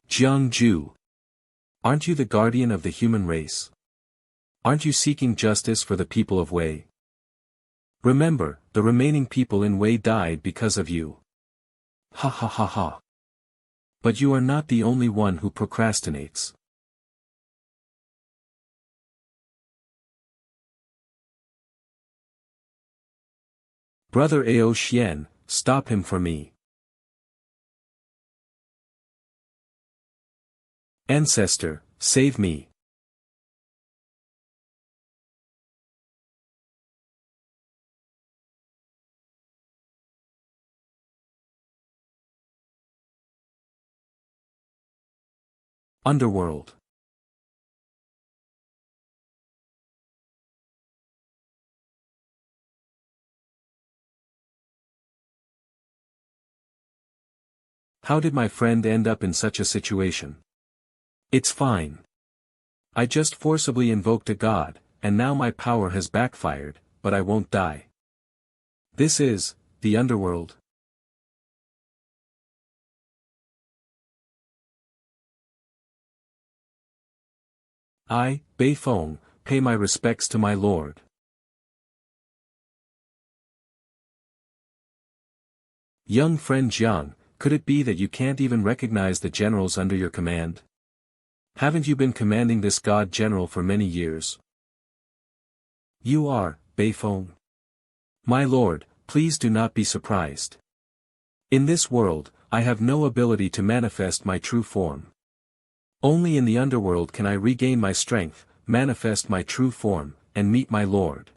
Jiang Jue. Aren't you the guardian of the human race? Aren't you seeking justice for the people of Wei? Remember, the remaining people in Wei died because of you. Ha ha ha ha. But you are not the only one who procrastinates. Brother Ao Xian, stop him for me. Ancestor, save me. Underworld. How did my friend end up in such a situation? It's fine. I just forcibly invoked a god, and now my power has backfired, but I won't die. This is, the underworld. I, Bei Feng, pay my respects to my lord. Young friend Jiang, could it be that you can't even recognize the generals under your command? Haven't you been commanding this god general for many years? You are, Bei Feng. My lord, please do not be surprised. In this world, I have no ability to manifest my true form. Only in the underworld can I regain my strength, manifest my true form, and meet my lord.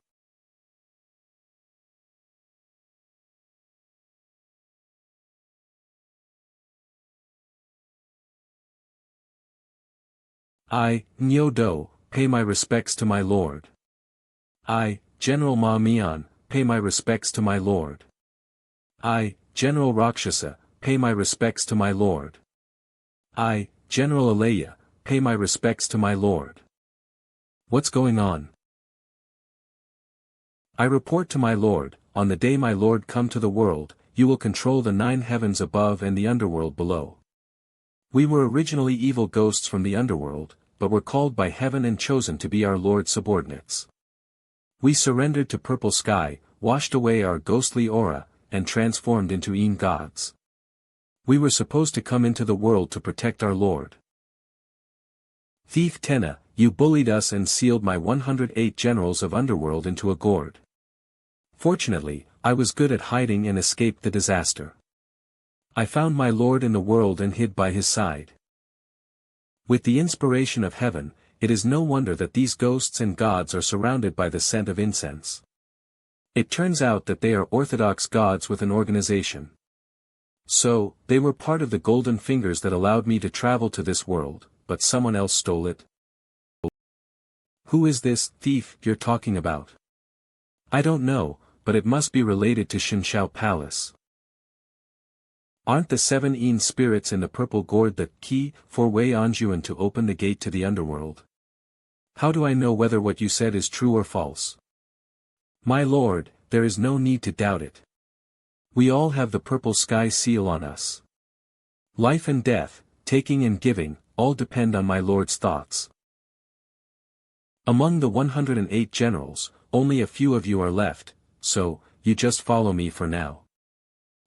I, Nyo Do, pay my respects to my lord. I, General Ma Mian, pay my respects to my lord. I, General Rakshasa, pay my respects to my lord. I, General Alaya, pay my respects to my lord. What's going on? I report to my lord, on the day my lord come to the world, you will control the 9 heavens above and the underworld below. We were originally evil ghosts from the underworld, but were called by heaven and chosen to be our lord's subordinates. We surrendered to purple sky, washed away our ghostly aura, and transformed into gods. We were supposed to come into the world to protect our lord. Thief Tenna, you bullied us and sealed my 108 generals of underworld into a gourd. Fortunately, I was good at hiding and escaped the disaster. I found my lord in the world and hid by his side. With the inspiration of heaven, it is no wonder that these ghosts and gods are surrounded by the scent of incense. It turns out that they are orthodox gods with an organization. So, they were part of the golden fingers that allowed me to travel to this world, but someone else stole it. Who is this thief you're talking about? I don't know, but it must be related to Xianxia Palace. Aren't the 7 spirits in the purple gourd the key for Wei Anjuan to open the gate to the underworld? How do I know whether what you said is true or false? My lord, there is no need to doubt it. We all have the purple sky seal on us. Life and death, taking and giving, all depend on my lord's thoughts. Among the 108 generals, only a few of you are left, so, you just follow me for now.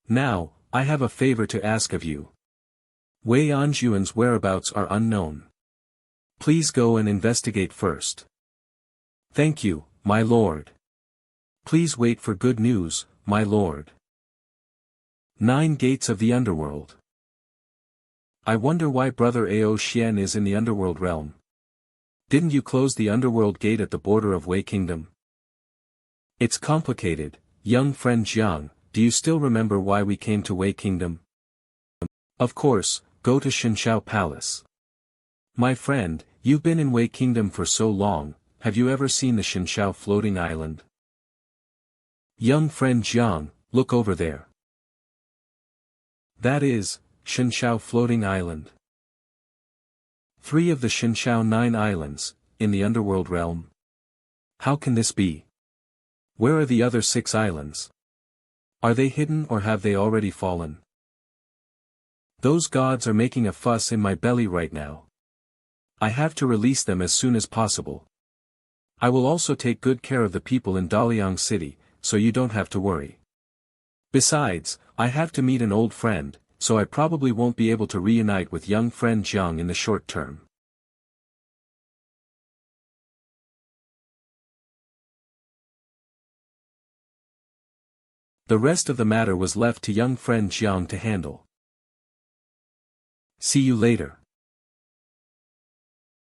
Now, I have a favor to ask of you. Wei Anjuan's whereabouts are unknown. Please go and investigate first. Thank you, my lord. Please wait for good news, my lord. 9 gates of the underworld. I wonder why Brother Ao Xian is in the underworld realm. Didn't you close the underworld gate at the border of Wei Kingdom? It's complicated, young friend Jiang, do you still remember why we came to Wei Kingdom? Of course, go to Xianxia Palace. My friend, you've been in Wei Kingdom for so long, have you ever seen the Xianxia floating island? Young friend Jiang, look over there. That is, Xianxia floating island. 3 of the Xianxia 9 islands, in the underworld realm. How can this be? Where are the other 6 islands? Are they hidden or have they already fallen? Those gods are making a fuss in my belly right now. I have to release them as soon as possible. I will also take good care of the people in Daliang City, so you don't have to worry. Besides, I have to meet an old friend, so I probably won't be able to reunite with young friend Jiang in the short term. The rest of the matter was left to young friend Jiang to handle. See you later.